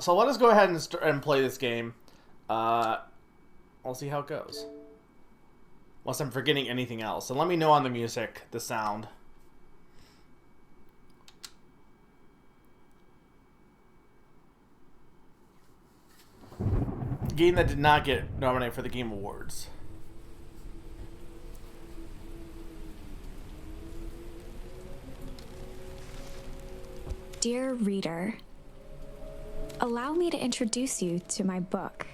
So let us go ahead and play this game. We'll see how it goes. Unless I'm forgetting anything else. And let me know on the music, the sound. Game that did not get nominated for the Game Awards. Dear reader, allow me to introduce you to my book.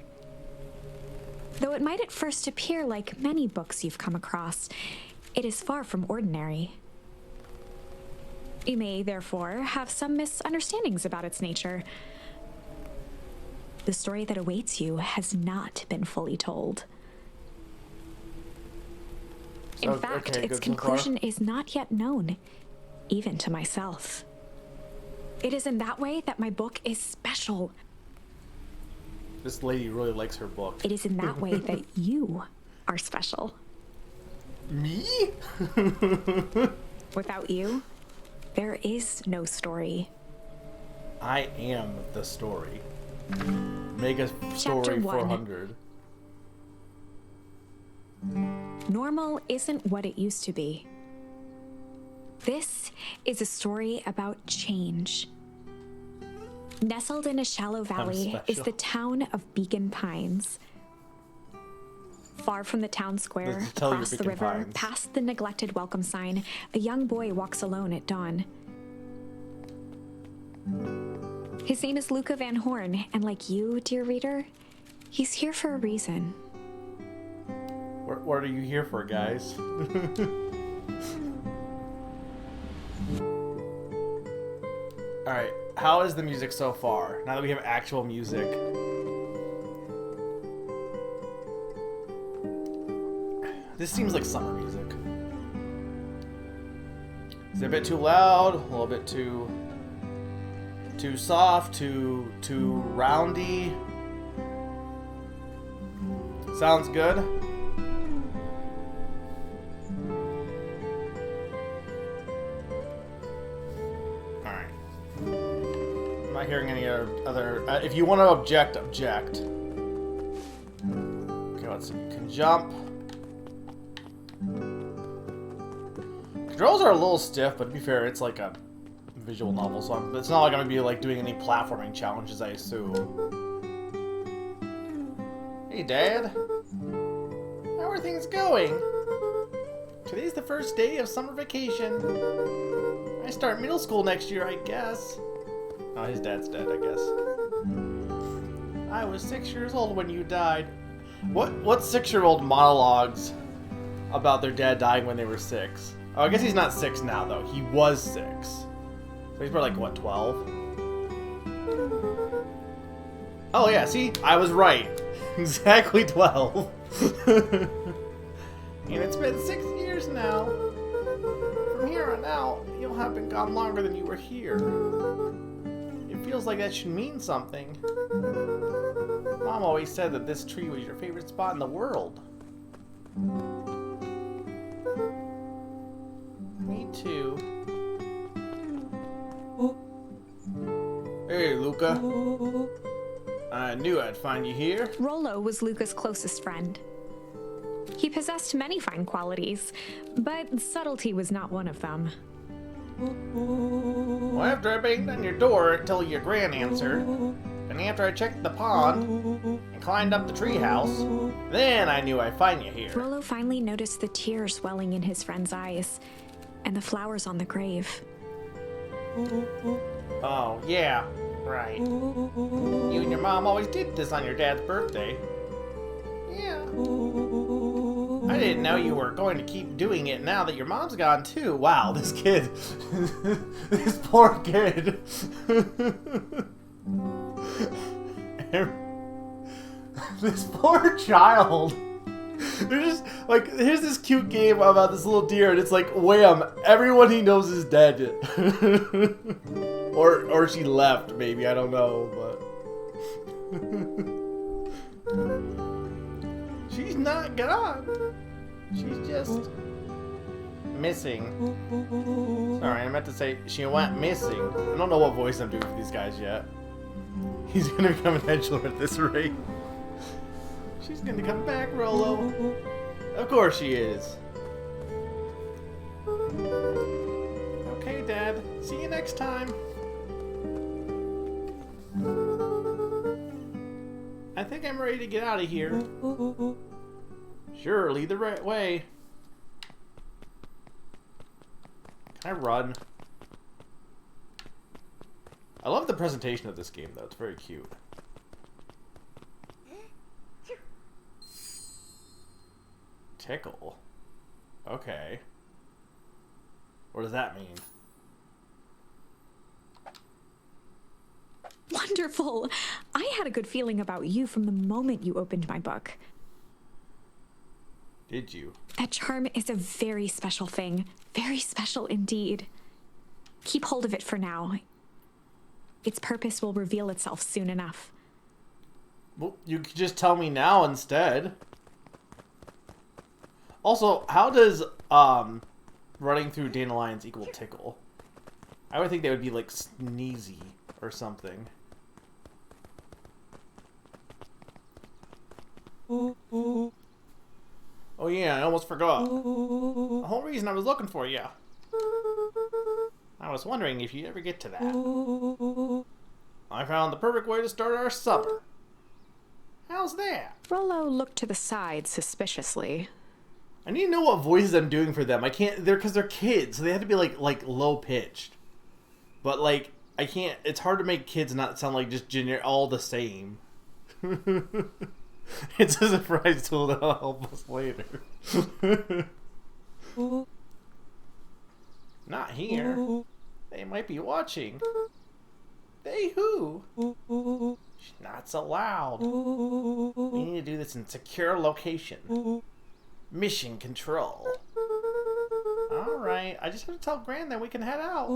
Though it might at first appear like many books you've come across, it is far from ordinary. You may, therefore, have some misunderstandings about its nature. The story that awaits you has not been fully told. In fact, its conclusion is not yet known, even to myself. It is in that way that my book is special. This lady really likes her book. It is in that way that you are special. Me? Without you, there is no story. I am the story. Mega Story 400. Normal isn't what it used to be. This is a story about change. Nestled in a shallow valley is the town of Beacon Pines. Far from the town square, across the river, past the neglected welcome sign, a young boy walks alone at dawn. His name is Luca Van Horn, and like you, dear reader, he's here for a reason. What are you here for, guys? Alright, how is the music so far? Now that we have actual music. This seems like summer music. Is it a bit too loud? A little bit too soft? Too roundy? Sounds good. Hearing any other if you want to object. Okay, let's see. You can jump. Controls are a little stiff, but to be fair, it's like a visual novel, so it's not like I'm gonna be like doing any platforming challenges, I assume. Hey, Dad. How are things going? Today's the first day of summer vacation. I start middle school next year, I guess. Oh, his dad's dead, I guess. I was 6 years old when you died. What 6-year-old monologues about their dad dying when they were 6? Oh, I guess he's not 6 now, though. He was 6. So he's probably like, what, 12? Oh, yeah, see? I was right. Exactly 12. And it's been 6 years now. From here on out, you'll have been gone longer than you were here. Feels like that should mean something. Mom always said that this tree was your favorite spot in the world. Me too. Hey, Luca. I knew I'd find you here. Rollo was Luca's closest friend. He possessed many fine qualities, but subtlety was not one of them. Well, after I banged on your door until your gran answered, and after I checked the pond and climbed up the treehouse, then I knew I'd find you here. Rollo finally noticed the tears welling in his friend's eyes and the flowers on the grave. Oh, yeah, right. You and your mom always did this on your dad's birthday. Yeah. I didn't know you were going to keep doing it now that your mom's gone too. Wow, this kid. This poor kid. This poor child. They're just like, here's this cute game about this little deer, and it's like, wham, everyone he knows is dead. or she left, maybe, I don't know, but she's not gone. She's just missing. Sorry, I meant to say she went missing. I don't know what voice I'm doing for these guys yet. He's gonna become an edgelord at this rate. She's gonna come back, Rolo. Of course she is. Okay, Dad. See you next time. I think I'm ready to get out of here. Sure, lead the right way. Can I run? I love the presentation of this game, though. It's very cute. Tickle. Okay. What does that mean? Wonderful! I had a good feeling about you from the moment you opened my book. Did you? That charm is a very special thing. Very special indeed. Keep hold of it for now. Its purpose will reveal itself soon enough. Well, you could just tell me now instead. Also, how does running through dandelions equal tickle? I would think they would be like sneezy or something. Oh yeah, I almost forgot. The whole reason I was looking for you. I was wondering if you'd ever get to that. I found the perfect way to start our summer. How's that? Rolo looked to the side suspiciously. I need to know what voices I'm doing for them. I can't, because they're kids, so they have to be like low pitched. But like, I can't, it's hard to make kids not sound like just generic, all the same. It's a surprise tool that'll help us later. Not here. They might be watching. They who? Not so loud. We need to do this in secure location. Mission control. Alright, I just have to tell Gran that we can head out.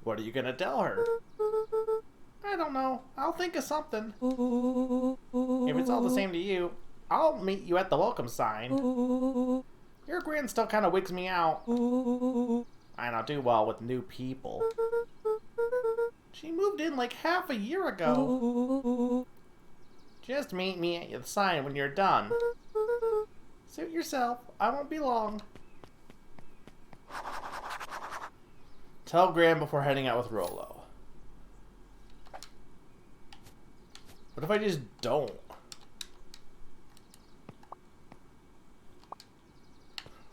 What are you gonna tell her? I don't know. I'll think of something. If it's all the same to you, I'll meet you at the welcome sign. Your Gran still kind of wigs me out. I don't do well with new people. She moved in like half a year ago. Just meet me at the sign when you're done. Suit yourself. I won't be long. Tell Gran before heading out with Rolo. What if I just don't?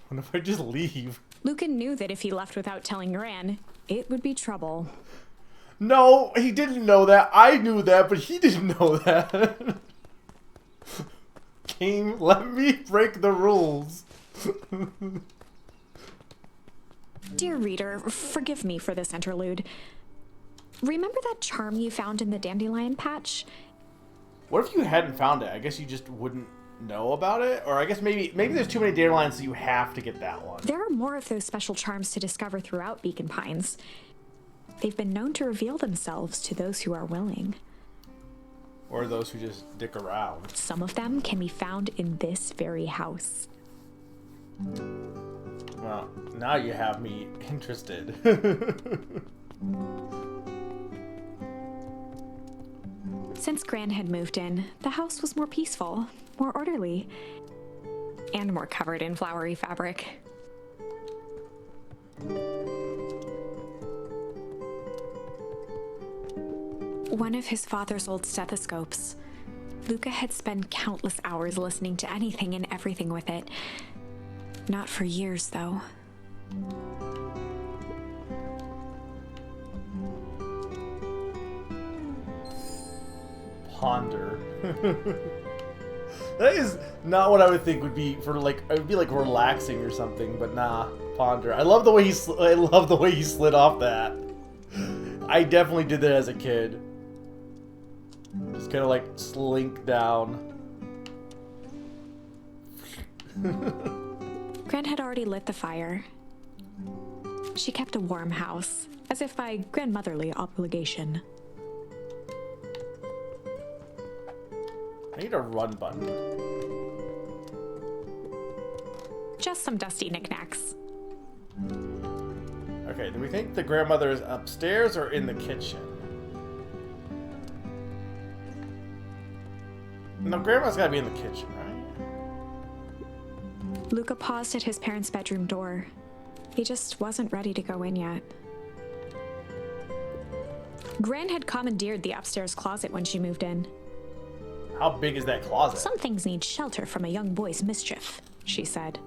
What if I just leave? Lucan knew that if he left without telling Gran, it would be trouble. No, he didn't know that. I knew that, but he didn't know that. Game, let me break the rules. Dear reader, forgive me for this interlude. Remember that charm you found in the dandelion patch? What if you hadn't found it? I guess you just wouldn't know about it? Or I guess maybe there's too many dandelions, so you have to get that one. There are more of those special charms to discover throughout Beacon Pines. They've been known to reveal themselves to those who are willing. Or those who just dick around. Some of them can be found in this very house. Well, now you have me interested. Since Gran had moved in, the house was more peaceful, more orderly, and more covered in flowery fabric. One of his father's old stethoscopes. Luca had spent countless hours listening to anything and everything with it. Not for years, though. Ponder. That is not what I would think would be for like. It would be like relaxing or something, but nah. Ponder. I love the way he. I love the way he slid off that. I definitely did that as a kid. Just kind of like slink down. Gran had already lit the fire. She kept a warm house, as if by grandmotherly obligation. I need a run button. Just some dusty knickknacks. Okay, do we think the grandmother is upstairs or in the kitchen? No, Grandma's gotta be in the kitchen, right? Luca paused at his parents' bedroom door. He just wasn't ready to go in yet. Gran had commandeered the upstairs closet when she moved in. How big is that closet? Some things need shelter from a young boy's mischief, she said.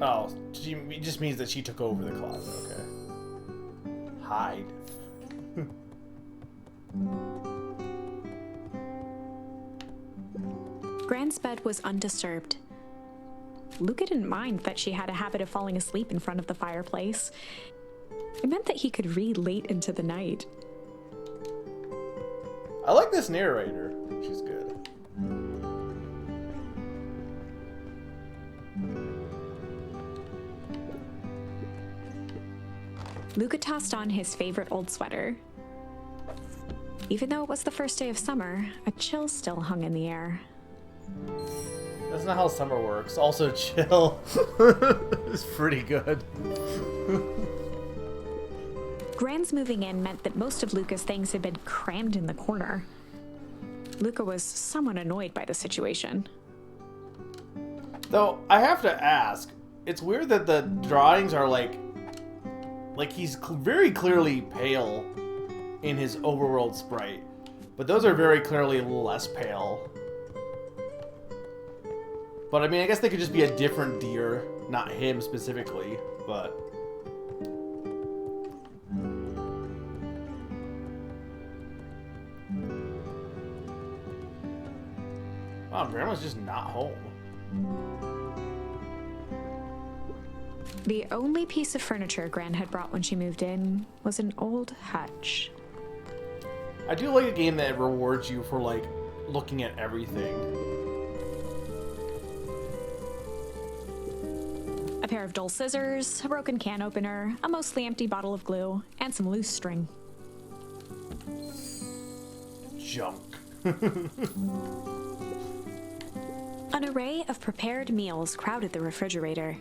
Oh, it just means that she took over the closet, okay. Hide. Gran's bed was undisturbed. Luca didn't mind that she had a habit of falling asleep in front of the fireplace. It meant that he could read late into the night. I like this narrator. She's good. Luca tossed on his favorite old sweater. Even though it was the first day of summer, a chill still hung in the air. That's not how summer works. Also, chill is pretty good. Gran's moving in meant that most of Luca's things had been crammed in the corner. Luca was somewhat annoyed by the situation. Though, I have to ask, it's weird that the drawings are like he's very clearly pale in his overworld sprite, but those are very clearly less pale. But I mean, I guess they could just be a different deer, not him specifically, but... Wow, Grandma's just not home. The only piece of furniture Gran had brought when she moved in was an old hutch. I do like a game that rewards you for, like, looking at everything. A pair of dull scissors, a broken can opener, a mostly empty bottle of glue, and some loose string. Junk. An array of prepared meals crowded the refrigerator.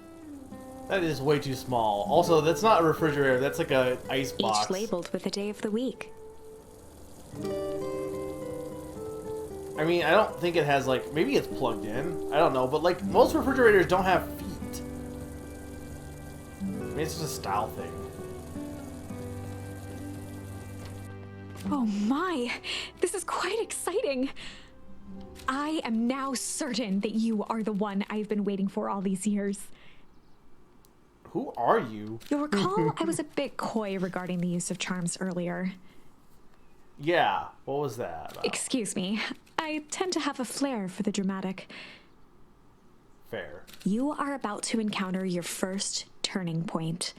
That is way too small. Also, that's not a refrigerator, that's like a ice box. Each labeled with the day of the week. I mean, I don't think it has, like, maybe it's plugged in. I don't know, but, like, most refrigerators don't have feet. I mean, it's just a style thing. Oh my, this is quite exciting. I am now certain that you are the one I've been waiting for all these years. Who are you? You'll recall I was a bit coy regarding the use of charms earlier. Yeah, what was that about? Excuse me, I tend to have a flair for the dramatic. Fair. You are about to encounter your first turning point.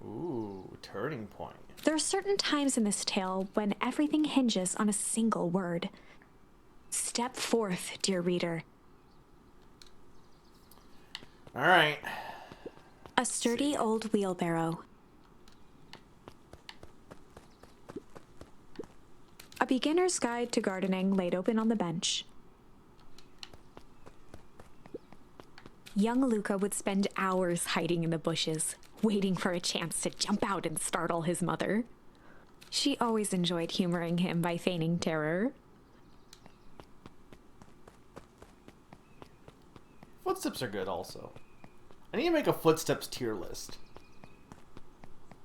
Ooh, turning point. There are certain times in this tale when everything hinges on a single word. Step forth, dear reader. All right. A sturdy old wheelbarrow. A beginner's guide to gardening laid open on the bench. Young Luca would spend hours hiding in the bushes, waiting for a chance to jump out and startle his mother. She always enjoyed humoring him by feigning terror. Footsteps are good also. I need to make a footsteps tier list.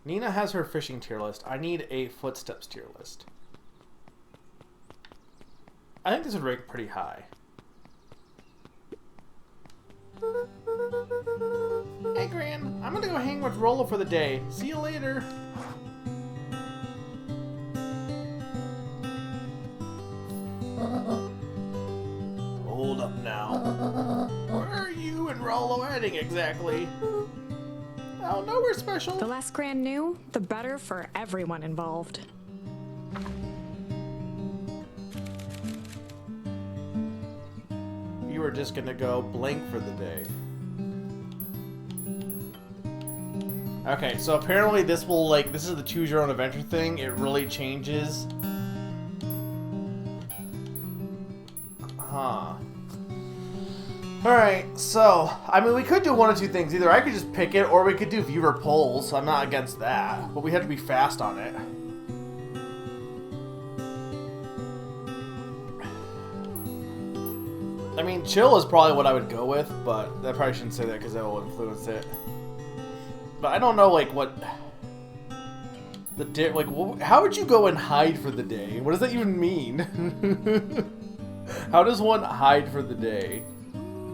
Nina has her fishing tier list. I need a footsteps tier list. I think this would rank pretty high. Hey, Gran. I'm gonna go hang with Rolo for the day. See you later. Hold up now. Where are you and Rolo heading exactly? Oh, nowhere special. The less Gran knew, the better for everyone involved. You were just gonna go blank for the day. Okay, so apparently this will, like, this is the choose your own adventure thing. It really changes. Huh. Alright, so, I mean, we could do one of two things. Either I could just pick it, or we could do viewer polls. I'm not against that. But we have to be fast on it. I mean, chill is probably what I would go with, but I probably shouldn't say that because that will influence it. But I don't know, like, what... The day, like, how would you go and hide for the day? What does that even mean? How does one hide for the day?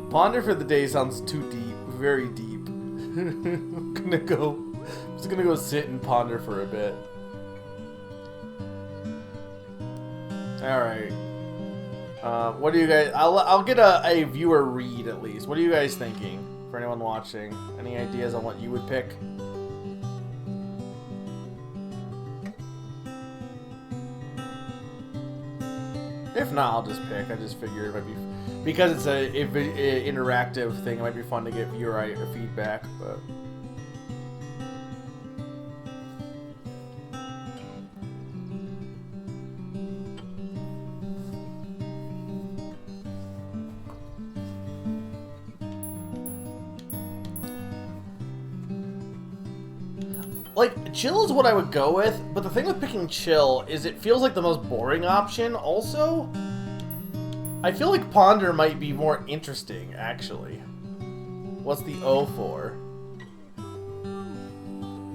Ponder for the day sounds too deep, very deep. I'm just gonna go sit and ponder for a bit. All right. What do you guys? I'll get a viewer read at least. What are you guys thinking? For anyone watching, any ideas on what you would pick? If not, I'll just pick. I just figured it might be, because it's a interactive thing. It might be fun to get viewer feedback, but. Like, chill is what I would go with, but the thing with picking chill is it feels like the most boring option also. I feel like ponder might be more interesting, actually. What's the O for?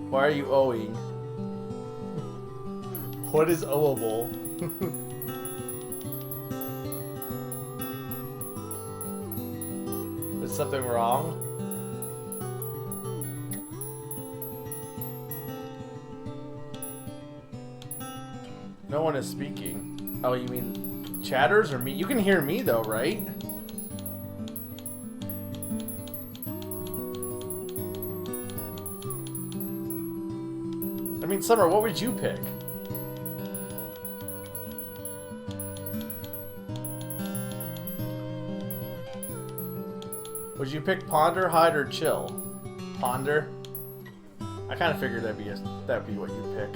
Why are you owing? What is owable? Is something wrong? No one is speaking. Oh, you mean chatters or me? You can hear me though, right? I mean, Summer, what would you pick? Would you pick ponder, hide, or chill? Ponder. I kind of figured that'd be what you'd pick.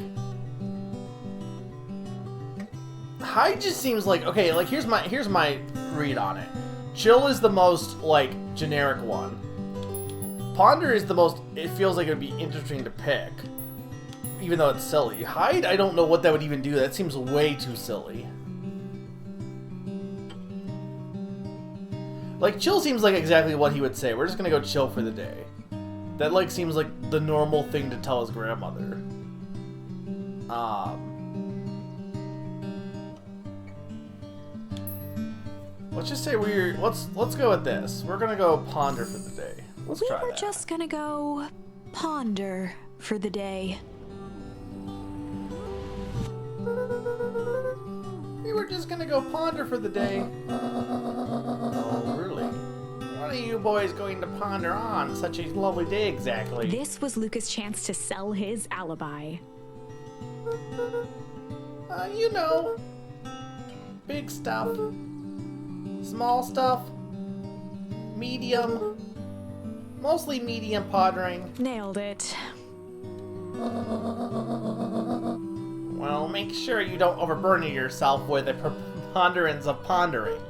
Hide just seems like, okay, like here's my read on it. Chill is the most like generic one. Ponder is the most, it feels like it would be interesting to pick, even though it's silly. Hide, I don't know what that would even do. That seems way too silly. Like, chill seems like exactly what he would say. We're just gonna go chill for the day. That, like, seems like the normal thing to tell his grandmother. Let's just say let's go with this. We're gonna go ponder for the day. Let's try that. We were just gonna go ponder for the day. We were just gonna go ponder for the day. Oh, really? What are you boys going to ponder on such a lovely day exactly? This was Luca's chance to sell his alibi. You know, big stuff, small stuff, medium, mostly medium pondering. Nailed it. Well, make sure you don't overburden yourself with a preponderance of pondering.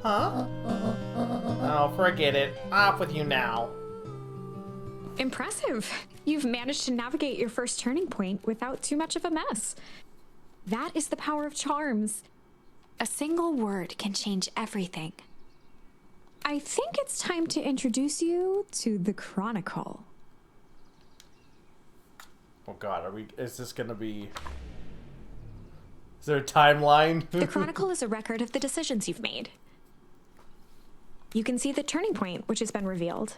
Huh? Oh, forget it. Off with you now. Impressive. You've managed to navigate your first turning point without too much of a mess. That is the power of charms. A single word can change everything. I think it's time to introduce you to the Chronicle. Oh god, is this gonna be... Is there a timeline? The Chronicle is a record of the decisions you've made. You can see the turning point, which has been revealed.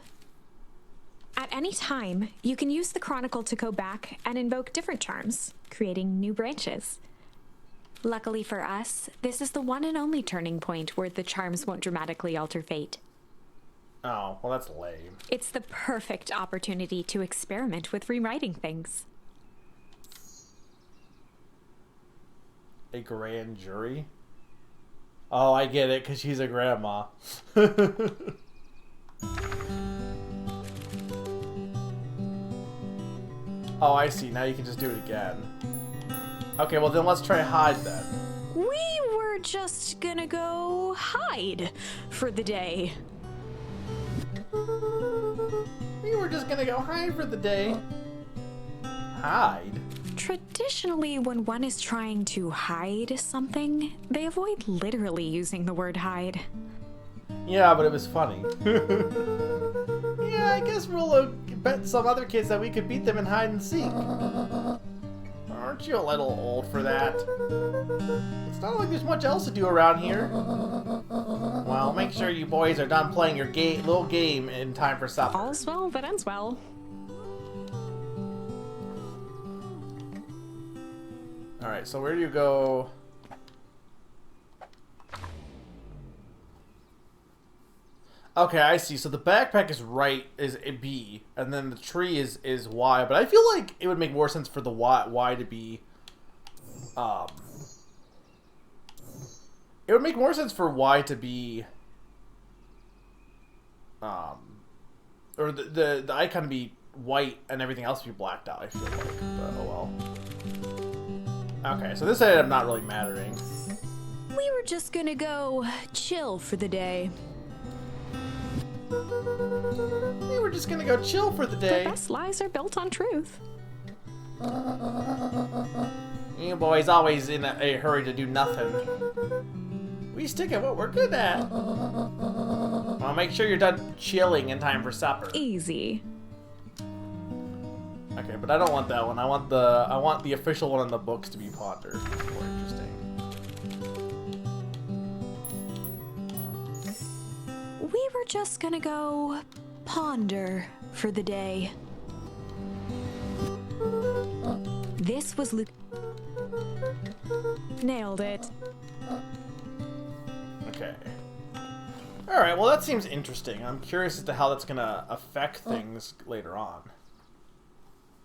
At any time, you can use the Chronicle to go back and invoke different charms, creating new branches. Luckily for us, this is the one and only turning point where the charms won't dramatically alter fate. Oh, well that's lame. It's the perfect opportunity to experiment with rewriting things. A grand jury? Oh, I get it, because she's a grandma. Oh, I see. Now you can just do it again. Okay, well then let's try hide then. We were just gonna go hide for the day. We were just gonna go hide for the day. Hide? Traditionally, when one is trying to hide something, they avoid literally using the word hide. Yeah, but it was funny. Yeah, I guess Rollo bet some other kids that we could beat them in hide and seek. Aren't you a little old for that? It's not like there's much else to do around here. Well, make sure you boys are done playing your little game in time for supper. All's well that ends well. Alright, so where do you go? Okay, I see. So the backpack is right, is a B, and then the tree is Y. But I feel like it would make more sense for the Y to be, it would make more sense for Y to be, or the icon to be white and everything else to be blacked out. I feel like, but oh well. Okay, so this item not really mattering. We were just gonna go chill for the day. We were just gonna go chill for the day. The best lies are built on truth. You boys always in a hurry to do nothing. We stick at what we're good at. Well, make sure you're done chilling in time for supper. Easy. Okay, but I don't want that one. I want the official one in the books to be Ponder. More interesting. We were just gonna go ponder for the day. This was Luke. Nailed it. Okay. Alright, well that seems interesting. I'm curious as to how that's gonna affect things later on.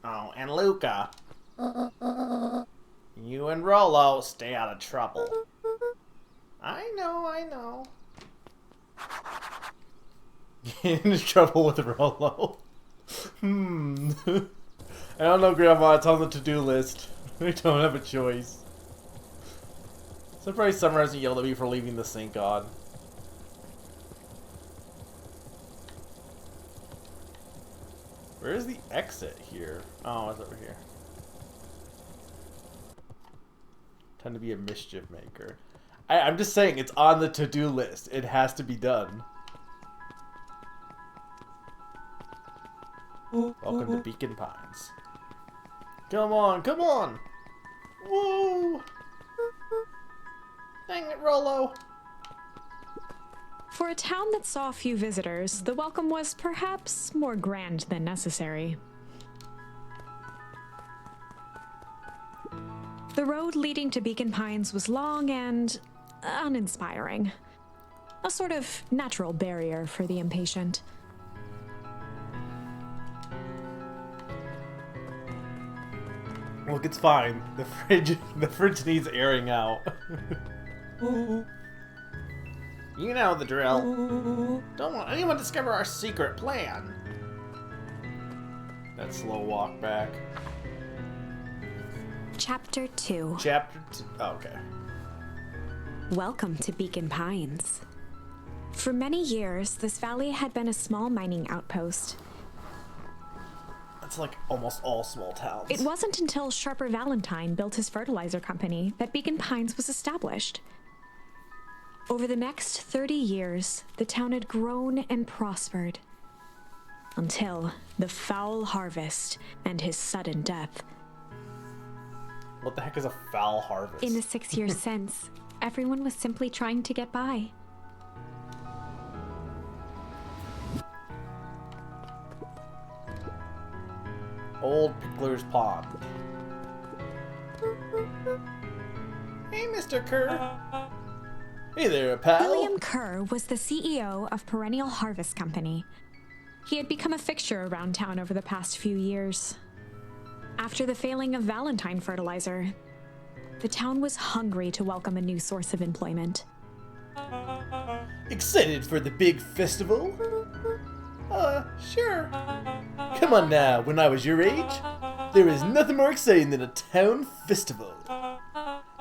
Oh, and Luca. You and Rollo stay out of trouble. I know. Get into trouble with Rollo. I don't know, Grandma. It's on the to-do list. We don't have a choice. Surprised Summer hasn't yelled at me for leaving the sink on. Where is the exit here? Oh, it's over here. Time to be a mischief maker. I'm just saying, it's on the to-do list. It has to be done. Welcome to Beacon Pines. Come on, come on! Whoa! Dang it, Rollo! For a town that saw few visitors, the welcome was perhaps more grand than necessary. The road leading to Beacon Pines was long and uninspiring. A sort of natural barrier for the impatient. Look, it's fine. The fridge needs airing out. You know the drill. Don't want anyone to discover our secret plan. That slow walk back. Chapter 2. Chapter 2. Oh, okay. Welcome to Beacon Pines. For many years, this valley had been a small mining outpost. It's like almost all small towns. It wasn't until Sharper Valentine built his fertilizer company that Beacon Pines was established. Over the next 30 years, the town had grown and prospered. Until the foul harvest and his sudden death. What the heck is a foul harvest? In the 6 years since, everyone was simply trying to get by. Old Pickler's Pond. Hey, Mr. Kerr. Hey there, pal. William Kerr was the CEO of Perennial Harvest Company. He had become a fixture around town over the past few years. After the failing of Valentine Fertilizer, the town was hungry to welcome a new source of employment. Excited for the big festival? Sure. Come on now, when I was your age, there is nothing more exciting than a town festival.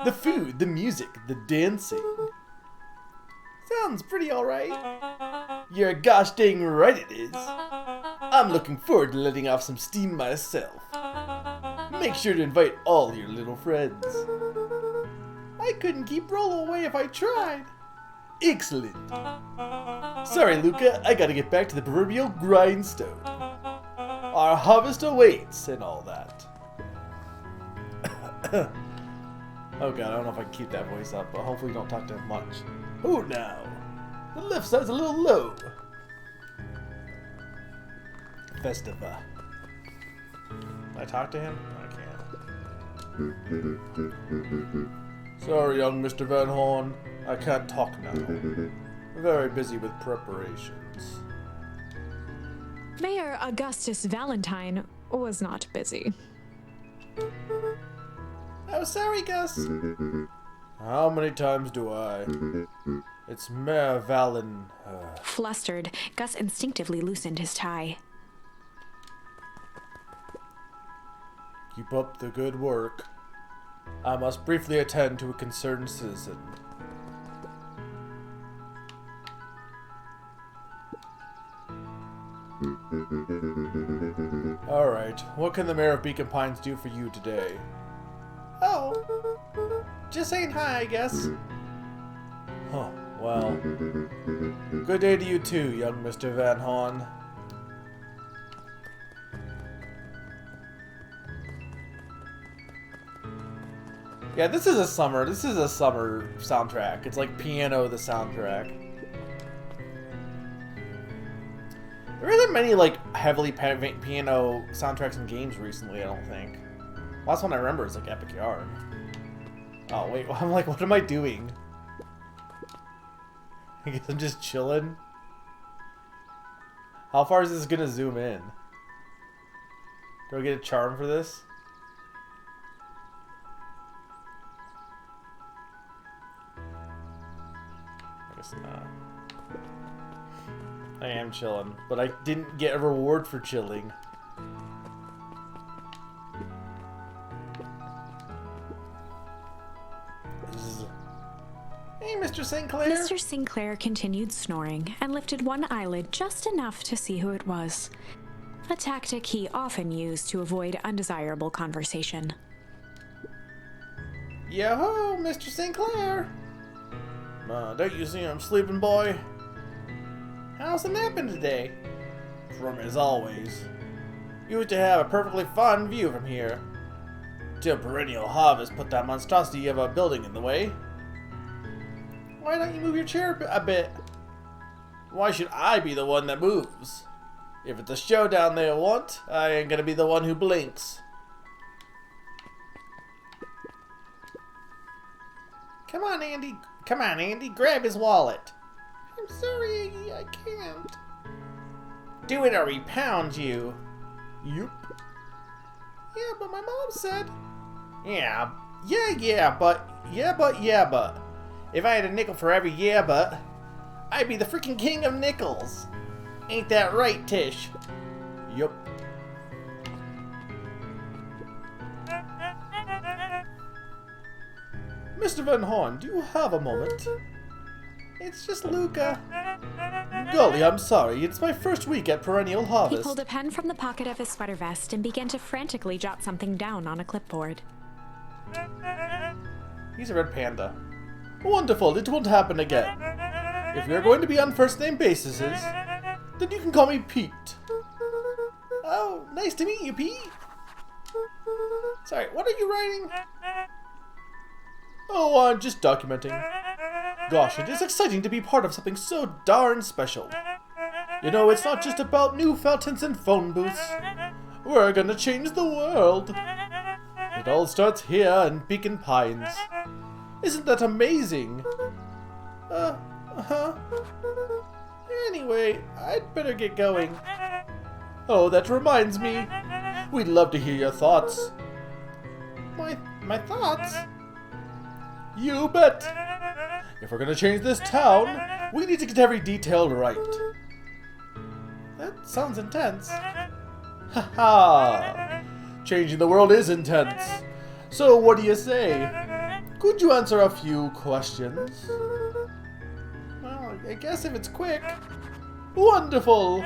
The food, the music, the dancing. Sounds pretty alright. You're gosh dang right it is. I'm looking forward to letting off some steam myself. Make sure to invite all your little friends. I couldn't keep Rolo away if I tried. Excellent. Sorry, Luca, I gotta get back to the proverbial grindstone. Our harvest awaits and all that. Oh god, I don't know if I can keep that voice up, but hopefully you don't talk to him much. Who now? The left side's a little low. Festiva. Can I talk to him? I can't. Sorry, young Mr. Van Horn. I can't talk now. Very busy with preparations. Mayor Augustus Valentine was not busy. Oh, sorry, Gus. How many times do I? It's Mayor Valen. Flustered, Gus instinctively loosened his tie. Keep up the good work. I must briefly attend to a concerned citizen. Alright, what can the Mayor of Beacon Pines do for you today? Oh, just saying hi, I guess. Huh, well. Good day to you too, young Mr. Van Horn. Yeah, this is a summer soundtrack. It's like Piano the soundtrack. There isn't many like heavily piano soundtracks in games recently, I don't think. Last one I remember is like Epic Yarn. Oh wait, I'm like, what am I doing? I guess I'm just chilling. How far is this gonna zoom in? Do I get a charm for this? I guess not. I am chilling, but I didn't get a reward for chilling. Hey, Mr. Sinclair. Mr. Sinclair continued snoring and lifted one eyelid just enough to see who it was. A tactic he often used to avoid undesirable conversation. Yo-ho, Mr. Sinclair. Don't you see I'm sleeping, boy? How's the napping today? From as always. You used to have a perfectly fun view from here. Till perennial harvest put that monstrosity of a building in the way. Why don't you move your chair a bit? Why should I be the one that moves? If it's a showdown they want, I ain't gonna be the one who blinks. Come on, Andy. Come on, Andy. Grab his wallet. I'm sorry, I can't. Do it or we pound you. Yup. Yeah, but my mom said. Yeah, but. If I had a nickel for every yeah, but, I'd be the freaking king of nickels. Ain't that right, Tish? Yup. Mr. Van Horn, do you have a moment? It's just Luca. Golly, I'm sorry. It's my first week at Perennial Harvest. He pulled a pen from the pocket of his sweater vest and began to frantically jot something down on a clipboard. He's a red panda. Wonderful, it won't happen again. If we are going to be on first-name bases, then you can call me Pete. Oh, nice to meet you, Pete. Sorry, what are you writing? Oh, I'm just documenting. Gosh, it is exciting to be part of something so darn special. You know, it's not just about new fountains and phone booths. We're gonna change the world. It all starts here in Beacon Pines. Isn't that amazing? Anyway, I'd better get going. Oh, that reminds me. We'd love to hear your thoughts. My thoughts? You bet. If we're gonna change this town, we need to get every detail right. That sounds intense. Haha. Changing the world is intense. So what do you say? Could you answer a few questions? Well, I guess if it's quick. Wonderful!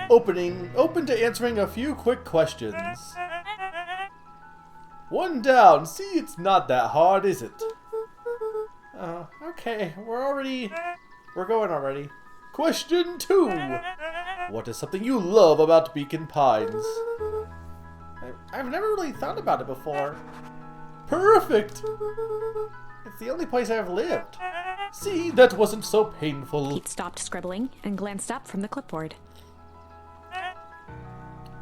Open to answering a few quick questions. One down. See, it's not that hard, is it? Okay. We're going already. Question 2. What is something you love about Beacon Pines? I've never really thought about it before. Perfect! It's the only place I've lived. See, that wasn't so painful. Pete stopped scribbling and glanced up from the clipboard.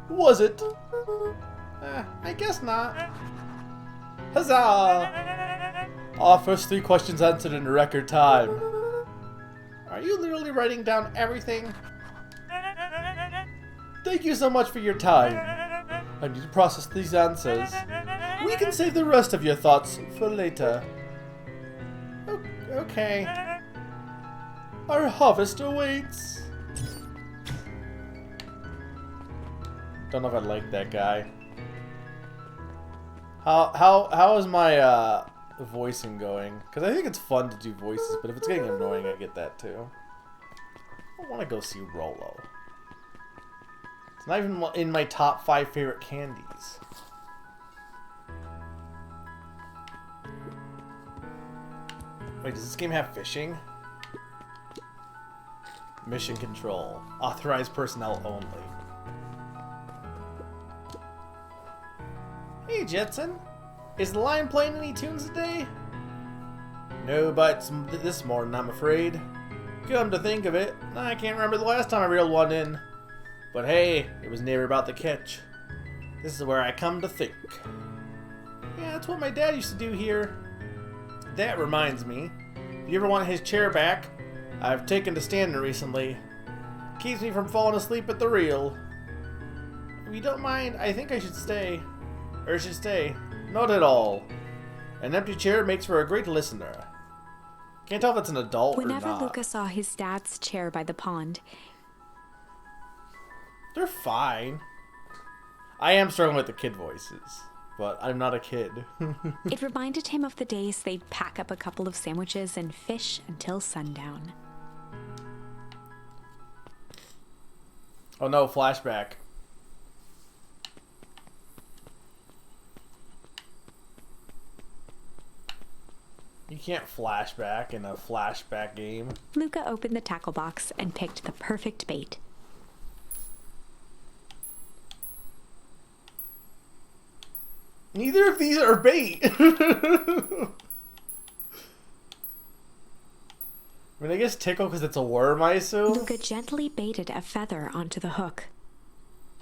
Was it? I guess not. Huzzah! Our first 3 questions answered in record time. Are you literally writing down everything? Thank you so much for your time. I need to process these answers. We can save the rest of your thoughts for later. Okay. Our harvest awaits. Don't know if I like that guy. How is my voicing going? Because I think it's fun to do voices, but if it's getting annoying, I get that too. I want to go see Rolo. It's not even in my top 5 favorite candies. Wait, does this game have fishing? Mission control. Authorized personnel only. Hey, Jetson. Is the line playing any tunes today? No bites this morning, I'm afraid. Come to think of it, I can't remember the last time I reeled one in. But hey, it was never about the catch. This is where I come to think. Yeah, that's what my dad used to do here. That reminds me, if you ever want his chair back, I've taken to standing recently. Keeps me from falling asleep at the reel. If you don't mind, I think I should stay. Or should stay. Not at all. An empty chair makes for a great listener. Can't tell if it's an adult or not. Whenever Luca saw his dad's chair by the pond, they're fine. I am struggling with the kid voices, but I'm not a kid. it reminded him of the days they'd pack up a couple of sandwiches and fish until sundown. Oh no, flashback. You can't flashback in a flashback game. Luca opened the tackle box and picked the perfect bait. Neither of these are bait. I mean, I guess tickle because it's a worm, I assume. Luca gently baited a feather onto the hook.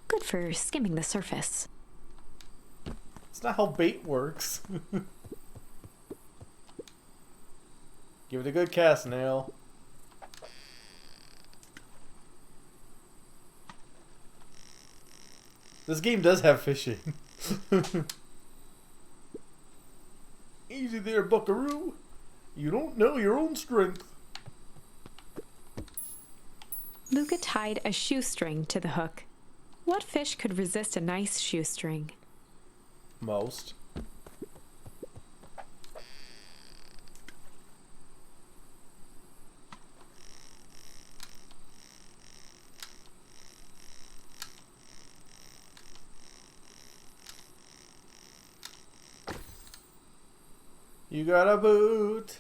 Good for skimming the surface. It's not how bait works. Give it a good cast, Nail. This game does have fishing. Easy there, buckaroo. You don't know your own strength. Luca tied a shoestring to the hook. What fish could resist a nice shoestring? Most. You got a boot.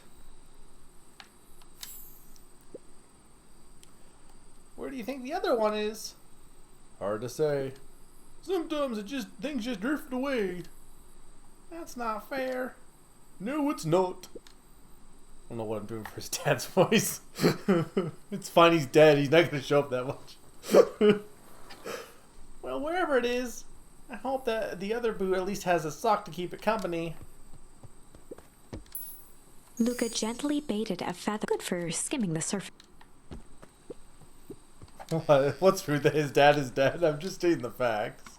Where do you think the other one is? Hard to say. Sometimes things just drift away. That's not fair. No, it's not. I don't know what I'm doing for his dad's voice. It's fine, he's dead. He's not going to show up that much. Well, wherever it is, I hope that the other boot at least has a sock to keep it company. Luca gently baited a feather. Good for skimming the surface. What's true that his dad is dead? I'm just stating the facts.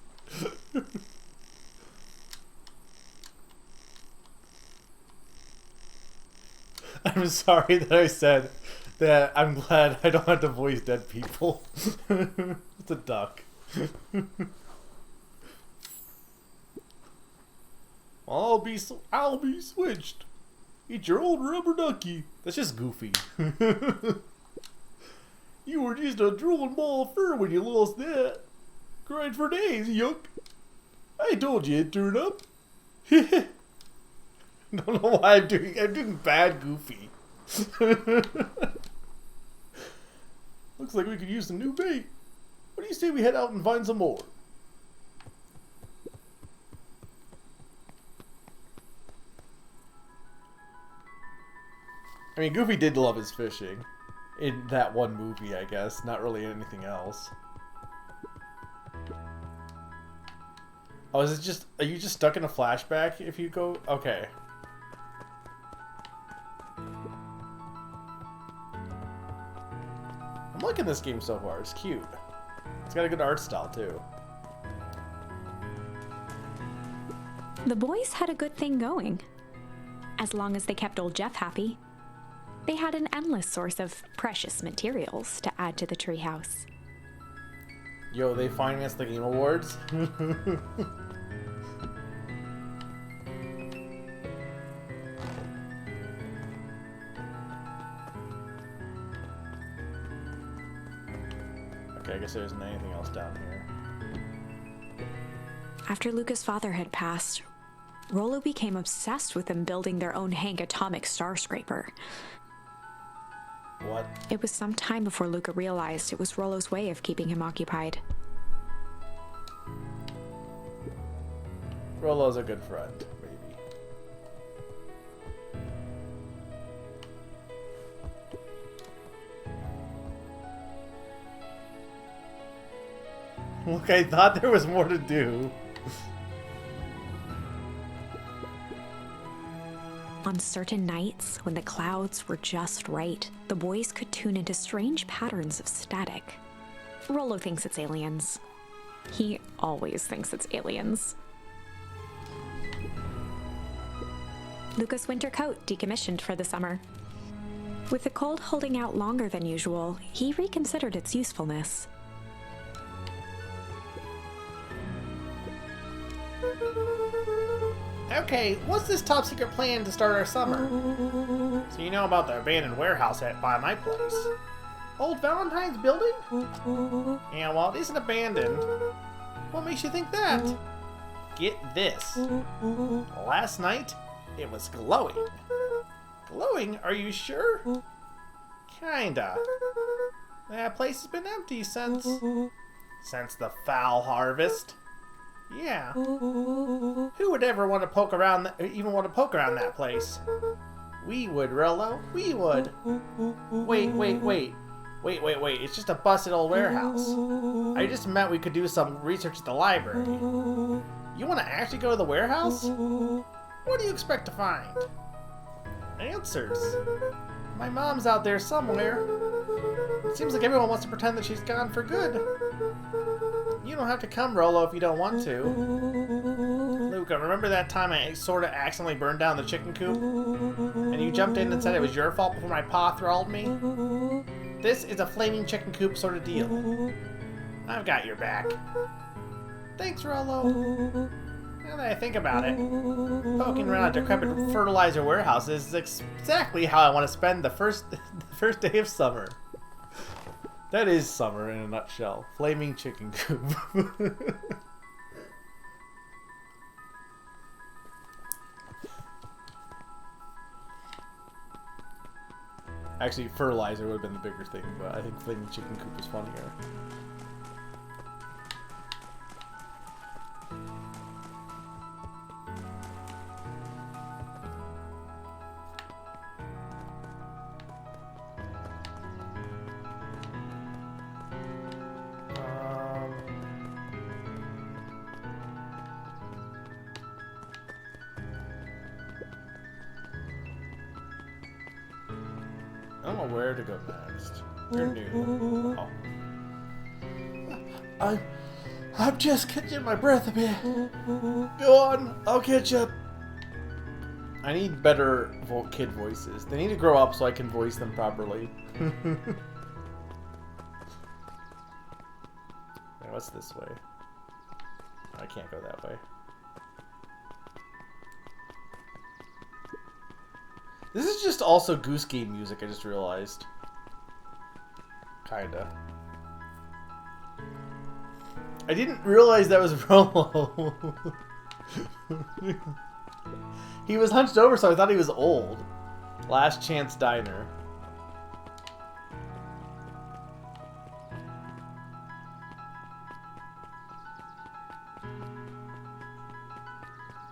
I'm sorry that I said that I'm glad I don't have to voice dead people. It's a duck. I'll be switched. Eat your old rubber ducky. That's just goofy. You were just a drooling ball of fur when you lost that. Cried for days, yuck. I told you it'd turn up. Don't know why I'm doing bad Goofy. Looks like we could use some new bait. What do you say we head out and find some more? I mean, Goofy did love his fishing. In that one movie, I guess. Not really anything else. Oh, is it just... Are you just stuck in a flashback if you go... Okay. I'm liking this game so far. It's cute. It's got a good art style, too. The boys had a good thing going. As long as they kept old Jeff happy. They had an endless source of precious materials to add to the treehouse. Yo, they financed the Game Awards? Okay, I guess there isn't anything else down here. After Luca's father had passed, Rollo became obsessed with them building their own Hank atomic star scraper. What? It was some time before Luca realized it was Rollo's way of keeping him occupied. Rollo's a good friend, maybe. Look, I thought there was more to do. On certain nights, when the clouds were just right, the boys could tune into strange patterns of static. Rollo thinks it's aliens. He always thinks it's aliens. Luca's winter coat decommissioned for the summer. With the cold holding out longer than usual, he reconsidered its usefulness. Okay, what's this top secret plan to start our summer? So you know about the abandoned warehouse by my place? Old Valentine's building? Yeah, well, it isn't abandoned. What makes you think that? Get this. Last night, it was glowing. Glowing? Are you sure? Kinda. That place has been empty since the foul harvest. Yeah. Who would ever want to poke around, even want to poke around that place? We would, Rollo. We would. Wait. It's just a busted old warehouse. I just meant we could do some research at the library. You want to actually go to the warehouse? What do you expect to find? Answers. My mom's out there somewhere. It seems like everyone wants to pretend that she's gone for good. You don't have to come, Rollo, if you don't want to. Luca, remember that time I sort of accidentally burned down the chicken coop? And you jumped in and said it was your fault before my pa thralled me? This is a flaming chicken coop sort of deal. I've got your back. Thanks, Rollo. Now that I think about it, poking around a decrepit fertilizer warehouse is exactly how I want to spend the first day of summer. That is summer in a nutshell. Flaming chicken coop. Actually, fertilizer would have been the bigger thing, but I think flaming chicken coop is funnier. I don't know where to go next. You're new. Oh. I'm just catching my breath a bit. Go on, I'll catch up. I need better kid voices. They need to grow up so I can voice them properly. Okay, what's this way? I can't go that way. This is just also Goose Game music, I just realized. Kinda. I didn't realize that was Rollo. He was hunched over, so I thought he was old. Last Chance Diner.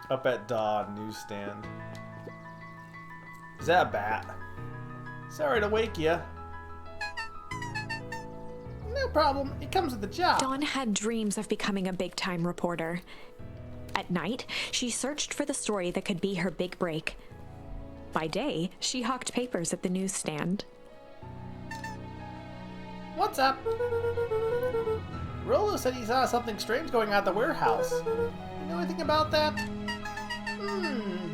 Up at Dawn newsstand. Is that a bat? Sorry to wake you. No problem. It comes with the job. Dawn had dreams of becoming a big-time reporter. At night, she searched for the story that could be her big break. By day, she hawked papers at the newsstand. What's up? Rollo said he saw something strange going on at the warehouse. You know anything about that?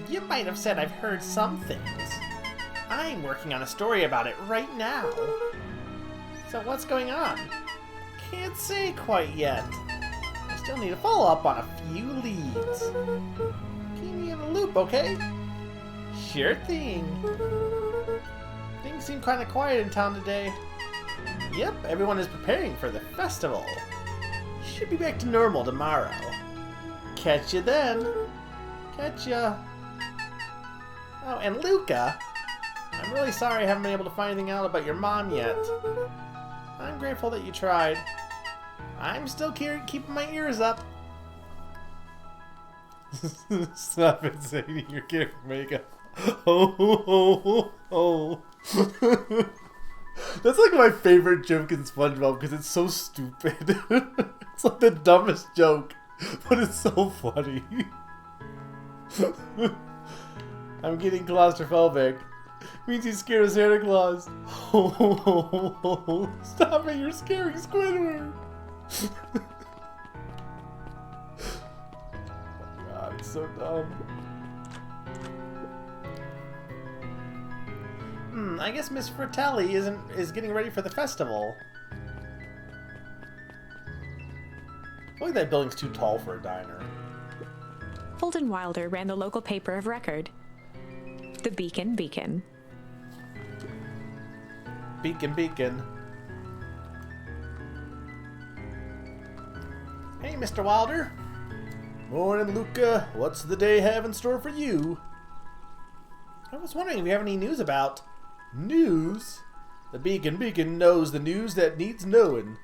You might have said I've heard some things. I'm working on a story about it right now. So what's going on? Can't say quite yet. I still need to follow up on a few leads. Keep me in the loop, okay? Sure thing. Things seem kind of quiet in town today. Yep, everyone is preparing for the festival. Should be back to normal tomorrow. Catch you then. Catch ya. Oh, and Luca, I'm really sorry I haven't been able to find anything out about your mom yet. I'm grateful that you tried. I'm still keeping my ears up. Stop it, Sadie. You're getting makeup. Oh. That's like my favorite joke in SpongeBob because it's so stupid. It's like the dumbest joke, but it's so funny. I'm getting claustrophobic. Means he's scared of Santa Claus. Stop it, you're scaring Squidward. God, it's so dumb. I guess Miss Fratelli is getting ready for the festival. I feel like that building's too tall for a diner. Holden Wilder ran the local paper of record, the Beacon. Beacon. Hey, Mr. Wilder. Morning, Luca. What's the day have in store for you? I was wondering if you have any news about... News? The Beacon knows the news that needs knowing.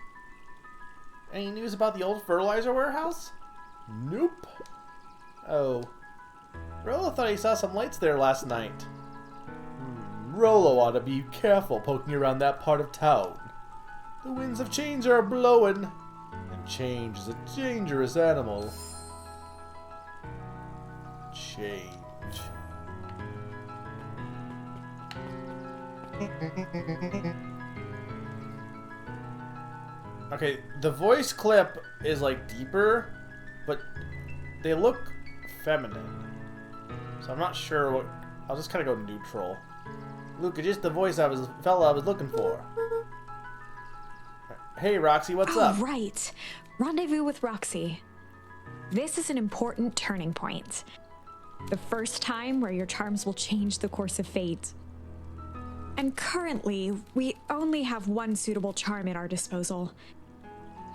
Any news about the old fertilizer warehouse? Nope. Oh. Rollo thought he saw some lights there last night. Rollo ought to be careful poking around that part of town. The winds of change are blowing, and change is a dangerous animal. Change. Okay, the voice clip is like deeper, but they look feminine. So I'm not sure what... I'll just kind of go neutral. Luca, just the voice fella I was looking for. Hey, Roxy, what's up? Right. Rendezvous with Roxy. This is an important turning point. The first time where your charms will change the course of fate. And currently, we only have one suitable charm at our disposal.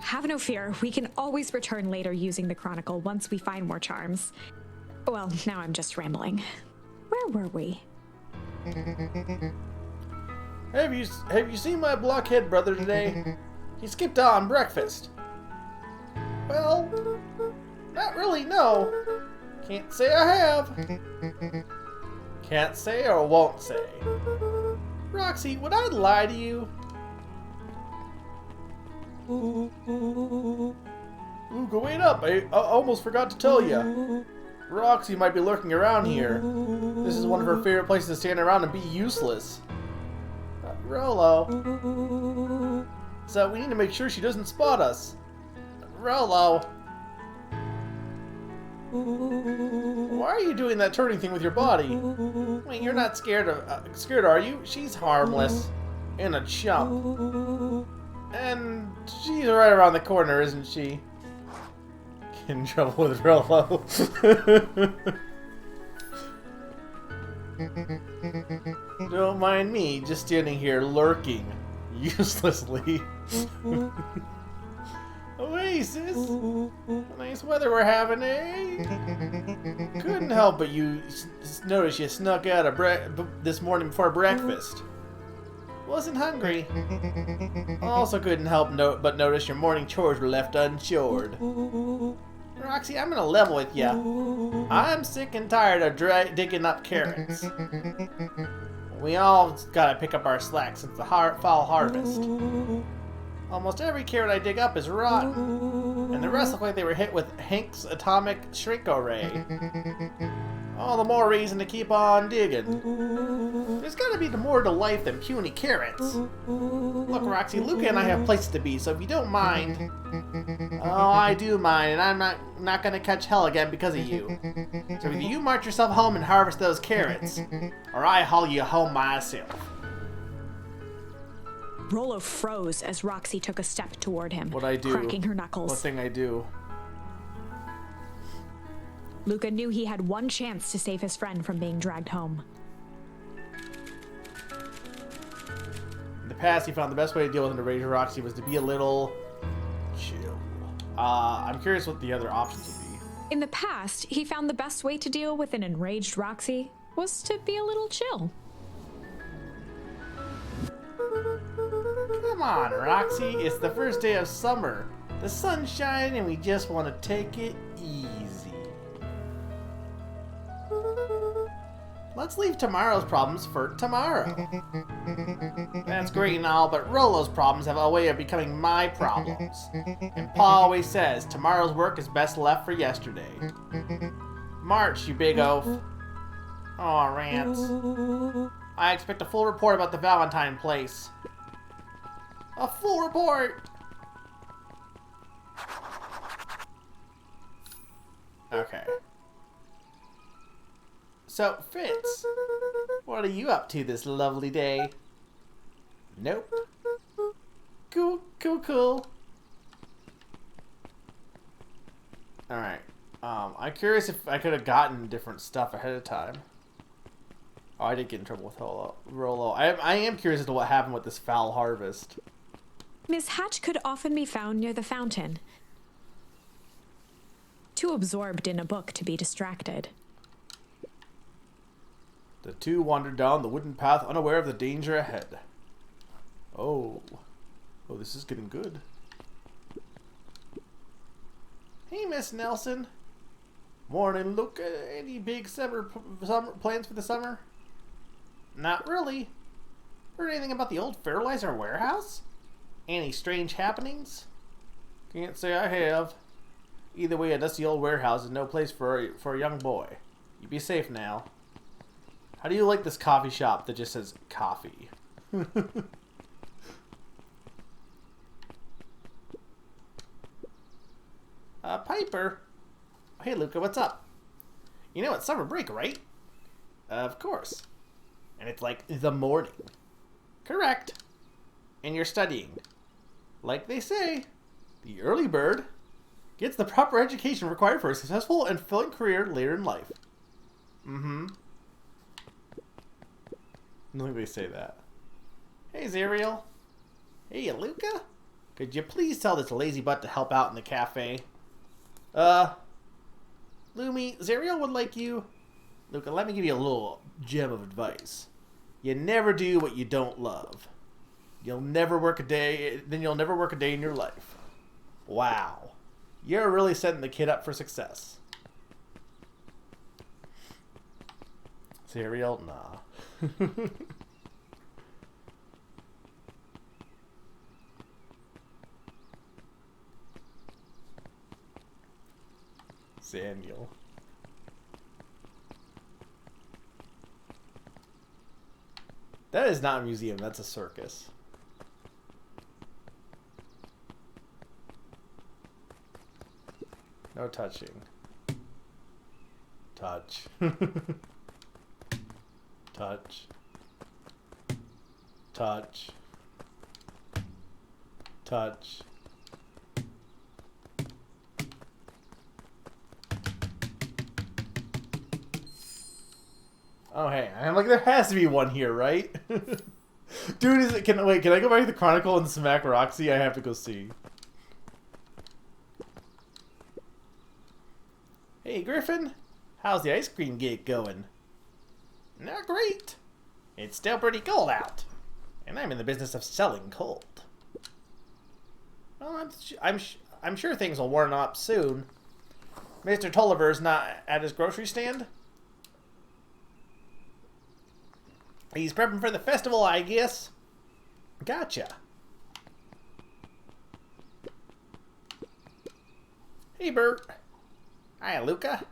Have no fear, we can always return later using the Chronicle once we find more charms. Well, now I'm just rambling. Where were we? Have you seen my blockhead brother today? He skipped on breakfast. Well, not really, no. Can't say I have. Can't say or won't say. Roxy, would I lie to you? Luca, wait up. I almost forgot to tell you. Roxy might be lurking around here. This is one of her favorite places to stand around and be useless. Rollo. So we need to make sure she doesn't spot us. Rollo. Why are you doing that turning thing with your body? Wait, you're not scared, are you? She's harmless. And a chump. And she's right around the corner, isn't she? In trouble with Rollo. Don't mind me, just standing here lurking uselessly. Oh, hey, Hey, sis. Nice weather we're having, eh? Couldn't help but notice you snuck out this morning before breakfast. Wasn't hungry. Also couldn't help but notice your morning chores were left unchored. Roxy, I'm gonna level with ya. I'm sick and tired of digging up carrots. We all gotta pick up our slack since the fall harvest. Almost every carrot I dig up is rotten, and the rest look like they were hit with Hank's atomic shrink-o-ray. All the more reason to keep on digging. There's gotta be more to life than puny carrots. Look, Roxy, Luca and I have places to be, so if you don't mind... Oh, I do mind, and I'm not gonna catch hell again because of you. So either you march yourself home and harvest those carrots, or I haul you home myself. Rollo froze as Roxy took a step toward him, What'd I do? cracking her knuckles. What thing I do? Luca knew he had one chance to save his friend from being dragged home. In the past, he found the best way to deal with an enraged Roxy was to be a little chill. I'm curious what the other options would be. In the past, he found the best way to deal with an enraged Roxy was to be a little chill. Come on, Roxy. It's the first day of summer. The sun's shining and we just want to take it easy. Let's leave tomorrow's problems for tomorrow. That's great and all, but Rollo's problems have a way of becoming my problems. And Pa always says, tomorrow's work is best left for yesterday. March, you big oaf. Aw, rants. I expect a full report about the Valentine place. A full report! Okay. So, Fitz, what are you up to this lovely day? Nope. Cool, cool, cool. Alright. I'm curious if I could have gotten different stuff ahead of time. Oh, I did get in trouble with Rollo. I am curious as to what happened with this foul harvest. Miss Hatch could often be found near the fountain, too absorbed in a book to be distracted. The two wandered down the wooden path, unaware of the danger ahead. Oh. Oh, this is getting good. Hey, Miss Nelson. Morning, Luca. Any big summer plans for the summer? Not really. Heard anything about the old fertilizer warehouse? Any strange happenings? Can't say I have. Either way, a dusty old warehouse is no place for a young boy. You be safe now. How do you like this coffee shop that just says coffee? Piper. Hey, Luca, what's up? You know it's summer break, right? Of course. And it's like the morning. Correct. And you're studying. Like they say, the early bird gets the proper education required for a successful and fulfilling career later in life. Mm-hmm. I don't think they say that. Hey, Zariel. Hey, Luca. Could you please tell this lazy butt to help out in the cafe? Lumi, Zariel would like you. Luca, let me give you a little gem of advice. You never do what you don't love. You'll never work a day in your life. Wow. You're really setting the kid up for success. Zariel, nah. Samuel. That is not a museum, that's a circus. No touching. Touch. Touch. Touch. Touch. Oh, hey, I'm like, there has to be one here, right? Dude, can I go back to the Chronicle and smack Roxy? I have to go see. Hey, Griffin. How's the ice cream gate going? Not great. It's still pretty cold out. And I'm in the business of selling cold. Well, I'm sure things will warm up soon. Mr. Tolliver's not at his grocery stand? He's prepping for the festival, I guess. Gotcha. Hey, Bert. Hi, Luca.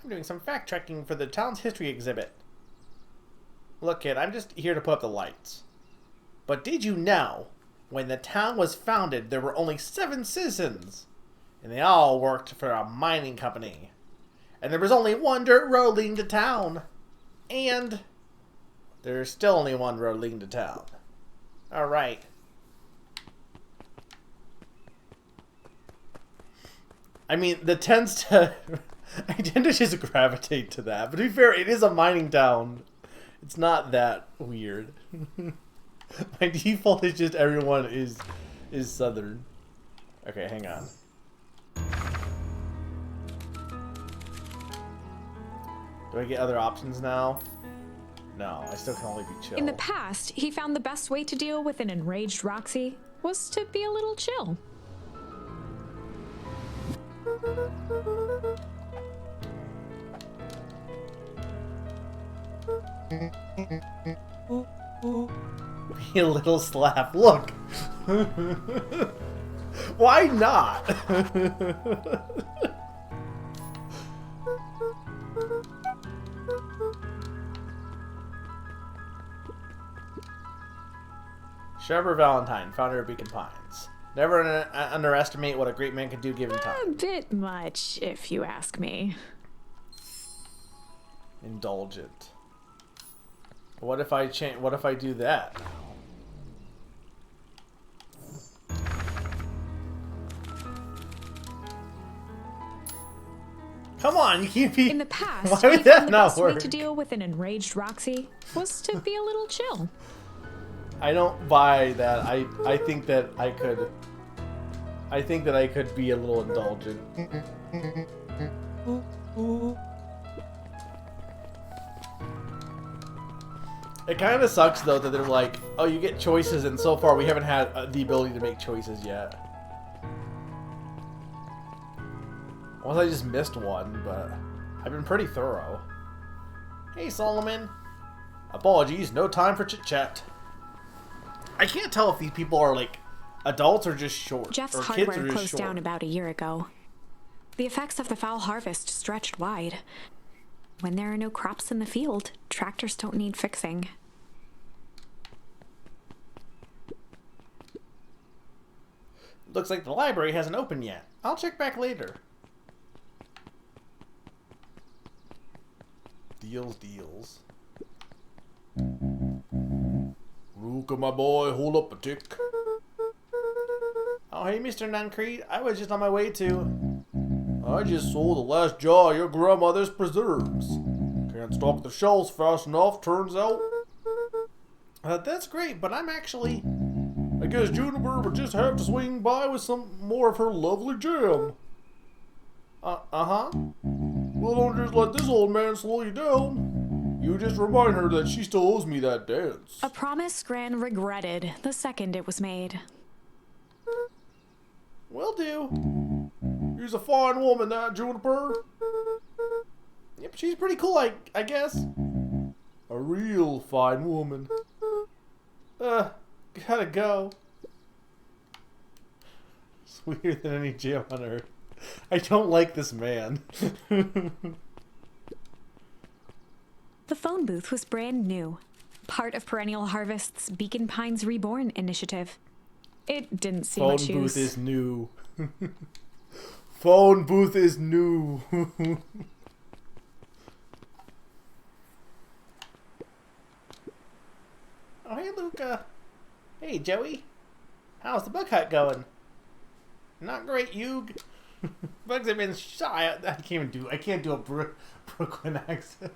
I'm doing some fact-checking for the town's history exhibit. Look, kid, I'm just here to put up the lights. But did you know, when the town was founded, there were only 7 citizens? And they all worked for a mining company. And there was only one dirt road leading to town. And there's still only one road leading to town. Alright. I mean, I tend to just gravitate to that. But to be fair, it is a mining town. It's not that weird. My default is just everyone is southern. Okay, hang on. Do I get other options now? No, I still can only be chill. In the past, he found the best way to deal with an enraged Roxy was to be a little chill. Be a little slap. Look. Why not? Trevor Valentine, founder of Beacon Pines. Never underestimate what a great man can do given time. A bit much, if you ask me. Indulgent. What if I change? What if I do that? Come on, you can't be. In the past, why would he that found the not best work? way to deal with an enraged Roxy was to be a little chill. I don't buy that. I think that I could. I think that I could be a little indulgent. It kind of sucks though that they're like, oh, you get choices, and so far we haven't had the ability to make choices yet. Unless I just missed one, but I've been pretty thorough. Hey, Solomon. Apologies, no time for chit-chat. I can't tell if these people are like adults or just short. Jeff's or kids hardware are just closed short. down about a year ago. The effects of the foul harvest stretched wide. When there are no crops in the field, tractors don't need fixing. Looks like the library hasn't opened yet. I'll check back later. Deals. Luca, my boy, hold up a tick. Oh, hey, Mr. Nancrete. I was just on my way to... I just sold the last jar of your grandmother's preserves. Can't stock the shelves fast enough, turns out. That's great, but I'm actually... I guess Juniper would just have to swing by with some more of her lovely jam. Uh-huh. Well, don't just let this old man slow you down. You just remind her that she still owes me that dance. A promise Gran regretted the second it was made. Will do. She's a fine woman, that Juniper. Yep, she's pretty cool, I guess. A real fine woman. Gotta go. Sweeter than any jam on earth. I don't like this man. The phone booth was brand new, part of Perennial Harvest's Beacon Pines Reborn initiative. It didn't see much use. Phone booth is new. Phone booth is new. Oh, hey, Luca. Hey, Joey. How's the bug hunt going? Not great, Hugh. Bugs have been shy. I can't do a Brooklyn accent.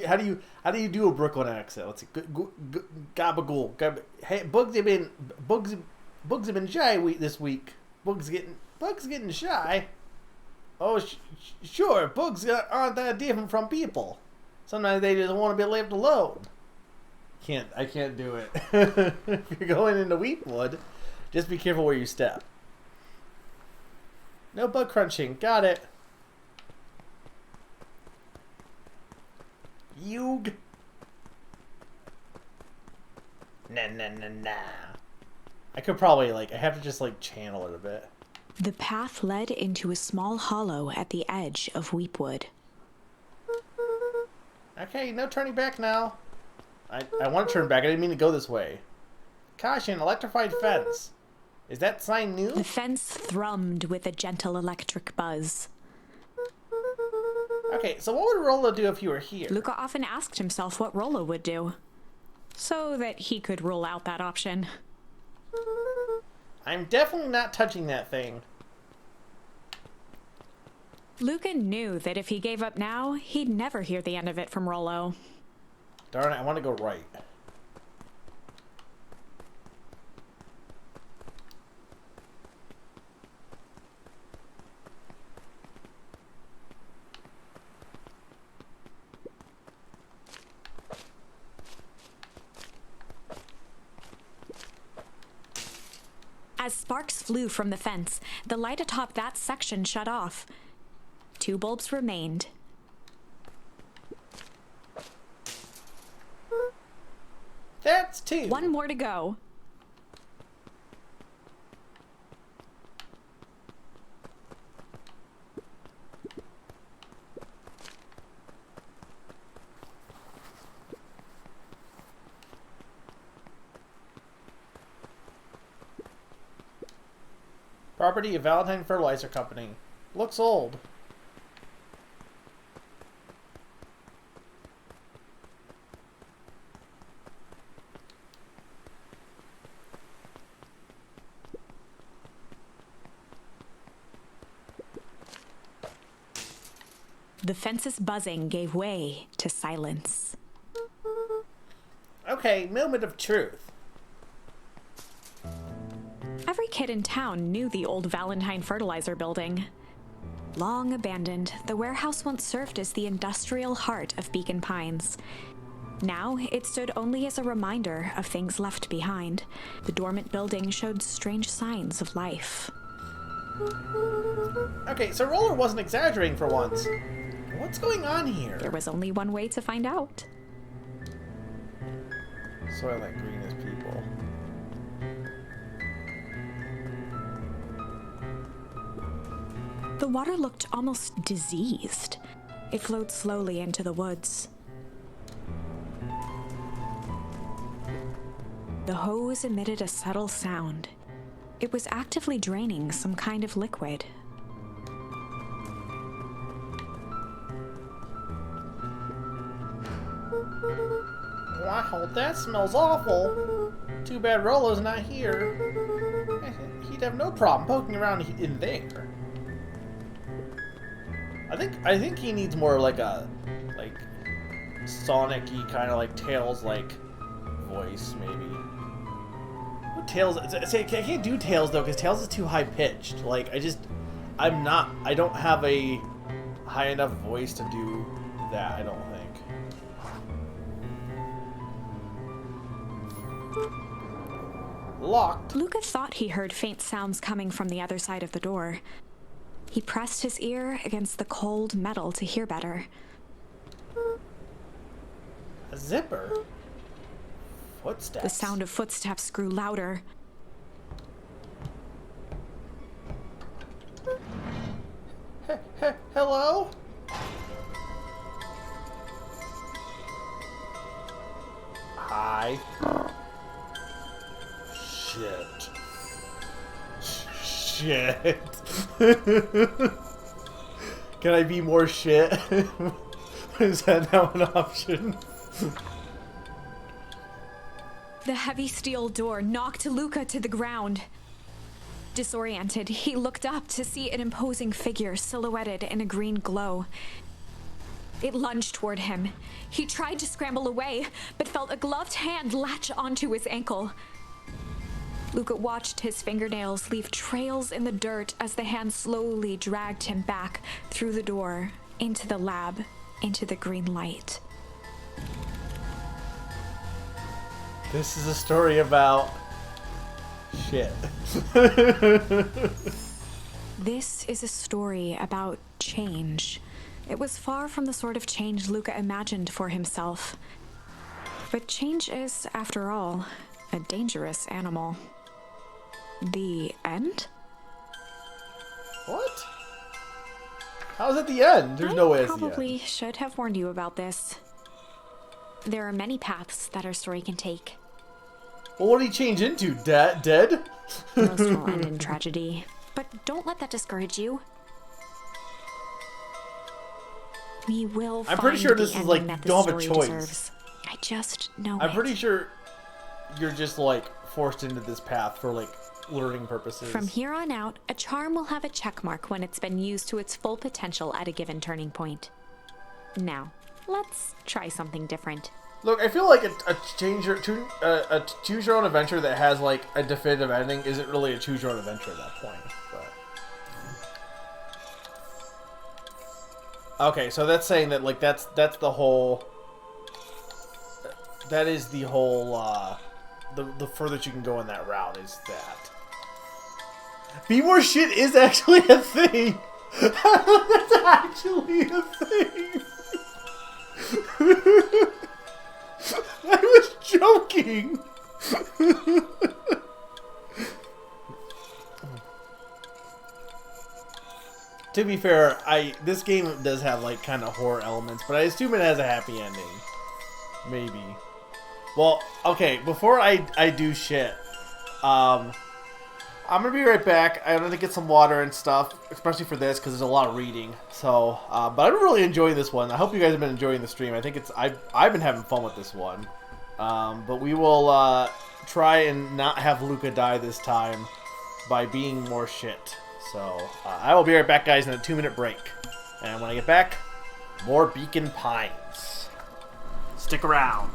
How do you do a Brooklyn accent? Let's see. Gabagool. Hey, bugs have been shy this week. Bugs getting shy. Oh, sure, bugs aren't that different from people. Sometimes they just want to be left alone. I can't do it. If you're going into Weepwood, just be careful where you step. No bug crunching. Got it. Yug. Nah. I could probably, I have to just, channel it a bit. The path led into a small hollow at the edge of Weepwood. Okay, no turning back now. I want to turn back. I didn't mean to go this way. Caution, electrified fence. Is that sign new? The fence thrummed with a gentle electric buzz. Okay, so what would Rollo do if you were here? Luca often asked himself what Rollo would do, so that he could rule out that option. I'm definitely not touching that thing. Luca knew that if he gave up now, he'd never hear the end of it from Rollo. Darn it, I want to go right. As sparks flew from the fence, the light atop that section shut off. 2 bulbs remained. That's 2. 1 more to go. Property of Valentine Fertilizer Company. Looks old. The fence's buzzing gave way to silence. Okay, moment of truth. Every kid in town knew the old Valentine Fertilizer building. Long abandoned, the warehouse once served as the industrial heart of Beacon Pines. Now, it stood only as a reminder of things left behind. The dormant building showed strange signs of life. Okay, so Roller wasn't exaggerating for once. What's going on here? There was only one way to find out. Soylent Green is people. The water looked almost diseased. It flowed slowly into the woods. The hose emitted a subtle sound. It was actively draining some kind of liquid. Wow, that smells awful. Too bad Rollo's not here. He'd have no problem poking around in there. I think he needs more like a Sonic-y kind of Tails voice maybe. Tails, I can't do Tails though because Tails is too high pitched. I don't have a high enough voice to do that, I don't think. Locked. Luca thought he heard faint sounds coming from the other side of the door. He pressed his ear against the cold metal to hear better. A zipper. Footsteps. The sound of footsteps grew louder. Hello? Hi. Shit. Shit. Can I be more shit? Is that now an option? The heavy steel door knocked Luca to the ground. Disoriented, he looked up to see an imposing figure silhouetted in a green glow. It lunged toward him. He tried to scramble away, but felt a gloved hand latch onto his ankle. Luca watched his fingernails leave trails in the dirt as the hand slowly dragged him back through the door, into the lab, into the green light. This is a story about shit. This is a story about change. It was far from the sort of change Luca imagined for himself. But change is, after all, a dangerous animal. The end? What? How's it the end? There's no way it's the end. I probably should have warned you about this. There are many paths that our story can take. Well, what did he change into? Dead? Most will end in tragedy. But don't let that discourage you. We will find I'm pretty sure the this is ending like, that you don't the have a story choice. deserves. I just know I'm it. pretty sure you're just like forced into this path for like learning purposes. From here on out, a charm will have a check mark when it's been used to its full potential at a given turning point. Now, let's try something different. Look, I feel like a choose your own adventure that has like a definitive ending isn't really a choose your own adventure at that point. But okay, so that's saying that like that's the whole. That is the whole. The furthest you can go in that route is that. Be More Shit is actually a thing. That's actually a thing. I was joking. To be fair, this game does have like kind of horror elements, but I assume it has a happy ending. Maybe. Well, okay. Before I do shit, I'm gonna be right back. I'm gonna get some water and stuff, especially for this because there's a lot of reading. So, but I'm really enjoying this one. I hope you guys have been enjoying the stream. I think I've been having fun with this one. But we will try and not have Luca die this time by being more shit. So I will be right back, guys, in a 2-minute break. And when I get back, more Beacon Pines. Stick around.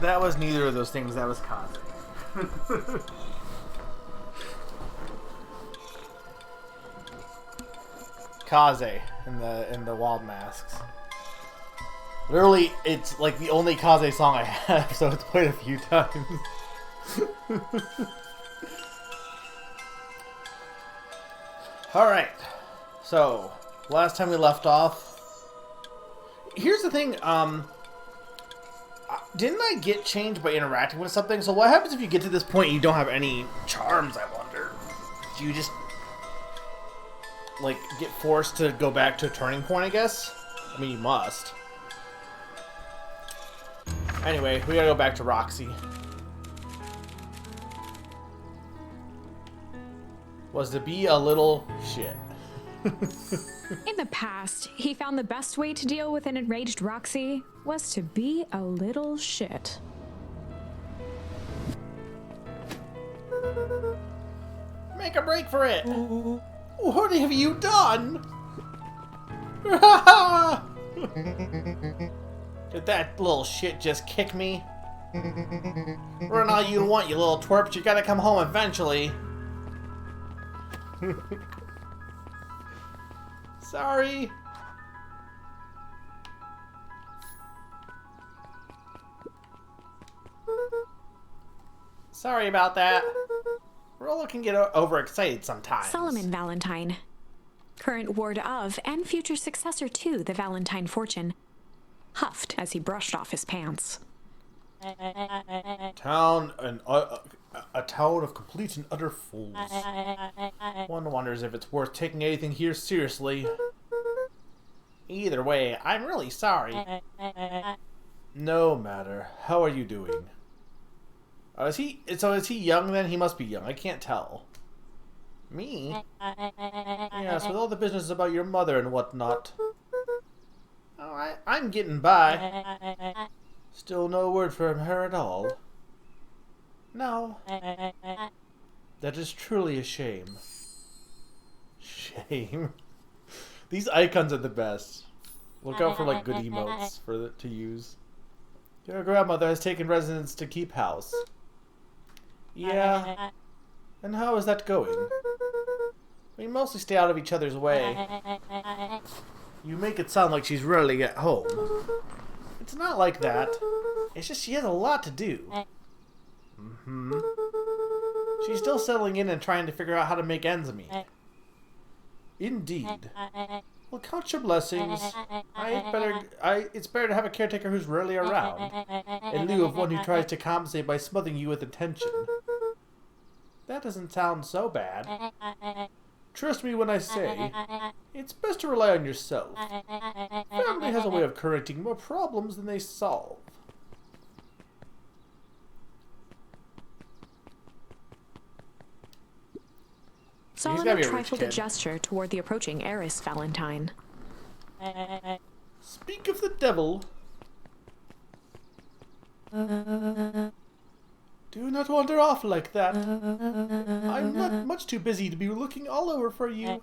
That was neither of those things. That was Kaze. Kaze in the Wild Masks. Literally, it's like the only Kaze song I have, so it's played a few times. Alright, so, last time we left off, here's the thing, didn't I get changed by interacting with something? So what happens if you get to this point and you don't have any charms, I wonder? Do you just, like, get forced to go back to a turning point, I guess? I mean, you must. Anyway, we gotta go back to Roxy. Was to be a little shit. In the past, he found the best way to deal with an enraged Roxy was to be a little shit. Make a break for it! What have you done? Did that little shit just kick me? Run all you want, you little twerp. You gotta come home eventually. Sorry. Sorry about that. Rolo can get overexcited sometimes. Solomon Valentine, current ward of and future successor to the Valentine fortune, huffed as he brushed off his pants. A town of complete and utter fools. One wonders if it's worth taking anything here seriously. Either way, I'm really sorry. No matter. How are you doing? Is he young then? He must be young. I can't tell. Me? Yes, with all the business about your mother and whatnot. Oh, I'm getting by. Still no word from her at all. No. That is truly a shame. Shame? These icons are the best. Look out for like good emotes to use. Your grandmother has taken residence to keep house. Yeah. And how is that going? We mostly stay out of each other's way. You make it sound like she's rarely at home. It's not like that. It's just she has a lot to do. Mm-hmm. She's still settling in and trying to figure out how to make ends meet. Indeed. Well, count your blessings. It's better to have a caretaker who's rarely around, in lieu of one who tries to compensate by smothering you with attention. That doesn't sound so bad. Trust me when I say, it's best to rely on yourself. Family has a way of correcting more problems than they solve. Solomon trifled a gesture toward the approaching heiress Valentine. Speak of the devil. Do not wander off like that. I'm not much too busy to be looking all over for you.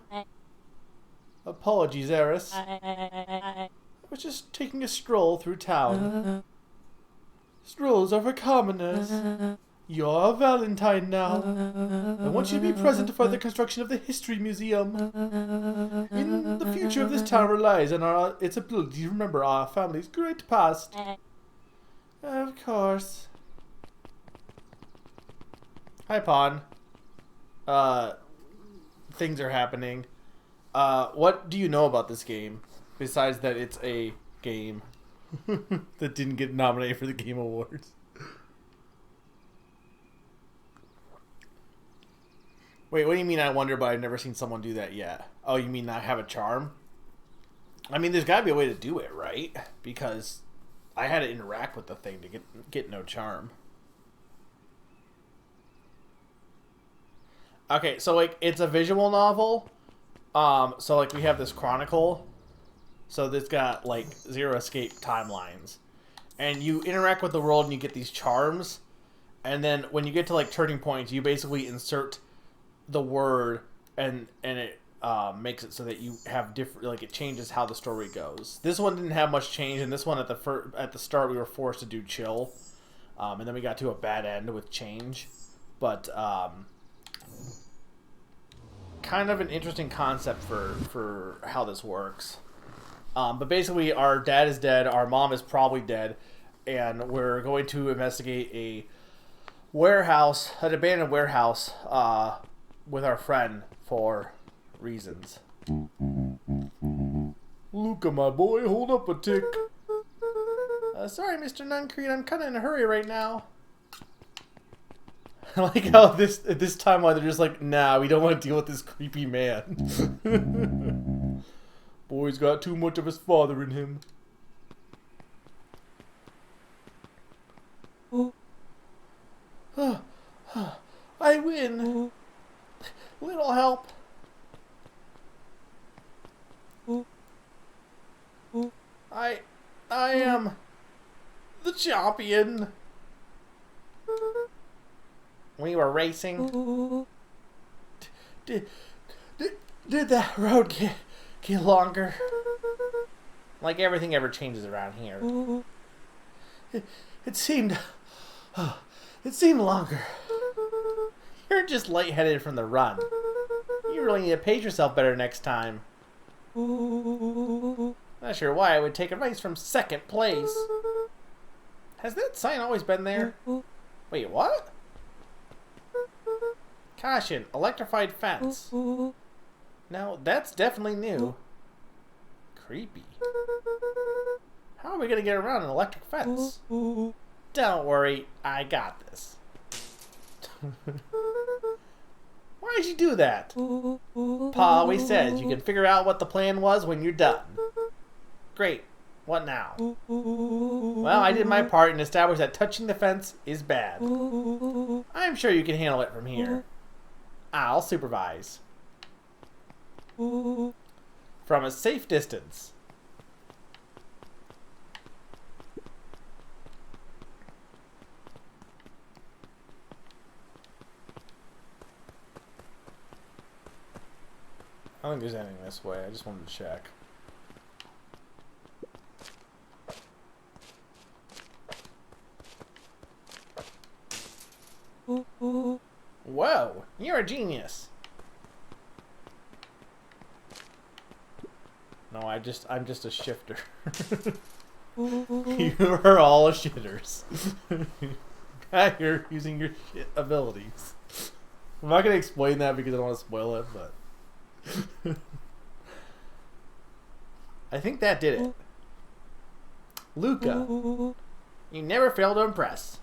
Apologies, heiress. I was just taking a stroll through town. Strolls are for commoners. You're a Valentine now. I want you to be present for the construction of the History Museum. In the future of this town relies on its ability to remember our family's great past. Of course. Hi, Pawn. Things are happening. What do you know about this game? Besides that it's a game that didn't get nominated for the Game Awards. Wait, what do you mean I wonder, but I've never seen someone do that yet? Oh, you mean not have a charm? I mean, there's got to be a way to do it, right? Because I had to interact with the thing to get no charm. Okay, so, like, it's a visual novel. So, like, we have this chronicle. So, this got, like, zero escape timelines. And you interact with the world and you get these charms. And then when you get to, like, turning points, you basically insert the word and it makes it so that you have different, like, it changes how the story goes. This one didn't have much change, and this one at the start we were forced to do chill. And then we got to a bad end with change. But kind of an interesting concept for how this works. But basically, our dad is dead, our mom is probably dead, and we're going to investigate a warehouse, an abandoned warehouse, with our friend for reasons. Luca, my boy, hold up a tick. Sorry, Mr. Nuncrete, I'm kind of in a hurry right now. I like how this timeline they're just like, nah, we don't want to deal with this creepy man. Boy's got too much of his father in him. I win. Little help. I am the champion. We were racing. Did that road get longer? Like everything ever changes around here. It seemed longer. You're just lightheaded from the run. You really need to pace yourself better next time. Not sure why I would take advice from second place. Has that sign always been there? Wait, what? Caution, electrified fence. No, that's definitely new. Creepy. How are we gonna get around an electric fence? Don't worry, I got this. Why did you do that? Pa always says you can figure out what the plan was when you're done. Great. What now? Well, I did my part and established that touching the fence is bad. I'm sure you can handle it from here. I'll supervise. From a safe distance. I don't think there's anything this way. I just wanted to check. Whoa, you're a genius. No, I'm just a shifter. You are all shitters. You're using your shit abilities. I'm not gonna explain that because I don't want to spoil it, but I think that did it. Luca, you never fail to impress.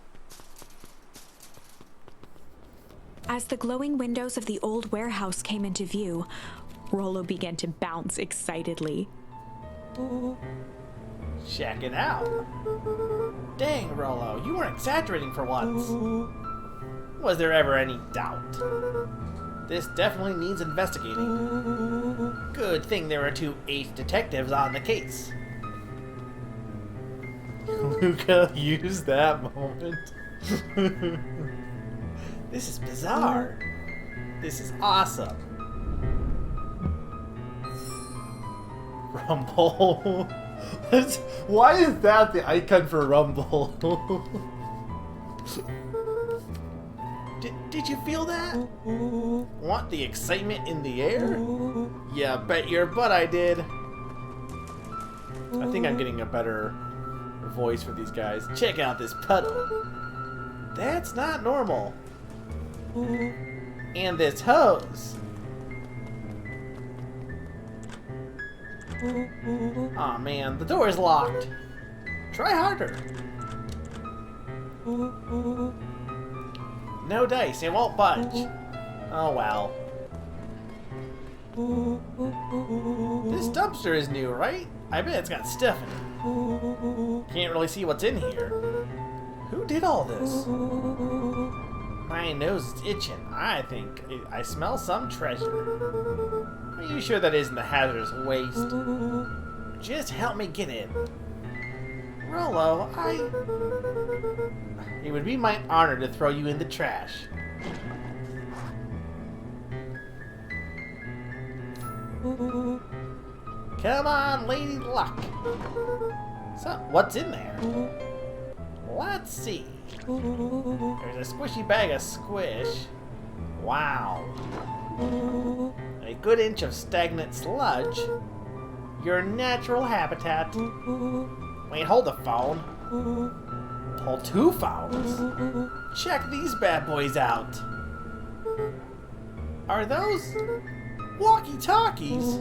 As the glowing windows of the old warehouse came into view, Rollo began to bounce excitedly. Check it out. Dang, Rollo, you weren't exaggerating for once. Was there ever any doubt? This definitely needs investigating. Good thing there are 2 ace detectives on the case. Luca used that moment. This is bizarre. This is awesome. Rumble. Why is that the icon for Rumble? Did you feel that? Want the excitement in the air? Yeah, bet your butt I did. I think I'm getting a better voice for these guys. Check out this puddle. That's not normal. And this hose. Aw, man, the door is locked. Try harder. No dice, it won't budge. Oh well. This dumpster is new, right? I bet it's got stuff in it. Can't really see what's in here. Who did all this? My nose is itching. I think I smell some treasure. Are you sure that isn't the hazardous waste? Just help me get in. Rollo, it would be my honor to throw you in the trash. Come on, Lady Luck. So, what's in there? Let's see. There's a squishy bag of squish. Wow. A good inch of stagnant sludge. Your natural habitat. Wait, hold the phone. Hold 2 phones. Check these bad boys out. Are those walkie-talkies?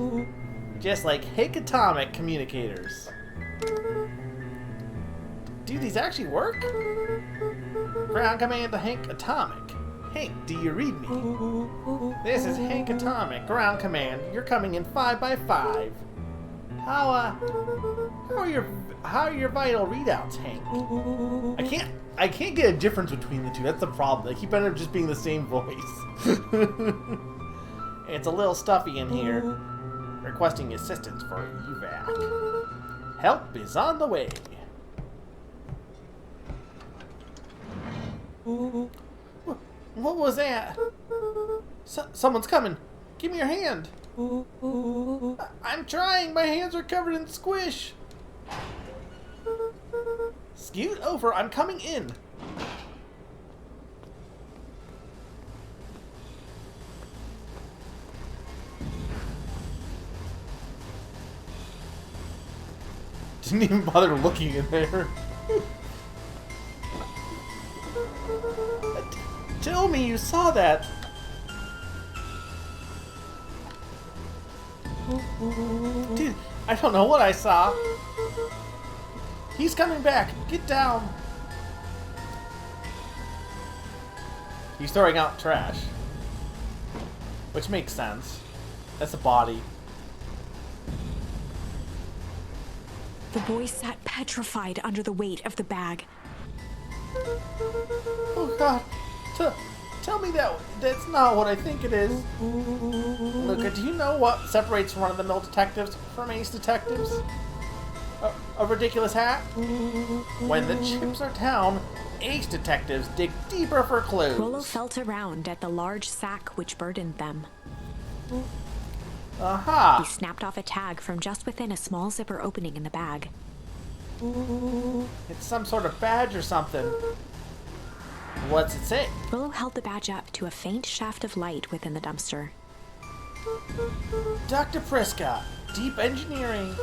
Just like Hank Atomic communicators. Do these actually work? Ground command to Hank Atomic. Hank, do you read me? This is Hank Atomic, ground command. You're coming in 5 by 5. How are your vital readouts, Hank? I can't get a difference between the two. That's the problem. They keep ending up just being the same voice. It's a little stuffy in here. Requesting assistance for evac. Help is on the way. What was that? Someone's coming. Give me your hand. I'm trying. My hands are covered in squish. Scoot over. I'm coming in. Didn't even bother looking in there. Tell me you saw that. Dude, I don't know what I saw. He's coming back. Get down. He's throwing out trash. Which makes sense. That's a body. The boy sat petrified under the weight of the bag. Oh God. Tell me that's not what I think it is. Luca, do you know what separates run-of-the-mill detectives from ace detectives? A ridiculous hat? When the chips are down, ace detectives dig deeper for clues. Rollo felt around at the large sack which burdened them. Aha! He snapped off a tag from just within a small zipper opening in the bag. It's some sort of badge or something. What's it say? Rollo held the badge up to a faint shaft of light within the dumpster. Dr. Prescott, Deep Engineering.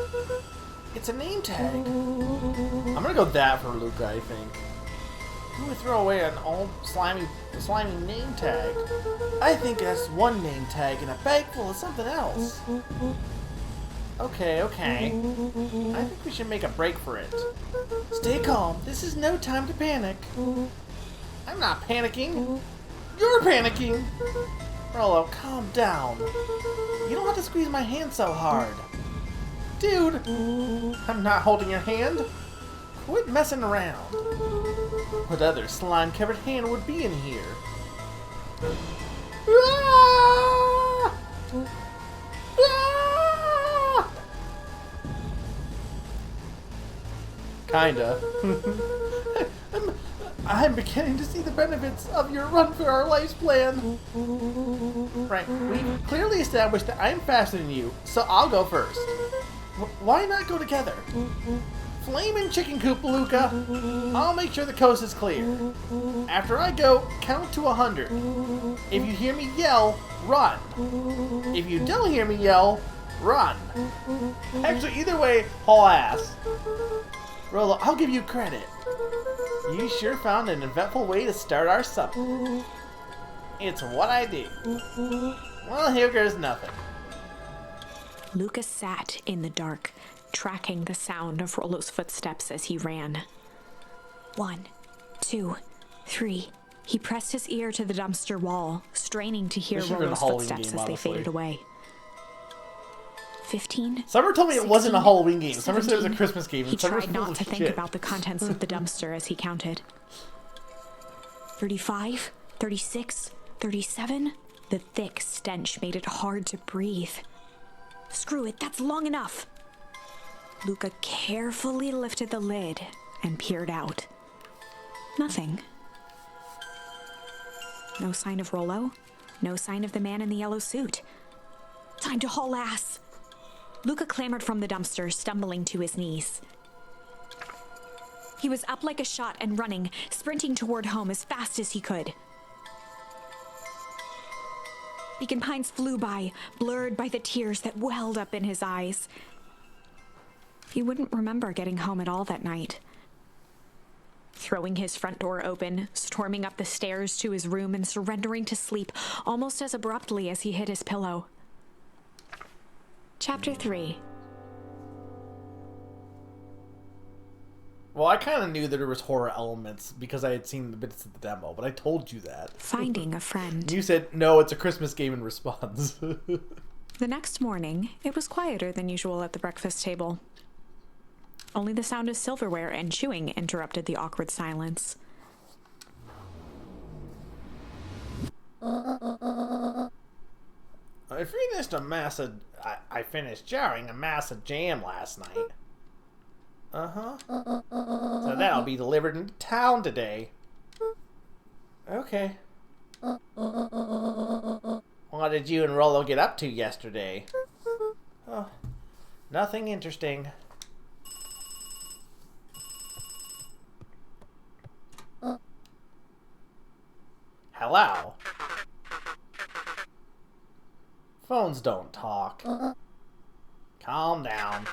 It's a name tag. I'm gonna go that for Luca, I think. Who would throw away an old slimy name tag? I think that's one name tag in a bag full of something else. Okay. I think we should make a break for it. Stay calm. This is no time to panic. I'm not panicking. You're panicking. Rollo, calm down. You don't have to squeeze my hand so hard. Dude, I'm not holding your hand. Quit messing around. What other slime-covered hand would be in here? Ah! Ah! Kinda. I'm beginning to see the benefits of your Run for Our Lives plan. Right, we've clearly established that I'm faster than you, so I'll go first. Why not go together? Flamin' chicken coop, Luca. I'll make sure the coast is clear. After I go, count to 100. If you hear me yell, run. If you don't hear me yell, run. Actually, either way, haul ass. Rollo, I'll give you credit. You sure found an eventful way to start our supper. It's what I do. Well, here goes nothing. Lucas sat in the dark, tracking the sound of Rollo's footsteps as he ran. 1, 2, 3. He pressed his ear to the dumpster wall, straining to hear Rollo's footsteps as they faded away. 15. Summer told me 16, it wasn't a Halloween game. 17. Summer said it was a Christmas game. He tried not to think about the contents of the dumpster as he counted. 35, 36, 37. The thick stench made it hard to breathe. Screw it, that's long enough. Luca carefully lifted the lid and peered out. Nothing. No sign of Rollo. No sign of the man in the yellow suit. Time to haul ass. Luca clambered from the dumpster, stumbling to his knees. He was up like a shot and running, sprinting toward home as fast as he could. Beacon Pines flew by, blurred by the tears that welled up in his eyes. He wouldn't remember getting home at all that night. Throwing his front door open, storming up the stairs to his room, and surrendering to sleep almost as abruptly as he hit his pillow. Chapter 3. Well, I kind of knew that there was horror elements because I had seen the bits of the demo, but I told you that. Finding a friend. You said, no, it's a Christmas game in response. The next morning, it was quieter than usual at the breakfast table. Only the sound of silverware and chewing interrupted the awkward silence. I finished jarring a mass of jam last night. So that'll be delivered into town today. Okay. What did you and Rollo get up to yesterday? Oh, nothing interesting. Hello? Phones don't talk. Calm down.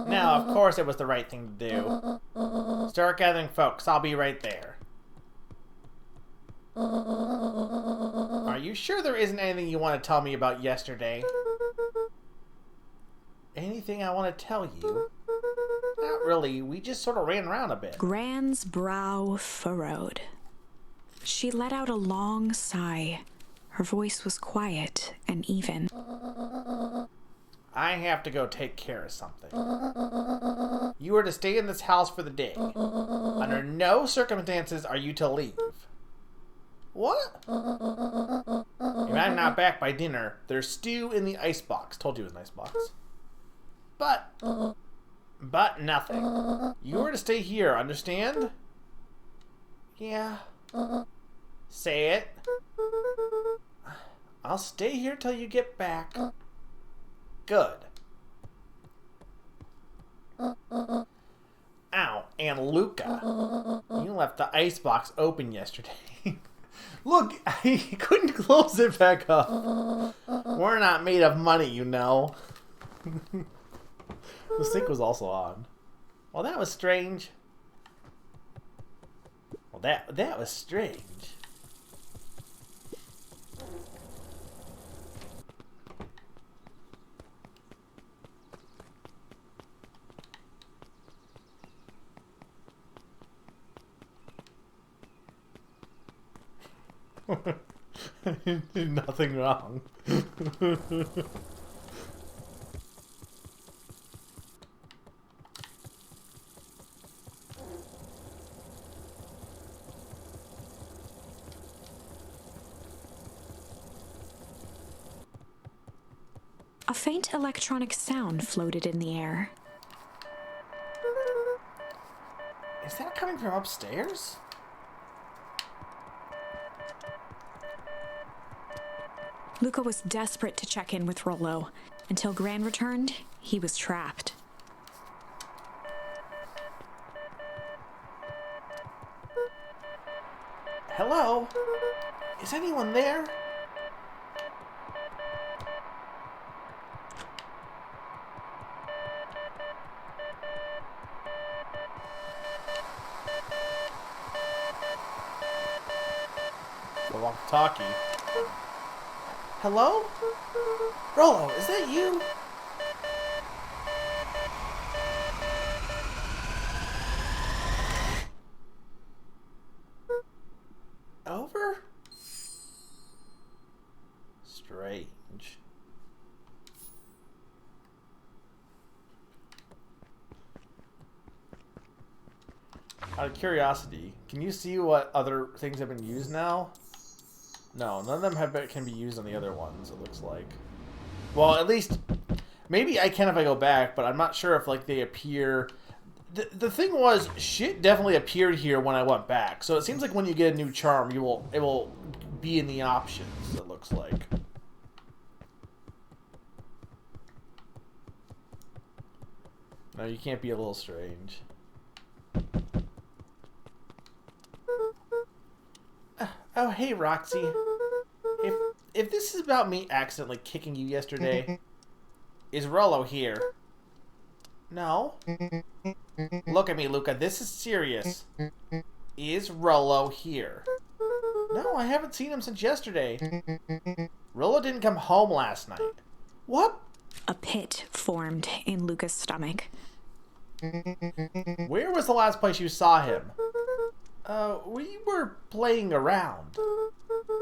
Now, of course it was the right thing to do. Start gathering folks. I'll be right there. Are you sure there isn't anything you want to tell me about yesterday? Anything I want to tell you? Not really. We just sort of ran around a bit. Gran's brow furrowed. She let out a long sigh. Her voice was quiet and even. I have to go take care of something. You are to stay in this house for the day. Under no circumstances are you to leave. What? If I'm not back by dinner, there's stew in the icebox. Told you it was an icebox. But nothing. You are to stay here, understand? Yeah. Say it. I'll stay here till you get back. Good. Ow, and Luca. You left the icebox open yesterday. Look, I couldn't close it back up. We're not made of money, you know. The sink was also on. Well, that was strange. Well, that was strange. I did nothing wrong. A faint electronic sound floated in the air. Is that coming from upstairs? Luca was desperate to check in with Rollo. Until Gran returned, he was trapped. Hello? Is anyone there? The walkie-talkie. Hello? Rollo, is that you? Over? Strange. Out of curiosity, can you see what other things have been used now? No, none of them can be used on the other ones, it looks like. Well, at least, maybe I can if I go back, but I'm not sure if, like, they appear... The thing was, shit definitely appeared here when I went back. So it seems like when you get a new charm, it will be in the options, it looks like. No, you can't be a little strange. Oh, hey, Roxy. If this is about me accidentally kicking you yesterday, is Rollo here? No. Look at me, Luca. This is serious. Is Rollo here? No, I haven't seen him since yesterday. Rollo didn't come home last night. What? A pit formed in Luca's stomach. Where was the last place you saw him? We were playing around.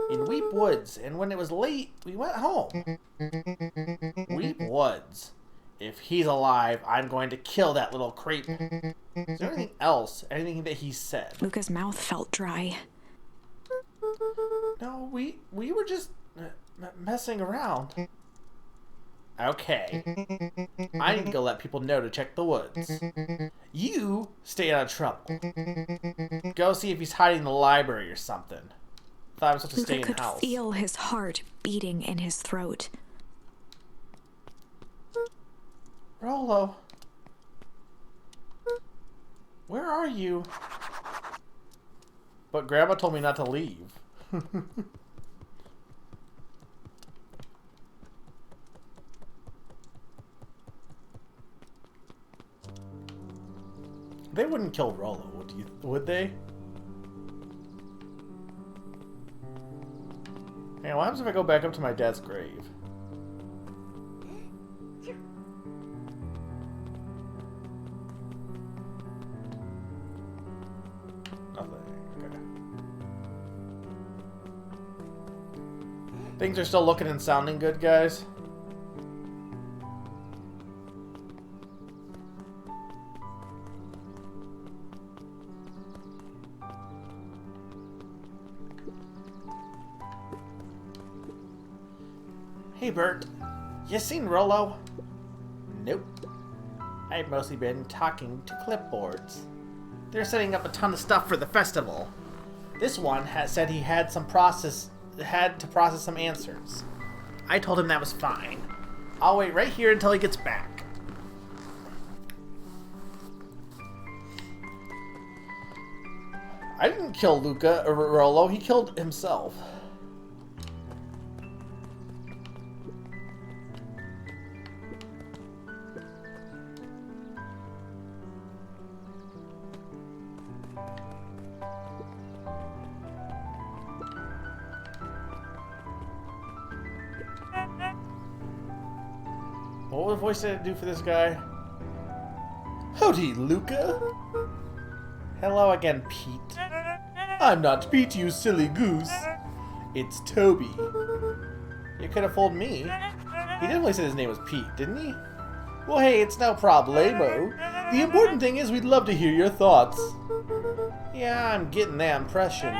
In Weep Woods, and when it was late, we went home. Weep Woods. If he's alive, I'm going to kill that little creep. Is there anything else? Anything that he said? Luca's mouth felt dry. No, we were just messing around. Okay. I need to go let people know to check the woods. You stay out of trouble. Go see if he's hiding in the library or something. Thought I was supposed to stay in the house. Luca could feel his heart beating in his throat. Rollo. Where are you? But Grandma told me not to leave. They wouldn't kill Rollo, would they? Hey, what happens if I go back up to my dad's grave? Nothing. Okay. Things are still looking and sounding good, guys. Hey, Bert. You seen Rollo? Nope. I've mostly been talking to clipboards. They're setting up a ton of stuff for the festival. This one said he had to process some answers. I told him that was fine. I'll wait right here until he gets back. I didn't kill Luca or Rollo. He killed himself. What would the voice do for this guy? Howdy, Luca. Hello again, Pete. I'm not Pete, you silly goose. It's Toby. You could have fooled me. He definitely said his name was Pete, didn't he? Well, hey, it's no problemo. The important thing is we'd love to hear your thoughts. Yeah, I'm getting that impression.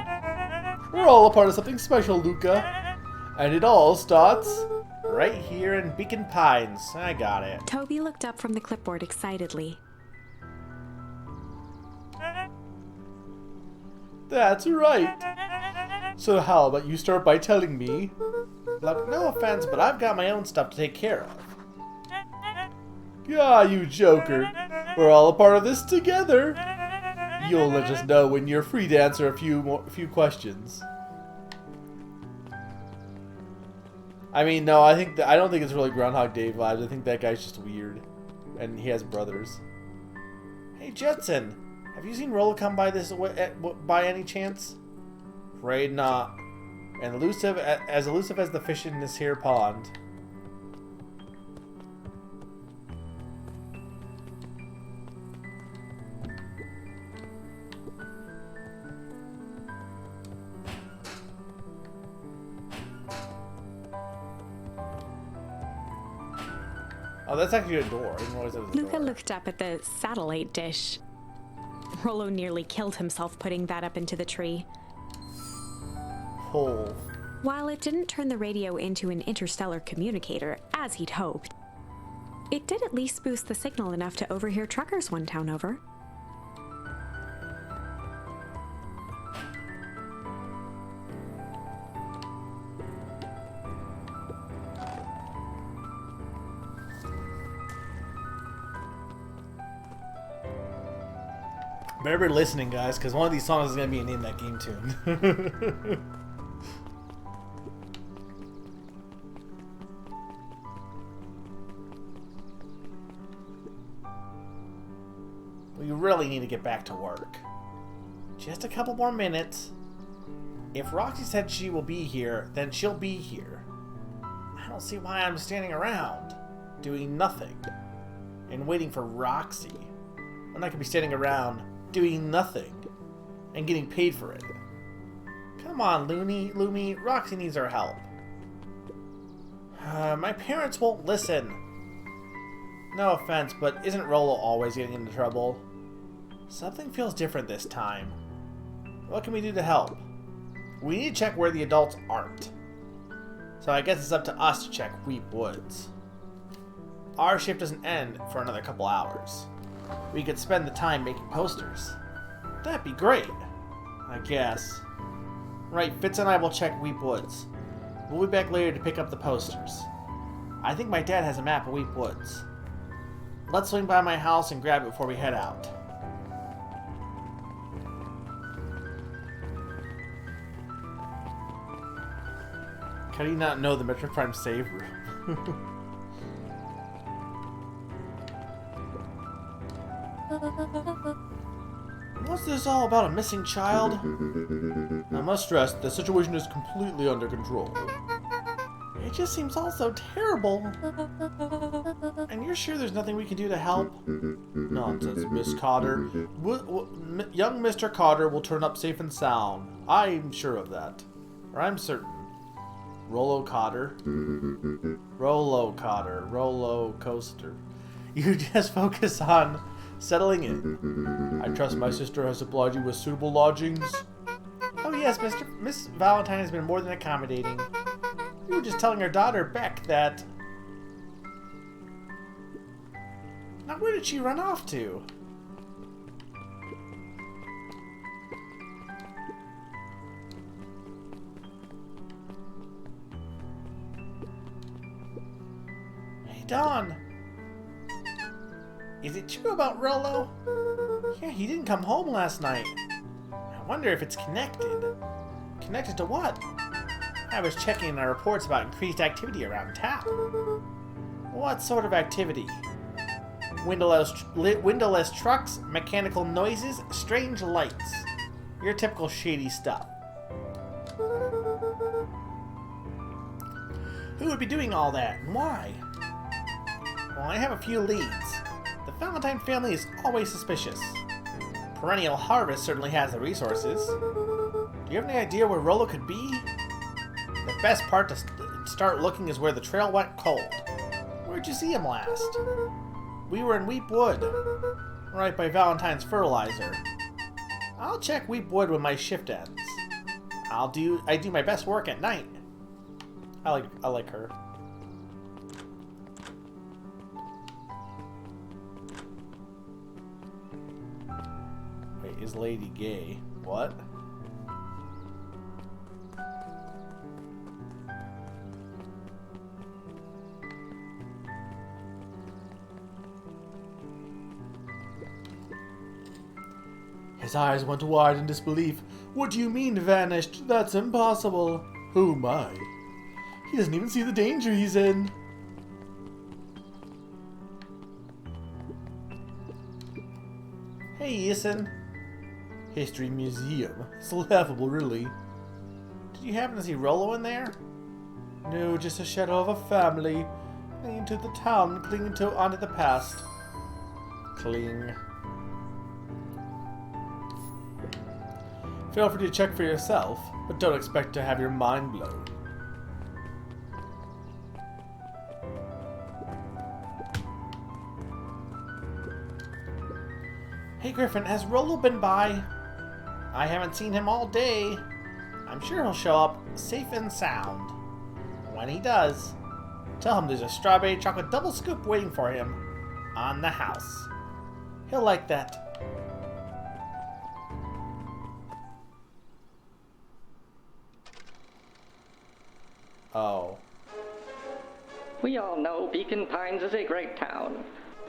We're all a part of something special, Luca. And it all starts right here in Beacon Pines. I got it. Toby looked up from the clipboard excitedly. That's right. So how about you start by telling me? Look, no offense, but I've got my own stuff to take care of. Yeah, you joker. We're all a part of this together. You'll let us know when you're free to answer a few questions. I mean, no, I don't think it's really Groundhog Day vibes. I think that guy's just weird, and he has brothers. Hey, Jetson, have you seen Rollo come by this by any chance? Afraid not. And elusive as the fish in this here pond. Oh, that's actually a door. I didn't realize it was a Luca door. looked up at the satellite dish. Rollo nearly killed himself putting that up into the tree. Hole. While it didn't turn the radio into an interstellar communicator, as he'd hoped, it did at least boost the signal enough to overhear truckers one town over. Better be listening, guys, because one of these songs is going to be a Name That Game tune. We really need to get back to work. Just a couple more minutes. If Roxy said she will be here, then she'll be here. I don't see why I'm standing around, doing nothing, and waiting for Roxy, when I could be standing around, doing nothing, and getting paid for it. Come on, Lumi, Roxy needs our help. My parents won't listen. No offense, but isn't Rolo always getting into trouble? Something feels different this time. What can we do to help? We need to check where the adults aren't. So I guess it's up to us to check Weep Woods. Our shift doesn't end for another couple hours. We could spend the time making posters. That'd be great, I guess. Right, Fitz and I will check Weep Woods. We'll be back later to pick up the posters. I think my dad has a map of Weep Woods. Let's swing by my house and grab it before we head out. How do you not know the Metroid Prime save room? What's this all about, a missing child? I must stress, the situation is completely under control. It just seems all so terrible. And you're sure there's nothing we can do to help? Nonsense, Miss Cotter. Young Mr. Cotter will turn up safe and sound. I'm sure of that. Or I'm certain. Rolo Cotter. Rolo Cotter. Rolo Coaster. You just focus on settling in. I trust my sister has supplied you with suitable lodgings. Oh yes, Miss Valentine has been more than accommodating. We were just telling our daughter, Beck, that... Now where did she run off to? Hey, Dawn. Is it true about Rolo? Yeah, he didn't come home last night. I wonder if it's connected. Connected to what? I was checking our reports about increased activity around town. What sort of activity? Windowless trucks, mechanical noises, strange lights. Your typical shady stuff. Who would be doing all that, and why? Well, I have a few leads. The Valentine family is always suspicious. Perennial Harvest certainly has the resources. Do you have any idea where Rolo could be? The best part to start looking is where the trail went cold. Where'd you see him last? We were in Weep Wood, right by Valentine's fertilizer. I'll check Weep Wood when my shift ends. I do my best work at night. I like her. Wait, is Lady gay? What? His eyes went wide in disbelief. What do you mean, vanished? That's impossible. Oh my. He doesn't even see the danger he's in. Hey, Ethan. History Museum. It's laughable, really. Did you happen to see Rolo in there? No, just a shadow of a family. Clinging to the town, clinging onto the past. Cling. Feel free to check for yourself, but don't expect to have your mind blown. Hey Griffin, has Rolo been by? I haven't seen him all day. I'm sure he'll show up safe and sound. When he does, tell him there's a strawberry chocolate double scoop waiting for him on the house. He'll like that. Oh. We all know Beacon Pines is a great town.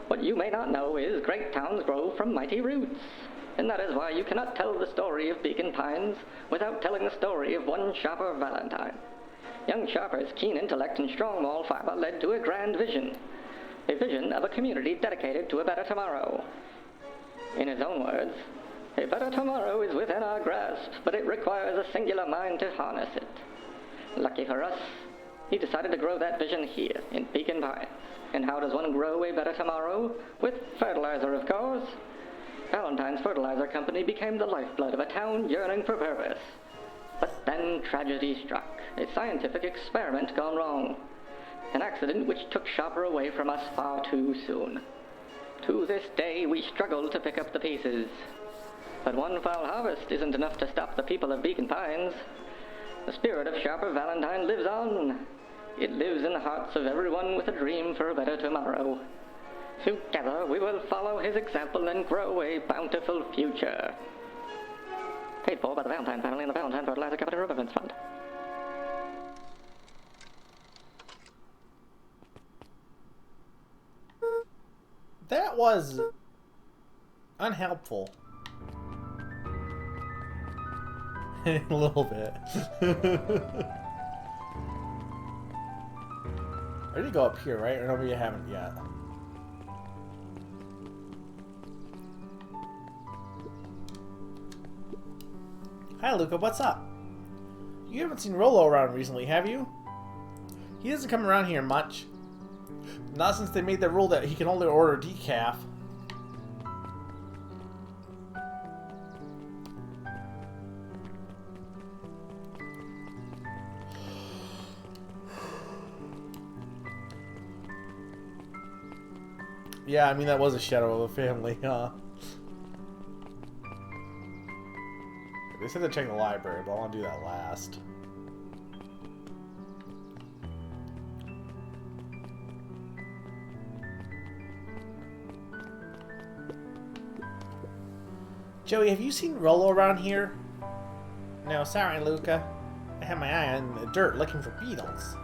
What you may not know is great towns grow from mighty roots. and that is why you cannot tell the story of Beacon Pines without telling the story of one Sharper Valentine. Young Sharper's keen intellect and strong moral fiber led to a grand vision. A vision of a community dedicated to a better tomorrow. In his own words, a better tomorrow is within our grasp, but it requires a singular mind to harness it. Lucky for us, he decided to grow that vision here, in Beacon Pines. And how does one grow a better tomorrow? With fertilizer, of course. Valentine's Fertilizer Company became the lifeblood of a town yearning for purpose. But then tragedy struck, a scientific experiment gone wrong. An accident which took Sharper away from us far too soon. To this day, we struggle to pick up the pieces. But one foul harvest isn't enough to stop the people of Beacon Pines. The spirit of Sharper Valentine lives on. It lives in the hearts of everyone with a dream for a better tomorrow. Together, we will follow his example and grow a bountiful future. Paid for by the Valentine family and the Valentine Fertilizer Company Remembrance Fund. That was unhelpful. A little bit. I need to go up here, right? Or maybe you haven't yet. Hi, Luca. What's up? You haven't seen Rollo around recently, have you? He doesn't come around here much. Not since they made the rule that he can only order decaf. Yeah, I mean, that was a shadow of a family, huh? They said to check the library, but I want to do that last. Joey, have you seen Rollo around here? No, sorry, Luca. I had my eye on the dirt looking for beetles.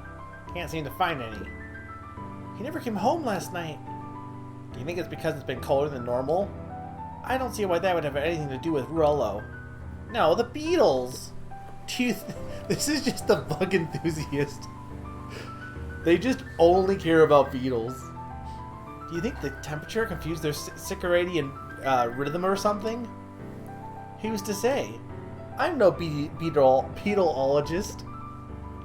Can't seem to find any. He never came home last night. Do you think it's because it's been colder than normal? I don't see why that would have anything to do with Rollo. No, the beetles! This is just the bug enthusiast. They just only care about beetles. Do you think the temperature confused their circadian rhythm or something? Who's to say? I'm no beetleologist.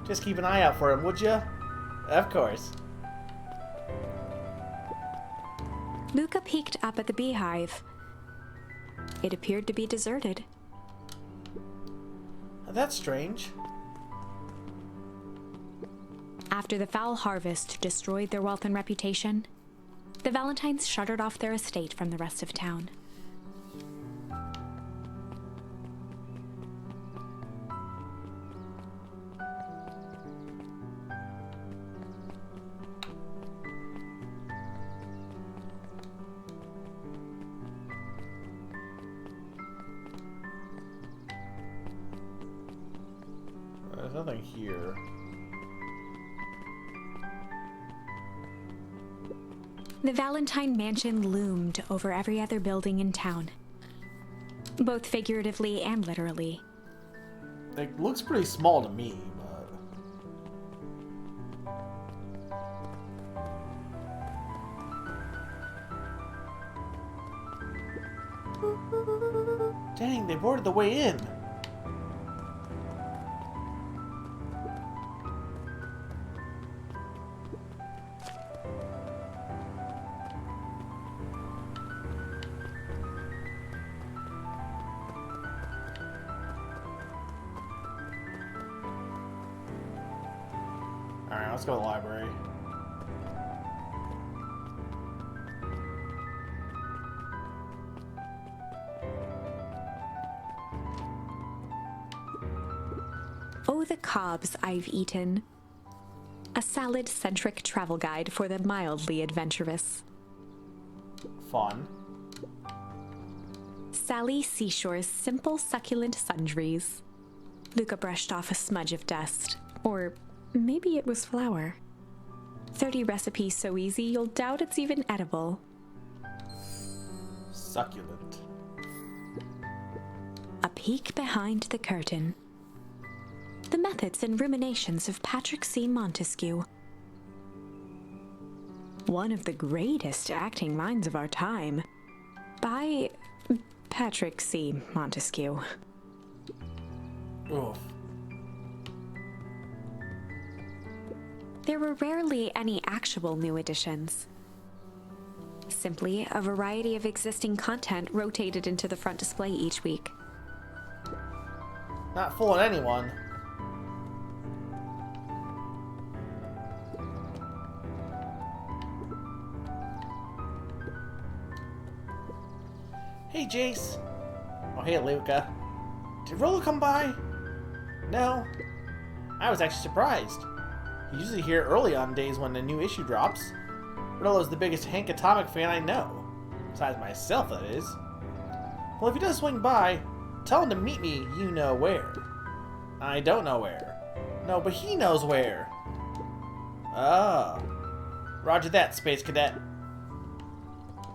Just keep an eye out for him, would ya? Of course. Luca peeked up at the beehive. It appeared to be deserted. That's strange. After the foul harvest destroyed their wealth and reputation, the Valentines shuttered off their estate from the rest of town. There's nothing here. The Valentine Mansion loomed over every other building in town, both figuratively and literally. It looks pretty small to me, but... Dang, they boarded the way in. Alright, let's go to the library. Oh, the cobs I've eaten. A salad-centric travel guide for the mildly adventurous. Fun. Sally Seashore's simple, succulent sundries. Luca brushed off a smudge of dust. Or maybe it was flour. 30 recipes so easy you'll doubt it's even edible. Succulent. peek behind the curtain. The Methods and Ruminations of Patrick C. Montesquieu. One of the greatest acting minds of our time, by Patrick C. Montesquieu. Oof. There were rarely any actual new additions. Simply a variety of existing content rotated into the front display each week. Not fooling anyone. Hey, Jace. Oh, hey, Luca. Did Rollo come by? No. I was actually surprised. He's usually here early on days when a new issue drops. Rollo's the biggest Hank Atomic fan I know. Besides myself, that is. Well, if he does swing by, tell him to meet me you know where. I don't know where. No, but he knows where. Oh. Roger that, Space Cadet.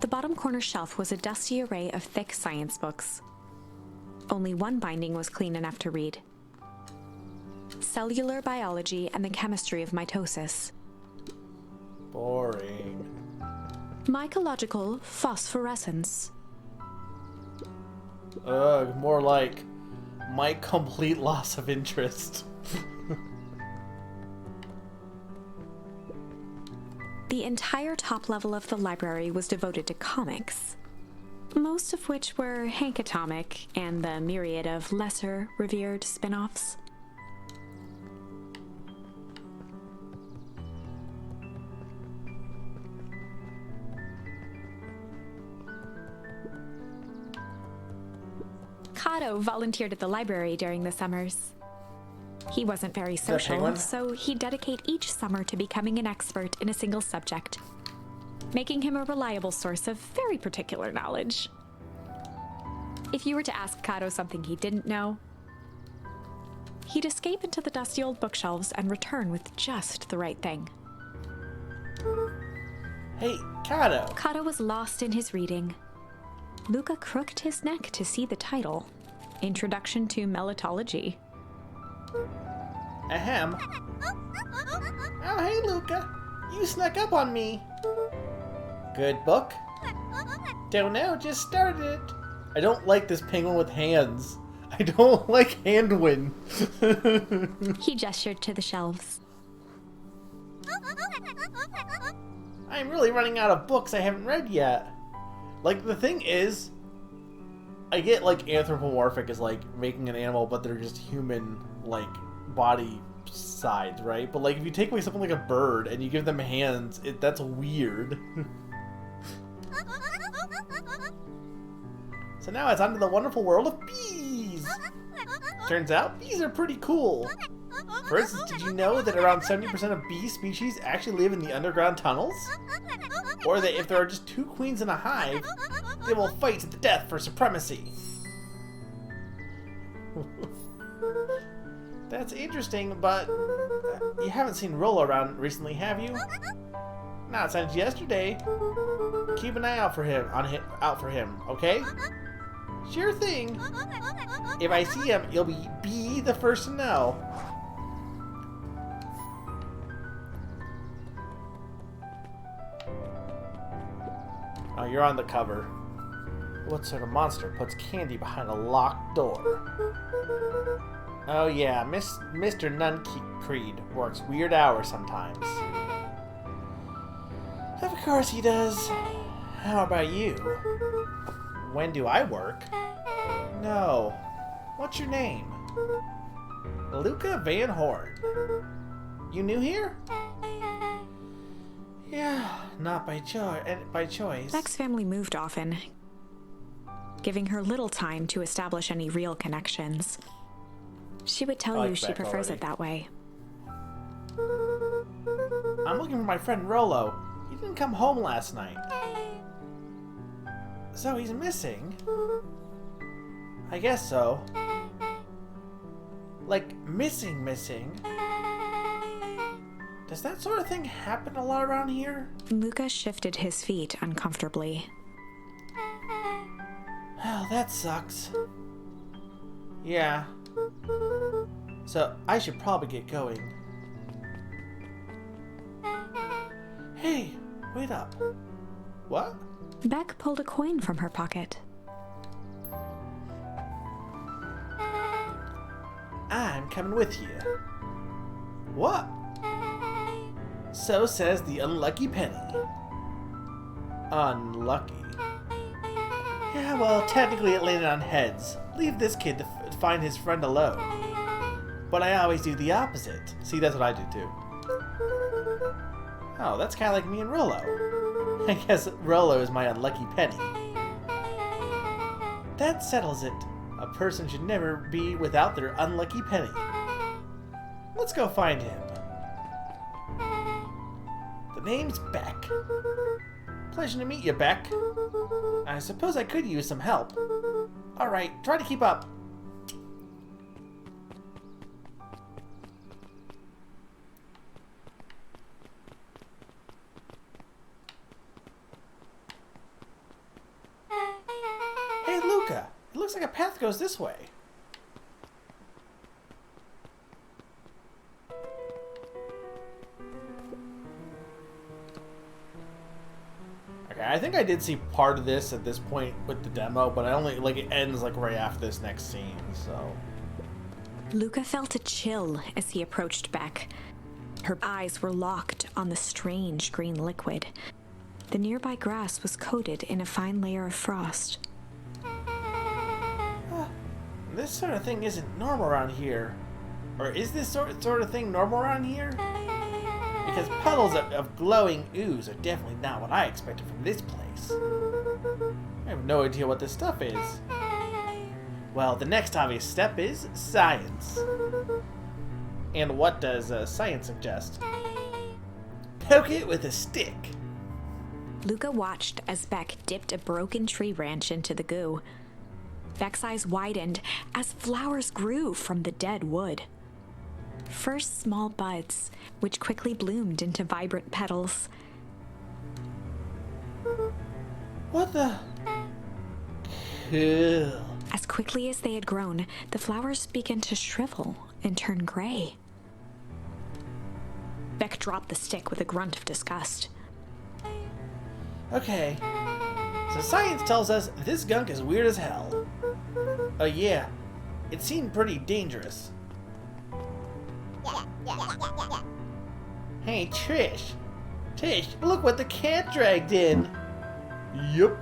The bottom corner shelf was a dusty array of thick science books. Only one binding was clean enough to read. Cellular Biology and the Chemistry of Mitosis. Boring. Mycological Phosphorescence. Ugh, more like my complete loss of interest. The entire top level of the library was devoted to comics, most of which were Hank Atomic and the myriad of lesser revered spin-offs. Kato volunteered at the library during the summers. He wasn't very social, so he'd dedicate each summer to becoming an expert in a single subject, making him a reliable source of very particular knowledge. If you were to ask Kato something he didn't know, he'd escape into the dusty old bookshelves and return with just the right thing. Hey, Kato. Kato was lost in his reading. Luca crooked his neck to see the title, Introduction to Melitology. Ahem. Oh, hey, Luca. You snuck up on me. Good book? Don't know, just started it. I don't like this penguin with hands. I don't like Handwin. He gestured to the shelves. I'm really running out of books I haven't read yet. Like, the thing is, I get, like, anthropomorphic is, like, making an animal, but they're just human, like, body sides, right? But, like, if you take away something like a bird and you give them hands, that's weird. So now it's on to the wonderful world of bees! Turns out, bees are pretty cool. For instance, did you know that around 70% of bee species actually live in the underground tunnels? Or that if there are just two queens in a hive, they will fight to the death for supremacy. That's interesting, but you haven't seen Rollo around recently, have you? Not since yesterday. Keep an eye out for him, okay? Sure thing. If I see him, you'll be the first to know. Oh, you're on the cover. What sort of monster puts candy behind a locked door? Oh yeah, Mr. Nuncreed works weird hours sometimes. Of course he does. How about you? When do I work? No. What's your name? Luca Van Horn. You new here? Yeah, not by choice. Beck's family moved often, giving her little time to establish any real connections. She would tell you she prefers it that way. I'm looking for my friend Rollo. He didn't come home last night. So he's missing? I guess so. Like, missing? Does that sort of thing happen a lot around here? Luca shifted his feet uncomfortably. Well, that sucks. Yeah. So, I should probably get going. Hey, wait up. What? Beck pulled a coin from her pocket. I'm coming with you. What? So says the unlucky penny. Unlucky. Yeah, well, technically it landed on heads. Leave this kid to find his friend alone. But I always do the opposite. See, that's what I do too. Oh, that's kind of like me and Rollo. I guess Rollo is my unlucky penny. That settles it. A person should never be without their unlucky penny. Let's go find him. The name's Beck. Pleasure to meet you, Beck. I suppose I could use some help. Alright, try to keep up. Hey, Luca! It looks like a path goes this way. Okay, I think I did see part of this at this point with the demo, but I only, like, it ends, like, right after this next scene, so... Luca felt a chill as he approached Beck. Her eyes were locked on the strange green liquid. The nearby grass was coated in a fine layer of frost. This sort of thing isn't normal around here. Or is this sort of thing normal around here? Because puddles of glowing ooze are definitely not what I expected from this place. I have no idea what this stuff is. Well, the next obvious step is science. And what does science suggest? Poke it with a stick. Luca watched as Beck dipped a broken tree branch into the goo. Beck's eyes widened as flowers grew from the dead wood. First small buds, which quickly bloomed into vibrant petals. What the? Cool. As quickly as they had grown, the flowers began to shrivel and turn gray. Beck dropped the stick with a grunt of disgust. Okay. So science tells us this gunk is weird as hell. Oh yeah, it seemed pretty dangerous. Hey Trish! Tish, look what the cat dragged in! Yup.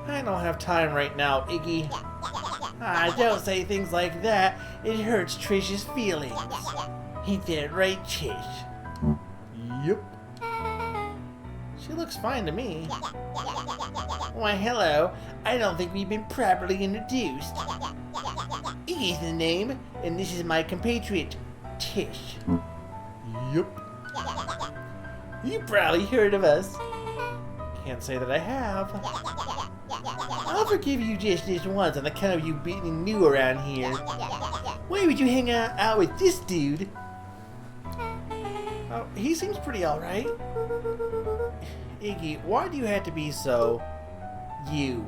I don't have time right now, Iggy. Ah, don't say things like that. It hurts Trish's feelings. Ain't that right, Trish? Yup. She looks fine to me. Why, hello. I don't think we've been properly introduced. Iggy's the name, and this is my compatriot, Tish. Yup. You probably heard of us. Can't say that I have. I'll forgive you just this once on account of you being new around here. Why would you hang out with this dude? Oh, he seems pretty alright. Iggy, why do you have to be so... you?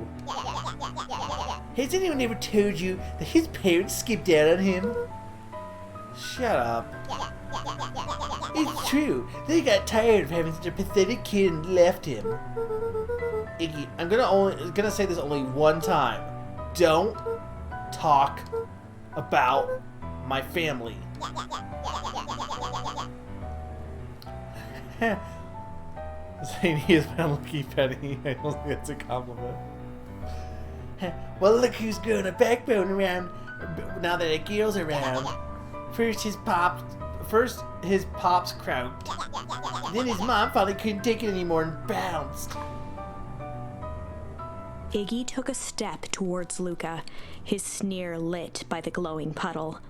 Has anyone ever told you that his parents skipped out on him? Shut up. It's true. They got tired of having such a pathetic kid and left him. Iggy, I'm gonna say this only one time. Don't talk about my family. Saying he is my lucky penny. I don't think that's a compliment. Well, look who's growing a backbone around now that a girl's around. First his pops crouched. Then his mom finally couldn't take it anymore and bounced. Iggy took a step towards Luca, his sneer lit by the glowing puddle.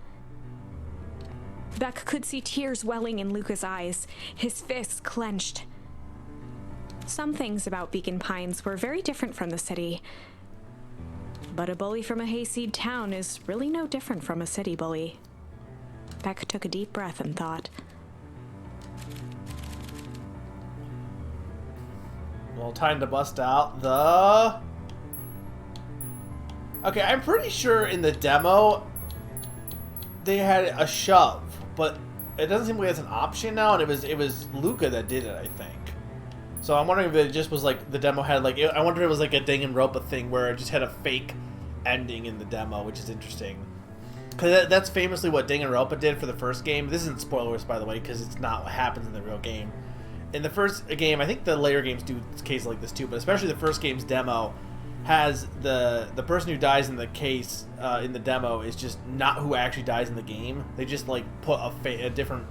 Beck could see tears welling in Luca's eyes, his fists clenched. Some things about Beacon Pines were very different from the city. But a bully from a hayseed town is really no different from a city bully. Beck took a deep breath and thought. Well, time to bust out the... Okay, I'm pretty sure in the demo they had a shove, but it doesn't seem like it's an option now, and it was Luca that did it, I think. So I'm wondering if it just was like the demo had like I wonder if it was like a Danganronpa thing where it just had a fake ending in the demo, which is interesting. Because that's famously what Danganronpa did for the first game. This isn't spoilers, by the way, because it's not what happens in the real game. In the first game, I think the later games do cases like this too, but especially the first game's demo has the person who dies in the case in the demo is just not who actually dies in the game. They just like put a different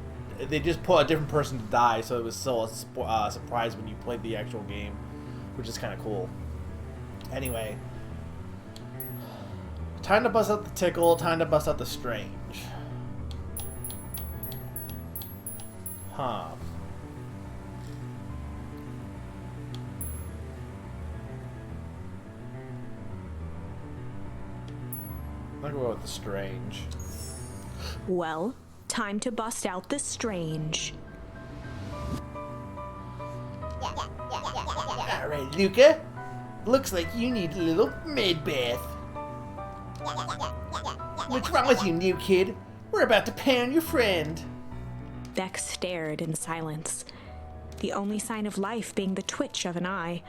person to die, so it was still a surprise when you played the actual game, which is kind of cool. Anyway, time to bust out the tickle. Time to bust out the strange. Huh. I'm gonna go with the strange. Well, time to bust out the strange. Alright, Luca. Looks like you need a little med bath. What's wrong with you, new kid? We're about to pound your friend. Beck stared in silence, the only sign of life being the twitch of an eye.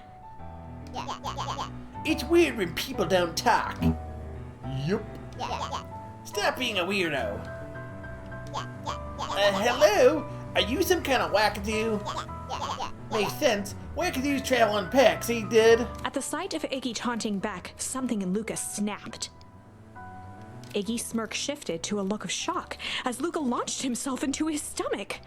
It's weird when people don't talk. Yup. Stop being a weirdo. Hello? Are you some kind of wackadoo? Makes sense. Wackadoos travel in packs, he did. At the sight of Iggy taunting Beck, something in Luca snapped. Iggy's smirk shifted to a look of shock as Luca launched himself into his stomach.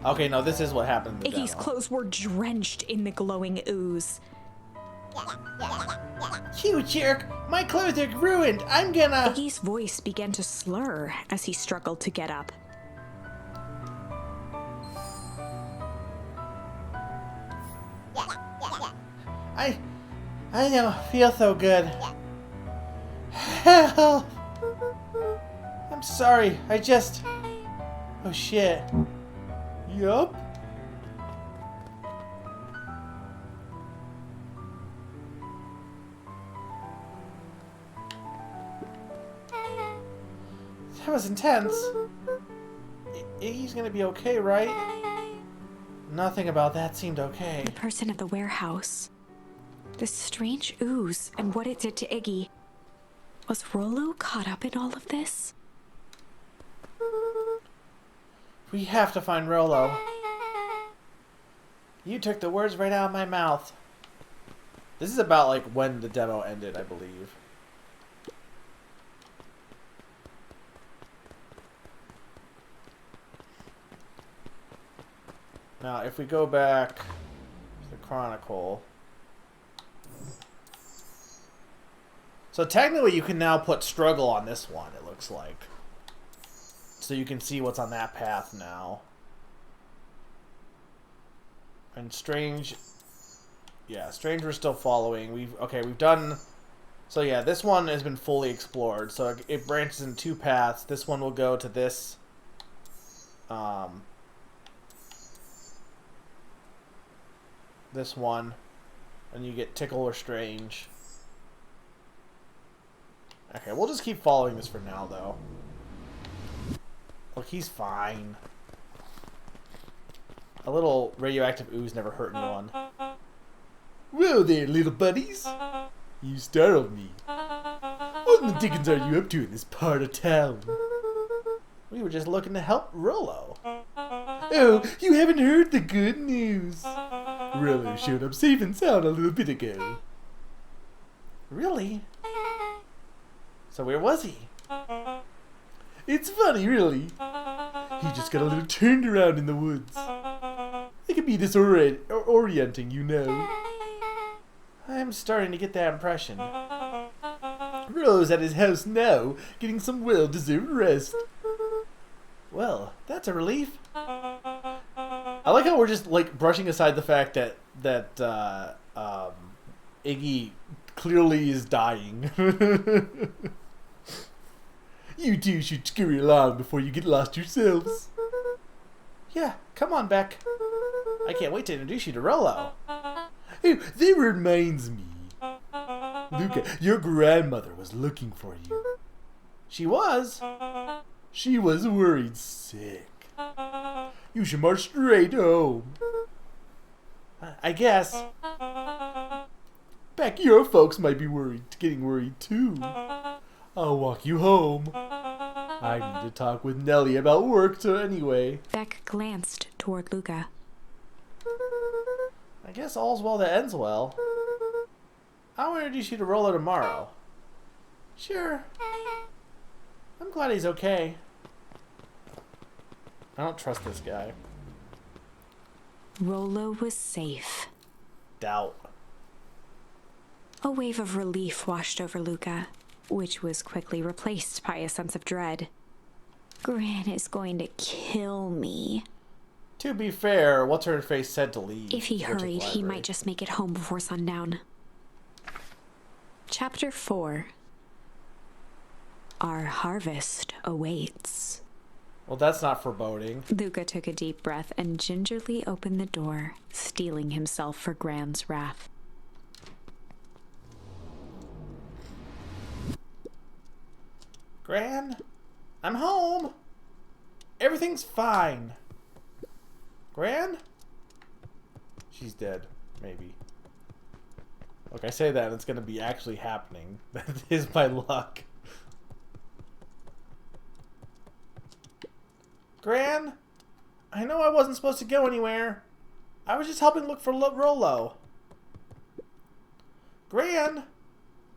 Okay, no, this is what happened in the Iggy's demo. clothes were drenched in the glowing ooze. You jerk! My clothes are ruined! I'm gonna... Iggy's voice began to slur as he struggled to get up. I don't feel so good. Help! I'm sorry, I just... Oh shit. Yup. That was intense. Iggy's gonna be okay, right? Nothing about that seemed okay. The person at the warehouse. This strange ooze and what it did to Iggy. Was Rollo caught up in all of this? We have to find Rollo. You took the words right out of my mouth. This is about like when the demo ended, I believe. Now, if we go back to the Chronicle... So technically you can now put struggle on this one, it looks like. So you can see what's on that path now. And Strange... Yeah, Strange we're still following. We've done... So yeah, this one has been fully explored. So it branches in two paths. This one will go to this... this one. And you get Tickle or Strange. Okay, we'll just keep following this for now, though. Look, he's fine. A little radioactive ooze never hurt anyone. Whoa there, little buddies. You startled me. What in the dickens are you up to in this part of town? We were just looking to help Rollo. Oh, you haven't heard the good news. Rollo showed up safe and sound a little bit ago. Really? So where was he? It's funny, really. He just got a little turned around in the woods. It can be disorienting, you know. I'm starting to get that impression. Rollo's at his house now, getting some well-deserved rest. Well, that's a relief. I like how we're just like brushing aside the fact that Iggy clearly is dying. You two should scurry along before you get lost yourselves. Yeah, come on, Beck. I can't wait to introduce you to Rollo. Hey, that reminds me. Luca, your grandmother was looking for you. She was? She was worried sick. You should march straight home. I guess. Beck, your folks might be getting worried too. I'll walk you home. I need to talk with Nellie about work anyway. Beck glanced toward Luca. I guess all's well that ends well. I'll introduce you to Rollo tomorrow. Sure. I'm glad he's okay. I don't trust this guy. Rollo was safe. Doubt. A wave of relief washed over Luca, which was quickly replaced by a sense of dread. Gran is going to kill me. To be fair, What's-Her-Face said to leave. If he hurried, he might just make it home before sundown. Chapter 4. Our harvest awaits. Well, that's not foreboding. Luca took a deep breath and gingerly opened the door, steeling himself for Gran's wrath. Gran, I'm home. Everything's fine. Gran? She's dead, maybe. Look, I say that and it's gonna be actually happening. That is my luck. Gran? I know I wasn't supposed to go anywhere. I was just helping look for Rollo. Gran?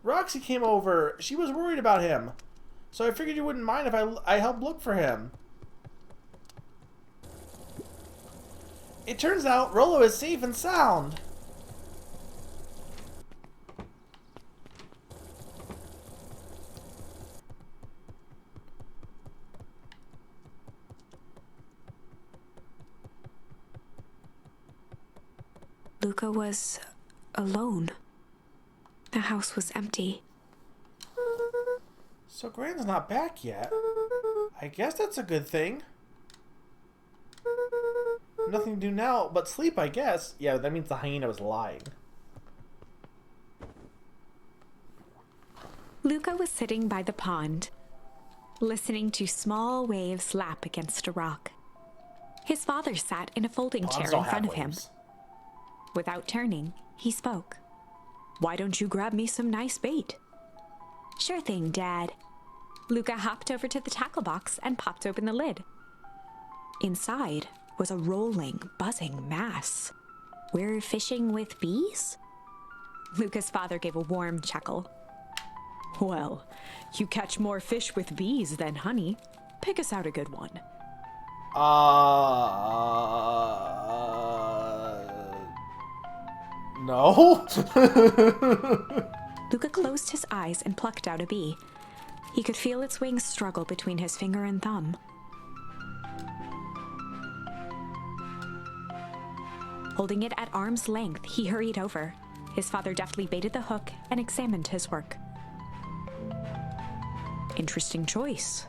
Roxy came over. She was worried about him. So I figured you wouldn't mind if I helped look for him. It turns out Rollo is safe and sound. Luca was alone. The house was empty. So Gran's not back yet. I guess that's a good thing. Nothing to do now but sleep, I guess. Yeah, that means the hyena was lying. Luca was sitting by the pond, listening to small waves lap against a rock. His father sat in a folding chair in front of him. Without turning, he spoke. "Why don't you grab me some nice bait?" "Sure thing, Dad." Luca hopped over to the tackle box and popped open the lid. Inside was a rolling, buzzing mass. "We're fishing with bees?" Luca's father gave a warm chuckle. "Well, you catch more fish with bees than honey. Pick us out a good one." No? Luca closed his eyes and plucked out a bee. He could feel its wings struggle between his finger and thumb. Holding it at arm's length, he hurried over. His father deftly baited the hook and examined his work. "Interesting choice."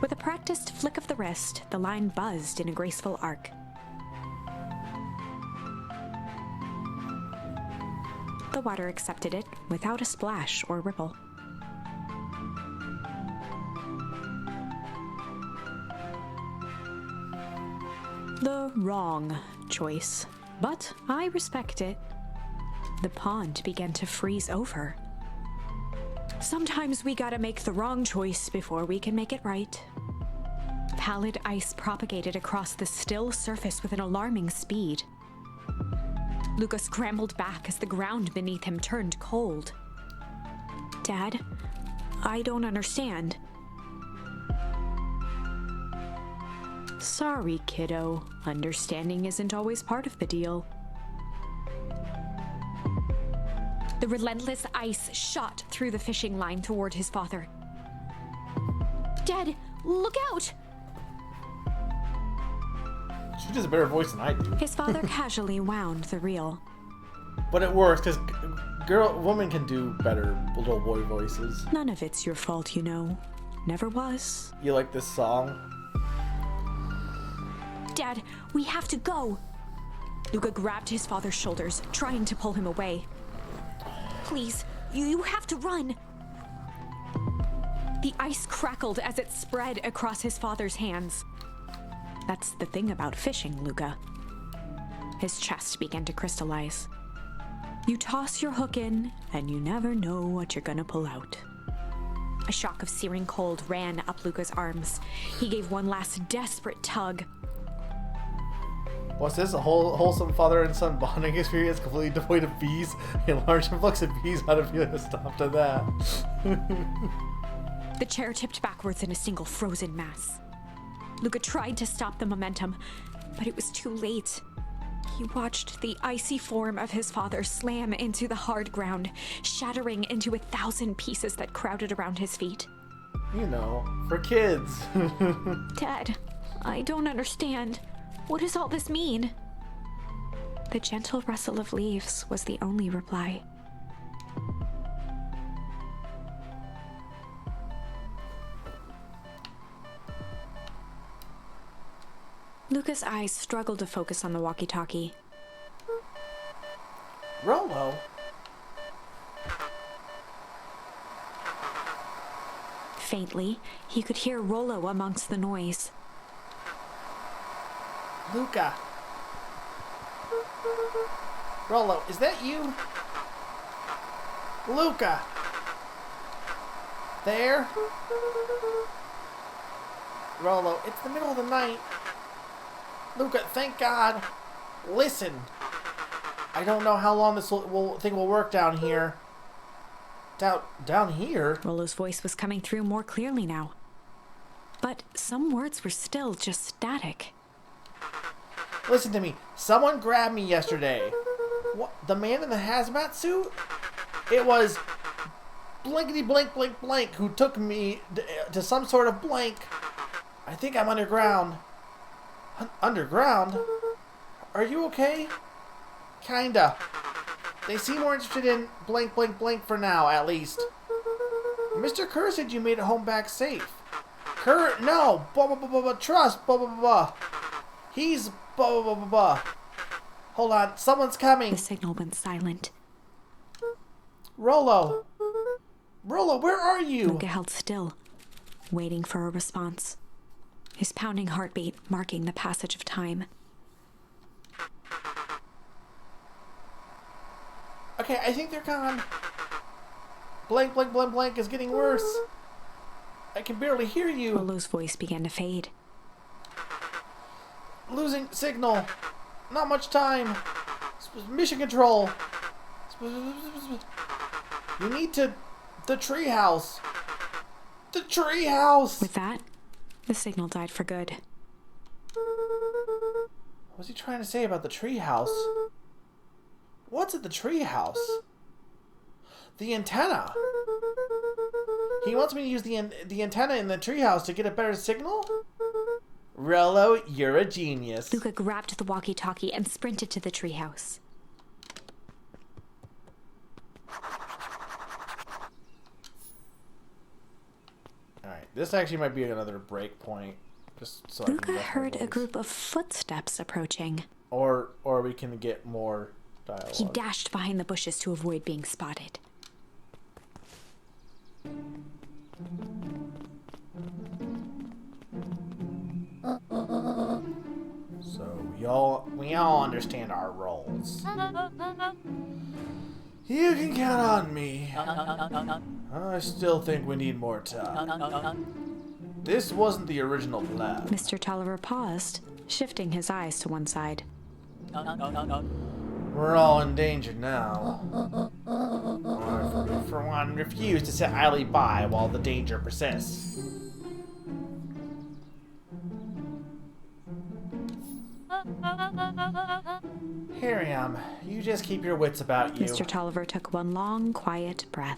With a practiced flick of the wrist, the line buzzed in a graceful arc. The water accepted it without a splash or ripple. The wrong choice, but I respect it. The pond began to freeze over. Sometimes we gotta make the wrong choice before we can make it right. Pallid ice propagated across the still surface with an alarming speed. Luca scrambled back as the ground beneath him turned cold. "Dad, I don't understand." "Sorry, kiddo. Understanding isn't always part of the deal." The relentless ice shot through the fishing line toward his father. "Dad, look out!" She does a better voice than I do. His father casually wound the reel. But it works because women can do better little boy voices. "None of it's your fault, you know. Never was." You like this song? "Dad, we have to go." Luca grabbed his father's shoulders, trying to pull him away. Please, you have to run. The ice crackled as it spread across his father's hands. That's the thing about fishing, Luca. His chest began to crystallize. You toss your hook in, and you never know what you're gonna pull out. A shock of searing cold ran up Luca's arms. He gave one last desperate tug. What's this? A wholesome father and son bonding experience completely devoid of bees? A large influx of bees? How to feel to stop to that? The chair tipped backwards in a single frozen mass. Luca tried to stop the momentum, but it was too late. He watched the icy form of his father slam into the hard ground, shattering into 1,000 pieces that crowded around his feet. You know, for kids. Dad, I don't understand. What does all this mean? The gentle rustle of leaves was the only reply. Luca's eyes struggled to focus on the walkie-talkie. Rollo? Faintly, he could hear Rollo amongst the noise. Luca. Rollo, is that you? Luca. There? Rollo, it's the middle of the night. Luca, thank God. Listen. I don't know how long this thing will work down here. Down here? Rollo's voice was coming through more clearly now. But some words were still just static. Listen to me. Someone grabbed me yesterday. What? The man in the hazmat suit? It was blankety blank blank blank who took me to some sort of blank. I think I'm underground. Underground? Are you okay? Kinda. They seem more interested in blank blank blank for now, at least. Mr. Kerr said you made it home back safe. Kerr, no. Blah, blah, blah, blah, blah. Trust. Blah, blah, blah, blah. He's blah, blah, blah, blah, blah. Hold on. Someone's coming. The signal went silent. Rollo. Rollo, where are you? Luca held still, waiting for a response. His pounding heartbeat marking the passage of time. Okay, I think they're gone. Blank, blank, blank, blank is getting worse. I can barely hear you. Rollo's voice began to fade. Losing signal. Not much time. Mission control. You need to... The treehouse. The treehouse. With that, the signal died for good. What's he trying to say about the treehouse? What's at the treehouse? The antenna. He wants me to use the antenna in the treehouse to get a better signal? Rollo, you're a genius. Luca grabbed the walkie-talkie and sprinted to the treehouse. Alright, this actually might be another break point. Just so Luca heard a group of footsteps approaching. Or we can get more dialogue. He dashed behind the bushes to avoid being spotted. So we all understand our roles. You can count on me. I still think we need more time. This wasn't the original plan. Mr. Tolliver paused, shifting his eyes to one side. We're all in danger now. I, for one, refuse to sit idly by while the danger persists. Here I am. You just keep your wits about you. Mr. Tolliver took one long, quiet breath.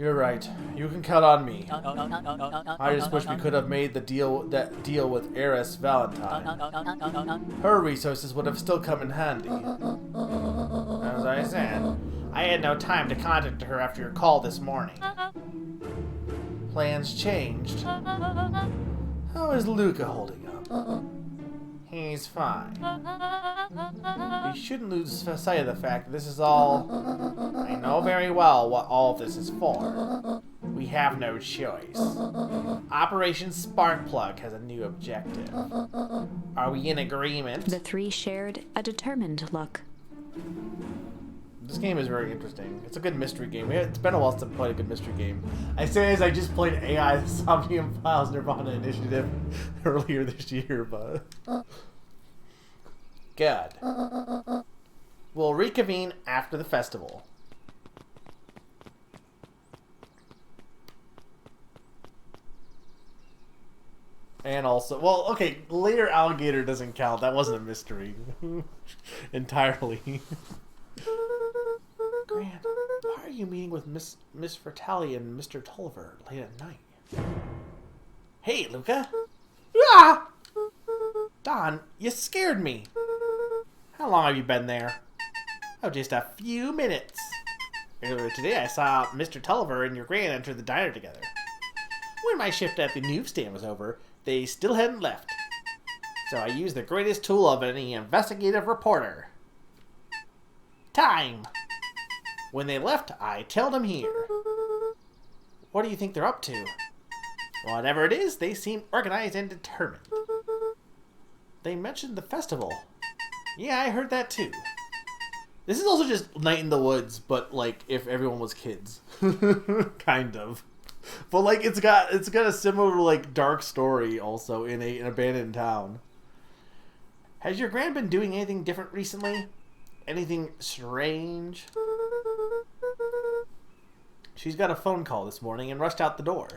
You're right. You can count on me. I just wish we could have made the deal with Heiress Valentine. Her resources would have still come in handy. As I said, I had no time to contact her after your call this morning. Plans changed. How is Luca holding up? He's fine. We shouldn't lose sight of the fact that this is all... I know very well what all of this is for. We have no choice. Operation Sparkplug has a new objective. Are we in agreement? The three shared a determined look. This game is very interesting. It's a good mystery game. It's been a while since I've played a good mystery game. I say as I just played AI the Somnium Files Nirvana Initiative earlier this year, but... Good. We'll reconvene after the festival. And also, well, okay, later alligator doesn't count. That wasn't a mystery. Entirely. Gran, why are you meeting with Miss Fertali and Mr. Tulliver late at night? Hey, Luca. Ah! Don, you scared me. How long have you been there? Oh, just a few minutes. Earlier today, I saw Mr. Tulliver and your Gran enter the diner together. When my shift at the newsstand was over, they still hadn't left. So I used the greatest tool of any investigative reporter. Time! When they left, I tailed them here. What do you think they're up to? Whatever it is, they seem organized and determined. They mentioned the festival. Yeah, I heard that too. This is also just Night in the Woods, but like if everyone was kids. Kind of. But like it's got a similar like dark story also in an abandoned town. Has your Gran been doing anything different recently? Anything strange? She's got a phone call this morning and rushed out the door.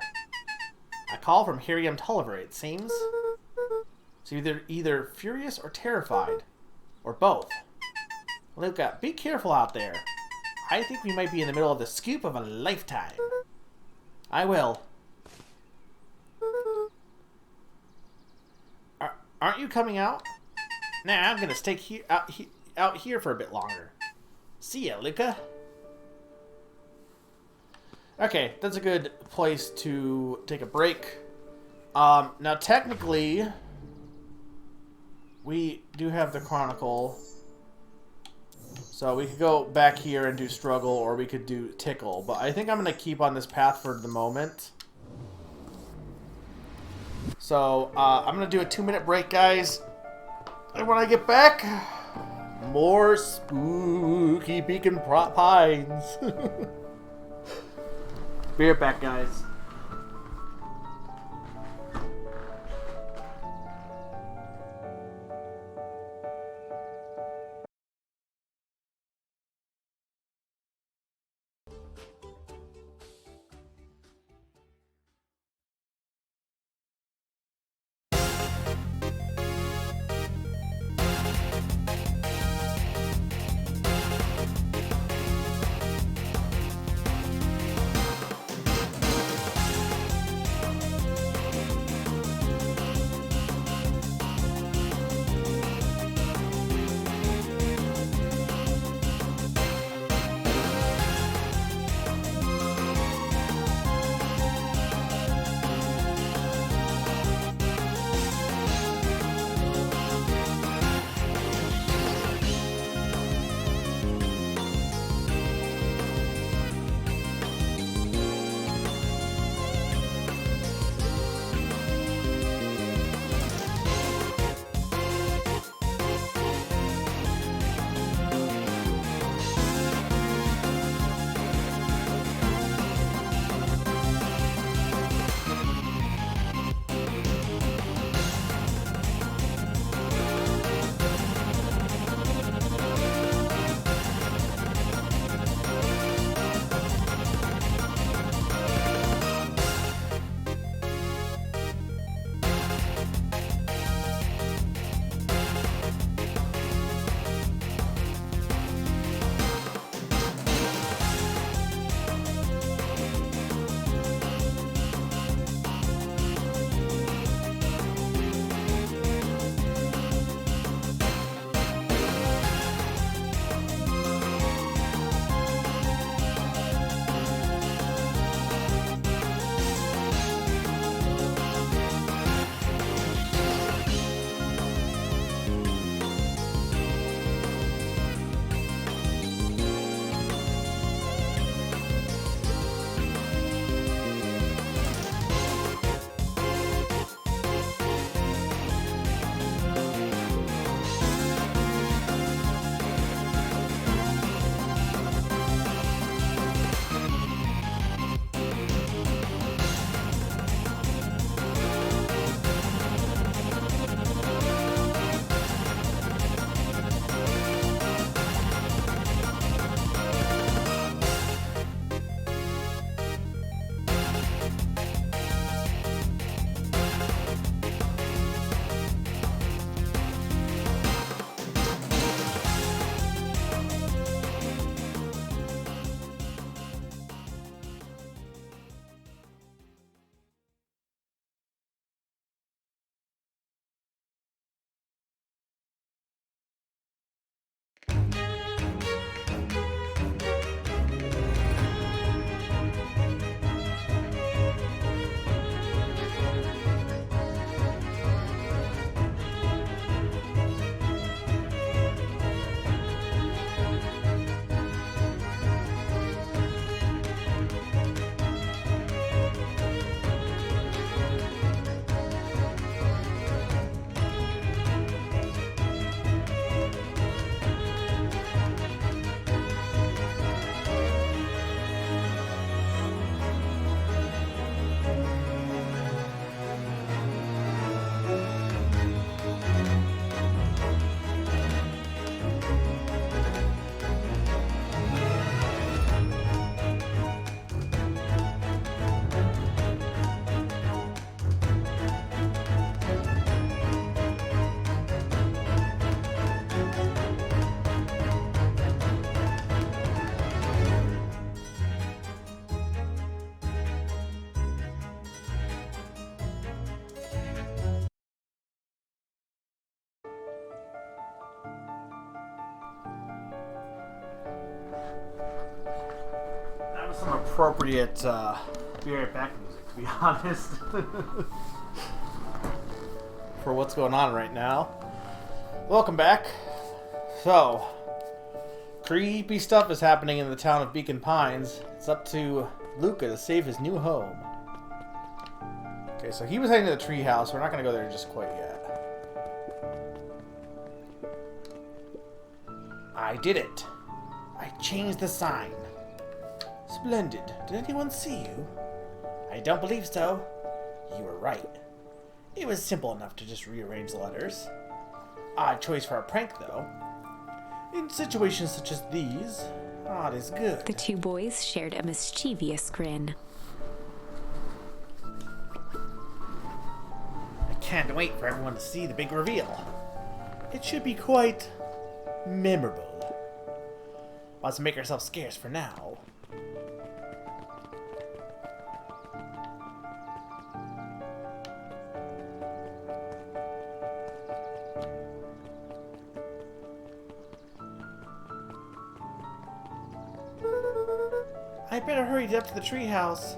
A call from Hiriam Tulliver, it seems. So either furious or terrified. Or both. Luca, be careful out there. I think we might be in the middle of the scoop of a lifetime. I will. Aren't you coming out? Nah, I'm gonna stay out here for a bit longer. See ya, Luca. Okay, that's a good place to take a break. Now technically, we do have the Chronicle. So we could go back here and do Struggle, or we could do Tickle. But I think I'm going to keep on this path for the moment. So I'm going to do a 2-minute break, guys. And when I get back, more spooky Beacon Pines. Be right back, guys. some appropriate be right back music, to be honest. For what's going on right now. Welcome back. So, creepy stuff is happening in the town of Beacon Pines. It's up to Luca to save his new home. Okay, so he was heading to the treehouse. We're not going to go there just quite yet. I did it. I changed the sign. Splendid. Did anyone see you? I don't believe so. You were right. It was simple enough to just rearrange the letters. Odd choice for a prank, though. In situations such as these, odd is good. The two boys shared a mischievous grin. I can't wait for everyone to see the big reveal. It should be quite memorable. Let's make ourselves scarce for now. I better hurry up to the treehouse.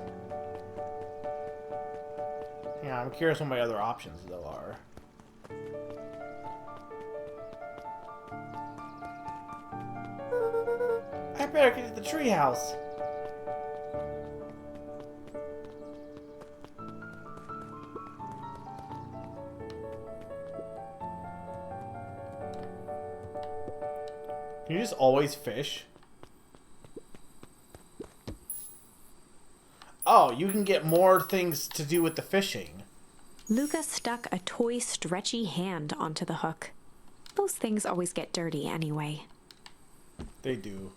Yeah, I'm curious what my other options though are. I better get to the treehouse. Can you just always fish? Oh, you can get more things to do with the fishing. Luca stuck a toy stretchy hand onto the hook. Those things always get dirty anyway. They do.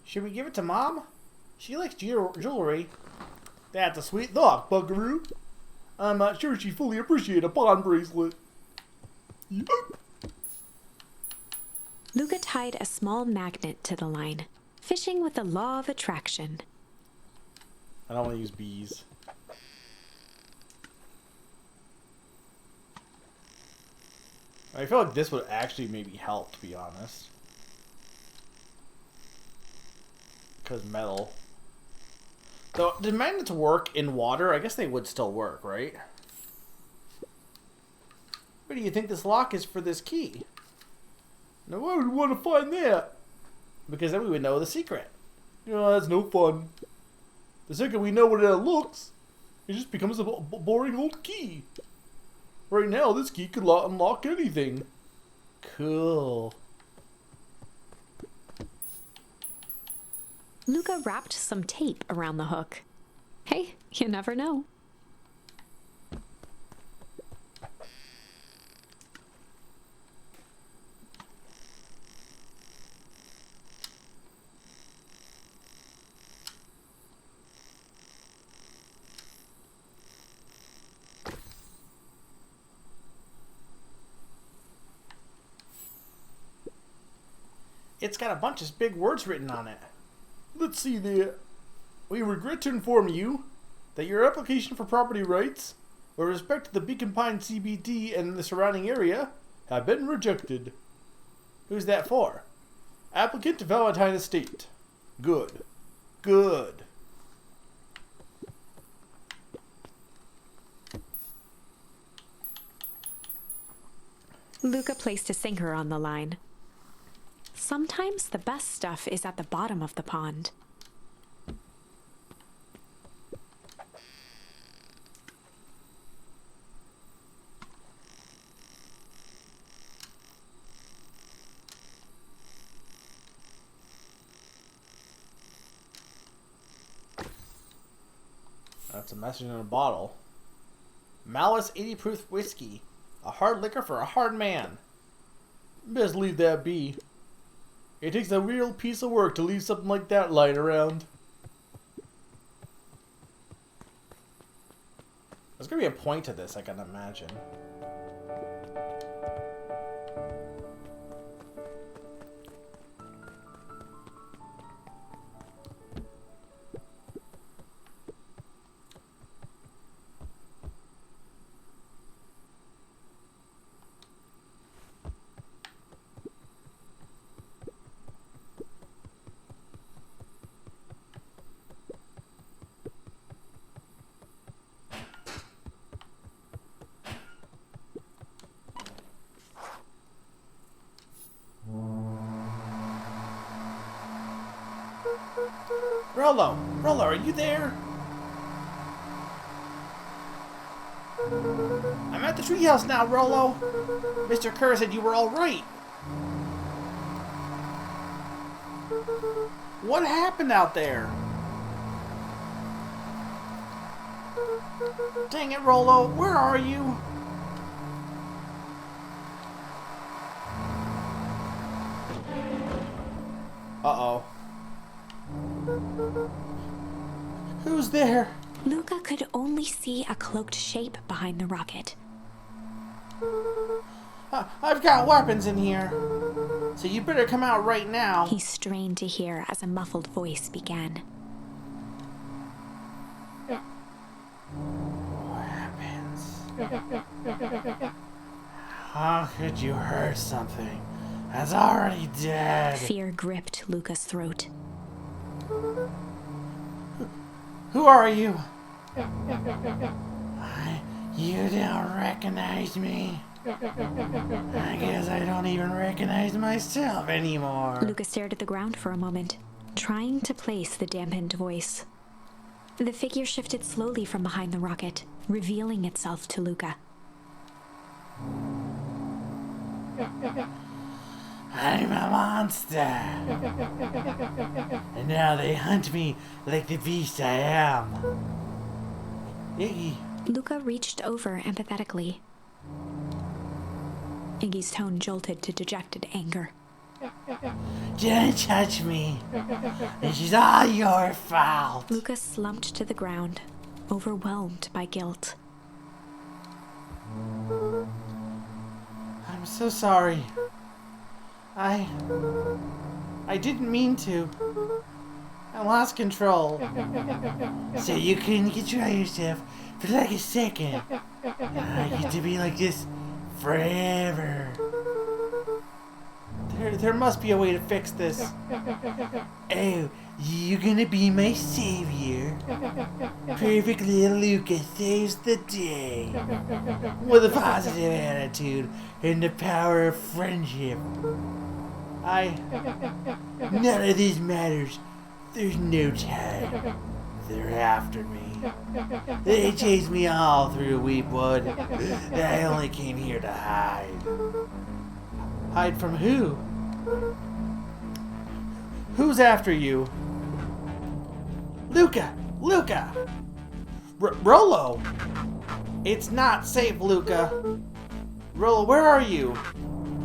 Should we give it to Mom? She likes jewelry. That's a sweet thought, Buckaroo. I'm not sure she fully appreciates a pawn bracelet. Luca tied a small magnet to the line, fishing with the law of attraction. I don't want to use bees. I feel like this would actually maybe help, to be honest. Because metal. So, did magnets work in water? I guess they would still work, right? Where do you think this lock is for this key? Now, why would we want to find that? Because then we would know the secret. That's no fun. The second we know what it looks, it just becomes a boring old key. Right now, this key could unlock anything. Cool. Luca wrapped some tape around the hook. Hey, you never know. It's got a bunch of big words written on it. Let's see there. We regret to inform you that your application for property rights with respect to the Beacon Pine CBD and the surrounding area have been rejected. Who's that for? Applicant to Valentine Estate. Good. Good. Luca placed a sinker on the line. Sometimes the best stuff is at the bottom of the pond. That's a message in a bottle. Malice 80 proof whiskey. A hard liquor for a hard man. Best leave that be. It takes a real piece of work to leave something like that lying around. There's gonna be a point to this, I can imagine. Rollo! Rollo, are you there? I'm at the treehouse now, Rollo. Mr. Kerr said you were all right. What happened out there? Dang it, Rollo. Where are you? Uh-oh. Who's there? Luca could only see a cloaked shape behind the rocket. I've got weapons in here, so you better come out right now. He strained to hear as a muffled voice began. Weapons. How could you hurt something that's already dead? Fear gripped Luca's throat. Who are you? You don't recognize me. I guess I don't even recognize myself anymore. Luca stared at the ground for a moment, trying to place the dampened voice. The figure shifted slowly from behind the rocket, revealing itself to Luca. I'm a monster. And now they hunt me like the beast I am. Iggy. Luca reached over empathetically. Iggy's tone jolted to dejected anger. Don't touch me. This is all your fault. Luca slumped to the ground, overwhelmed by guilt. I'm so sorry. I didn't mean to. I lost control. So you couldn't control yourself for like a second. I get to be like this forever. There must be a way to fix this. Oh, you're gonna be my savior. Perfect little Luca saves the day. With a positive attitude and the power of friendship. None of this matters. There's no time. They're after me. They chased me all through Weepwood. I only came here to hide. Hide from who? Who's after you? Luca! Luca! Rollo! It's not safe, Luca. Rollo, where are you?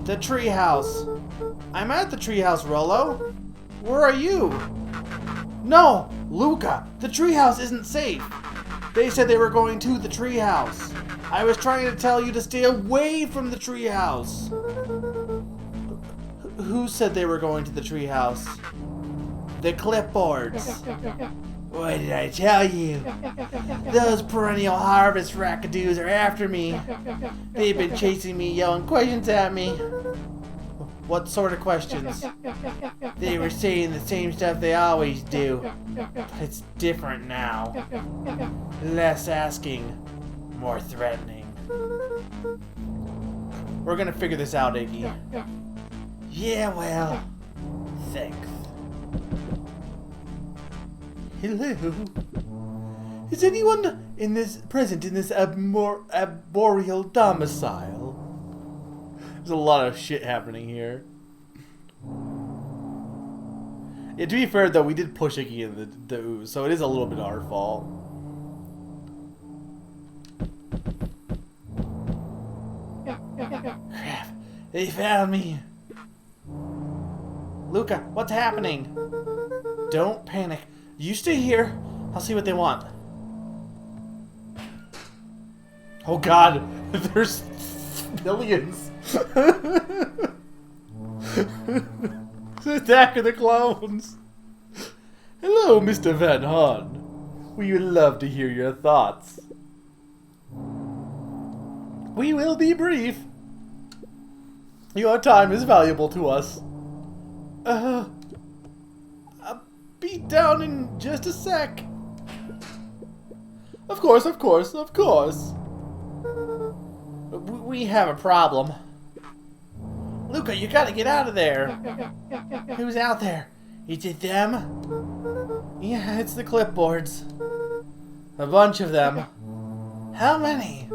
The treehouse. I'm at the treehouse, Rollo. Where are you? No! Luca! The treehouse isn't safe! They said they were going to the treehouse. I was trying to tell you to stay away from the treehouse. Who said they were going to the treehouse? The clipboards. What did I tell you? Those perennial harvest rackadoos are after me. They've been chasing me, yelling questions at me. What sort of questions? They were saying the same stuff they always do. But it's different now. Less asking, more threatening. We're gonna figure this out, Iggy. Yeah, well, thanks. Hello? Is anyone present in this arboreal domicile? There's a lot of shit happening here. Yeah, to be fair though, we did push Iggy in the ooze, so it is a little bit our fault. Crap, they found me. Luca, what's happening? Don't panic. You stay here. I'll see what they want. Oh god, there's millions. The Attack of the Clones. Hello, Mr. Van Hahn. We would love to hear your thoughts. We will be brief. Your time is valuable to us. I'll be down in just a sec. Of course, of course, of course. We have a problem. Luca, you gotta get out of there. Who's out there? Is it them? Yeah, it's the clipboards. A bunch of them. How many?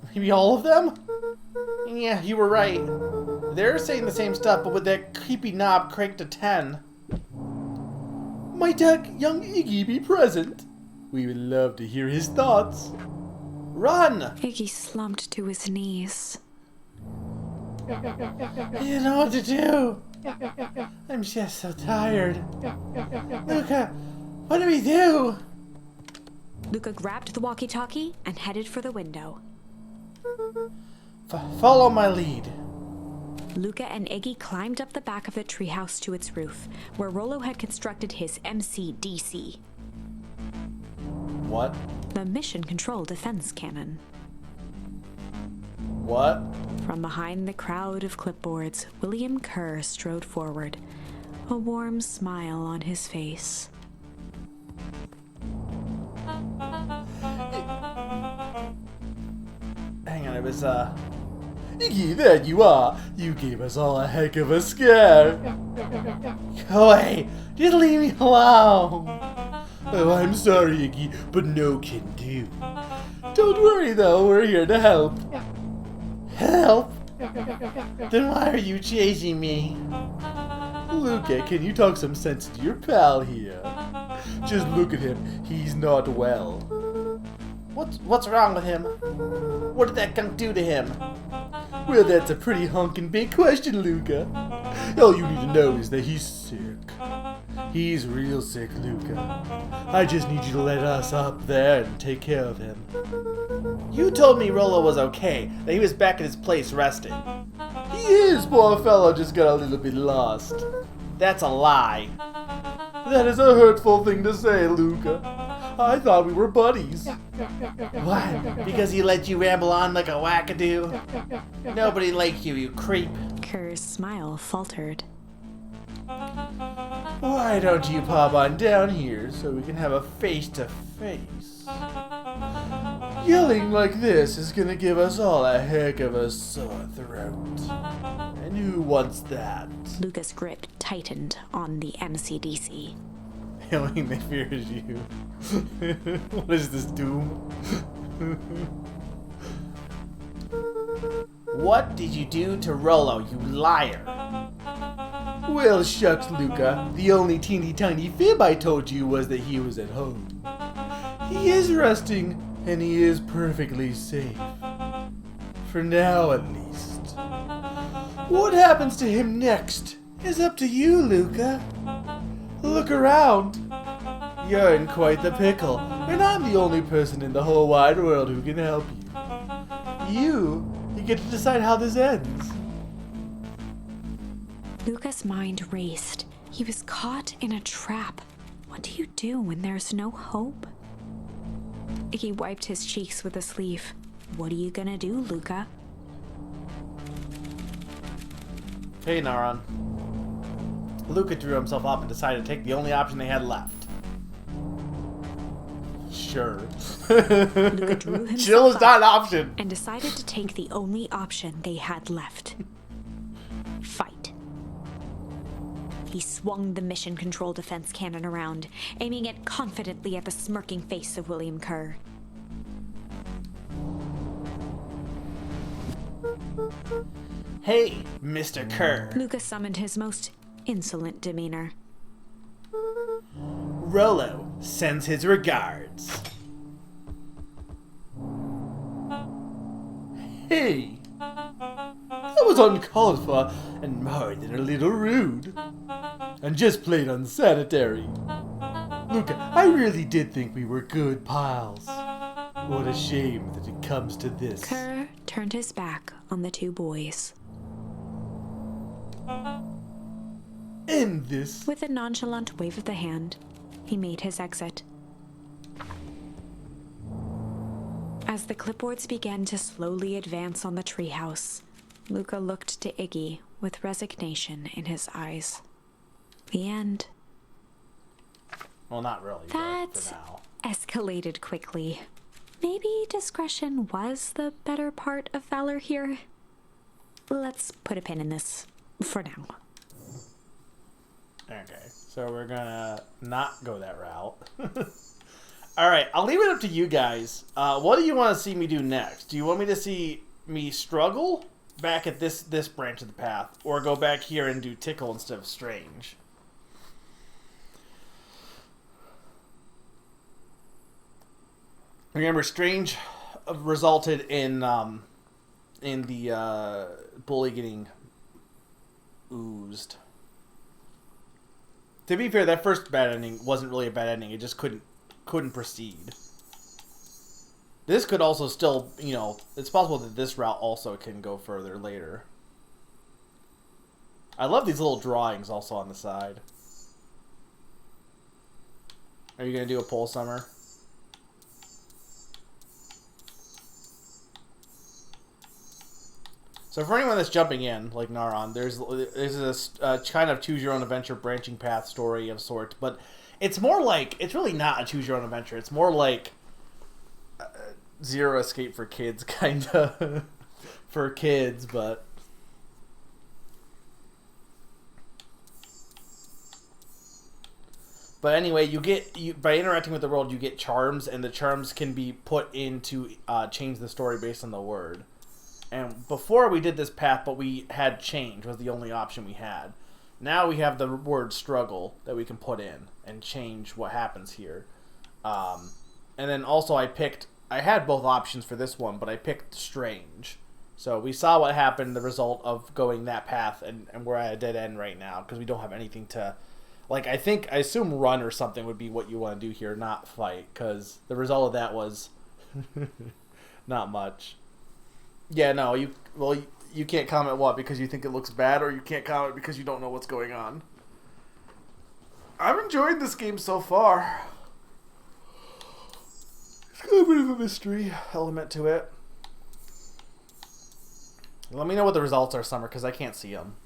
Maybe all of them? Yeah, you were right. They're saying the same stuff, but with that creepy knob cranked to 10. Might young Iggy be present? We would love to hear his thoughts. Run! Iggy slumped to his knees. I don't know what to do. I'm just so tired. Luca, what do we do? Luca grabbed the walkie-talkie and headed for the window. Follow my lead. Luca and Iggy climbed up the back of the treehouse to its roof, where Rollo had constructed his MCDC. What? The Mission Control Defense Cannon. What? From behind the crowd of clipboards, William Kerr strode forward, a warm smile on his face. Hang on, it was, Iggy, there you are! You gave us all a heck of a scare! Go away! Just leave me alone! Oh, I'm sorry, Iggy, but no can do. Don't worry, though, we're here to help. Help? Then why are you chasing me? Luca, can you talk some sense to your pal here? Just look at him, he's not well. What's wrong with him? What did that gunk do to him? Well, that's a pretty honkin' big question, Luca. All you need to know is that he's sick. He's real sick, Luca. I just need you to let us up there and take care of him. You told me Rollo was okay, that he was back at his place resting. He is, poor fellow, just got a little bit lost. That's a lie. That is a hurtful thing to say, Luca. I thought we were buddies. What? Because he let you ramble on like a wackadoo? Nobody likes you, you creep. Kerr's smile faltered. Why don't you pop on down here so we can have a face-to-face? Yelling like this is gonna give us all a heck of a sore throat. And who wants that? Luca's grip tightened on the MCDC. The only thing they fear is you. What is this, Doom? What did you do to Rollo, you liar? Well, shucks, Luca. The only teeny tiny fib I told you was that he was at home. He is resting, and he is perfectly safe. For now, at least. What happens to him next is up to you, Luca. Look around. You're in quite the pickle, and I'm the only person in the whole wide world who can help you. You get to decide how this ends. Luca's mind raced. He was caught in a trap. What do you do when there's no hope? Iggy wiped his cheeks with a sleeve. What are you gonna do, Luca? Hey, Naran. Luca drew himself up and decided to take the only option they had left. Sure. Luca drew himself Chill is up not an option. and decided to take the only option they had left. Fight. He swung the Mission Control Defense Cannon around, aiming it confidently at the smirking face of William Kerr. Hey, Mr. Kerr. Luca summoned his most insolent demeanor. Rollo sends his regards. Hey, that was uncalled for and more than a little rude. And just plain unsanitary. Luca, I really did think we were good pals. What a shame that it comes to this. Kerr turned his back on the two boys. End this. With a nonchalant wave of the hand, he made his exit. As the clipboards began to slowly advance on the treehouse, Luca looked to Iggy with resignation in his eyes. The end. Well, not really, That but for now. escalated quickly. Maybe discretion was the better part of valor here. Let's put a pin in this for now. Okay, so we're gonna not go that route. Alright, I'll leave it up to you guys. What do you want to see me do next? Do you want me to see me struggle back at this branch of the path, or go back here and do tickle instead of strange? Remember, strange resulted in the bully getting oozed. To be fair, that first bad ending wasn't really a bad ending. It just couldn't proceed. This could also still, you know, it's possible that this route also can go further later. I love these little drawings also on the side. Are you going to do a poll, Summer? So for anyone that's jumping in, like Naron, there's this kind of choose-your-own-adventure branching path story of sorts, but it's more like, it's really not a choose-your-own-adventure. It's more like Zero Escape for Kids, kind of, for kids, but... But anyway, by interacting with the world, you get charms, and the charms can be put in to change the story based on the word. And before we did this path, but we had change was the only option we had. Now we have the word struggle that we can put in and change what happens here. And then also I had both options for this one, but I picked strange. So we saw what happened, the result of going that path, and we're at a dead end right now because we don't have anything to... Like, I assume run or something would be what you want to do here, not fight, because the result of that was not much. Yeah, no, you can't comment what, because you think it looks bad, or you can't comment because you don't know what's going on. I'm enjoying this game so far. It's got a bit of a mystery element to it. Let me know what the results are, Summer, because I can't see them.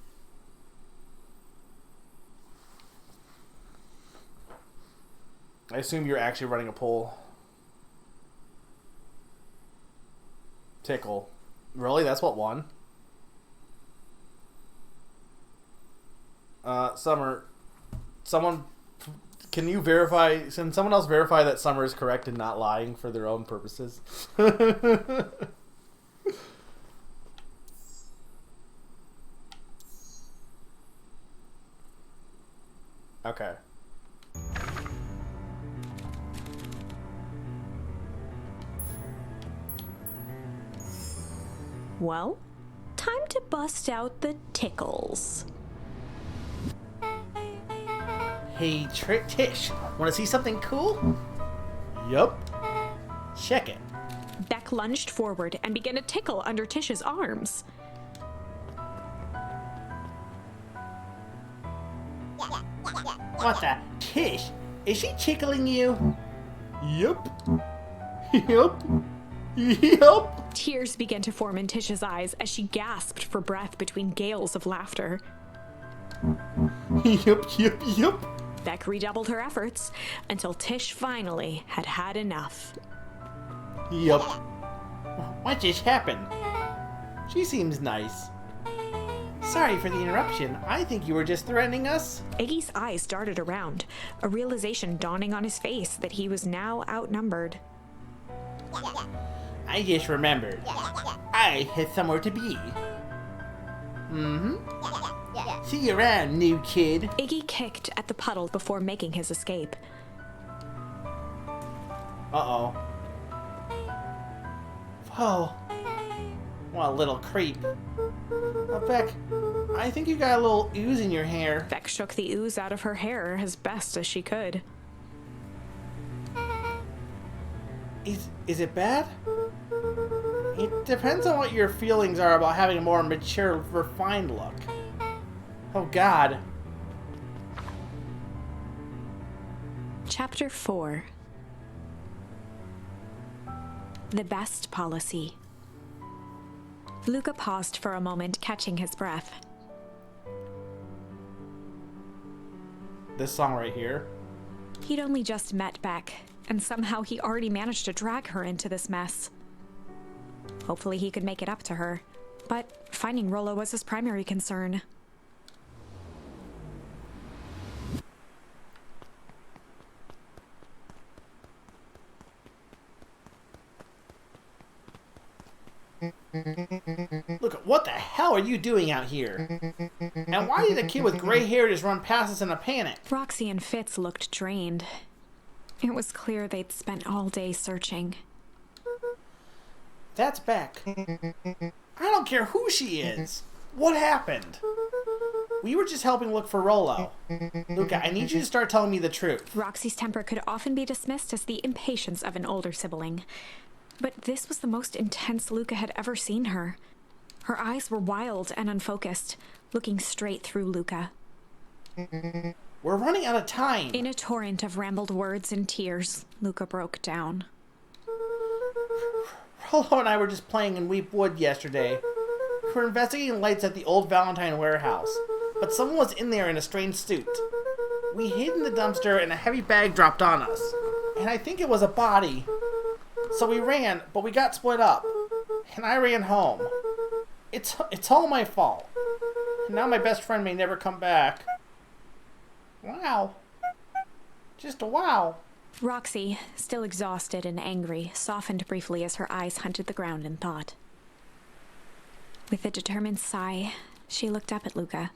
I assume you're actually running a poll. Tickle. Really? That's what won? Summer, can you verify, can someone else verify that Summer is correct and not lying for their own purposes? Okay. Well, time to bust out the tickles. Hey, Tish, want to see something cool? Yup. Check it. Beck lunged forward and began to tickle under Tish's arms. What the? Tish, is she tickling you? Yup. Yup. Yup. Tears began to form in Tish's eyes as she gasped for breath between gales of laughter. Yup. Beck redoubled her efforts until Tish finally had had enough. Yup. What just happened? She seems nice. Sorry for the interruption. I think you were just threatening us. Iggy's eyes darted around, a realization dawning on his face that he was now outnumbered. I just remembered. I had somewhere to be. See you around, new kid. Iggy kicked at the puddle before making his escape. Uh-oh. Oh. What a little creep. Oh, Beck, I think you got a little ooze in your hair. Beck shook the ooze out of her hair as best as she could. Is it bad? It depends on what your feelings are about having a more mature, refined look. Oh, God. Chapter 4. The Best Policy. Luca paused for a moment, catching his breath. This song right here. He'd only just met Beck, and somehow he already managed to drag her into this mess. Hopefully he could make it up to her, but finding Rollo was his primary concern. Look, what the hell are you doing out here? And why did a kid with gray hair just run past us in a panic? Roxy and Fitz looked drained. It was clear they'd spent all day searching. That's Beck. I don't care who she is. What happened? We were just helping look for Rollo. Luca, I need you to start telling me the truth. Roxy's temper could often be dismissed as the impatience of an older sibling. But this was the most intense Luca had ever seen her. Her eyes were wild and unfocused, looking straight through Luca. We're running out of time. In a torrent of rambled words and tears, Luca broke down. Rollo and I were just playing in Weep Wood yesterday. We were investigating lights at the old Valentine warehouse, but someone was in there in a strange suit. We hid in the dumpster and a heavy bag dropped on us. And I think it was a body. So we ran, but we got split up. And I ran home. It's all my fault. And now my best friend may never come back. Wow. Just a wow. Roxy, still exhausted and angry, softened briefly as her eyes hunted the ground in thought. With a determined sigh, she looked up at Luca.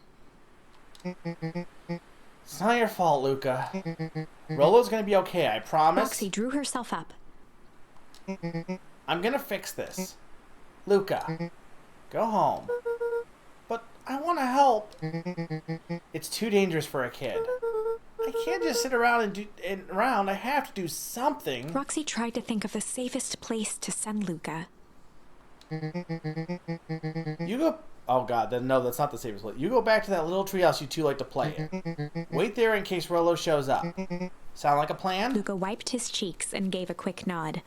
It's not your fault, Luca. Rollo's gonna be okay, I promise. Roxy drew herself up. I'm gonna fix this. Luca, go home. But I want to help. It's too dangerous for a kid. I can't just sit around I have to do something. Roxy tried to think of the safest place to send Luca. You go... Oh god, then no, that's not the safest place. You go back to that little treehouse you two like to play in. Wait there in case Rollo shows up. Sound like a plan? Luca wiped his cheeks and gave a quick nod.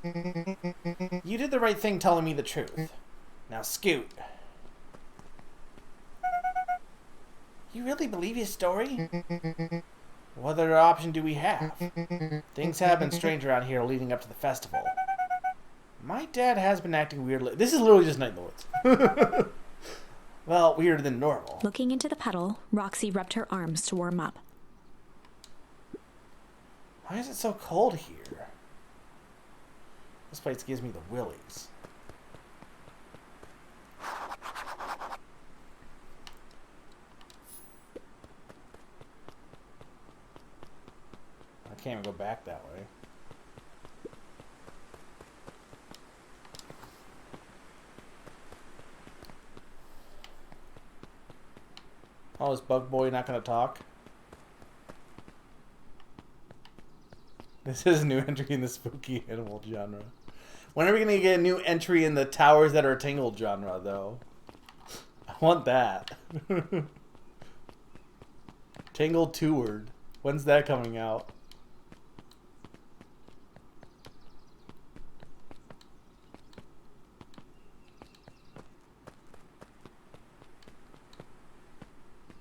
You did the right thing telling me the truth. Now scoot. You really believe his story? What other option do we have? Things have been strange around here leading up to the festival. My dad has been acting weirdly. This is literally just Night in the Woods. Well, weirder than normal. Looking into the puddle, Roxy rubbed her arms to warm up. Why is it so cold here? This place gives me the willies. I can't even go back that way. Oh, is Bug Boy not going to talk? This is a new entry in the spooky animal genre. When are we going to get a new entry in the Towers That Are Tangled genre, though? I want that. Tangled 2-word. When's that coming out?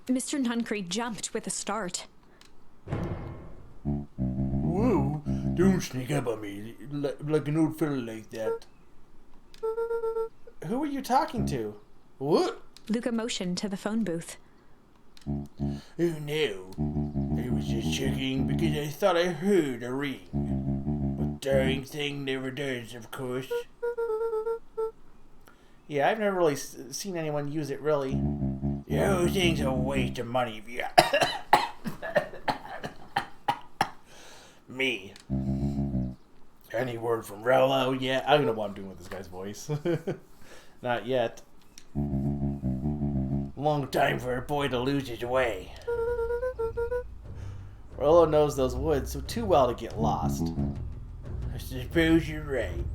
Mr. Nuncree jumped with a start. Whoa, don't sneak up on me like an old fella like that. Who are you talking to? What? Luca motioned to the phone booth. Oh no, I was just checking because I thought I heard a ring. But dang thing never does, of course. Yeah, I've never really seen anyone use it, really. Yo, thing's a waste of money. Yeah. Me. Any word from Rollo yet? I don't know what I'm doing with this guy's voice. Not yet. Long time for a boy to lose his way. Rollo knows those woods so too well to get lost. I suppose you're right.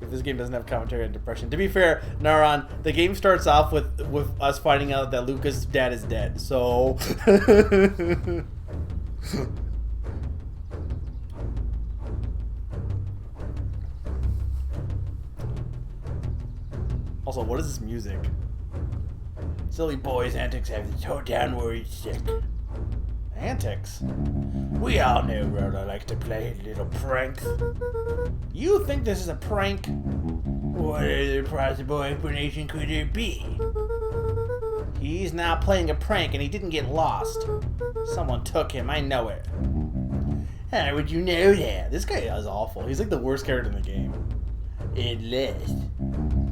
If this game doesn't have commentary on depression. To be fair, Naran, the game starts off with us finding out that Luca's dad is dead, so... Also, what is this music? Silly boys' antics have the toe down worried sick. Antics? We all know Rollo likes to play a little prank. You think this is a prank? What other possible explanation could there be? He's not playing a prank and he didn't get lost. Someone took him, I know it. How would you know that? This guy is awful. He's like the worst character in the game. And last,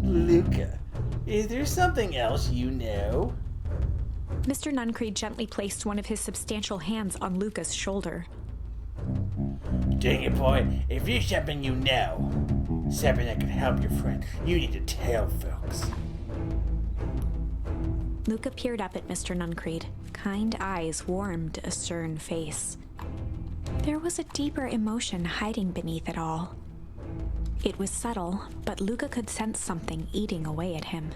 Luca, is there something else you know? Mr. Nuncreed gently placed one of his substantial hands on Luca's shoulder. Dang it, boy. If there's something you know, something that can help your friend, you need to tell folks. Luca peered up at Mr. Nuncreed. Kind eyes warmed a stern face. There was a deeper emotion hiding beneath it all. It was subtle, but Luca could sense something eating away at him.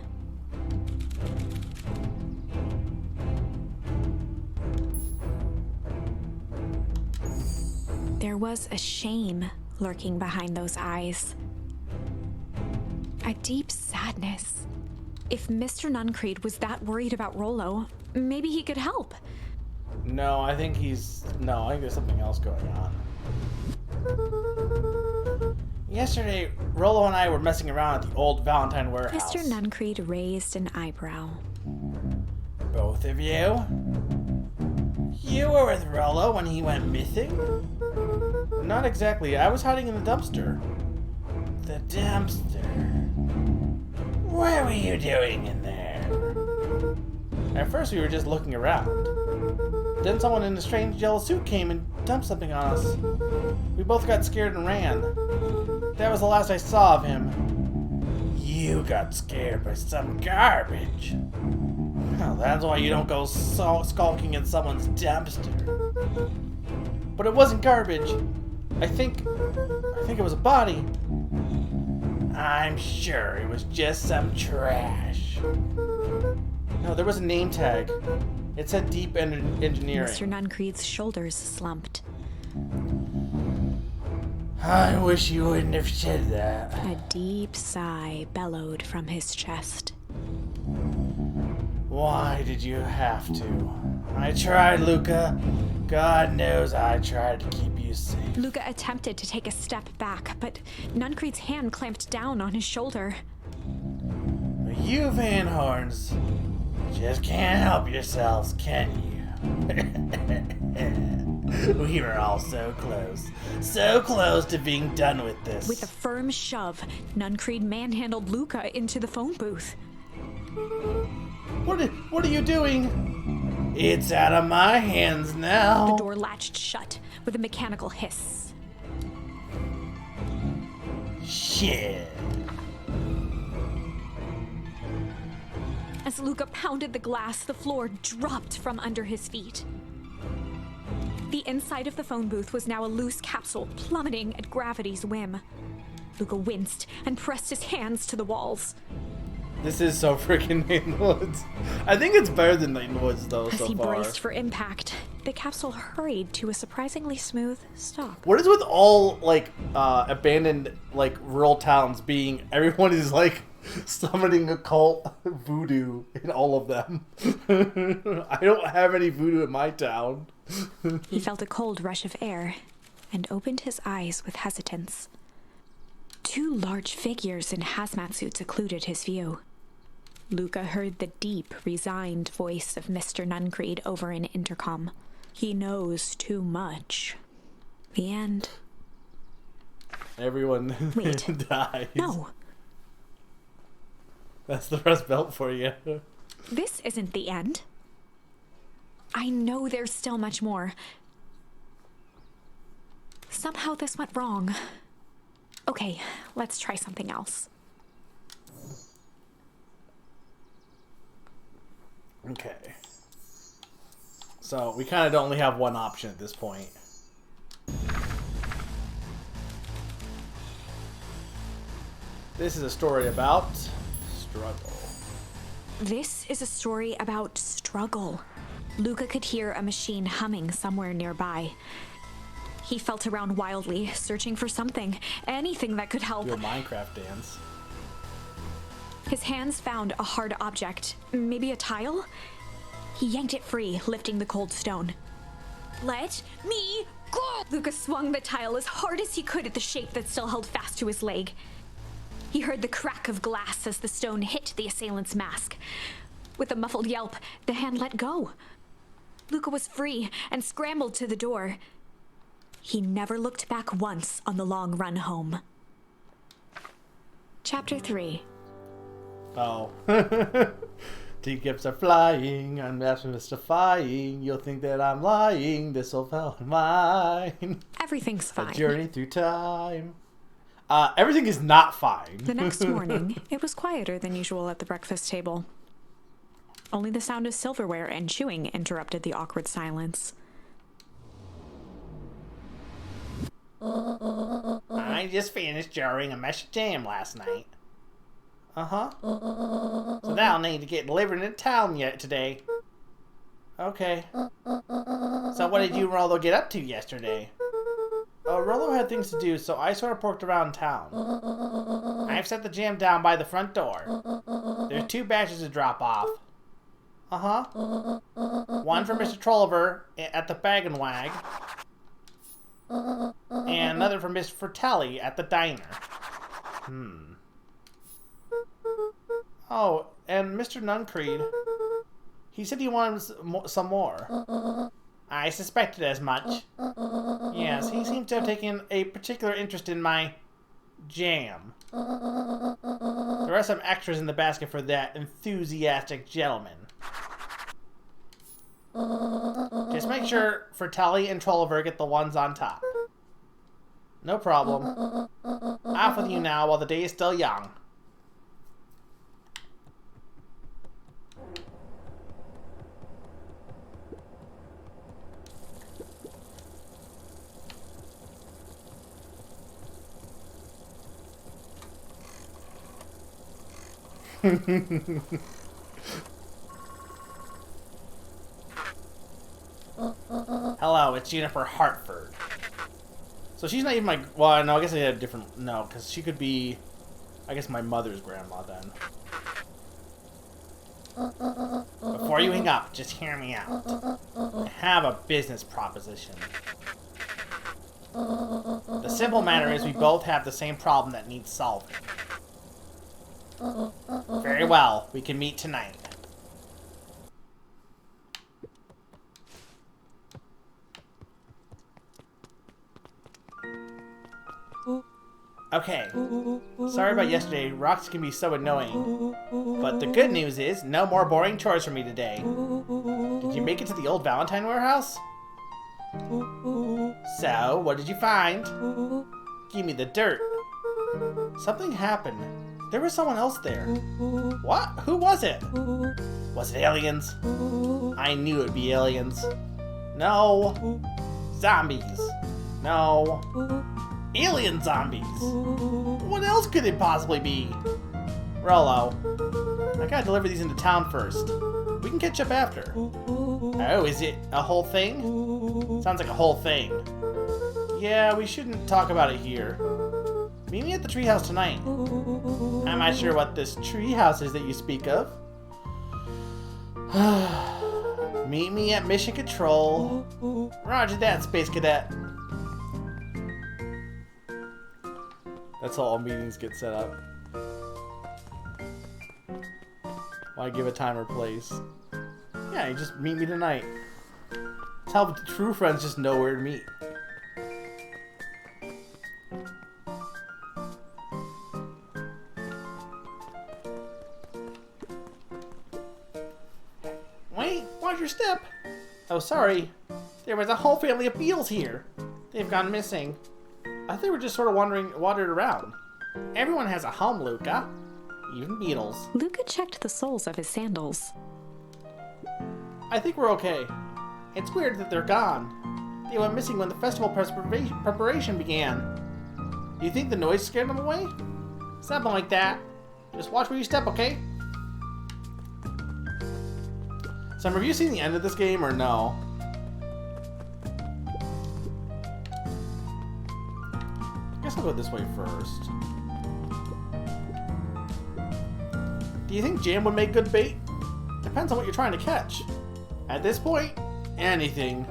There was a shame lurking behind those eyes. A deep sadness. If Mr. Nuncreed was that worried about Rollo, maybe he could help. No, I think there's something else going on. Yesterday, Rollo and I were messing around at the old Valentine warehouse. Mr. Nuncreed raised an eyebrow. Both of you? You were with Rollo when he went missing? Not exactly. I was hiding in the dumpster. The dumpster. What were you doing in there? At first we were just looking around. Then someone in a strange yellow suit came and dumped something on us. We both got scared and ran. That was the last I saw of him. You got scared by some garbage. Well, that's why you don't go skulking in someone's dumpster. But it wasn't garbage. I think it was a body. I'm sure it was just some trash. No, there was a name tag. It said Deep Engineering. Mr. Nuncreed's shoulders slumped. I wish you wouldn't have said that. A deep sigh bellowed from his chest. Why did you have to? I tried, Luca. God knows I tried to keep you safe. Luca attempted to take a step back, but Nuncreed's hand clamped down on his shoulder. But you Van Horns just can't help yourselves, can you? We were all so close to being done with this. With a firm shove, Nuncreed manhandled Luca into the phone booth. What are you doing? It's out of my hands now. The door latched shut with a mechanical hiss. Shit. As Luca pounded the glass, the floor dropped from under his feet. The inside of the phone booth was now a loose capsule plummeting at gravity's whim. Luca winced and pressed his hands to the walls. This is so freaking Nathan Woods. I think it's better than Nathan Woods though As so he far. braced for impact, the capsule hurried to a surprisingly smooth stop. What is with all like abandoned like rural towns being everyone is like summoning occult voodoo in all of them? I don't have any voodoo in my town. He felt a cold rush of air and opened his eyes with hesitance. Two large figures in hazmat suits occluded his view. Luca heard the deep, resigned voice of Mr. Nuncreed over an intercom. He knows too much. The end. Everyone Wait. dies. No, That's the rest belt for you. this isn't the end. I know there's still much more. Somehow this went wrong. Okay, let's try something else. Okay. So we kind of only have one option at this point. This is a story about struggle. This is a story about struggle. Luca could hear a machine humming somewhere nearby. He felt around wildly, searching for something, anything that could help. Do a Minecraft dance. His hands found a hard object, maybe a tile? He yanked it free, lifting the cold stone. Let me go! Luca swung the tile as hard as he could at the shape that still held fast to his leg. He heard the crack of glass as the stone hit the assailant's mask. With a muffled yelp, the hand let go. Luca was free and scrambled to the door. he never looked back once on the long run home. Chapter 3. Oh. Teacups are flying, I'm mystifying. You'll think that I'm lying. This old fella mine. Everything's fine. A journey through time. Everything is not fine. The next morning, it was quieter than usual at the breakfast table. Only the sound of silverware and chewing interrupted the awkward silence. I just finished jarring a mesh of jam last night. Uh-huh. So that'll need to get delivered into town yet today. Okay. So what did you and Rollo get up to yesterday? Rollo had things to do, so I sort of porked around town. I've set the jam down by the front door. There's 2 batches to drop off. Uh-huh. One for Mr. Trolliver at the Bag and Wag. And another for Miss Fratelli at the diner. Oh, and Mr. Nuncreed. He said he wanted some more. I suspected as much. Yes, he seems to have taken a particular interest in my jam. There are some extras in the basket for that enthusiastic gentleman. Just make sure Fratelli and Trolliver get the ones on top. No problem. Off with you now while the day is still young. Hello, it's Jennifer Hartford. So she's not even my... Well, no, I guess I had a different... No, because she could be... I guess my mother's grandma then. Before you hang up, just hear me out. I have a business proposition. The simple matter is we both have the same problem that needs solving. Very well, we can meet tonight. Okay, sorry about yesterday. Rocks can be so annoying. But the good news is, no more boring chores for me today. Did you make it to the old Valentine warehouse? So, what did you find? Give me the dirt. Something happened. There was someone else there. What? Who was it? Was it aliens? I knew it would be aliens. No. Zombies. No. Alien zombies. What else could it possibly be? Rollo, I gotta deliver these into town first. We can catch up after. Oh, is it a whole thing? Sounds like a whole thing. Yeah, we shouldn't talk about it here. Meet me at the treehouse tonight. I'm not sure what this treehouse is that you speak of. Meet me at Mission Control. Roger that, Space Cadet. That's how all meetings get set up. Why give a time or place? Yeah, you just meet me tonight. That's how true friends just know where to meet. Wait, watch your step! Oh, sorry. There was a whole family of beetles here. They've gone missing. I think we're just sort of wandered around. Everyone has a home, Luca. Even beetles. Luca checked the soles of his sandals. I think we're okay. It's weird that they're gone. They went missing when the festival preparation began. Do you think the noise scared them away? Something like that. Just watch where you step, okay? So have you seen the end of this game or no? I guess I'll go this way first. Do you think jam would make good bait? Depends on what you're trying to catch. At this point, anything.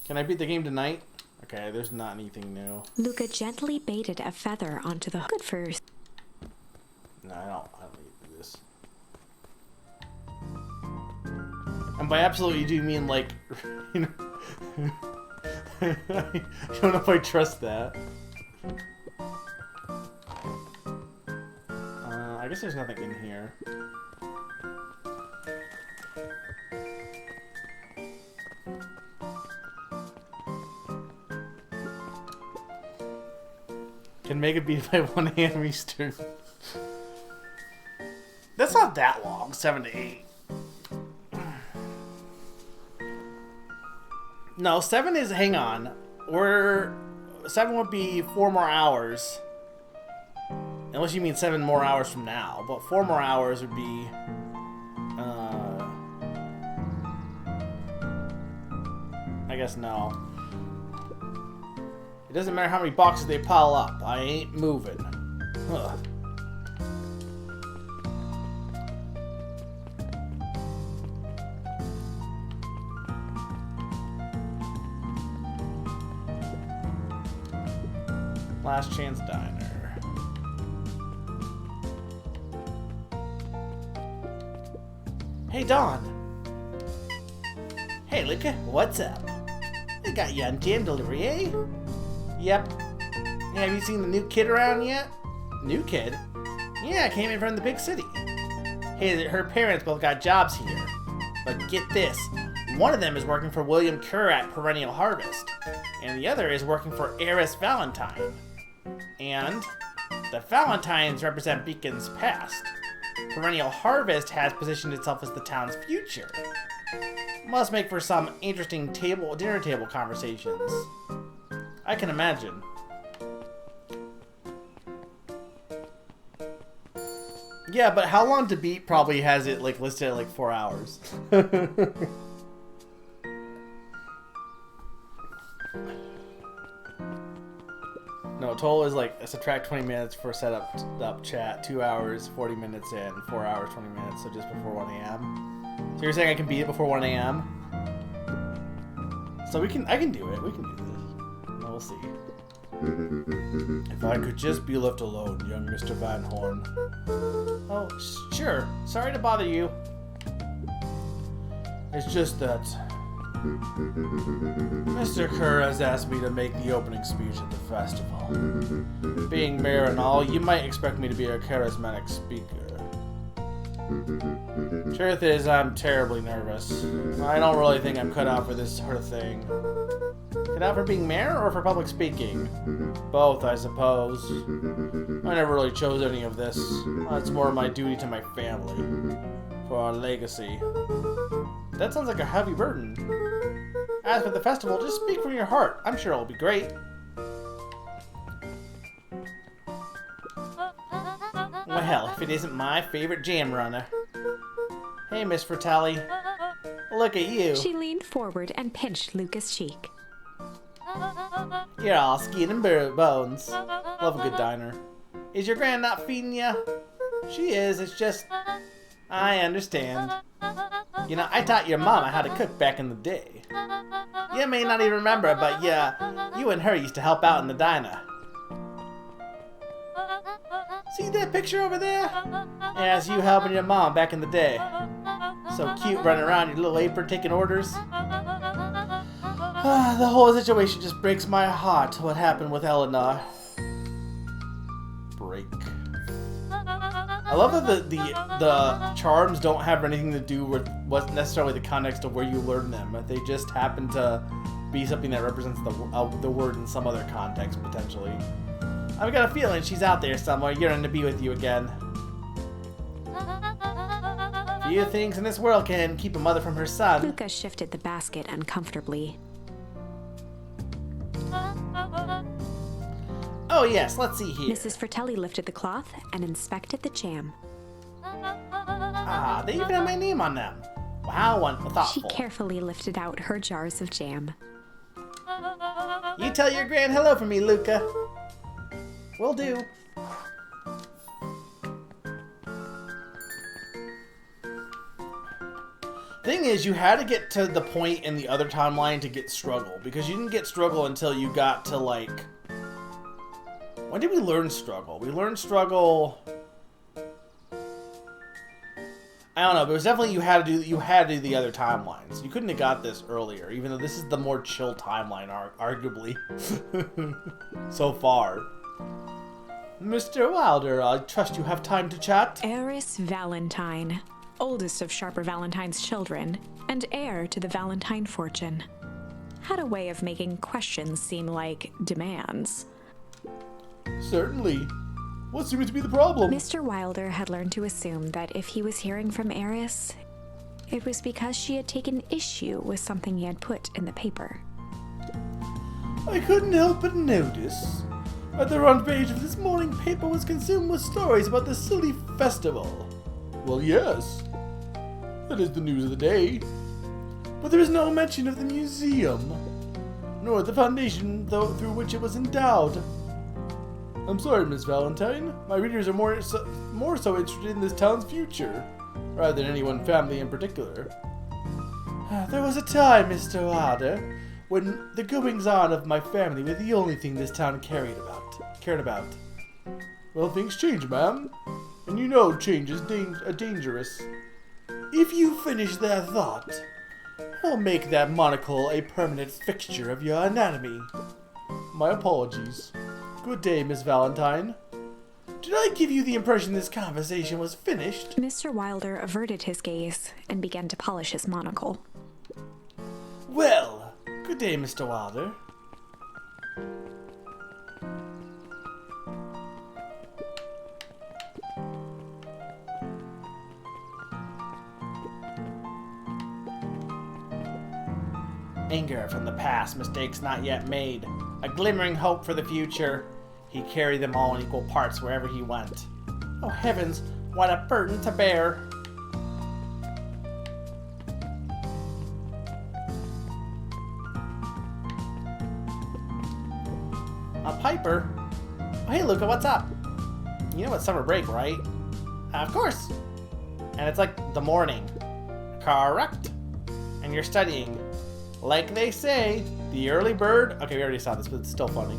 Can I beat the game tonight? Okay, there's not anything new. Luca gently baited a feather onto the hook. Good first. No, I don't need to do this. by absolutely do you mean like, you know, I don't know if I trust that. I guess there's nothing in here. Can make it beat by 1 a.m. Eastern. That's not that long, 7 to 8. No, 7 is, hang on. 7 would be 4 more hours. Unless you mean 7 more hours from now. But 4 more hours would be... I guess no. It doesn't matter how many boxes they pile up. I ain't moving. Ugh. Last Chance Diner. Hey, Dawn. Hey, Luca, what's up? I got you on jam delivery, eh? Yep. Yeah, have you seen the new kid around yet? New kid? Yeah, I came in from the big city. Hey, her parents both got jobs here. But get this. One of them is working for William Kerr at Perennial Harvest. And the other is working for Eris Valentine. And the Valentines represent Beacon's past. Perennial Harvest has positioned itself as the town's future. Must make for some interesting dinner table conversations. I can imagine. Yeah, but how long to beat probably has it like listed at like 4 hours. No, total is like subtract 20 minutes for setup up chat, 2 hours, 40 minutes in, 4 hours, 20 minutes, so just before 1 a.m. So you're saying I can beat it before 1 a.m.? So I can do it. We can do this. We'll see. If I could just be left alone, young Mr. Van Horn. Oh, sure. Sorry to bother you. It's just that Mr. Kerr has asked me to make the opening speech at the festival. Being mayor and all, you might expect me to be a charismatic speaker. Truth is, I'm terribly nervous. I don't really think I'm cut out for this sort of thing. Cut out for being mayor or for public speaking? Both, I suppose. I never really chose any of this. It's more my duty to my family. For our legacy. That sounds like a heavy burden. As for the festival, just speak from your heart. I'm sure it'll be great. Well, if it isn't my favorite jam runner. Hey, Miss Fratelli. Look at you. She leaned forward and pinched Luca's cheek. You're all skin and bones. Love a good diner. Is your grand not feeding you? She is, it's just... I understand. You know, I taught your mama how to cook back in the day. You may not even remember, but yeah, you and her used to help out in the diner. See that picture over there? Yeah, it's you helping your mom back in the day. So cute running around your little apron taking orders. The whole situation just breaks my heart, what happened with Eleanor. Break. I love that the charms don't have anything to do with what's necessarily the context of where you learn them. They just happen to be something that represents the word in some other context, potentially. I've got a feeling she's out there somewhere yearning to be with you again. Few things in this world can keep a mother from her son. Luca shifted the basket uncomfortably. Oh yes, let's see here. Mrs. Fratelli lifted the cloth and inspected the jam. Ah, they even have my name on them. Wow, thoughtful. She carefully lifted out her jars of jam. You tell your grand hello for me, Luca. Will do. Thing is, you had to get to the point in the other timeline to get struggle, because you didn't get struggle until you got to, like... When did we learn struggle? We learned struggle... I don't know, but it was definitely you had to do the other timelines. You couldn't have got this earlier, even though this is the more chill timeline, arguably, so far. Mr. Wilder, I trust you have time to chat? Eris Valentine, oldest of Sharper Valentine's children, and heir to the Valentine fortune, had a way of making questions seem like demands. Certainly. What seems to be the problem? Mr. Wilder had learned to assume that if he was hearing from Eris, it was because she had taken issue with something he had put in the paper. I couldn't help but notice that the front page of this morning paper was consumed with stories about the silly festival. Well, yes, that is the news of the day. But there is no mention of the museum, nor the foundation through which it was endowed. I'm sorry, Miss Valentine. My readers are more so interested in this town's future, rather than any one family in particular. There was a time, Mr. Wilder, when the goings-on of my family were the only thing this town cared about. Well, things change, ma'am. And you know change is dangerous. If you finish that thought, I'll make that monocle a permanent fixture of your anatomy. My apologies. Good day, Miss Valentine. Did I give you the impression this conversation was finished? Mr. Wilder averted his gaze and began to polish his monocle. Well, good day, Mr. Wilder. Anger from the past, mistakes not yet made, a glimmering hope for the future. He carried them all in equal parts wherever he went. Oh heavens, what a burden to bear! A Piper? Oh, hey Luca, what's up? You know it's summer break, right? Of course! And it's like the morning. Correct? And you're studying. Like they say, the early bird... Okay, we already saw this, but it's still funny.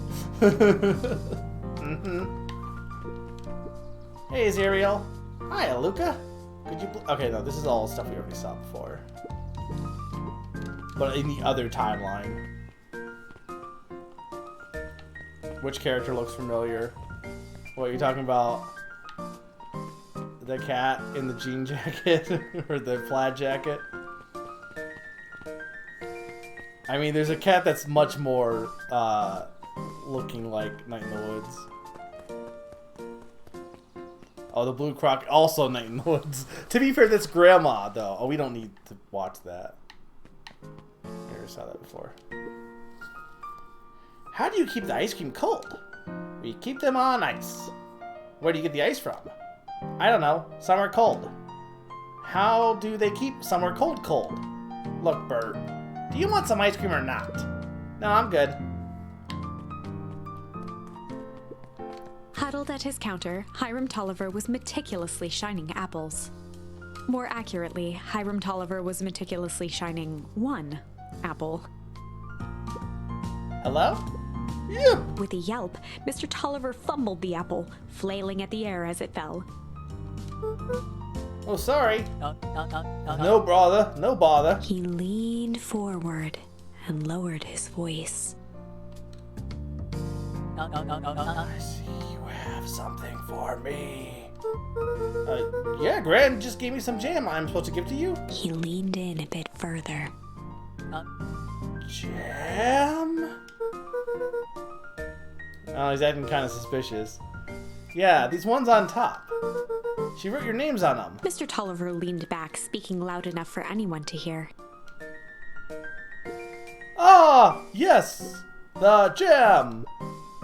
Hey, Zerial. Hi, Luca. Could you... Okay, no, this is all stuff we already saw before. But in the other timeline. Which character looks familiar? What are you talking about? The cat in the jean jacket? Or the plaid jacket? I mean, there's a cat that's much more, looking like Night in the Woods. Oh, the blue croc, also Night in the Woods. To be fair, that's Grandma, though. Oh, we don't need to watch that. I never saw that before. How do you keep the ice cream cold? We keep them on ice. Where do you get the ice from? I don't know. Somewhere cold. How do they keep somewhere cold? Look, Bert. Do you want some ice cream or not? No, I'm good. Huddled at his counter, Hiram Tolliver was meticulously shining apples. More accurately, Hiram Tolliver was meticulously shining one apple. Hello? Yep. With a yelp, Mr. Tolliver fumbled the apple, flailing at the air as it fell. Oh, sorry. No bother, no bother. He leaned forward and lowered his voice. I see you have something for me. Yeah, Gran just gave me some jam I'm supposed to give to you. He leaned in a bit further. Jam? Oh, he's acting kind of suspicious. Yeah, these ones on top. She wrote your names on them. Mr. Tolliver leaned back, speaking loud enough for anyone to hear. Ah, yes, the jam.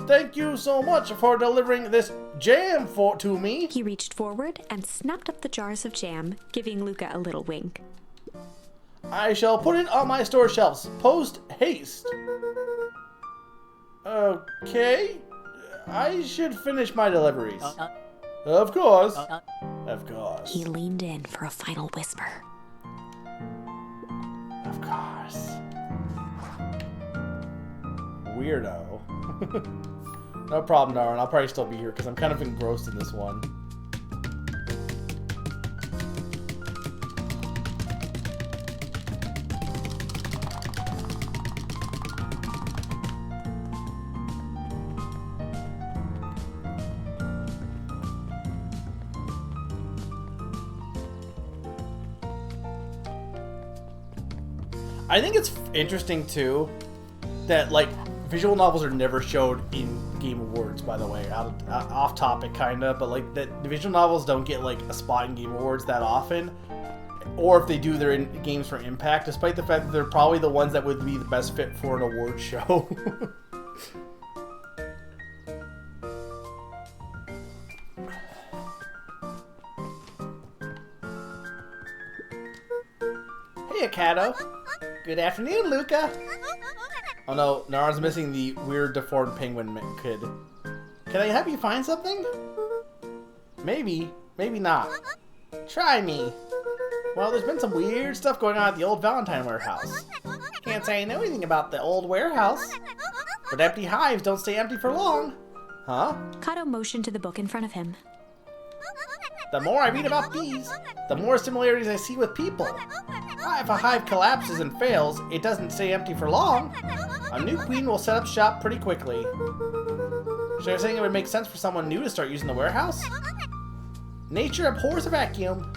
Thank you so much for delivering this jam to me. He reached forward and snapped up the jars of jam, giving Luca a little wink. I shall put it on my store shelves, post haste. Okay, I should finish my deliveries. Of course. Of course. He leaned in for a final whisper. Of course. Weirdo. No problem, Darwin. I'll probably still be here because I'm kind of engrossed in this one. I think it's interesting too that like visual novels are never showed in Game Awards. By the way, off topic kind of, but like that the visual novels don't get like a spot in Game Awards that often, or if they do, they're in games for Impact. Despite the fact that they're probably the ones that would be the best fit for an award show. Hey, Akato. Good afternoon, Luca. Oh no, Naran's missing the weird deformed penguin kid. Can I help you find something? Maybe, maybe not. Try me. Well, there's been some weird stuff going on at the old Valentine warehouse. Can't say I know anything about the old warehouse. But empty hives don't stay empty for long. Huh? Kato motioned to the book in front of him. The more I read about bees, the more similarities I see with people. If a hive collapses and fails, it doesn't stay empty for long. A new queen will set up shop pretty quickly. So you're saying it would make sense for someone new to start using the warehouse? Nature abhors a vacuum.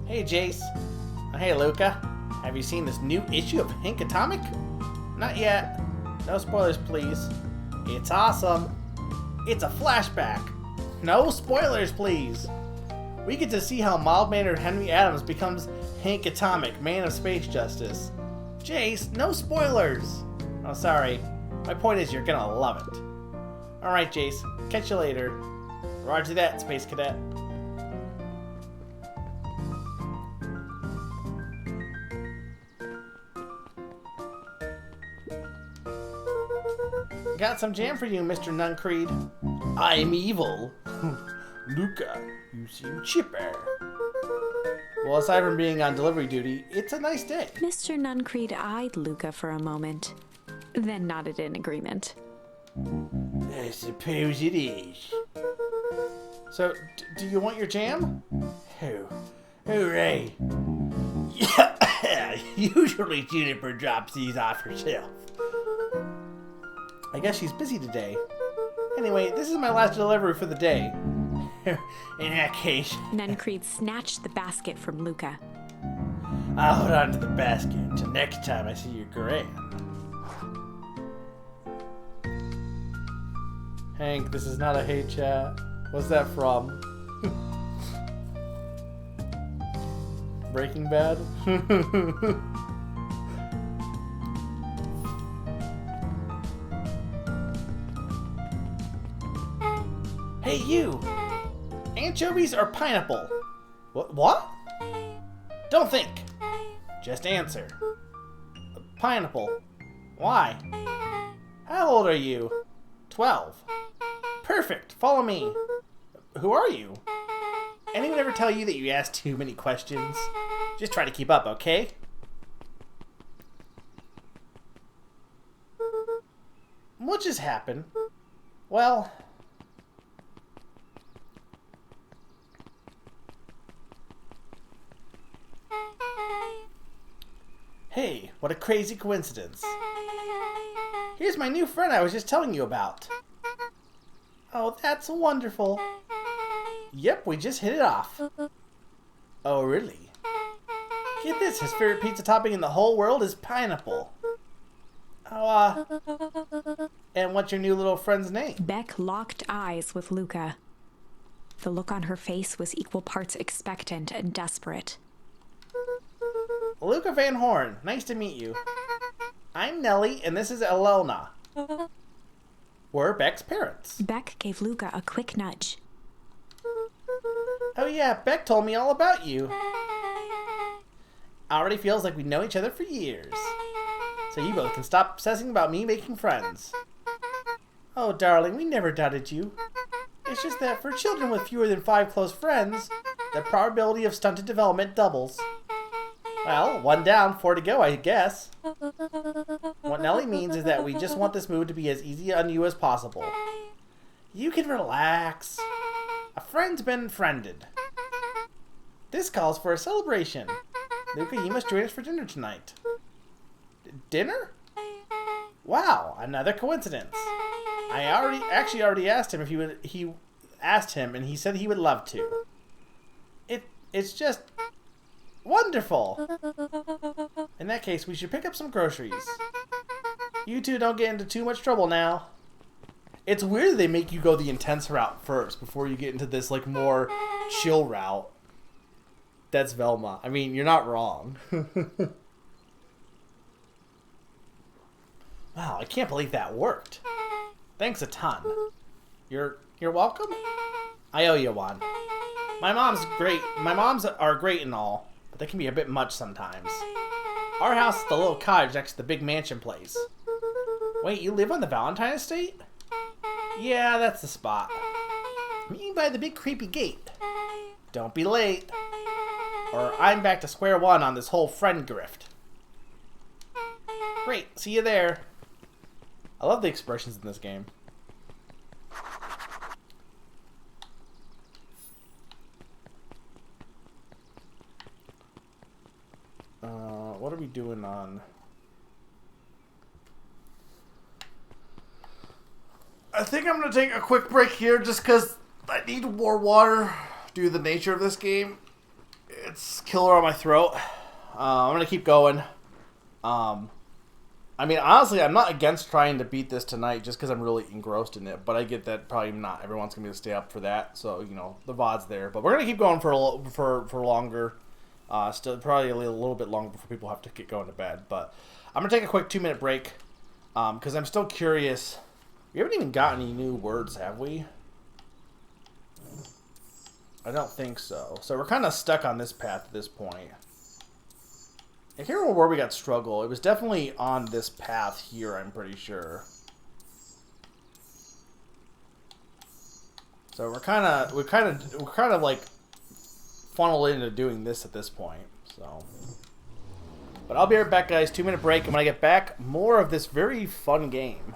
Hey, Jace. Oh, hey, Luca. Have you seen this new issue of Hank Atomic? Not yet. No spoilers, please. It's awesome. It's a flashback. No spoilers, please. We get to see how mild-mannered Henry Adams becomes Hank Atomic, man of space justice. Jace, no spoilers. Oh, sorry. My point is you're gonna love it. Alright, Jace. Catch you later. Roger that, Space Cadet. Got some jam for you, Mr. Nuncreed. I'm evil. Luca, you seem chipper. Well, aside from being on delivery duty, it's a nice day. Mr. Nuncreed eyed Luca for a moment, then nodded in agreement. I suppose it is. So, do you want your jam? Oh, hooray. Usually Juniper drops these off herself. I guess she's busy today. Anyway, this is my last delivery for the day. In that case... Nuncreed snatched the basket from Luca. I'll hold on to the basket until next time I see your grand. Hank, this is not a hey chat. What's that from? Breaking Bad? Hey, you! Anchovies or pineapple? What? Don't think. Just answer. Pineapple. Why? How old are you? 12. Perfect. Follow me. Who are you? Anyone ever tell you that you ask too many questions? Just try to keep up, okay? What just happened? Well... Hey, what a crazy coincidence. Here's my new friend I was just telling you about. Oh, that's wonderful. Yep, we just hit it off. Oh, really? Get this, his favorite pizza topping in the whole world is pineapple. Oh, and what's your new little friend's name? Beck locked eyes with Luca. The look on her face was equal parts expectant and desperate. Luca Van Horn, nice to meet you. I'm Nellie, and this is Elona. We're Beck's parents. Beck gave Luca a quick nudge. Oh yeah, Beck told me all about you. Already feels like we know each other for years. So you both can stop obsessing about me making friends. Oh darling, we never doubted you. It's just that for children with fewer than 5 close friends, the probability of stunted development doubles. Well, 1 down, 4 to go, I guess. What Nellie means is that we just want this move to be as easy on you as possible. You can relax. A friend's been friended. This calls for a celebration. Luca, you must join us for dinner tonight. Dinner? Wow, another coincidence. I already asked him if he asked him, and he said he would love to. It's just Wonderful! In that case, we should pick up some groceries. You two don't get into too much trouble now. It's weird they make you go the intense route first before you get into this, like, more chill route. That's Velma. I mean, you're not wrong. Wow, I can't believe that worked. Thanks a ton. You're welcome? I owe you one. My moms are great and all, but they can be a bit much sometimes. Our house is the little cottage next to the big mansion place. Wait, you live on the Valentine estate? Yeah, that's the spot. Meet me by the big creepy gate. Don't be late, or I'm back to square one on this whole friend grift. Great, see you there. I love the expressions in this game. What are we doing on... I think I'm going to take a quick break here just because I need more water due to the nature of this game. It's killer on my throat. I'm going to keep going. I mean, honestly, I'm not against trying to beat this tonight just because I'm really engrossed in it. But I get that probably not everyone's going to be able to stay up for that. So, you know, the VOD's there. But we're going to keep going for longer. Still probably a little bit longer before people have to get going to bed. But I'm going to take a quick 2-minute break because I'm still curious. We haven't even got any new words, have we? I don't think so. So we're kind of stuck on this path at this point. I can't remember where we got struggle. It was definitely on this path here, I'm pretty sure. So we're kind of like funneled into doing this at this point. So, but I'll be right back, guys. 2-minute break, and when I get back, more of this very fun game.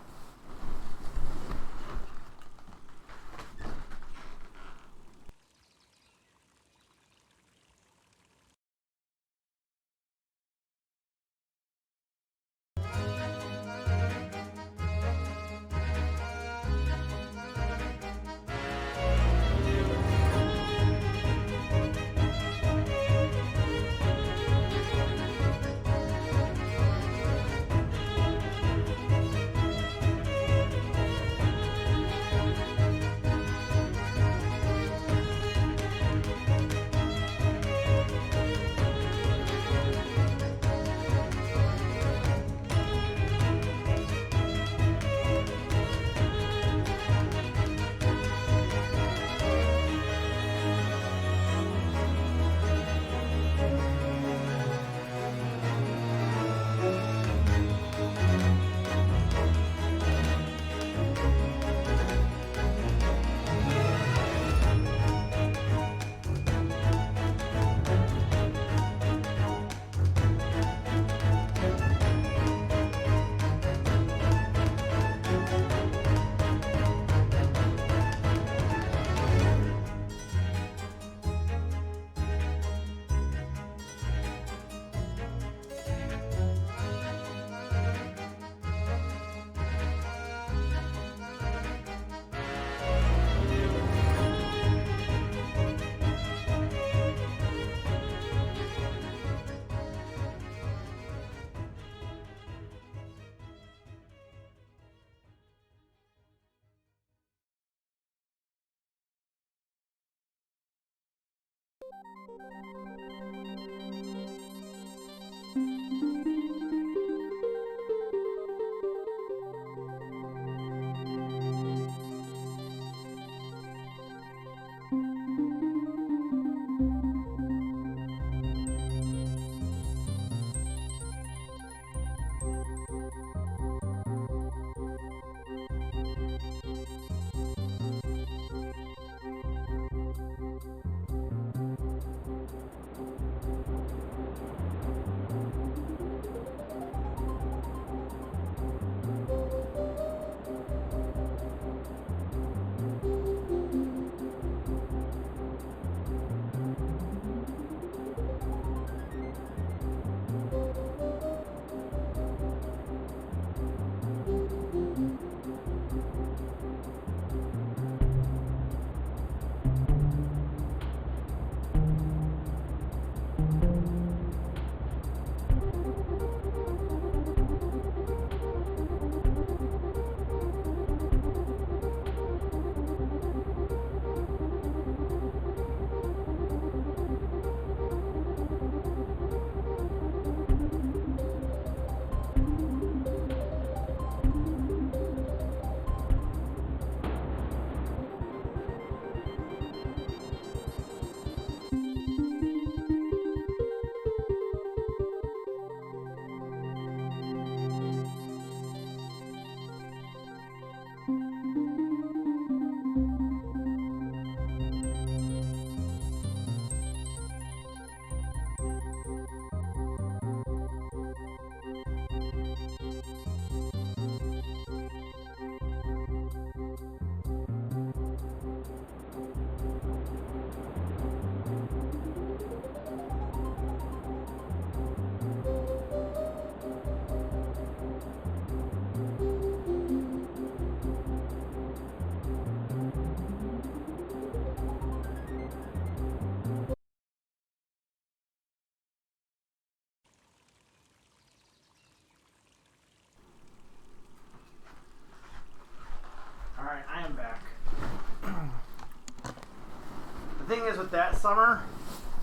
Summer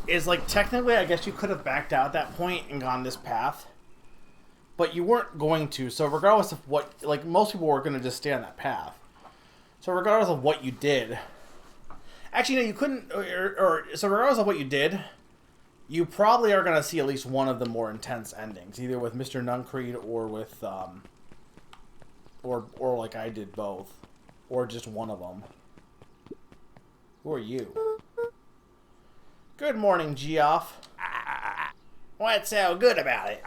is like technically, I guess you could have backed out at that point and gone this path, but you weren't going to. So regardless of what, like most people were going to just stay on that path. So regardless of what you did, actually no, you couldn't. So regardless of what you did, you probably are going to see at least one of the more intense endings, either with Mr. Nuncreed or with or like I did both, or just one of them. Who are you? Good morning, Geoff. What's so good about it?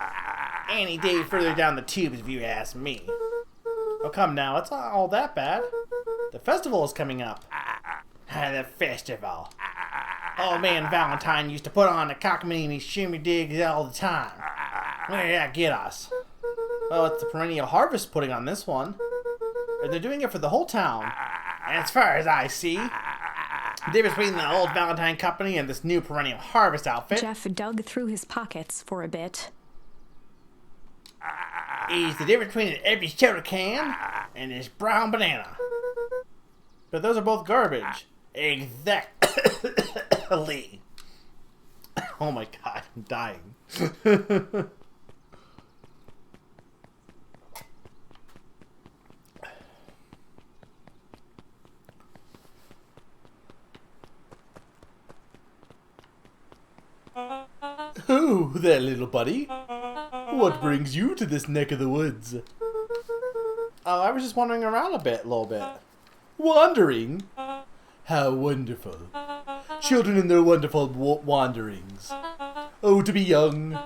Any day further down the tubes, if you ask me. Oh, come now, it's not all that bad. The festival is coming up. The festival. Old man Valentine used to put on the cockamamie shimmy digs all the time. Where did that get us? Well, it's the perennial harvest putting on this one. They're doing it for the whole town. As far as I see, the difference between the old Valentine Company and this new perennial harvest outfit. Jeff dug through his pockets for a bit. Is the difference between an empty soda can and this brown banana. But those are both garbage. Exactly. Oh my god, I'm dying. Oh, there, little buddy. What brings you to this neck of the woods? Oh, I was just wandering around a little bit. Wandering? How wonderful. Children and their wonderful wanderings. Oh, to be young.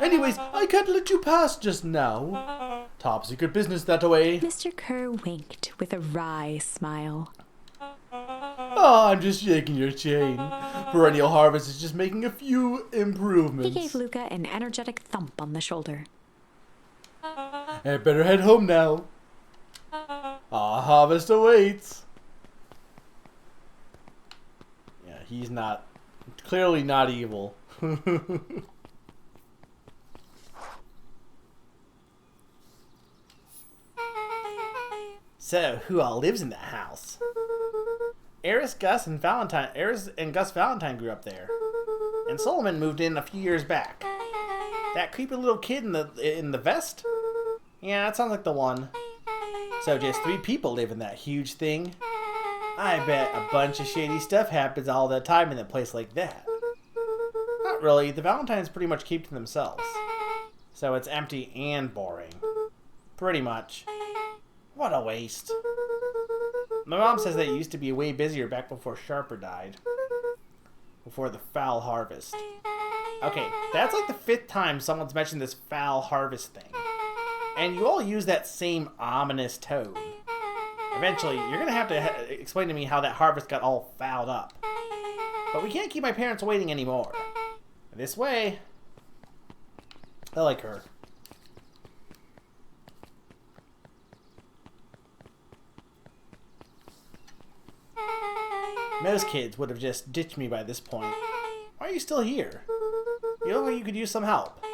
Anyways, I can't let you pass just now. Top secret business that way. Mr. Kerr winked with a wry smile. Oh, I'm just shaking your chain. Perennial Harvest is just making a few improvements. He gave Luca an energetic thump on the shoulder. I better head home now. Our harvest awaits. Yeah, he's not, clearly not evil. So, who all lives in that house? Eris and Gus Valentine grew up there. And Solomon moved in a few years back. That creepy little kid in the vest? Yeah, that sounds like the one. So just 3 people live in that huge thing. I bet a bunch of shady stuff happens all the time in a place like that. Not really, the Valentines pretty much keep to themselves. So it's empty and boring. Pretty much. What a waste. My mom says that it used to be way busier back before Sharper died. Before the foul harvest. Okay, that's like the 5th time someone's mentioned this foul harvest thing. And you all use that same ominous tone. Eventually, you're going to have to explain to me how that harvest got all fouled up. But we can't keep my parents waiting anymore. This way. I like her. Most kids would have just ditched me by this point. Why are you still here? You look like you could use some help.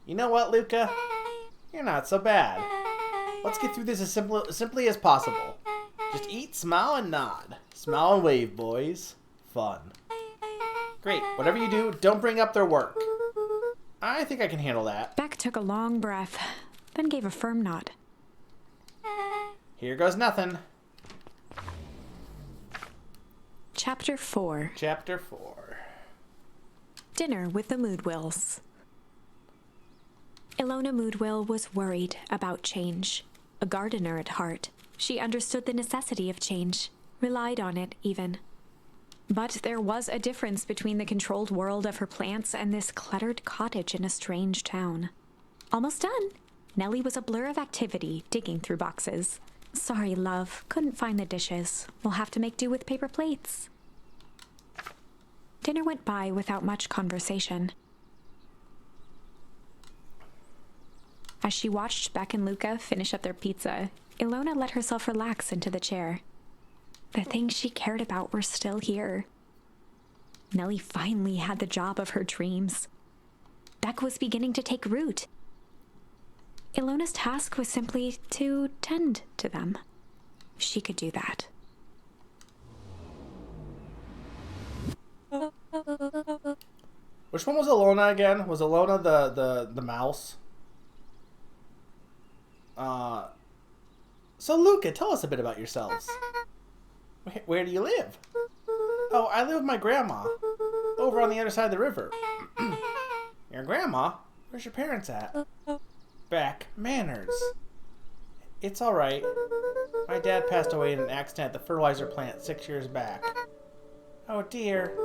You know what, Luca? You're not so bad. Let's get through this as simply as possible. Just eat, smile, and nod. Smile and wave, boys. Fun. Great. Whatever you do, don't bring up their work. I think I can handle that. Beck took a long breath, then gave a firm nod. Here goes nothing. Chapter 4. Chapter 4. Dinner with the Moodwills. Ilona Moodwill was worried about change. A gardener at heart, she understood the necessity of change, relied on it even. But there was a difference between the controlled world of her plants and this cluttered cottage in a strange town. Almost done. Nellie was a blur of activity, digging through boxes. Sorry, love, couldn't find the dishes. We'll have to make do with paper plates. Dinner went by without much conversation. As she watched Beck and Luca finish up their pizza, Ilona let herself relax into the chair. The things she cared about were still here. Nellie finally had the job of her dreams. Beck was beginning to take root. Ilona's task was simply to tend to them. She could do that. Which one was Alona again? Was Alona the mouse? So Luca, tell us a bit about yourselves. Where do you live? Oh, I live with my grandma. Over on the other side of the river. Your grandma? Where's your parents at? Beck Manners. It's alright. My dad passed away in an accident at the fertilizer plant 6 years back. Oh dear.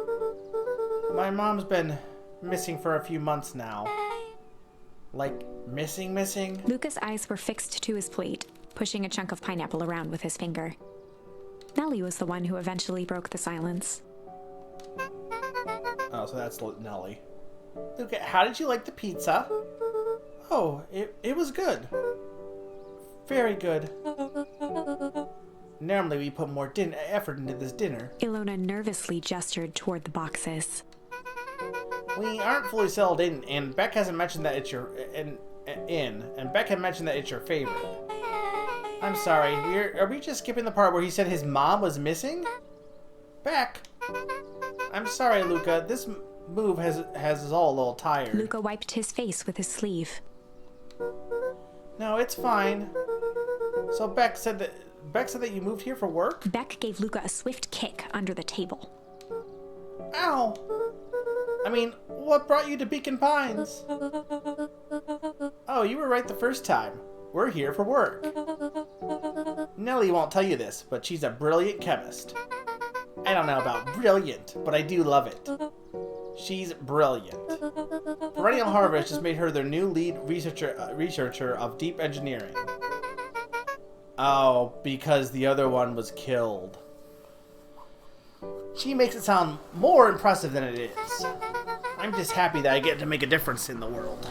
My mom's been missing for a few months now. Like, missing? Luca's eyes were fixed to his plate, pushing a chunk of pineapple around with his finger. Nellie was the one who eventually broke the silence. Oh, so that's Nellie. Luca, how did you like the pizza? Oh, it was good. Very good. Normally we put more effort into this dinner. Ilona nervously gestured toward the boxes. We aren't fully settled in, and Beck hasn't mentioned that it's your and Beck had mentioned that it's your favorite. I'm sorry. Are we just skipping the part where he said his mom was missing? Beck. I'm sorry, Luca. This move has us all a little tired. Luca wiped his face with his sleeve. No, it's fine. So Beck said that you moved here for work? Beck gave Luca a swift kick under the table. Ow! I mean, what brought you to Beacon Pines? Oh, you were right the first time. We're here for work. Nellie won't tell you this, but she's a brilliant chemist. I don't know about brilliant, but I do love it. She's brilliant. Perennial Harvest just made her their new lead researcher of deep engineering. Oh, because the other one was killed. She makes it sound more impressive than it is. I'm just happy that I get to make a difference in the world.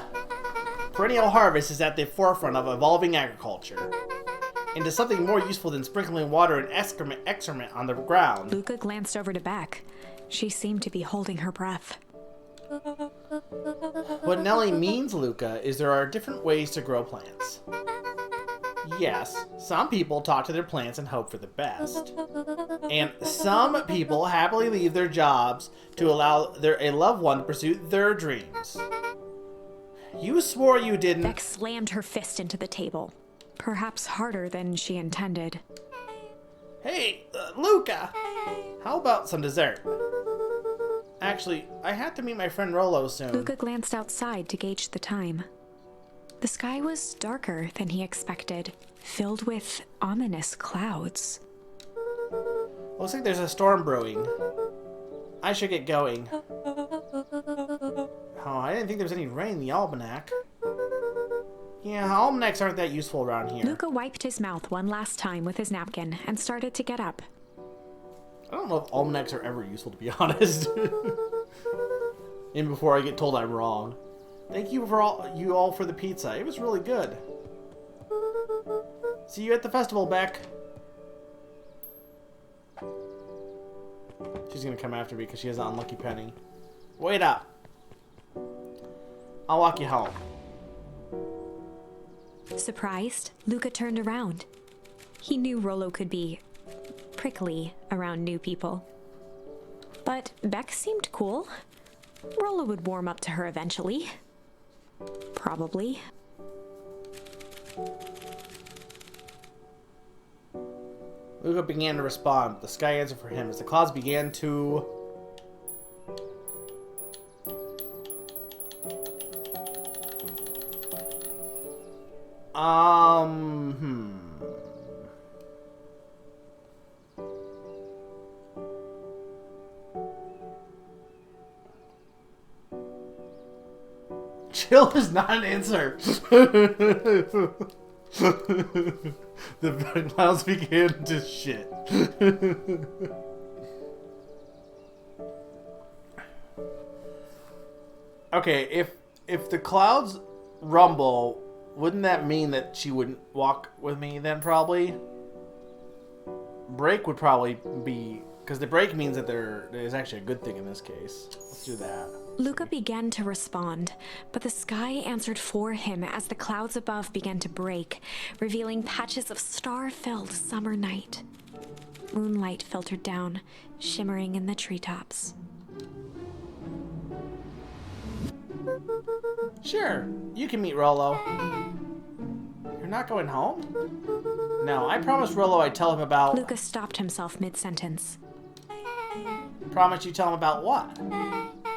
Perennial Harvest is at the forefront of evolving agriculture into something more useful than sprinkling water and excrement on the ground. Luca glanced over to Beck. She seemed to be holding her breath. What Nellie means, Luca, is there are different ways to grow plants. Yes, some people talk to their plants and hope for the best. And some people happily leave their jobs to allow a loved one to pursue their dreams. You swore you didn't... Beck slammed her fist into the table, perhaps harder than she intended. Hey, Luca! How about some dessert? Actually, I have to meet my friend Rollo soon. Luca glanced outside to gauge the time. The sky was darker than he expected, filled with ominous clouds. Looks like there's a storm brewing. I should get going. Oh, I didn't think there was any rain in the almanac. Yeah, almanacs aren't that useful around here. Luca wiped his mouth one last time with his napkin and started to get up. I don't know if almanacs are ever useful, to be honest. Even before I get told I'm wrong. Thank you all for the pizza. It was really good. See you at the festival, Beck. She's gonna come after me because she has an unlucky penny. Wait up. I'll walk you home. Surprised, Luca turned around. He knew Rollo could be prickly around new people. But Beck seemed cool. Rollo would warm up to her eventually. Probably. Luca began to respond. The sky answered for him as the clouds began to... Chill is not an answer. The clouds began to shit. Okay, if the clouds rumble, wouldn't that mean that she wouldn't walk with me then, probably? Break would probably be... Because the break means that there is actually a good thing in this case. Let's do that. Luca began to respond, but the sky answered for him as the clouds above began to break, revealing patches of star-filled summer night. Moonlight filtered down, shimmering in the treetops. Sure, you can meet Rollo. You're not going home? No, I promised Rollo I'd tell him about... Lucas stopped himself mid-sentence. Promise you tell him about what?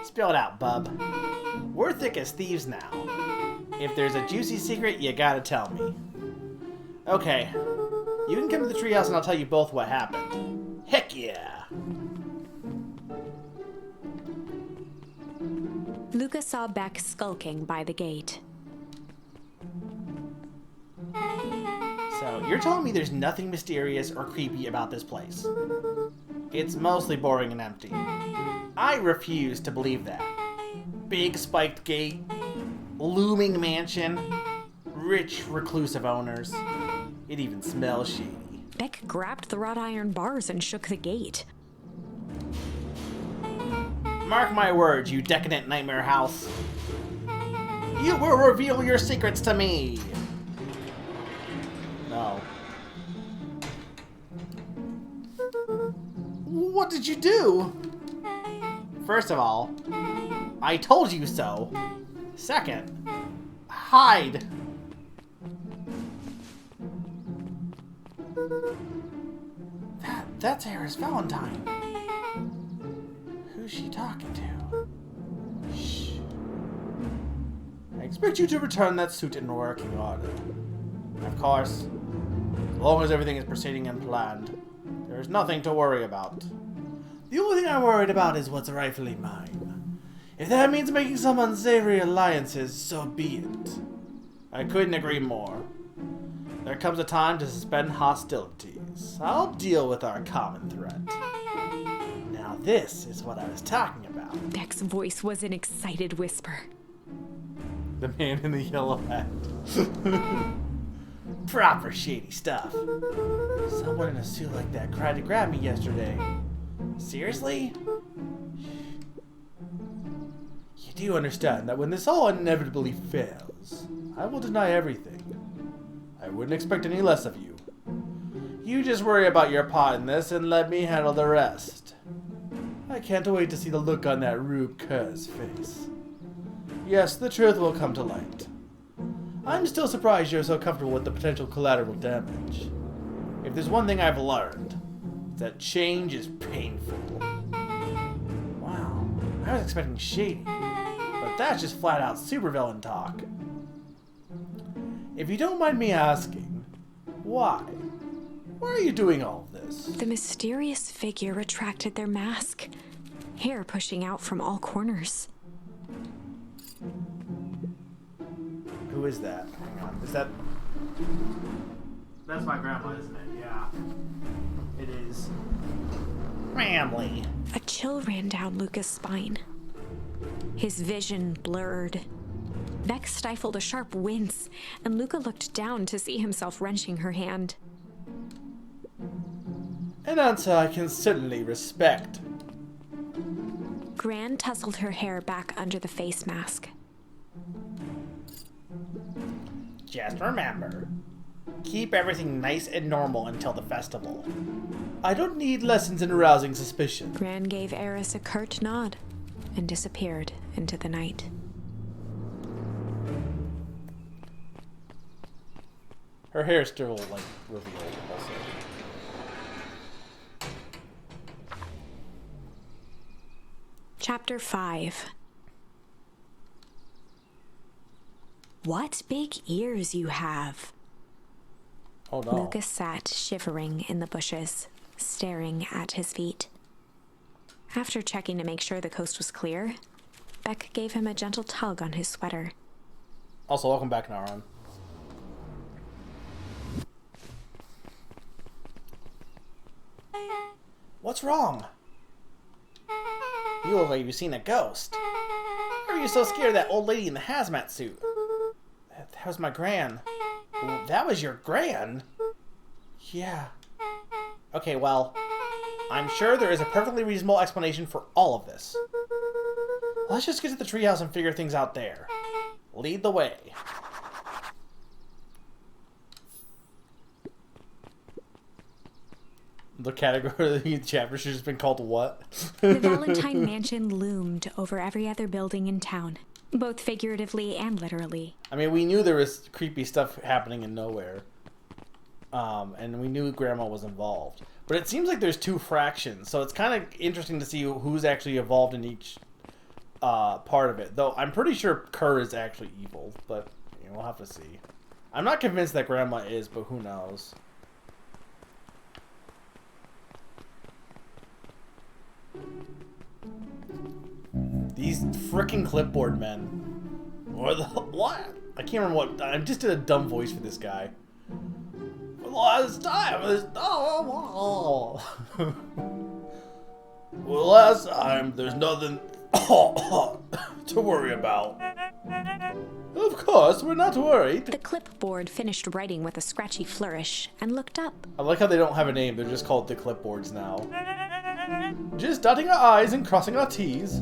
Spill it out, bub. We're thick as thieves now. If there's a juicy secret, you gotta tell me. Okay. You can come to the treehouse and I'll tell you both what happened. Heck yeah! Lucas saw Beck skulking by the gate. So, you're telling me there's nothing mysterious or creepy about this place? It's mostly boring and empty. I refuse to believe that. Big spiked gate, looming mansion, rich reclusive owners. It even smells shady. Beck grabbed the wrought iron bars and shook the gate. Mark my words, you decadent nightmare house. You will reveal your secrets to me! No. What did you do? First of all, I told you so. Second, hide. That's Harris Valentine. Who's she talking to? Shh. I expect you to return that suit in working order. Of course, as long as everything is proceeding as planned, there is nothing to worry about. The only thing I'm worried about is what's rightfully mine. If that means making some unsavory alliances, so be it. I couldn't agree more. There comes a time to suspend hostilities. I'll deal with our common threat. Now this is what I was talking about. Beck's voice was an excited whisper. The man in the yellow hat. Proper shady stuff. Someone in a suit like that tried to grab me yesterday. Seriously? You do understand that when this all inevitably fails, I will deny everything. I wouldn't expect any less of you. You just worry about your part in this and let me handle the rest. I can't wait to see the look on that Rube Kerr's face. Yes, the truth will come to light. I'm still surprised you're so comfortable with the potential collateral damage. If there's one thing I've learned, it's that change is painful. Wow, I was expecting shady, but that's just flat out supervillain talk. If you don't mind me asking, why? Why are you doing all of this? The mysterious figure retracted their mask, hair pushing out from all corners. Who is that? Hang on. Is that... That's my grandma, isn't it? Yeah. It is. Family. A chill ran down Lucas' spine. His vision blurred. Beck stifled a sharp wince, and Luca looked down to see himself wrenching her hand. An answer I can certainly respect. Gran tousled her hair back under the face mask. Just remember, keep everything nice and normal until the festival. I don't need lessons in arousing suspicion. Gran gave Eris a curt nod and disappeared into the night. Her hair is still, like, revealed also. Chapter 5. What big ears you have. Oh no. Lucas sat shivering in the bushes, staring at his feet. After checking to make sure the coast was clear, Beck gave him a gentle tug on his sweater. Also, welcome back, Naran. What's wrong? You look like you've seen a ghost. Why are you so scared of that old lady in the hazmat suit? That was my gran. That was your gran? Yeah. Okay, well, I'm sure there is a perfectly reasonable explanation for all of this. Let's just get to the treehouse and figure things out there. Lead the way. The category of the chapter should have been called what? The Valentine Mansion loomed over every other building in town. both figuratively and literally. I mean, we knew there was creepy stuff happening in Nowhere. And we knew Grandma was involved. But it seems like there's two fractions, so it's kind of interesting to see who's actually involved in each part of it. Though I'm pretty sure Kerr is actually evil, but you know, we'll have to see. I'm not convinced that Grandma is, but who knows. These freaking clipboard men. What? I can't remember what. I just did a dumb voice for this guy. For the last time, well, last time, there's nothing to worry about. Of course, we're not worried. The clipboard finished writing with a scratchy flourish and looked up. I like how they don't have a name, they're just called the clipboards now. Just dotting our I's and crossing our T's.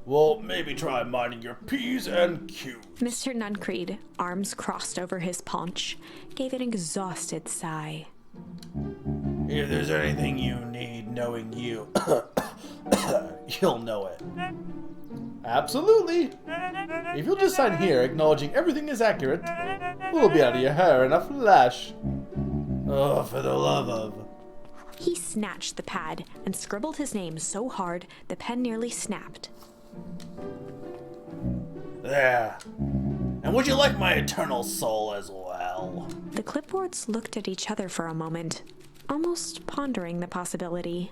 Well, maybe try minding your P's and Q's. Mr. Nuncreed, arms crossed over his paunch, gave an exhausted sigh. If there's anything you need knowing you, you'll know it. Absolutely. If you'll just sign here, acknowledging everything is accurate, we'll be out of your hair in a flash. Oh, for the love of... He snatched the pad and scribbled his name so hard the pen nearly snapped. There. And would you like my eternal soul as well? The clipboards looked at each other for a moment, almost pondering the possibility,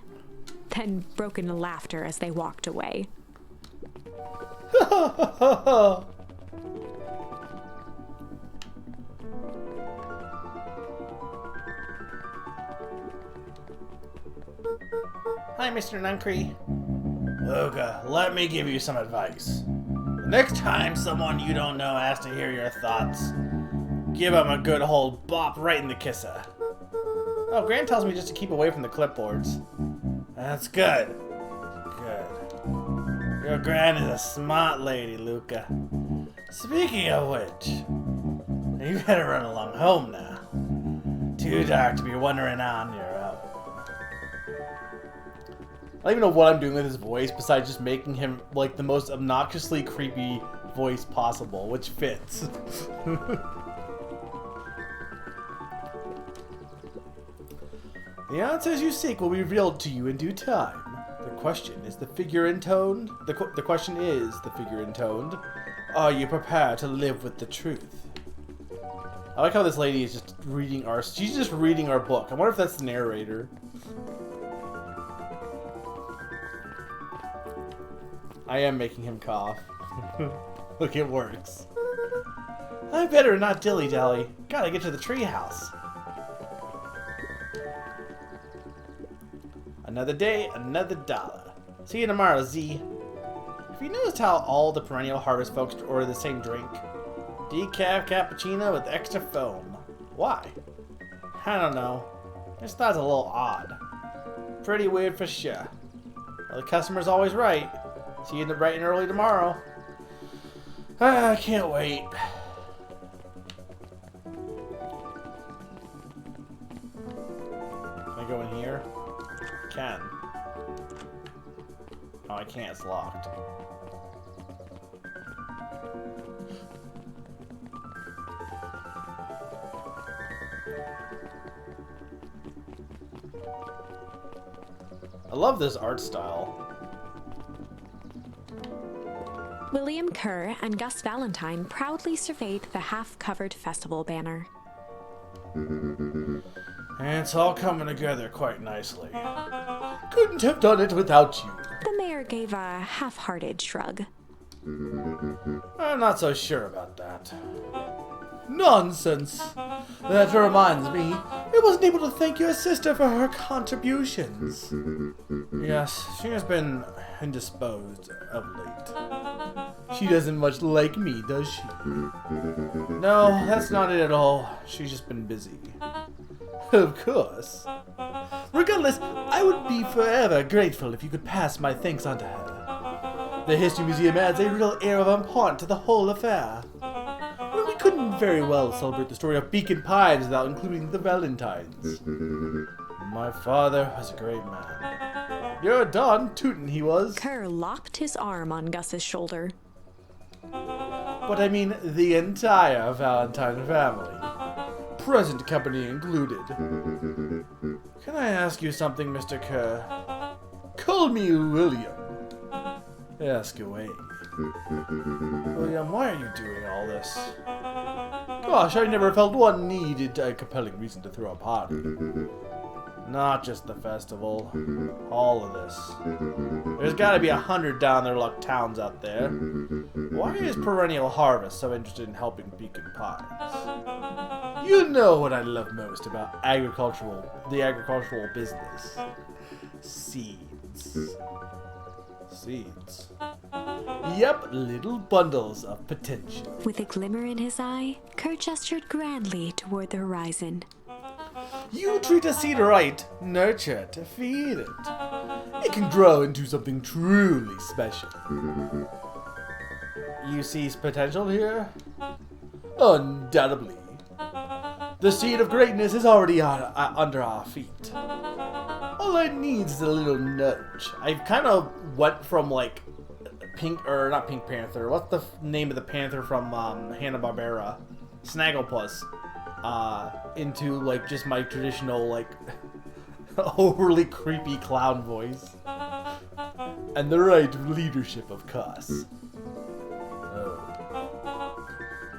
then broke into laughter as they walked away. Hi, Mr. Nuncreed. Luca, let me give you some advice. The next time someone you don't know asks to hear your thoughts, give them a good old bop right in the kisser. Oh, Grant tells me just to keep away from the clipboards. That's good. Good. Your Gran is a smart lady, Luca. Speaking of which, you better run along home now. Too dark to be wandering on your own. I don't even know what I'm doing with his voice besides just making him like the most obnoxiously creepy voice possible, which fits. The answers you seek will be revealed to you in due time. The question is the figure intoned. The question is the figure intoned. Are you prepared to live with the truth? I like how this lady is just reading our. She's just reading our book. I wonder if that's the narrator. I am making him cough. Look, it works. I better not dilly-dally. Gotta get to the treehouse. Another day, another dollar. See you tomorrow, Z. Have you noticed how all the perennial harvest folks order the same drink? Decaf cappuccino with extra foam. Why? I don't know. I just thought it was a little odd. Pretty weird for sure. Well, the customer's always right. See you bright and early tomorrow. I can't wait. Can I go in here? I can. Oh, I can't. It's locked. I love this art style. William Kerr and Gus Valentine proudly surveyed the half-covered festival banner. It's all coming together quite nicely. Couldn't have done it without you. The mayor gave a half-hearted shrug. I'm not so sure about that. Nonsense! That reminds me, I wasn't able to thank your sister for her contributions. Yes, she has been indisposed of late. She doesn't much like me, does she? No, that's not it at all. She's just been busy. Of course. Regardless, I would be forever grateful if you could pass my thanks on to her. The History Museum adds a real air of importance to the whole affair. Well, we couldn't very well celebrate the story of Beacon Pines without including the Valentines. My father was a great man. You're Don Tootin', he was. Kerr lopped his arm on Gus's shoulder. but I mean the entire Valentine family. Present company included. Can I ask you something, Mr. Kerr? Call me William. Ask away. William, why are you doing all this? Gosh, I never felt one needed a compelling reason to throw a party. Not just the festival. All of this. There's gotta be 100 down-their-luck towns out there. Why is Perennial Harvest so interested in helping Beacon Pines? You know what I love most about the agricultural business. Seeds. Seeds. Yep, little bundles of potential. With a glimmer in his eye, Kerr gestured grandly toward the horizon. You treat a seed right, nurture it, feed it. It can grow into something truly special. You see potential here? Undoubtedly. The seed of greatness is already under our feet. All I need is a little nudge. I kind of went from like not Pink Panther. What's the name of the panther from Hanna-Barbera? Snagglepuss. Into like just my traditional like overly creepy clown voice. And the right leadership, of course. Oh.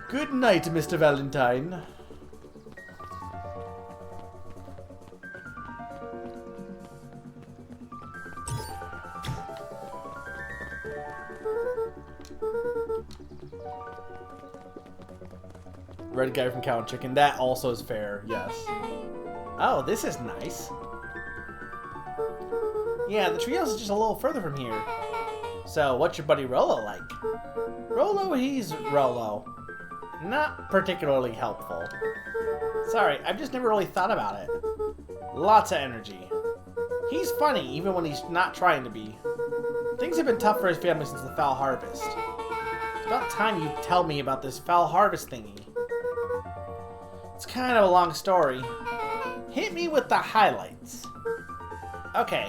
Good night, Mr. Valentine. Red guy from Cow and Chicken. That also is fair, yes. Oh, this is nice. Yeah, the Treehouse is just a little further from here. So, what's your buddy Rolo like? Rolo, he's Rolo. Not particularly helpful. Sorry, I've just never really thought about it. Lots of energy. He's funny, even when he's not trying to be. Things have been tough for his family since the Foul Harvest. It's about time you tell me about this Foul Harvest thingy. It's kind of a long story. Hit me with the highlights. Okay.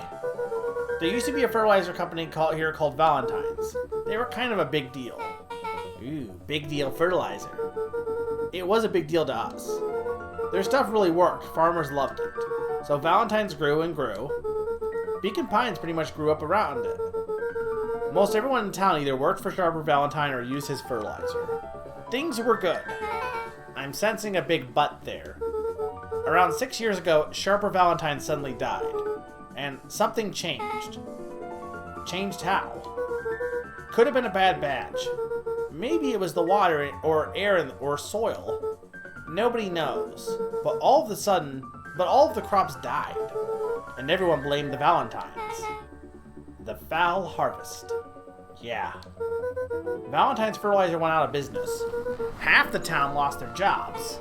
There used to be a fertilizer company here called Valentine's. They were kind of a big deal. Ooh, big deal fertilizer. It was a big deal to us. Their stuff really worked. Farmers loved it. So Valentine's grew and grew. Beacon Pines pretty much grew up around it. Most everyone in town either worked for Sharper Valentine or used his fertilizer. Things were good. I'm sensing a big but there. Around 6 years ago, Sharper Valentine suddenly died. And something changed. Changed how? Could have been a bad batch. Maybe it was the water or air or soil. Nobody knows. But all of the crops died. And everyone blamed the Valentines. The Foul Harvest. Yeah. Valentine's fertilizer went out of business. Half the town lost their jobs.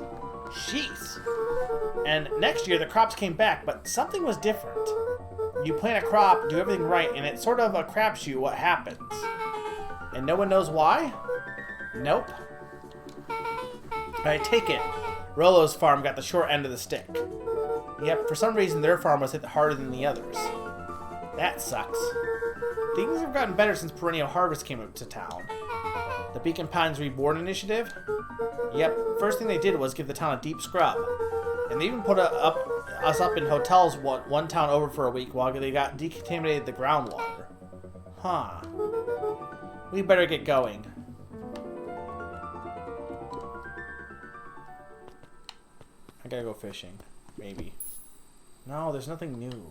Jeez. And next year the crops came back, but something was different. You plant a crop, do everything right, and it's sort of a crapshoot what happens. And no one knows why? Nope. I take it. Rolo's farm got the short end of the stick. Yep, for some reason their farm was hit harder than the others. That sucks. Things have gotten better since Perennial Harvest came up to town. The Beacon Pines Reborn initiative? Yep, first thing they did was give the town a deep scrub. And they even put us up in hotels one town over for a week while they got decontaminated the groundwater. Huh. We better get going. I gotta go fishing. Maybe. No, there's nothing new.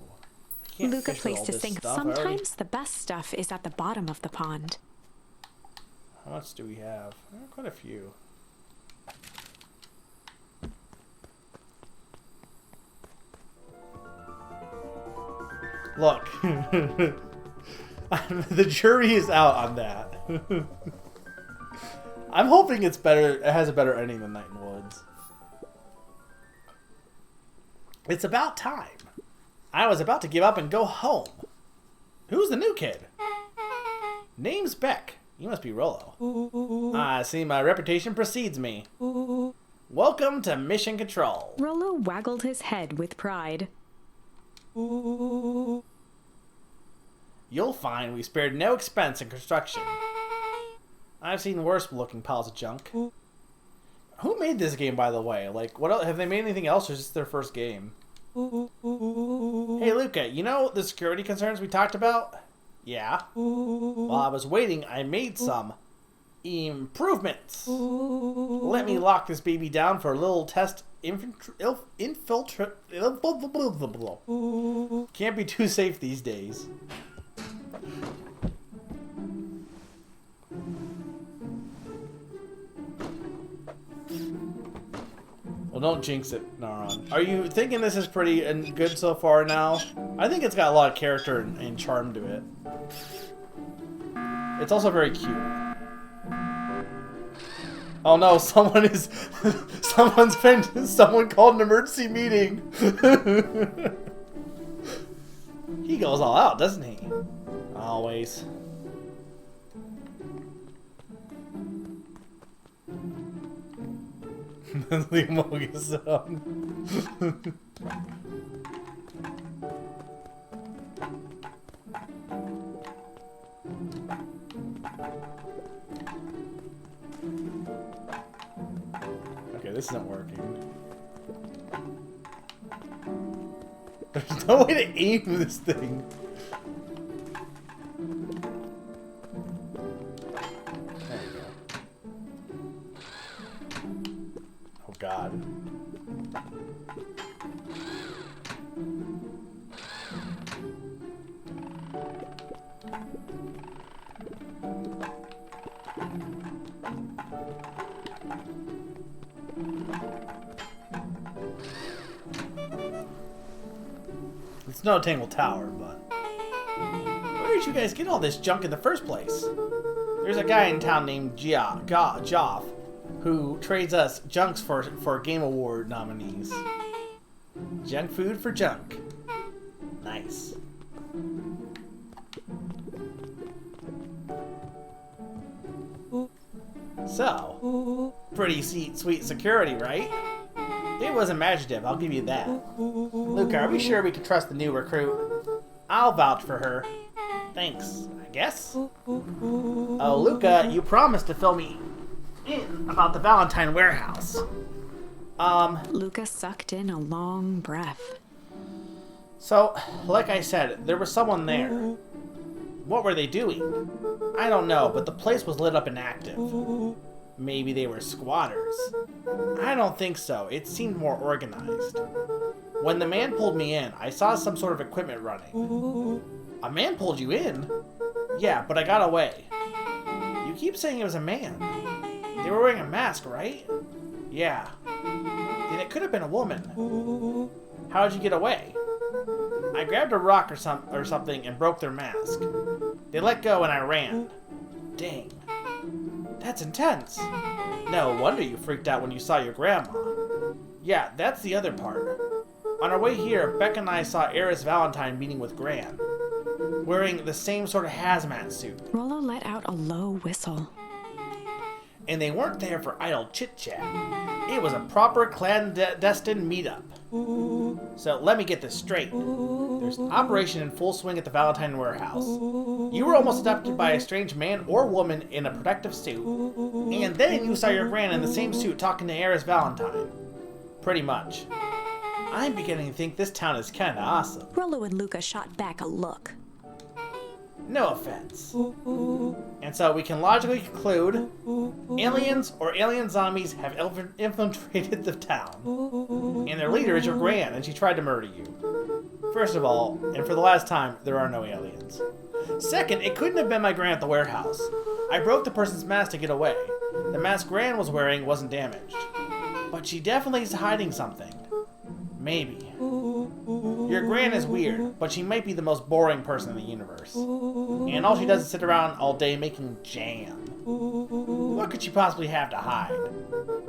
Luca placed to think sometimes the best stuff is at the bottom of the pond. How much do we have? Quite a few. Look. The jury is out on that. I'm hoping it's better. It has a better ending than Night in the Woods. It's about time. I was about to give up and go home. Who's the new kid? Name's Beck. You must be Rolo. I see my reputation precedes me. Welcome to Mission Control. Rolo waggled his head with pride. You'll find we spared no expense in construction. I've seen worse looking piles of junk. Who made this game, by the way? Like, what else, have they made anything else, or is this their first game? Hey, Luca, you know the security concerns we talked about? Yeah. While I was waiting, I made some improvements. Let me lock this baby down for a little test. Can't be too safe these days. Well, don't jinx it, Naron. Are you thinking this is pretty and good so far now? I think it's got a lot of character and charm to it. It's also very cute. Oh no, someone called an emergency meeting. He goes all out, doesn't he? Always. The Amogus sound. Okay, this isn't working. There's no way to aim this thing. There we go. Oh God. It's no Tangle Tower, but where did you guys get all this junk in the first place? There's a guy in town named Joff who trades us junks for Game Award nominees. Junk food for junk. Nice. So, pretty sweet security, right? It was imaginative, I'll give you that. Luca, are we sure we can trust the new recruit? I'll vouch for her. Thanks, I guess. Oh, Luca, you promised to fill me in about the Valentine warehouse. Luca sucked in a long breath. So, like I said, there was someone there. What were they doing? I don't know, but the place was lit up and active. Maybe they were squatters. I don't think so. It seemed more organized. When the man pulled me in, I saw some sort of equipment running. A man pulled you in? Yeah, but I got away. You keep saying it was a man. They were wearing a mask, right? Yeah. Then it could have been a woman. How did you get away? I grabbed a rock or something and broke their mask. They let go and I ran. Dang. That's intense. No wonder you freaked out when you saw your grandma. Yeah, that's the other part. On our way here, Beck and I saw Eris Valentine meeting with Gran, wearing the same sort of hazmat suit. Rollo let out a low whistle. And they weren't there for idle chit-chat. It was a proper clandestine meetup. So let me get this straight. There's an operation in full swing at the Valentine warehouse. You were almost abducted by a strange man or woman in a protective suit, and then you saw your gran in the same suit talking to Eris Valentine. Pretty much. I'm beginning to think this town is kinda awesome. Rollo and Luca shot back a look. No offense. And so we can logically conclude aliens or alien zombies have infiltrated the town. And their leader is your gran, and she tried to murder you. First of all, and for the last time, there are no aliens. Second, it couldn't have been my gran at the warehouse. I broke the person's mask to get away. The mask Gran was wearing wasn't damaged. But she definitely is hiding something. Maybe. Your gran is weird, but she might be the most boring person in the universe. And all she does is sit around all day making jam. What could she possibly have to hide?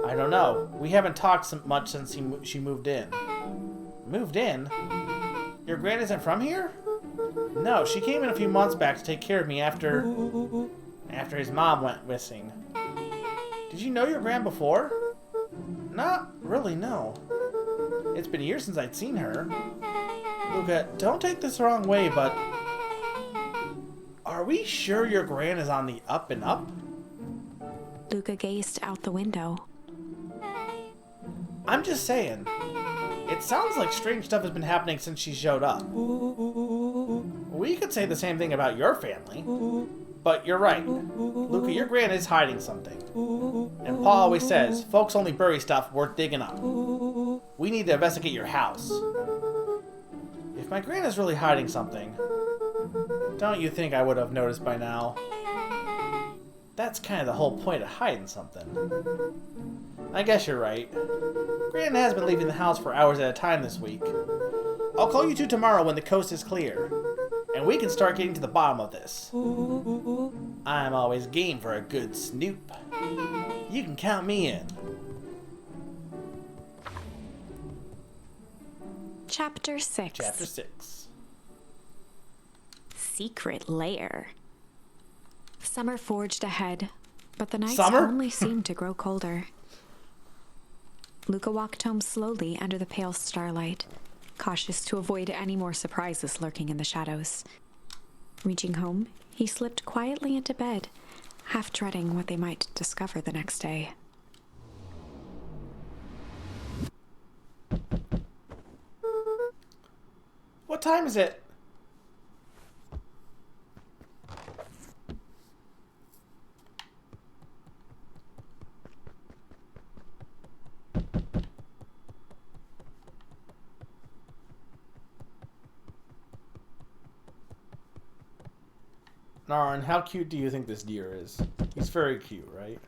I don't know. We haven't talked much since she moved in. Moved in? Your gran isn't from here? No, she came in a few months back to take care of me after his mom went missing. Did you know your gran before? Not really, no. It's been years since I'd seen her. Luca, don't take this the wrong way, but are we sure your gran is on the up and up? Luca gazed out the window. I'm just saying. It sounds like strange stuff has been happening since she showed up. We could say the same thing about your family. But you're right. Luca, your gran is hiding something. And Pa always says, folks only bury stuff worth digging up. We need to investigate your house. If my gran is really hiding something, don't you think I would have noticed by now? That's kind of the whole point of hiding something. I guess you're right. Gran has been leaving the house for hours at a time this week. I'll call you two tomorrow when the coast is clear, and we can start getting to the bottom of this. I'm always game for a good snoop. You can count me in. Chapter 6. Chapter 6. Secret Lair. Summer forged ahead, but the nights Summer? only seemed to grow colder. Luca walked home slowly under the pale starlight, cautious to avoid any more surprises lurking in the shadows. Reaching home, he slipped quietly into bed, half dreading what they might discover the next day. What time is it? Narn, how cute do you think this deer is? He's very cute, right?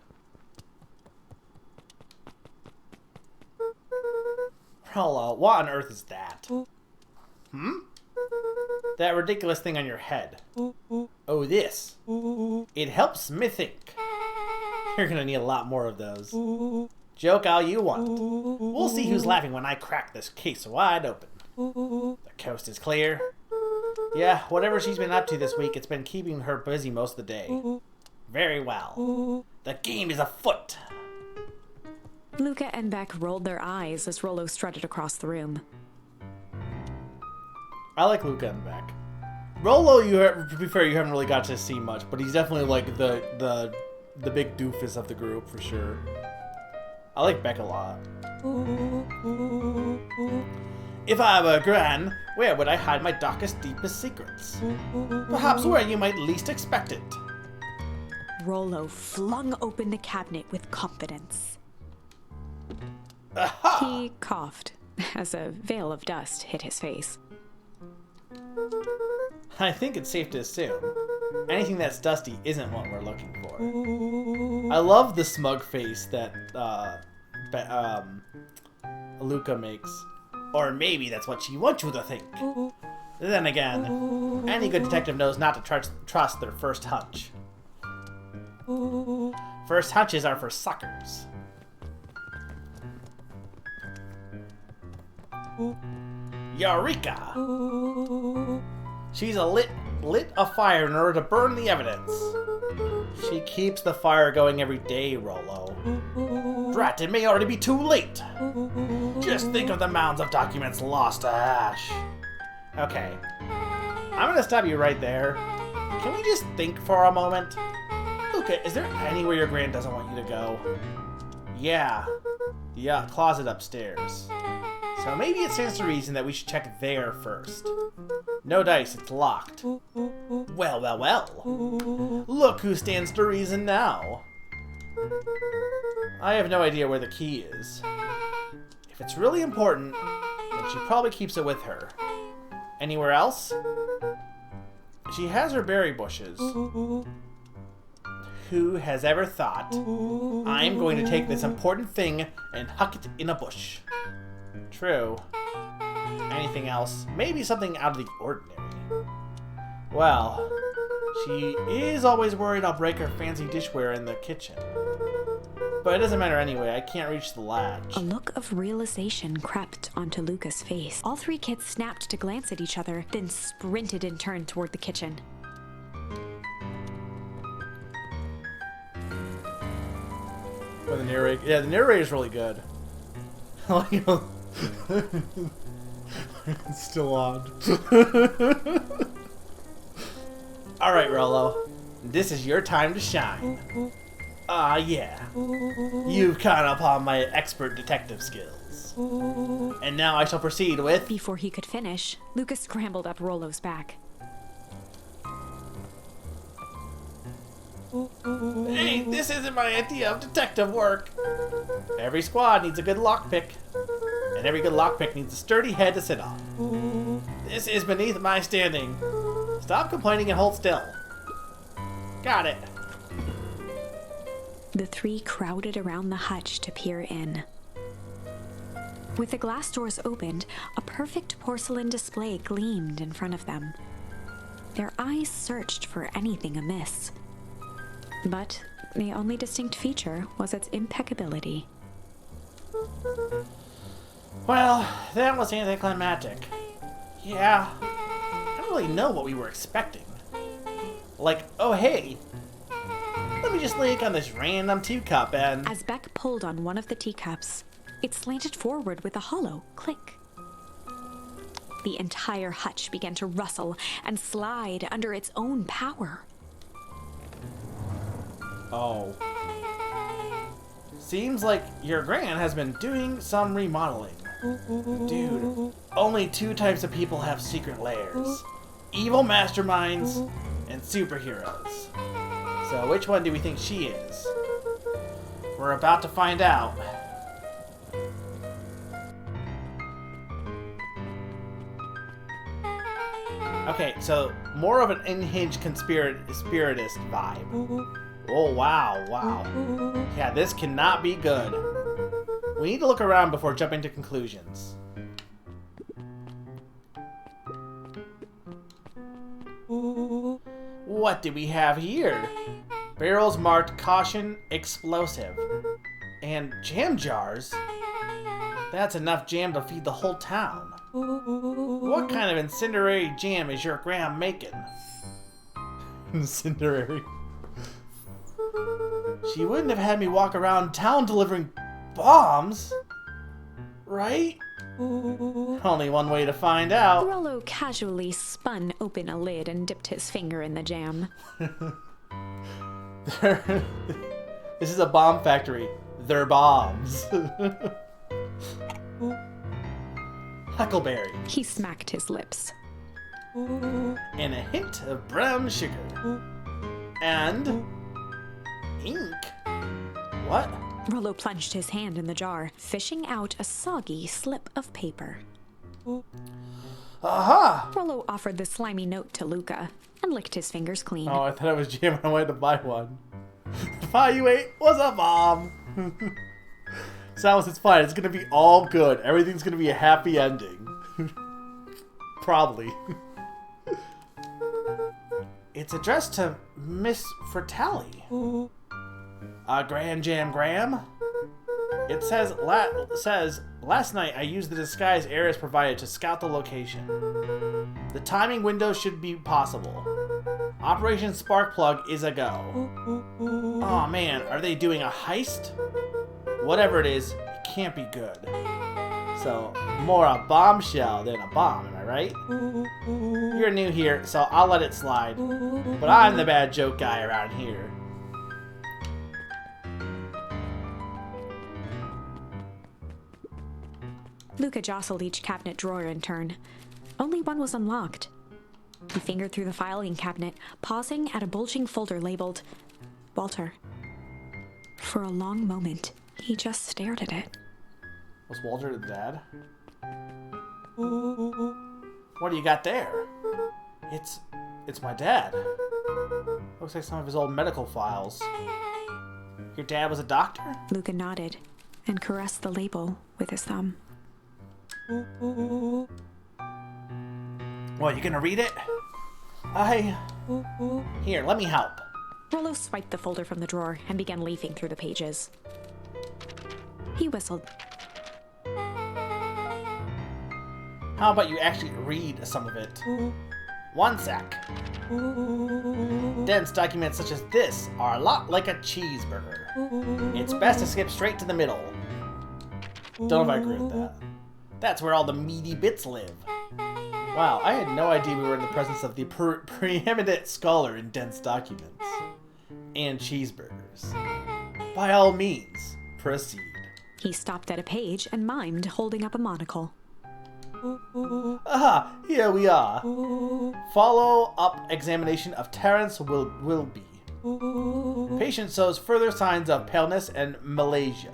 Hello, what on earth is that? That ridiculous thing on your head. Oh, this. It helps me think. You're gonna need a lot more of those. Joke all you want. We'll see who's laughing when I crack this case wide open. The coast is clear. Yeah, whatever she's been up to this week, it's been keeping her busy most of the day. Very well. The game is afoot. Luca and Beck rolled their eyes as Rollo strutted across the room. I like Luca and Beck. Rollo, to be fair, you haven't really got to see much, but he's definitely like the big doofus of the group for sure. I like Beck a lot. If I were Gran, where would I hide my darkest, deepest secrets? Perhaps where you might least expect it. Rollo flung open the cabinet with confidence. Aha! He coughed as a veil of dust hit his face. I think it's safe to assume anything that's dusty isn't what we're looking for. I love the smug face that Luca makes. Or maybe that's what she wants you to think. Then again, any good detective knows not to trust their first hunch. First hunches are for suckers. Eureka! She's lit a fire in order to burn the evidence. She keeps the fire going every day, Rollo. Drat, it may already be too late. Just think of the mounds of documents lost to ash. Okay, I'm gonna stop you right there. Can we just think for a moment? Luca, is there anywhere your gran doesn't want you to go? Yeah, closet upstairs. So maybe it stands to reason that we should check there first. No dice, it's locked. Well. Look who stands to reason now. I have no idea where the key is. If it's really important, then she probably keeps it with her. Anywhere else? She has her berry bushes. Who has ever thought, I'm going to take this important thing and huck it in a bush? True. Anything else? Maybe something out of the ordinary. Well, she is always worried I'll break her fancy dishware in the kitchen. But it doesn't matter anyway, I can't reach the latch. A look of realization crept onto Luca's face. All three kids snapped to glance at each other, then sprinted in turn toward the kitchen. Oh, the narrator. Yeah, the narrator's really good. It's still on. Alright, Rollo. This is your time to shine. Yeah. You've caught upon my expert detective skills. And now I shall proceed with... Before he could finish, Luca scrambled up Rollo's back. Hey, this isn't my idea of detective work. Every squad needs a good lockpick. And every good lockpick needs a sturdy head to sit on. This is beneath my standing. Stop complaining and hold still. Got it. The three crowded around the hutch to peer in. With the glass doors opened, a perfect porcelain display gleamed in front of them. Their eyes searched for anything amiss. But the only distinct feature was its impeccability. Well, that was anticlimactic. Yeah, I don't really know what we were expecting. Like, oh hey, let me just link on this random teacup and... As Beck pulled on one of the teacups, it slanted forward with a hollow click. The entire hutch began to rustle and slide under its own power. Oh. Seems like your Gran has been doing some remodeling. Dude, only two types of people have secret lairs. Evil masterminds and superheroes. So which one do we think she is? We're about to find out. Okay, so more of an unhinged spiritist vibe. Oh, wow, wow. Yeah, this cannot be good. We need to look around before jumping to conclusions. What do we have here? Barrels marked caution explosive. And jam jars? That's enough jam to feed the whole town. What kind of incendiary jam is your Gran making? Incendiary. She wouldn't have had me walk around town delivering bombs, right? Only one way to find out. Rollo casually spun open a lid and dipped his finger in the jam. This is a bomb factory. They're bombs. Huckleberry. He smacked his lips. And a hint of brown sugar. And... ink. What? Rollo plunged his hand in the jar, fishing out a soggy slip of paper. Aha! Rollo offered the slimy note to Luca and licked his fingers clean. Oh, I thought it was jam when I went to buy one. The pie you ate was a bomb. Samus, it's fine. It's gonna be all good. Everything's gonna be a happy ending. Probably. It's addressed to Miss Fratelli. Grand Jam Graham? It says, last night I used the disguise Ares provided to scout the location. The timing window should be possible. Operation Sparkplug is a go. Aw man, are they doing a heist? Whatever it is, it can't be good. So, more a bombshell than a bomb, am I right? You're new here, so I'll let it slide. But I'm the bad joke guy around here. Luca jostled each cabinet drawer in turn. Only one was unlocked. He fingered through the filing cabinet, pausing at a bulging folder labeled Walter. For a long moment, he just stared at it. Was Walter the dad? What do you got there? It's my dad. Looks like some of his old medical files. Your dad was a doctor? Luca nodded and caressed the label with his thumb. What, you gonna read it? Here, let me help. Rollo swiped the folder from the drawer and began leafing through the pages. He whistled. How about you actually read some of it? One sec. Dense documents such as this are a lot like a cheeseburger. It's best to skip straight to the middle. Don't know if I agree with that. That's where all the meaty bits live. Wow, I had no idea we were in the presence of the preeminent scholar in dense documents. And cheeseburgers. By all means, proceed. He stopped at a page and mimed, holding up a monocle. Aha, here we are. Follow-up examination of Terence Wilby. Patient shows further signs of paleness and malaise.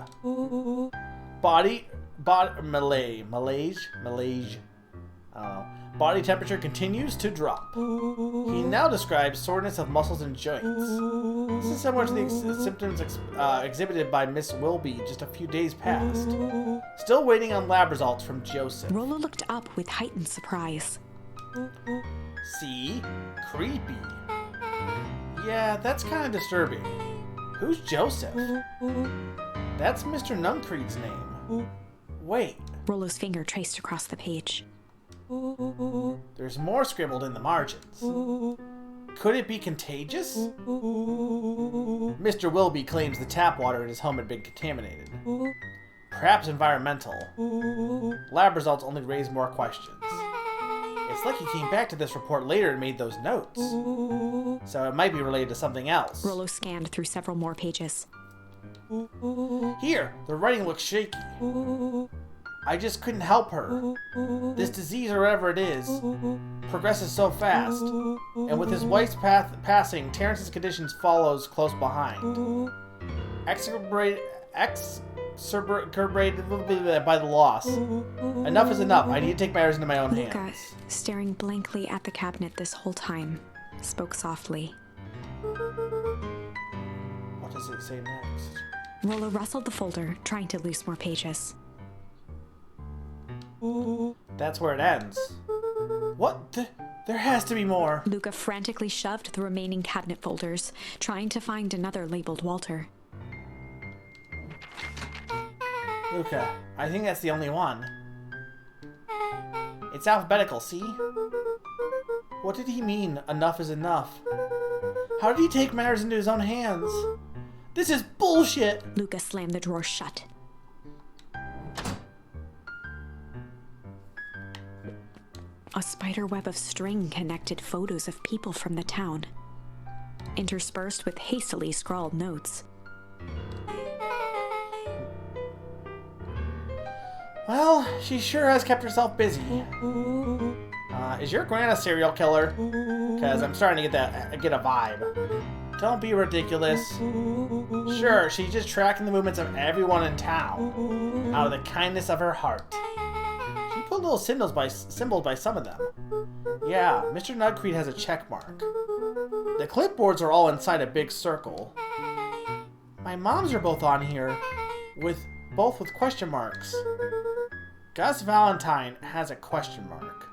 Body temperature continues to drop. He now describes soreness of muscles and joints. This is similar to the symptoms exhibited by Miss Wilby just a few days past. Still waiting on lab results from Joseph. Rollo looked up with heightened surprise. See? Creepy. Yeah, that's kind of disturbing. Who's Joseph? That's Mr. Nuncreed's name. Wait. Rollo's finger traced across the page. There's more scribbled in the margins. Could it be contagious? Mr. Wilby claims the tap water in his home had been contaminated. Perhaps environmental. Lab results only raise more questions. It's like he came back to this report later and made those notes. So it might be related to something else. Rollo scanned through several more pages. Here, the writing looks shaky. I just couldn't help her. This disease, or whatever it is, progresses so fast. And with his wife's passing, Terrence's conditions follows close behind. Exacerbated by the loss. Enough is enough. I need to take matters into my own Luca, hands. staring blankly at the cabinet this whole time, spoke softly. What does it say next? Rollo rustled the folder, trying to loose more pages. That's where it ends. What? There has to be more. Luca frantically shoved the remaining cabinet folders, trying to find another labeled Walter. Luca, I think that's the only one. It's alphabetical, see? What did he mean, enough is enough? How did he take matters into his own hands? This is bullshit! Luca slammed the drawer shut. A spider web of string connected photos of people from the town, interspersed with hastily scrawled notes. Well, she sure has kept herself busy. Is your gran a serial killer? Because I'm starting to get a vibe. Don't be ridiculous. Sure, she's just tracking the movements of everyone in town, out of the kindness of her heart. She put little symbols by some of them. Yeah, Mr. Nuncreed has a check mark. The clipboards are all inside a big circle. My moms are both on here, both with question marks. Gus Valentine has a question mark.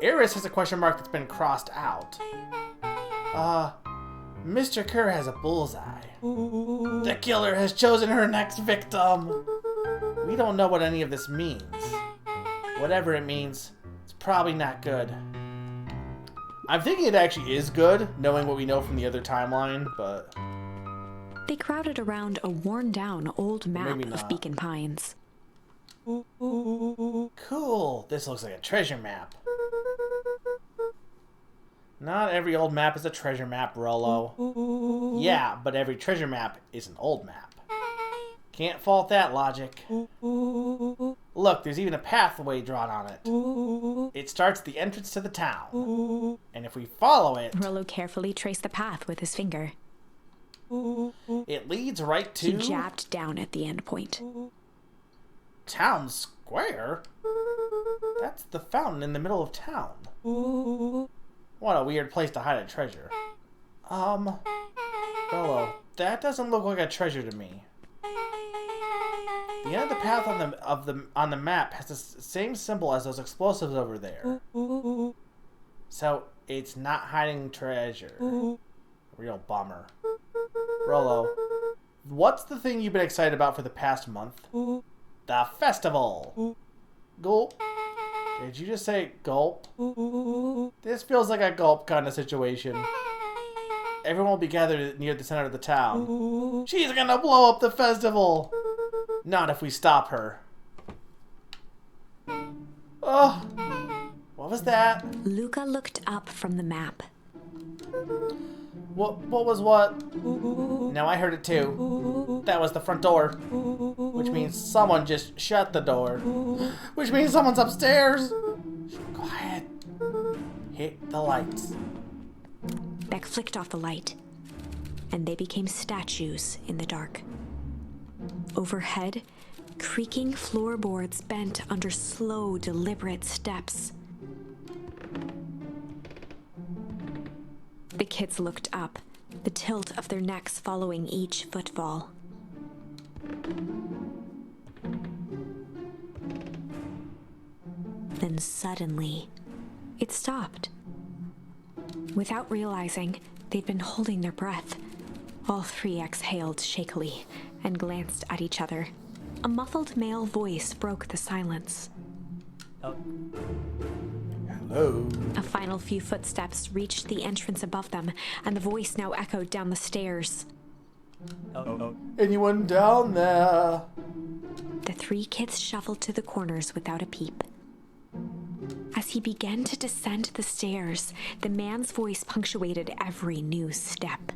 Eris has a question mark that's been crossed out. Mr. Kerr has a bullseye. The killer has chosen her next victim. We don't know what any of this means. Whatever it means, it's probably not good. I'm thinking it actually is good, knowing what we know from the other timeline, but... They crowded around a worn-down old map Maybe not. of Beacon Pines. Cool. This looks like a treasure map. Not every old map is a treasure map, Rollo. Yeah, but every treasure map is an old map. Can't fault that logic. Look, there's even a pathway drawn on it. It starts at the entrance to the town. And if we follow it... Rollo carefully traced the path with his finger. It leads right to... He jabbed down at the end point. Town Square? That's the fountain in the middle of town. What a weird place to hide a treasure. Rollo, that doesn't look like a treasure to me. The end of the path on the map has the same symbol as those explosives over there. So it's not hiding treasure. Real bummer. Rollo, what's the thing you've been excited about for the past month? The festival. Gulp. Did you just say gulp? This feels like a gulp kind of situation. Everyone will be gathered near the center of the town. She's gonna blow up the festival! Not if we stop her. Oh, what was that? Luca looked up from the map. What was what? No, I heard it too. That was the front door. Which means someone just shut the door. Which means someone's upstairs. Quiet. Hit the lights. Beck flicked off the light, and they became statues in the dark. Overhead, creaking floorboards bent under slow, deliberate steps. The kids looked up, the tilt of their necks following each footfall. Then suddenly, it stopped. Without realizing, they'd been holding their breath. All three exhaled shakily and glanced at each other. A muffled male voice broke the silence. Hello. A final few footsteps reached the entrance above them, and the voice now echoed down the stairs. Anyone down there? The three kids shuffled to the corners without a peep. As he began to descend the stairs, the man's voice punctuated every new step.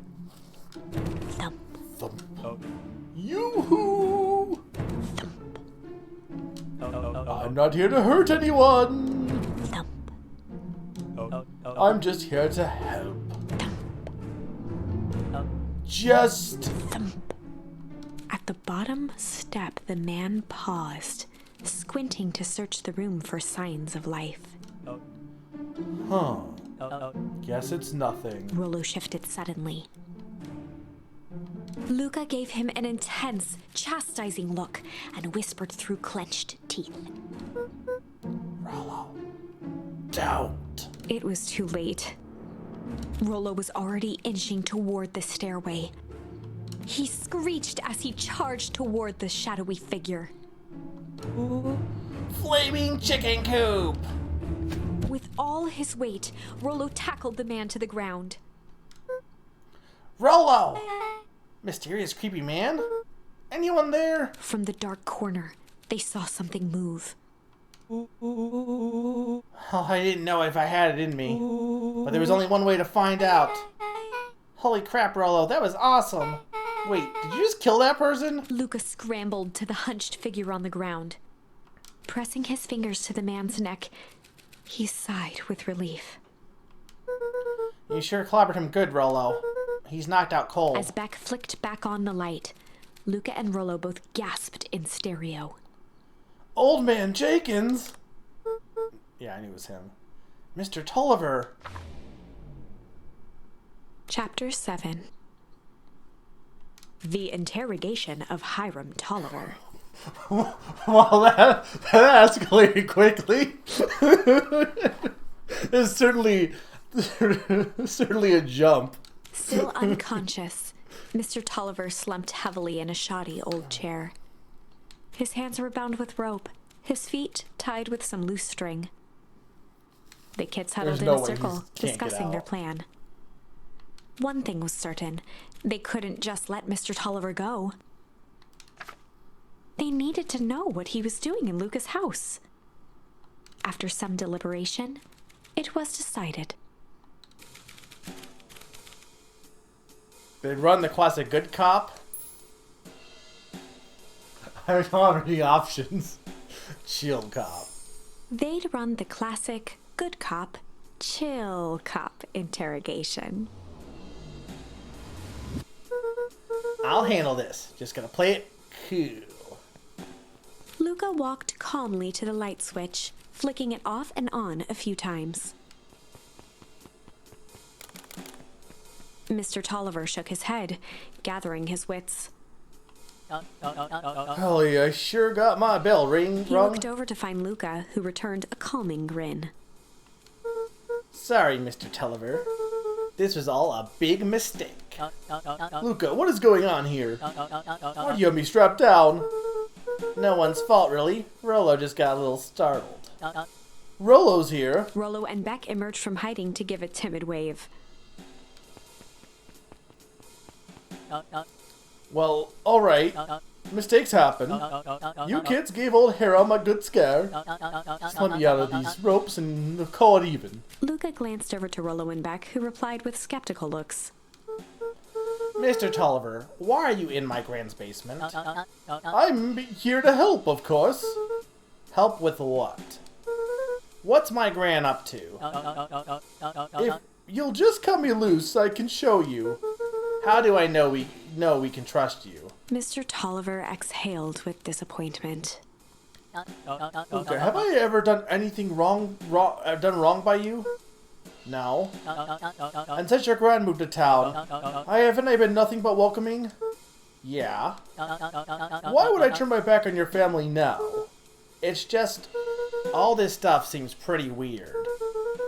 Thump. Thump. Yoo-hoo! Thump. I'm not here to hurt anyone. Thump. I'm just here to help. Just Thump. At the bottom step, the man paused, squinting to search the room for signs of life. Huh. Guess it's nothing. Rollo shifted suddenly. Luca gave him an intense, chastising look and whispered through clenched teeth. Rollo, don't. It was too late. Rollo was already inching toward the stairway. He screeched as he charged toward the shadowy figure. Flaming chicken coop! With all his weight, Rollo tackled the man to the ground. Rollo! Mysterious creepy man? Anyone there? From the dark corner, they saw something move. Oh, I didn't know if I had it in me. But there was only one way to find out. Holy crap, Rollo, that was awesome. Wait, did you just kill that person? Luca scrambled to the hunched figure on the ground. Pressing his fingers to the man's neck, he sighed with relief. You sure clobbered him good, Rollo. He's knocked out cold. As Beck flicked back on the light, Luca and Rollo both gasped in stereo. Old Man Jenkins? Yeah, I knew it was him. Mr. Tolliver. Chapter 7. The Interrogation of Hiram Tolliver. Well, that escalated quickly. It's certainly a jump. Still unconscious, Mr. Tolliver slumped heavily in a shoddy old chair. His hands were bound with rope, his feet tied with some loose string. The kids huddled in a circle, discussing their plan. One thing was certain, they couldn't just let Mr. Tolliver go. They needed to know what he was doing in Luca's house. After some deliberation, it was decided. They'd run the classic good cop. I don't have any options. Chill cop. They'd run the classic good cop, chill cop interrogation. I'll handle this. Just gonna play it cool. Luca walked calmly to the light switch, flicking it off and on a few times. Mr. Tolliver shook his head, gathering his wits. Holly, I sure got my bell ring He rung. looked over to find Luca, who returned a calming grin. Sorry, Mr. Tolliver. This was all a big mistake. Luca, what is going on here? Why do you have me strapped down? No one's fault, really. Rollo just got a little startled. Rollo's here. Rollo and Beck emerged from hiding to give a timid wave. Well, alright. Mistakes happen. You kids gave old Hiram a good scare. Just let me out of these ropes and call it even. Luca glanced over to Rollo and Beck, who replied with skeptical looks. Mr. Tolliver, why are you in my grand's basement? I'm here to help, of course. Help with what? What's my gran up to? If you'll just cut me loose, I can show you. How do I know we can trust you? Mr. Tolliver exhaled with disappointment. Okay, have I ever done anything wrong wrong by you? No. And since your gran moved to town, haven't I been nothing but welcoming? Yeah. Why would I turn my back on your family now? It's just, all this stuff seems pretty weird.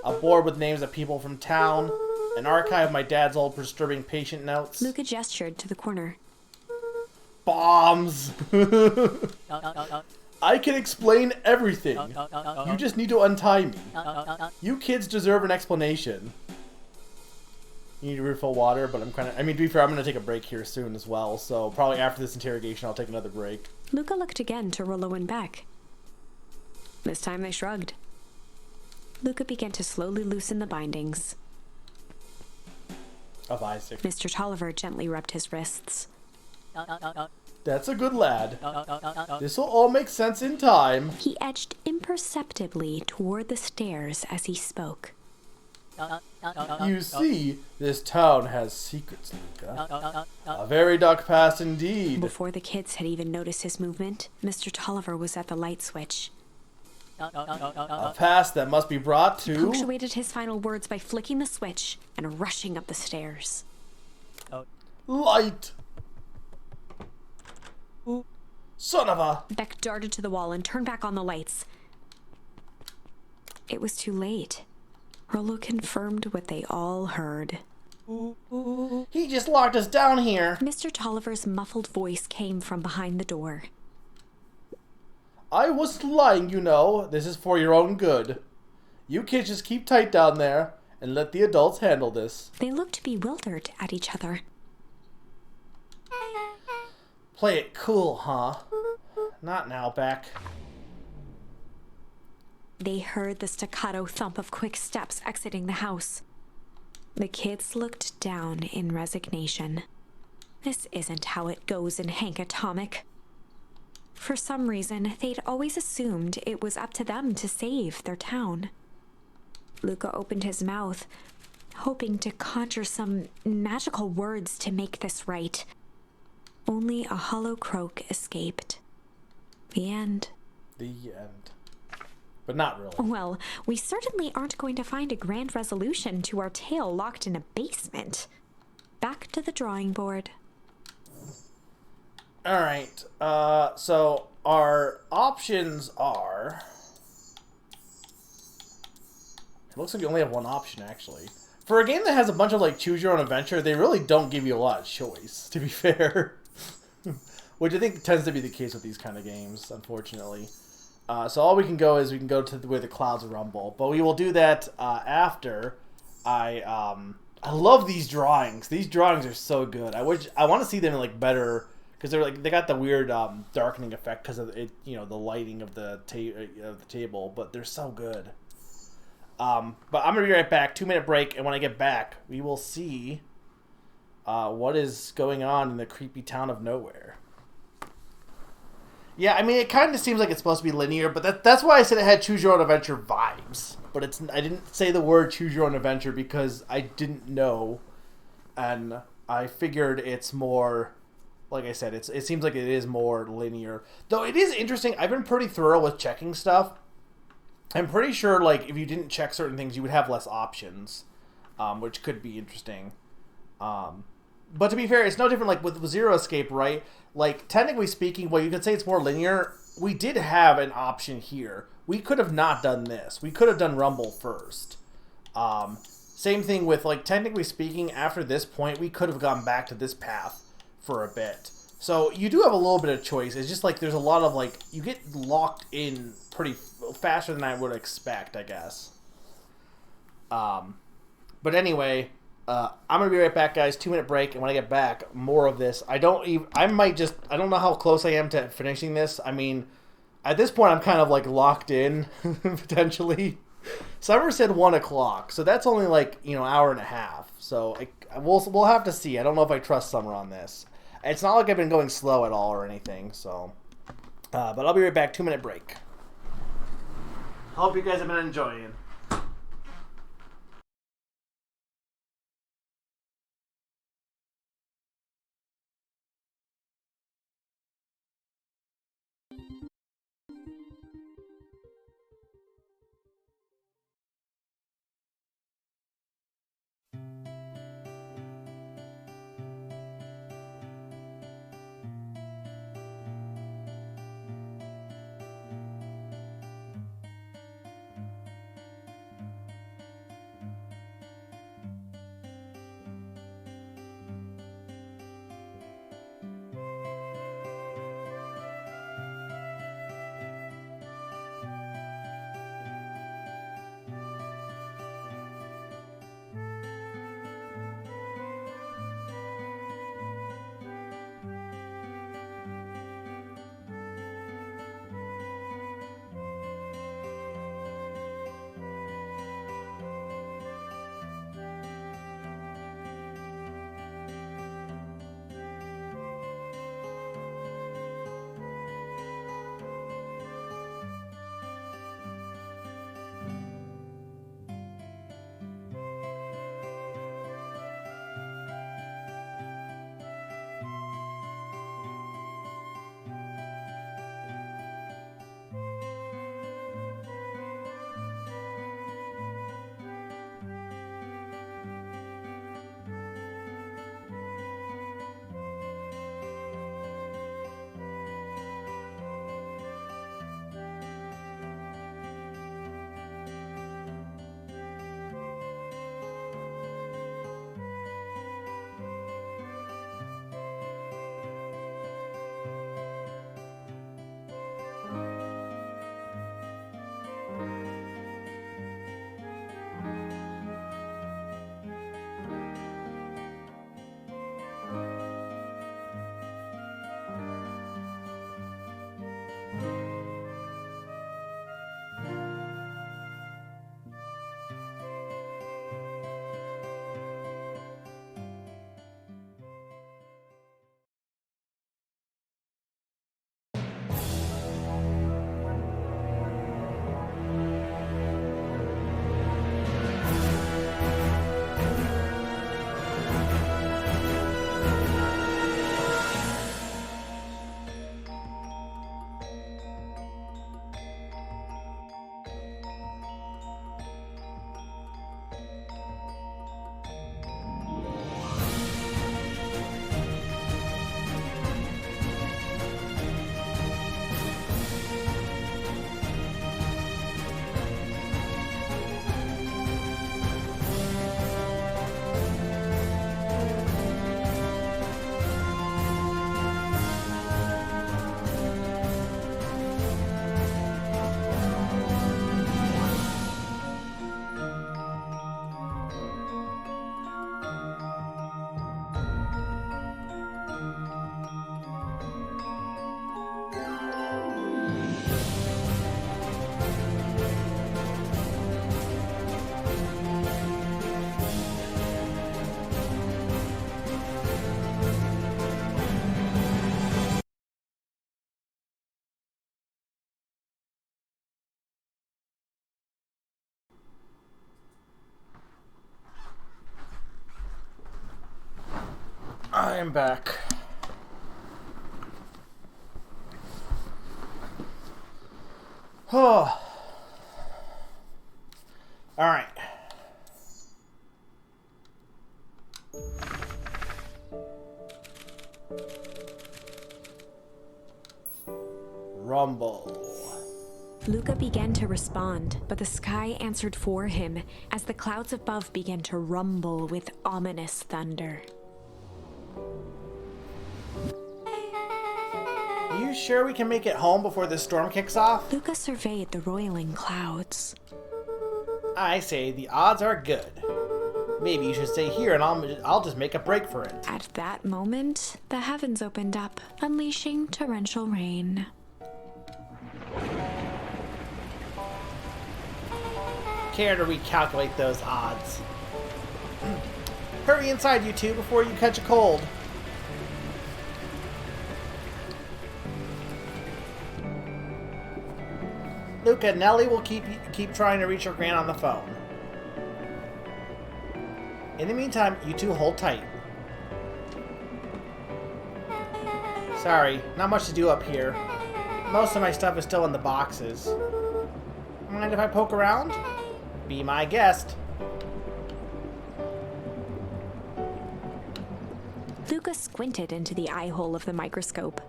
A board with names of people from town, an archive of my dad's old disturbing patient notes. Luca gestured to the corner. Bombs! I can explain everything. You just need to untie me. You kids deserve an explanation. You need to refill water, but to be fair, I'm gonna take a break here soon as well, so probably after this interrogation I'll take another break. Luca looked again to Rollo and Beck. This time they shrugged. Luca began to slowly loosen the bindings. Of Isaac. Mr. Tolliver gently rubbed his wrists. That's a good lad. This'll all make sense in time. He edged imperceptibly toward the stairs as he spoke. You see, this town has secrets, Luca. A very dark past indeed. Before the kids had even noticed his movement, Mr. Tolliver was at the light switch. A past that must be brought to... He punctuated his final words by flicking the switch and rushing up the stairs. Light! Son of a... Beck darted to the wall and turned back on the lights. It was too late. Rollo confirmed what they all heard. He just locked us down here. Mr. Tolliver's muffled voice came from behind the door. I wasn't lying, you know. This is for your own good. You kids just keep tight down there and let the adults handle this. They looked bewildered at each other. Play it cool, huh? Not now, Beck. They heard the staccato thump of quick steps exiting the house. The kids looked down in resignation. This isn't how it goes in Hank Atomic. For some reason, they'd always assumed it was up to them to save their town. Luca opened his mouth, hoping to conjure some magical words to make this right. Only a hollow croak escaped. The end. The end. But not really. Well, we certainly aren't going to find a grand resolution to our tale locked in a basement. Back to the drawing board. Alright, so our options are... It looks like you only have one option, actually. For a game that has a bunch of, like, choose-your-own-adventure, they really don't give you a lot of choice, to be fair. Which I think tends to be the case with these kind of games, unfortunately. So all we can go is we can go to where the clouds rumble. But we will do that after I love these drawings. These drawings are so good. I want to see them in, like, better... Because they got the weird darkening effect because of it, the lighting of the table, but they're so good. But I'm gonna be right back. 2-minute break, and when I get back, we will see what is going on in the creepy town of nowhere. Yeah, I mean, it kind of seems like it's supposed to be linear, but that's why I said it had choose your own adventure vibes. But I didn't say the word choose your own adventure because I didn't know, and I figured it's more. Like I said, it seems like it is more linear. Though it is interesting. I've been pretty thorough with checking stuff. I'm pretty sure, like, if you didn't check certain things, you would have less options, which could be interesting. But to be fair, it's no different, like, with Zero Escape, right? Like, technically speaking, well, you could say it's more linear. We did have an option here. We could have not done this. We could have done Rumble first. Same thing with, like, technically speaking, after this point, we could have gone back to this path for a bit. So you do have a little bit of choice. It's just like there's a lot of, like, you get locked in pretty faster than I would expect, I guess. But anyway, I'm gonna be right back, guys. 2-minute break, and when I get back, more of this. I don't know how close I am to finishing this. I mean, at this point, I'm kind of, like, locked in potentially. Summer said 1 o'clock, so that's only, like, hour and a half. So we'll have to see. I don't know if I trust Summer on this. It's not like I've been going slow at all or anything, so. But I'll be right back. 2-minute break. Hope you guys have been enjoying. I am back. Oh. All right. Rumble. Luca began to respond, but the sky answered for him as the clouds above began to rumble with ominous thunder. Are you sure we can make it home before this storm kicks off? Luca surveyed the roiling clouds. I say the odds are good. Maybe you should stay here and I'll just make a break for it. At that moment, the heavens opened up, unleashing torrential rain. Care to recalculate those odds? Hurry inside, you two, before you catch a cold. Luca, Nellie will keep trying to reach her gran on the phone. In the meantime, you two hold tight. Sorry, not much to do up here. Most of my stuff is still in the boxes. Mind if I poke around? Be my guest. Luca squinted into the eye hole of the microscope.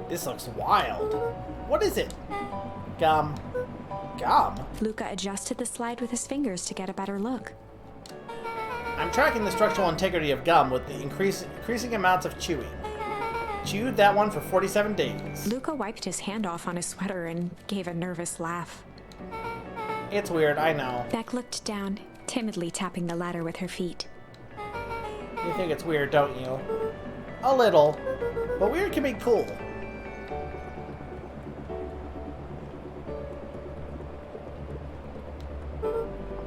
This looks wild. What is it? Gum. Gum? Luca adjusted the slide with his fingers to get a better look. I'm tracking the structural integrity of gum with the increasing amounts of chewing. Chewed that one for 47 days. Luca wiped his hand off on his sweater and gave a nervous laugh. It's weird, I know. Beck looked down, timidly tapping the ladder with her feet. You think it's weird, don't you? A little. But weird can be cool.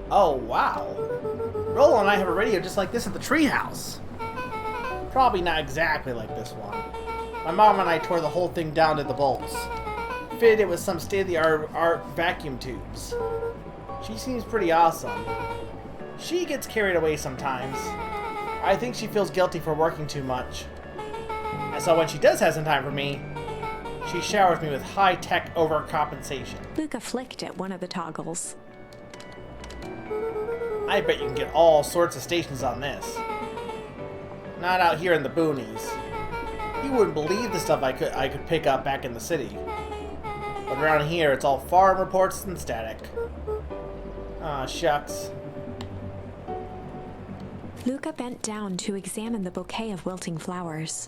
Oh, wow. Rollo and I have a radio just like this at the treehouse. Probably not exactly like this one. My mom and I tore the whole thing down to the bolts. Fitted it with some state-of-the-art vacuum tubes. She seems pretty awesome. She gets carried away sometimes. I think she feels guilty for working too much. And so when she does have some time for me, she showers me with high-tech overcompensation. Luca flicked at one of the toggles. I bet you can get all sorts of stations on this. Not out here in the boonies. You wouldn't believe the stuff I could pick up back in the city. But around here, it's all farm reports and static. Aw, shucks. Luca bent down to examine the bouquet of wilting flowers.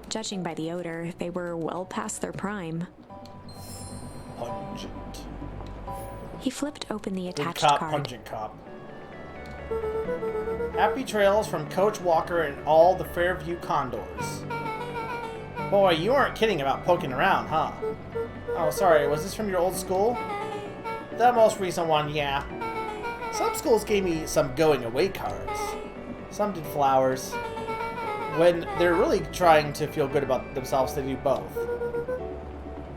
Judging by the odor, they were well past their prime. Pungent. He flipped open the Good attached cop, card. pungent cop. Happy trails from Coach Walker and all the Fairview Condors. Boy, you aren't kidding about poking around, huh? Oh, sorry, was this from your old school? The most recent one, yeah. Some schools gave me some going-away cards. Some did flowers. When they're really trying to feel good about themselves, they do both.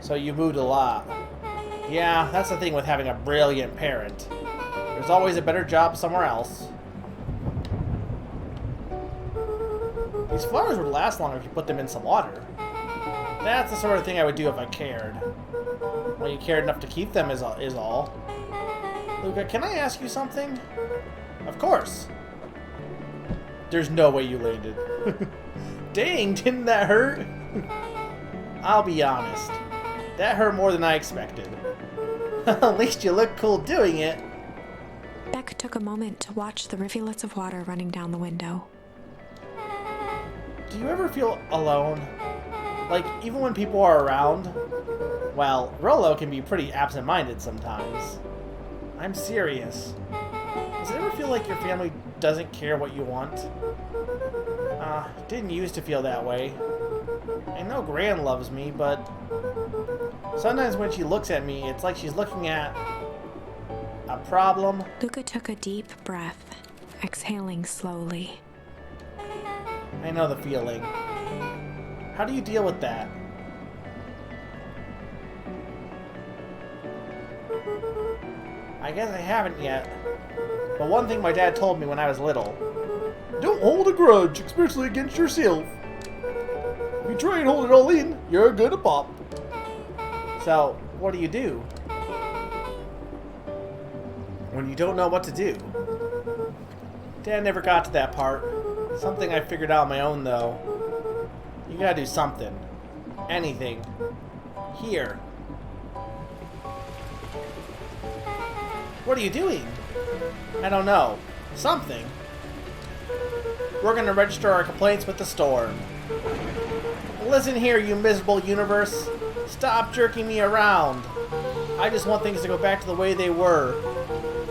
So you moved a lot. Yeah, that's the thing with having a brilliant parent. There's always a better job somewhere else. These flowers would last longer if you put them in some water. That's the sort of thing I would do if I cared. Well, you cared enough to keep them is all. Luca, can I ask you something? Of course. There's no way you landed. Dang, didn't that hurt? I'll be honest. That hurt more than I expected. At least you look cool doing it. Beck took a moment to watch the rivulets of water running down the window. Do you ever feel alone? Like, even when people are around? Well, Rollo can be pretty absent-minded sometimes. I'm serious. Does it ever feel like your family doesn't care what you want? Didn't used to feel that way. I know Gran loves me, but sometimes when she looks at me, it's like she's looking at a problem. Luca took a deep breath, exhaling slowly. I know the feeling. How do you deal with that? I guess I haven't yet. But one thing my dad told me when I was little: don't hold a grudge, especially against yourself. If you try and hold it all in, you're gonna pop. So, what do you do when you don't know what to do? Dad never got to that part. Something I figured out on my own, though. You gotta do something. Anything. Here. What are you doing? I don't know. Something. We're gonna register our complaints with the storm. Listen here, you miserable universe. Stop jerking me around. I just want things to go back to the way they were.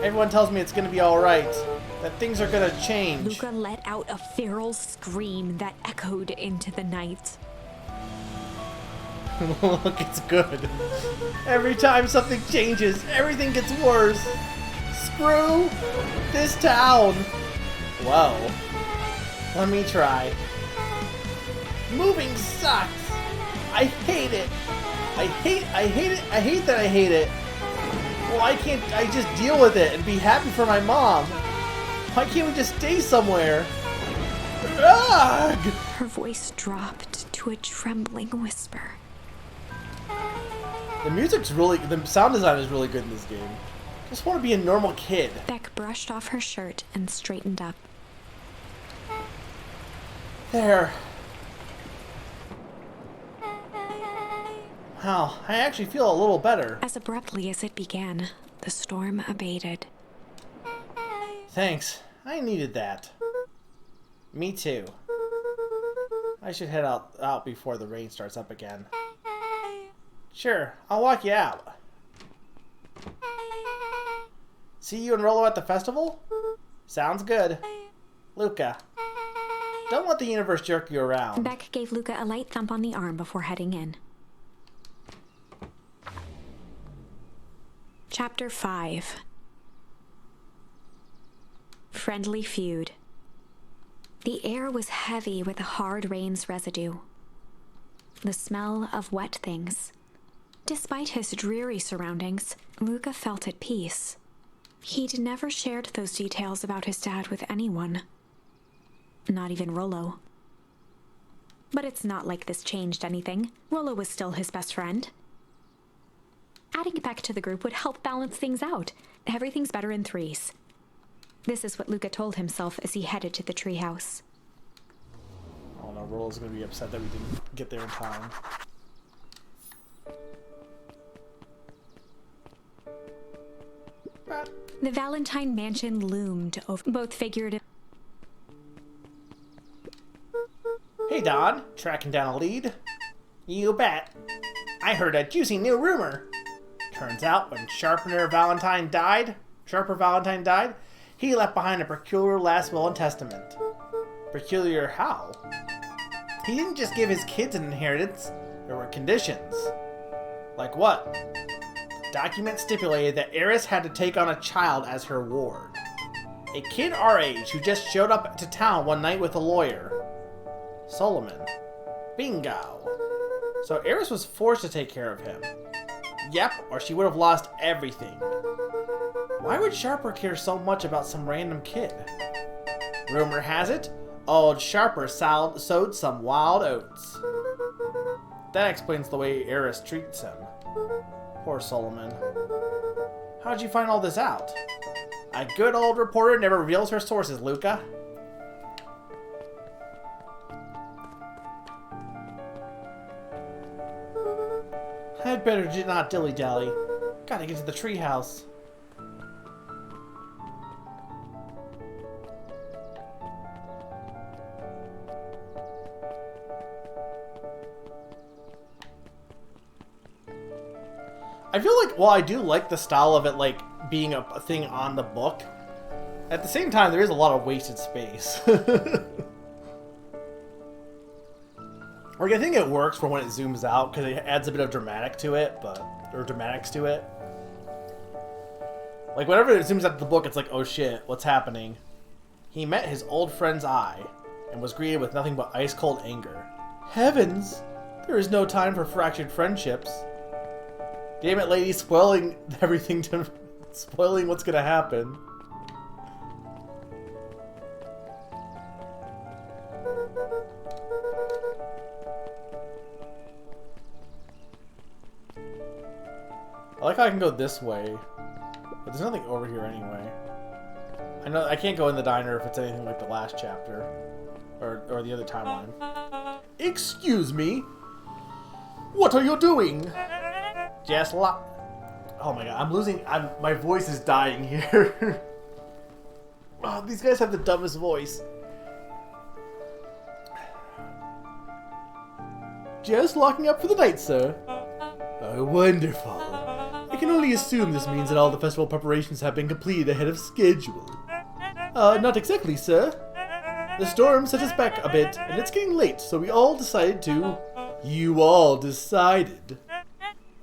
Everyone tells me it's gonna be alright. That things are gonna change. Luca let out a feral scream that echoed into the night. Look, it's good. Every time something changes, everything gets worse. Screw this town. Whoa. Let me try. Moving sucks! I hate it! I hate it! I hate that I hate it! Why can't I just deal with it and be happy for my mom? Why can't we just stay somewhere? Ugh! Her voice dropped to a trembling whisper. The music's really... the sound design is really good in this game. Just want to be a normal kid. Beck brushed off her shirt and straightened up. There. Wow, I actually feel a little better. As abruptly as it began, the storm abated. Thanks. I needed that. Me too. I should head out before the rain starts up again. Sure, I'll walk you out. See you and Rollo at the festival? Sounds good. Luca. Don't let the universe jerk you around. Beck gave Luca a light thump on the arm before heading in. Chapter 5. Friendly Feud. The air was heavy with the hard rain's residue. The smell of wet things. Despite his dreary surroundings, Luca felt at peace. He'd never shared those details about his dad with anyone. Not even Rollo. But it's not like this changed anything. Rollo was still his best friend. Adding Beck to the group would help balance things out. Everything's better in threes. This is what Luca told himself as he headed to the treehouse. Oh no, Rollo's gonna be upset that we didn't get there in time. The Valentine mansion loomed over both figurative. Hey Don, tracking down a lead? You bet. I heard a juicy new rumor. Turns out when Sharper Valentine died, he left behind a peculiar last will and testament. Peculiar how? He didn't just give his kids an inheritance, there were conditions. Like what? Document stipulated that Eris had to take on a child as her ward. A kid our age who just showed up to town one night with a lawyer. Solomon. Bingo. So Eris was forced to take care of him. Yep, or she would have lost everything. Why would Sharper care so much about some random kid? Rumor has it, old Sharper sowed some wild oats. That explains the way Eris treats him. Poor Solomon. How'd you find all this out? A good old reporter never reveals her sources, Luca. I'd better not dilly-dally. Gotta get to the treehouse. I feel like, well, I do like the style of it, like, being a thing on the book. At the same time, there is a lot of wasted space. Like, I think it works for when it zooms out, because it adds a bit of dramatics to it. Like, whenever it zooms out to the book, it's like, oh shit, what's happening? He met his old friend's eye, and was greeted with nothing but ice-cold anger. Heavens! There is no time for fractured friendships. Damn it, lady, spoiling everything spoiling what's gonna happen. I like how I can go this way, but there's nothing over here anyway. I know I can't go in the diner if it's anything like the last chapter, or the other timeline. Excuse me? What are you doing? Just oh my god, my voice is dying here. Oh, these guys have the dumbest voice. Just locking up for the night, sir. Oh, wonderful. I can only assume this means that all the festival preparations have been completed ahead of schedule. Not exactly, sir. The storm set us back a bit, and it's getting late, so we all decided to... You all decided?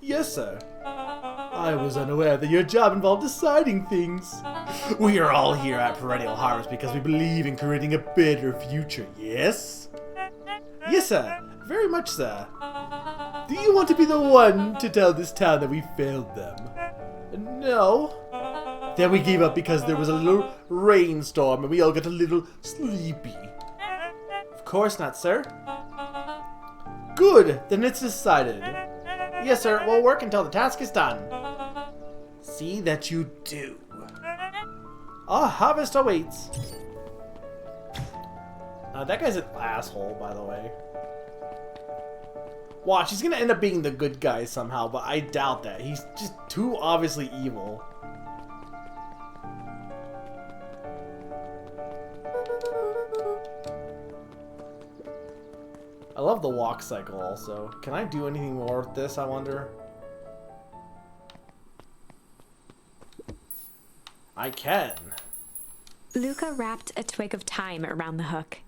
Yes, sir. I was unaware that your job involved deciding things. We are all here at Perennial Harvest because we believe in creating a better future, yes? Yes, sir. Very much, sir. Do you want to be the one to tell this town that we failed them? No. Then we gave up because there was a little rainstorm and we all got a little sleepy. Of course not, sir. Good. Then it's decided. Yes, sir. We'll work until the task is done. See that you do. Our harvest awaits. That guy's an asshole, by the way. Watch, he's gonna end up being the good guy somehow, but I doubt that. He's just too obviously evil. I love the walk cycle also. Can I do anything more with this, I wonder? I can. Luca wrapped a twig of thyme around the hook.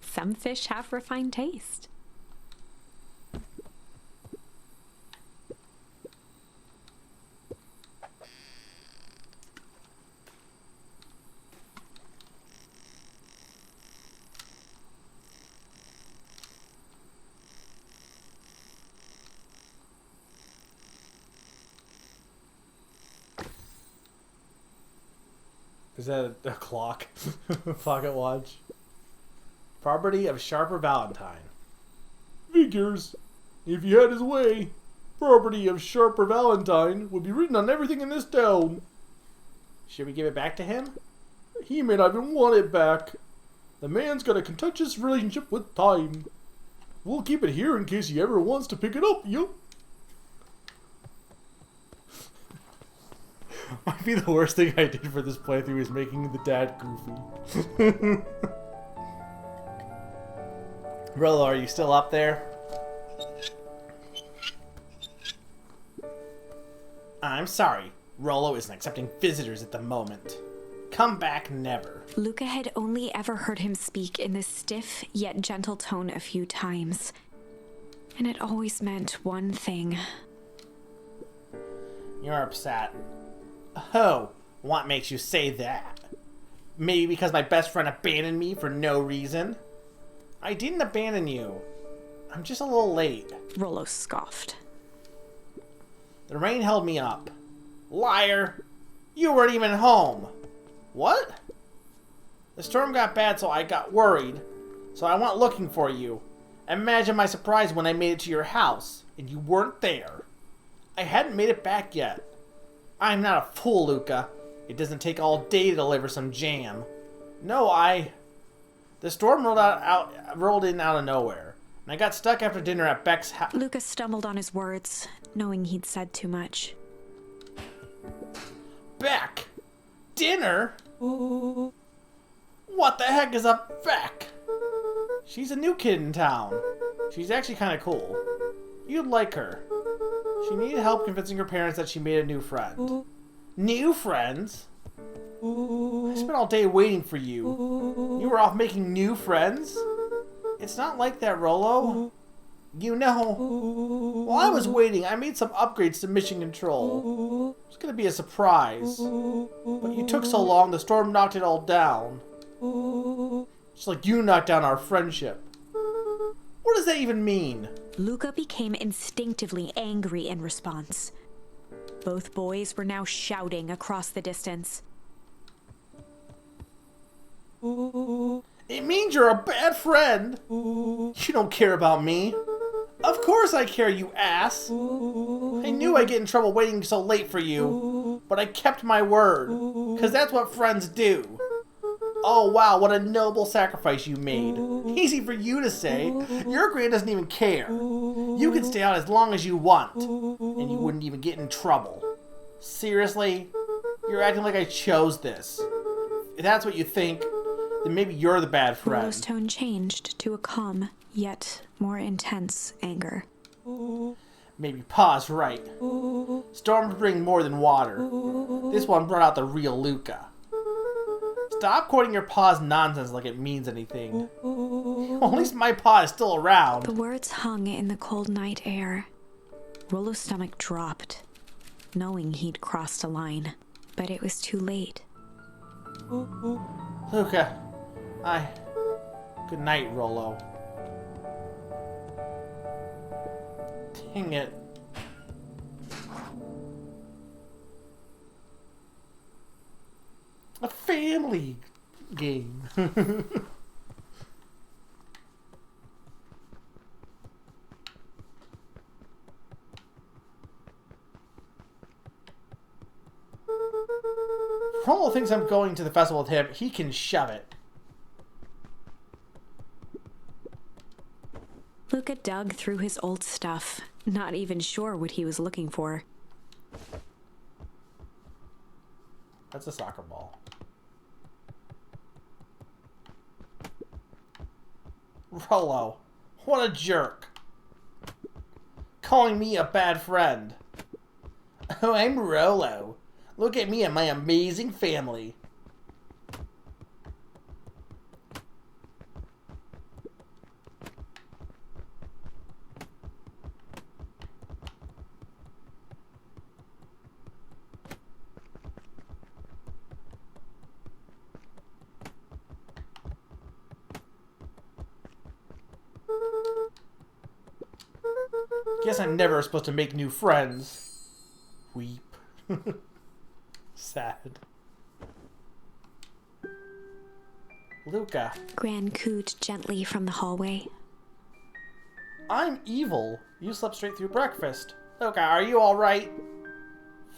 Some fish have refined taste. Is that a clock? Pocket watch. Property of Sharper Valentine. Figures. If he had his way, property of Sharper Valentine would be written on everything in this town. Should we give it back to him? He may not even want it back. The man's got a contentious relationship with time. We'll keep it here in case he ever wants to pick it up, yup. Might be the worst thing I did for this playthrough is making the dad goofy. Rollo, are you still up there? I'm sorry. Rollo isn't accepting visitors at the moment. Come back never. Luca had only ever heard him speak in this stiff yet gentle tone a few times. And it always meant one thing. You're upset. Oh, what makes you say that? Maybe because my best friend abandoned me for no reason? I didn't abandon you. I'm just a little late. Rollo scoffed. The rain held me up. Liar! You weren't even home. What? The storm got bad, so I got worried. So I went looking for you. Imagine my surprise when I made it to your house, and you weren't there. I hadn't made it back yet. I'm not a fool, Luca. It doesn't take all day to deliver some jam. No, The storm rolled in out of nowhere, and I got stuck after dinner at Beck's house. Luca stumbled on his words, knowing he'd said too much. Beck! Dinner? What the heck is a Beck? She's a new kid in town. She's actually kind of cool. You'd like her. She needed help convincing her parents that she made a new friend. New friends? I spent all day waiting for you. You were off making new friends? It's not like that, Rollo. You know, while I was waiting, I made some upgrades to Mission Control. It was gonna be a surprise. But you took so long, the storm knocked it all down. Just like you knocked down our friendship. What does that even mean? Luca became instinctively angry in response. Both boys were now shouting across the distance. It means you're a bad friend. You don't care about me. Of course I care, you ass. I knew I'd get in trouble waiting so late for you, but I kept my word, because that's what friends do. Oh wow, what a noble sacrifice you made. Easy for you to say. Your grand doesn't even care. You can stay out as long as you want, and you wouldn't even get in trouble. Seriously? You're acting like I chose this. If that's what you think, then maybe you're the bad friend. Rollo's tone changed to a calm, yet more intense anger. Maybe Pa's right. Storms bring more than water. This one brought out the real Luca. Stop quoting your Pa's nonsense like it means anything. Well, at least my Pa is still around. The words hung in the cold night air. Rollo's stomach dropped, knowing he'd crossed a line. But it was too late. Luca, good night, Rollo. Dang it. A family game. Rollo thinks I'm going to the festival with him. He can shove it. Luca dug through his old stuff, not even sure what he was looking for. That's a soccer ball. Rollo, what a jerk. Calling me a bad friend. Oh, I'm Rollo. Look at me and my amazing family. Guess I'm never supposed to make new friends. Weep. Sad. Luca. Gran cooed gently from the hallway. I'm evil. You slept straight through breakfast. Luca, are you alright?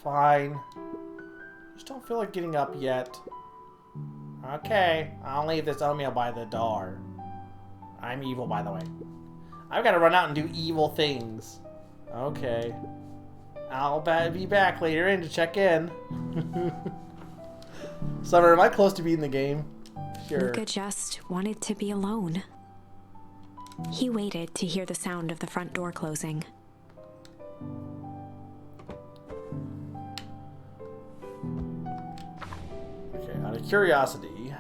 Fine. Just don't feel like getting up yet. Okay, I'll leave this oatmeal by the door. I'm evil, by the way. I've got to run out and do evil things. Okay. I'll be back later in to check in. Summer, am I close to beating the game? Sure. Luca just wanted to be alone. He waited to hear the sound of the front door closing. Okay, out of curiosity.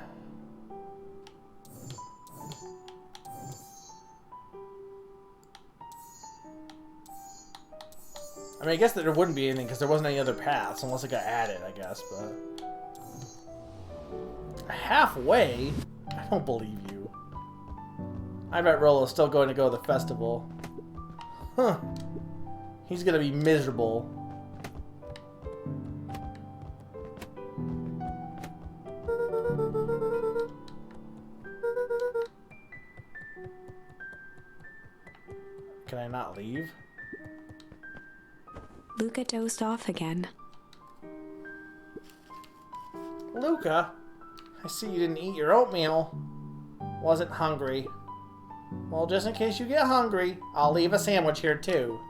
I mean, I guess that there wouldn't be anything because there wasn't any other paths unless it got added, I guess, but... Halfway? I don't believe you. I bet Rollo's still going to go to the festival. Huh. He's gonna be miserable. Can I not leave? Luca dozed off again. Luca, I see you didn't eat your oatmeal. Wasn't hungry. Well, just in case you get hungry, I'll leave a sandwich here too.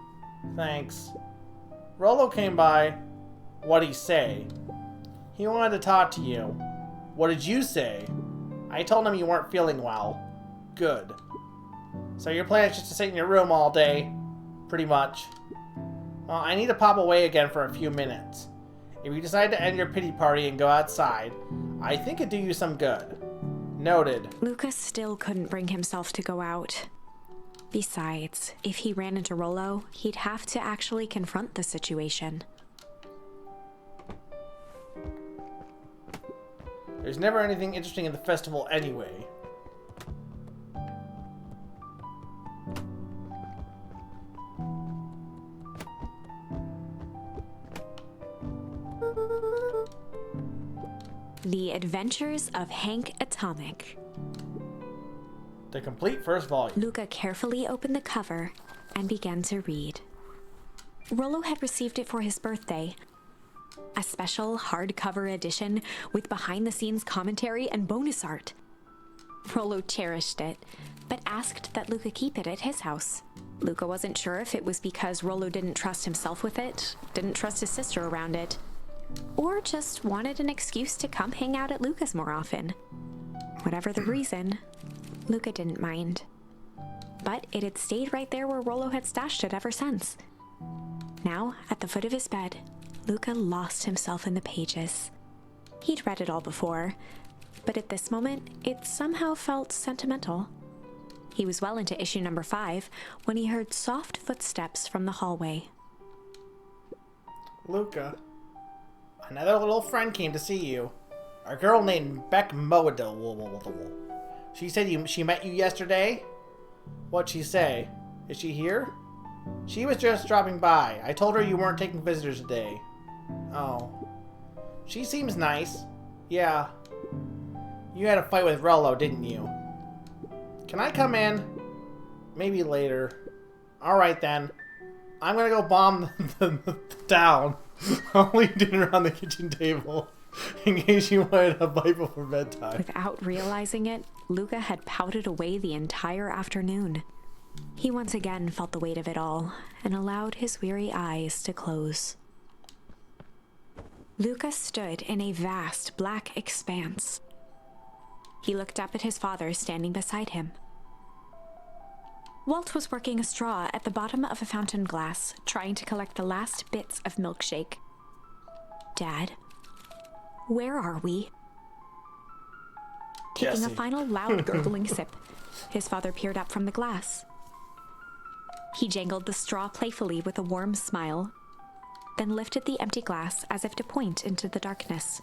Thanks. Rollo came by. What'd he say? He wanted to talk to you. What did you say? I told him you weren't feeling well. Good. So your plan is just to sit in your room all day? Pretty much. Well, I need to pop away again for a few minutes. If you decide to end your pity party and go outside, I think it'd do you some good. Noted. Luca still couldn't bring himself to go out. Besides, if he ran into Rollo, he'd have to actually confront the situation. There's never anything interesting in the festival anyway. The Adventures of Hank Atomic. The complete first volume. Luca carefully opened the cover and began to read. Rollo had received it for his birthday. A special hardcover edition with behind-the-scenes commentary and bonus art. Rollo cherished it, but asked that Luca keep it at his house. Luca wasn't sure if it was because Rollo didn't trust himself with it, didn't trust his sister around it, or just wanted an excuse to come hang out at Luca's more often. Whatever the reason, Luca didn't mind. But it had stayed right there where Rollo had stashed it ever since. Now, at the foot of his bed, Luca lost himself in the pages. He'd read it all before, but at this moment, it somehow felt sentimental. He was well into issue number 5 when he heard soft footsteps from the hallway. Luca, another little friend came to see you. A girl named Beck Moadle. She said she met you yesterday? What'd she say? Is she here? She was just dropping by. I told her you weren't taking visitors today. Oh. She seems nice. Yeah. You had a fight with Rello, didn't you? Can I come in? Maybe later. Alright then. I'm gonna go bomb the town. I'll leave dinner on the kitchen table in case you wanted a bite before bedtime. Without realizing it, Luca had pouted away the entire afternoon. He once again felt the weight of it all and allowed his weary eyes to close. Luca stood in a vast black expanse. He looked up at his father standing beside him. Walt was working a straw at the bottom of a fountain glass, trying to collect the last bits of milkshake. Dad, where are we? Taking a final loud gurgling sip, his father peered up from the glass. He jangled the straw playfully with a warm smile, then lifted the empty glass as if to point into the darkness.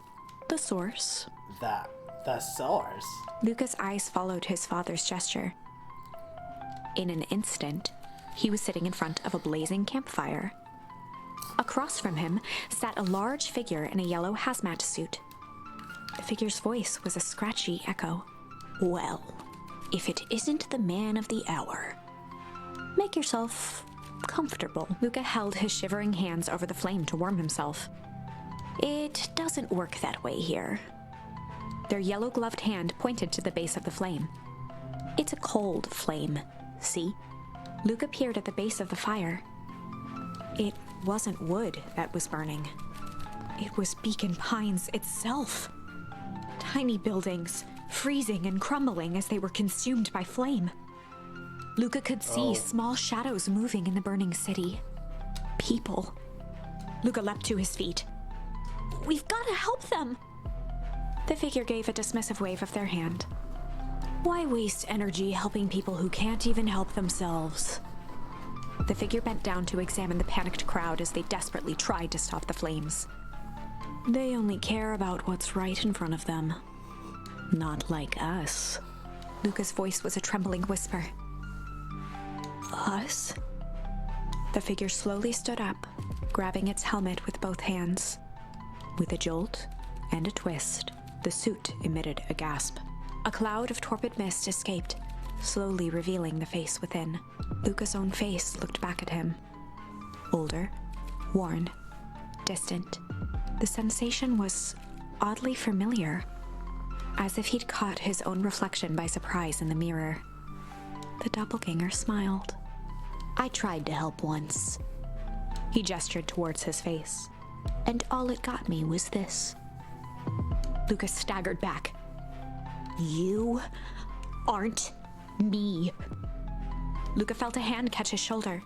The source. The source? Luca's eyes followed his father's gesture. In an instant, he was sitting in front of a blazing campfire. Across from him sat a large figure in a yellow hazmat suit. The figure's voice was a scratchy echo. Well, if it isn't the man of the hour. Make yourself comfortable. Luca held his shivering hands over the flame to warm himself. It doesn't work that way here. Their yellow-gloved hand pointed to the base of the flame. It's a cold flame, see? Luca peered at the base of the fire. It wasn't wood that was burning. It was Beacon Pines itself. Tiny buildings, freezing and crumbling as they were consumed by flame. Luca could see small shadows moving in the burning city. People. Luca leapt to his feet. We've got to help them! The figure gave a dismissive wave of their hand. Why waste energy helping people who can't even help themselves? The figure bent down to examine the panicked crowd as they desperately tried to stop the flames. They only care about what's right in front of them. Not like us. Luca's voice was a trembling whisper. Us? The figure slowly stood up, grabbing its helmet with both hands. With a jolt and a twist, the suit emitted a gasp. A cloud of torpid mist escaped, slowly revealing the face within. Luca's own face looked back at him. Older, worn, distant. The sensation was oddly familiar, as if he'd caught his own reflection by surprise in the mirror. The doppelganger smiled. I tried to help once. He gestured towards his face. And all it got me was this. Luca staggered back. You aren't me. Luca felt a hand catch his shoulder.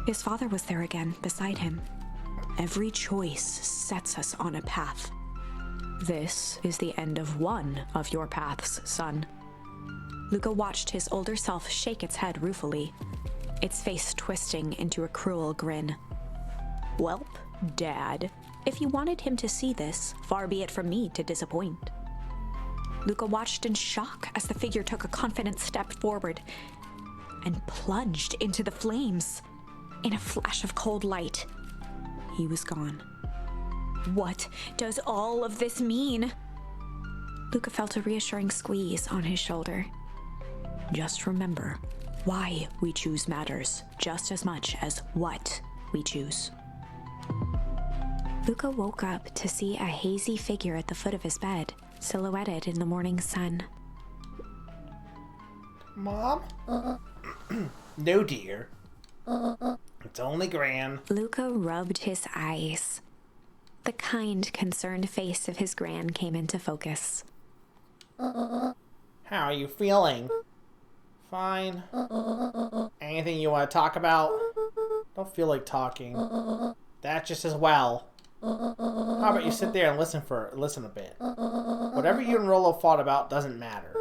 His father was there again, beside him. Every choice sets us on a path. This is the end of one of your paths, son. Luca watched his older self shake its head ruefully, its face twisting into a cruel grin. Welp, Dad, if you wanted him to see this, far be it from me to disappoint. Luca watched in shock as the figure took a confident step forward and plunged into the flames. In a flash of cold light, he was gone. What does all of this mean? Luca felt a reassuring squeeze on his shoulder. Just remember, why we choose matters just as much as what we choose. Luca woke up to see a hazy figure at the foot of his bed, silhouetted in the morning sun. Mom? No, dear. It's only Gran. Luca rubbed his eyes. The kind, concerned face of his Gran came into focus. How are you feeling? Fine. Anything you want to talk about? Don't feel like talking. That's just as well. How about you sit there and listen a bit? Whatever you and Rollo fought about doesn't matter.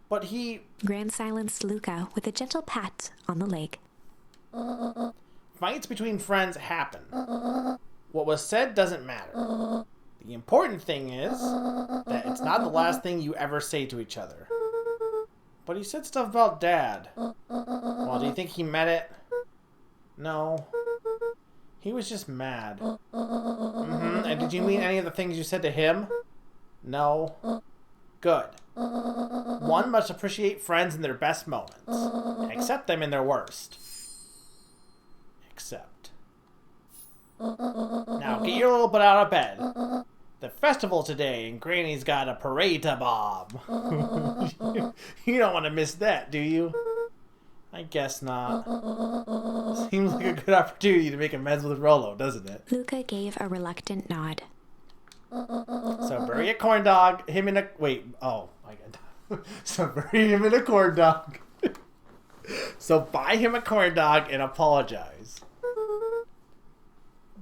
But he... Gran silenced Luca with a gentle pat on the leg. Fights between friends happen. What was said doesn't matter. The important thing is that it's not the last thing you ever say to each other. But he said stuff about Dad. Well, do you think he meant it? No. He was just mad. And did you mean any of the things you said to him? No. Good. One must appreciate friends in their best moments. And accept them in their worst. Accept. Now get your little butt out of bed. The festival today, and Granny's got a parade to bomb. You don't want to miss that, do you? I guess not. Seems like a good opportunity to make amends with Rollo, doesn't it? Luca gave a reluctant nod. So bury a corn dog, him in a... Wait, oh my god. So bury him in a corn dog. So buy him a corn dog and apologize.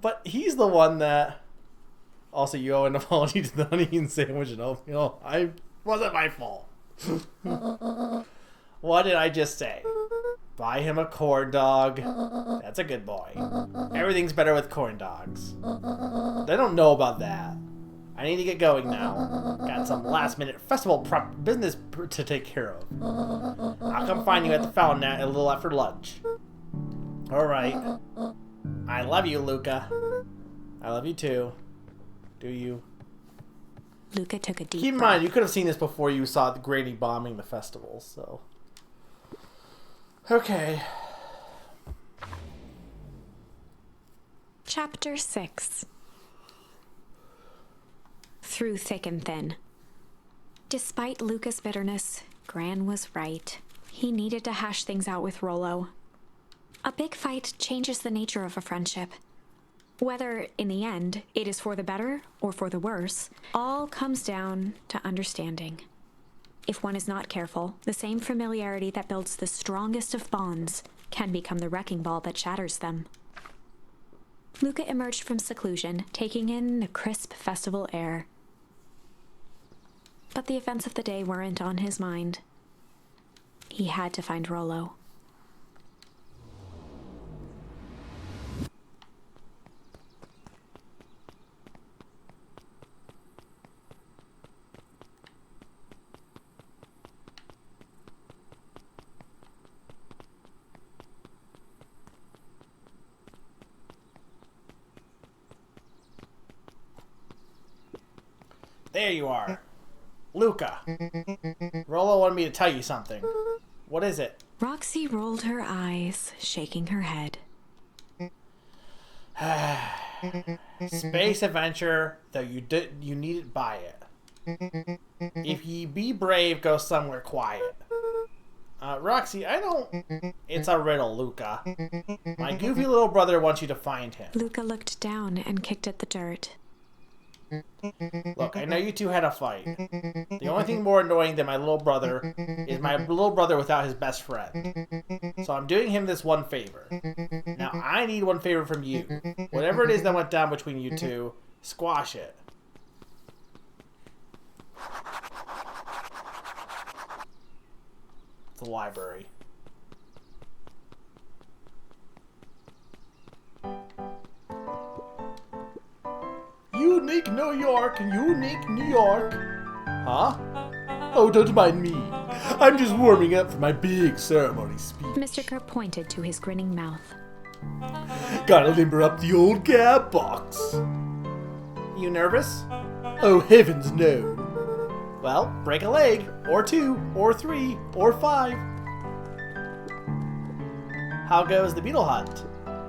But he's the one that... Also, you owe an apology to the honey and sandwich and oatmeal. I wasn't my fault. What did I just say? Buy him a corn dog. That's a good boy. Everything's better with corn dogs. They don't know about that. I need to get going now. Got some last minute festival prep business to take care of. I'll come find you at the fountain a little after lunch. Alright. I love you, Luca. I love you too. Do you? Luca took a deep Keep in breath. mind, you could have seen this before you saw the Granny bombing the festival, so... Okay. Chapter 6. Through thick and thin. Despite Luca's bitterness, Gran was right. He needed to hash things out with Rollo. A big fight changes the nature of a friendship. Whether, in the end, it is for the better or for the worse, all comes down to understanding. If one is not careful, the same familiarity that builds the strongest of bonds can become the wrecking ball that shatters them. Luca emerged from seclusion, taking in the crisp festival air. But the events of the day weren't on his mind. He had to find Rollo. There you are. Luca. Rollo wanted me to tell you something. What is it? Roxy rolled her eyes, shaking her head. Space adventure, though you needn't buy it. If ye be brave, go somewhere quiet. Roxy, I don't... It's a riddle, Luca. My goofy little brother wants you to find him. Luca looked down and kicked at the dirt. Look, I know you two had a fight. The only thing more annoying than my little brother is my little brother without his best friend. So I'm doing him this one favor. Now I need one favor from you. Whatever it is that went down between you two, squash it. The library. Unique New York, unique New York. Huh? Oh, don't mind me. I'm just warming up for my big ceremony speech. Mr. Kerr pointed to his grinning mouth. Gotta limber up the old cab box. You nervous? Oh, heavens no. Well, break a leg, or two, or three, or five. How goes the beetle hunt?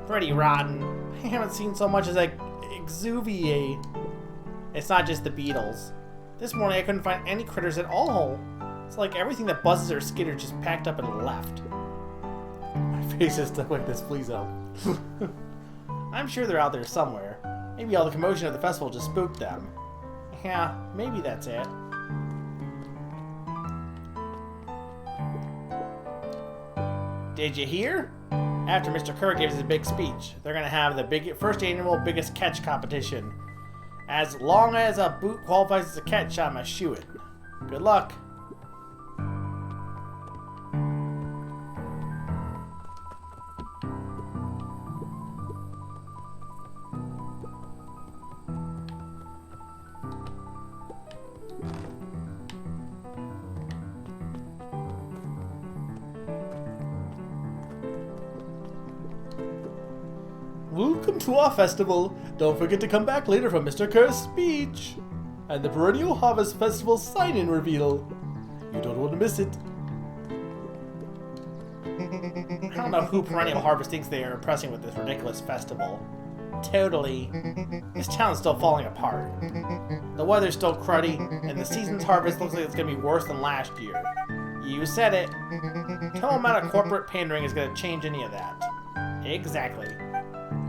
Pretty rotten. I haven't seen so much as a exuviate. It's not just the beetles. This morning I couldn't find any critters at all. It's like everything that buzzes or skitters just packed up and left. My face is stuck like this, please help. I'm sure they're out there somewhere. Maybe all the commotion at the festival just spooked them. Yeah, maybe that's it. Did you hear? After Mr. Kerr gives his big speech, they're going to have the first annual biggest catch competition. As long as a boot qualifies as a catch, I'm a shoo-in. Good luck. Welcome to our festival. Don't forget to come back later for Mr. Kerr's speech. And the Perennial Harvest Festival sign-in reveal. You don't want to miss it. I don't know who Perennial Harvest thinks they are impressing with this ridiculous festival. Totally. This town's still falling apart. The weather's still cruddy, and the season's harvest looks like it's going to be worse than last year. You said it. No amount of corporate pandering is going to change any of that. Exactly.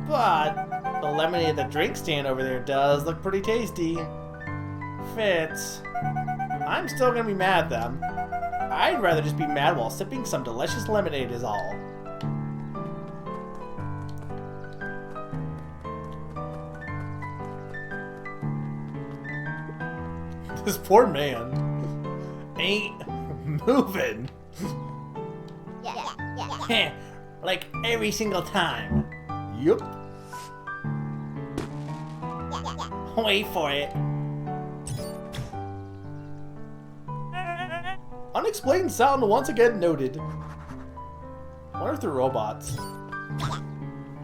But the lemonade at the drink stand over there does look pretty tasty. Fitz. I'm still going to be mad at them. I'd rather just be mad while sipping some delicious lemonade is all. This poor man ain't moving. Like every single time. Yup. Wait for it. Unexplained sound once again noted. Wonder if they're robots.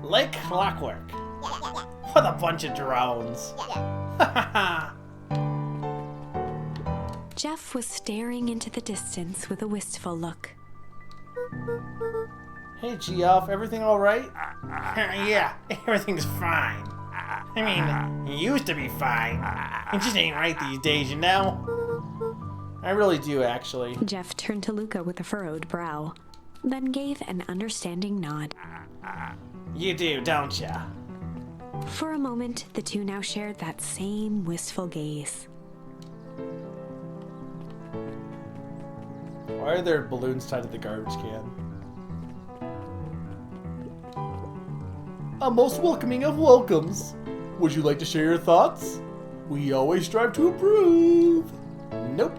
Like clockwork. What a bunch of drones. Jeff was staring into the distance with a wistful look. Hey, Geoff, everything alright? Yeah, everything's fine. I mean, it used to be fine. It just ain't right these days, you know? I really do, actually. Jeff turned to Luca with a furrowed brow, then gave an understanding nod. You do, don't ya? For a moment, the two now shared that same wistful gaze. Why are there balloons tied to the garbage can? A most welcoming of welcomes. Would you like to share your thoughts? We always strive to improve. Nope.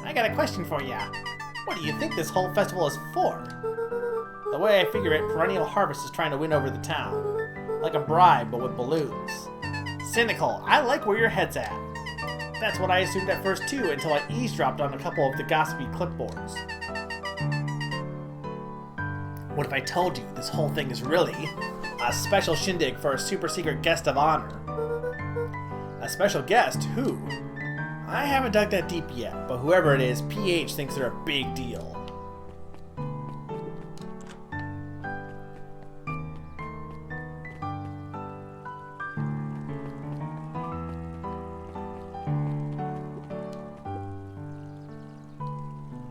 I got a question for ya. What do you think this whole festival is for? The way I figure it, Perennial Harvest is trying to win over the town. Like a bribe, but with balloons. Cynical, I like where your head's at. That's what I assumed at first too, until I eavesdropped on a couple of the gossipy clipboards. What if I told you this whole thing is really a special shindig for a super secret guest of honor? A special guest? Who? I haven't dug that deep yet, but whoever it is, PH thinks they're a big deal.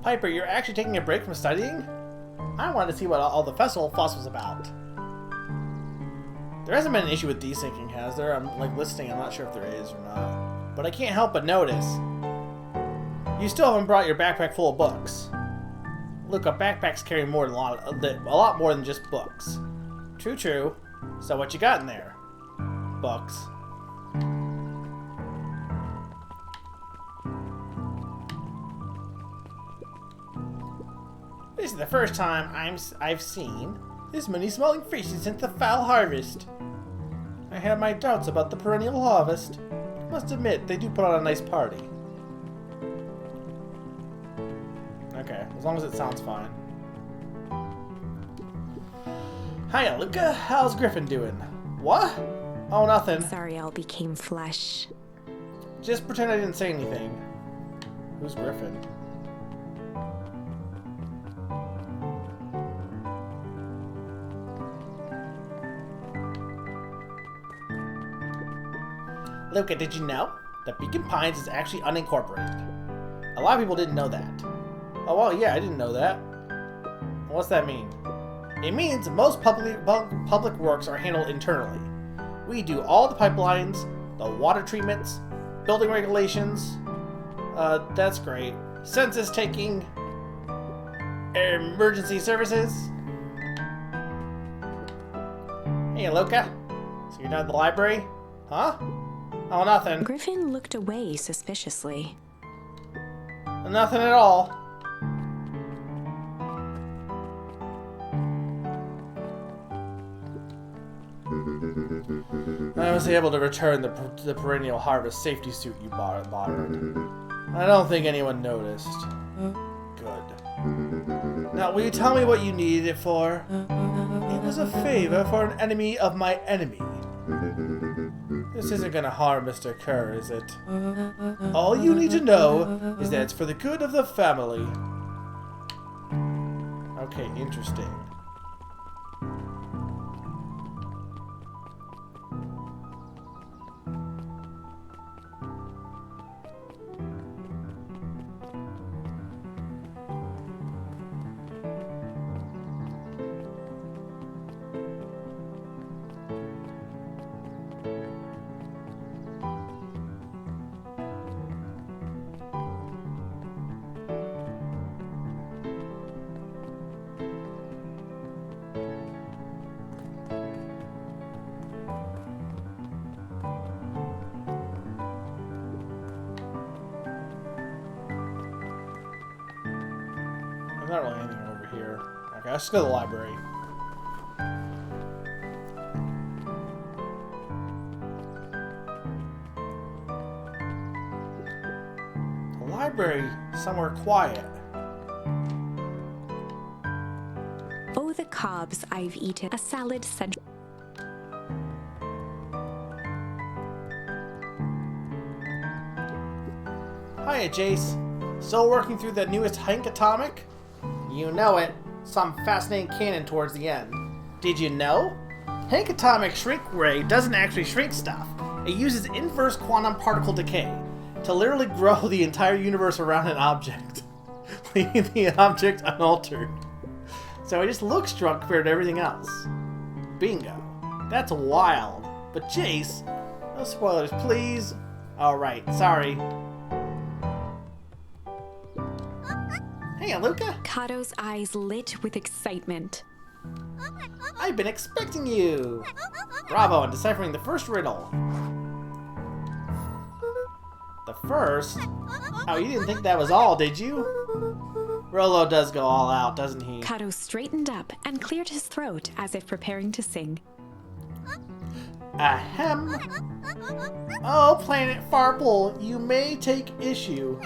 Piper, you're actually taking a break from studying? I wanted to see what all the festival fuss was about. There hasn't been an issue with desyncing, has there? I'm listening, I'm not sure if there is or not. But I can't help but notice. You still haven't brought your backpack full of books. Look, a backpack's carrying more than a lot more than just books. True, true. So what you got in there? Books. This is the first time I've seen this many smiling faces since the foul harvest. I had my doubts about the Perennial Harvest. Must admit, they do put on a nice party. Okay, as long as it sounds fine. Hiya, Luca. How's Griffin doing? What? Oh, nothing. Zariel became flesh. Just pretend I didn't say anything. Who's Griffin? Luca, did you know that Beacon Pines is actually unincorporated? A lot of people didn't know that. Oh, well, yeah, I didn't know that. What's that mean? It means most public works are handled internally. We do all the pipelines, the water treatments, building regulations. That's great. Census taking, emergency services. Hey, Luca. So you're not at the library? Huh? Oh, nothing. Griffin looked away suspiciously. Nothing at all. I was able to return the Perennial Harvest safety suit you borrowed. I don't think anyone noticed. good. Now, will you tell me what you needed it for? It was a favor for an enemy of my enemy. This isn't gonna harm Mr. Kerr, is it? All you need to know is that it's for the good of the family. Okay, interesting. Not really anything over here. Okay, let's go to the library. The library, somewhere quiet. Oh, the cobs I've eaten. A salad central. Hiya, Jace. Still working through the newest Hank Atomic? You know it. Some fascinating canon towards the end. Did you know? Hank Atomic Shrink Ray doesn't actually shrink stuff. It uses inverse quantum particle decay to literally grow the entire universe around an object, leaving the object unaltered. So it just looks drunk compared to everything else. Bingo. That's wild. But Jace, no spoilers, please. Alright, sorry. Hey, Luca. Kato's eyes lit with excitement. I've been expecting you. Bravo on deciphering the first riddle. The first? Oh, you didn't think that was all, did you? Rolo does go all out, doesn't he? Kato straightened up and cleared his throat as if preparing to sing. Ahem. Oh, Planet Farple, you may take issue.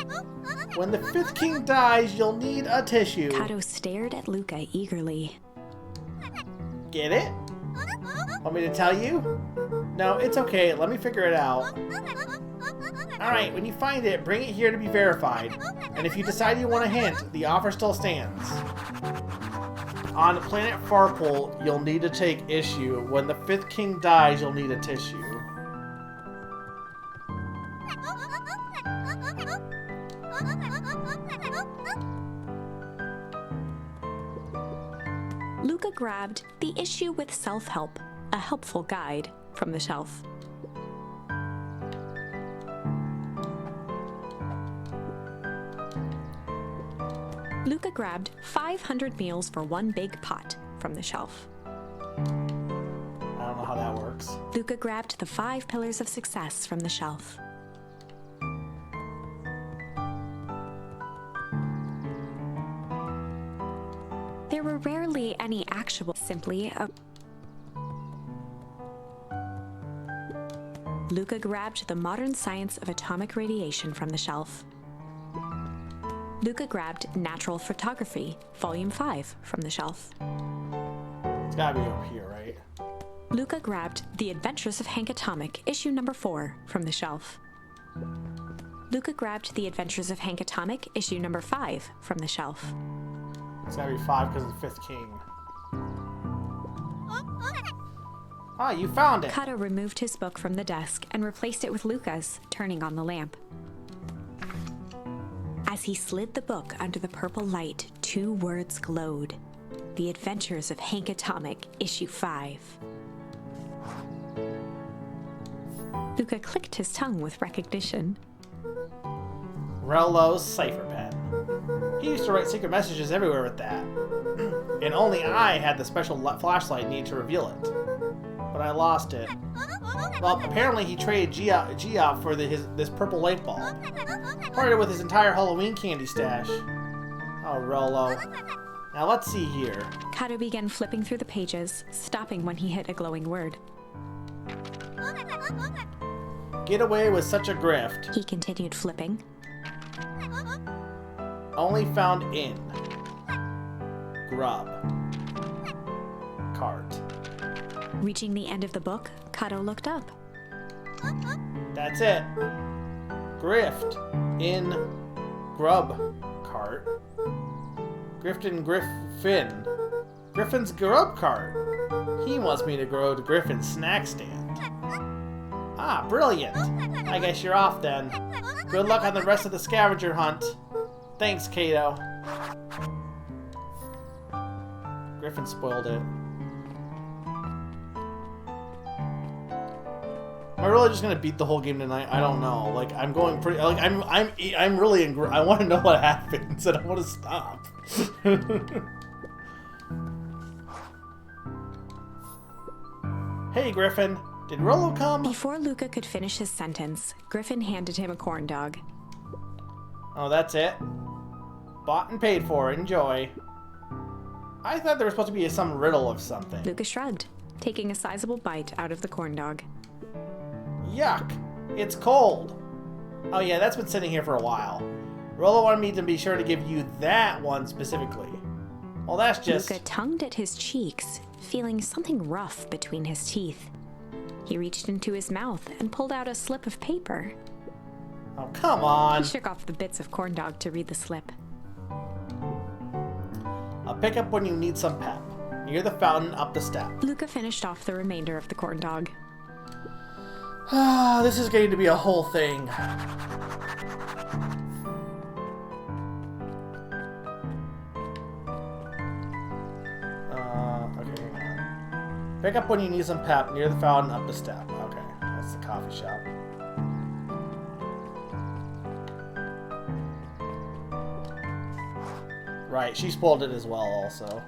When the fifth king dies, you'll need a tissue. Kato stared at Luca eagerly. Get it? Want me to tell you? No, it's okay. Let me figure it out. Alright, when you find it, bring it here to be verified. And if you decide you want a hint, the offer still stands. On Planet Farple, you'll need to take issue. When the fifth king dies, you'll need a tissue. Luca grabbed The Issue with Self-Help, a helpful guide, from the shelf. Luca grabbed 500 meals for one big pot from the shelf. I don't know how that works. Luca grabbed the 5 Pillars of Success from the shelf. There were rarely any actual, simply a... Luca grabbed The Modern Science of Atomic Radiation from the shelf. Luca grabbed Natural Photography, Volume 5 from the shelf. It's gotta be over here, right? Luca grabbed The Adventures of Hank Atomic, issue number 4 from the shelf. Luca grabbed The Adventures of Hank Atomic, issue number 5 from the shelf. It's gotta be 5 because of the fifth king. Ah, you found it! Kato removed his book from the desk and replaced it with Luca's, turning on the lamp. As he slid the book under the purple light, 2 words glowed. The Adventures of Hank Atomic, issue 5. Luca clicked his tongue with recognition. Rello's cipher pen. He used to write secret messages everywhere with that. And only I had the special flashlight needed to reveal it. But I lost it. Well, apparently he traded Geoff for this purple light bulb. Parted with his entire Halloween candy stash. Oh, Rollo. Now let's see here. Kato began flipping through the pages, stopping when he hit a glowing word. Get away with such a grift. He continued flipping. Only found in Grub Cart. Reaching the end of the book, Kato looked up. That's it. Grift in Grub Cart. Griffin. Griffin's Grub Cart. He wants me to go to Griffin's snack stand. Ah, brilliant. I guess you're off then. Good luck on the rest of the scavenger hunt. Thanks, Kato. Griffin spoiled it. Am I really just gonna beat the whole game tonight? I don't know. Like, I'm going pretty. Like, I'm really. I want to know what happens, and I want to stop. Hey, Griffin. Did Rollo come? Before Luca could finish his sentence, Griffin handed him a corn dog. Oh, that's it? Bought and paid for. Enjoy. I thought there was supposed to be some riddle of something. Luca shrugged, taking a sizable bite out of the corn dog. Yuck. It's cold. Oh yeah, that's been sitting here for a while. Rollo wanted me to be sure to give you that one specifically. Well, that's just... Luca tongued at his cheeks, feeling something rough between his teeth. He reached into his mouth and pulled out a slip of paper. Oh, come on. He shook off the bits of corn dog to read the slip. I'll pick up when you need some pep. Near the fountain up the step. Luca finished off the remainder of the corn dog. Ah, this is going to be a whole thing. Okay, hang on. Pick up when you need some pep. Near the fountain up the step. Okay, that's the coffee shop. Right, she spoiled it as well also.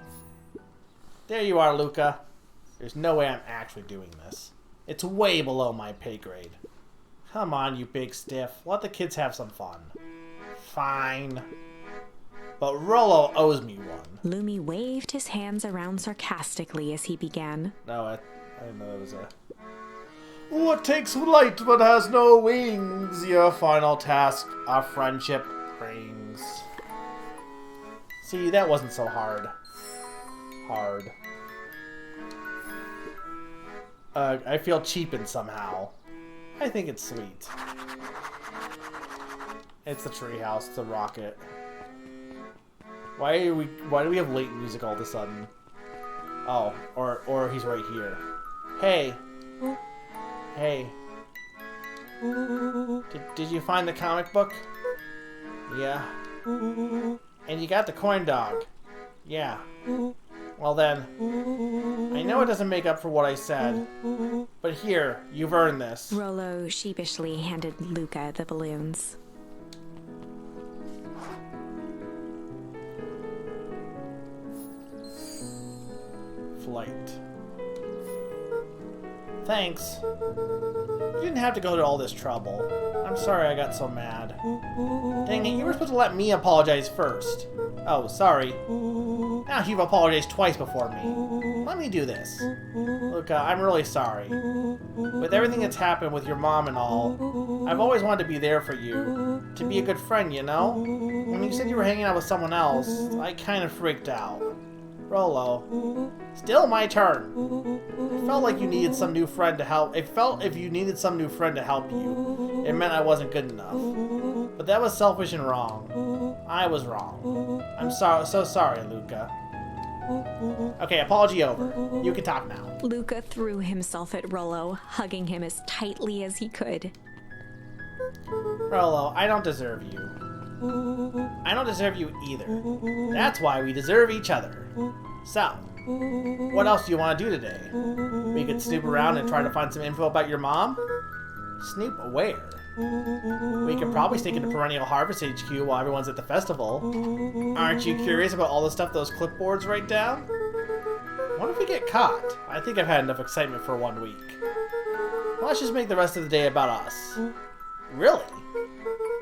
There you are, Luca. There's no way I'm actually doing this. It's way below my pay grade. Come on, you big stiff. Let the kids have some fun. Fine. But Rollo owes me one. Lumi waved his hands around sarcastically as he began. No, I didn't know that was a... What takes flight but has no wings? Your final task of friendship brings. See, that wasn't so hard. I feel cheapened somehow. I think it's sweet. It's the treehouse, it's a rocket. Why do we have late music all of a sudden? Oh, or he's right here. Hey. Hey. Did you find the comic book? Yeah. And you got the corn dog? Yeah. Well then, I know it doesn't make up for what I said, but here, you've earned this. Rollo sheepishly handed Luca the balloons. Flight. Thanks. You didn't have to go to all this trouble. I'm sorry I got so mad. Dang it, you were supposed to let me apologize first. Oh, sorry. Now you've apologized twice before me. Let me do this. Luca, I'm really sorry. With everything that's happened with your mom and all, I've always wanted to be there for you. To be a good friend, you know? When you said you were hanging out with someone else, I kind of freaked out. Rollo. Still my turn. It felt like you needed some new friend to help. It felt if you needed some new friend to help you, it meant I wasn't good enough. But that was selfish and wrong. I was wrong. I'm so sorry, Luca. Okay, apology over. You can talk now. Luca threw himself at Rollo, hugging him as tightly as he could. Rollo, I don't deserve you. I don't deserve you either. That's why we deserve each other. So, what else do you want to do today? We could snoop around and try to find some info about your mom? Snoop where? We could probably sneak into Perennial Harvest HQ while everyone's at the festival. Aren't you curious about all the stuff those clipboards write down? What if we get caught? I think I've had enough excitement for 1 week. Let's just make the rest of the day about us. Really?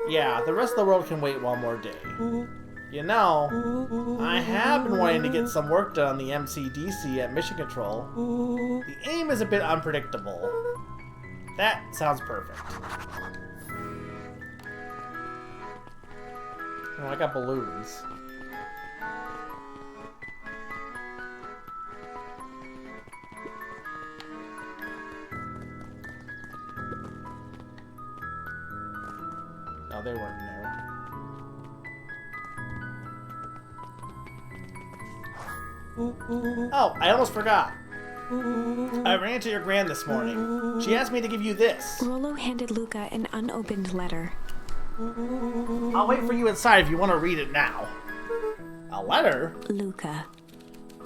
Yeah, the rest of the world can wait one more day. You know, I have been wanting to get some work done on the MCDC at Mission Control. The aim is a bit unpredictable. That sounds perfect. Oh, I got balloons. No, they weren't in there. Oh, I almost forgot. I ran into your gran this morning. She asked me to give you this. Rollo handed Luca an unopened letter. I'll wait for you inside if you want to read it now. A letter? Luca,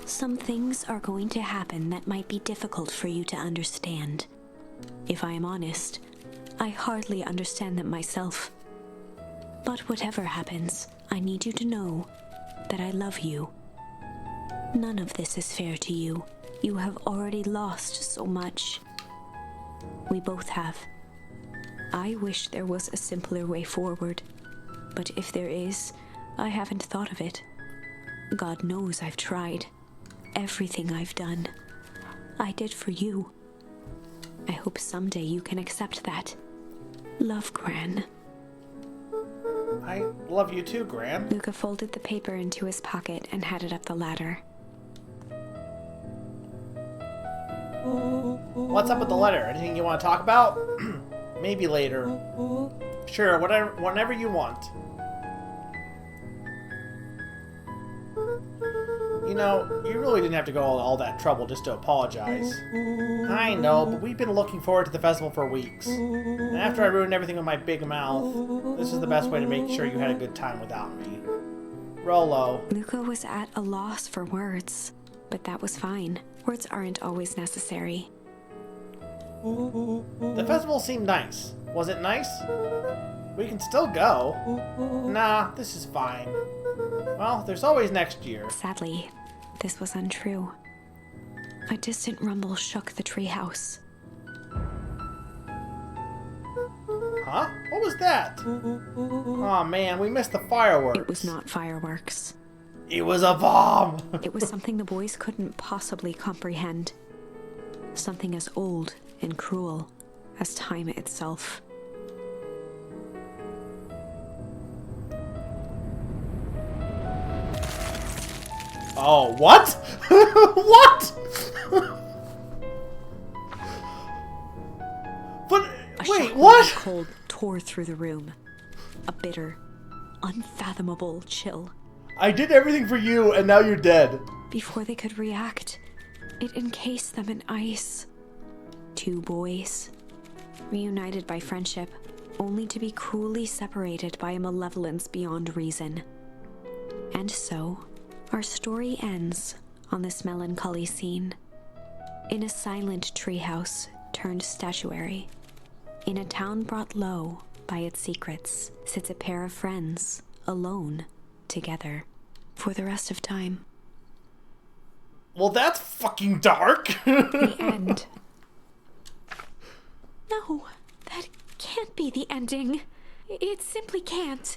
some things are going to happen that might be difficult for you to understand. If I am honest, I hardly understand them myself. But whatever happens, I need you to know that I love you. None of this is fair to you. You have already lost so much. We both have. I wish there was a simpler way forward. But if there is, I haven't thought of it. God knows I've tried. Everything I've done, I did for you. I hope someday you can accept that. Love, Gran. I love you too, Gran. Luca folded the paper into his pocket and headed up the ladder. What's up with the letter? Anything you want to talk about? Maybe later. Sure, whenever you want. You know, you really didn't have to go all that trouble just to apologize. I know, but we've been looking forward to the festival for weeks. And after I ruined everything with my big mouth, this is the best way to make sure you had a good time without me. Rollo. Luca was at a loss for words, but that was fine. Words aren't always necessary. The festival seemed nice. Was it nice? We can still go. Nah, this is fine. Well, there's always next year. Sadly, this was untrue. A distant rumble shook the treehouse. Huh? What was that? Aw, man, we missed the fireworks. It was not fireworks. It was a bomb! It was something the boys couldn't possibly comprehend. Something as old and cruel as time itself. Oh, what? What? But, A wait, shock what? of cold tore through the room. A bitter, unfathomable chill. I did everything for you, and now you're dead. Before they could react, it encased them in ice. Two boys, reunited by friendship, only to be cruelly separated by a malevolence beyond reason. And so, our story ends on this melancholy scene. In a silent treehouse turned statuary, in a town brought low by its secrets, sits a pair of friends, alone, together, for the rest of time. Well, that's fucking dark. The end. No, that can't be the ending. It simply can't.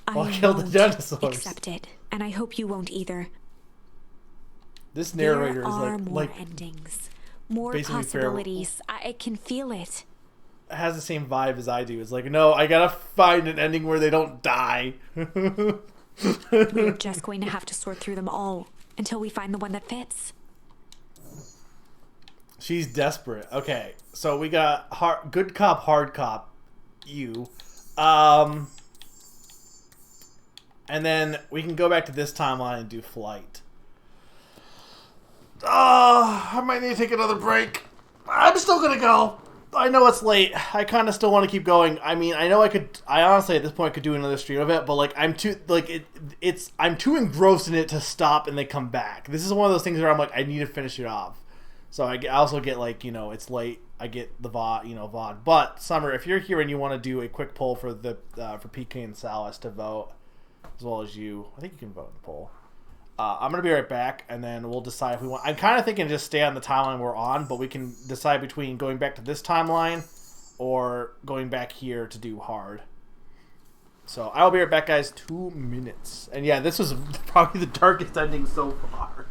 I'll I kill the won't dinosaurs. accept it, and I hope you won't either. This narrator There are is more endings, more basically possibilities. I can feel it. has the same vibe as I do. It's like, no, I gotta find an ending where they don't die. We're just going to have to sort through them all until we find the one that fits. She's desperate. Okay, so we got good cop, hard cop, you. And then we can go back to this timeline and do flight. I might need to take another break. I'm still gonna go. I know it's late. I kind of still want to keep going. I mean, I know I honestly at this point could do another stream of it, but like I'm too engrossed in it to stop and then come back. This is one of those things where I'm like, I need to finish it off. So I also get like, it's late. I get the VOD. But Summer, if you're here and you want to do a quick poll for for PK and Salas to vote, as well as you, I think you can vote in the poll. I'm going to be right back, and then we'll decide if we want... I'm kind of thinking just stay on the timeline we're on, but we can decide between going back to this timeline or going back here to do hard. So I'll be right back, guys. 2 minutes. And yeah, this was probably the darkest ending so far.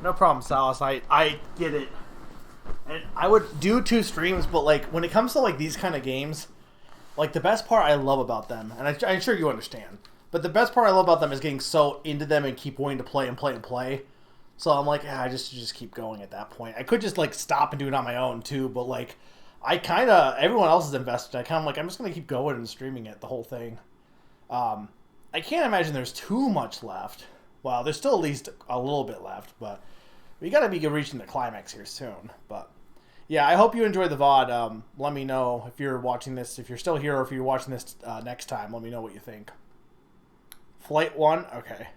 No problem, Salas. I get it. And I would do 2 streams, but like when it comes to like these kind of games, like the best part I love about them, and I'm sure you understand, but the best part I love about them is getting so into them and keep wanting to play and play and play. So I'm like, I just keep going at that point. I could just like stop and do it on my own too, but like I kind of, everyone else is invested. I kind of like, I'm just going to keep going and streaming it, the whole thing. I can't imagine there's too much left. Well, there's still at least a little bit left, but we got to be reaching the climax here soon. But yeah, I hope you enjoyed the VOD. Let me know if you're watching this, if you're still here, or if you're watching this next time. Let me know what you think. Flight 1? Okay.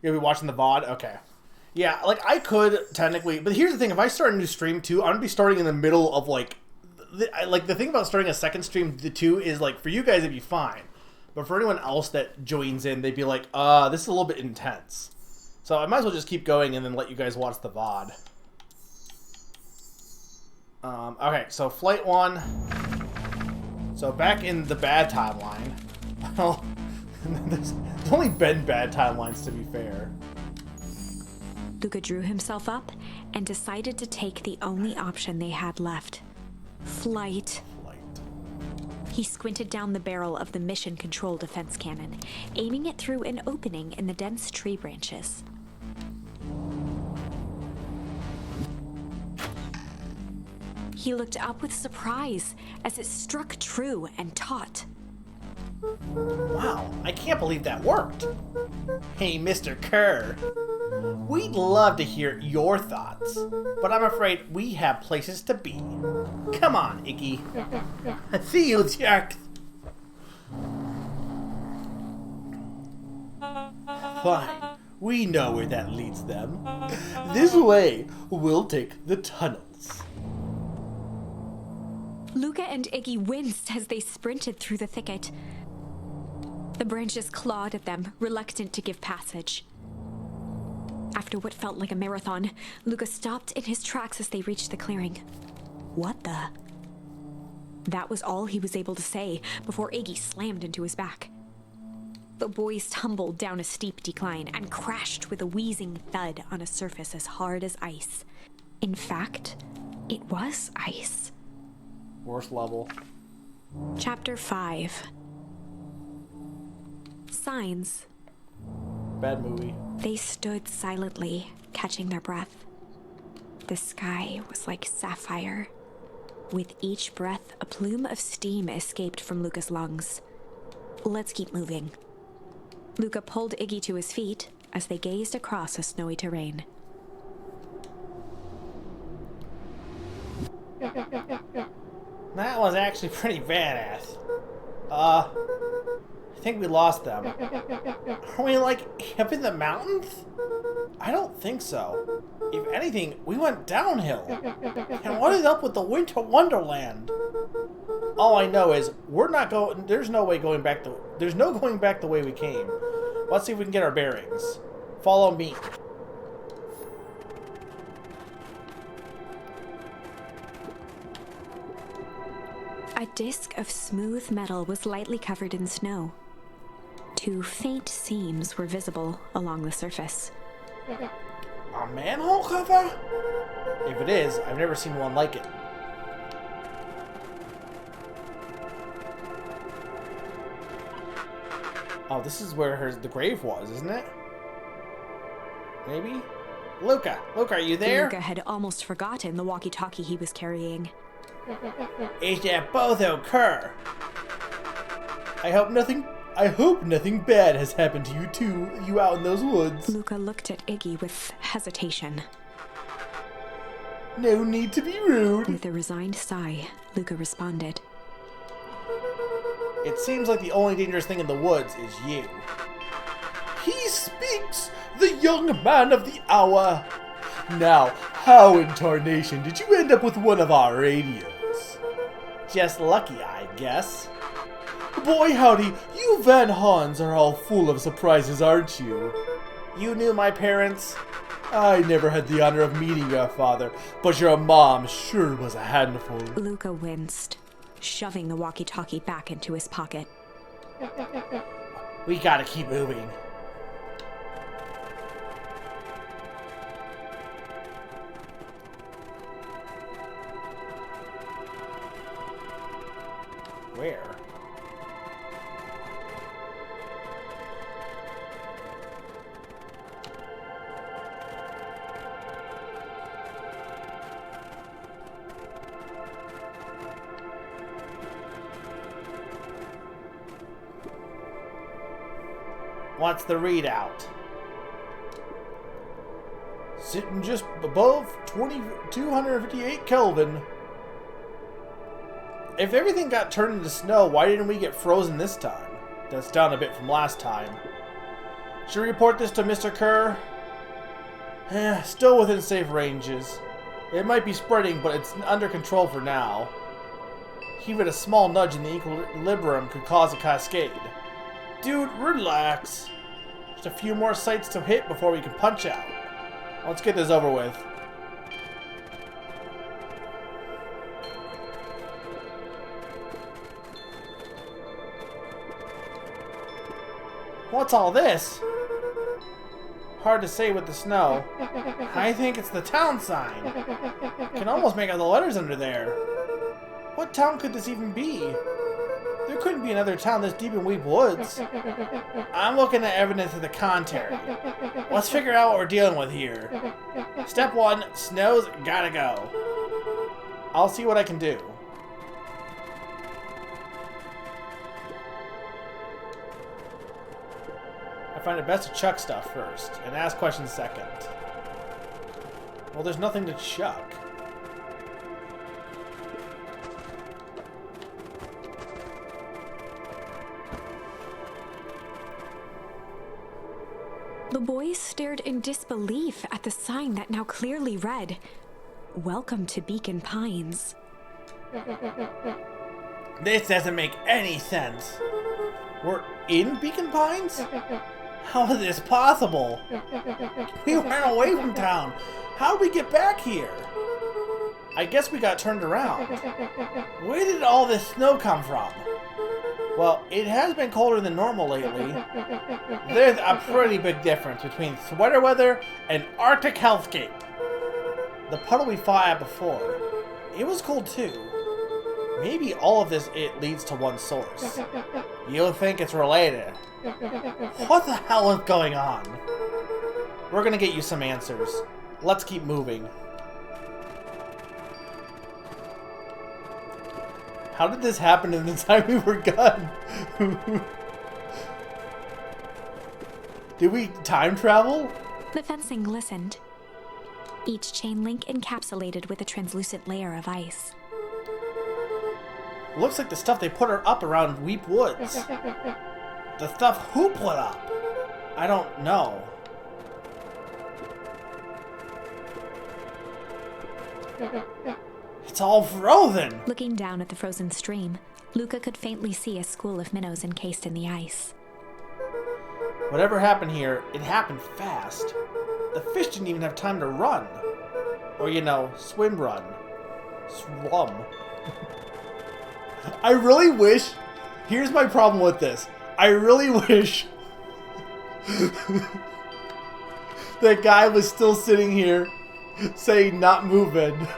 You'll be watching the VOD? Okay. Yeah, like, I could, technically, but here's the thing, if I start a new stream, too, I'm going to be starting in the middle of, like, the thing about starting a second stream, too, is, like, for you guys, it'd be fine. But for anyone else that joins in, they'd be like, this is a little bit intense. So I might as well just keep going and then let you guys watch the VOD. Okay, so Flight 1. So back in the bad timeline. Well, there's only been bad timelines, to be fair. Luca drew himself up and decided to take the only option they had left. Flight. He squinted down the barrel of the mission control defense cannon, aiming it through an opening in the dense tree branches. He looked up with surprise as it struck true and taut. Wow, I can't believe that worked. Hey, Mr. Kerr. We'd love to hear your thoughts, but I'm afraid we have places to be. Come on, Iggy. See you, Jack. Fine. We know where that leads them. This way, we'll take the tunnels. Luca and Iggy winced as they sprinted through the thicket. The branches clawed at them, reluctant to give passage. After what felt like a marathon, Luca stopped in his tracks as they reached the clearing. What the? That was all he was able to say before Iggy slammed into his back. The boys tumbled down a steep decline and crashed with a wheezing thud on a surface as hard as ice. In fact, it was ice. Worst level. Chapter 5. Signs. Bad movie. They stood silently, catching their breath. The sky was like sapphire. With each breath, a plume of steam escaped from Luca's lungs. Let's keep moving. Luca pulled Iggy to his feet as they gazed across a snowy terrain. That was actually pretty badass. I think we lost them. Are we, like, up in the mountains? I don't think so. If anything, we went downhill. And what is up with the Winter Wonderland? All I know is, there's no going back the way we came. Let's see if we can get our bearings. Follow me. A disc of smooth metal was lightly covered in snow. 2 faint seams were visible along the surface. A manhole cover? If it is, I've never seen one like it. Oh, this is where the grave was, isn't it? Maybe? Luca, are you there? Luca had almost forgotten the walkie-talkie he was carrying. Is that Botho Kerr? I hope nothing bad has happened to you out in those woods. Luca looked at Iggy with hesitation. No need to be rude. With a resigned sigh, Luca responded. It seems like the only dangerous thing in the woods is you. He speaks, the young man of the hour. Now, how in tarnation did you end up with one of our radios? Just lucky, I guess. Boy howdy, you Van Hans are all full of surprises, aren't you? You knew my parents? I never had the honor of meeting your father, but your mom sure was a handful. Luca winced, shoving the walkie-talkie back into his pocket. We gotta keep moving. Where? What's the readout? Sitting just above 258 Kelvin. If everything got turned into snow, why didn't we get frozen this time? That's down a bit from last time. Should we report this to Mr. Kerr? Still within safe ranges. It might be spreading, but it's under control for now. Even a small nudge in the equilibrium could cause a cascade. Dude, relax. Just a few more sites to hit before we can punch out. Let's get this over with. What's all this? Hard to say with the snow. I think it's the town sign. Can almost make out the letters under there. What town could this even be? There couldn't be another town this deep in Weep Woods. I'm looking at evidence to the contrary. Let's figure out what we're dealing with here. Step 1, snow's gotta go. I'll see what I can do. I find it best to chuck stuff first, and ask questions second. Well, there's nothing to chuck. The boys stared in disbelief at the sign that now clearly read, "Welcome to Beacon Pines." This doesn't make any sense. We're in Beacon Pines? How is this possible? We ran away from town. How did we get back here? I guess we got turned around. Where did all this snow come from? Well, it has been colder than normal lately. There's a pretty big difference between sweater weather and Arctic hellscape. The puddle we fought at before, it was cold too. Maybe all of this leads to one source. You think it's related? What the hell is going on? We're gonna get you some answers. Let's keep moving. How did this happen in the time we were gone? Did we time travel? The fencing glistened, each chain link encapsulated with a translucent layer of ice. Looks like the stuff they put up around Weep Woods. The stuff who put up? I don't know. It's all frozen! Looking down at the frozen stream, Luca could faintly see a school of minnows encased in the ice. Whatever happened here, it happened fast. The fish didn't even have time to run. Or, you know, swim run. Swum. I really wish... Here's my problem with this. I really wish... that guy was still sitting here saying not moving.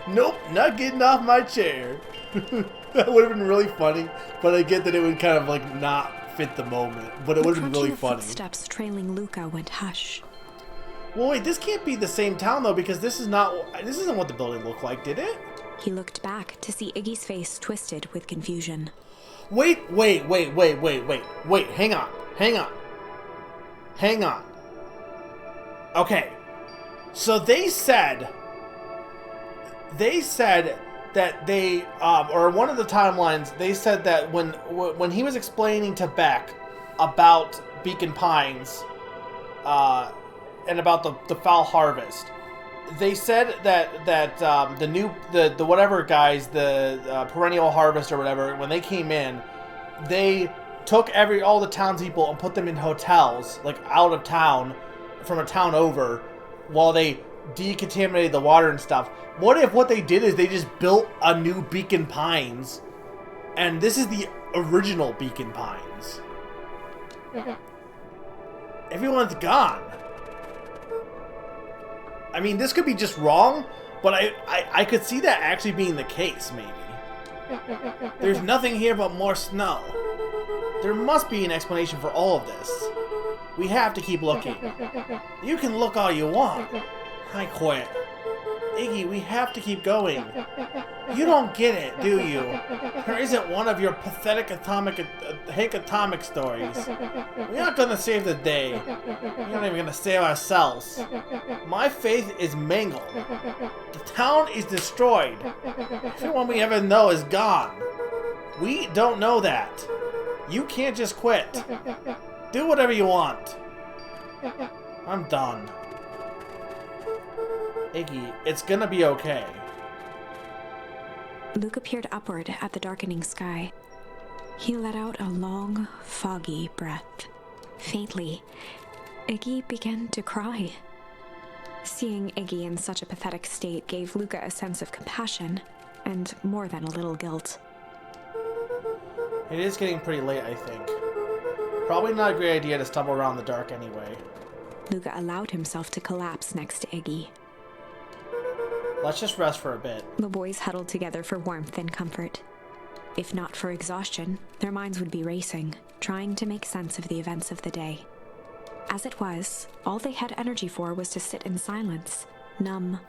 Nope, not getting off my chair. That would have been really funny, but I get that it would kind of like not fit the moment, but it would have been really funny. Footsteps trailing Luca went hush. Well, wait, this can't be the same town though, because this isn't what the building looked like, did it? He looked back to see Iggy's face twisted with confusion. Wait, hang on. Okay, so they said that they, or one of the timelines, they said that when he was explaining to Beck about Beacon Pines, and about the foul harvest, they said that the whatever guys, the perennial harvest or whatever, when they came in, they took all the townspeople and put them in hotels, like out of town, from a town over while they decontaminated the water and stuff. What if what they did is they just built a new Beacon Pines, and this is the original Beacon Pines? Everyone's gone. I mean, this could be just wrong, but I could see that actually being the case, maybe. There's nothing here but more snow. There must be an explanation for all of this. We have to keep looking. You can look all you want. I quit. Iggy, we have to keep going. You don't get it, do you? There isn't one of your pathetic Hank Atomic stories. We're not gonna save the day. We're not even gonna save ourselves. My faith is mangled. The town is destroyed. Everyone we ever know is gone. We don't know that. You can't just quit. Do whatever you want. I'm done. Iggy, it's gonna be okay. Luca peered upward at the darkening sky. He let out a long, foggy breath. Faintly, Iggy began to cry. Seeing Iggy in such a pathetic state gave Luca a sense of compassion, and more than a little guilt. It is getting pretty late, I think. Probably not a great idea to stumble around in the dark anyway. Luca allowed himself to collapse next to Iggy. Let's just rest for a bit. The boys huddled together for warmth and comfort. If not for exhaustion, their minds would be racing, trying to make sense of the events of the day. As it was, all they had energy for was to sit in silence, numb.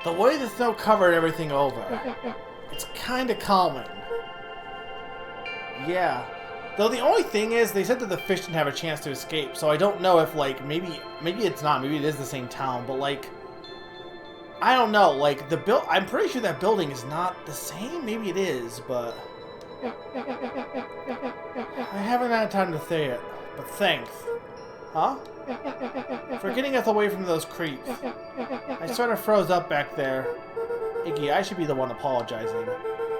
The way the snow covered everything over, it's kind of calming. Yeah. Though the only thing is, they said that the fish didn't have a chance to escape, so I don't know if, like, maybe it's not, maybe it is the same town, but, like, I don't know, like, I'm pretty sure that building is not the same, maybe it is, but I haven't had time to say it, but thanks. Huh? For getting us away from those creeps. I sort of froze up back there. Iggy, I should be the one apologizing.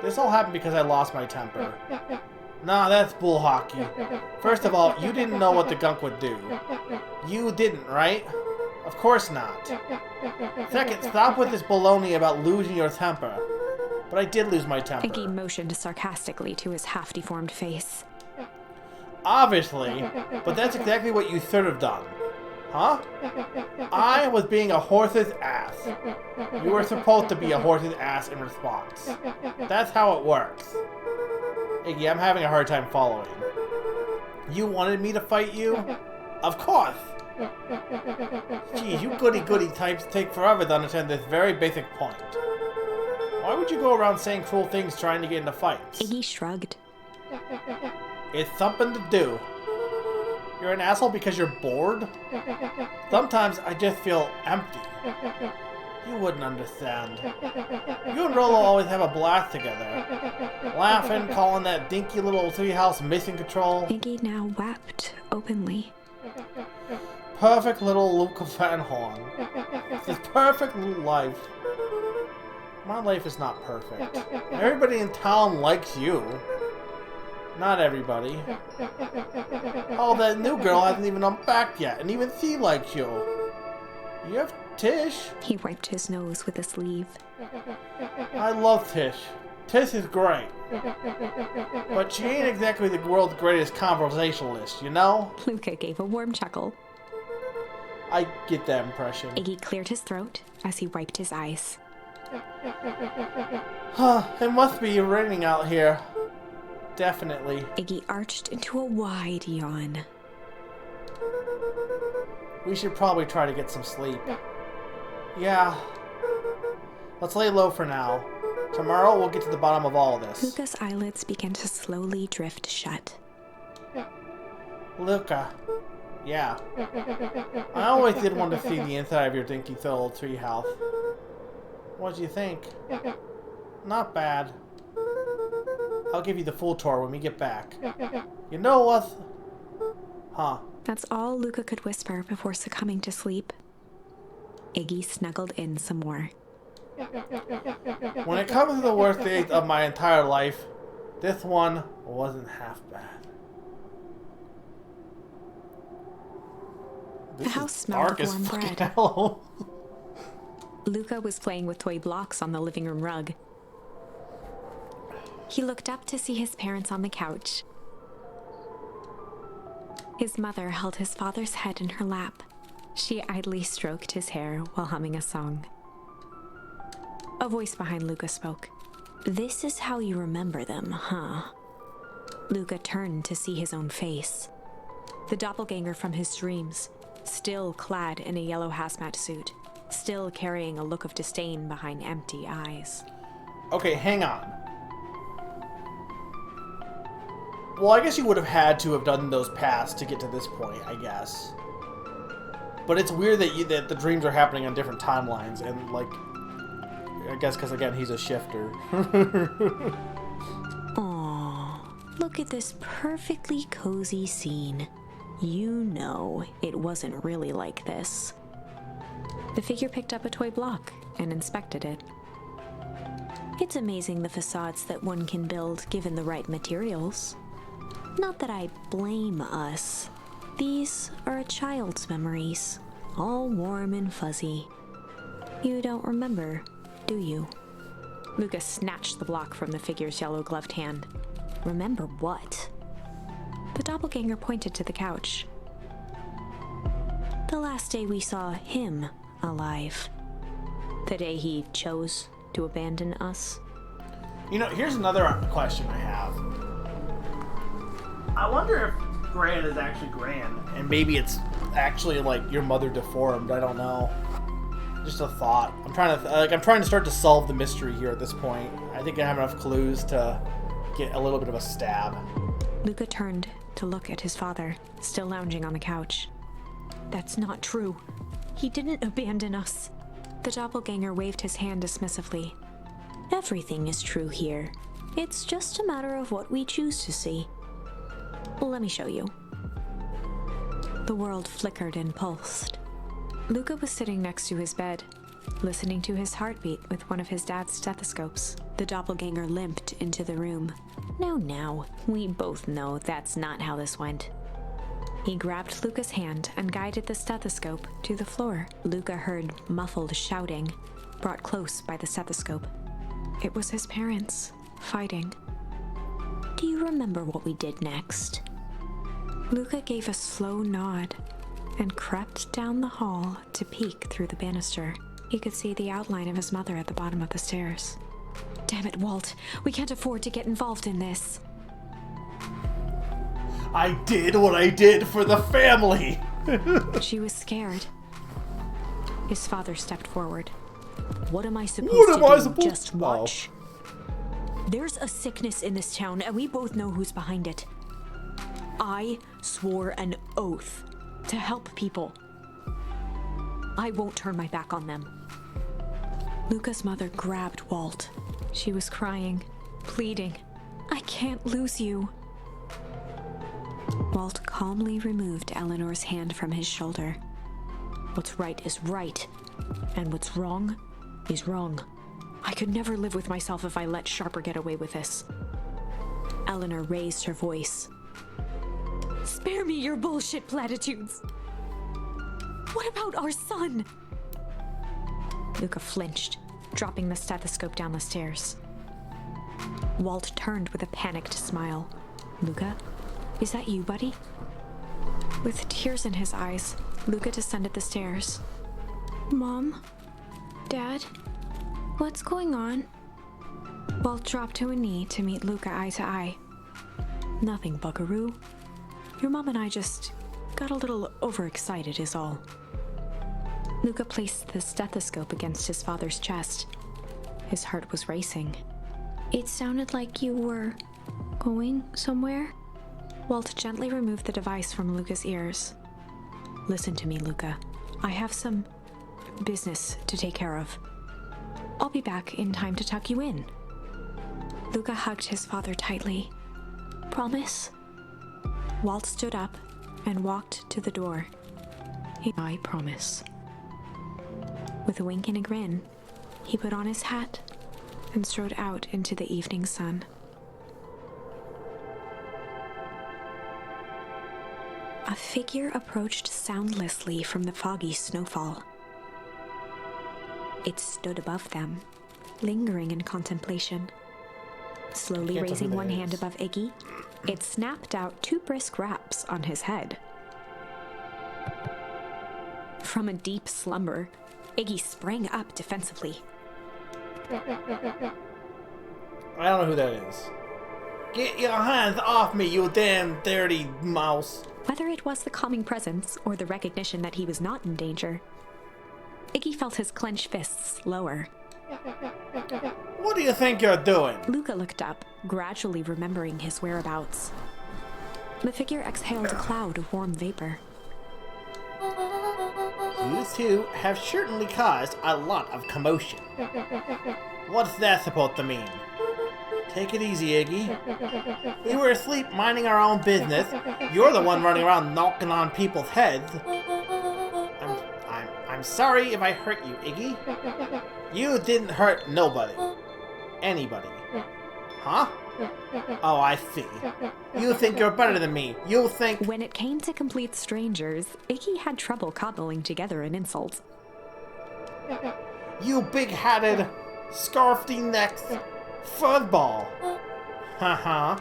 This all happened because I lost my temper. Nah, that's bull hockey. First of all, you didn't know what the gunk would do. You didn't, right? Of course not. Second, stop with this baloney about losing your temper. But I did lose my temper. Iggy motioned sarcastically to his half-deformed face. Obviously, but that's exactly what you should have done. Huh? I was being a horse's ass. You were supposed to be a horse's ass in response. That's how it works. Iggy, I'm having a hard time following. You wanted me to fight you? Of course! Geez, you goody-goody types take forever to understand this very basic point. Why would you go around saying cruel things trying to get into fights? Iggy shrugged. It's something to do. You're an asshole because you're bored? Sometimes I just feel empty. You wouldn't understand. You and Rolo always have a blast together. Laughing, calling that dinky little treehouse mission control. Iggy now wept openly. Perfect little Luca Van Horn. This perfect little life. My life is not perfect. Everybody in town likes you. Not everybody. Oh, that new girl hasn't even unpacked yet, and even she likes you. You have Tish. He wiped his nose with a sleeve. I love Tish. Tish is great. But she ain't exactly the world's greatest conversationalist, you know? Luca gave a warm chuckle. I get that impression. Iggy cleared his throat as he wiped his eyes. Huh, it must be raining out here. Definitely. Iggy arched into a wide yawn. We should probably try to get some sleep. Yeah. Let's lay low for now. Tomorrow we'll get to the bottom of all of this. Luca's eyelids began to slowly drift shut. Luca. Yeah. I always did want to see the inside of your dinky little treehouse. What do you think? Not bad. I'll give you the full tour when we get back. You know what? Huh. That's all Luca could whisper before succumbing to sleep. Iggy snuggled in some more. When it comes to the worst days of my entire life, this one wasn't half bad. The house smelled of warm bread. Luca was playing with toy blocks on the living room rug. He looked up to see his parents on the couch. His mother held his father's head in her lap. She idly stroked his hair while humming a song. A voice behind Luca spoke. "This is how you remember them, huh?" Luca turned to see his own face. The doppelganger from his dreams, still clad in a yellow hazmat suit, still carrying a look of disdain behind empty eyes. Okay, hang on. Well, I guess you would have had to have done those paths to get to this point, I guess. But it's weird that the dreams are happening on different timelines, and like, I guess because again he's a shifter. Aww, look at this perfectly cozy scene. You know it wasn't really like this. The figure picked up a toy block and inspected it. It's amazing the facades that one can build given the right materials. Not that I blame us. These are a child's memories, all warm and fuzzy. You don't remember, do you? Luca snatched the block from the figure's yellow-gloved hand. Remember what? The doppelganger pointed to the couch. The last day we saw him alive. The day he chose to abandon us. You know, here's another question I have. I wonder if Gran is actually Gran, and maybe it's actually like your mother deformed. I don't know. Just a thought. I'm trying to start to solve the mystery here at this point. I think I have enough clues to get a little bit of a stab. Luca turned to look at his father, still lounging on the couch. That's not true. He didn't abandon us. The doppelganger waved his hand dismissively. Everything is true here. It's just a matter of what we choose to see. Let me show you. The world flickered and pulsed. Luca was sitting next to his bed, listening to his heartbeat with one of his dad's stethoscopes. The doppelganger limped into the room. Now, we both know that's not how this went. He grabbed Luca's hand and guided the stethoscope to the floor. Luca heard muffled shouting, brought close by the stethoscope. It was his parents, fighting. Do you remember what we did next? Luca gave a slow nod and crept down the hall to peek through the banister. He could see the outline of his mother at the bottom of the stairs. Damn it, Walt. We can't afford to get involved in this. I did what I did for the family! She was scared. His father stepped forward. What am I supposed to do? Just watch? There's a sickness in this town, and we both know who's behind it. I swore an oath to help people. I won't turn my back on them. Luca's mother grabbed Walt. She was crying, pleading. I can't lose you. Walt calmly removed Eleanor's hand from his shoulder. What's right is right, and what's wrong is wrong. I could never live with myself if I let Sharper get away with this. Eleanor raised her voice. Spare me your bullshit platitudes. What about our son? Luca flinched, dropping the stethoscope down the stairs. Walt turned with a panicked smile. Luca, is that you, buddy? With tears in his eyes, Luca descended the stairs. Mom? Dad? What's going on? Walt dropped to a knee to meet Luca eye to eye. Nothing, buckaroo. Your mom and I just got a little overexcited is all. Luca placed the stethoscope against his father's chest. His heart was racing. It sounded like you were going somewhere? Walt gently removed the device from Luca's ears. Listen to me, Luca. I have some business to take care of. I'll be back in time to tuck you in. Luca hugged his father tightly. Promise? Walt stood up and walked to the door. I promise. With a wink and a grin, He put on his hat and strode out into the evening sun. A figure approached soundlessly from the foggy snowfall. It stood above them, lingering in contemplation. Slowly raising one hand above Iggy, it snapped out 2 brisk raps on his head. From a deep slumber, Iggy sprang up defensively. I don't know who that is. Get your hands off me, you damn dirty mouse. Whether it was the calming presence or the recognition that he was not in danger, Iggy felt his clenched fists lower. What do you think you're doing? Luca looked up, gradually remembering his whereabouts. The figure exhaled a cloud of warm vapor. You two have certainly caused a lot of commotion. What's that supposed to mean? Take it easy, Iggy. We were asleep minding our own business. You're the one running around knocking on people's heads. I'm sorry if I hurt you, Iggy. You didn't hurt nobody. Anybody. Huh? Oh, I see. You think you're better than me. You think... When it came to complete strangers, Iggy had trouble cobbling together an insult. You big-hatted, scarfy-necked fuzzball. Haha.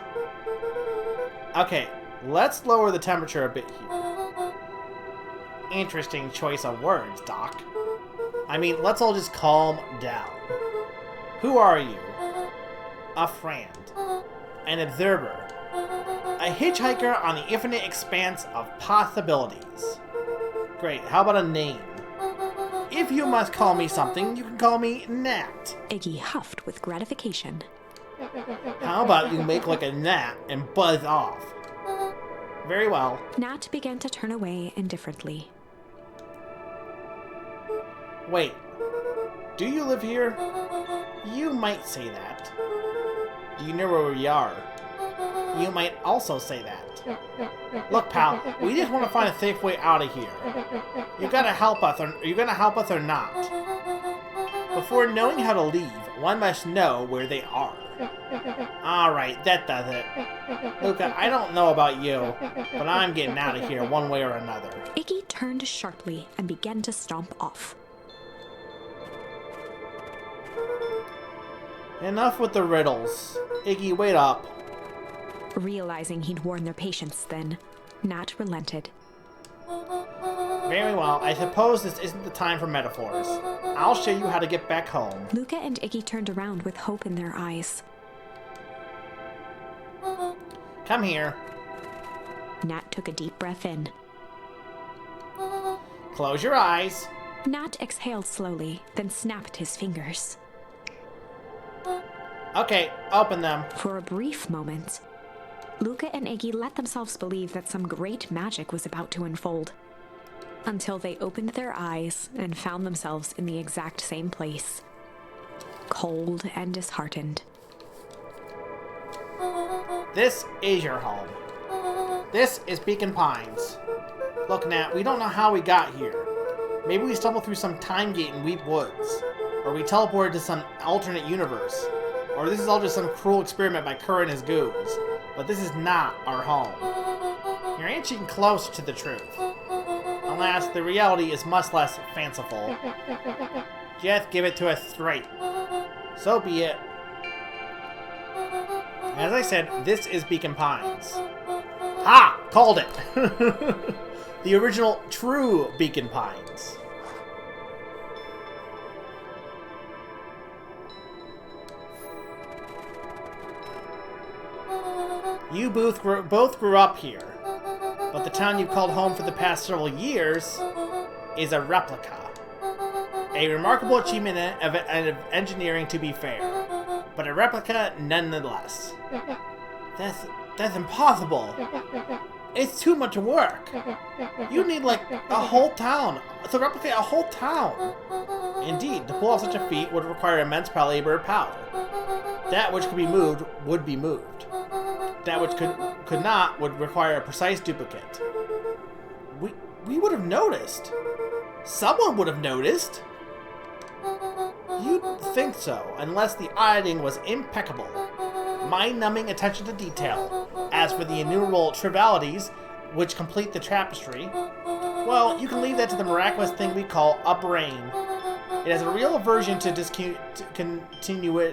Okay, let's lower the temperature a bit here. Interesting choice of words, Doc. I mean, let's all just calm down. Who are you? A friend. An observer. A hitchhiker on the infinite expanse of possibilities. Great, how about a name? If you must call me something, you can call me Nat. Iggy huffed with gratification. How about you make like a gnat and buzz off? Very well. Nat began to turn away indifferently. Wait, do you live here? You might say that. Do you know where we are? You might also say that. Look, pal, we just want to find a safe way out of here. You gotta help us, or are you gonna help us or not? Before knowing how to leave, one must know where they are. Alright, that does it. Luca, I don't know about you, but I'm getting out of here one way or another. Iggy turned sharply and began to stomp off. Enough with the riddles. Iggy, wait up. Realizing he'd worn their patience then, Nat relented. Very well, I suppose this isn't the time for metaphors. I'll show you how to get back home. Luca and Iggy turned around with hope in their eyes. Come here. Nat took a deep breath in. Close your eyes. Nat exhaled slowly, then snapped his fingers. Okay, open them. For a brief moment, Luca and Iggy let themselves believe that some great magic was about to unfold, until they opened their eyes and found themselves in the exact same place, cold and disheartened. This is your home. This is Beacon Pines. Look, Nat, we don't know how we got here. Maybe we stumbled through some time gate in Weep Woods, or we teleported to some alternate universe, or this is all just some cruel experiment by Kerr and his goons. But this is not our home. You're inching close to the truth. Alas, the reality is much less fanciful. Just give it to us straight. So be it. As I said, this is Beacon Pines. Ha! Called it! The original true Beacon Pines. You both grew up here, but the town you've called home for the past several years is a replica. A remarkable achievement of engineering, to be fair, but a replica nonetheless. That's impossible. It's too much work. You need like a whole town to replicate a whole town. Indeed, to pull off such a feat would require immense labor and power. That which could be moved would be moved. That which could not would require a precise duplicate. We would have noticed. Someone would have noticed. You'd think so, unless the auditing was impeccable. Mind-numbing attention to detail. As for the innumerable trivialities which complete the tapestry, well, you can leave that to the miraculous thing we call a brain. It has a real aversion to discontinuity.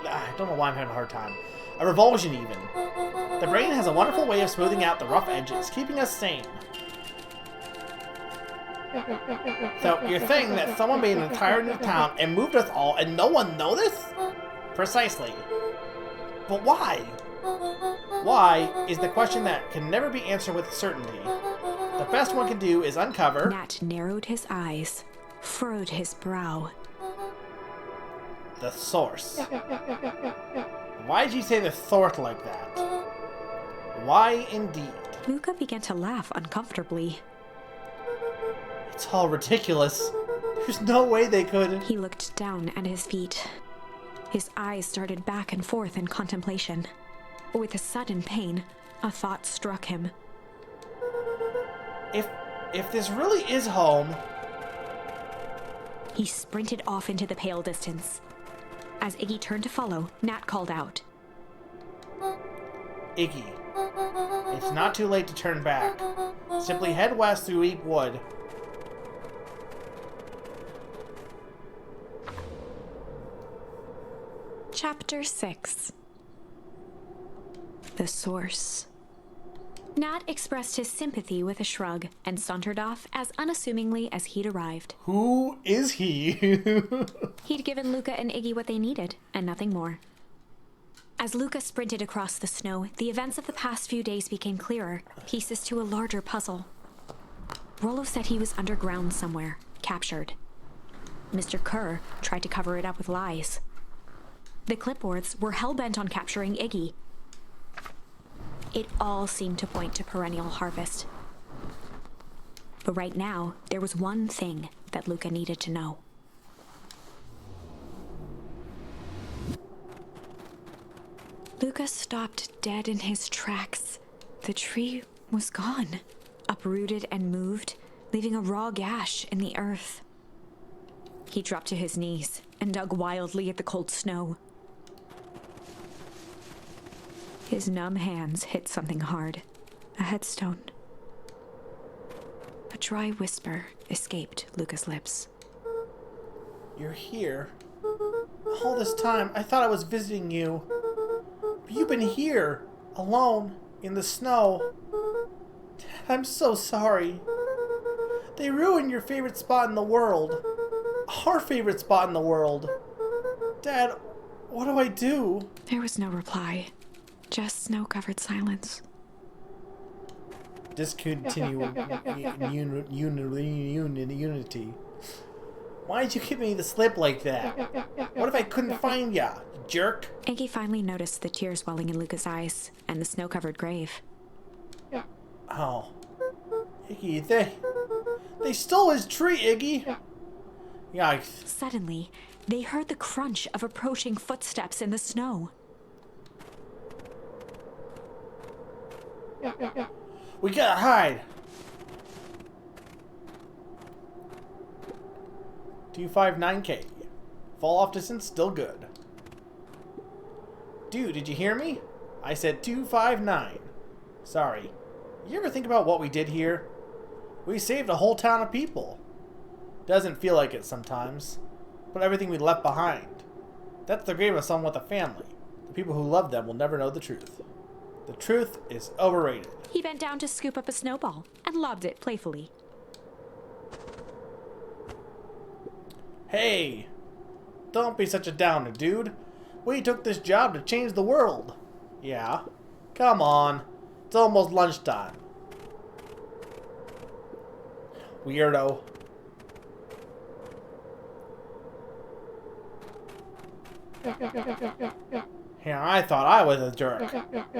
I don't know why I'm having a hard time. A revulsion, even. The brain has a wonderful way of smoothing out the rough edges, keeping us sane. So, you're saying that someone made an entire new town and moved us all and no one noticed? Precisely. But why? Why is the question that can never be answered with certainty. The best one can do is uncover... Nat narrowed his eyes, furrowed his brow. The source. Why did you say the source like that? Why indeed? Luca began to laugh uncomfortably. It's all ridiculous. There's no way they could... He looked down at his feet. His eyes started back and forth in contemplation. With a sudden pain, a thought struck him. If this really is home... He sprinted off into the pale distance. As Iggy turned to follow, Nat called out. Iggy, it's not too late to turn back. Simply head west through Eep Wood. Chapter 6. The Source. Nat expressed his sympathy with a shrug and sauntered off as unassumingly as he'd arrived. Who is he? He'd given Luca and Iggy what they needed, and nothing more. As Luca sprinted across the snow, the events of the past few days became clearer, pieces to a larger puzzle. Rollo said he was underground somewhere, captured. Mr. Kerr tried to cover it up with lies. The Clipboards were hell-bent on capturing Iggy. It all seemed to point to Perennial Harvest. But right now, there was one thing that Luca needed to know. Luca stopped dead in his tracks. The tree was gone, uprooted and moved, leaving a raw gash in the earth. He dropped to his knees and dug wildly at the cold snow. His numb hands hit something hard, a headstone. A dry whisper escaped Luca's lips. You're here. All this time, I thought I was visiting you. But you've been here, alone, in the snow. Dad, I'm so sorry. They ruined your favorite spot in the world. Our favorite spot in the world. Dad, what do I do? There was no reply. Just snow-covered silence. Discontinue unity. Why'd you give me the slip like that? What if I couldn't find ya, you jerk? Iggy finally noticed the tears welling in Luca's eyes and the snow-covered grave. Oh. Iggy, they stole his tree, Iggy! Yikes. Suddenly, they heard the crunch of approaching footsteps in the snow. We gotta hide! 259K. Fall off distance, still good. Dude, did you hear me? I said 259. Sorry. You ever think about what we did here? We saved a whole town of people. Doesn't feel like it sometimes. But everything we left behind. That's the grave of someone with a family. The people who love them will never know the truth. The truth is overrated. He bent down to scoop up a snowball and lobbed it playfully. Hey! Don't be such a downer, dude. We took this job to change the world. Yeah. Come on. It's almost lunchtime. Weirdo. Yeah, I thought I was a jerk.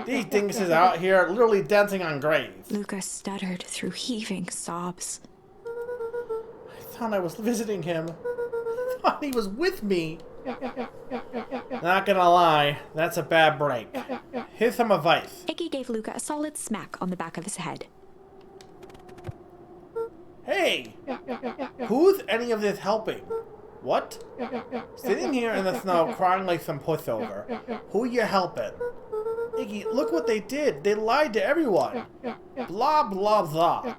These dinguses out here are literally dancing on graves. Luca stuttered through heaving sobs. I thought I was visiting him. I thought he was with me. Not gonna lie, that's a bad break. Here's some advice. Iggy gave Luca a solid smack on the back of his head. Hey! Hey! Who's any of this helping? What? Sitting here in the snow crying like some pussover. Who you helping? Iggy, look what they did. They lied to everyone. Blah, blah, blah.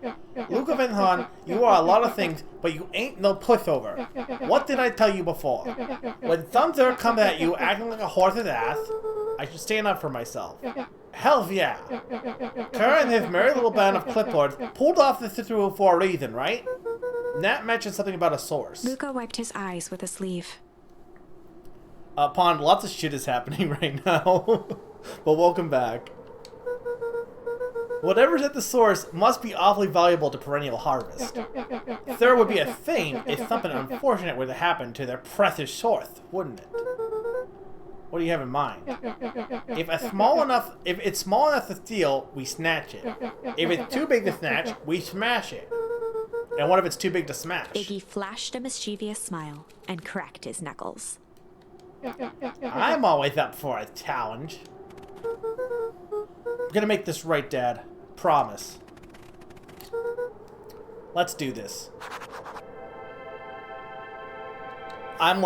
Luca Van Hahn, you are a lot of things, but you ain't no pussover. What did I tell you before? When Thunder comes at you acting like a horse's ass, I should stand up for myself. Hell yeah. Kerr and his merry little band of clipboards pulled off this situation for a reason, right? Nat mentioned something about a source. Luca wiped his eyes with a sleeve. Pond, lots of shit is happening right now. But welcome back. Whatever's at the source must be awfully valuable to Perennial Harvest. There would be a thing if something unfortunate were to happen to their precious source, wouldn't it? What do you have in mind? If it's small enough to steal, we snatch it. If it's too big to snatch, we smash it. And what if it's too big to smash? Iggy flashed a mischievous smile and cracked his knuckles. I'm always up for a challenge. I'm gonna make this right, Dad. Promise. Let's do this. I'm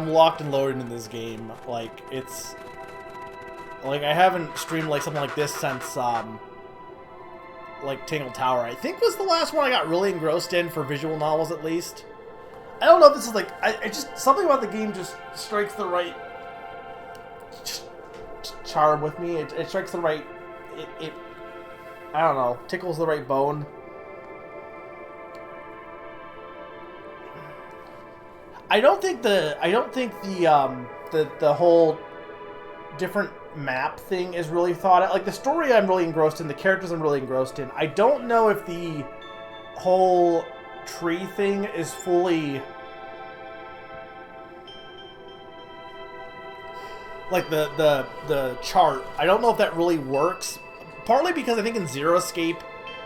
locked and loaded in this game. Like, it's... Like, I haven't streamed, like, something like this since, like, Tingle Tower. I think was the last one I got really engrossed in for visual novels, at least. I don't know if this is, like... I just... Something about the game just strikes the right... charm with me. It strikes the right... It... I don't know. Tickles the right bone. I don't think the whole different map thing is really thought out. Like, the story I'm really engrossed in, the characters I'm really engrossed in. I don't know if the whole tree thing is fully... Like, the chart. I don't know if that really works. Partly because I think in Zero Escape,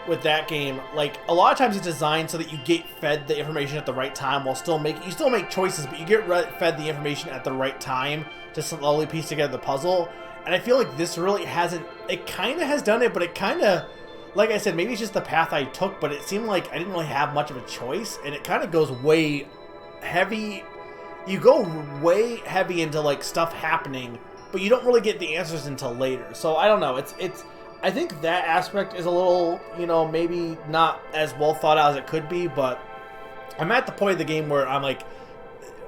with that game, like, a lot of times it's designed so that you get fed the information at the right time while still you still make choices, but you get fed the information at the right time to slowly piece together the puzzle. And I feel like this really hasn't... It kind of has done it, but it kind of... Like I said, maybe it's just the path I took, but it seemed like I didn't really have much of a choice, and it kind of goes way heavy... You go way heavy into, like, stuff happening, but you don't really get the answers until later. So, I don't know. It's I think that aspect is a little, you know, maybe not as well thought out as it could be, but I'm at the point of the game where I'm, like,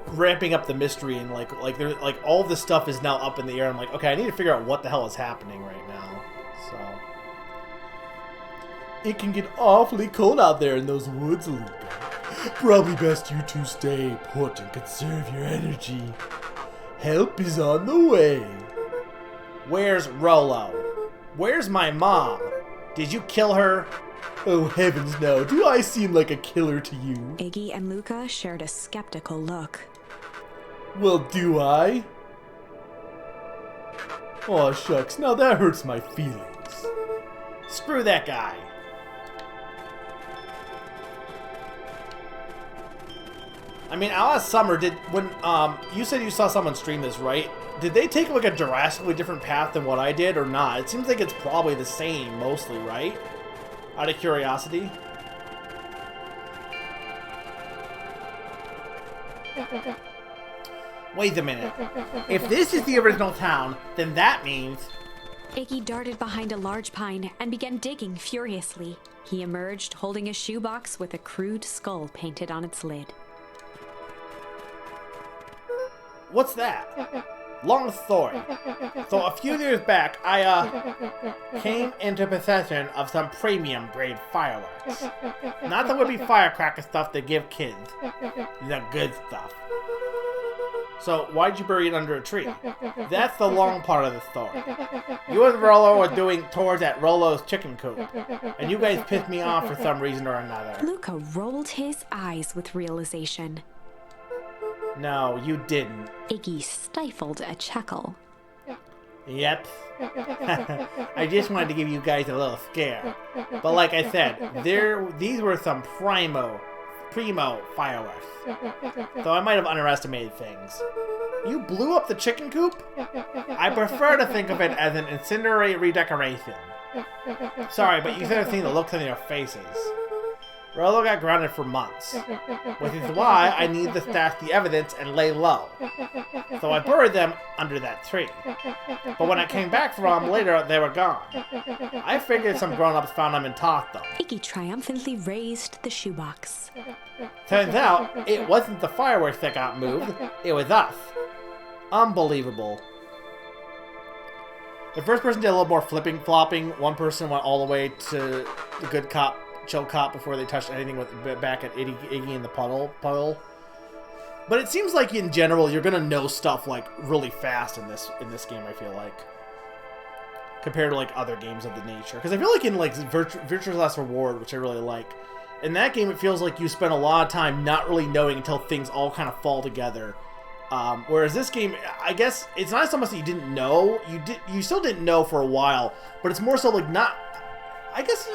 ramping up the mystery, and, like there's, like, all this stuff is now up in the air. I'm like, okay, I need to figure out what the hell is happening right now. So... It can get awfully cold out there in those woods, Luca. Probably best you two stay put and conserve your energy. Help is on the way. Where's Rollo? Where's my mom? Did you kill her? Oh, heavens no. Do I seem like a killer to you? Iggy and Luca shared a skeptical look. Well, do I? Aw, shucks. Now that hurts my feelings. Screw that guy. I mean, I'll ask Summer, when you said you saw someone stream this, right? Did they take, like, a drastically different path than what I did, or not? It seems like it's probably the same, mostly, right? Out of curiosity. Wait a minute. If this is the original town, then that means... Iggy darted behind a large pine and began digging furiously. He emerged holding a shoebox with a crude skull painted on its lid. What's that? Long story. So a few years back, I, came into possession of some premium grade fireworks. Not the whippy firecracker stuff they give kids. The good stuff. So why'd you bury it under a tree? That's the long part of the story. You and Rollo were doing tours at Rollo's chicken coop, and you guys pissed me off for some reason or another. Luca rolled his eyes with realization. No, you didn't. Iggy stifled a chuckle. Yep. I just wanted to give you guys a little scare. But like I said, these were some primo fireworks. So I might have underestimated things. You blew up the chicken coop? I prefer to think of it as an incendiary redecoration. Sorry, but you should have seen the looks on your faces. Rollo got grounded for months, which is why I need to stash the evidence and lay low. So I buried them under that tree. But when I came back from them later, they were gone. I figured some grown-ups found them and tossed them. Iggy triumphantly raised the shoebox. Turns out, it wasn't the fireworks that got moved, it was us. Unbelievable. The first person did a little more flipping flopping. One person went all the way to the good cop, chill cop before they touched anything with back at Iggy in the puddle. But it seems like in general you're gonna know stuff like really fast in this game. I feel like compared to like other games of the nature, because I feel like in like Virtue's Last Reward, which I really like, in that game it feels like you spend a lot of time not really knowing until things all kind of fall together. Whereas this game, I guess it's not so much that you didn't know. You still didn't know for a while, but it's more so like not. I guess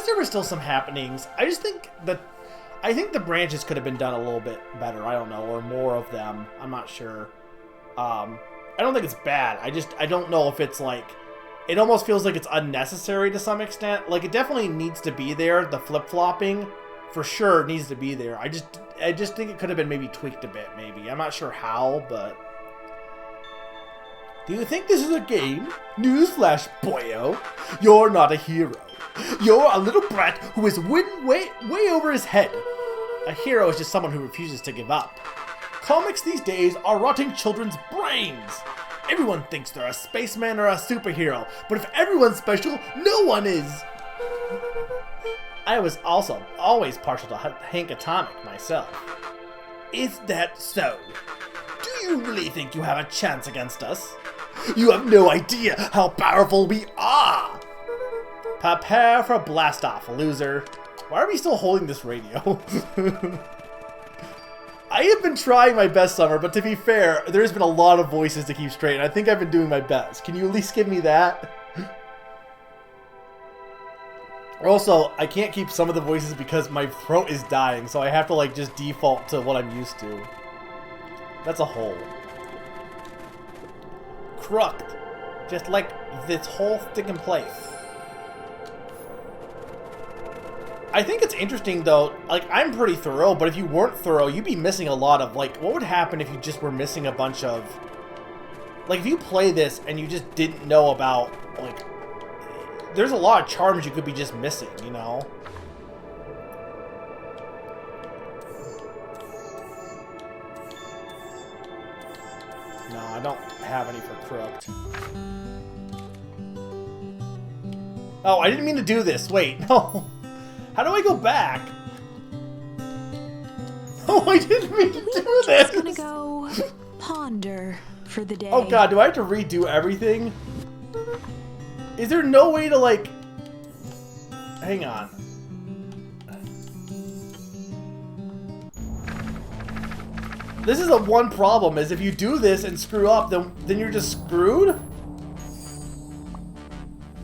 there were still some happenings. I think the branches could have been done a little bit better. I don't know, or more of them. I'm not sure. I don't think it's bad. I don't know if it's like. It almost feels like it's unnecessary to some extent. Like it definitely needs to be there. The flip flopping, for sure, needs to be there. I just think it could have been maybe tweaked a bit, maybe. I'm not sure how, but... Do you think this is a game? Newsflash, boyo. You're not a hero. You're a little brat who is winning way over his head. A hero is just someone who refuses to give up. Comics these days are rotting children's brains. Everyone thinks they're a spaceman or a superhero, but if everyone's special, no one is. I was also always partial to Hank Atomic myself. Is that so? Do you really think you have a chance against us? You have no idea how powerful we are! Prepare for blast-off, loser. Why are we still holding this radio? I have been trying my best, Summer, but to be fair, there's been a lot of voices to keep straight, and I think I've been doing my best. Can you at least give me that? Also, I can't keep some of the voices because my throat is dying, so I have to like just default to what I'm used to. That's a hole. Crooked. Just like this whole sticking place. I think it's interesting though, like I'm pretty thorough, but if you weren't thorough, you'd be missing a lot of like, what would happen if you just were missing a bunch of, like if you play this and you just didn't know about, like, there's a lot of charms you could be just missing, you know? No, I don't have any for Crooked. Oh, I didn't mean to do this. Wait, no. How do I go back? Oh, I didn't mean to do this. I'm gonna go ponder for the day. Oh god, do I have to redo everything? Is there no way to like... Hang on. This is the one problem, is if you do this and screw up, then you're just screwed?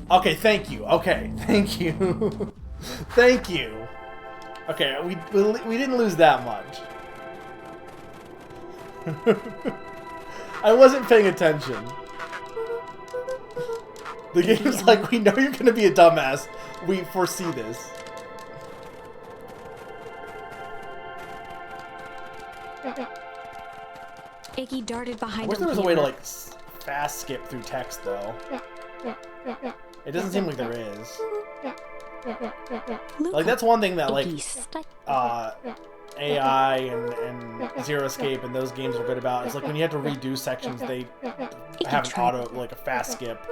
Okay, thank you. Okay, thank you. Thank you. Okay, we didn't lose that much. I wasn't paying attention. The game's like, we know you're gonna be a dumbass. We foresee this. Iggy darted behind. I wish there was a way to like fast skip through text though. It doesn't seem like there is. Like that's one thing that like AI and Zero Escape and those games are good about. It's like when you have to redo sections, they have an auto, like a fast skip.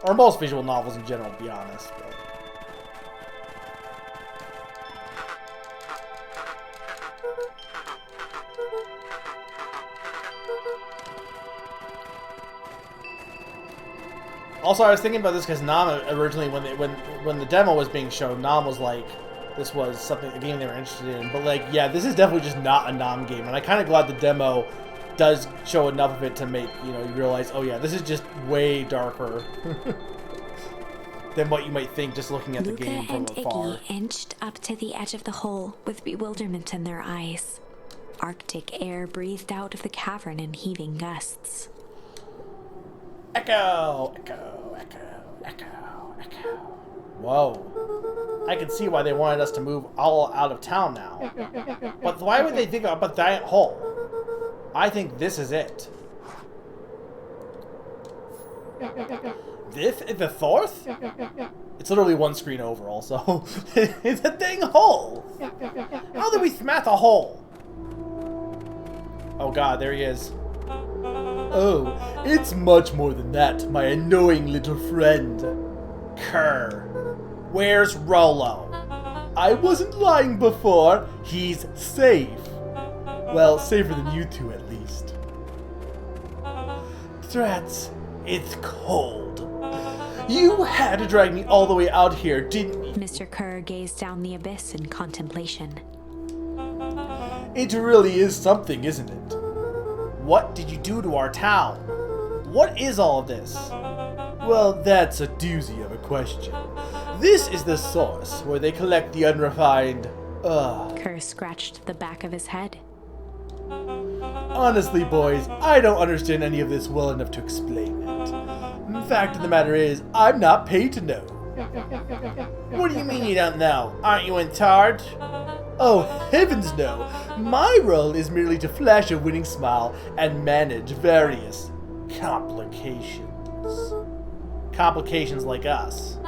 Or most visual novels in general, to be honest. But. Also, I was thinking about this because Nam originally, when the demo was being shown, Nam was like, this was a game they were interested in. But like, yeah, this is definitely just not a Nam game, and I'm kind of glad the demo does show enough of it to make you realize, oh yeah, this is just way darker than what you might think just looking at the game from afar. Luca and Iggy inched up to the edge of the hole with bewilderment in their eyes. Arctic air breathed out of the cavern in heaving gusts. Echo! Echo! Echo! Echo! Echo! Whoa. I can see why they wanted us to move all out of town now. But why would they dig up a giant hole? I think this is it. This is the source? It's literally one screen over also. It's a dang hole! How did we smash a hole? Oh god, there he is. Oh, it's much more than that, my annoying little friend. Kerr. Where's Rollo? I wasn't lying before. He's safe. Well, safer than you two at least. Drats, it's cold. You had to drag me all the way out here, didn't you? Mr. Kerr gazed down the abyss in contemplation. It really is something, isn't it? What did you do to our town? What is all of this? Well, that's a doozy of a question. This is the source where they collect the unrefined... Kerr scratched the back of his head. Honestly, boys, I don't understand any of this well enough to explain it. The fact of the matter is, I'm not paid to know. What do you mean you don't know? Aren't you in charge? Oh, heavens no! My role is merely to flash a winning smile and manage various complications. Complications like us.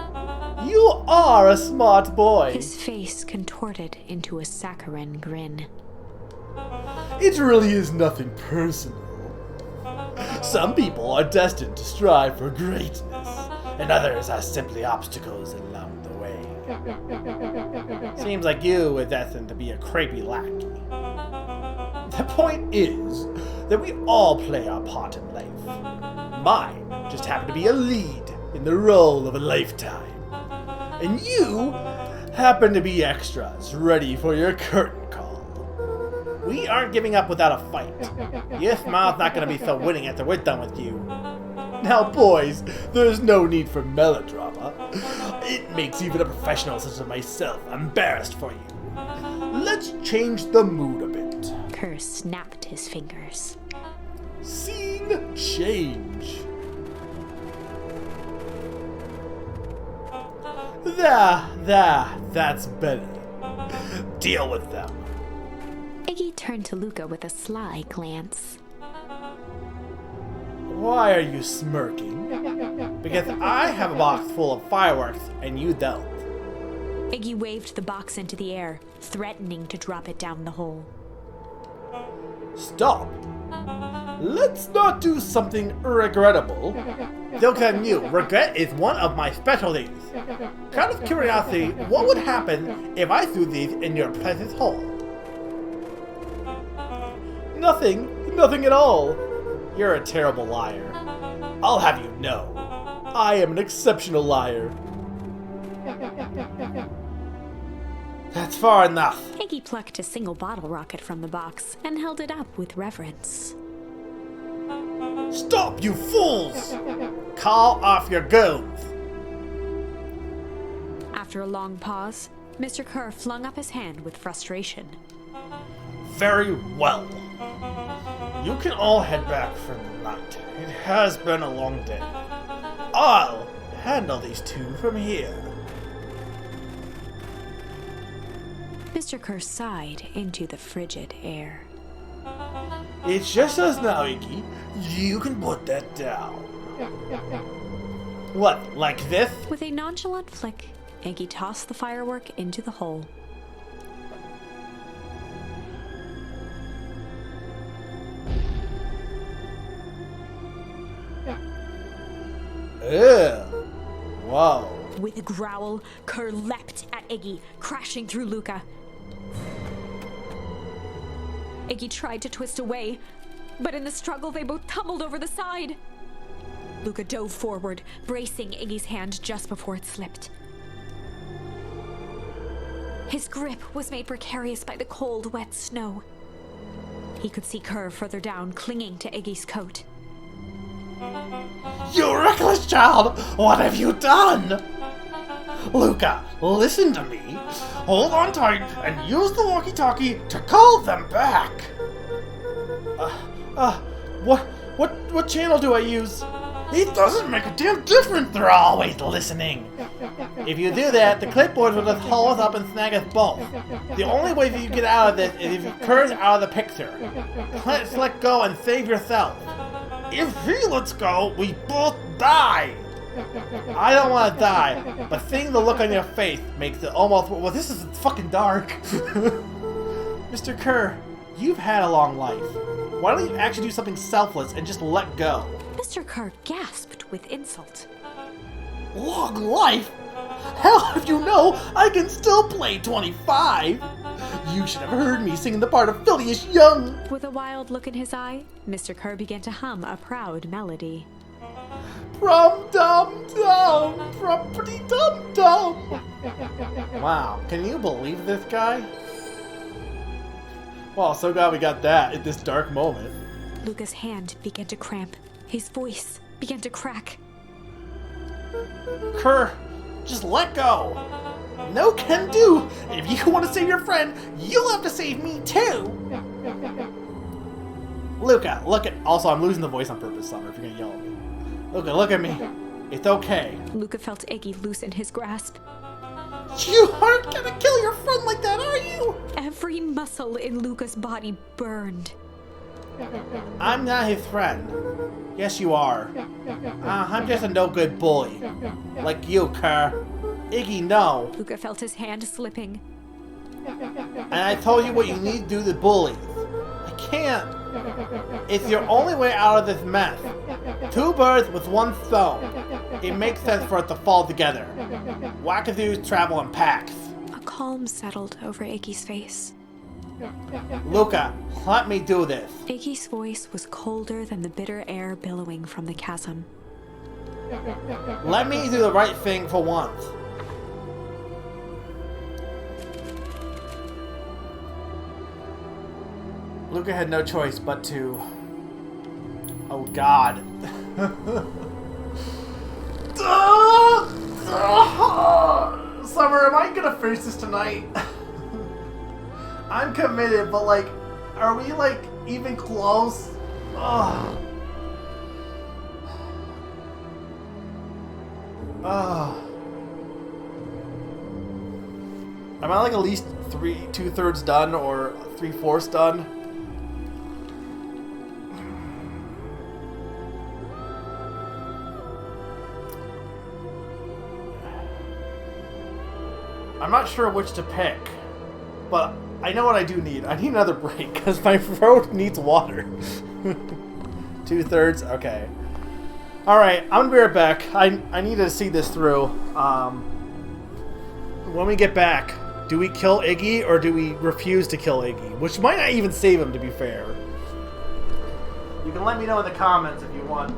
You are a smart boy! His face contorted into a saccharine grin. It really is nothing personal. Some people are destined to strive for greatness, and others are simply obstacles along the way. Seems like you were destined to be a creepy lackey. The point is that we all play our part in life. Mine just happened to be a lead in the role of a lifetime. And you happen to be extras ready for your curtain call. We aren't giving up without a fight. Your smile's not going to be so winning after we're done with you. Now, boys, there's no need for melodrama. It makes even a professional such as myself embarrassed for you. Let's change the mood a bit. Kerr snapped his fingers. Scene change. That's better. Deal with them. Iggy turned to Luca with a sly glance. Why are you smirking? Because I have a box full of fireworks and you don't. Iggy waved the box into the air, threatening to drop it down the hole. Stop. Let's not do something regrettable. Don't tell you, regret is one of my specialties. Out of curiosity, what would happen if I threw these in your precious hole? Nothing at all. You're a terrible liar. I'll have you know, I am an exceptional liar. That's far enough. Iggy plucked a single bottle rocket from the box and held it up with reverence. Stop, you fools! Call off your guns. After a long pause, Mr. Kerr flung up his hand with frustration. Very well. You can all head back for the night. It has been a long day. I'll handle these two from here. Mr. Kerr sighed into the frigid air. It's just us now, Iggy. You can put that down. What, like this? With a nonchalant flick, Iggy tossed the firework into the hole. Ew. Whoa. With a growl, Kerr leapt at Iggy, crashing through Luca. Iggy tried to twist away, but in the struggle they both tumbled over the side. Luca dove forward, bracing Iggy's hand just before it slipped. His grip was made precarious by the cold, wet snow. He could see Kerr further down, clinging to Iggy's coat. You reckless child! What have you done? Luca, listen to me. Hold on tight and use the walkie-talkie to call them back. What channel do I use? It doesn't make a damn difference. They're always listening. If you do that, the clipboards will just haul us up and snag us both. The only way that you get out of this is if Kerr's out of the picture. Let's let go and save yourself. If he lets go, we both die. I don't want to die, but seeing the look on your face makes it almost... Well, this is fucking dark. Mr. Kerr, you've had a long life. Why don't you actually do something selfless and just let go? Mr. Kerr gasped with insult. Long life? How if you know I can still play 25? You should have heard me sing the part of Phileas Young. With a wild look in his eye, Mr. Kerr began to hum a proud melody. Prom-dum-dum, prompty-dum-dum. Wow, can you believe this guy? Well, so glad we got that at this dark moment. Luca's hand began to cramp. His voice began to crack. Kerr, just let go. No can do. If you want to save your friend, you'll have to save me too. Luca, look at... Also, I'm losing the voice on purpose, Summer, if you're gonna yell at me. Luca, look at me. It's okay. Luca felt Iggy loosen his grasp. You aren't gonna kill your friend like that, are you? Every muscle in Luca's body burned. I'm not his friend. Yes, you are. I'm just a no-good bully. Like you, Kerr. Iggy, no. Luca felt his hand slipping. And I told you what you need to do to bullies. I can't. It's your only way out of this mess. Two birds with one stone. It makes sense for us to fall together. Wackadoos travel in packs. A calm settled over Iggy's face. Luca, let me do this. Iggy's voice was colder than the bitter air billowing from the chasm. Let me do the right thing for once. Luca had no choice but to... Oh God. Summer, am I gonna finish this tonight? I'm committed, but like, are we like even close? Ugh. Ugh. Am I like at least 2/3 done or 3/4 done? I'm not sure which to pick, but I know what I do need. I need another break because my throat needs water. 2/3? Okay. Alright, I'm gonna be right back. I need to see this through. When we get back, do we kill Iggy or do we refuse to kill Iggy? Which might not even save him, to be fair. You can let me know in the comments if you want.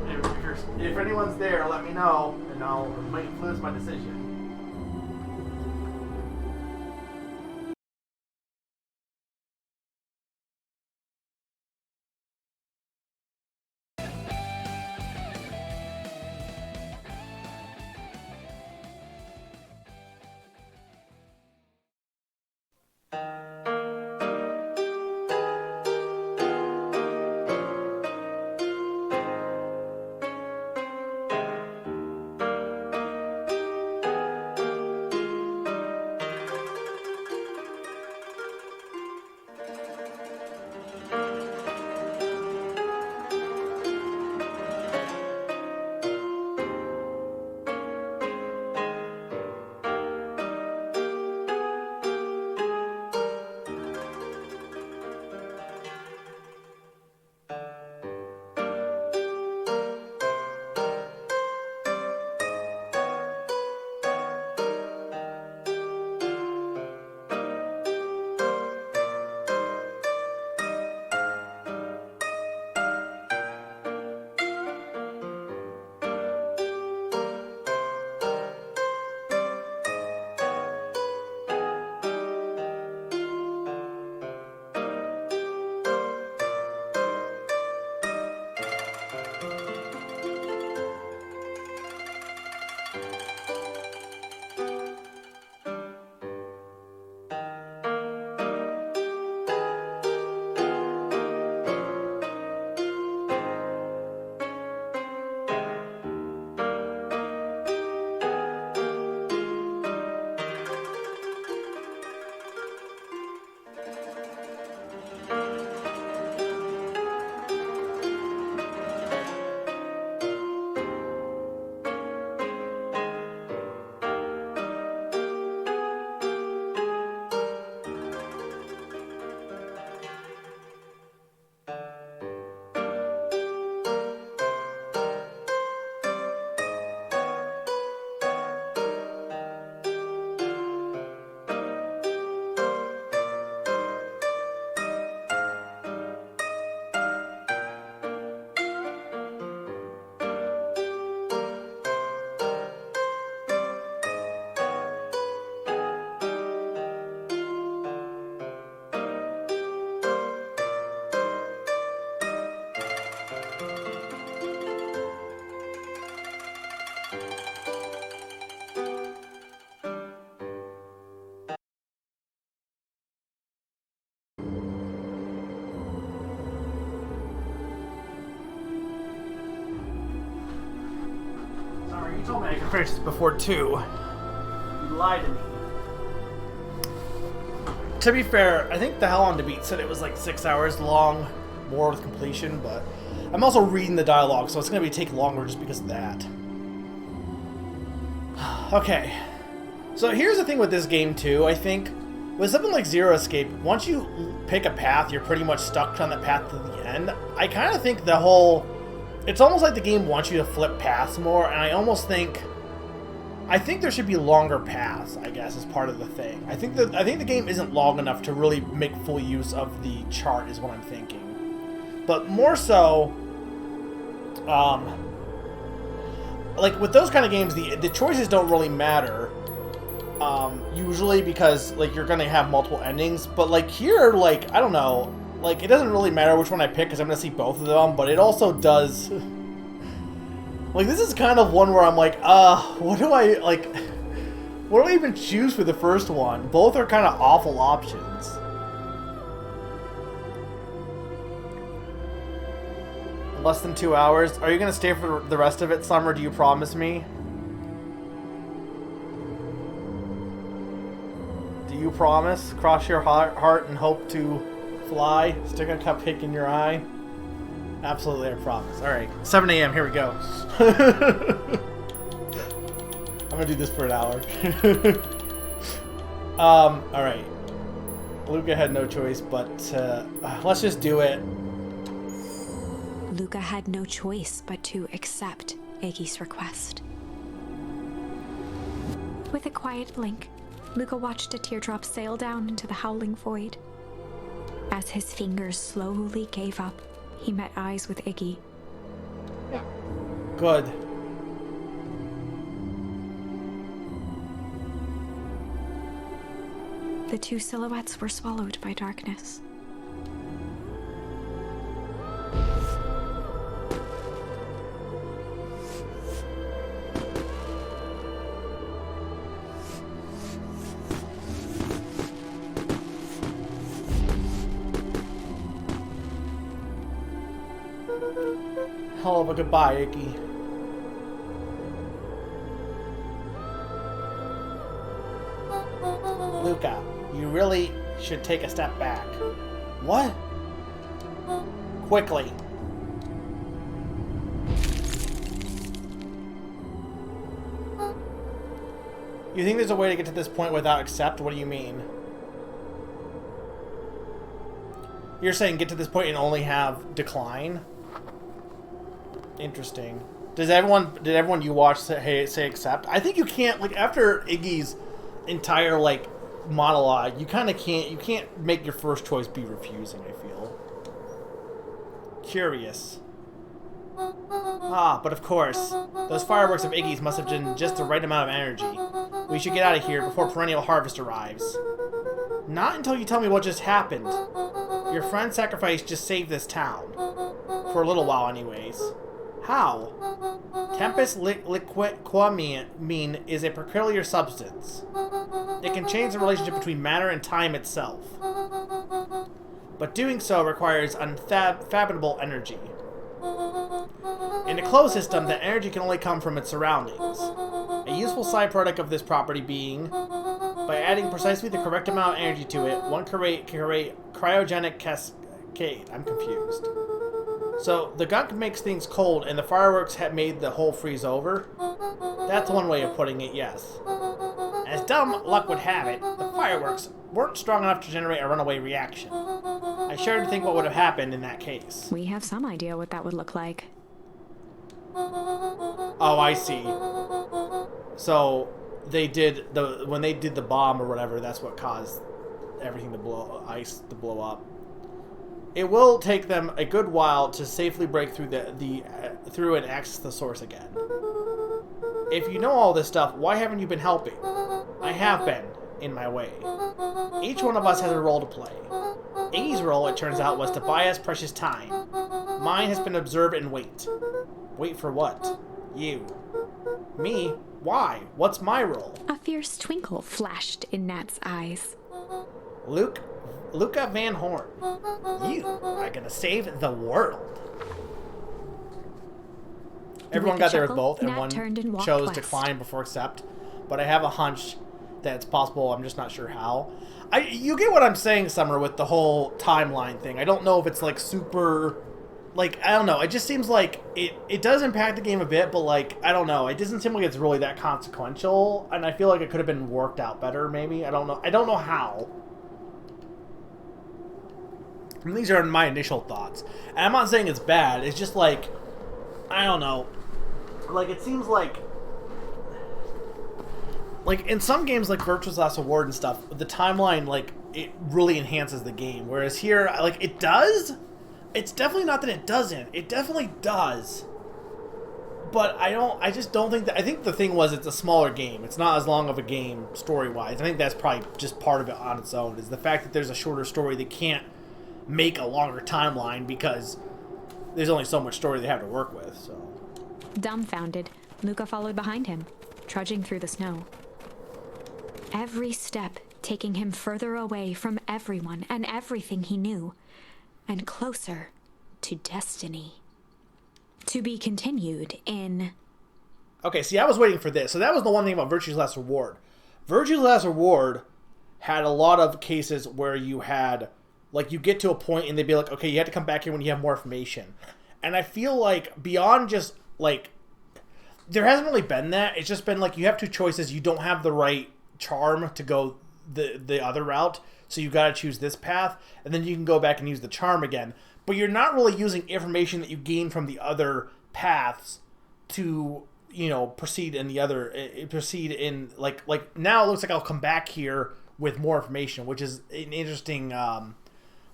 If anyone's there, let me know, and it might influence my decision. told me I could finish this before 2. You lied to me. To be fair, I think the Hell on the Beat said it was like 6 hours long, more with completion, but I'm also reading the dialogue, so it's going to take longer just because of that. Okay. So here's the thing with this game, too, I think. With something like Zero Escape, once you pick a path, you're pretty much stuck on the path to the end. I kind of think the whole... It's almost like the game wants you to flip paths more, and I almost think... I think there should be longer paths, I guess, as part of the thing. I think the game isn't long enough to really make full use of the chart, is what I'm thinking. But more so... like, with those kind of games, the choices don't really matter. Usually because, like, you're gonna have multiple endings, but, like, here, like, I don't know, like, it doesn't really matter which one I pick because I'm gonna see both of them, but it also does, like, this is kind of one where I'm like, what do I even choose for the first one? Both are kind of awful options. Less than 2 hours? Are you gonna stay for the rest of it, Summer? Do you promise me? You promise? Cross your heart and hope to fly? Stick a cupcake in your eye? Absolutely, I promise. Alright, 7 a.m., here we go. I'm gonna do this for an hour. Alright. Luca had no choice, but let's just do it. Luca had no choice but to accept Iggy's request. With a quiet blink, Luca watched a teardrop sail down into the howling void. As his fingers slowly gave up, he met eyes with Iggy. Good. The two silhouettes were swallowed by darkness. Hell of a goodbye, Iggy. Luca, you really should take a step back. What? Quickly. You think there's a way to get to this point without accept? What do you mean? You're saying get to this point and only have decline? Interesting. Did everyone you watch say accept? I think you can't, like, after Iggy's entire, like, monologue, you can't make your first choice be refusing, I feel. Curious. Ah, but of course, those fireworks of Iggy's must have been just the right amount of energy. We should get out of here before perennial harvest arrives. Not until you tell me what just happened. Your friend's sacrifice just saved this town. For a little while, anyways. How? Tempest liquamine is a peculiar substance. It can change the relationship between matter and time itself. But doing so requires unfathomable energy. In a closed system, that energy can only come from its surroundings. A useful side product of this property being, by adding precisely the correct amount of energy to it, one can create cryogenic cascade. I'm confused. So, the gunk makes things cold, and the fireworks have made the whole freeze over? That's one way of putting it, yes. As dumb luck would have it, the fireworks weren't strong enough to generate a runaway reaction. I shudder to think what would have happened in that case. We have some idea what that would look like. Oh, I see. So, when they did the bomb or whatever, that's what caused everything to blow up. It will take them a good while to safely break through through and access the source again. If you know all this stuff, why haven't you been helping? I have been, in my way. Each one of us has a role to play. Iggy's role, it turns out, was to buy us precious time. Mine has been observe and wait. Wait for what? You. Me? Why? What's my role? A fierce twinkle flashed in Nat's eyes. Luca Van Horn, you are gonna save the world. everyone got there with both, and Nat one turned and walked chose west. decline before accept. But I have a hunch that it's possible. I'm just not sure how. You get what I'm saying, Summer, with the whole timeline thing. I don't know if it's like super, like, I don't know. It just seems like it does impact the game a bit, but like, I don't know. It doesn't seem like it's really that consequential, and I feel like it could have been worked out better. Maybe I don't know. I don't know how. And these are my initial thoughts. And I'm not saying it's bad. It's just like, I don't know. Like, it seems like in some games like Virtue's Last Reward and stuff, the timeline, like, it really enhances the game. Whereas here, like, it does. It's definitely not that it doesn't. It definitely does. But I just don't think that, I think the thing was it's a smaller game. It's not as long of a game story-wise. I think that's probably just part of it on its own, is the fact that there's a shorter story that can't make a longer timeline because there's only so much story they have to work with, so. Dumbfounded, Luca followed behind him, trudging through the snow. Every step taking him further away from everyone and everything he knew, and closer to destiny. To be continued in... Okay, see, I was waiting for this. So that was the one thing about Virtue's Last Reward. Virtue's Last Reward had a lot of cases where you had, like, you get to a point and they'd be like, okay, you have to come back here when you have more information. And I feel like beyond just, like, there hasn't really been that. It's just been like you have two choices. You don't have the right charm to go the other route, so you've got to choose this path, and then you can go back and use the charm again. But you're not really using information that you gain from the other paths to, you know, proceed in, like now it looks like I'll come back here with more information, which is an interesting,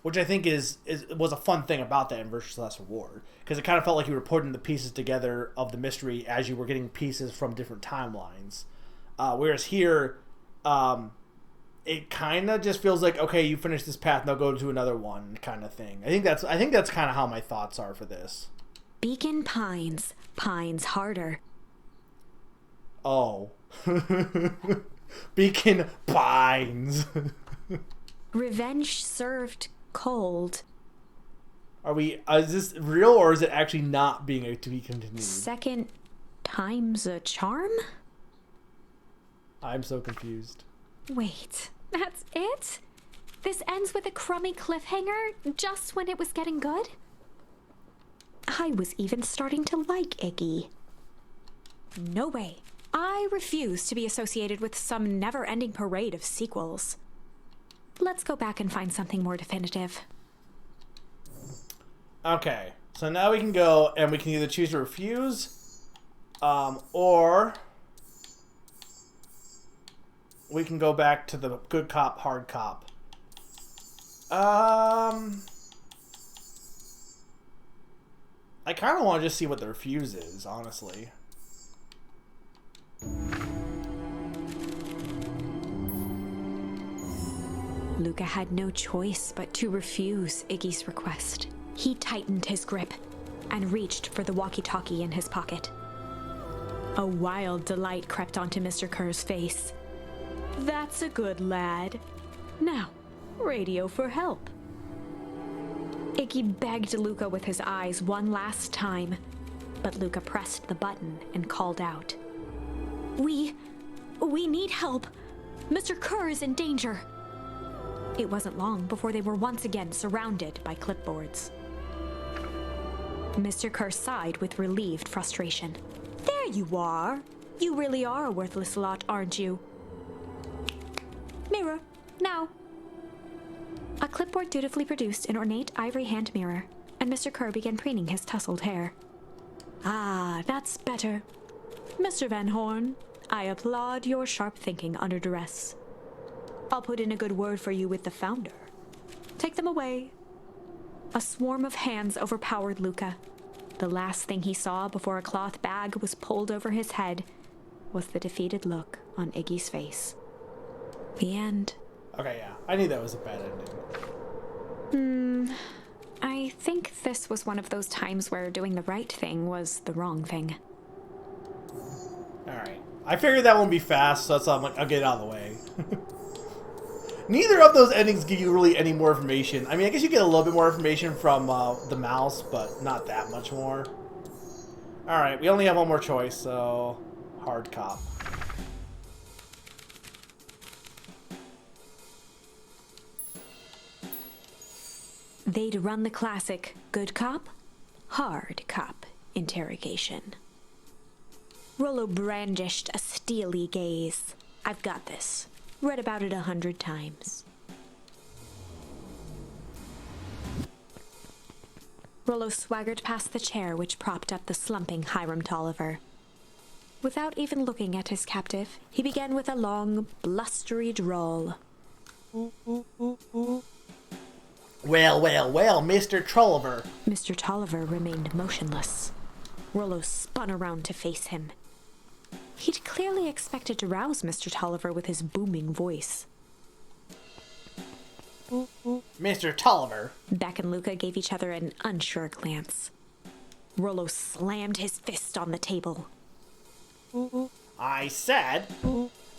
which I think was a fun thing about that in Virtue's Last Reward, because it kind of felt like you were putting the pieces together of the mystery as you were getting pieces from different timelines. Whereas here, it kind of just feels like, okay, you finish this path, now go to another one, kind of thing. I think that's kind of how my thoughts are for this. Beacon pines harder. Oh. Beacon pines. Revenge served cold. Is this real, or is it actually not being to be continued? Second time's a charm? I'm so confused. Wait, that's it? This ends with a crummy cliffhanger just when it was getting good? I was even starting to like Iggy. No way. I refuse to be associated with some never-ending parade of sequels. Let's go back and find something more definitive. Okay, so now we can go and we can either choose to refuse, or we can go back to the good cop, hard cop. I kind of want to just see what the refuse is, honestly. Luca had no choice but to refuse Iggy's request. He tightened his grip and reached for the walkie-talkie in his pocket. A wild delight crept onto Mr. Kerr's face. That's a good lad. Now, radio for help. Iggy begged Luca with his eyes one last time, but Luca pressed the button and called out. We need help. Mr. Kerr is in danger. It wasn't long before they were once again surrounded by clipboards. Mr. Kerr sighed with relieved frustration. There you are. You really are a worthless lot, aren't you? Mirror, now. A clipboard dutifully produced an ornate ivory hand mirror, and Mr. Kerr began preening his tousled hair. Ah, that's better. Mr. Van Horn, I applaud your sharp thinking under duress. I'll put in a good word for you with the founder. Take them away. A swarm of hands overpowered Luca. The last thing he saw before a cloth bag was pulled over his head was the defeated look on Iggy's face. The end. Okay, yeah. I knew that was a bad ending. I think this was one of those times where doing the right thing was the wrong thing. Alright. I figured that won't be fast, so that's why I'm like, I'll get it out of the way. Neither of those endings give you really any more information. I mean, I guess you get a little bit more information from the mouse, but not that much more. Alright, we only have one more choice, so... hard cop. They'd run the classic good cop, hard cop interrogation. Rollo brandished a steely gaze. I've got this. Read about it 100 times. Rollo swaggered past the chair which propped up the slumping Hiram Tolliver. Without even looking at his captive, he began with a long, blustery drawl. Well, well, well, Mr. Tolliver. Mr. Tolliver remained motionless. Rollo spun around to face him. He'd clearly expected to rouse Mr. Tolliver with his booming voice. Mr. Tolliver. Beck and Luca gave each other an unsure glance. Rollo slammed his fist on the table. I said,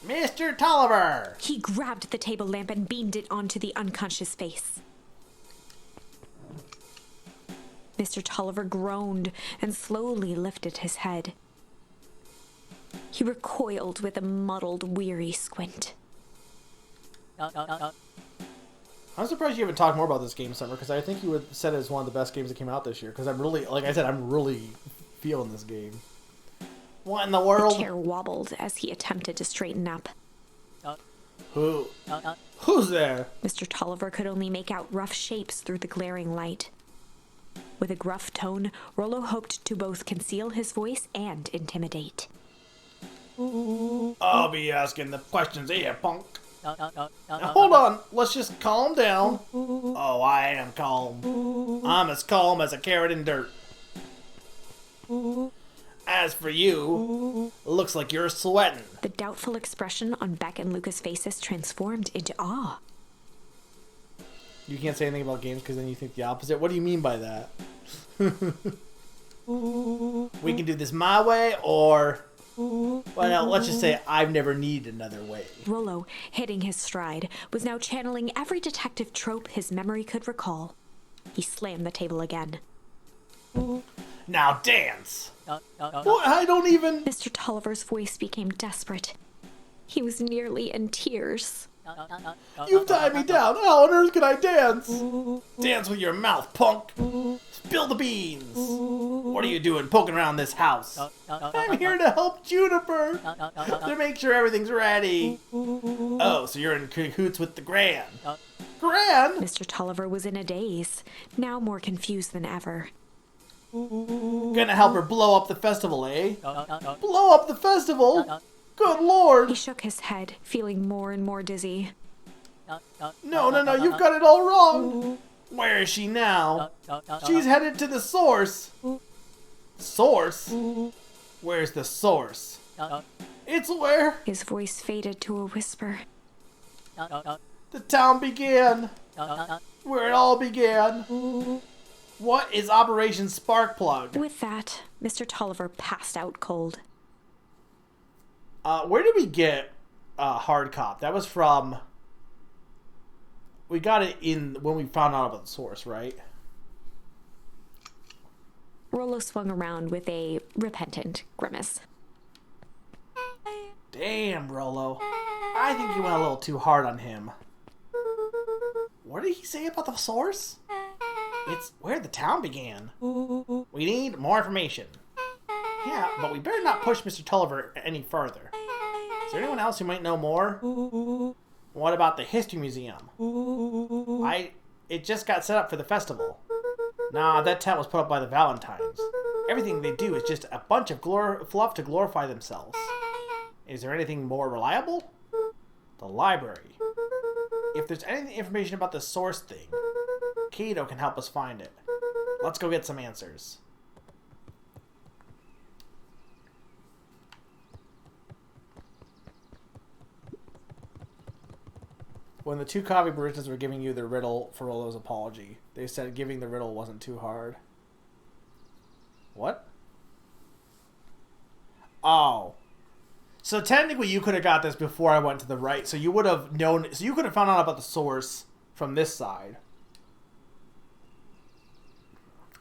Mr. Tolliver! He grabbed the table lamp and beamed it onto the unconscious face. Mr. Tolliver groaned and slowly lifted his head. He recoiled with a muddled, weary squint. I'm surprised you haven't talked more about this game, Summer, because I think you would said it's one of the best games that came out this year, because I'm really, like I said, I'm really feeling this game. What in the world? The chair wobbled as he attempted to straighten up. Who? Who's there? Mr. Tolliver could only make out rough shapes through the glaring light. With a gruff tone, Rollo hoped to both conceal his voice and intimidate. I'll be asking the questions here, punk. Now, hold on, let's just calm down. Oh, I am calm. I'm as calm as a carrot in dirt. As for you, looks like you're sweating. The doubtful expression on Beck and Luca's faces transformed into awe. You can't say anything about games because then you think the opposite. What do you mean by that? We can do this my way, or... well, let's just say I've never needed another way. Rollo, hitting his stride, was now channeling every detective trope his memory could recall. He slammed the table again. Now dance! Well, I don't even... Mr. Tolliver's voice became desperate. He was nearly in tears. You've tied me down. How on earth can I dance? Dance with your mouth, punk. Spill the beans. What are you doing poking around this house? I'm here to help Juniper. To make sure everything's ready. Oh, so you're in cahoots with the Gran. Gran? Mr. Tolliver was in a daze, now more confused than ever. Gonna help her blow up the festival, eh? Blow up the festival? Good lord! He shook his head, feeling more and more dizzy. No, you've got it all wrong! Where is she now? She's headed to the source! Source? Where's the source? It's where... His voice faded to a whisper. The town began. Where it all began. What is Operation Sparkplug? With that, Mr. Tolliver passed out cold. Where did we get Hard Cop? That was from... We got it in when we found out about the source, right? Rollo swung around with a repentant grimace. Damn, Rollo. I think you went a little too hard on him. What did he say about the source? It's where the town began. We need more information. Yeah, but we better not push Mr. Tolliver any further. Is there anyone else who might know more? What about the History Museum? It just got set up for the festival. Nah, that tent was put up by the Valentines. Everything they do is just a bunch of fluff to glorify themselves. Is there anything more reliable? The library. If there's any information about the source thing, Kato can help us find it. Let's go get some answers. When the two coffee baristas were giving you the riddle for Rollo's apology, they said giving the riddle wasn't too hard. What? Oh. So technically you could have got this before I went to the right, so you would have known, so you could have found out about the source from this side.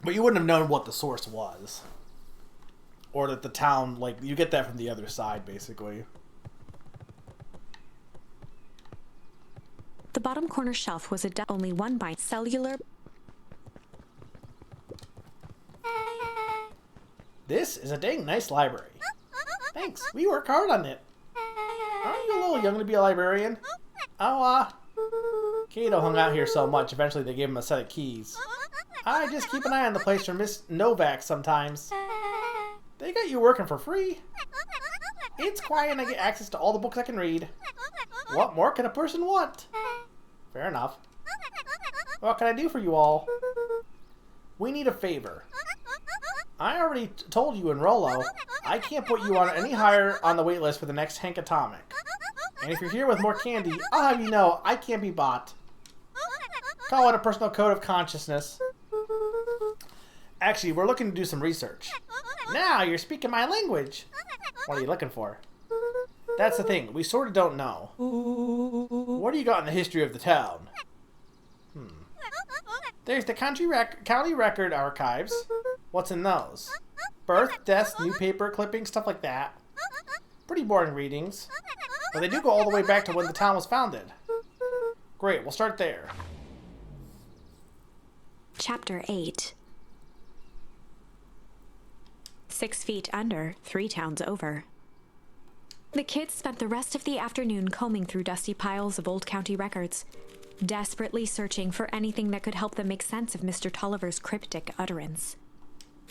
But you wouldn't have known what the source was. or that the town, like, you get that from the other side, basically. The bottom corner shelf was only one by cellular. This is a dang nice library. Thanks, we work hard on it. Aren't you a little young to be a librarian? Oh, Kato hung out here so much, eventually they gave him a set of keys. I just keep an eye on the place for Miss Novak sometimes. They got you working for free. It's quiet and I get access to all the books I can read. What more can a person want? Fair enough. What can I do for you all? We need a favor. I already told you in Rolo, I can't put you on any higher on the wait list for the next Hank Atomic. And if you're here with more candy, I'll have you know I can't be bought. Call it a personal code of consciousness. Actually, we're looking to do some research. Now you're speaking my language. What are you looking for? That's the thing, we sort of don't know. What do you got in the history of the town? There's the county record archives. What's in those? Birth, deaths, newspaper clippings, stuff like that. Pretty boring readings. But they do go all the way back to when the town was founded. Great, we'll start there. Chapter 8. 6 feet under, 3 towns over. The kids spent the rest of the afternoon combing through dusty piles of old county records, desperately searching for anything that could help them make sense of Mr. Tolliver's cryptic utterance.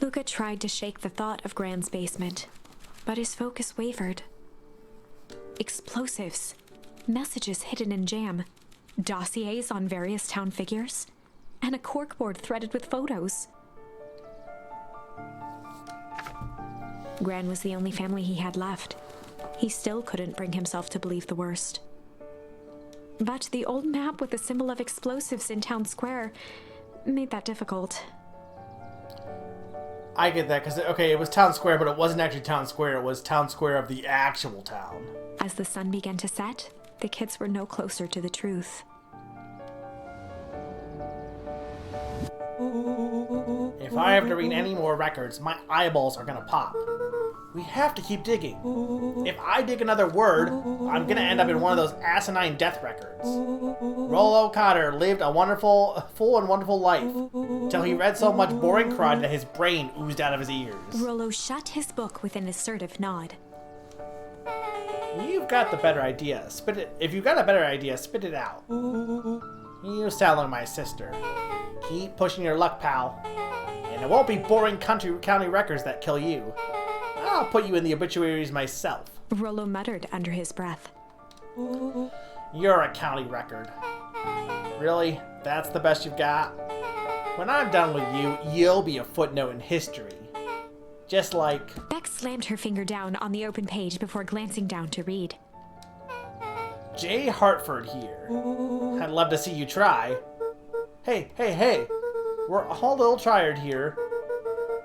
Luca tried to shake the thought of Gran's basement, but his focus wavered. Explosives, messages hidden in jam, dossiers on various town figures, and a corkboard threaded with photos. Gran was the only family he had left. He still couldn't bring himself to believe the worst. But the old map with the symbol of explosives in town square made that difficult. I get that, because, okay, it was town square, but it wasn't actually town square. It was town square of the actual town. As the sun began to set, the kids were no closer to the truth. If I have to read any more records, my eyeballs are gonna pop. We have to keep digging. If I dig another word, I'm gonna end up in one of those asinine death records. Rollo Cotter lived a full and wonderful life, till he read so much boring crud that his brain oozed out of his ears. Rollo shut his book with an assertive nod. You've got the better idea. Spit it. If you've got a better idea, spit it out. You sound like my sister. Keep pushing your luck, pal. And it won't be boring county records that kill you. I'll put you in the obituaries myself. Rollo muttered under his breath. You're a county record. Really? That's the best you've got? When I'm done with you, you'll be a footnote in history. Just like... Beck slammed her finger down on the open page before glancing down to read. J. Hartford here. I'd love to see you try. Hey. We're all a little tired here.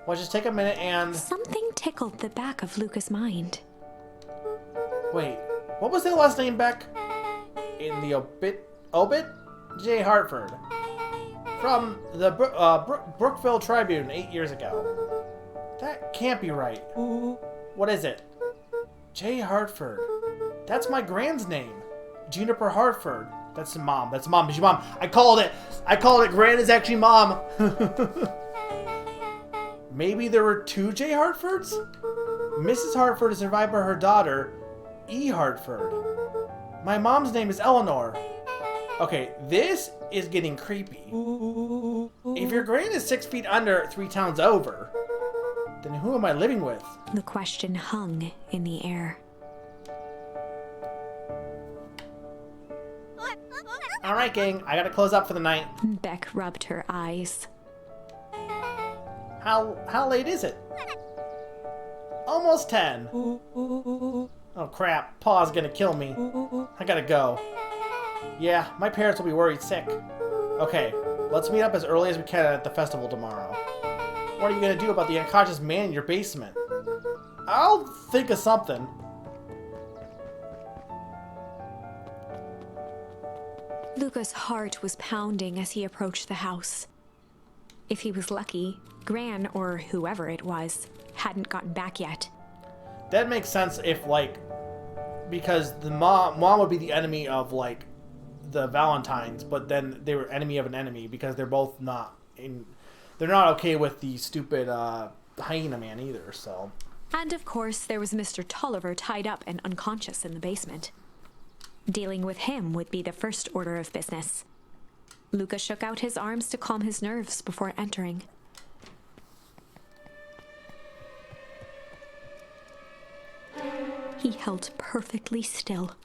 Well, just take a minute and... Something tickled the back of Luca's mind. Wait, what was their last name, Beck? In the obit? J. Hartford. From the Brookville Tribune 8 years ago. That can't be right. What is it? J. Hartford. That's my Gran's name. Juniper Hartford. That's mom. That's mom. She's mom. I called it. Gran is actually mom. Maybe there were 2 J. Hartfords? Mrs. Hartford is survived by her daughter, E. Hartford. My mom's name is Eleanor. Okay, this is getting creepy. If your Gran is 6 feet under 3 towns over, then who am I living with? The question hung in the air. Alright, gang, I gotta close up for the night. Beck rubbed her eyes. How late is it? Almost 10. Oh crap, Pa's gonna kill me. I gotta go. Yeah, my parents will be worried sick. Okay, let's meet up as early as we can at the festival tomorrow. What are you gonna do about the unconscious man in your basement? I'll think of something. Luca's heart was pounding as he approached the house. If he was lucky, Gran, or whoever it was, hadn't gotten back yet. That makes sense if, like, because the mom would be the enemy of, like, the Valentines, but then they were enemy of an enemy because they're both not in. They're not okay with the stupid hyena man either. So. And of course, there was Mr. Tolliver tied up and unconscious in the basement. Dealing with him would be the first order of business. Luca shook out his arms to calm his nerves before entering. He held perfectly still,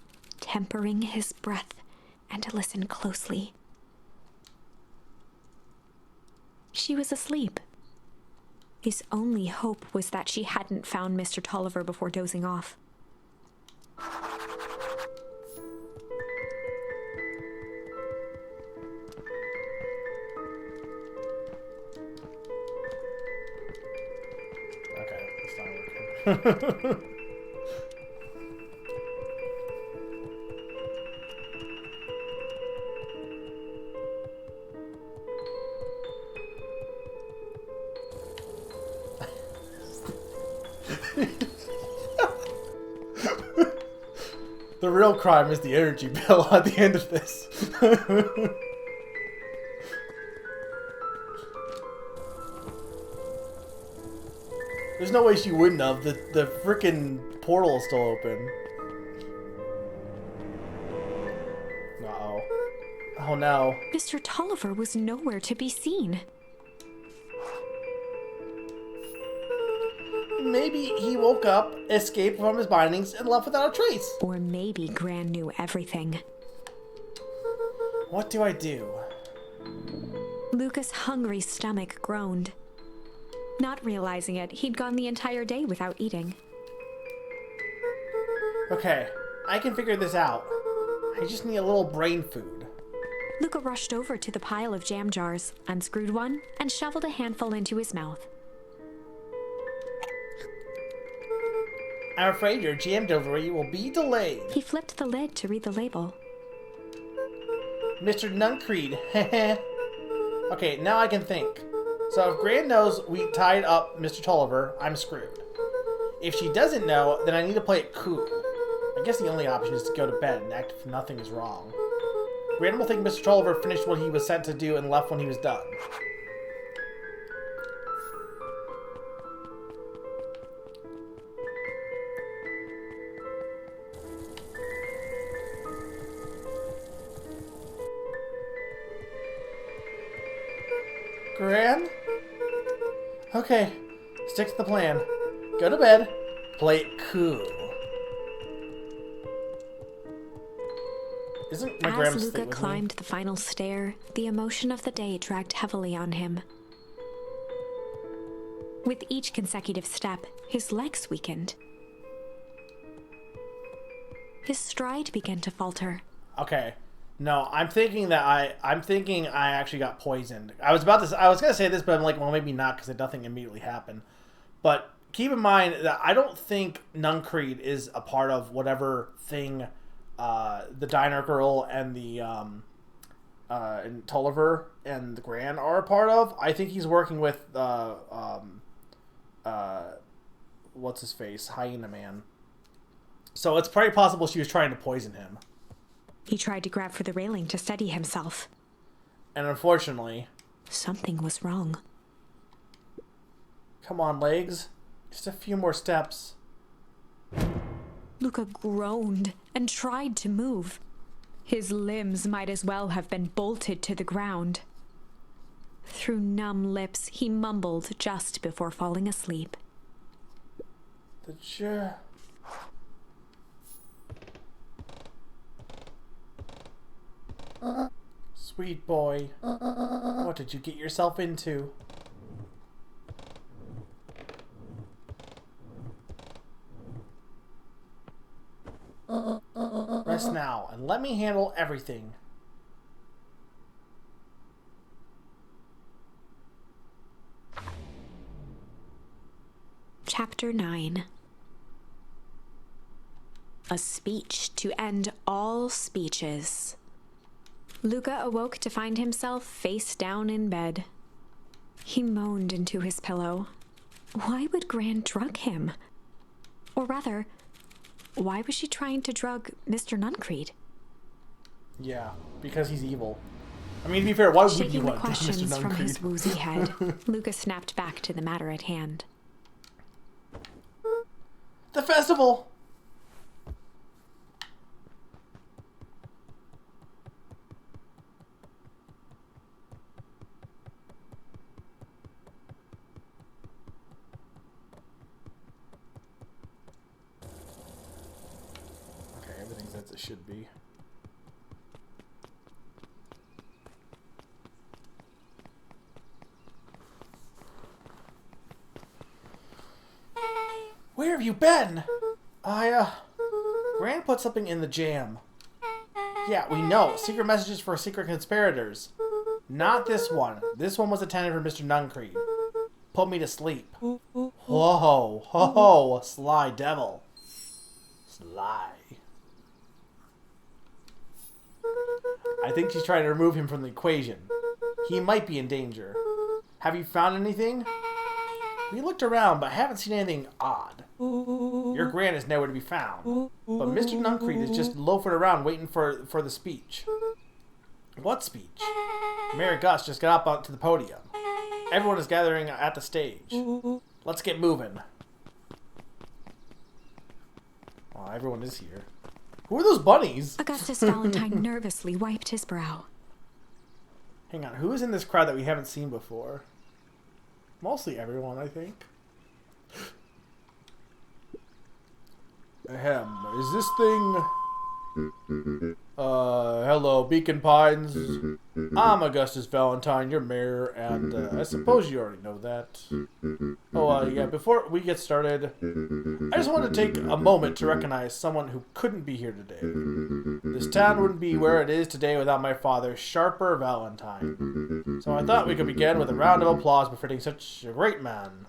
tempering his breath, and listened closely. She was asleep. His only hope was that she hadn't found Mr. Tolliver before dozing off. Okay, it's not working. The real crime is the energy bill at the end of this. There's no way she wouldn't have. The frickin' portal is still open. Uh-oh. Oh no. Mr. Tolliver was nowhere to be seen. Maybe he woke up, escaped from his bindings, and left without a trace. Or maybe Gran knew everything. What do I do? Luca's hungry stomach groaned. Not realizing it, he'd gone the entire day without eating. Okay, I can figure this out. I just need a little brain food. Luca rushed over to the pile of jam jars, unscrewed one, and shoveled a handful into his mouth. I'm afraid your jam delivery will be delayed. He flipped the lid to read the label. Mr. Nuncreed. Okay, now I can think. So if Gran knows we tied up Mr. Tolliver, I'm screwed. If she doesn't know, then I need to play it cool. I guess the only option is to go to bed and act if nothing is wrong. Gran will think Mr. Tolliver finished what he was sent to do and left when he was done. Gran? Okay, stick to the plan. Go to bed, play it cool. Isn't my grandma's As thing Luca with climbed the final stair, the emotion of the day dragged heavily on him. With each consecutive step, his legs weakened. His stride began to falter. Okay. No, I'm thinking I actually got poisoned. I was gonna say this, but I'm like, well, maybe not because nothing immediately happened. But keep in mind that I don't think Nuncreed is a part of whatever thing the Diner Girl and the and Tolliver and the Gran are a part of. I think he's working with what's his face, Hyena Man. So it's very possible she was trying to poison him. He tried to grab for the railing to steady himself. And unfortunately... something was wrong. Come on, legs. Just a few more steps. Luca groaned and tried to move. His limbs might as well have been bolted to the ground. Through numb lips, he mumbled just before falling asleep. The chair... Sweet boy, what did you get yourself into? Rest now, and let me handle everything. Chapter 9. A speech to end all speeches. Luca awoke to find himself face down in bed. He moaned into his pillow. Why would Gran drug him? Or rather, why was she trying to drug Mr. Nuncreed? Yeah, because he's evil. I mean, to be fair, why would you Shaking the want to Mr. questions from his Nuncreed? woozy head, Lucas snapped back to the matter at hand. The festival! Okay, everything's as it should be. Where have you been? Gran put something in the jam. Yeah, we know. Secret messages for secret conspirators. Not this one. This one was intended for Mr. Nuncreed. Put me to sleep. Whoa, ho, ho, sly devil. Sly. I think she's trying to remove him from the equation. He might be in danger. Have you found anything? We looked around, but haven't seen anything odd. Your Gran is nowhere to be found. But Mr. Nuncreed is just loafing around waiting for the speech. What speech? Mayor Gus just got up onto the podium. Everyone is gathering at the stage. Let's get moving. Oh, everyone is here. Who are those bunnies? Augustus Valentine nervously wiped his brow. Hang on, who is in this crowd that we haven't seen before? Mostly everyone, I think. Ahem, is this thing... hello, Beacon Pines. I'm Augustus Valentine, your mayor, and I suppose you already know that. Oh, yeah, before we get started, I just want to take a moment to recognize someone who couldn't be here today. This town wouldn't be where it is today without my father, Sharper Valentine. So I thought we could begin with a round of applause befitting such a great man.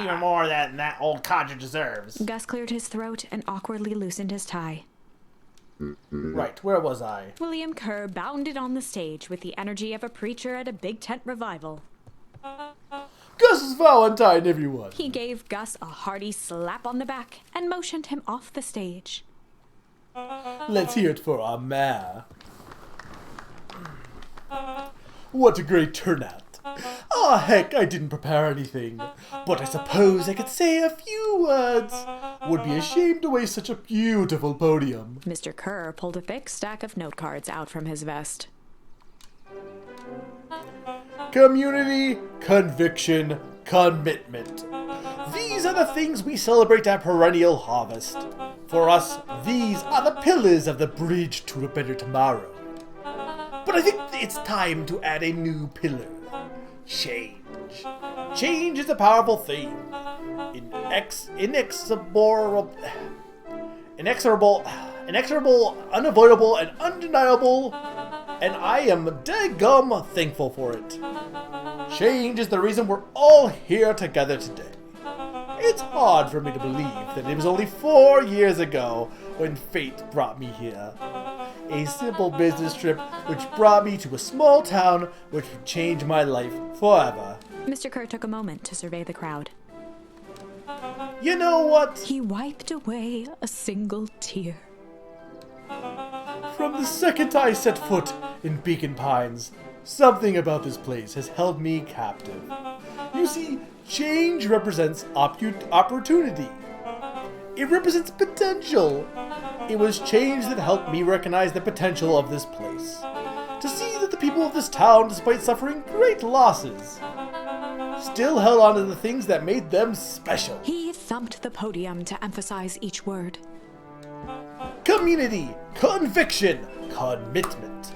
Even more than that old codger deserves. Gus cleared his throat and awkwardly loosened his tie. Right, where was I? William Kerr bounded on the stage with the energy of a preacher at a big tent revival. Gus Valentine, everyone! He gave Gus a hearty slap on the back and motioned him off the stage. Let's hear it for our mayor. What a great turnout. Ah, heck, I didn't prepare anything. But I suppose I could say a few words. Would be ashamed to waste such a beautiful podium. Mr. Kerr pulled a thick stack of note cards out from his vest. Community, conviction, commitment. These are the things we celebrate at Perennial Harvest. For us, these are the pillars of the bridge to a better tomorrow. But I think it's time to add a new pillar. Change. Change is a powerful theme. Inexorable, unavoidable, and undeniable, and I am daggum thankful for it. Change is the reason we're all here together today. It's hard for me to believe that it was only 4 years ago when fate brought me here. A simple business trip which brought me to a small town which would change my life forever. Mr. Kerr took a moment to survey the crowd. You know what? He wiped away a single tear. From the second I set foot in Beacon Pines, something about this place has held me captive. You see, change represents opportunity. It represents potential. It was change that helped me recognize the potential of this place. To see that the people of this town, despite suffering great losses, still held on to the things that made them special. He thumped the podium to emphasize each word. Community, conviction, commitment,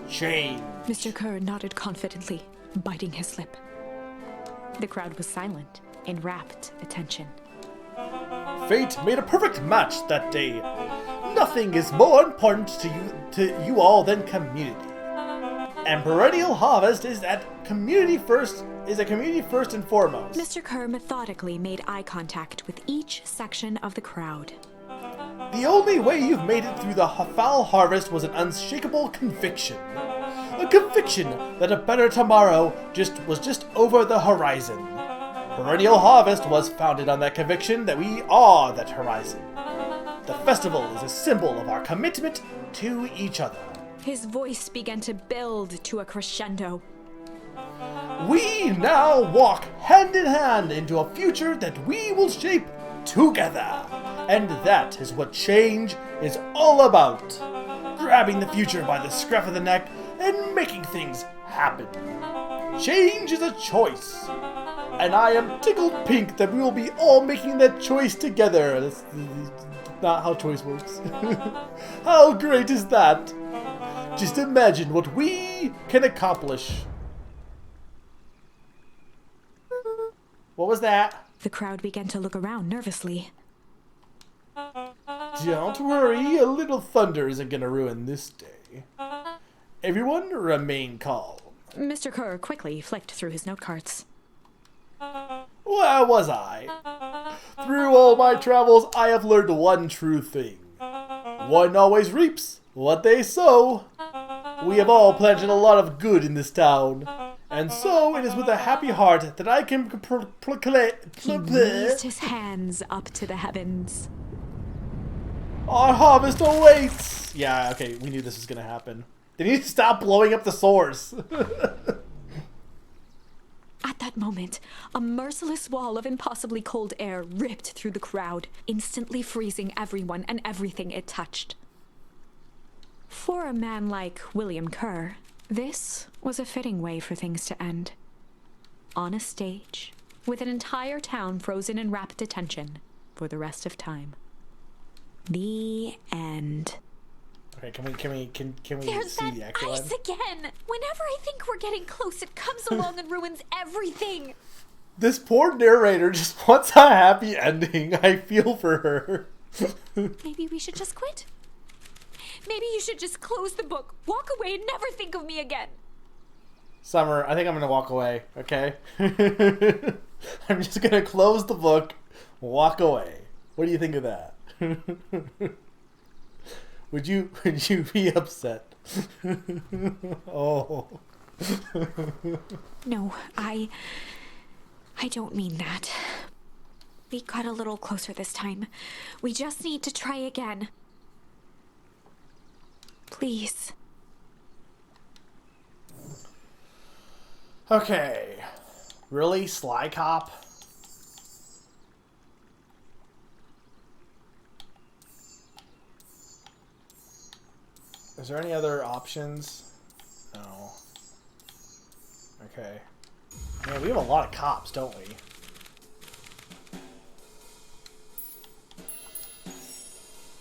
change. Mr. Kerr nodded confidently, biting his lip. The crowd was silent, in rapt attention. Fate made a perfect match that day. Nothing is more important to you all than community. And Perennial Harvest is a community first and foremost. Mr. Kerr methodically made eye contact with each section of the crowd. The only way you've made it through the foul harvest was an unshakable conviction. A conviction that a better tomorrow was just over the horizon. Perennial Harvest was founded on that conviction that we are that horizon. The festival is a symbol of our commitment to each other. His voice began to build to a crescendo. We now walk hand in hand into a future that we will shape together. And that is what change is all about. Grabbing the future by the scruff of the neck and making things happen. Change is a choice. And I am tickled pink that we will be all making that choice together. That's not how choice works. How great is that? Just imagine what we can accomplish. What was that? The crowd began to look around nervously. Don't worry, a little thunder isn't gonna ruin this day. Everyone remain calm. Mr. Kerr quickly flicked through his note cards. Where was I? Through all my travels, I have learned one true thing. One always reaps what they sow. We have all planted a lot of good in this town. And so it is with a happy heart that I can He raised his hands up to the heavens. Our harvest awaits! Yeah, okay, we knew this was gonna happen. They need to stop blowing up the source. At that moment, a merciless wall of impossibly cold air ripped through the crowd, instantly freezing everyone and everything it touched. For a man like William Kerr, this was a fitting way for things to end. On a stage, with an entire town frozen in rapt attention for the rest of time. The end. Okay, can we There's see that the actual ice end? again! Whenever I think we're getting close, it comes along and ruins everything! This poor narrator just wants a happy ending. I feel for her. Maybe we should just quit? Maybe you should just close the book, walk away, and never think of me again! Summer, I think I'm gonna walk away, okay? I'm just gonna close the book, walk away. What do you think of that? Would you be upset? Oh. No, I don't mean that. We got a little closer this time. We just need to try again. Please. Okay. Really, Sly Cop? Is there any other options? No. Okay. Man, we have a lot of cops, don't we?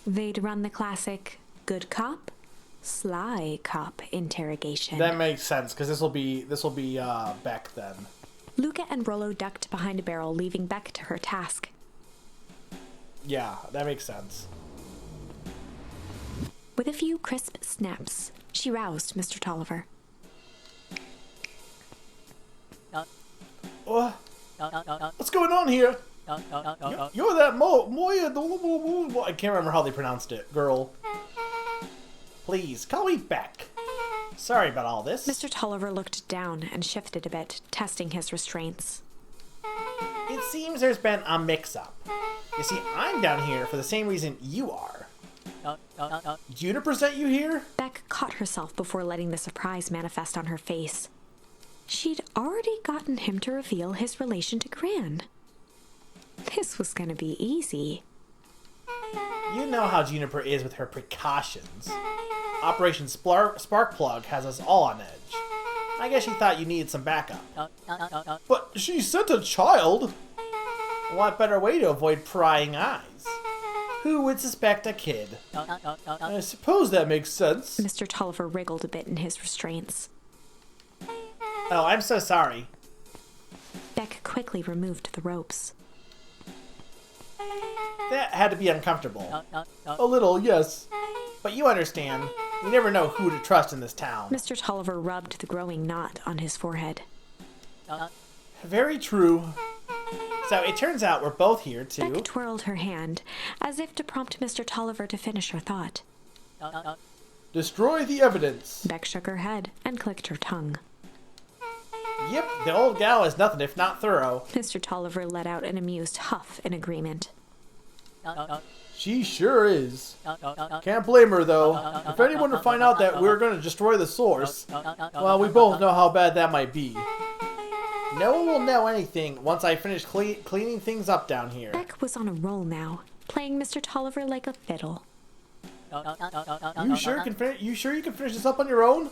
They'd run the classic good cop, sly cop interrogation. That makes sense, because this will be Beck then. Luca and Rollo ducked behind a barrel, leaving Beck to her task. Yeah, that makes sense. With a few crisp snaps, she roused Mr. Tolliver. What's going on here? You're that Moya, I can't remember how they pronounced it, girl. Please, call me Beck. Sorry about all this. Mr. Tolliver looked down and shifted a bit, testing his restraints. It seems there's been a mix-up. You see, I'm down here for the same reason you are. Juniper sent you here? Beck caught herself before letting the surprise manifest on her face. She'd already gotten him to reveal his relation to Gran. This was gonna be easy. You know how Juniper is with her precautions. Operation Sparkplug has us all on edge. I guess she thought you needed some backup. But she sent a child! What better way to avoid prying eyes? Who would suspect a kid? I suppose that makes sense. Mr. Tolliver wriggled a bit in his restraints. Oh, I'm so sorry. Beck quickly removed the ropes. That had to be uncomfortable. A little, yes. But you understand, you never know who to trust in this town. Mr. Tolliver rubbed the growing knot on his forehead. Very true. So it turns out we're both here to... Beck twirled her hand, as if to prompt Mr. Tolliver to finish her thought. Destroy the evidence. Beck shook her head and clicked her tongue. Yep, the old gal is nothing if not thorough. Mr. Tolliver let out an amused huff in agreement. She sure is. Can't blame her, though. If anyone would find out that we're going to destroy the source, well, we both know how bad that might be. No one will know anything once I finish cleaning things up down here. Beck was on a roll now, playing Mr. Tolliver like a fiddle. You sure you can finish this up on your own?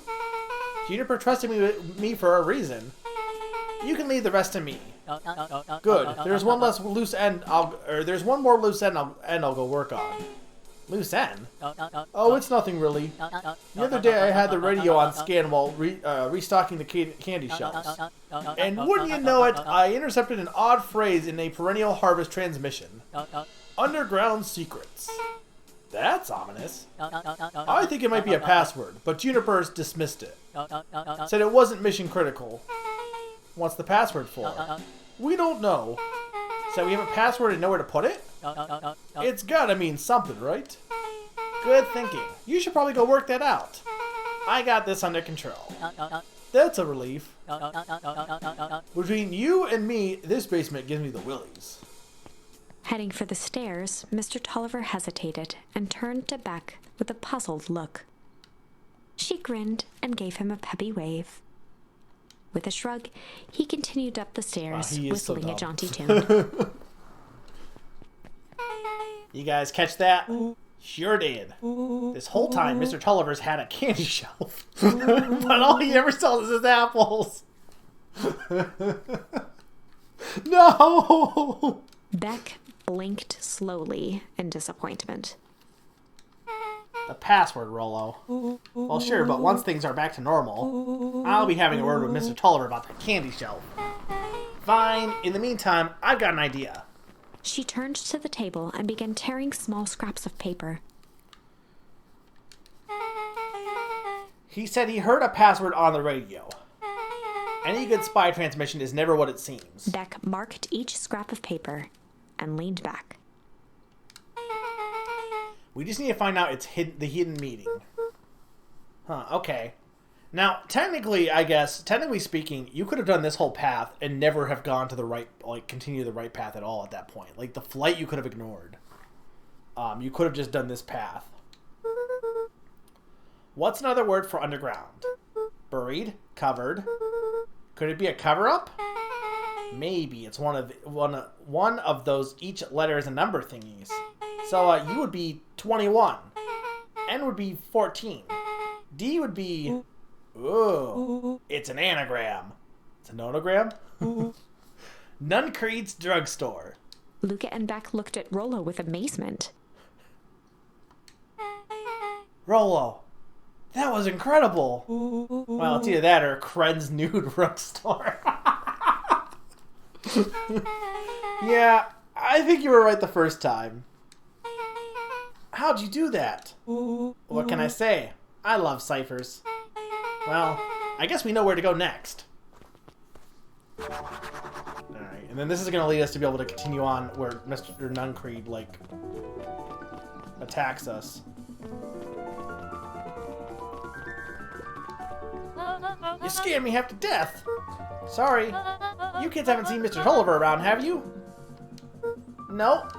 Juniper trusted me for a reason. You can leave the rest to me. Good. There's one loose end. There's one more loose end I'll go work on. Loose end? Oh, it's nothing really. The other day I had the radio on scan while restocking the candy shelves. And wouldn't you know it, I intercepted an odd phrase in a perennial harvest transmission. Underground secrets. That's ominous. I think it might be a password, but Juniper's dismissed it. Said it wasn't mission critical. What's the password for? We don't know. So we have a password and know where to put it? It's gotta mean something, right? Good thinking. You should probably go work that out. I got this under control. That's a relief. Between you and me, this basement gives me the willies. Heading for the stairs, Mr. Tolliver hesitated and turned to Beck with a puzzled look. She grinned and gave him a peppy wave. With a shrug, he continued up the stairs, whistling a jaunty tune. You guys catch that? Sure did. This whole time, Mr. Tolliver's had a candy shelf. But all he ever sells is his apples. No! Beck blinked slowly in disappointment. The password, Rollo. Well, sure, but once things are back to normal, I'll be having a word with Mr. Tolliver about the candy shelf. Fine. In the meantime, I've got an idea. She turned to the table and began tearing small scraps of paper. He said he heard a password on the radio. Any good spy transmission is never what it seems. Beck marked each scrap of paper and leaned back. We just need to find out the hidden meeting. Huh, okay. Now, technically speaking, you could have done this whole path and never have gone to the right, continue the right path at all at that point. Like, the flight you could have ignored. You could have just done this path. What's another word for underground? Buried? Covered? Could it be a cover-up? Maybe. It's one of those each letter is a number thingies. So, you would be 21. N would be 14. D would be... Ooh, it's an anagram. It's a nonogram? Nuncreed's drugstore. Luca and Beck looked at Rollo with amazement. Rollo, that was incredible. Well, it's either that or Kren's nude drugstore. Yeah, I think you were right the first time. How'd you do that? What can I say? I love ciphers. Well, I guess we know where to go next. Alright, and then this is going to lead us to be able to continue on where Mr. Nuncreed, attacks us. You scared me half to death. Sorry. You kids haven't seen Mr. Tolliver around, have you? Nope.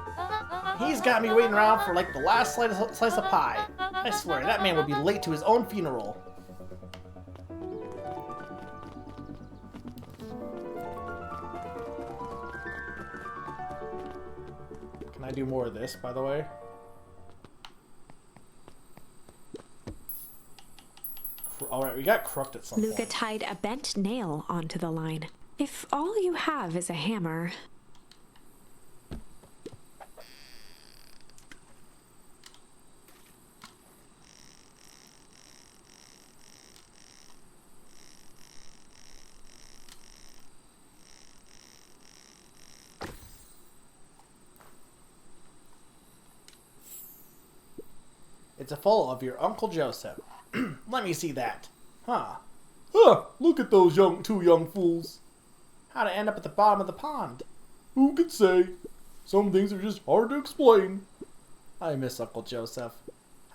He's got me waiting around for the last slice of pie. I swear, that man would be late to his own funeral. Can I do more of this, by the way? Alright, we got crooked at some Luca point. tied a bent nail onto the line. If all you have is a hammer... It's a photo of your Uncle Joseph. Let me see that. Huh. Huh, look at those two young fools. How'd it end up at the bottom of the pond? Who can say? Some things are just hard to explain. I miss Uncle Joseph.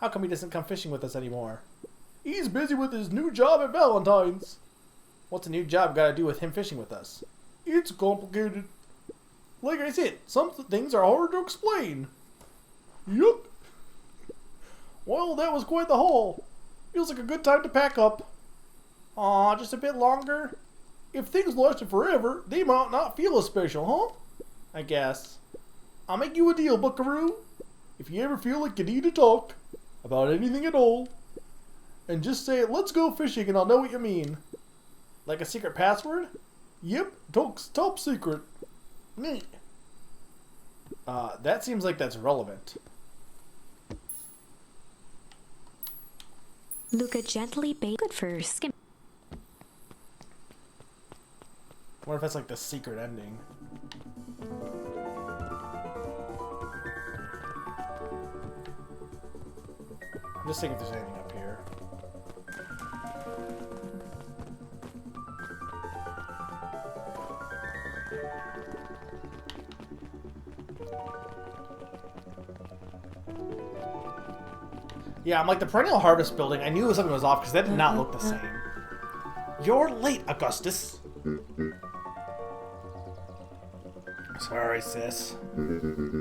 How come he doesn't come fishing with us anymore? He's busy with his new job at Valentine's. What's a new job got to do with him fishing with us? It's complicated. Like I said, some things are hard to explain. Yup. Well, that was quite the haul. Feels like a good time to pack up. Aw, just a bit longer? If things lasted forever, they might not feel as special, huh? I guess. I'll make you a deal, Buckaroo. If you ever feel like you need to talk about anything at all, and just say, let's go fishing, and I'll know what you mean. Like a secret password? Yep, top secret. Neat. That seems like that's relevant. Luca gently bait. Good for skim. What if that's like the secret ending? I'm just seeing if there's anything up here. Yeah, I'm like the Perennial Harvest building. I knew something was off because that did not look the same. You're late, Augustus. Sorry, sis.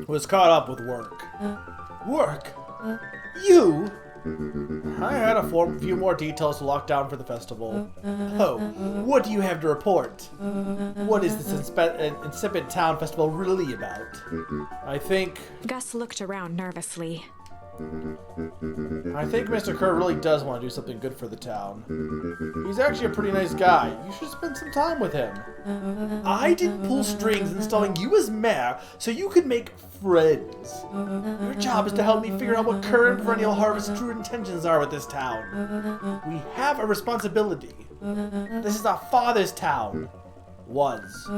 Was caught up with work. Work? You? I had a few more details to lock down for the festival. Oh, what do you have to report? What is this insipid town festival really about? I think Gus looked around nervously. Mr. Kerr really does want to do something good for the town. He's actually a pretty nice guy. You should spend some time with him. I didn't pull strings installing you as mayor so you could make friends. Your job is to help me figure out what Kerr and Perennial Harvest's true intentions are with this town. We have a responsibility. This is our father's town. Was.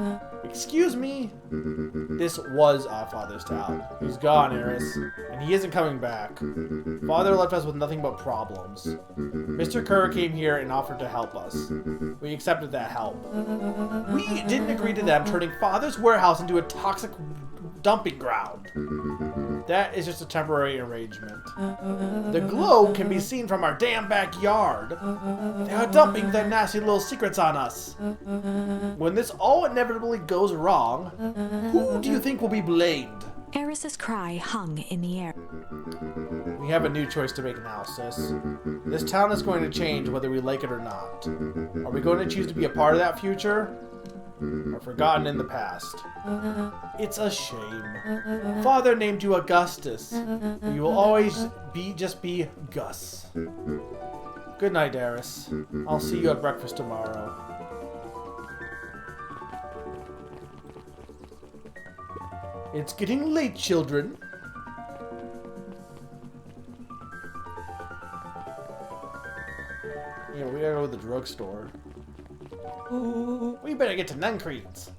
Excuse me? This was our father's town. He's gone, Eris, and he isn't coming back. Father left us with nothing but problems. Mr. Kerr came here and offered to help us. We accepted that help. We didn't agree to them turning Father's warehouse into a toxic dumping ground. That is just a temporary arrangement. The glow can be seen from our damn backyard. They are dumping their nasty little secrets on us. When this all inevitably goes wrong, who do you think will be blamed? Eris's cry hung in the air. We have a new choice to make now, sis. This town is going to change whether we like it or not. Are we going to choose to be a part of that future? Or forgotten in the past? It's a shame. Father named you Augustus. You will always just be Gus. Good night, Eris. I'll see you at breakfast tomorrow. It's getting late, children. Yeah, we gotta go to the drugstore. We better get to Nuncreeds.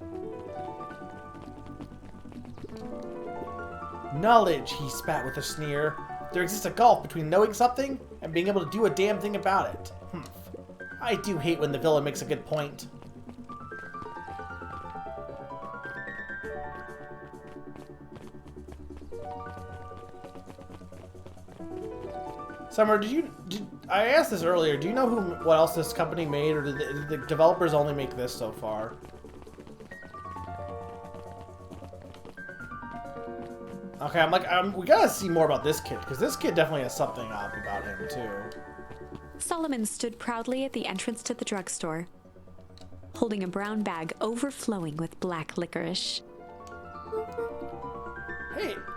Knowledge, he spat with a sneer. There exists a gulf between knowing something and being able to do a damn thing about it. I do hate when the villain makes a good point. Summer, I asked this earlier, do you know what else this company made, or did the developers only make this so far? Okay, we gotta see more about this kid, because this kid definitely has something up about him, too. Solomon stood proudly at the entrance to the drugstore, holding a brown bag overflowing with black licorice.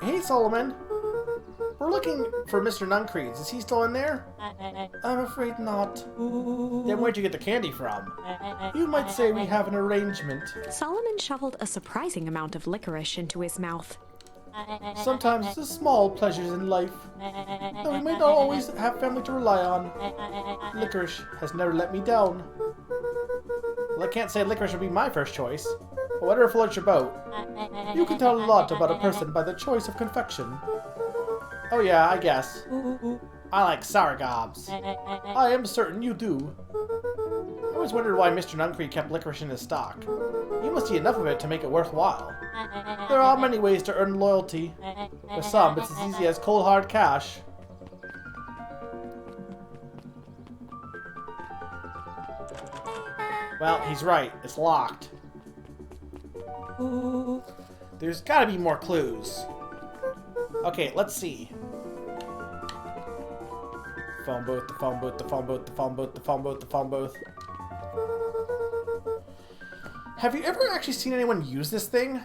Hey, Solomon. We're looking for Mr. Nuncreeds. Is he still in there? I'm afraid not. Then where'd you get the candy from? You might say we have an arrangement. Solomon shoveled a surprising amount of licorice into his mouth. Sometimes the small pleasures in life. Though we might not always have family to rely on. Licorice has never let me down. Well, I can't say licorice would be my first choice. But whatever floats your boat. You can tell a lot about a person by the choice of confection. Oh yeah, I guess. I like sour gobs. I am certain you do. I always wondered why Mr. Nuncreed kept licorice in his stock. You must eat enough of it to make it worthwhile. There are many ways to earn loyalty. For some, it's as easy as cold hard cash. Well, he's right. It's locked. There's gotta be more clues. Okay, let's see. Phone booth, the phone booth, the phone booth, the phone booth, the phone booth, the phone booth. Have you ever actually seen anyone use this thing?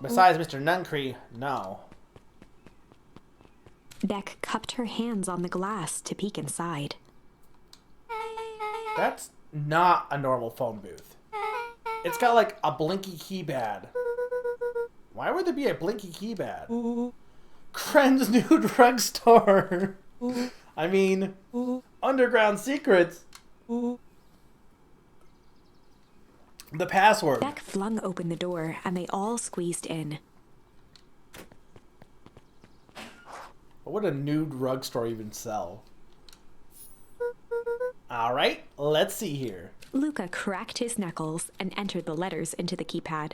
Besides Mr. Nuncree, no. Beck cupped her hands on the glass to peek inside. That's not a normal phone booth. It's got like a blinky keypad. Why would there be a blinky keypad? Kren's new drugstore. I mean, Underground Secrets. The password. Beck flung open the door and they all squeezed in. What would a new drugstore even sell? Alright, let's see here. Luca cracked his knuckles and entered the letters into the keypad.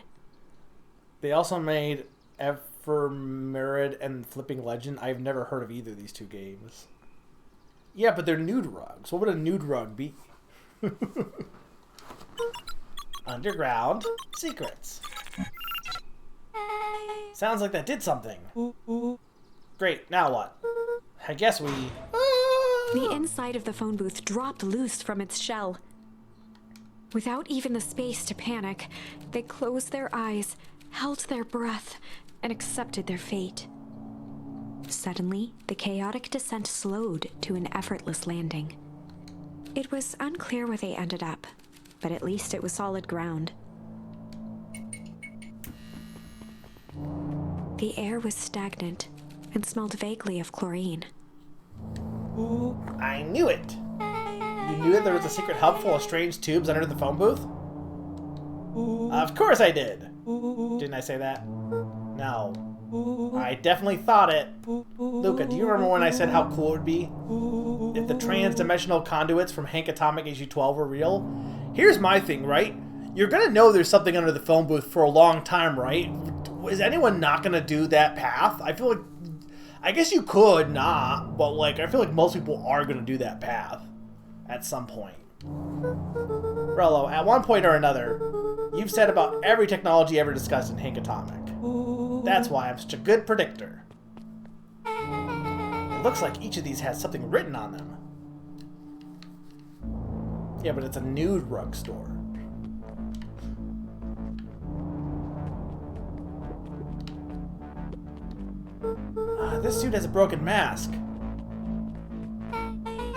They also made Ephemerid and Flipping Legend. I've never heard of either of these two games. Yeah, but they're nude rugs. What would a nude rug be? Underground Secrets. Sounds like that did something. Great, now what? I guess we... The inside of the phone booth dropped loose from its shell. Without even the space to panic, they closed their eyes, held their breath, and accepted their fate. Suddenly, the chaotic descent slowed to an effortless landing. It was unclear where they ended up, but at least it was solid ground. The air was stagnant and smelled vaguely of chlorine. I knew it! You knew that there was a secret hub full of strange tubes under the phone booth? Of course I did! Didn't I say that? No. I definitely thought it. Luca, do you remember when I said how cool it would be if the trans-dimensional conduits from Hank Atomic Issue 12 were real? Here's my thing, right? You're gonna know there's something under the phone booth for a long time, right? Is anyone not gonna do that path? I feel like... I guess you could not, but like I feel like most people are gonna do that path at some point. Rello, at one point or another, you've said about every technology ever discussed in Hank Atomic. That's why I'm such a good predictor. It looks like each of these has something written on them. Yeah, but it's a nude rug store. This suit has a broken mask.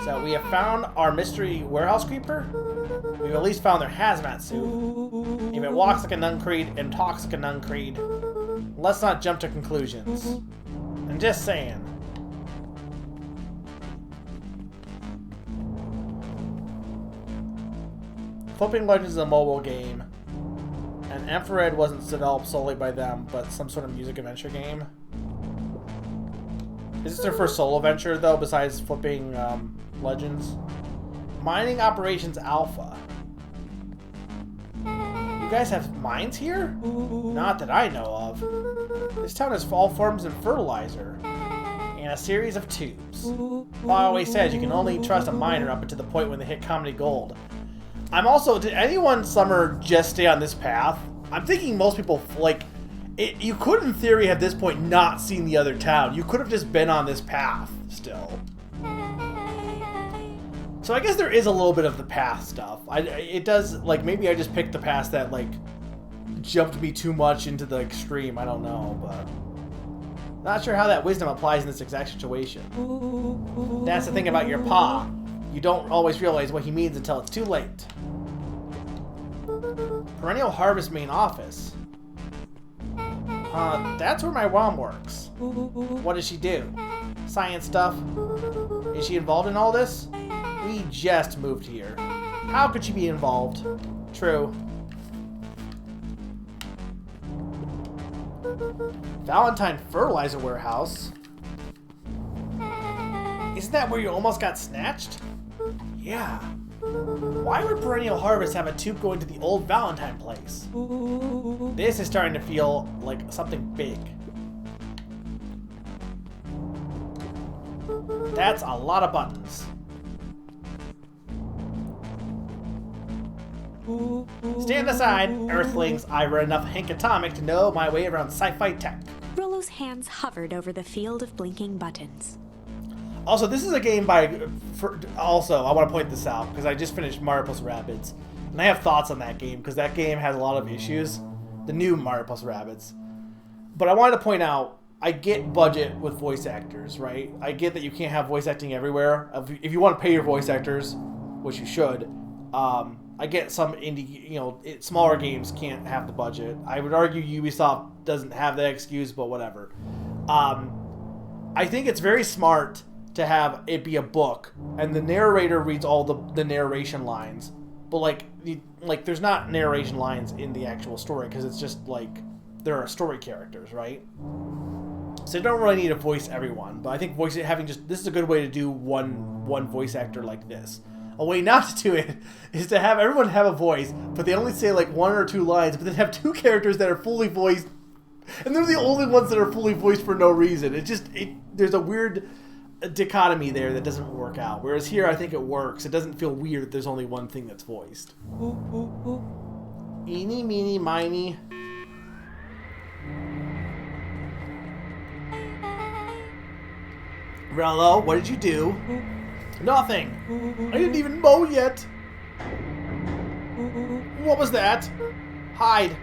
So we have found our mystery warehouse creeper. We've at least found their hazmat suit. If it walks like a Nuncree and talks like a Nuncree, let's not jump to conclusions. I'm just saying. Flipping Legends is a mobile game, and Ephemerid wasn't developed solely by them, but some sort of music adventure game. Is this their first solo venture, though, besides Flipping Legends? Mining Operations Alpha. You guys have mines here? Not that I know of. This town has all forms of fertilizer and a series of tubes. Paul always says you can only trust a miner up until the point when they hit comedy gold. I'm also... Did anyone summer just stay on this path? I'm thinking most people, like... you could, in theory, at this point, not seen the other town. You could have just been on this path, still. So I guess there is a little bit of the path stuff. It does, like, maybe I just picked the path that, like, jumped me too much into the extreme. I don't know, but... Not sure how that wisdom applies in this exact situation. That's the thing about your pa. You don't always realize what he means until it's too late. Perennial Harvest main office. That's where my mom works. What does she do? Science stuff? Is she involved in all this? We just moved here. How could she be involved? True. Valentine Fertilizer Warehouse? Isn't that where you almost got snatched? Yeah. Why would Perennial Harvest have a tube going to the old Valentine place? This is starting to feel like something big. That's a lot of buttons. Stand aside, Earthlings. I've read enough Hank Atomic to know my way around sci-fi tech. Rollo's hands hovered over the field of blinking buttons. Also, this is a game by... Also, I want to point this out, because I just finished Mario + Rabbids. And I have thoughts on that game, because that game has a lot of issues. The new Mario + Rabbids. But I wanted to point out, I get budget with voice actors, right? I get that you can't have voice acting everywhere. If you want to pay your voice actors, which you should, I get some indie, smaller games can't have the budget. I would argue Ubisoft doesn't have that excuse, but whatever. I think it's very smart to have it be a book, and the narrator reads all the narration lines, but like there's not narration lines in the actual story because it's just like there are story characters, right? So you don't really need to voice everyone, but I think this is a good way to do one voice actor like this. A way not to do it is to have everyone have a voice, but they only say like 1 or 2 lines, but then have 2 characters that are fully voiced, and they're the only ones that are fully voiced for no reason. There's a weird dichotomy there that doesn't work out. Whereas here, I think it works. It doesn't feel weird that there's only one thing that's voiced. Eeny, meeny, miny. Rello, what did you do? Nothing. I didn't even mow yet. What was that? Hide.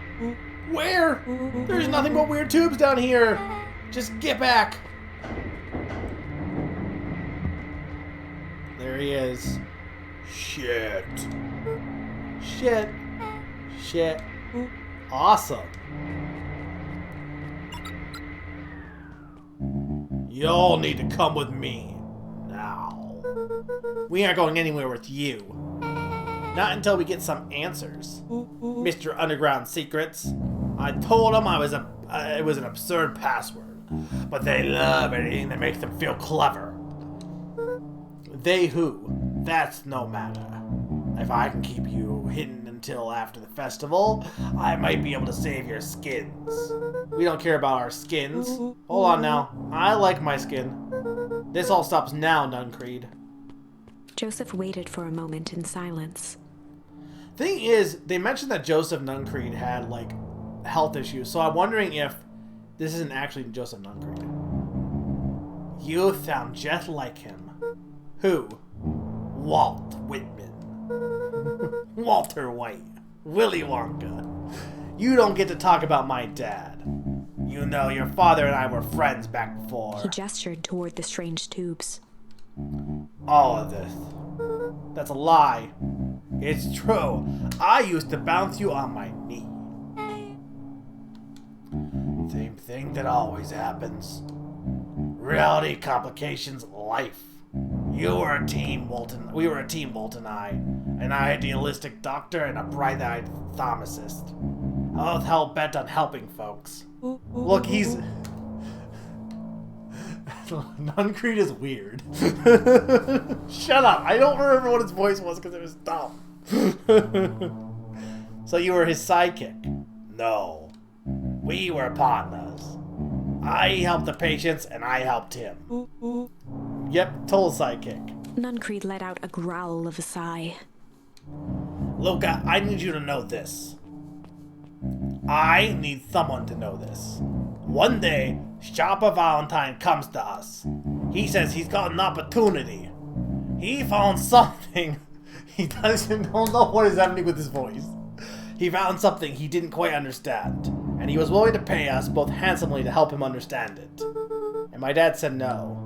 Where? There's nothing but weird tubes down here. Just get back. There he is. Shit. Shit. Shit. Awesome. Y'all need to come with me. Now. We aren't going anywhere with you. Not until we get some answers. Mr. Underground Secrets. I told them it was an absurd password. But they love anything that makes them feel clever. They who? That's no matter. If I can keep you hidden until after the festival, I might be able to save your skins. We don't care about our skins. Hold on now. I like my skin. This all stops now, Nuncreed. Joseph waited for a moment in silence. Thing is, they mentioned that Joseph Nuncreed had, like, health issues, so I'm wondering if this isn't actually Joseph Nuncreed. You sound just like him. Who? Walt Whitman. Walter White. Willy Wonka. You don't get to talk about my dad. You know, your father and I were friends back before. He gestured toward the strange tubes. All of this. That's a lie. It's true. I used to bounce you on my knee. Same thing that always happens. Reality complications life. You were a team, Walton. We were a team, Walt and I. An idealistic doctor and a bright-eyed pharmacist. Both hell-bent on helping folks. Look, he's... Nuncreed is weird. Shut up. I don't remember what his voice was because it was dumb. So you were his sidekick? No. We were partners. I helped the patients and I helped him. Yep, total sidekick. Nuncreed let out a growl of a sigh. Luca, I need you to know this. I need someone to know this. One day, Sharper Valentine comes to us. He says he's got an opportunity. He found something. He don't know what is happening with his voice. He found something he didn't quite understand, and he was willing to pay us both handsomely to help him understand it. And my dad said no.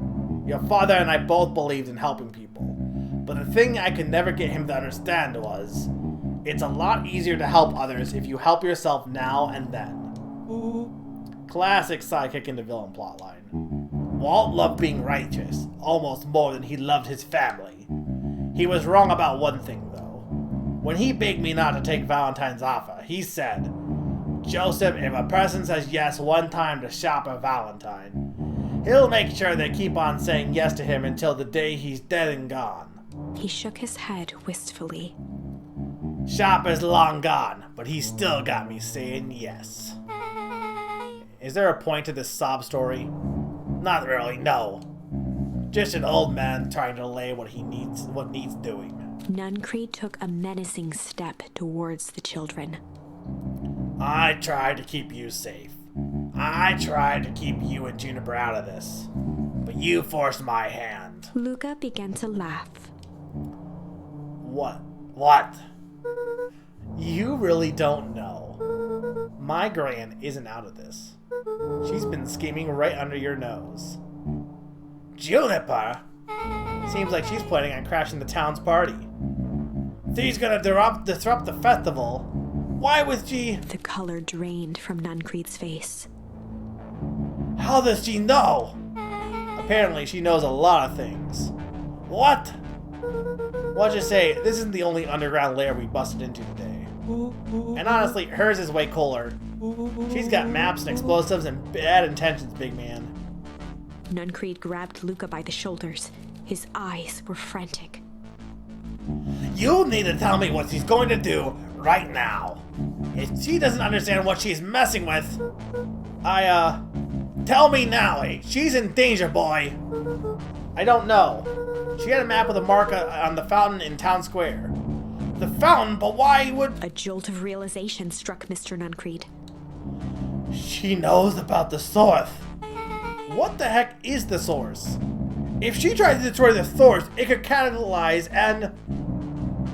Your father and I both believed in helping people, but the thing I could never get him to understand was, it's a lot easier to help others if you help yourself now and then. Classic sidekick in the villain plotline. Walt loved being righteous, almost more than he loved his family. He was wrong about one thing, though. When he begged me not to take Valentine's offer, he said, Joseph, if a person says yes one time to Sharper Valentine, he'll make sure they keep on saying yes to him until the day he's dead and gone. He shook his head wistfully. Sharper's long gone, but he's still got me saying yes. Is there a point to this sob story? Not really, no. Just an old man trying to lay what needs doing. Nuncreed took a menacing step towards the children. I tried to keep you safe. I tried to keep you and Juniper out of this. But you forced my hand. Luca began to laugh. What? What? You really don't know. My Gran isn't out of this. She's been scheming right under your nose. Juniper? Seems like she's planning on crashing the town's party. She's gonna disrupt the festival. Why was she... The color drained from Nuncreed's face. How does she know? Apparently she knows a lot of things. What? What'd you say? This isn't the only underground lair we busted into today. And honestly, hers is way cooler. She's got maps and explosives and bad intentions, big man. Nuncreed grabbed Luca by the shoulders. His eyes were frantic. You need to tell me what she's going to do right now. If she doesn't understand what she's messing with, tell me now, she's in danger, boy. I don't know. She had a map with a mark on the fountain in town square. The fountain, but why would... A jolt of realization struck Mr. Nuncreed. She knows about the source. What the heck is the source? If she tries to destroy the source, it could catalyze and...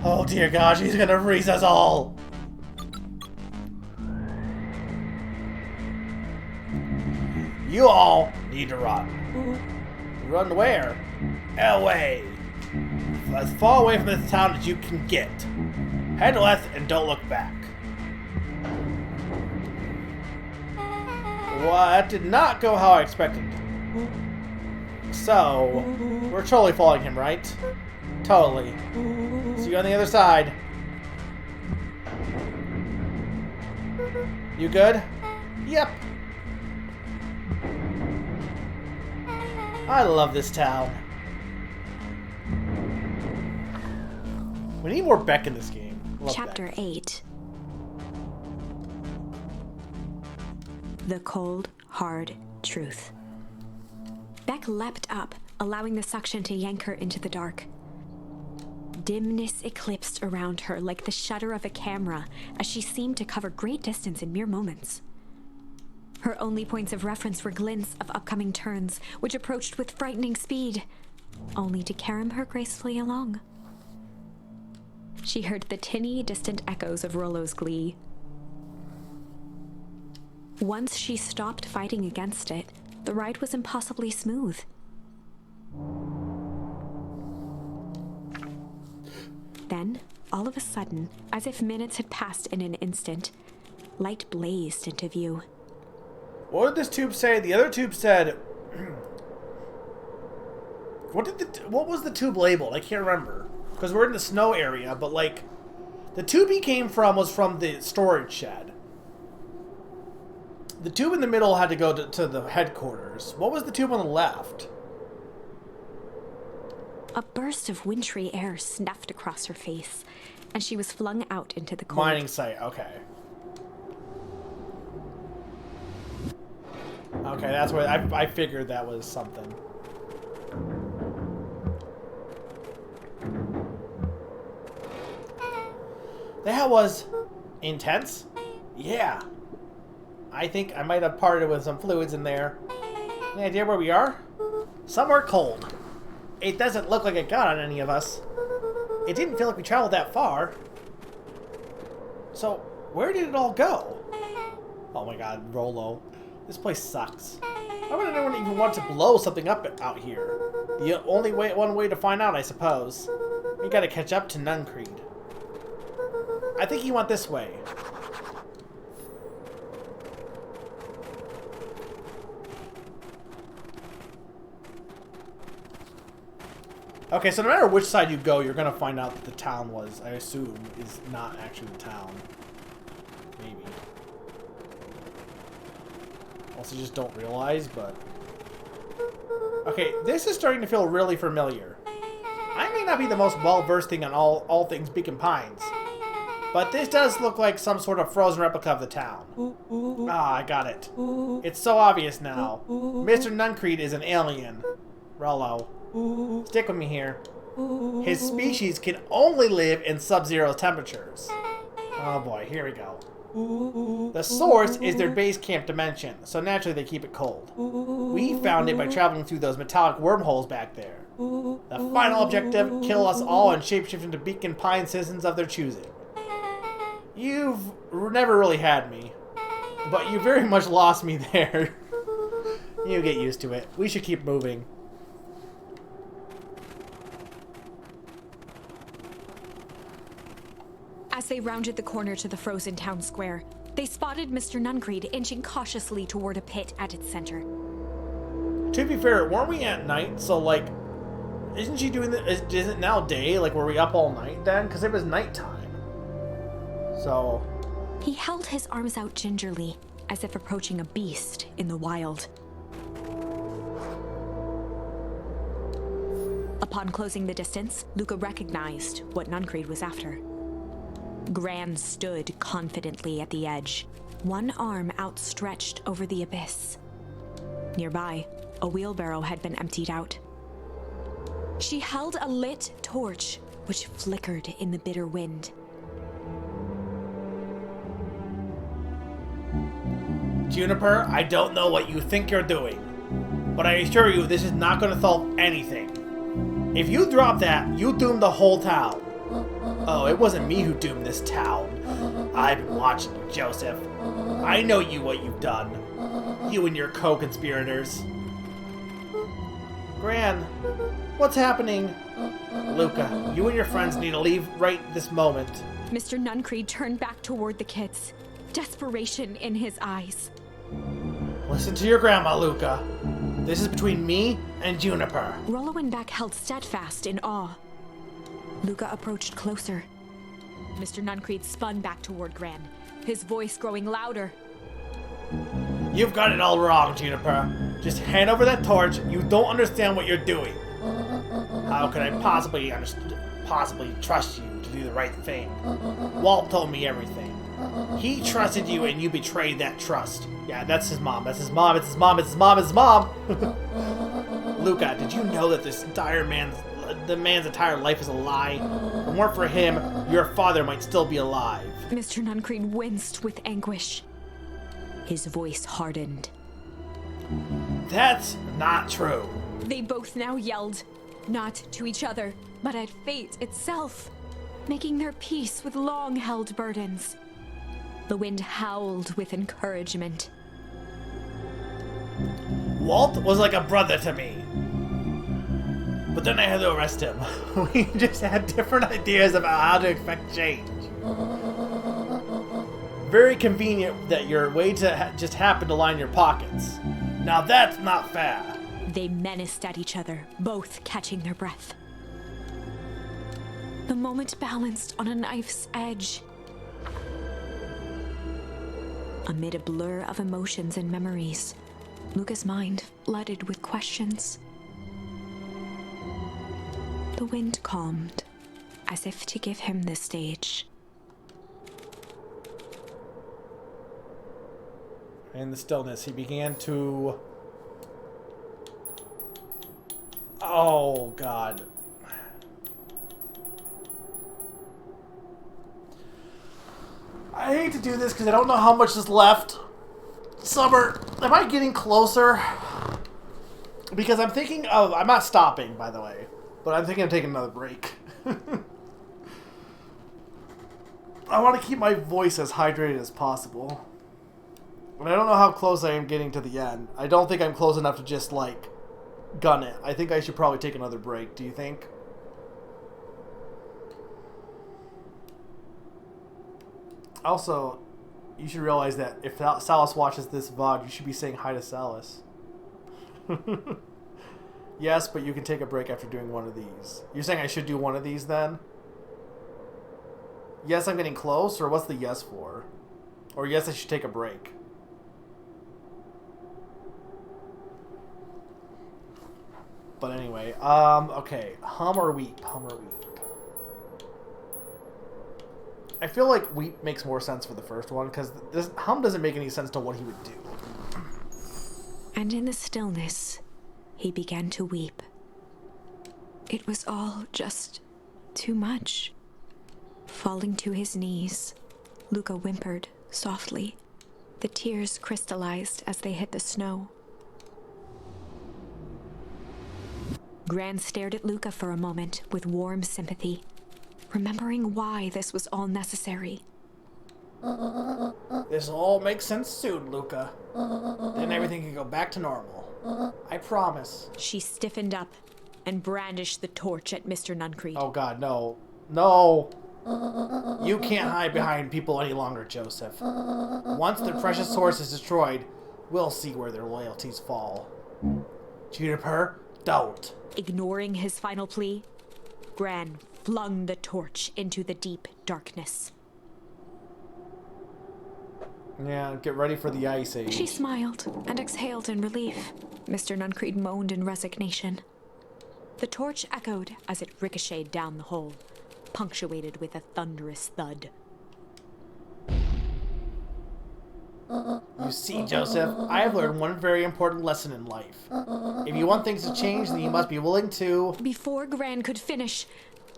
Oh dear God, she's gonna freeze us all! You all need to run. Run where? Away! As far away from this town as you can get. Head left and don't look back. Well, that did not go how I expected. So, we're totally following him, right? Totally. See you on the other side. You good? Yep. I love this town. We need more Beck in this game. Love Chapter Beck. 8. The cold, hard truth. Beck leapt up, allowing the suction to yank her into the dark. Dimness eclipsed around her like the shutter of a camera as she seemed to cover great distance in mere moments. Her only points of reference were glints of upcoming turns, which approached with frightening speed, only to carom her gracefully along. She heard the tinny, distant echoes of Rollo's glee. Once she stopped fighting against it, the ride was impossibly smooth. Then, all of a sudden, as if minutes had passed in an instant, light blazed into view. What did this tube say? The other tube said... What was the tube labeled? I can't remember. Because we're in the snow area, but like... The tube he came from was from the storage shed. The tube in the middle had to go to the headquarters. What was the tube on the left? A burst of wintry air snuffed across her face, and she was flung out into the cold. Mining site, okay. Okay, that's what I figured that was something. That was intense? Yeah. I think I might have parted with some fluids in there. Any idea where we are? Somewhere cold. It doesn't look like it got on any of us. It didn't feel like we traveled that far. So, where did it all go? Oh my God, Rollo. This place sucks. Why would anyone even want to blow something up out here? The only way, one way to find out, I suppose. We gotta catch up to Nuncreed. I think he went this way. Okay, so no matter which side you go, you're gonna find out that the town was, I assume, is not actually the town. Maybe. Also, just don't realize, but... Okay, this is starting to feel really familiar. I may not be the most well-versed thing on all things Beacon Pines, but this does look like some sort of frozen replica of the town. Ah, I got it. It's so obvious now. Mr. Nuncreed is an alien. Rollo. Stick with me here. His species can only live in sub-zero temperatures. Oh boy, here we go. The source is their base camp dimension, so naturally they keep it cold. We found it by traveling through those metallic wormholes back there. The final objective, kill us all and shapeshift into Beacon Pine citizens of their choosing. You've never really had me, but you very much lost me there. You get used to it. We should keep moving. As they rounded the corner to the frozen town square, they spotted Mr. Nuncreed inching cautiously toward a pit at its center. To be fair, weren't we at night? So, like, isn't she doing the... Is it now day? Like, were we up all night then? Because it was nighttime. So... He held his arms out gingerly, as if approaching a beast in the wild. Upon closing the distance, Luca recognized what Nuncreed was after. Gran stood confidently at the edge, one arm outstretched over the abyss. Nearby, a wheelbarrow had been emptied out. She held a lit torch, which flickered in the bitter wind. Juniper, I don't know what you think you're doing, but I assure you this is not going to solve anything. If you drop that, you doom the whole town. Oh, it wasn't me who doomed this town. I've been watching you, Joseph. I know what you've done. You and your co-conspirators. Gran, what's happening? Luca, you and your friends need to leave right this moment. Mr. Nuncreed turned back toward the kids, desperation in his eyes. Listen to your grandma, Luca. This is between me and Juniper. Rollo and Beck held steadfast in awe. Luca approached closer. Mr. Nuncreed spun back toward Gran, his voice growing louder. You've got it all wrong, Juniper. Just hand over that torch. You don't understand what you're doing. How could I possibly trust you to do the right thing? Walt told me everything. He trusted you and you betrayed that trust. Yeah, that's his mom. That's his mom. It's his mom. It's his mom. It's his mom. Luca, did you know that the man's entire life is a lie? If it weren't for him, your father might still be alive. Mr. Nuncreed winced with anguish. His voice hardened. That's not true. They both now yelled, not to each other, but at fate itself, making their peace with long-held burdens. The wind howled with encouragement. Walt was like a brother to me. But then I had to arrest him. We just had different ideas about how to effect change. Very convenient that your way to just happened to line your pockets. Now that's not fair. They menaced at each other, both catching their breath. The moment balanced on a knife's edge. Amid a blur of emotions and memories, Luca's mind flooded with questions. The wind calmed, as if to give him the stage. In the stillness, he began to... Oh, God. I hate to do this because I don't know how much is left. Summer, am I getting closer? Because I'm thinking of... I'm not stopping, by the way. But I'm thinking of taking another break. I want to keep my voice as hydrated as possible. And I don't know how close I am getting to the end. I don't think I'm close enough to just, like, gun it. I think I should probably take another break. Do you think? Also, you should realize that if Salas watches this VOD, you should be saying hi to Salas. Yes, but you can take a break after doing one of these. You're saying I should do one of these then? Yes, I'm getting close, or what's the yes for? Or yes, I should take a break. But anyway, okay. Hum or weep? Hum or weep? I feel like weep makes more sense for the first one, because hum doesn't make any sense to what he would do. And in the stillness, he began to weep. It was all just too much. Falling to his knees, Luca whimpered softly. The tears crystallized as they hit the snow. Gran stared at Luca for a moment with warm sympathy, remembering why this was all necessary. This will all make sense soon, Luca. Then everything can go back to normal. I promise. She stiffened up and brandished the torch at Mr. Nuncreed. Oh god, no. No! You can't hide behind people any longer, Joseph. Once the precious source is destroyed, we'll see where their loyalties fall. Juniper, don't. Ignoring his final plea, Gran flung the torch into the deep darkness. Yeah, get ready for the Ice Age. She smiled and exhaled in relief. Mr. Nuncreed moaned in resignation. The torch echoed as it ricocheted down the hole, punctuated with a thunderous thud. You see, Joseph, I have learned one very important lesson in life. If you want things to change, then you must be willing to... Before Gran could finish,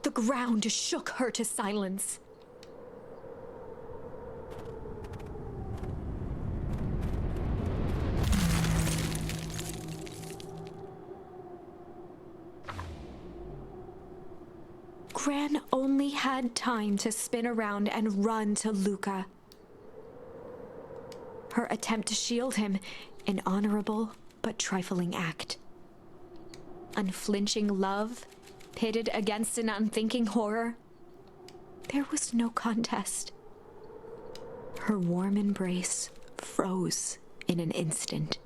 the ground shook her to silence. Gran only had time to spin around and run to Luca. Her attempt to shield him, an honorable but trifling act. Unflinching love, pitted against an unthinking horror. There was no contest. Her warm embrace froze in an instant.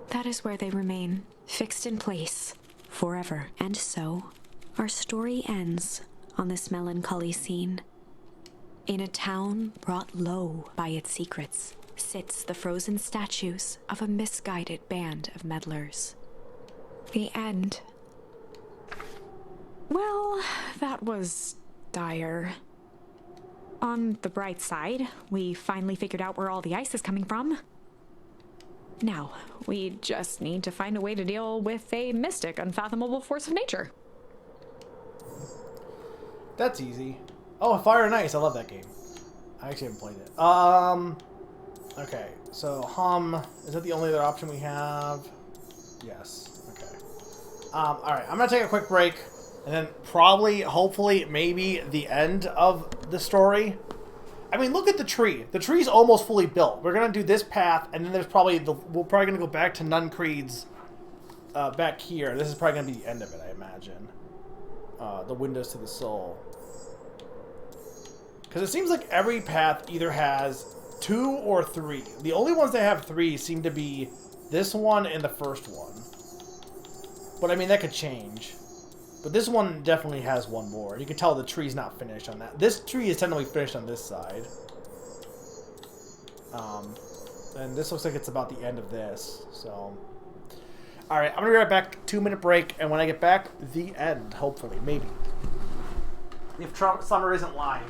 That is where they remain, fixed in place, forever. And so, our story ends on this melancholy scene. In a town brought low by its secrets, sits the frozen statues of a misguided band of meddlers. The end. Well, that was dire. On the bright side, we finally figured out where all the ice is coming from. Now, we just need to find a way to deal with a mystic, unfathomable force of nature. That's easy. Oh, Fire and Ice. I love that game. I actually haven't played it. Okay. So, is that the only other option we have? Yes. Okay. Alright. I'm going to take a quick break. And then probably, hopefully, maybe the end of the story. I mean, look at the tree. The tree's almost fully built. We're going to do this path. And then there's probably we're probably going to go back to Nuncreed's back here. This is probably going to be the end of it, I imagine. The Windows to the Soul. Because it seems like every path either has 2 or 3. The only ones that have 3 seem to be this one and the first one. But I mean, that could change. But this one definitely has 1 more. You can tell the tree's not finished on that. This tree is technically finished on this side. And this looks like it's about the end of this. So, alright, I'm going to be right back. 2-minute break. And when I get back, the end. Hopefully. Maybe. If Summer isn't lying.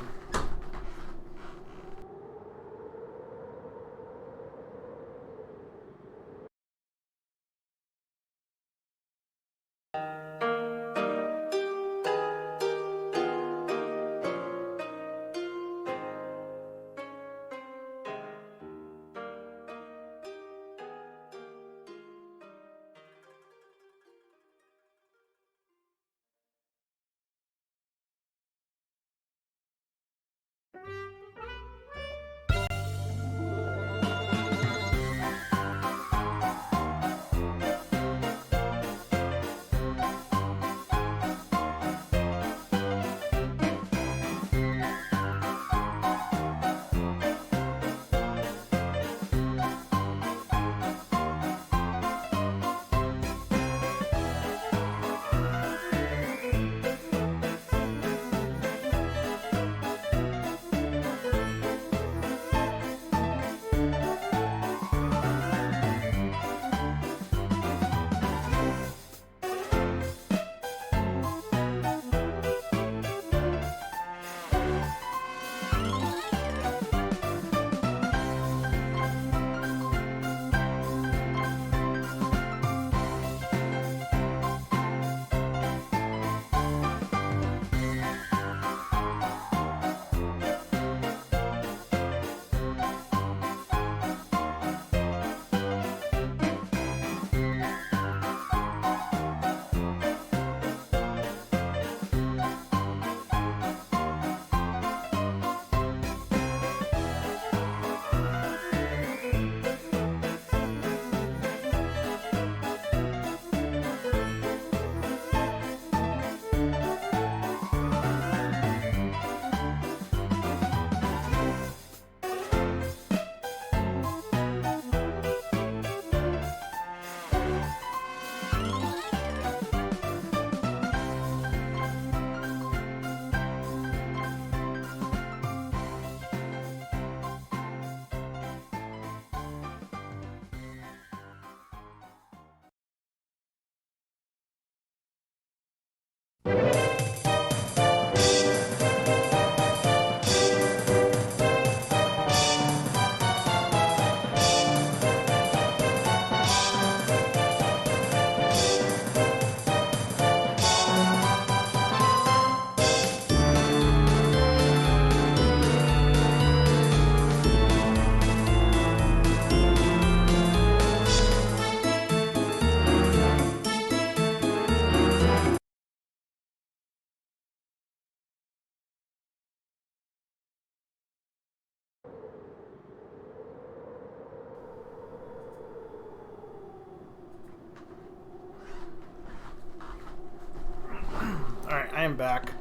am back.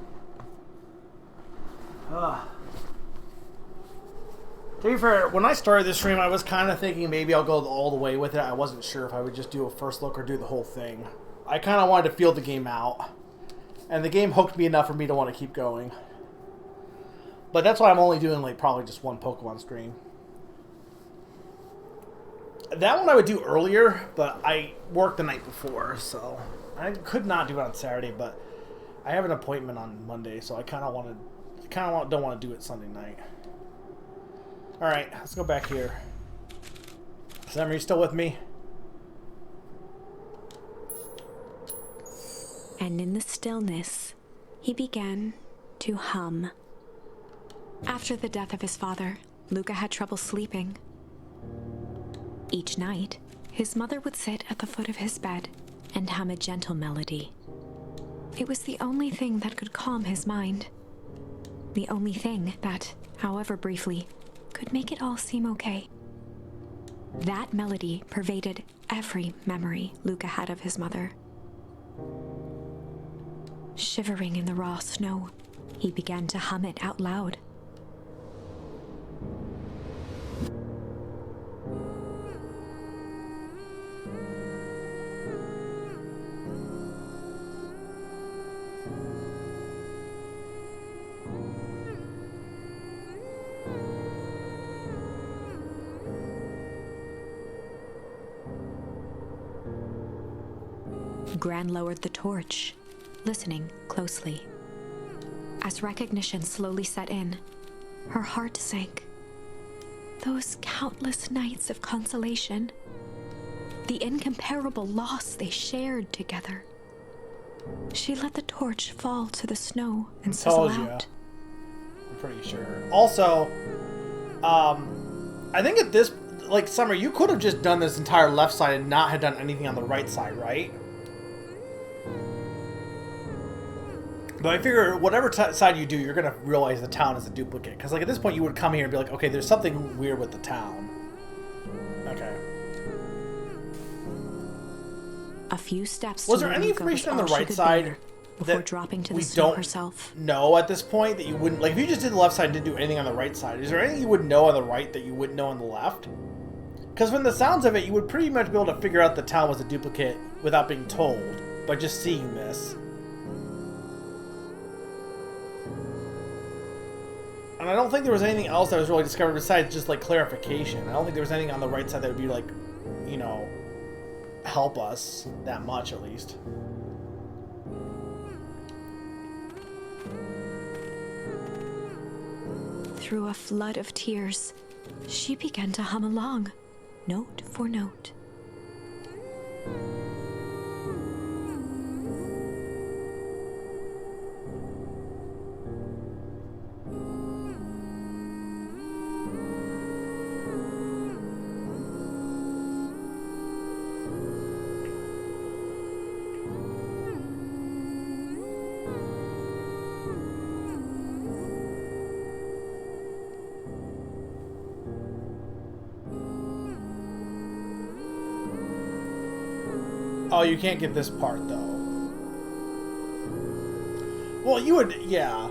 To be fair, when I started this stream, I was kind of thinking maybe I'll go all the way with it. I wasn't sure if I would just do a first look or do the whole thing. I kind of wanted to feel the game out. And the game hooked me enough for me to want to keep going. But that's why I'm only doing like probably just one Pokemon stream. That one I would do earlier, but I worked the night before, so I could not do it on Saturday, but I have an appointment on Monday, so I don't want to do it Sunday night. Alright, let's go back here. Sam, are you still with me? And in the stillness, he began to hum. After the death of his father, Luca had trouble sleeping. Each night, his mother would sit at the foot of his bed and hum a gentle melody. It was the only thing that could calm his mind. The only thing that, however briefly, could make it all seem okay. That melody pervaded every memory Luca had of his mother. Shivering in the raw snow, he began to hum it out loud. Gran lowered the torch, listening closely. As recognition slowly set in, her heart sank. Those countless nights of consolation, the incomparable loss they shared together. She let the torch fall to the snow and sizzle out. I'm pretty sure. Also, I think at this, like, Summer, you could have just done this entire left side and not have done anything on the right side, right? But I figure whatever side you do, you're going to realize the town is a duplicate. Because, like, at this point, you would come here and be like, okay, there's something weird with the town. Okay. A few steps. Was there any information on the right side before dropping to the snow herself? Know at this point that you wouldn't, like, if you just did the left side and didn't do anything on the right side, is there anything you would know on the right that you wouldn't know on the left? Because from the sounds of it, you would pretty much be able to figure out the town was a duplicate without being told, by just seeing this. And I don't think there was anything else that was really discovered besides just, like, clarification. I don't think there was anything on the right side that would be, like, you know, help us that much, at least. Through a flood of tears, she began to hum along, note for note. Oh, you can't get this part, though. Well, you would, yeah.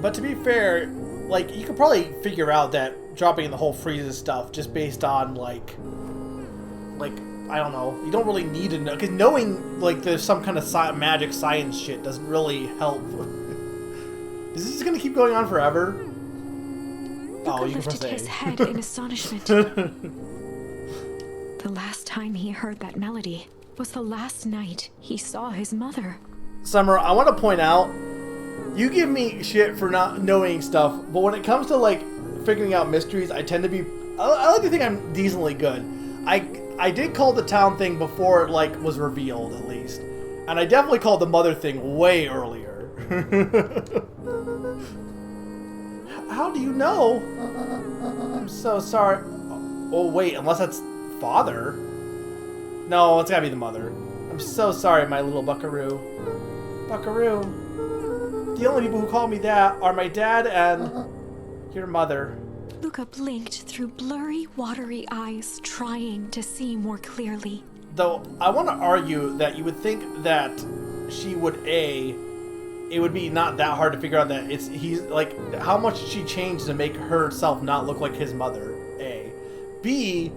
But to be fair, like, you could probably figure out that dropping in the whole freezes stuff just based on, like, I don't know. You don't really need to know, because knowing, like, there's some kind of magic science shit doesn't really help. Is this going to keep going on forever? Luca lifted his head in astonishment. The last time he heard that melody was the last night he saw his mother. Summer, I want to point out, you give me shit for not knowing stuff, but when it comes to, like, figuring out mysteries, I tend to be... I like to think I'm decently good. I did call the town thing before it, like, was revealed, at least. And I definitely called the mother thing way earlier. How do you know? I'm so sorry. Oh, wait, unless that's father? No, it's gotta be the mother. I'm so sorry, my little buckaroo. Buckaroo. The only people who call me that are my dad and your mother. Luca blinked through blurry, watery eyes, trying to see more clearly. Though, I want to argue that you would think that she would, it would be not that hard to figure out that he's, like, how much she changed to make herself not look like his mother, A. B,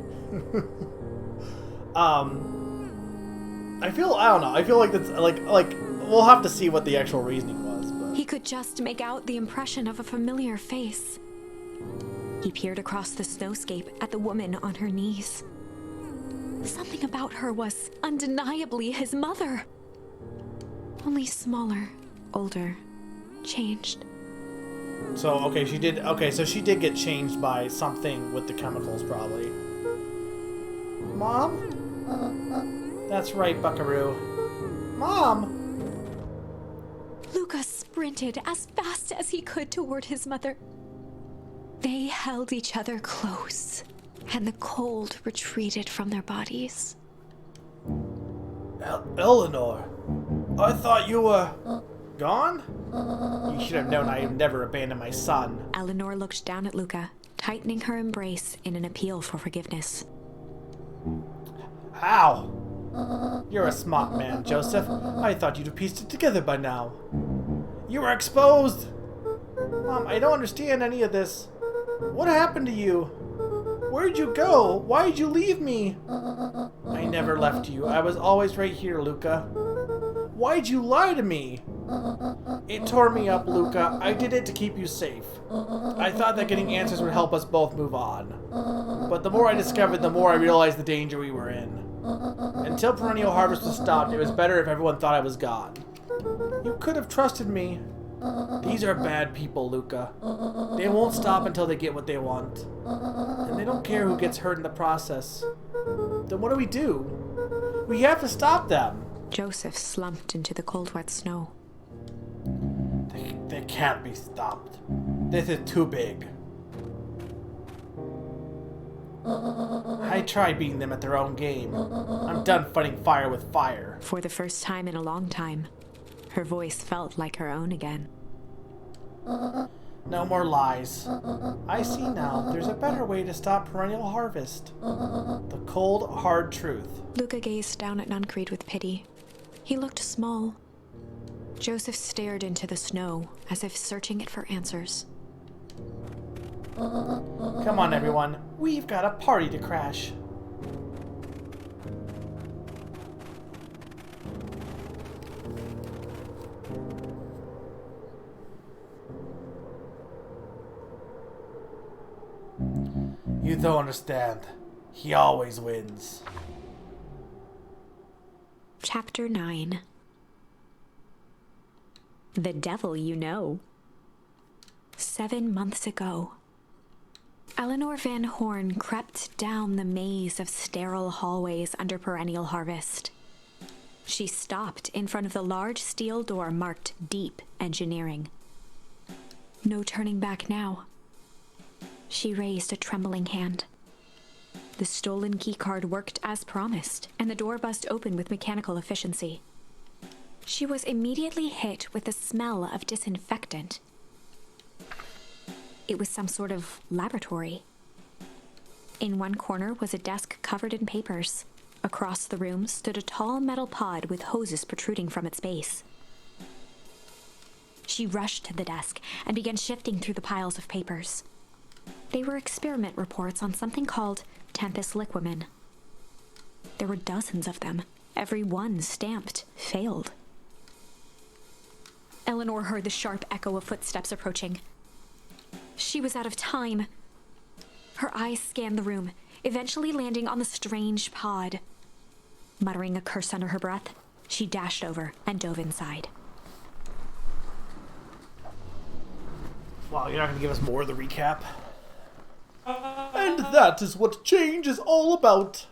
I don't know, I feel like that's, like, we'll have to see what the actual reasoning was, but... He could just make out the impression of a familiar face. He peered across the snowscape at the woman on her knees. Something about her was undeniably his mother. Only smaller, older, changed. So, okay, so she did get changed by something with the chemicals, probably. Mom? That's right, Buckaroo. Mom! Luca sprinted as fast as he could toward his mother. They held each other close, and the cold retreated from their bodies. Eleanor, I thought you were... gone? You should have known I have never abandoned my son. Eleanor looked down at Luca, tightening her embrace in an appeal for forgiveness. How? You're a smart man, Joseph. I thought you'd have pieced it together by now. You were exposed! Mom, I don't understand any of this. What happened to you? Where'd you go? Why'd you leave me? I never left you. I was always right here, Luca. Why'd you lie to me? It tore me up, Luca. I did it to keep you safe. I thought that getting answers would help us both move on. But the more I discovered, the more I realized the danger we were in. Until Perennial Harvest was stopped, it was better if everyone thought I was gone. You could have trusted me. These are bad people, Luca. They won't stop until they get what they want. And they don't care who gets hurt in the process. Then what do? We have to stop them. Joseph slumped into the cold, wet snow. They can't be stopped. This is too big. I tried beating them at their own game. I'm done fighting fire with fire. For the first time in a long time, her voice felt like her own again. No more lies. I see now. There's a better way to stop Perennial Harvest. The cold, hard truth. Luca gazed down at Nuncreed with pity. He looked small. Joseph stared into the snow, as if searching it for answers. Come on, everyone. We've got a party to crash. You don't understand. He always wins. Chapter 9. The Devil You Know. 7 months ago, Eleanor Van Horn crept down the maze of sterile hallways under Perennial Harvest. She stopped in front of the large steel door marked Deep Engineering. No turning back now. She raised a trembling hand. The stolen keycard worked as promised, and the door buzzed open with mechanical efficiency. She was immediately hit with the smell of disinfectant. It was some sort of laboratory. In one corner was a desk covered in papers. Across the room stood a tall metal pod with hoses protruding from its base. She rushed to the desk and began shifting through the piles of papers. They were experiment reports on something called Tempus liquamen. There were dozens of them, every one stamped failed. Eleanor heard the sharp echo of footsteps approaching. She was out of time. Her eyes scanned the room, eventually landing on the strange pod. Muttering a curse under her breath, she dashed over and dove inside. Wow, you're not going to give us more of the recap? And that is what change is all about.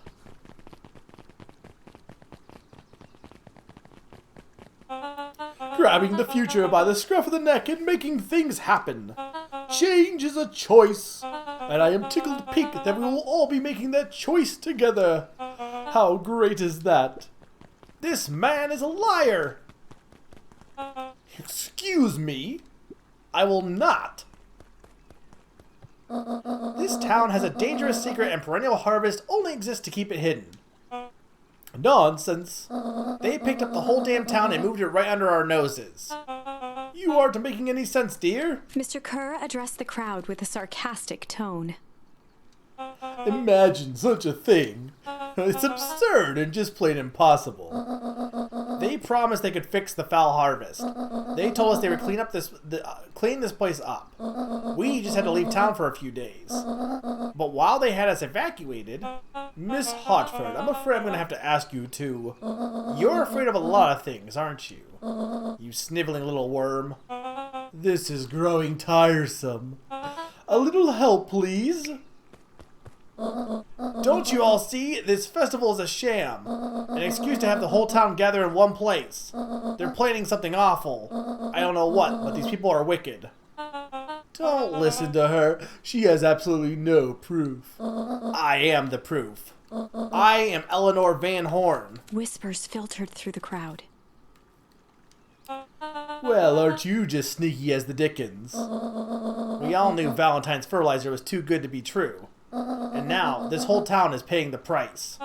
Grabbing the future by the scruff of the neck and making things happen. Change is a choice, and I am tickled pink that we will all be making that choice together. How great is that? This man is a liar. Excuse me? I will not. This town has a dangerous secret, and Perennial Harvest only exists to keep it hidden. Nonsense. They picked up the whole damn town and moved it right under our noses. You aren't making any sense, dear. Mr. Kerr addressed the crowd with a sarcastic tone. Imagine such a thing. It's absurd and just plain impossible. They promised they could fix the foul harvest. They told us they would clean this place up. We just had to leave town for a few days. But while they had us evacuated, Miss Hotford, I'm afraid I'm going to have to ask you to... You're afraid of a lot of things, aren't you? You sniveling little worm. This is growing tiresome. A little help, please. Don't you all see? This festival is a sham. An excuse to have the whole town gather in one place. They're planning something awful. I don't know what, but these people are wicked. Don't listen to her. She has absolutely no proof. I am the proof. I am Eleanor Van Horn. Whispers filtered through the crowd. Well, aren't you just sneaky as the dickens? We all knew Valentine's fertilizer was too good to be true. And now, this whole town is paying the price.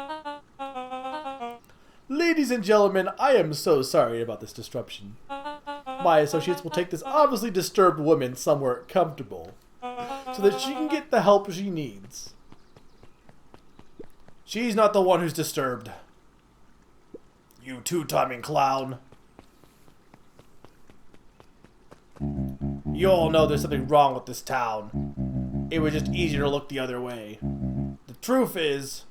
Ladies and gentlemen, I am so sorry about this disruption. My associates will take this obviously disturbed woman somewhere comfortable, so that she can get the help she needs. She's not the one who's disturbed. You two-timing clown. You all know there's something wrong with this town. It was just easier to look the other way. The truth is...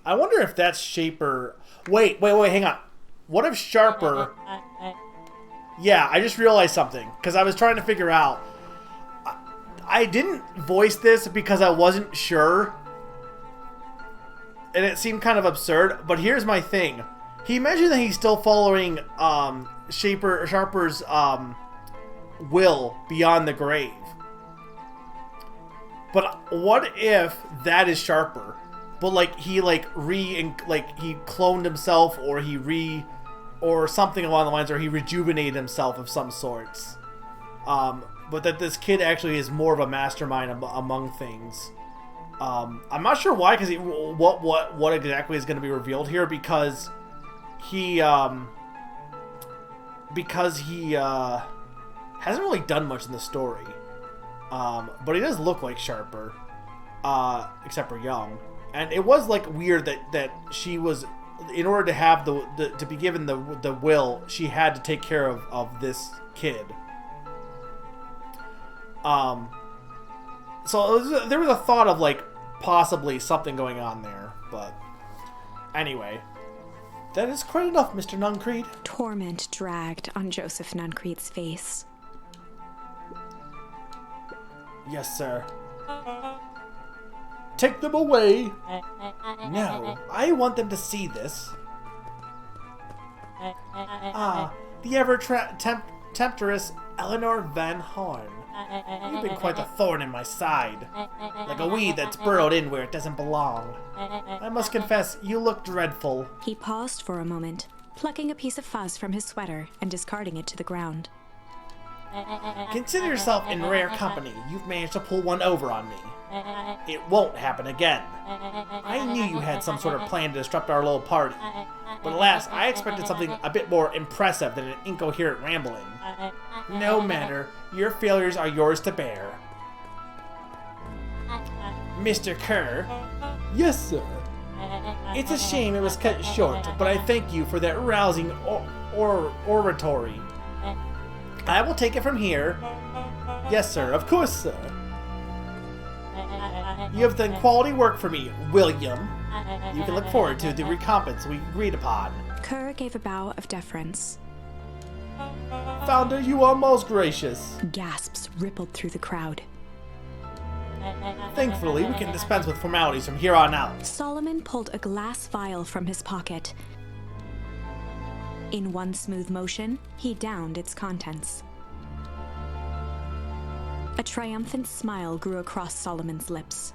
I wonder if that's Shaper... Wait, hang on. What if Sharper... Yeah, I just realized something. Because I was trying to figure out... I didn't voice this because I wasn't sure. And it seemed kind of absurd. But here's my thing. He mentioned that he's still following Sharper's will beyond the grave. But what if that is Sharper? But like he he cloned himself, or something along the lines, or he rejuvenated himself of some sorts. But that this kid actually is more of a mastermind among things. I'm not sure why, because what exactly is going to be revealed here, because he hasn't really done much in the story. But he does look like Sharper, except for young. And it was like weird that she was, in order to have to be given the will, she had to take care of this kid. So there was a thought of like possibly something going on there, but anyway. That is quite enough, Mr. Nuncreed. Torment dragged on Joseph Nuncreed's face. Yes, sir. Take them away. No, I want them to see this. The ever-temptress Eleanor Van Horn. You've been quite a thorn in my side. Like a weed that's burrowed in where it doesn't belong. I must confess, you look dreadful. He paused for a moment, plucking a piece of fuzz from his sweater and discarding it to the ground. Consider yourself in rare company. You've managed to pull one over on me. It won't happen again. I knew you had some sort of plan to disrupt our little party. But alas, I expected something a bit more impressive than an incoherent rambling. No matter, your failures are yours to bear. Mr. Kerr? Yes, sir. It's a shame it was cut short, but I thank you for that rousing oratory. I will take it from here. Yes, sir. Of course, sir. You have done quality work for me, William. You can look forward to the recompense we agreed upon. Kerr gave a bow of deference. Founder, you are most gracious. Gasps rippled through the crowd. Thankfully, we can dispense with formalities from here on out. Solomon pulled a glass vial from his pocket. In one smooth motion, he downed its contents. A triumphant smile grew across Solomon's lips.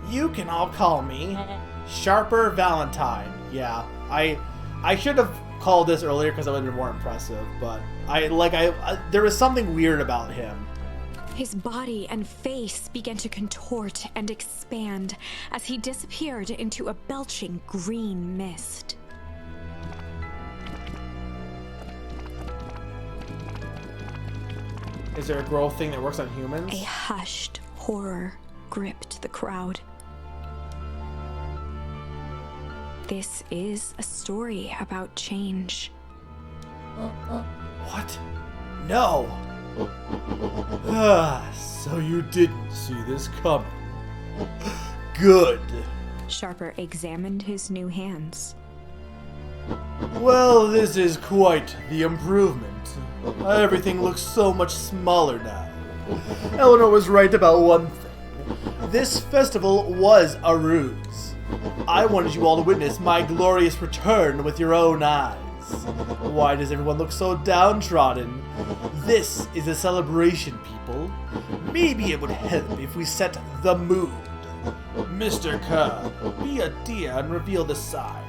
You can all call me Sharper Valentine. Yeah, I should have called this earlier because it would have been more impressive, but there was something weird about him. His body and face began to contort and expand as he disappeared into a belching green mist. Is there a growth thing that works on humans? A hushed horror gripped the crowd. This is a story about change. What? No! Ah, so you didn't see this coming. Good. Sharper examined his new hands. Well, this is quite the improvement. Everything looks so much smaller now. Eleanor was right about one thing. This festival was a ruse. I wanted you all to witness my glorious return with your own eyes. Why does everyone look so downtrodden? This is a celebration, people. Maybe it would help if we set the mood. Mr. Kerr, be a dear and reveal the sign.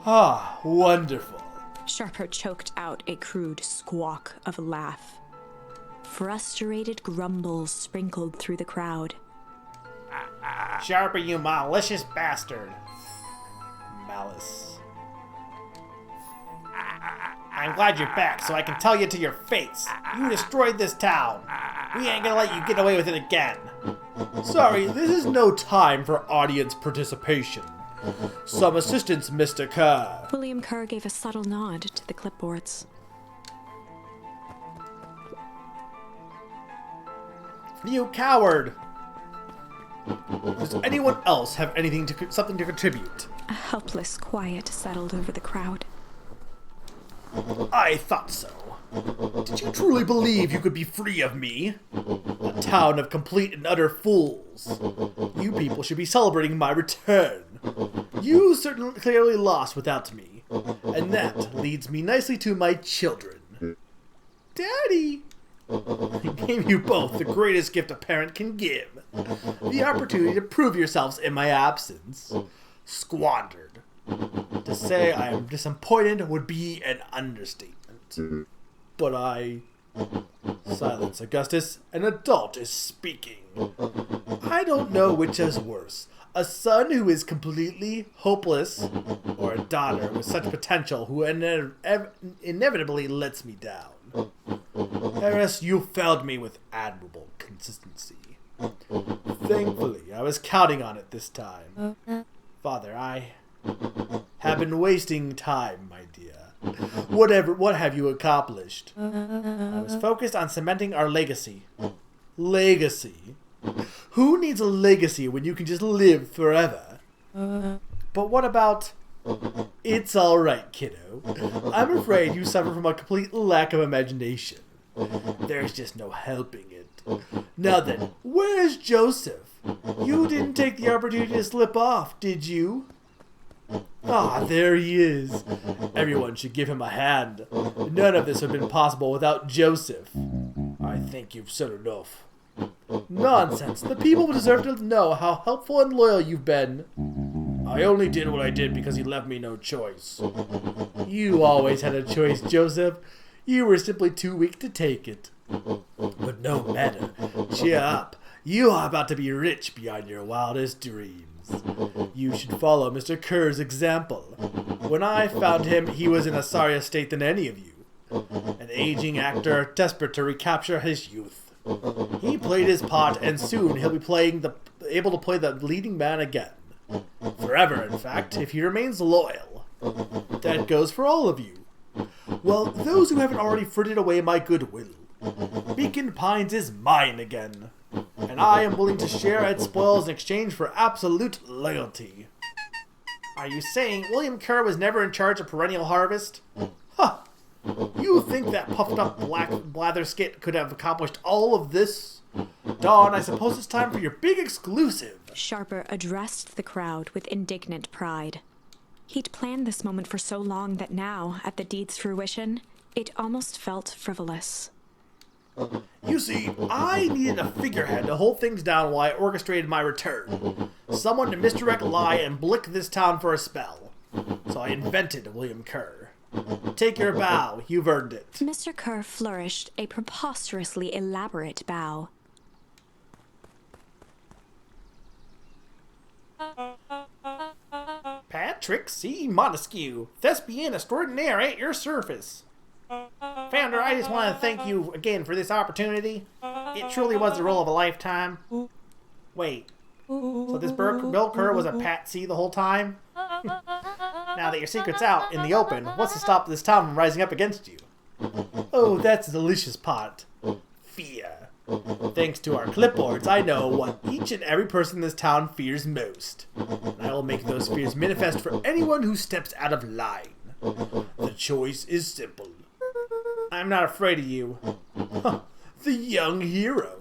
Ah, wonderful. Sharper choked out a crude squawk of a laugh. Frustrated grumbles sprinkled through the crowd. Sharper, you malicious bastard. Malice. I'm glad you're back, so I can tell you to your face. You destroyed this town. We ain't gonna let you get away with it again. Sorry, this is no time for audience participation. Some assistance, Mr. Kerr. William Kerr gave a subtle nod to the clipboards. You coward! Does anyone else have something to contribute? A helpless quiet settled over the crowd. I thought so. Did you truly believe you could be free of me? A town of complete and utter fools. You people should be celebrating my return. You certainly clearly lost without me. And that leads me nicely to my children. Daddy! I gave you both the greatest gift a parent can give. The opportunity to prove yourselves in my absence. Squandered. To say I am disappointed would be an understatement. But Silence, Augustus. An adult is speaking. I don't know which is worse. A son who is completely hopeless, or a daughter with such potential who inevitably lets me down. Harris, you failed me with admirable consistency. Thankfully, I was counting on it this time. Father, I have been wasting time, my dear. What have you accomplished? I was focused on cementing our legacy. Legacy? Who needs a legacy when you can just live forever? But what about... It's alright, kiddo. I'm afraid you suffer from a complete lack of imagination. There's just no helping it. Now then, where's Joseph? You didn't take the opportunity to slip off, did you? Ah, there he is. Everyone should give him a hand. None of this would have been possible without Joseph. I think you've said enough. Nonsense. The people deserve to know how helpful and loyal you've been. I only did what I did because he left me no choice. You always had a choice, Joseph. You were simply too weak to take it. But no matter. Cheer up. You are about to be rich beyond your wildest dreams. You should follow Mr. Kerr's example. When I found him, he was in a sorrier state than any of you. An aging actor desperate to recapture his youth. He played his part, and soon he'll be able to play the leading man again. Forever, in fact, if he remains loyal. That goes for all of you. Well, those who haven't already frittered away my goodwill. Beacon Pines is mine again. And I am willing to share its spoils in exchange for absolute loyalty. Are you saying William Kerr was never in charge of Perennial Harvest? Huh. You think that puffed up black blatherskit could have accomplished all of this? Dawn, I suppose it's time for your big exclusive. Sharper addressed the crowd with indignant pride. He'd planned this moment for so long that now, at the deed's fruition, it almost felt frivolous. You see, I needed a figurehead to hold things down while I orchestrated my return. Someone to misdirect, lie, and blick this town for a spell. So I invented William Kerr. Take your bow. You've earned it. Mr. Kerr flourished a preposterously elaborate bow. Patrick C. Montesquieu, thespian extraordinaire at your service. Founder, I just want to thank you again for this opportunity. It truly was the role of a lifetime. Wait, so this Bill Kerr was a patsy the whole time? Now that your secret's out in the open, what's to stop this town from rising up against you? Oh, that's the delicious part. Fear. Thanks to our clipboards, I know what each and every person in this town fears most. And I will make those fears manifest for anyone who steps out of line. The choice is simple. I'm not afraid of you. The young hero.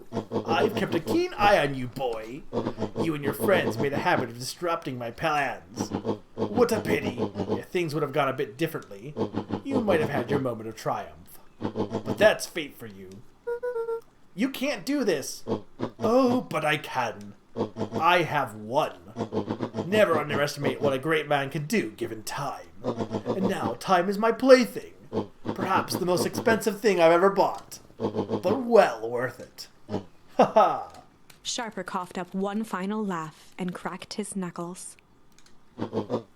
I've kept a keen eye on you, boy. You and your friends made a habit of disrupting my plans. What a pity. If things would have gone a bit differently, you might have had your moment of triumph. But that's fate for you. You can't do this. Oh, but I can. I have won. Never underestimate what a great man can do given time. And now time is my plaything. Perhaps the most expensive thing I've ever bought. But well worth it. Ha ha. Sharper coughed up one final laugh and cracked his knuckles.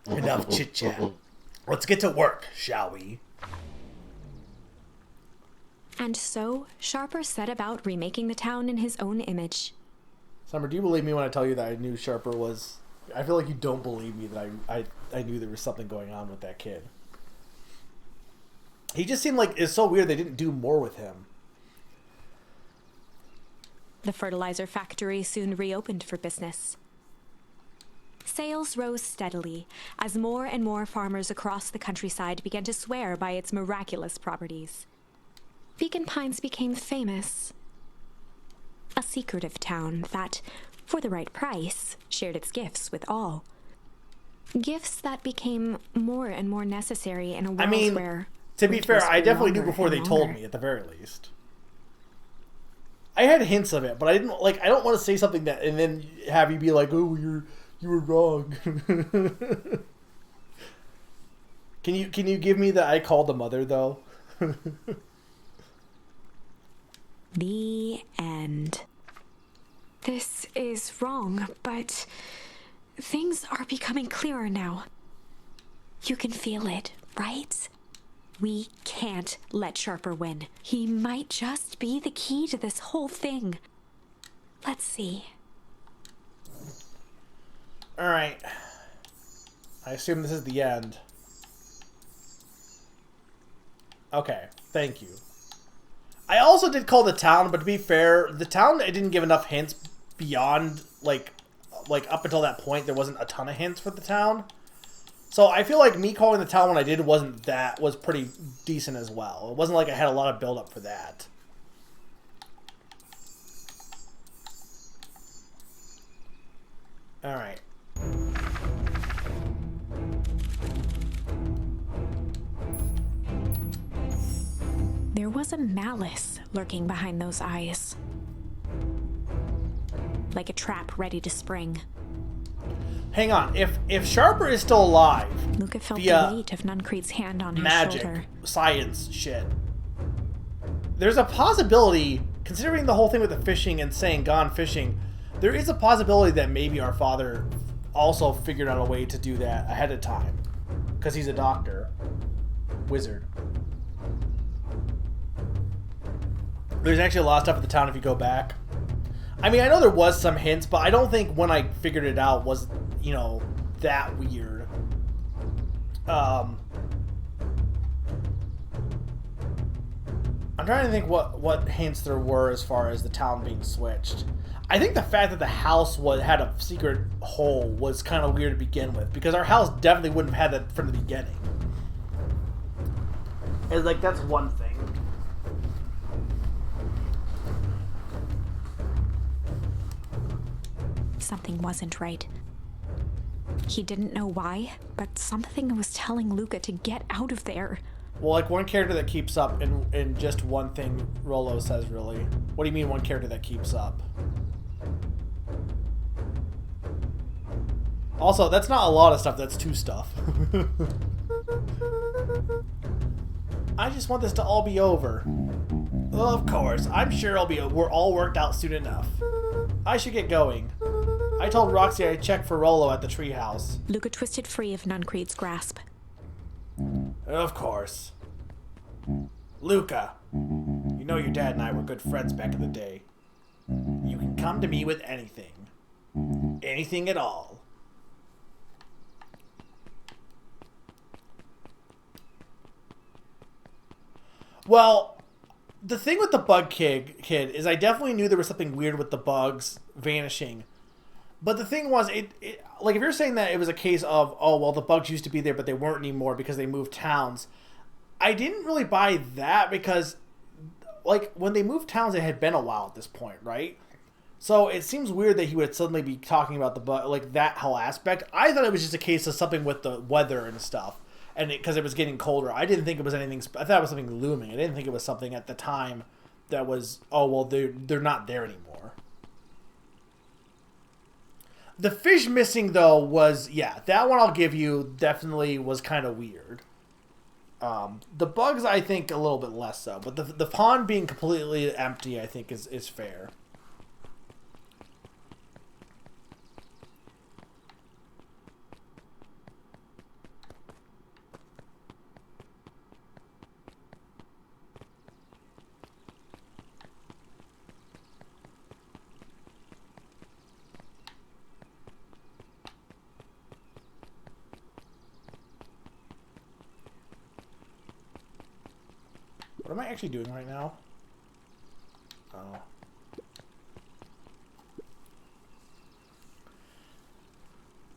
Enough chit-chat. Let's get to work, shall we? And so, Sharper set about remaking the town in his own image. Summer, do you believe me when I tell you that I knew Sharper was... I feel like you don't believe me that I knew there was something going on with that kid. He just seemed like... It's so weird they didn't do more with him. The fertilizer factory soon reopened for business. Sales rose steadily as more and more farmers across the countryside began to swear by its miraculous properties. Beacon Pines became famous. A secretive town that, for the right price, shared its gifts with all. Gifts that became more and more necessary in a world where... To be fair, I definitely knew before they told me, at the very least. I had hints of it, but I didn't I don't want to say something that and then have you be like, "Oh, you were wrong." Can you give me the I called the mother though? The end. This is wrong, but things are becoming clearer now. You can feel it, right? We can't let Sharper win. He might just be the key to this whole thing. Let's see. Alright. I assume this is the end. Okay, thank you. I also did call the town, but to be fair, the town, it didn't give enough hints beyond, like up until that point, there wasn't a ton of hints for the town. So I feel like me calling the town when I did was pretty decent as well. It wasn't like I had a lot of build up for that. Alright. There was a malice lurking behind those eyes. Like a trap ready to spring. Hang on, if Sharper is still alive, Luca felt the weight of Nuncreed's hand on his magic, shoulder. science shit, there's a possibility, considering the whole thing with the fishing and saying gone fishing, there is a possibility that maybe our father also figured out a way to do that ahead of time. Because he's a doctor. Wizard. There's actually a lot of stuff at the town if you go back. I mean, I know there was some hints, but I don't think when I figured it out was, you know, that weird. I'm trying to think what hints there were as far as the town being switched. I think the fact that the house had a secret hole was kind of weird to begin with, because our house definitely wouldn't have had that from the beginning. And like, that's one thing. Something wasn't right. He didn't know why, but something was telling Luca to get out of there. Well, like, one character that keeps up in just one thing, Rollo says, really. What do you mean one character that keeps up? Also, that's not a lot of stuff, that's 2 stuff. I just want this to all be over. Of course, I'm sure we're all worked out soon enough. I should get going. I told Roxy I'd check for Rolo at the treehouse. Luca twisted free of Nuncreed's grasp. Of course. Luca, you know your dad and I were good friends back in the day. You can come to me with anything. Anything at all. Well, the thing with the bug kid is I definitely knew there was something weird with the bugs vanishing. But the thing was, like, if you're saying that it was a case of, oh, well, the bugs used to be there, but they weren't anymore because they moved towns, I didn't really buy that because, like, when they moved towns, it had been a while at this point, right? So it seems weird that he would suddenly be talking about the bug, like, that whole aspect. I thought it was just a case of something with the weather and stuff, and because it was getting colder. I didn't think it was anything. I thought it was something looming. I didn't think it was something at the time that was, oh, well, they're not there anymore. The fish missing, though, was, yeah, that one I'll give you, definitely was kind of weird. The bugs, I think, a little bit less so. But the pond being completely empty, I think, is fair. What am I actually doing right now? Oh.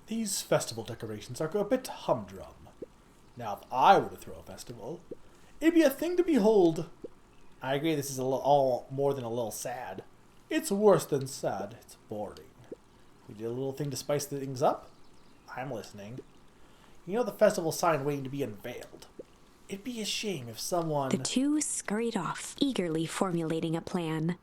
These festival decorations are a bit humdrum. Now, if I were to throw a festival, it'd be a thing to behold. I agree this is all more than a little sad. It's worse than sad. It's boring. We did a little thing to spice things up? I'm listening. You know the festival sign waiting to be unveiled. It'd be a shame if someone... The two scurried off, eagerly formulating a plan.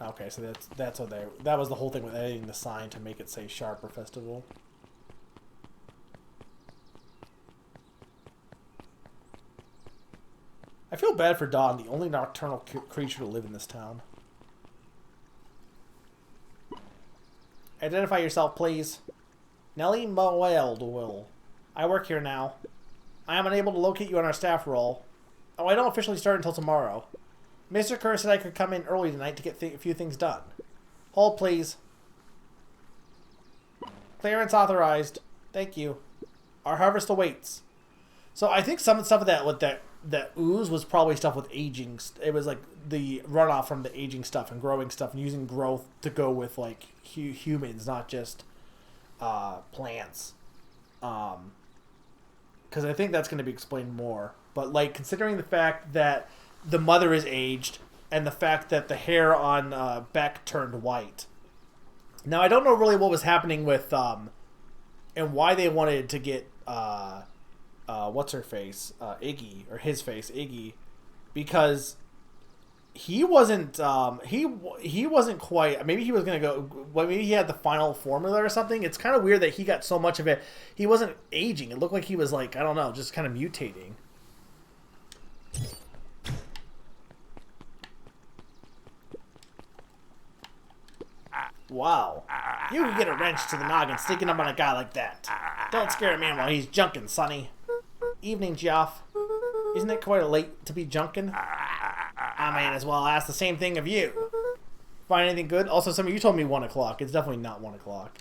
Okay, so that's what that was the whole thing with editing the sign to make it say Sharper Festival. I feel bad for Dawn, the only nocturnal creature to live in this town. Identify yourself, please. Nellie Moeldwill. I work here now. I am unable to locate you on our staff roll. Oh, I don't officially start until tomorrow. Mr. Kerr said I could come in early tonight to get a few things done. Hold, please. Clearance authorized. Thank you. Our harvest awaits. So I think some stuff of that ooze was probably stuff with aging. It was like the runoff from the aging stuff and growing stuff and using growth to go with like humans, not just plants. Because I think that's going to be explained more. But, like, considering the fact that the mother is aged and the fact that the hair on Beck turned white. Now, I don't know really what was happening with, and why they wanted to get, what's-her-face, Iggy, or his face, Iggy, because he wasn't, he wasn't quite, maybe he was going to go, well, maybe he had the final formula or something. It's kind of weird that he got so much of it. He wasn't aging. It looked like he was like, I don't know, just kind of mutating. Wow. You can get a wrench to the noggin sneaking up on a guy like that. Don't scare a man while he's junking, Sonny. Evening, Geoff. Isn't it quite late to be junking? I may as well ask the same thing of you. Find anything good? Also, some of you told me 1 o'clock. It's definitely not 1 o'clock.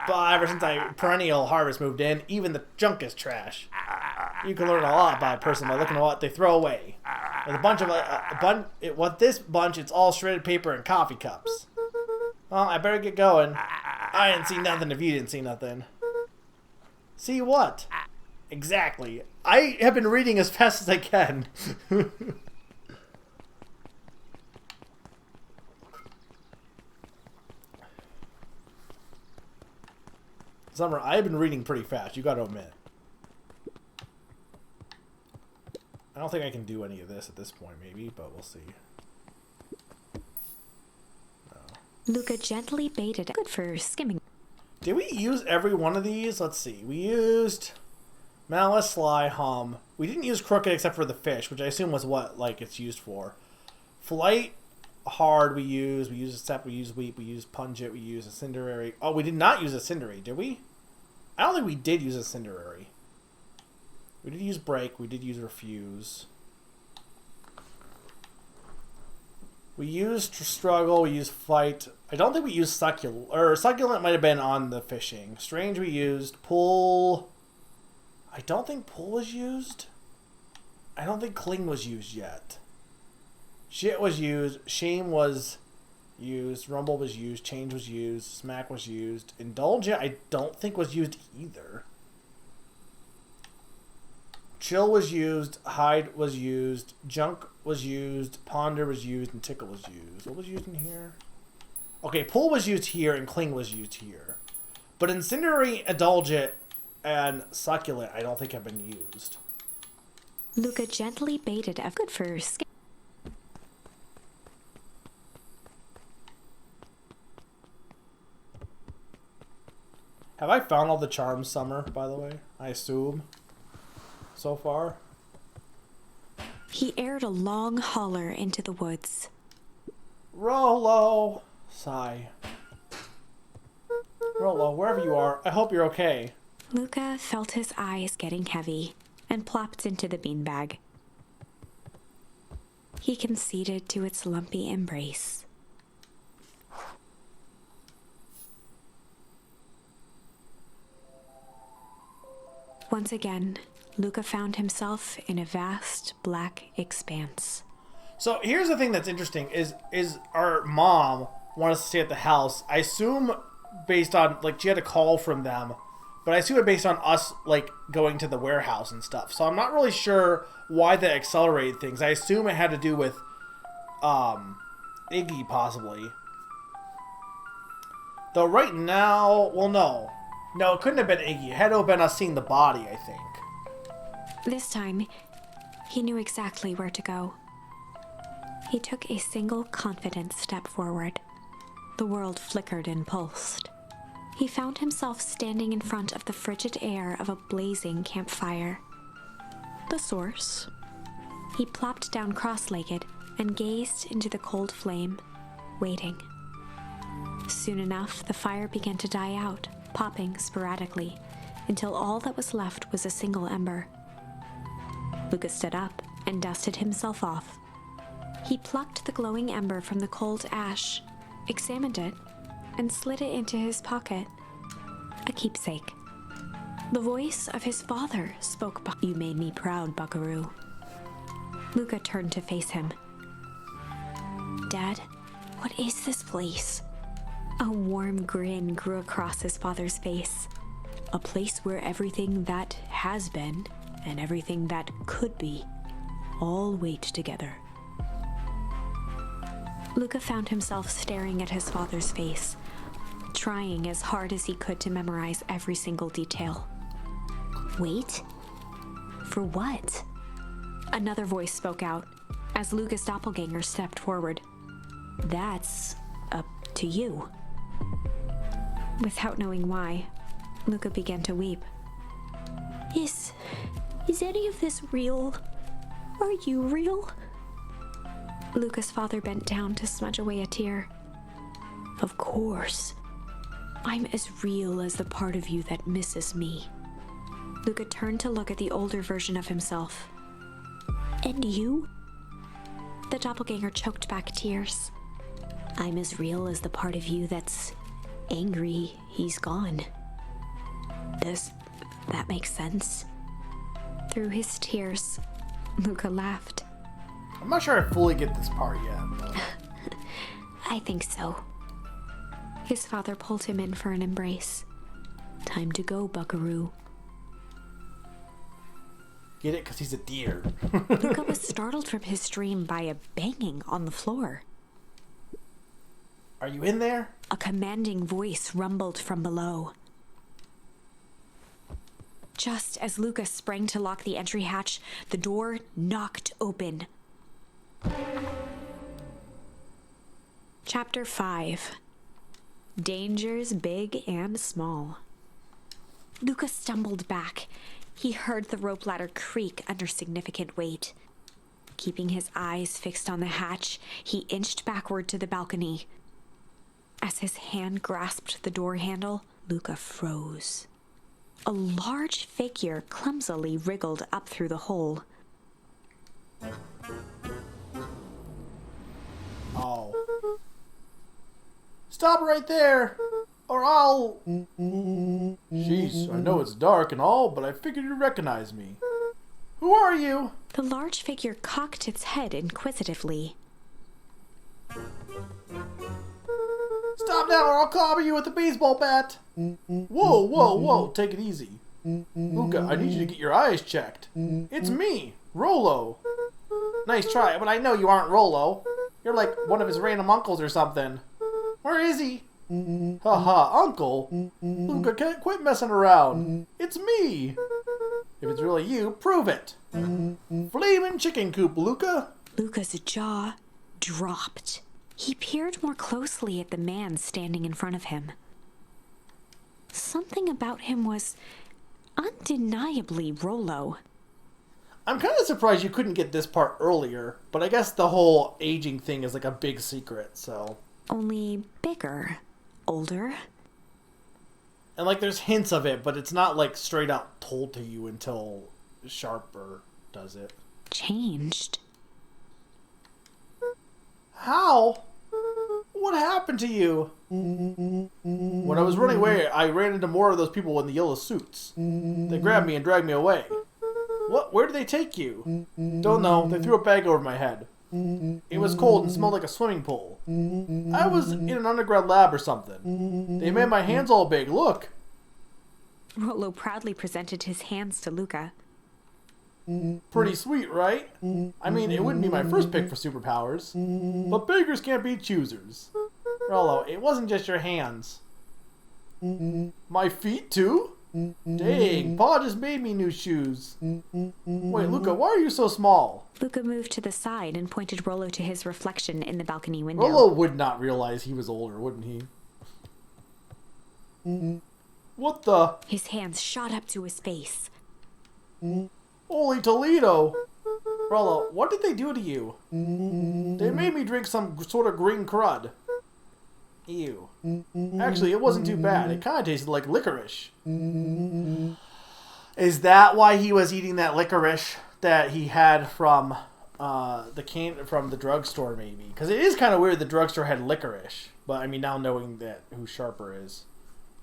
But ever since Perennial Harvest moved in, even the junk is trash. You can learn a lot about a person by looking at what they throw away. With a bunch of what this bunch, it's all shredded paper and coffee cups. Well, I better get going. I didn't see nothing if you didn't see nothing. See what? Exactly. I have been reading as fast as I can. Summer, I've been reading pretty fast, you gotta admit. I don't think I can do any of this at this point, maybe, but we'll see. No. Luca gently baited it. Good for skimming. Did we use every one of these? Let's see. We used Malice, sly, hum. We didn't use crooked except for the fish, which I assume was what like it's used for. Flight, hard. We use a step. We use weep. We use pungent. We use a cinderary. Oh, we did not use a cindery, did we? I don't think we did use a cinderary. We did use break. We did use refuse. We used struggle. We used fight. I don't think we used succulent. Or succulent might have been on the fishing. Strange we used. Pull. I don't think pull was used. I don't think cling was used yet. Shit was used. Shame was used. Rumble was used. Change was used. Smack was used. Indulgent I don't think was used either. Chill was used. Hide was used. Junk was used. Ponder was used. And tickle was used. What was used in here? Okay, pull was used here and cling was used here. But incendiary, indulgent, and succulent I don't think have been used. Luca gently baited a good for skin. Have I found all the charms, Summer, by the way? I assume. So far. He aired a long holler into the woods. Rolo! Sigh. Rolo, wherever you are, I hope you're okay. Luca felt his eyes getting heavy and plopped into the beanbag. He conceded to its lumpy embrace. Once again, Luca found himself in a vast black expanse. So here's the thing that's interesting is our mom wanted us to stay at the house. I assume based on, like, she had a call from them, but I assume it based on us, like, going to the warehouse and stuff. So I'm not really sure why that accelerated things. I assume it had to do with Iggy, possibly. Though right now, well, no. No, it couldn't have been Iggy. It had to have been us seeing the body, I think. This time, he knew exactly where to go. He took a single confident step forward. The world flickered and pulsed. He found himself standing in front of the frigid air of a blazing campfire. The source. He plopped down cross-legged and gazed into the cold flame, waiting. Soon enough, the fire began to die out, popping sporadically, until all that was left was a single ember. Luca stood up and dusted himself off. He plucked the glowing ember from the cold ash, examined it, and slid it into his pocket. A keepsake. The voice of his father spoke. You made me proud, Buckaroo. Luca turned to face him. Dad, what is this place? A warm grin grew across his father's face. A place where everything that has been and everything that could be all wait together. Luca found himself staring at his father's face, trying as hard as he could to memorize every single detail. Wait? For what? Another voice spoke out as Luca's doppelganger stepped forward. That's up to you. Without knowing why, Luca began to weep. Is any of this real? Are you real? Luca's father bent down to smudge away a tear. Of course. I'm as real as the part of you that misses me. Luca turned to look at the older version of himself. And you? The doppelganger choked back tears. I'm as real as the part of you that's angry he's gone. Does that make sense? Through his tears, Luca laughed. I'm not sure I fully get this part yet, but... I think so. His father pulled him in for an embrace. Time to go, Buckaroo. Get it? Because he's a deer. Luca was startled from his dream by a banging on the floor. Are you in there? A commanding voice rumbled from below. Just as Luca sprang to lock the entry hatch, the door knocked open. Chapter 5. Dangers big and small. Luca stumbled back, He heard the rope ladder creak under significant weight. Keeping his eyes fixed on the hatch, he inched backward to the balcony. As his hand grasped the door handle, Luca froze. A large figure clumsily wriggled up through the hole. Oh. Stop right there, or I'll... Jeez, I know it's dark and all, but I figured you'd recognize me. Who are you? The large figure cocked its head inquisitively. Stop now or I'll clobber you with a baseball bat. Whoa, whoa, whoa, take it easy. Luca, I need you to get your eyes checked. It's me, Rollo. Nice try, but I know you aren't Rollo. You're like one of his random uncles or something. Where is he? Haha, uncle? Luca, can't quit messing around. It's me. If it's really you, prove it. Flamin' chicken coop, Luca. Luca's jaw dropped. He peered more closely at the man standing in front of him. Something about him was undeniably Rollo. I'm kind of surprised you couldn't get this part earlier, but I guess the whole aging thing is like a big secret, so... Only bigger, older. And like there's hints of it, but it's not like straight out told to you until Sharper does it. Changed. How? What happened to you? When I was running away, I ran into more of those people in the yellow suits. They grabbed me and dragged me away. What? Where did they take you? Don't know. They threw a bag over my head. It was cold and smelled like a swimming pool. I was in an underground lab or something. They made my hands all big. Look. Rollo proudly presented his hands to Luca. Pretty sweet, right? I mean, it wouldn't be my first pick for superpowers. But beggars can't be choosers. Rollo, it wasn't just your hands. My feet, too? Dang, Pa just made me new shoes. Wait, Luca, why are you so small? Luca moved to the side and pointed Rollo to his reflection in the balcony window. Rollo would not realize he was older, wouldn't he? What the? His hands shot up to his face. Holy Toledo! Rollo, what did they do to you? They made me drink some sort of green crud. Ew. Actually, it wasn't too bad. It kind of tasted like licorice. Is that why he was eating that licorice that he had from the drugstore, maybe? Because it is kind of weird the drugstore had licorice. But, I mean, now knowing that who Sharper is.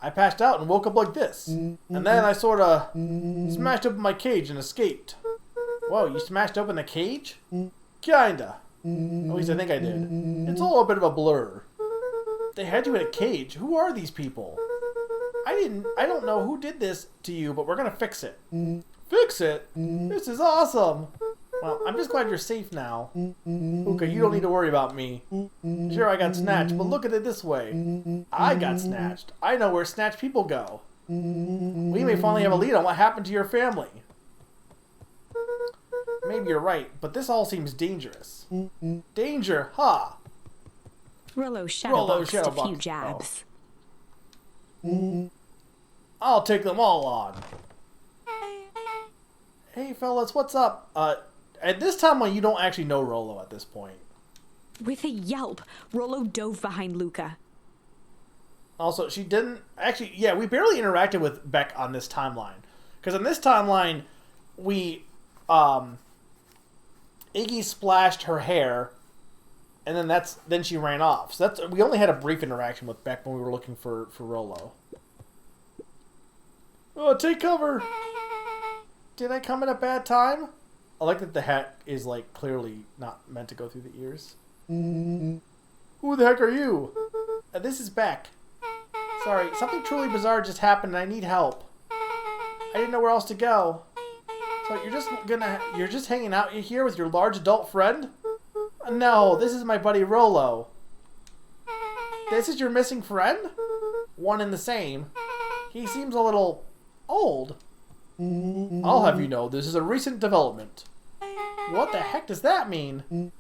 I passed out and woke up like this. And then I sort of smashed open my cage and escaped. Whoa, you smashed open the cage? Kinda. At least I think I did. It's all a bit of a blur. They had you in a cage. Who are these people? I don't know who did this to you, but we're gonna fix it. Fix it? This is awesome. Well, I'm just glad you're safe now. Luca, you don't need to worry about me. Sure, I got snatched, but look at it this way. I got snatched. I know where snatched people go. We may finally have a lead on what happened to your family. Maybe you're right, but this all seems dangerous. Danger, ha! Rollo shadowboxed a few jabs. Oh. I'll take them all on. Hey, fellas, what's up? At this time, you don't actually know Rollo at this point. With a yelp, Rollo dove behind Luca. Also, she didn't... Actually, yeah, we barely interacted with Beck on this timeline. Because on this timeline, we... Iggy splashed her hair, and then she ran off. So we only had a brief interaction with Beck when we were looking for Rollo. Oh, take cover! Did I come at a bad time? I like that the hat is, like, clearly not meant to go through the ears. Who the heck are you? This is Beck. Sorry, something truly bizarre just happened and I need help. I didn't know where else to go. So you're just hanging out here with your large adult friend? No, this is my buddy Rollo. This is your missing friend? One and the same. He seems a little old. I'll have you know, this is a recent development. What the heck does that mean?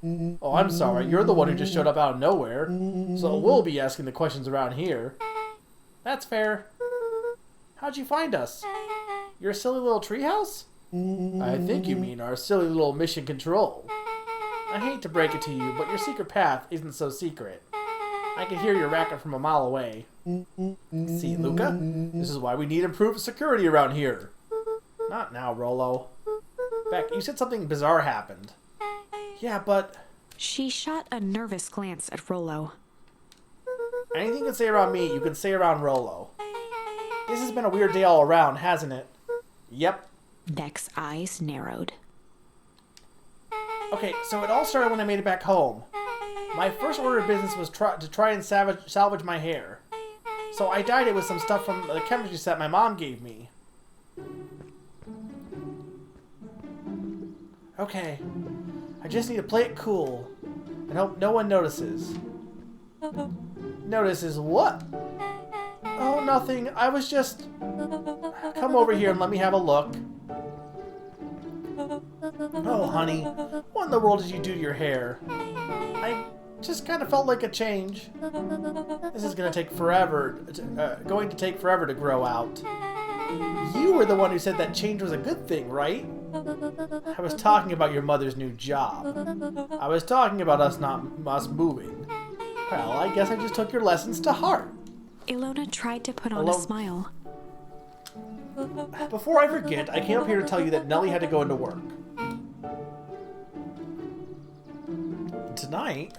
Oh, I'm sorry, you're the one who just showed up out of nowhere. So we'll be asking the questions around here. That's fair. How'd you find us? Your silly little treehouse? I think you mean our silly little mission control. I hate to break it to you, but your secret path isn't so secret. I can hear your racket from a mile away. See, Luca? This is why we need improved security around here. Not now, Rollo. Beck, you said something bizarre happened. Yeah, but... She shot a nervous glance at Rollo. Anything you can say around me, you can say around Rollo. This has been a weird day all around, hasn't it? Yep. Beck's eyes narrowed. Okay, so it all started when I made it back home. My first order of business was to try and salvage my hair. So I dyed it with some stuff from the chemistry set my mom gave me. Okay. I just need to play it cool. And hope no one notices. Notices what? Oh, nothing. I was just... Come over here and let me have a look. Oh, honey. What in the world did you do to your hair? I just kind of felt like a change. This is going to take forever to grow out. You were the one who said that change was a good thing, right? I was talking about your mother's new job. I was talking about us moving. Well, I guess I just took your lessons to heart. Ilona tried to put on a smile. Before I forget, I came up here to tell you that Nellie had to go into work. Tonight,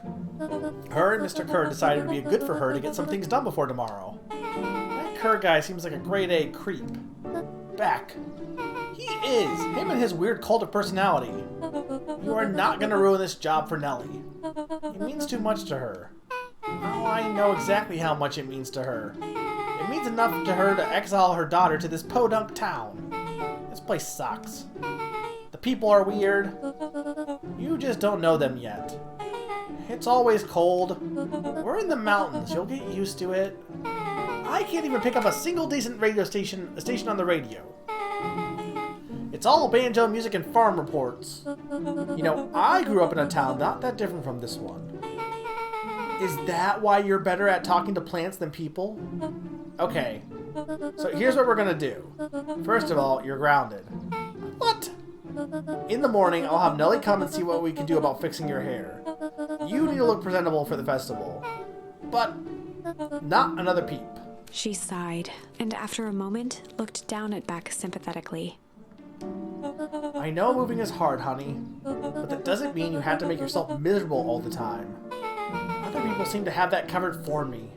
her and Mr. Kerr decided it would be good for her to get some things done before tomorrow. That Kerr guy seems like a grade A creep. Beck. He is. Him and his weird cult of personality. You are not going to ruin this job for Nellie. It means too much to her. Oh, I know exactly how much it means to her. It means enough to her to exile her daughter to this podunk town. This place sucks. The people are weird. You just don't know them yet. It's always cold. We're in the mountains. You'll get used to it. I can't even pick up a single decent radio station on the radio. It's all banjo music and farm reports. You know, I grew up in a town not that different from this one. Is that why you're better at talking to plants than people? Okay, so here's what we're gonna do. First of all, you're grounded. What? In the morning, I'll have Nellie come and see what we can do about fixing your hair. You need to look presentable for the festival. But not another peep. She sighed, and after a moment, looked down at Beck sympathetically. I know moving is hard, honey, but that doesn't mean you have to make yourself miserable all the time. Other people seem to have that covered for me.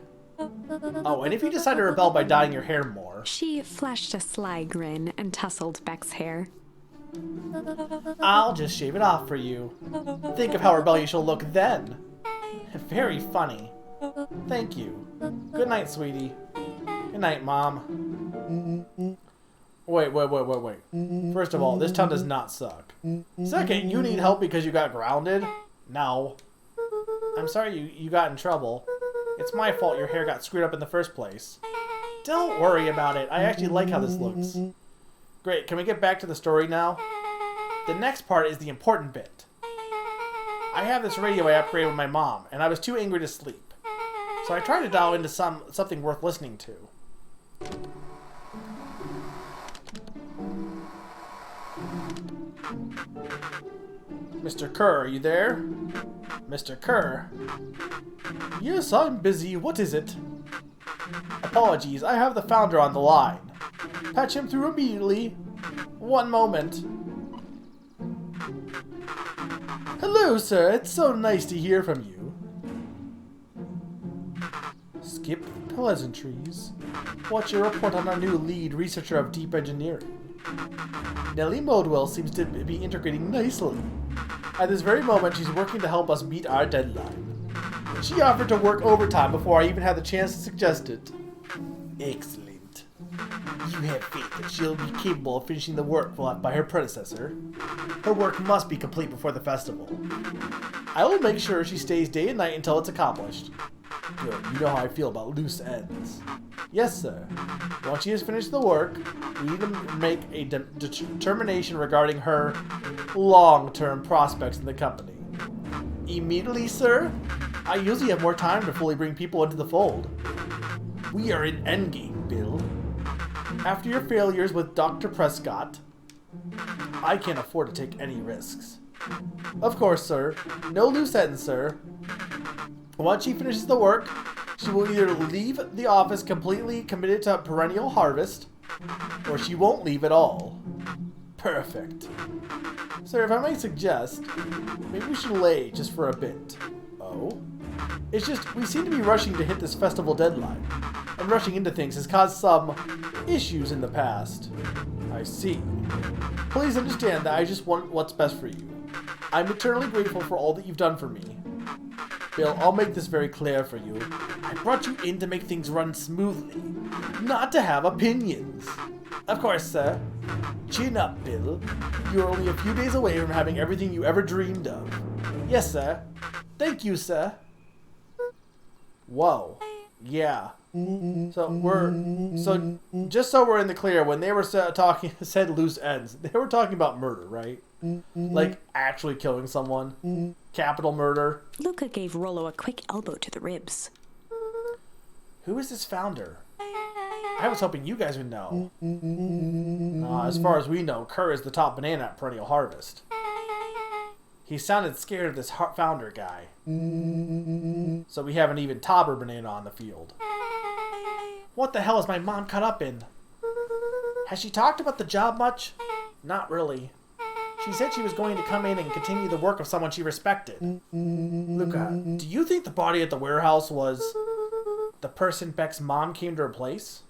Oh, and if you decide to rebel by dyeing your hair more... She flashed a sly grin and tousled Beck's hair. I'll just shave it off for you. Think of how rebellious you'll look then. Very funny. Thank you. Good night, sweetie. Good night, Mom. Wait. First of all, this town does not suck. Second, you need help because you got grounded? No. I'm sorry you got in trouble. It's my fault your hair got screwed up in the first place. Don't worry about it. I actually like how this looks. Great, can we get back to the story now? The next part is the important bit. I have this radio I upgraded with my mom, and I was too angry to sleep. So I tried to dial into something worth listening to. Mr. Kerr, are you there? Mr. Kerr? Yes, I'm busy. What is it? Apologies, I have the founder on the line. Patch him through immediately. One moment. Hello, sir. It's so nice to hear from you. Skip pleasantries. What's your report on our new lead researcher of deep engineering? Nellie Modwell seems to be integrating nicely. At this very moment, she's working to help us meet our deadline. She offered to work overtime before I even had the chance to suggest it. Excellent. You have faith that she'll be capable of finishing the work left by her predecessor. Her work must be complete before the festival. I will make sure she stays day and night until it's accomplished. Good, you know how I feel about loose ends. Yes, sir. Once she has finished the work, we need to make a determination regarding her long-term prospects in the company. Immediately, sir? I usually have more time to fully bring people into the fold. We are in Endgame, Bill. After your failures with Dr. Prescott, I can't afford to take any risks. Of course, sir. No loose ends, sir. Once she finishes the work, she will either leave the office completely committed to Perennial Harvest, or she won't leave at all. Perfect. Sir, if I may suggest, maybe we should lay just for a bit. Oh? It's just, we seem to be rushing to hit this festival deadline, and rushing into things has caused some issues in the past. I see. Please understand that I just want what's best for you. I'm eternally grateful for all that you've done for me. Bill, I'll make this very clear for you. I brought you in to make things run smoothly, not to have opinions. Of course, sir. Chin up, Bill. You're only a few days away from having everything you ever dreamed of. Yes, sir. Thank you, sir. Whoa. Yeah. So just so we're in the clear, when they were said loose ends, they were talking about murder, right? Like actually killing someone. Capital murder. Luca gave Rollo a quick elbow to the ribs. Who is this founder? I was hoping you guys would know. As far as we know, Kerr is the top banana at Perennial Harvest. He sounded scared of this founder guy. So we have an even topper banana on the field. What the hell is my mom caught up in? Has she talked about the job much? Not really. She said she was going to come in and continue the work of someone she respected. Luca, do you think the body at the warehouse was the person Beck's mom came to replace?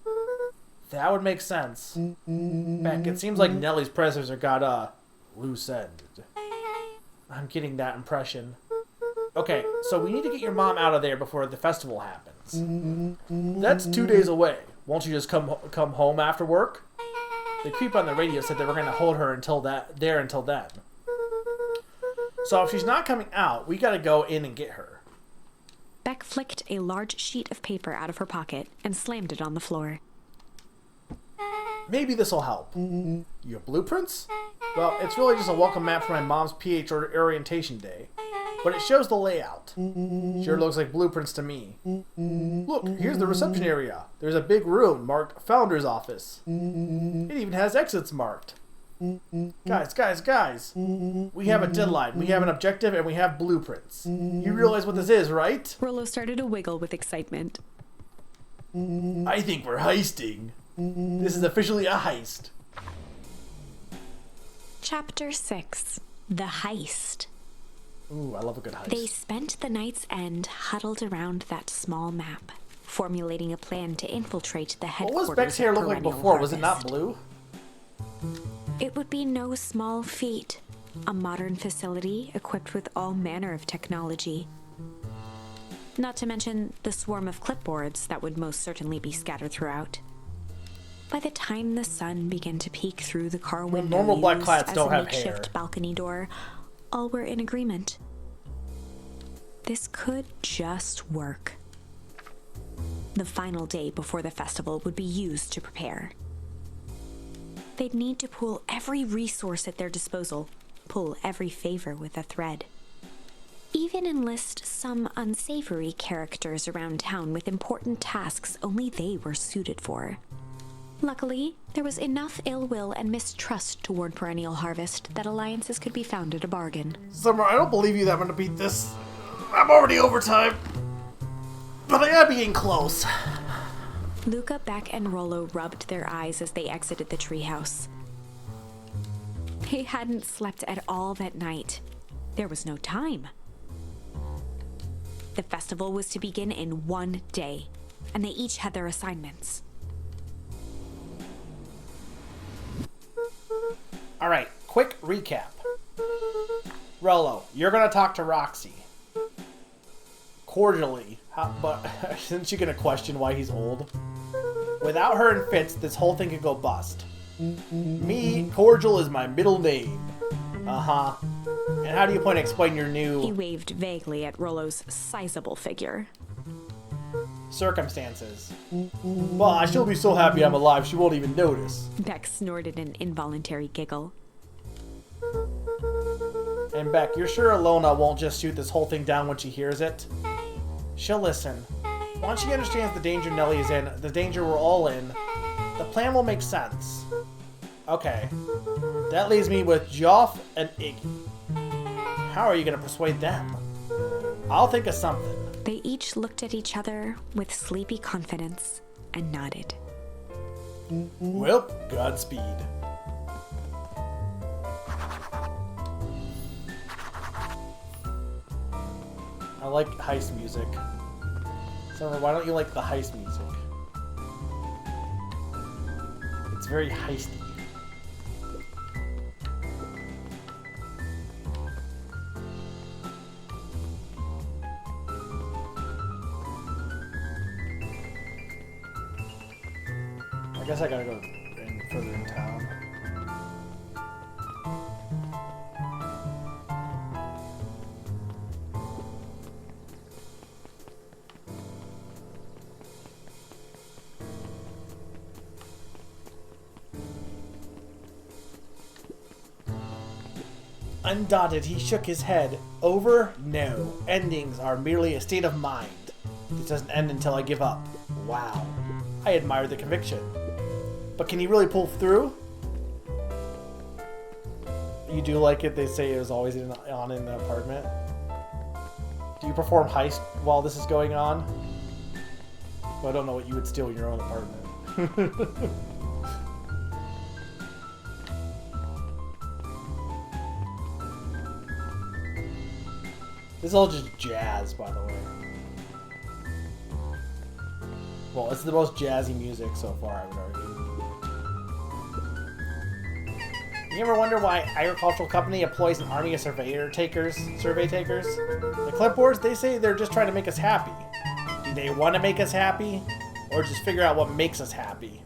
That would make sense. Beck, it seems like Nellie's predecessor got loose ended. I'm getting that impression. Okay, so we need to get your mom out of there before the festival happens. That's 2 days away. Won't you just come home after work? The creep on the radio said they were going to hold her until then. So if she's not coming out, we got to go in and get her. Beck flicked a large sheet of paper out of her pocket and slammed it on the floor. Maybe this will help. Your blueprints? Well, it's really just a welcome map for my mom's PH orientation day. But it shows the layout. Sure looks like blueprints to me. Look, here's the reception area. There's a big room marked Founder's Office. It even has exits marked. Guys. We have a deadline, we have an objective, and we have blueprints. You realize what this is, right? Rollo started to wiggle with excitement. I think we're heisting. This is officially a heist. Chapter 6. The Heist. Ooh, I love a good heist. They spent the night's end huddled around that small map, formulating a plan to infiltrate the headquarters. What was Beck's hair look like before? Was it not blue? It would be no small feat. A modern facility equipped with all manner of technology. Not to mention the swarm of clipboards that would most certainly be scattered throughout. By the time the sun began to peek through the car window normal black used clads as don't a have makeshift hair. balcony door, all were in agreement. This could just work. The final day before the festival would be used to prepare. They'd need to pool every resource at their disposal, pull every favor with a thread. Even enlist some unsavory characters around town with important tasks only they were suited for. Luckily, there was enough ill will and mistrust toward Perennial Harvest that alliances could be found at a bargain. Summer, I don't believe you that I'm gonna beat this. I'm already overtime. But I am being close. Luca, Beck, and Rollo rubbed their eyes as they exited the treehouse. They hadn't slept at all that night. There was no time. The festival was to begin in 1 day, and they each had their assignments. Alright, quick recap. Rollo, you're gonna talk to Roxy. Cordially. But isn't she gonna question why he's old? Without her and Fitz, this whole thing could go bust. Me, Cordial is my middle name. Uh-huh. And how do you plan to explain your new... He waved vaguely at Rollo's sizable figure. circumstances. Well, she'll be so happy I'm alive she won't even notice. Beck snorted an involuntary giggle. And Beck, you're sure Alona won't just shoot this whole thing down when she hears it? She'll listen. Once she understands the danger Nellie is in, the danger we're all in, The plan will make sense. Okay. That leaves me with Joff and Iggy. How are you gonna persuade them? I'll think of something. They each looked at each other with sleepy confidence and nodded. Well, Godspeed. I like heist music. Summer, why don't you like the heist music? It's very heisty. I guess I gotta go further in town. Undaunted, he shook his head. Over? No. Endings are merely a state of mind. This doesn't end until I give up. Wow. I admire the conviction. But can he really pull through? You do like it? They say it was always on in the apartment. Do you perform heist while this is going on? Well, I don't know what you would steal in your own apartment. This is all just jazz, by the way. Well, it's the most jazzy music so far, I would argue. You ever wonder why agricultural company employs an army of survey takers? The clipboards, they say they're just trying to make us happy. Do they want to make us happy? Or just figure out what makes us happy?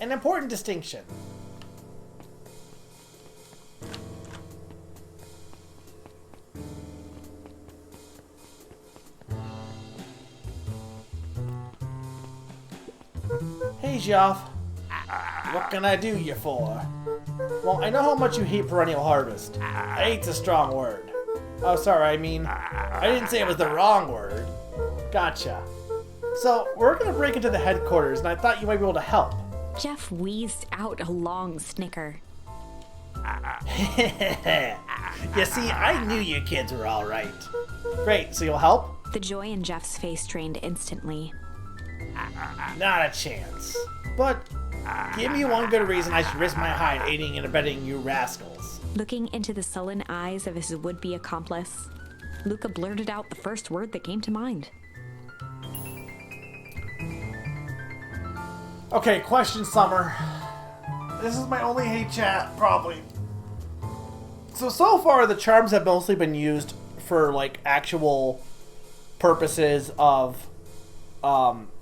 An important distinction. Hey, Joff. What can I do you for? Well, I know how much you hate perennial harvest. Hate's a strong word. Oh, sorry, I mean, I didn't say it was the wrong word. Gotcha. So, we're gonna break into the headquarters, and I thought you might be able to help. Jeff wheezed out a long snicker. You see, I knew you kids were alright. Great, so you'll help? The joy in Jeff's face drained instantly. Not a chance. But give me one good reason I should risk my hide aiding and abetting you rascals. Looking into the sullen eyes of his would-be accomplice, Luca blurted out the first word that came to mind. Okay, question, Summer. This is my only hate chat, probably. So far the charms have mostly been used for, like, actual purposes of,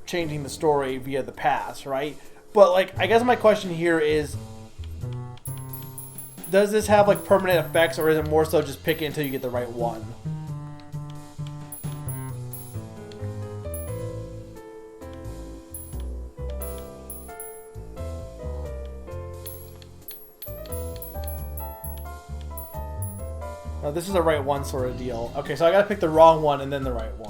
changing the story via the past, right? But, like, I guess my question here is, does this have, like, permanent effects, or is it more so just pick it until you get the right one? No, this is the right one sort of deal. Okay, so I gotta pick the wrong one and then the right one.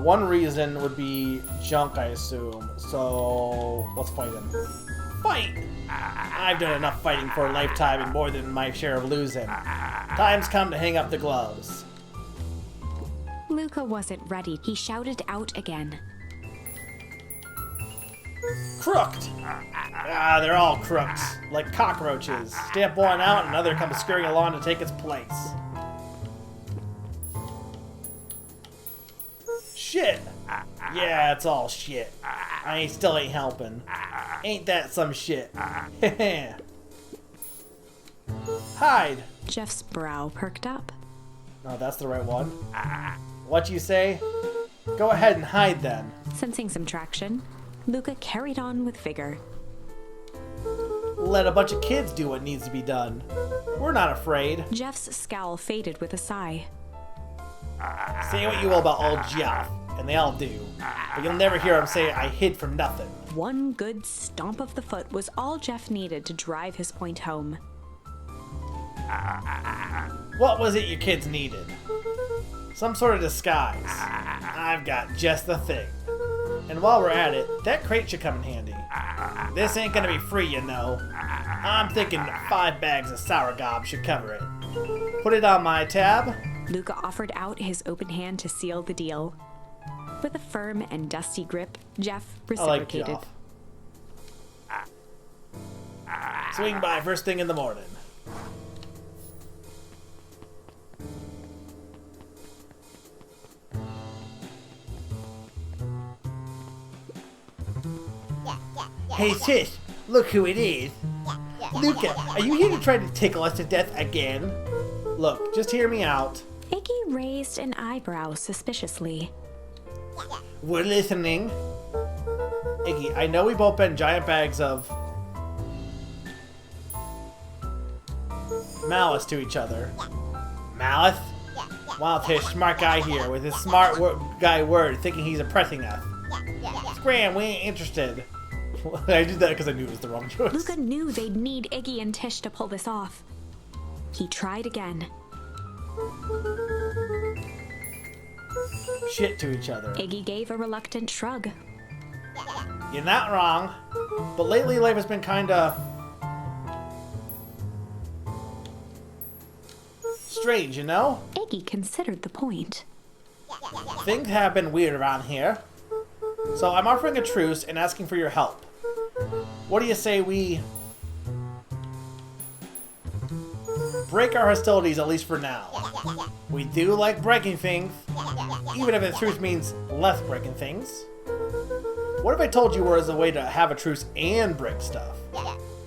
One reason would be junk, I assume. So, let's fight him. Fight! I've done enough fighting for a lifetime and more than my share of losing. Time's come to hang up the gloves. Luca wasn't ready. He shouted out again. Crooked! Ah, they're all crooks. Like cockroaches. Stamp one out and another comes scurrying along to take its place. Shit! Yeah, it's all shit. I still ain't helping. Ain't that some shit? Hide! Jeff's brow perked up. Oh, that's the right one. What you say? Go ahead and hide then. Sensing some traction, Luca carried on with vigor. Let a bunch of kids do what needs to be done. We're not afraid. Jeff's scowl faded with a sigh. Say what you will about old Jeff, and they all do, but you'll never hear him say I hid from nothing. One good stomp of the foot was all Jeff needed to drive his point home. What was it you kids needed? Some sort of disguise. I've got just the thing. And while we're at it, that crate should come in handy. This ain't gonna be free, you know. I'm thinking 5 bags of sour gob should cover it. Put it on my tab. Luca offered out his open hand to seal the deal. With a firm and dusty grip, Jeff reciprocated. I like Geoff. Swing by first thing in the morning. Hey sis, look who it is. Luca, are you here to try to tickle us to death again? Look, just hear me out. Iggy raised an eyebrow suspiciously. We're listening. Iggy, I know we both been giant bags of malice to each other. Malice? Wow, Tish, smart guy here with his smart guy word thinking he's impressing us. Scram, we ain't interested. I did that because I knew it was the wrong choice. Luca knew they'd need Iggy and Tish to pull this off. He tried again. Shit to each other. Iggy gave a reluctant shrug. You're not wrong, but lately life has been kinda strange, you know? Iggy considered the point. Things have been weird around here. So I'm offering a truce and asking for your help. What do you say we break our hostilities, at least for now? We do like breaking things, even if the truce means less breaking things. What if I told you there was a way to have a truce and break stuff?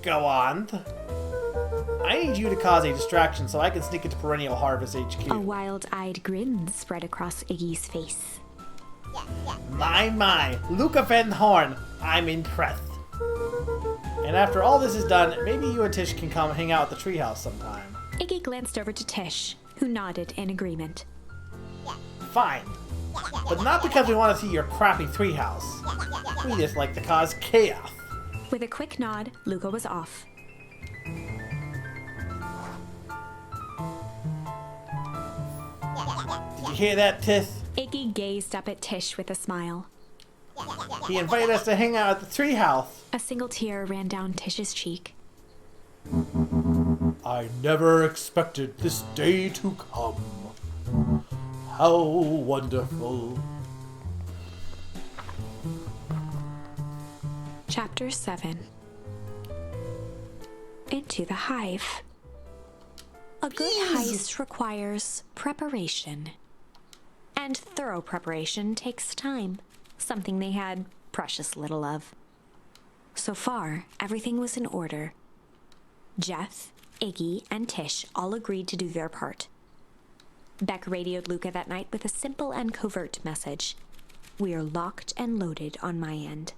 Go on. I need you to cause a distraction so I can sneak into Perennial Harvest HQ. A wild-eyed grin spread across Iggy's face. My, Luca Van Horn, I'm impressed. And after all this is done, maybe you and Tish can come hang out at the treehouse sometime. Iggy glanced over to Tish, who nodded in agreement. Fine. But not because we want to see your crappy treehouse. We just like to cause chaos. With a quick nod, Luca was off. Did you hear that, Tish? Iggy gazed up at Tish with a smile. He invited us to hang out at the treehouse. A single tear ran down Tish's cheek. I never expected this day to come. How wonderful. Chapter 7. Into the Hive. A good heist requires preparation. And thorough preparation takes time, something they had precious little of. So far, everything was in order. Jeff, Iggy, and Tish all agreed to do their part. Beck radioed Luca that night with a simple and covert message. "We're locked and loaded on my end."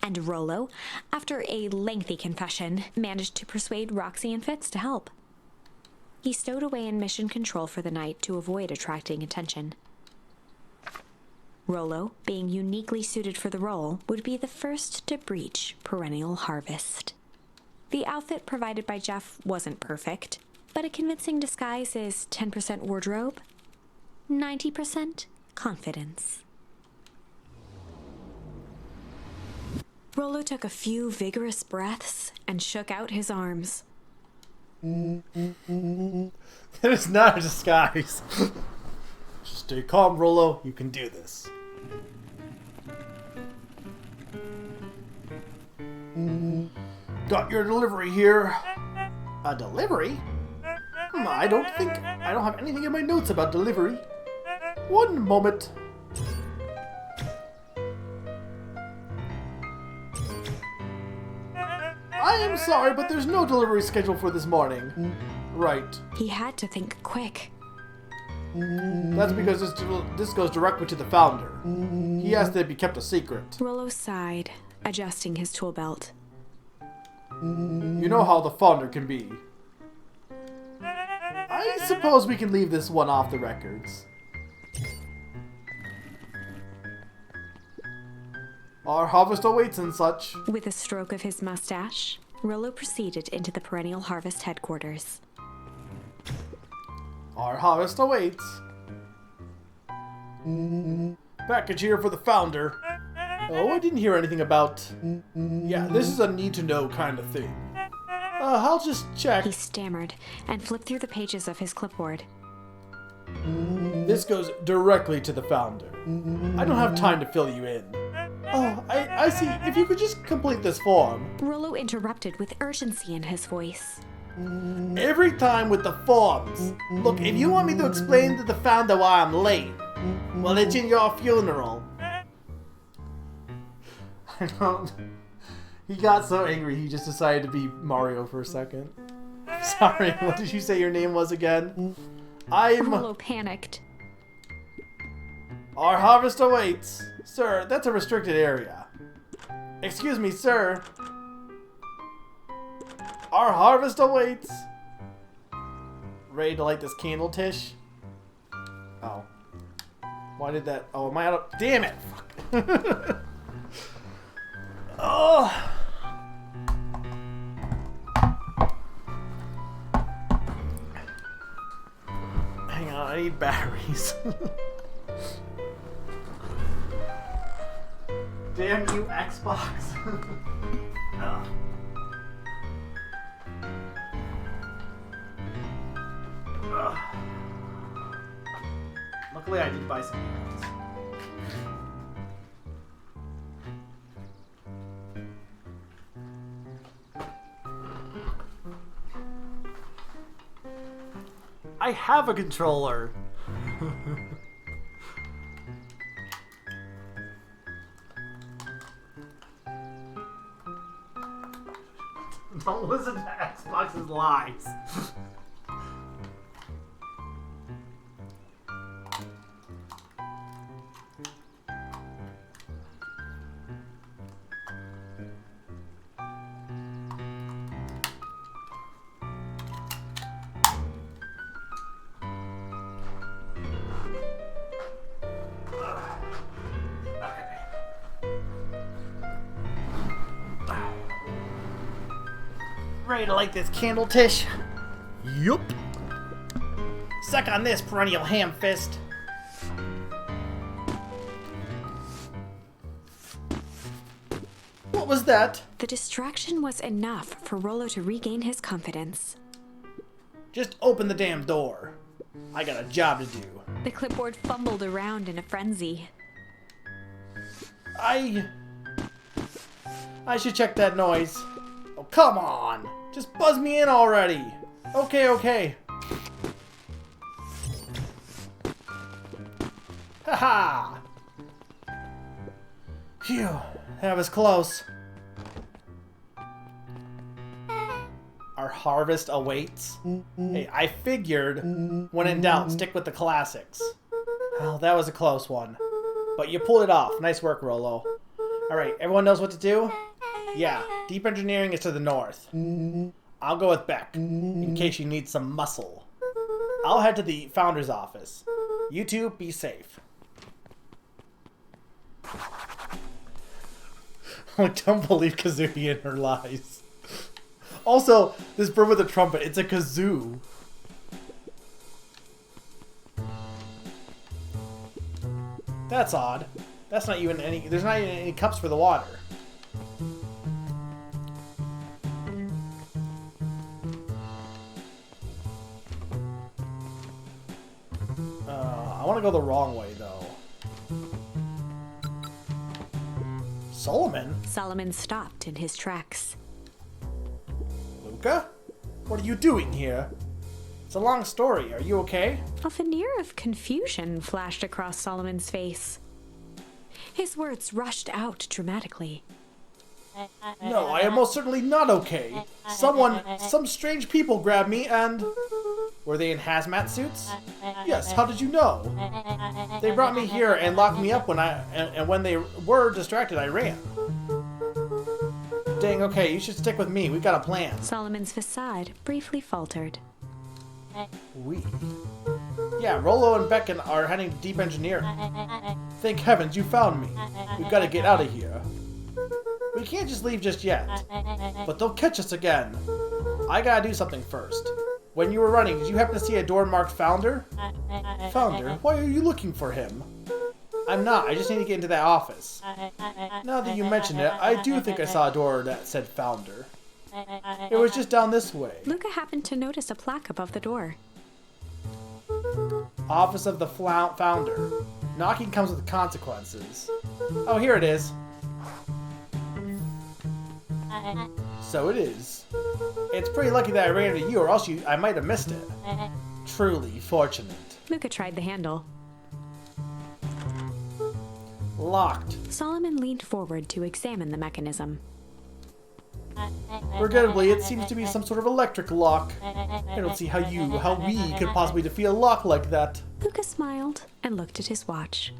And Rollo, after a lengthy confession, managed to persuade Roxy and Fitz to help. He stowed away in mission control for the night to avoid attracting attention. Rollo, being uniquely suited for the role, would be the first to breach Perennial Harvest. The outfit provided by Jeff wasn't perfect, but a convincing disguise is 10% wardrobe, 90% confidence. Rollo took a few vigorous breaths and shook out his arms. That is not a disguise. Stay calm, Rollo. You can do this. Got your delivery here. A delivery? I don't have anything in my notes about delivery. One moment. I am sorry, but there's no delivery scheduled for this morning. Right. He had to think quick. That's because this goes directly to the founder. He asked that it be kept a secret. Rollo sighed, adjusting his tool belt. You know how the founder can be. I suppose we can leave this one off the records. Our harvest awaits and such. With a stroke of his mustache, Rollo proceeded into the Perennial Harvest headquarters. Our harvest awaits. Package here for the founder. Oh, I didn't hear anything about... Yeah, this is a need-to-know kind of thing. I'll just check. He stammered and flipped through the pages of his clipboard. This goes directly to the founder. I don't have time to fill you in. Oh, I see. If you could just complete this form. Rollo interrupted with urgency in his voice. Every time with the forms. Look, if you want me to explain to the founder why I'm late, well, it's in your funeral. I don't... He got so angry he just decided to be Mario for a second. Sorry, what did you say your name was again? Rollo panicked. Our harvest awaits. Sir, that's a restricted area. Excuse me, sir. Our harvest awaits. Ready to light this candle, Tish? Oh. Why did that... Oh, am I out of... Damn it! Fuck. Oh. Hang on, I need batteries. Damn you, Xbox. Ugh. Ugh. Luckily, I did buy some emails. I have a controller. Don't listen to Xbox's lies. Ready to light this candle, Tish? Yup. Suck on this, perennial ham fist. What was that? The distraction was enough for Rollo to regain his confidence. Just open the damn door. I got a job to do. The clipboard fumbled around in a frenzy. I should check that noise. Oh, come on! Just buzz me in already! Okay, okay. Haha! Phew, that was close. Our harvest awaits? Hey, I figured, when in doubt, stick with the classics. Well, that was a close one. But you pulled it off. Nice work, Rollo. Alright, everyone knows what to do? Yeah, deep engineering is to the north. I'll go with Beck, in case you need some muscle. I'll head to the founder's office. You two, be safe. I don't believe Kazooie and her lies. Also, this bird with a trumpet, it's a kazoo. That's odd. That's not even any... There's not even any cups for the water. I want to go the wrong way, though. Solomon? Solomon stopped in his tracks. Luca? What are you doing here? It's a long story. Are you okay? A veneer of confusion flashed across Solomon's face. His words rushed out dramatically. No, I am most certainly not okay. Some strange people grabbed me and... Were they in hazmat suits? Yes, how did you know? They brought me here and locked me up when they were distracted, I ran. Dang, okay, you should stick with me. We've got a plan. Solomon's facade briefly faltered. We? Yeah, Rollo and Becken are heading to deep engineering. Thank heavens you found me. We've got to get out of here. We can't just leave just yet. But they'll catch us again. I gotta do something first. When you were running, did you happen to see a door marked Founder? Founder? Why are you looking for him? I'm not. I just need to get into that office. Now that you mention it, I do think I saw a door that said Founder. It was just down this way. Luca happened to notice a plaque above the door. Office of the Founder. Knocking comes with consequences. Oh, here it is. So it is. It's pretty lucky that I ran into you, or else I might have missed it. Truly fortunate. Luca tried the handle. Locked. Solomon leaned forward to examine the mechanism. Regrettably, it seems to be some sort of electric lock. I don't see how we could possibly defeat a lock like that. Luca smiled and looked at his watch.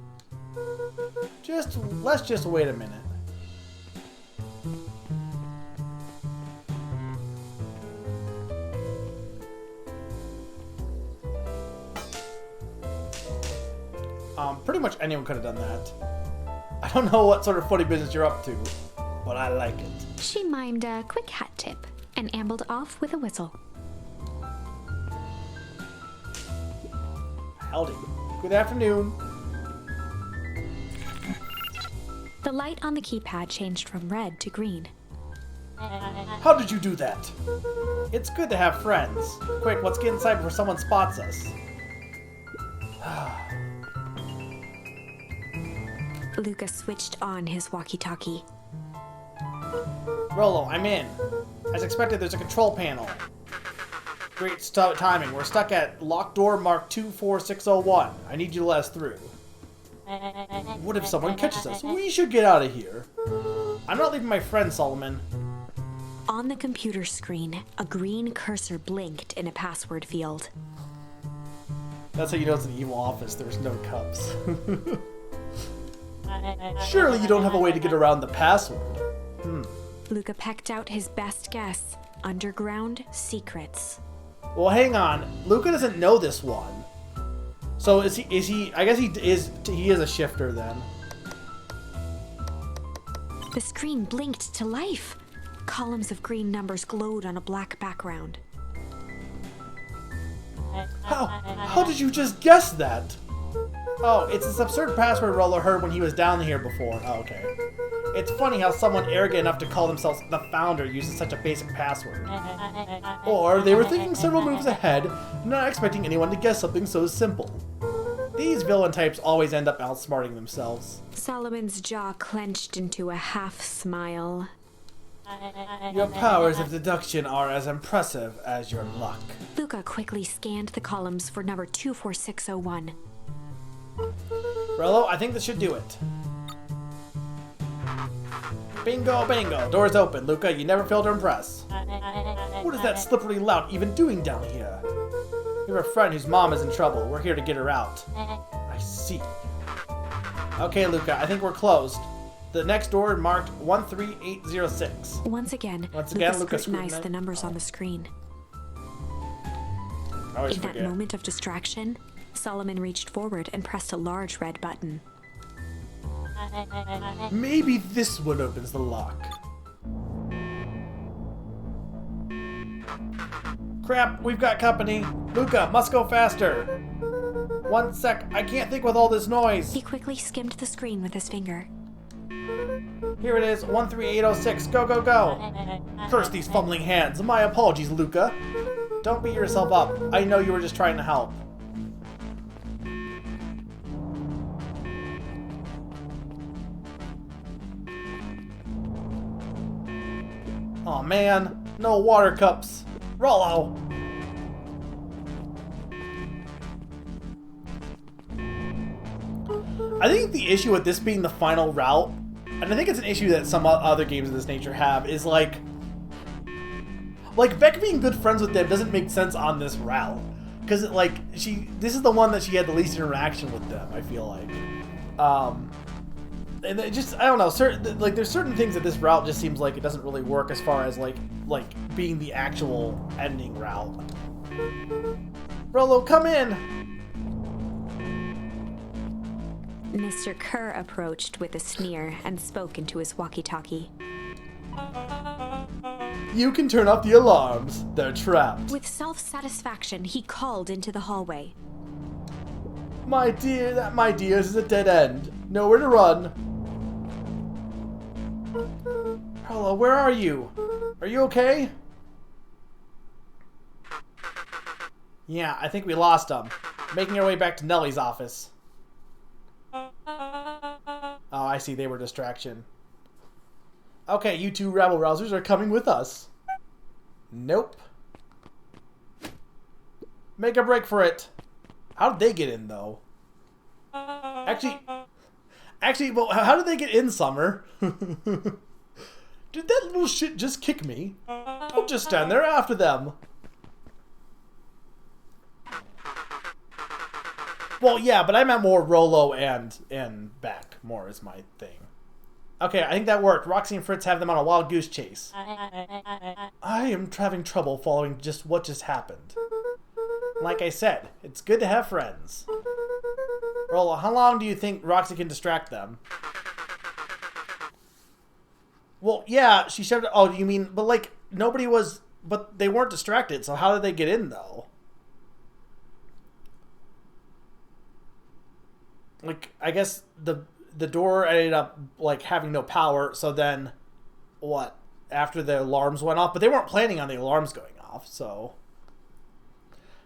Let's just wait a minute. Pretty much anyone could have done that. I don't know what sort of funny business you're up to, but I like it. She mimed a quick hat tip and ambled off with a whistle. Howdy. Good afternoon. The light on the keypad changed from red to green. How did you do that? It's good to have friends. Quick, let's get inside before someone spots us. Luca switched on his walkie-talkie. Rollo, I'm in. As expected, there's a control panel. Great timing. We're stuck at locked door marked 24601. I need you to let us through. What if someone catches us? We should get out of here. I'm not leaving my friend, Solomon. On the computer screen, a green cursor blinked in a password field. That's how you know it's an evil office. There's no cups. Surely you don't have a way to get around the password. Luca pecked out his best guess. Underground secrets. Well, hang on. Luca doesn't know this one. So is he I guess he is a shifter then. The screen blinked to life. Columns of green numbers glowed on a black background. How did you just guess that? Oh, it's this absurd password Rollo heard when he was down here before. Oh, okay. It's funny how someone arrogant enough to call themselves the Founder uses such a basic password. Or they were thinking several moves ahead, not expecting anyone to guess something so simple. These villain types always end up outsmarting themselves. Solomon's jaw clenched into a half smile. Your powers of deduction are as impressive as your luck. Luca quickly scanned the columns for number 24601. Rollo, I think this should do it. Bingo, bingo. Door's open. Luca, you never fail to impress. What is that slippery lout even doing down here? We have a friend whose mom is in trouble. We're here to get her out. I see. Okay, Luca, I think we're closed. The next door marked 13806. Once again, Luca scrutinized the numbers on the screen. In that moment of distraction, Solomon reached forward and pressed a large red button. Maybe this one opens the lock. Crap, we've got company. Luca, must go faster. One sec, I can't think with all this noise. He quickly skimmed the screen with his finger. Here it is, 13806. Go, go, go. Curse these fumbling hands. My apologies, Luca. Don't beat yourself up. I know you were just trying to help. Aw, man. No water cups. Rollo. I think the issue with this being the final route, and I think it's an issue that some other games of this nature have, is like Beck being good friends with them doesn't make sense on this route. Because, this is the one that she had the least interaction with them, I feel like. And it just, I don't know, there's certain things that this route just seems like it doesn't really work as far as, like being the actual ending route. Rollo, come in! Mr. Kerr approached with a sneer and spoke into his walkie-talkie. You can turn off the alarms. They're trapped. With self-satisfaction, he called into the hallway. My dear, this is a dead end. Nowhere to run. Hello, where are you? Are you okay? Yeah, I think we lost him. Making our way back to Nellie's office. Oh, I see. They were a distraction. Okay, you two rabble-rousers are coming with us. Nope. Make a break for it. How did they get in, though? Actually, well, how did they get in, Summer? Did that little shit just kick me? Don't just stand there after them. Well, yeah, but I meant more Rolo and Beck. More is my thing. Okay, I think that worked. Roxy and Fritz have them on a wild goose chase. I am having trouble following what just happened. Like I said, it's good to have friends. Rolo, how long do you think Roxy can distract them? Well, yeah, she showed... Oh, you mean... But, like, nobody was... But they weren't distracted, so how did they get in, though? Like, I guess the door ended up, like, having no power, so then... What? After the alarms went off? But they weren't planning on the alarms going off, so...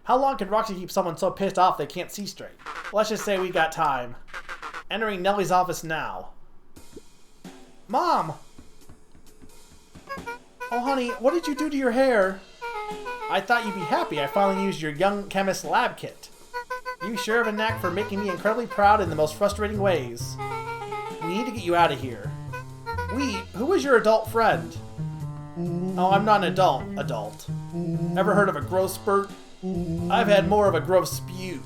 How long can Roxy keep someone so pissed off they can't see straight? Let's just say we got time. Entering Nellie's office now. Mom! Oh, honey, what did you do to your hair? I thought you'd be happy I finally used your young chemist lab kit. You sure have a knack for making me incredibly proud in the most frustrating ways. We need to get you out of here. Who is your adult friend? Oh, I'm not an adult. Ever heard of a growth spurt? I've had more of a growth spew.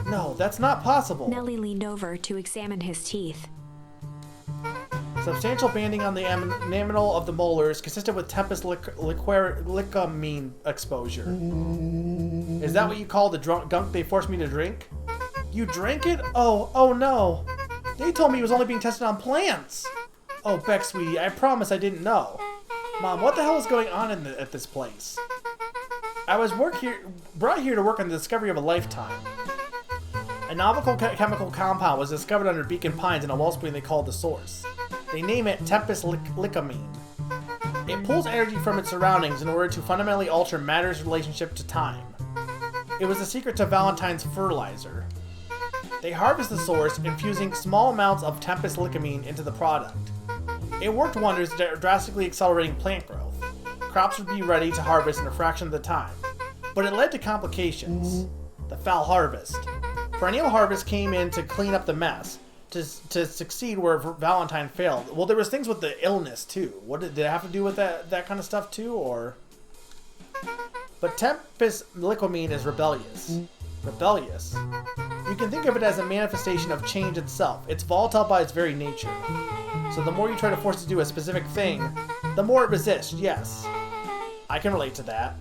No, that's not possible. Nellie leaned over to examine his teeth. Substantial banding on the enamel of the molars consistent with Tempest licamine exposure. Is that what you call the gunk they forced me to drink? You drank it? Oh no. They told me it was only being tested on plants. Oh, Beck, sweetie, I promise I didn't know. Mom, what the hell is going on at this place? I was brought here to work on the discovery of a lifetime. A novel chemical compound was discovered under Beacon Pines in a wellspring they called the Source. They name it Tempest licamine. It pulls energy from its surroundings in order to fundamentally alter matter's relationship to time. It was the secret to Valentine's fertilizer. They harvest the source, infusing small amounts of Tempest licamine into the product. It worked wonders, drastically accelerating plant growth. Crops would be ready to harvest in a fraction of the time. But it led to complications. The foul harvest. Perennial Harvest came in to clean up the mess, to succeed where Valentine failed. Well, there was things with the illness, too. What did it have to do with that kind of stuff, too, or...? But Tempest licamine is rebellious. Rebellious? You can think of it as a manifestation of change itself. It's volatile by its very nature. So the more you try to force it to do a specific thing, the more it resists, yes. I can relate to that.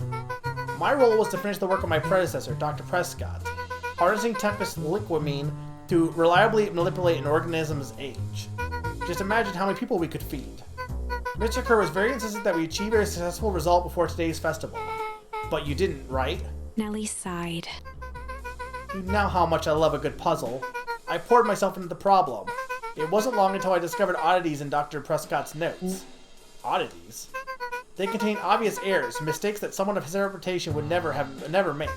My role was to finish the work of my predecessor, Dr. Prescott, harnessing Tempest licamine to reliably manipulate an organism's age. Just imagine how many people we could feed. Mr. Kerr was very insistent that we achieve a successful result before today's festival. But you didn't, right? Nellie sighed. You know how much I love a good puzzle. I poured myself into the problem. It wasn't long until I discovered oddities in Dr. Prescott's notes. Oddities? They contain obvious errors, mistakes that someone of his reputation would never make.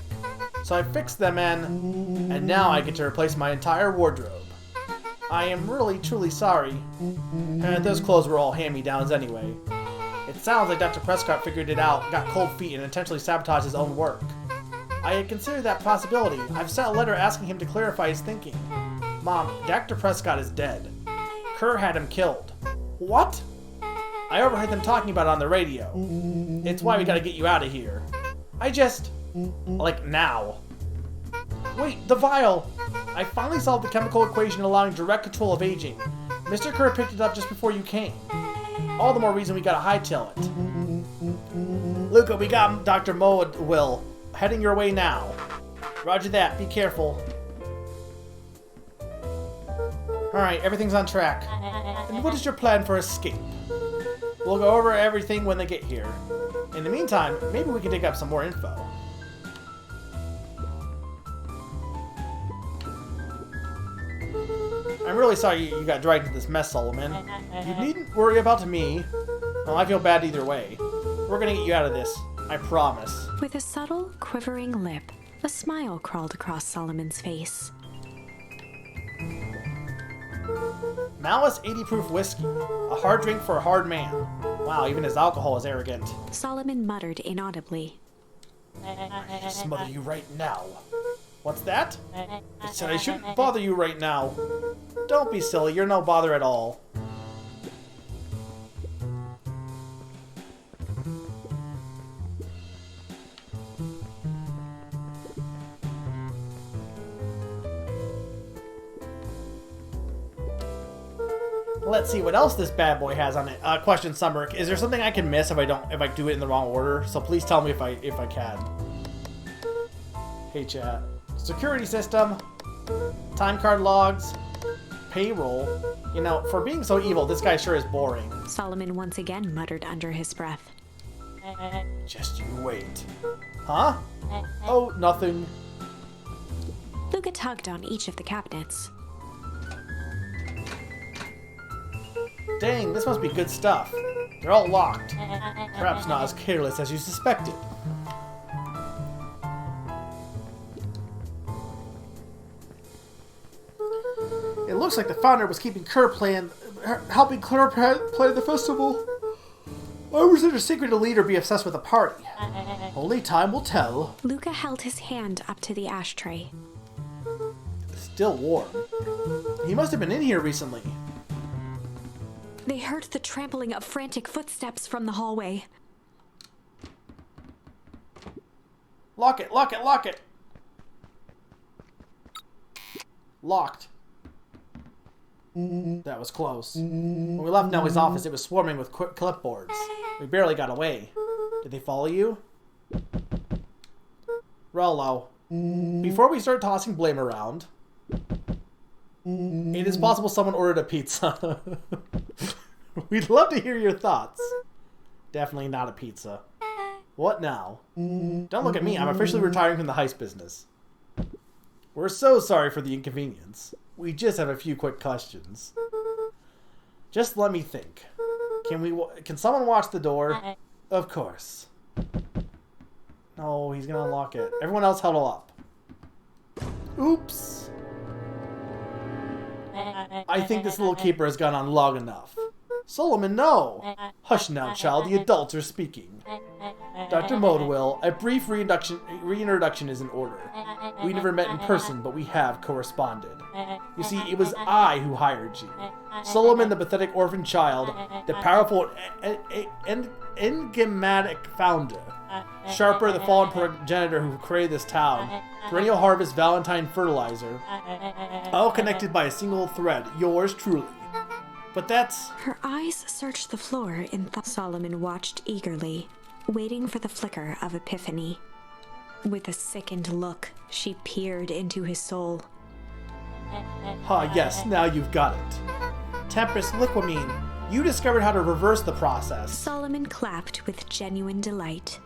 So I fixed them and now I get to replace my entire wardrobe. I am really, truly sorry. And those clothes were all hand-me-downs anyway. It sounds like Dr. Prescott figured it out, got cold feet, and intentionally sabotaged his own work. I had considered that possibility. I've sent a letter asking him to clarify his thinking. Mom, Dr. Prescott is dead. Kerr had him killed. What? I overheard them talking about it on the radio. It's why we gotta get you out of here. Like, now. Wait, the vial! I finally solved the chemical equation allowing direct control of aging. Mr. Kerr picked it up just before you came. All the more reason we gotta hightail it. Luca, we got Dr. Will. Heading your way now. Roger that, be careful. Alright, everything's on track. And what is your plan for escape? We'll go over everything when they get here. In the meantime, maybe we can dig up some more info. I'm really sorry you got dragged into this mess, Solomon. You needn't worry about me. Well, I feel bad either way. We're gonna get you out of this. I promise. With a subtle, quivering lip, a smile crawled across Solomon's face. Malice 80 proof whiskey. A hard drink for a hard man. Wow, even his alcohol is arrogant. Solomon muttered inaudibly. I smother you right now. What's that? I said I shouldn't bother you right now. Don't be silly, you're no bother at all. Let's see what else this bad boy has on it. Question, Summer. Is there something I can miss if I do it in the wrong order? So please tell me if I can. Hey chat. Security system. Time card logs. Payroll. You know, for being so evil, this guy sure is boring. Solomon once again muttered under his breath. Just you wait. Huh? Oh, nothing. Luca tugged on each of the cabinets. Dang, this must be good stuff. They're all locked. Perhaps not as careless as you suspected. It looks like the founder was keeping Kerr helping Kerr play the festival. Why was it a secret to lead or be obsessed with a party? Only time will tell. Luca held his hand up to the ashtray. Still warm. He must have been in here recently. They heard the trampling of frantic footsteps from the hallway. Lock it, lock it, lock it! Locked. That was close. When we left Nellie's office, it was swarming with clipboards. We barely got away. Did they follow you? Rollo, before we start tossing blame around, it is possible someone ordered a pizza. We'd love to hear your thoughts. Definitely not a pizza. What now? Don't look at me. I'm officially retiring from the heist business. We're so sorry for the inconvenience. We just have a few quick questions. Just let me think. Can someone watch the door? Of course. No, he's gonna unlock it. Everyone else huddle up. Oops. I think this little keeper has gone on long enough. Solomon, no! Hush now, child. The adults are speaking. Dr. Modewell, a brief reintroduction is in order. We never met in person, but we have corresponded. You see, it was I who hired you. Solomon, the pathetic orphan child, the powerful and enigmatic founder. Sharper, the fallen progenitor who created this town. Perennial Harvest Valentine Fertilizer. All connected by a single thread. Yours truly. But that's... Her eyes searched the floor in thought. Solomon watched eagerly, waiting for the flicker of epiphany. With a sickened look, she peered into his soul. Ah, yes, now you've got it. Tempest Liquamine, you discovered how to reverse the process. Solomon clapped with genuine delight.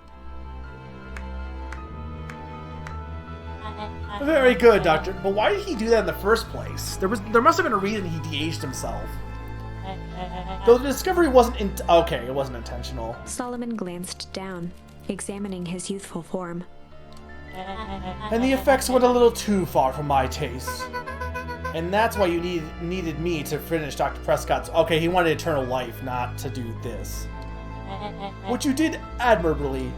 Very good, Doctor. But why did he do that in the first place? There must have been a reason he de-aged himself. Though the discovery wasn't okay, it wasn't intentional. Solomon glanced down, examining his youthful form. And the effects went a little too far for my taste. And that's why you needed me to finish Dr. Prescott's... Okay, he wanted eternal life, not to do this. Which you did admirably.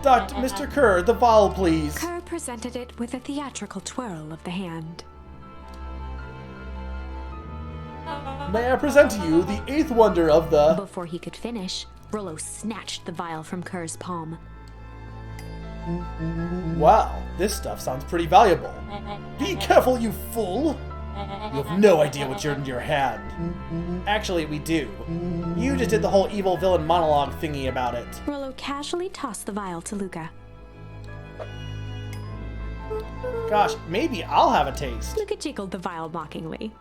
Mr. Kerr, the vial, please. Kerr presented it with a theatrical twirl of the hand. May I present to you the eighth wonder of the... Before he could finish, Rollo snatched the vial from Kerr's palm. Wow, this stuff sounds pretty valuable. Be careful, you fool! You have no idea what's in your hand. Actually, we do. You just did the whole evil villain monologue thingy about it. Rollo casually tossed the vial to Luca. Gosh, maybe I'll have a taste. Luca jiggled the vial mockingly.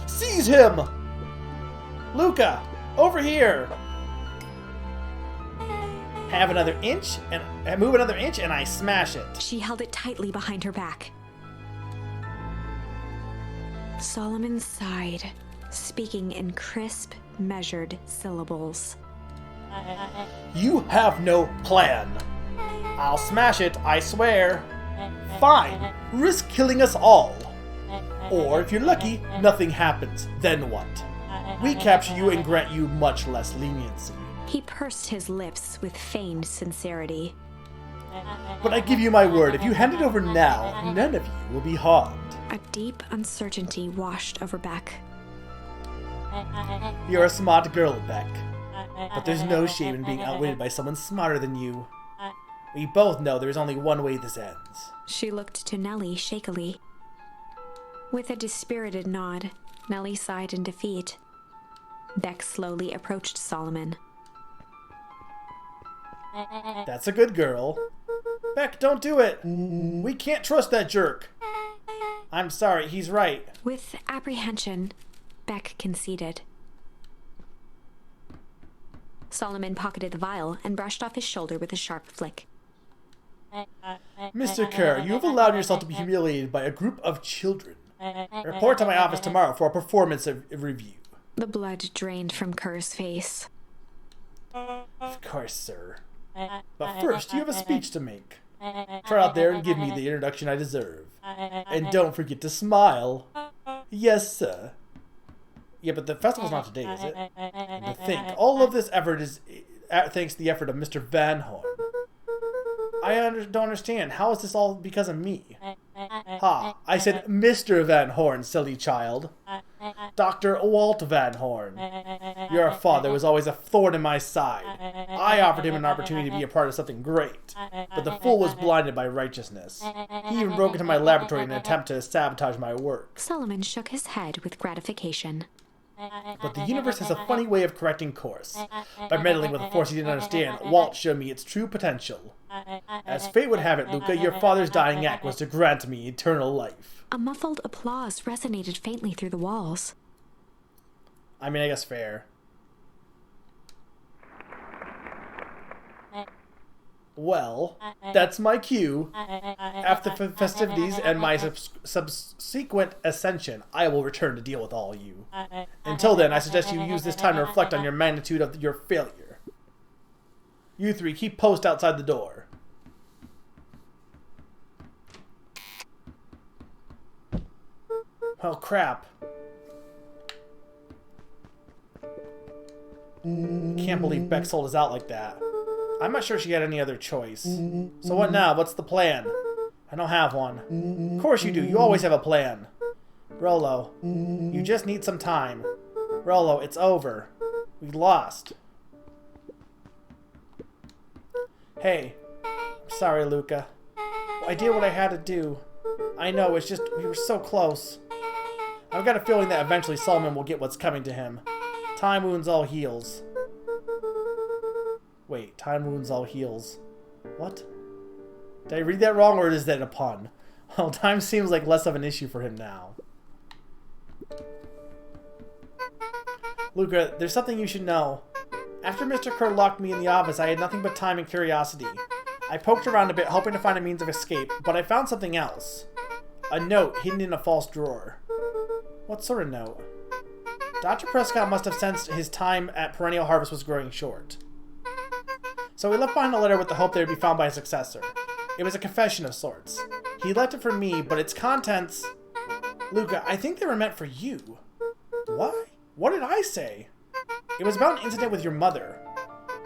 Seize him! Luca, over here! Have another inch, and move another inch, and I smash it. She held it tightly behind her back. Solomon sighed, speaking in crisp, measured syllables. You have no plan. I'll smash it, I swear. Fine, risk killing us all. Or, if you're lucky, nothing happens. Then what? We capture you and grant you much less leniency. He pursed his lips with feigned sincerity. But I give you my word, if you hand it over now, none of you will be harmed. A deep uncertainty washed over Beck. You're a smart girl, Beck. But there's no shame in being outwitted by someone smarter than you. We both know there's only one way this ends. She looked to Nellie shakily. With a dispirited nod, Nellie sighed in defeat. Beck slowly approached Solomon. That's a good girl. Beck, don't do it! We can't trust that jerk! I'm sorry, he's right. With apprehension, Beck conceded. Solomon pocketed the vial and brushed off his shoulder with a sharp flick. Mr. Kerr, you have allowed yourself to be humiliated by a group of children. Report to my office tomorrow for a performance review. The blood drained from Kerr's face. Of course, sir. But first, you have a speech to make. Try out there and give me the introduction I deserve. And don't forget to smile. Yes, sir. Yeah, but the festival's not today, is it? And to think, all of this effort is thanks to the effort of Mr. Van Horn. I don't understand. How is this all because of me? Ha, I said Mr. Van Horn, silly child. Dr. Walt Van Horn. Your father was always a thorn in my side. I offered him an opportunity to be a part of something great. But the fool was blinded by righteousness. He even broke into my laboratory in an attempt to sabotage my work. Solomon shook his head with gratification. But the universe has a funny way of correcting course. By meddling with a force he didn't understand, Walt showed me its true potential. As fate would have it, Luca, your father's dying act was to grant me eternal life. A muffled applause resonated faintly through the walls. I mean, I guess fair. Well, that's my cue. After the festivities and my subsequent ascension, I will return to deal with all of you. Until then, I suggest you use this time to reflect on your magnitude of your failure. You three, keep post outside the door. Oh, crap. Can't believe Beck sold us out like that. I'm not sure she had any other choice. So what now? What's the plan? I don't have one. Of course you do. You always have a plan. Rolo, you just need some time. Rolo, it's over. We lost. Hey, I'm sorry, Luca. I did what I had to do. I know, it's just, we were so close. I've got a feeling that eventually Solomon will get what's coming to him. Time wounds all heals. Wait, time wounds all heals. What? Did I read that wrong, or is that a pun? Well, time seems like less of an issue for him now. Luca, there's something you should know. After Mr. Kerr locked me in the office, I had nothing but time and curiosity. I poked around a bit, hoping to find a means of escape, but I found something else. A note hidden in a false drawer. What sort of note? Dr. Prescott must have sensed his time at Perennial Harvest was growing short. So he left behind a letter with the hope that it would be found by a successor. It was a confession of sorts. He left it for me, but its contents... Luca, I think they were meant for you. What? What did I say? It was about an incident with your mother.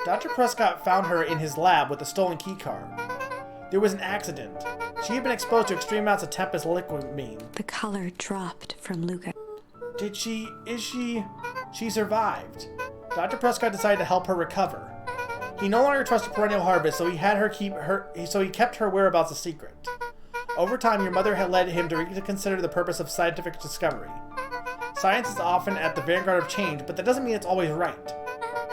Dr. Prescott found her in his lab with a stolen keycard. There was an accident. She had been exposed to extreme amounts of Tempest liquidamine. The color dropped from Luca. She survived. Dr. Prescott decided to help her recover. He no longer trusted Perennial Harvest, so he kept her whereabouts a secret. Over time, your mother had led him to reconsider the purpose of scientific discovery. Science is often at the vanguard of change, but that doesn't mean it's always right.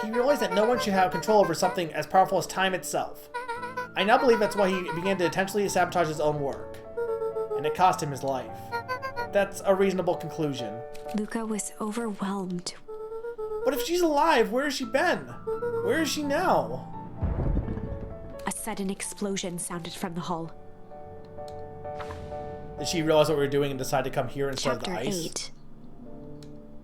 He realized that no one should have control over something as powerful as time itself. I now believe that's why he began to intentionally sabotage his own work. And it cost him his life. That's a reasonable conclusion. Luca was overwhelmed. But if she's alive, where has she been? Where is she now? A sudden explosion sounded from the hull. Did she realize what we were doing and decide to come here instead of the Chapter ice? 8.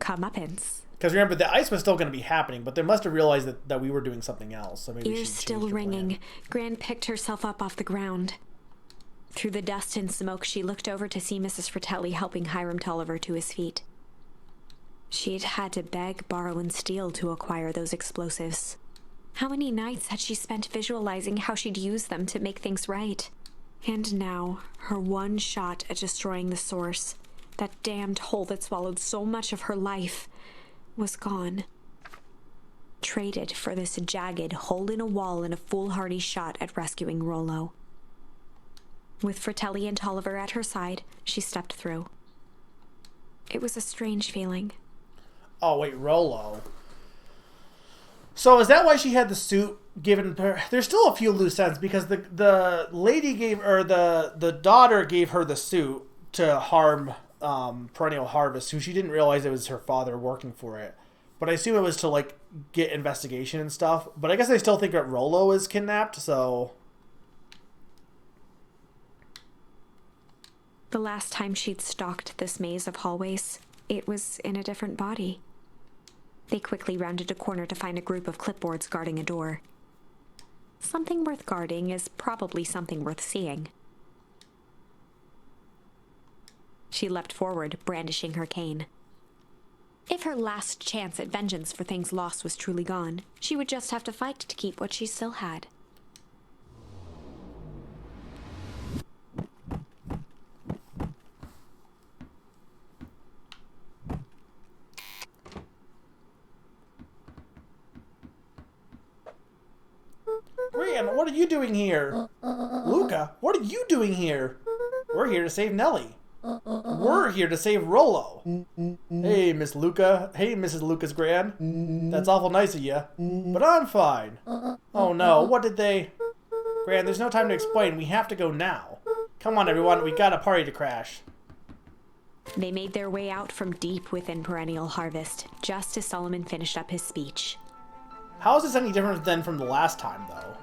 comeuppance. Because remember, the ice was still going to be happening, but they must have realized that we were doing something else. So maybe Ears still ringing, Gran picked herself up off the ground. Through the dust and smoke, she looked over to see Mrs. Fratelli helping Hiram Tolliver to his feet. She'd had to beg, borrow, and steal to acquire those explosives. How many nights had she spent visualizing how she'd use them to make things right? And now, her one shot at destroying the source, that damned hole that swallowed so much of her life, was gone. Traded for this jagged hole in a wall and a foolhardy shot at rescuing Rollo. With Fratelli and Tolliver at her side, she stepped through. It was a strange feeling. Oh, wait, Rollo. So is that why she had the suit given her? There's still a few loose ends because the lady gave, or the daughter gave her the suit to harm Perennial Harvest, who she didn't realize it was her father working for it. But I assume it was to, like, get investigation and stuff. But I guess they still think that Rollo is kidnapped, so... The last time she'd stalked this maze of hallways, it was in a different body. They quickly rounded a corner to find a group of clipboards guarding a door. Something worth guarding is probably something worth seeing. She leapt forward, brandishing her cane. If her last chance at vengeance for things lost was truly gone, she would just have to fight to keep what she still had. Gran, what are you doing here? Luca, what are you doing here? We're here to save Nellie. We're here to save Rollo. Hey, Miss Luca. Hey, Mrs. Lucas Gran. That's awful nice of you. But I'm fine. Oh no, what did they... Gran, there's no time to explain. We have to go now. Come on, everyone. We got a party to crash. They made their way out from deep within Perennial Harvest, just as Solomon finished up his speech. How is this any different than from the last time, though?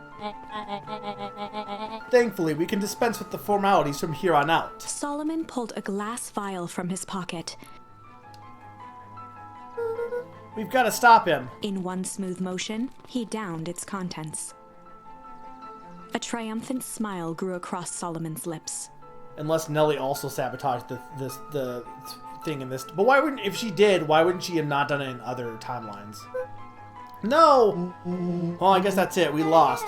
Thankfully, we can dispense with the formalities from here on out. Solomon pulled a glass vial from his pocket. We've got to stop him. In one smooth motion, he downed its contents. A triumphant smile grew across Solomon's lips. Unless Nellie also sabotaged the thing in this. But why wouldn't, if she did, why wouldn't she have not done it in other timelines? No! Well, I guess that's it. We lost.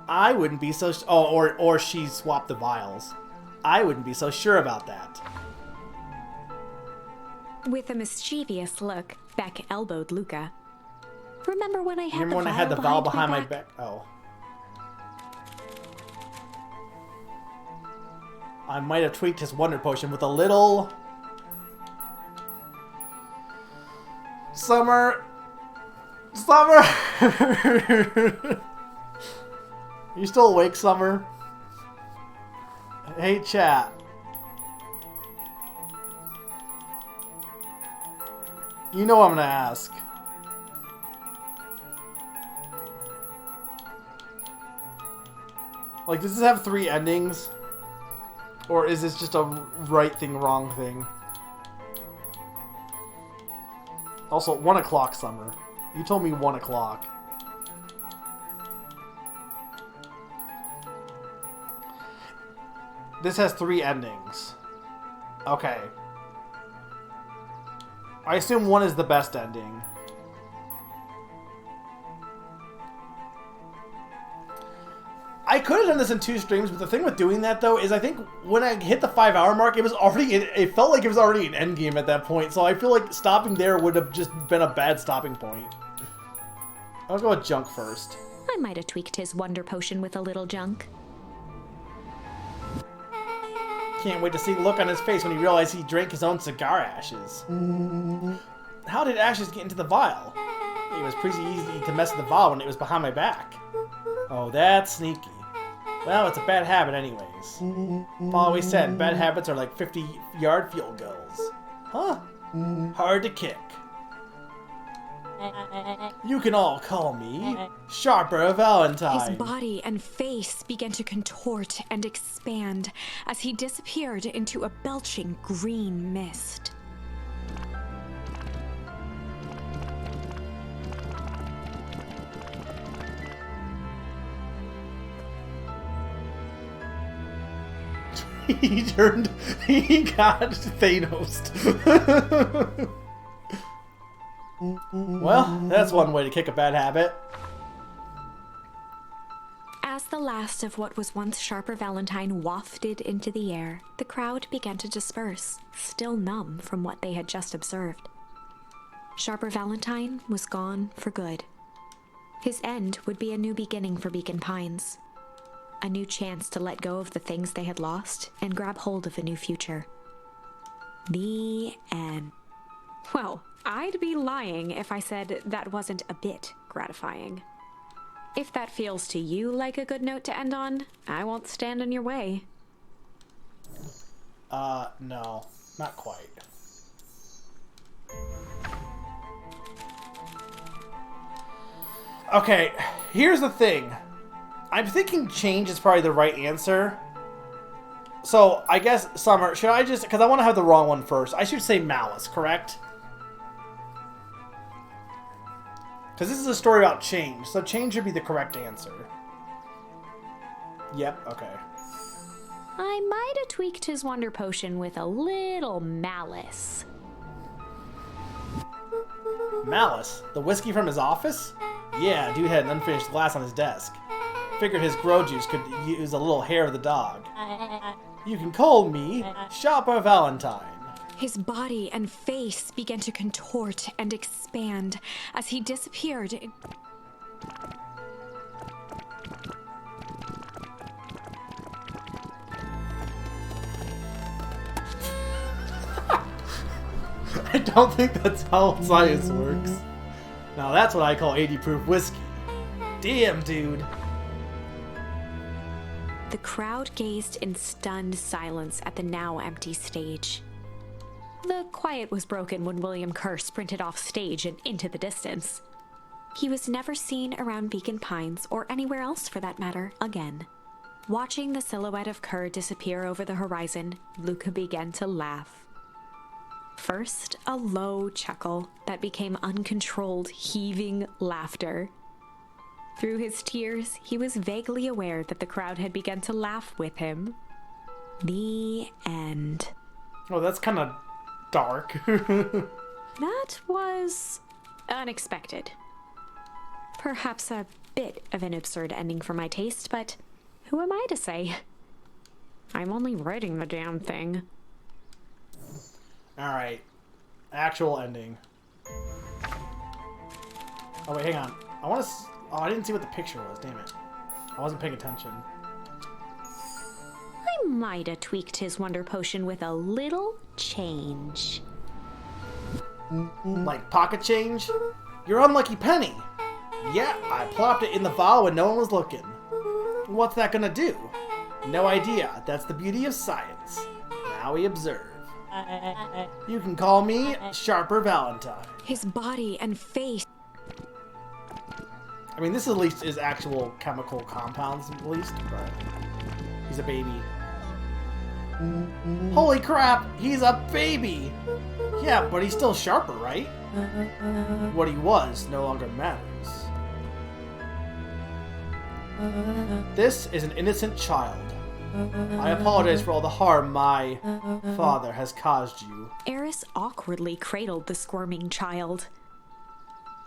I wouldn't be so... or she swapped the vials. I wouldn't be so sure about that. With a mischievous look, Beck elbowed Luca. Remember when I had the vial behind my back? Oh. I might have tweaked his Wonder Potion with a little... Summer... You still awake, Summer? Hey, chat. You know I'm gonna ask. Like, does this have 3 endings? Or is this just a right thing, wrong thing? Also, 1 o'clock, Summer. You told me 1 o'clock. This has 3 endings. Okay. I assume 1 is the best ending. I could have done this in 2 streams, but the thing with doing that, though, is I think when I hit the 5-hour mark, it was already... It felt like it was already an endgame at that point, so I feel like stopping there would have just been a bad stopping point. I'll go with Junk first. I might have tweaked his Wonder Potion with a little junk. Can't wait to see the look on his face when he realized he drank his own cigar ashes. How did ashes get into the vial? It was pretty easy to mess with the vial when it was behind my back. Oh, that's sneaky. Well, it's a bad habit anyways. Paul always said bad habits are like 50-yard field goals. Huh? Hard to kick. You can all call me Sharper Valentine. His body and face began to contort and expand as he disappeared into a belching green mist. He got Thanos. Well, that's one way to kick a bad habit. As the last of what was once Sharper Valentine wafted into the air, the crowd began to disperse, still numb from what they had just observed. Sharper Valentine was gone for good. His end would be a new beginning for Beacon Pines. A new chance to let go of the things they had lost and grab hold of a new future. The end. Well, I'd be lying if I said that wasn't a bit gratifying. If that feels to you like a good note to end on, I won't stand in your way. No, not quite. Okay, here's the thing. I'm thinking change is probably the right answer. So, I guess, Summer, should I just... Because I want to have the wrong one first. I should say malice, correct? Because this is a story about change, so change should be the correct answer. Yep, okay. I might have tweaked his wonder potion with a little malice. Malice? The whiskey from his office? Yeah, dude had an unfinished glass on his desk. Figured his grow juice could use a little hair of the dog. You can call me Sharper Valentine. His body and face began to contort and expand as he disappeared. I don't think that's how science works. Now that's what I call 80 proof whiskey. Damn, dude. The crowd gazed in stunned silence at the now empty stage. The quiet was broken when William Kerr sprinted off stage and into the distance. He was never seen around Beacon Pines, or anywhere else for that matter, again. Watching the silhouette of Kerr disappear over the horizon, Luca began to laugh. First, a low chuckle that became uncontrolled, heaving laughter. Through his tears, he was vaguely aware that the crowd had begun to laugh with him. The end. Oh, that's kind of dark. That was unexpected. Perhaps a bit of an absurd ending for my taste, but who am I to say? I'm only writing the damn thing. Alright. Actual ending. Oh, wait, hang on. I want to... Oh, I didn't see what the picture was. Damn it. I wasn't paying attention. I might have tweaked his wonder potion with a little change. Like pocket change? Your unlucky penny. Yeah, I plopped it in the vial when no one was looking. What's that gonna do? No idea. That's the beauty of science. Now we observe. You can call me Sharper Valentine. His body and face. I mean, this at least is actual chemical compounds, at least, but he's a baby. Holy crap, he's a baby! Yeah, but he's still Sharper, right? What he was no longer matters. This is an innocent child. I apologize for all the harm my father has caused you. Eris awkwardly cradled the squirming child.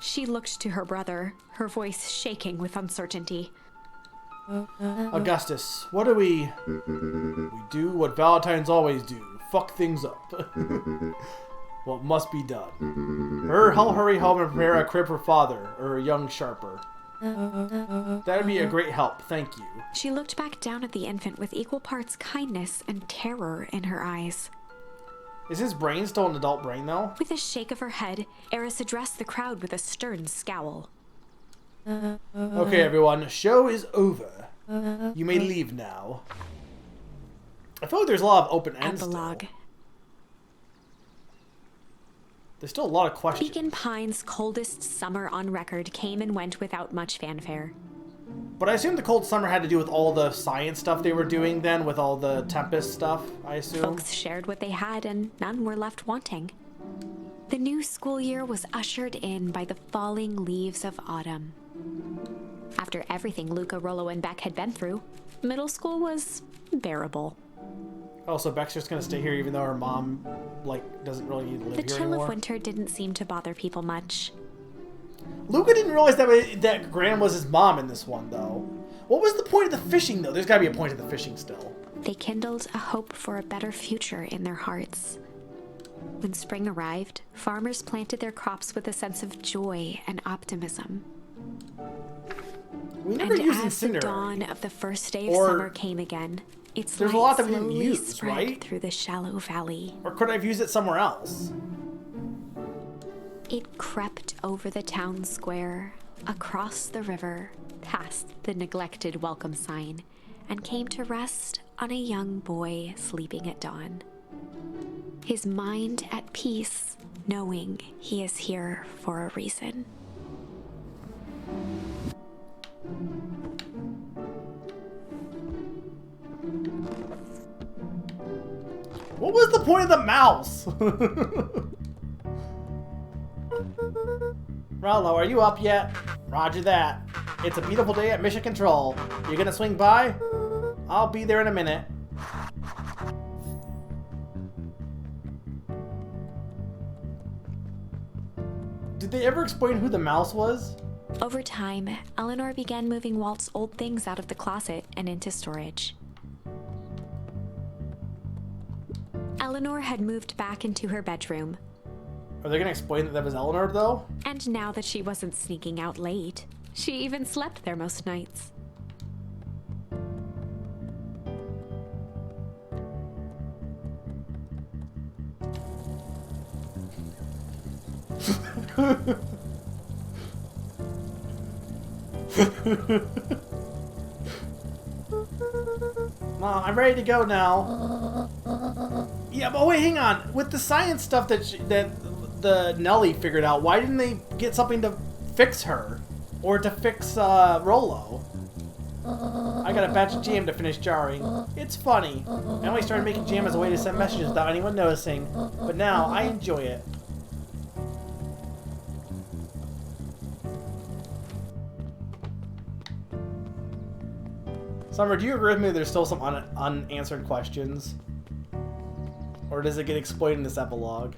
She looked to her brother, her voice shaking with uncertainty. Augustus, what do we do what Valentines always do. Fuck things up. What must be done. I'll hurry home and prepare a crib for father, or a young Sharper. That'd be a great help, thank you. She looked back down at the infant with equal parts kindness and terror in her eyes. Is his brain still an adult brain, though? With a shake of her head, Eris addressed the crowd with a stern scowl. Okay, everyone, show is over. You may leave now. I feel like there's a lot of open ends Epilogue. still. There's still a lot of questions. Beacon Pines' coldest summer on record came and went without much fanfare. But I assume the cold summer had to do with all the science stuff they were doing then, with all the Tempest stuff, I assume. Folks shared what they had, and none were left wanting. The new school year was ushered in by the falling leaves of autumn. After everything Luca, Rollo, and Beck had been through, middle school was bearable. Oh, so Beck's just gonna stay here even though her mom, like, doesn't really need to live The here chill anymore? of winter didn't seem to bother people much. Luca didn't realize that Gran was his mom in this one, though. What was the point of the fishing, though? There's gotta be a point of the fishing still. They kindled a hope for a better future in their hearts. When spring arrived, farmers planted their crops with a sense of joy and optimism. We never And used as the Incinerary. dawn of the first day of Or- summer came again, its There's a light lot that we didn't slowly use, spread right? through the shallow valley. Or could I have used it somewhere else? It crept over the town square, across the river, past the neglected welcome sign, and came to rest on a young boy sleeping at dawn. His mind at peace, knowing he is here for a reason. What was the point of the mouse? Rallo, are you up yet? Roger that. It's a beautiful day at Mission Control. You gonna swing by? I'll be there in a minute. Did they ever explain who the mouse was? Over time, Eleanor began moving Walt's old things out of the closet and into storage. Eleanor had moved back into her bedroom, Are they gonna explain that was Eleanor, though? and now that she wasn't sneaking out late, she even slept there most nights. Mom, I'm ready to go now. Yeah, but wait, hang on. With the science stuff that the Nelly figured out, why didn't they get something to fix her? Or to fix Rollo? I got a batch of jam to finish jarring. It's funny. I only started making jam as a way to send messages without anyone noticing, but now I enjoy it. Summer, do you agree with me there's still some unanswered questions? Or does it get explained in this epilogue?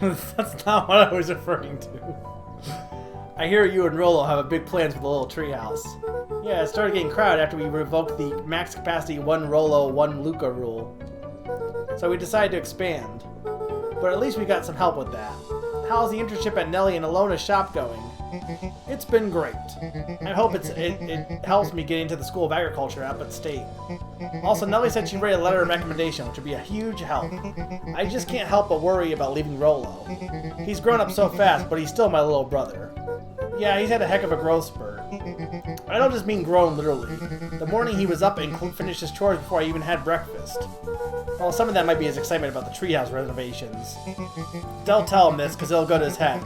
That's not what I was referring to. I hear you and Rollo have a big plans for the little treehouse. Yeah, it started getting crowded after we revoked the max capacity 1 Rollo, 1 Luca rule. So we decided to expand. But at least we got some help with that. How's the internship at Nelly and Alona's shop going? It's been great. I hope it helps me get into the School of Agriculture up at State. Also, Nelly said she'd write a letter of recommendation, which would be a huge help. I just can't help but worry about leaving Rollo. He's grown up so fast, but he's still my little brother. Yeah, he's had a heck of a growth spurt. I don't just mean grown literally. The morning he was up and finished his chores before I even had breakfast. Well, some of that might be his excitement about the treehouse renovations. Don't tell him this, because it'll go to his head.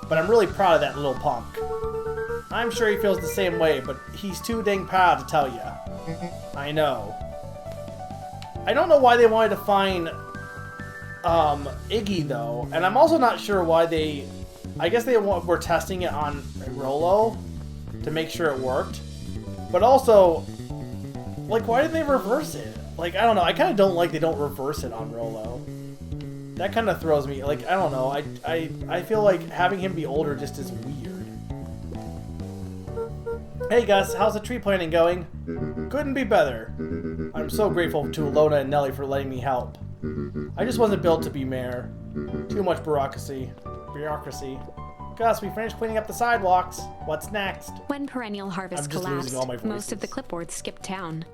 But I'm really proud of that little punk. I'm sure he feels the same way, but he's too dang proud to tell you. I know. I don't know why they wanted to find Iggy, though. And I'm also not sure why they... I guess they were testing it on Rollo to make sure it worked. But also, like, why didn't they reverse it? Like, I don't know. I kind of don't like they don't reverse it on Rollo. That kind of throws me. Like, I don't know. I feel like having him be older just is weird. Hey Gus, how's the tree planting going? Couldn't be better. I'm so grateful to Alona and Nelly for letting me help. I just wasn't built to be mayor. Too much bureaucracy. Gus, we finished cleaning up the sidewalks. What's next? When Perennial Harvest I'm just collapsed, losing all my most of the voices. clipboards skipped town.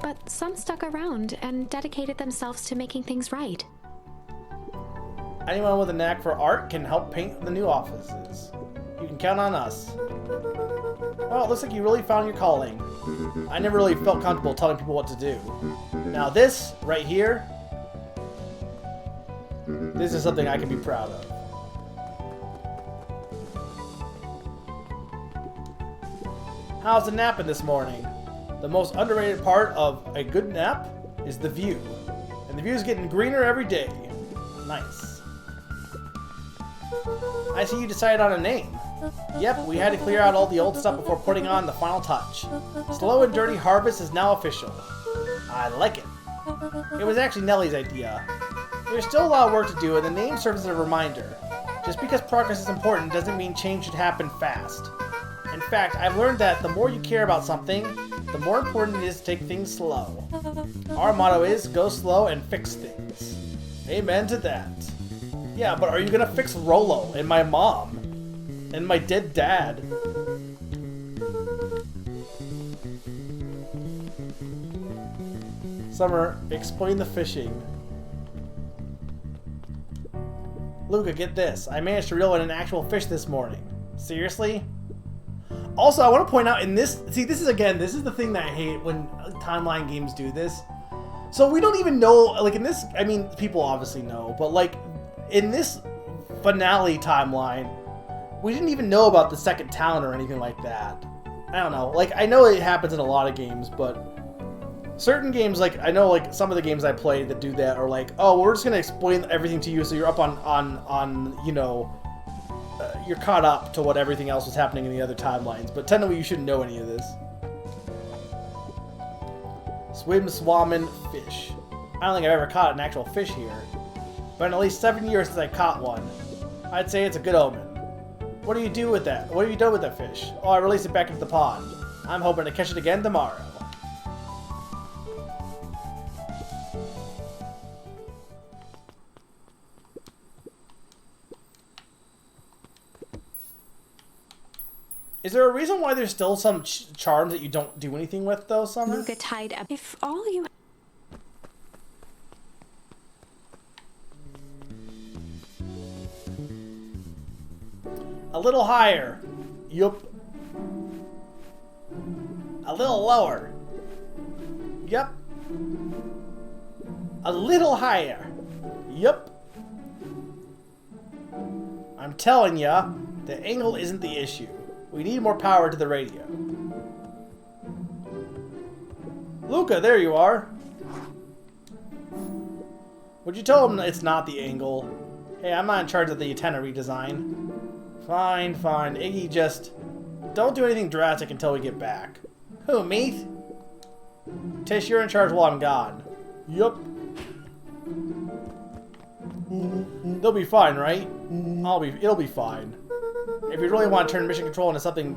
But some stuck around and dedicated themselves to making things right. Anyone with a knack for art can help paint the new offices. You can count on us. Well, it looks like you really found your calling. I never really felt comfortable telling people what to do. Now this, right here, this is something I can be proud of. How's the napping this morning? The most underrated part of a good nap is the view. And the view is getting greener every day. Nice. I see you decided on a name. Yep, we had to clear out all the old stuff before putting on the final touch. Slow and Dirty Harvest is now official. I like it. It was actually Nellie's idea. There's still a lot of work to do, and the name serves as a reminder. Just because progress is important doesn't mean change should happen fast. In fact, I've learned that the more you care about something, the more important it is to take things slow. Our motto is, go slow and fix things. Amen to that. Yeah, but are you gonna fix Rolo and my mom? And my dead dad? Summer, explain the fishing. Luca, get this. I managed to reel in an actual fish this morning. Seriously? Also, I want to point out in this... See, this is the thing that I hate when timeline games do this. So we don't even know... Like, in this... I mean, people obviously know. But, like, in this finale timeline, we didn't even know about the second town or anything like that. I don't know. Like, I know it happens in a lot of games, but... Certain games, like, I know, like, some of the games I play that do that are like, oh, well, we're just going to explain everything to you so you're up on you know, you're caught up to what everything else was happening in the other timelines. But technically, you shouldn't know any of this. Swim, swammin', fish. I don't think I've ever caught an actual fish here. But in at least 7 years since I caught one. I'd say it's a good omen. What do you do with that? What have you done with that fish? Oh, I released it back into the pond. I'm hoping to catch it again tomorrow. Is there a reason why there's still some charms that you don't do anything with, though, Summer? Luca tied up. If all you... A little higher. Yup. A little lower. Yup. A little higher. Yup. I'm telling ya, the angle isn't the issue. We need more power to the radio. Luca, there you are. Would you tell him it's not the angle? Hey, I'm not in charge of the antenna redesign. Fine, fine. Iggy, just don't do anything drastic until we get back. Who, me? Tish, you're in charge while I'm gone. Yup. They'll be fine, right? It'll be fine. If we really want to turn mission control into something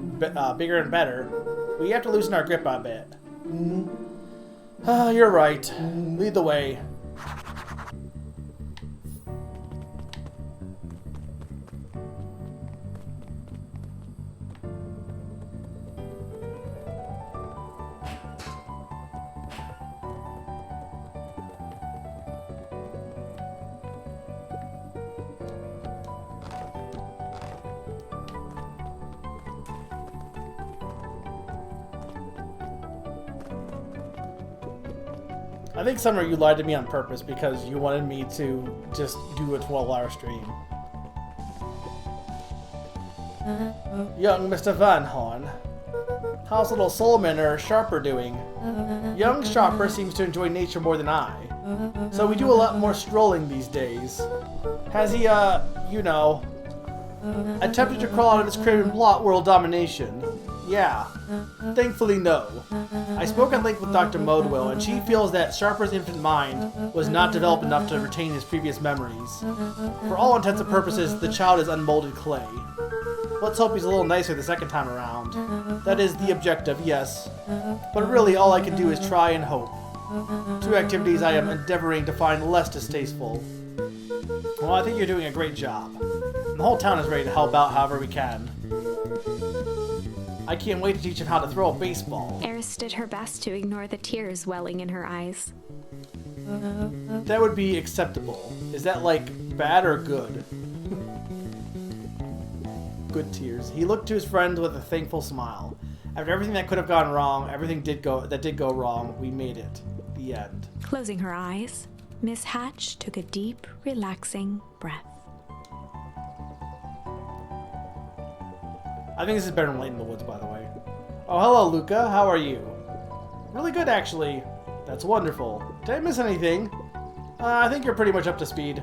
bigger and better, we have to loosen our grip a bit. You're right. Lead the way. I think, Summer, you lied to me on purpose because you wanted me to just do a 12-hour stream. Young Mr. Van Horn. How's little Solomon or Sharper doing? Young Sharper seems to enjoy nature more than I. So we do a lot more strolling these days. Has he, you know, attempted to crawl out of his crib and plot world domination? Yeah. Thankfully, no. I spoke at length with Dr. Modwell, and she feels that Sharper's infant mind was not developed enough to retain his previous memories. For all intents and purposes, the child is unmolded clay. Let's hope he's a little nicer the second time around. That is the objective, yes. But really, all I can do is try and hope. Two activities I am endeavoring to find less distasteful. Well, I think you're doing a great job. And the whole town is ready to help out however we can. I can't wait to teach him how to throw a baseball. Eris did her best to ignore the tears welling in her eyes. That would be acceptable. Is that, like, bad or good? Good tears. He looked to his friend with a thankful smile. After everything that could have gone wrong, everything did go wrong, we made it. The end. Closing her eyes, Miss Hatch took a deep, relaxing breath. I think this is better than Late in the Woods, by the way. Oh, hello, Luca. How are you? Really good, actually. That's wonderful. Did I miss anything? I think you're pretty much up to speed.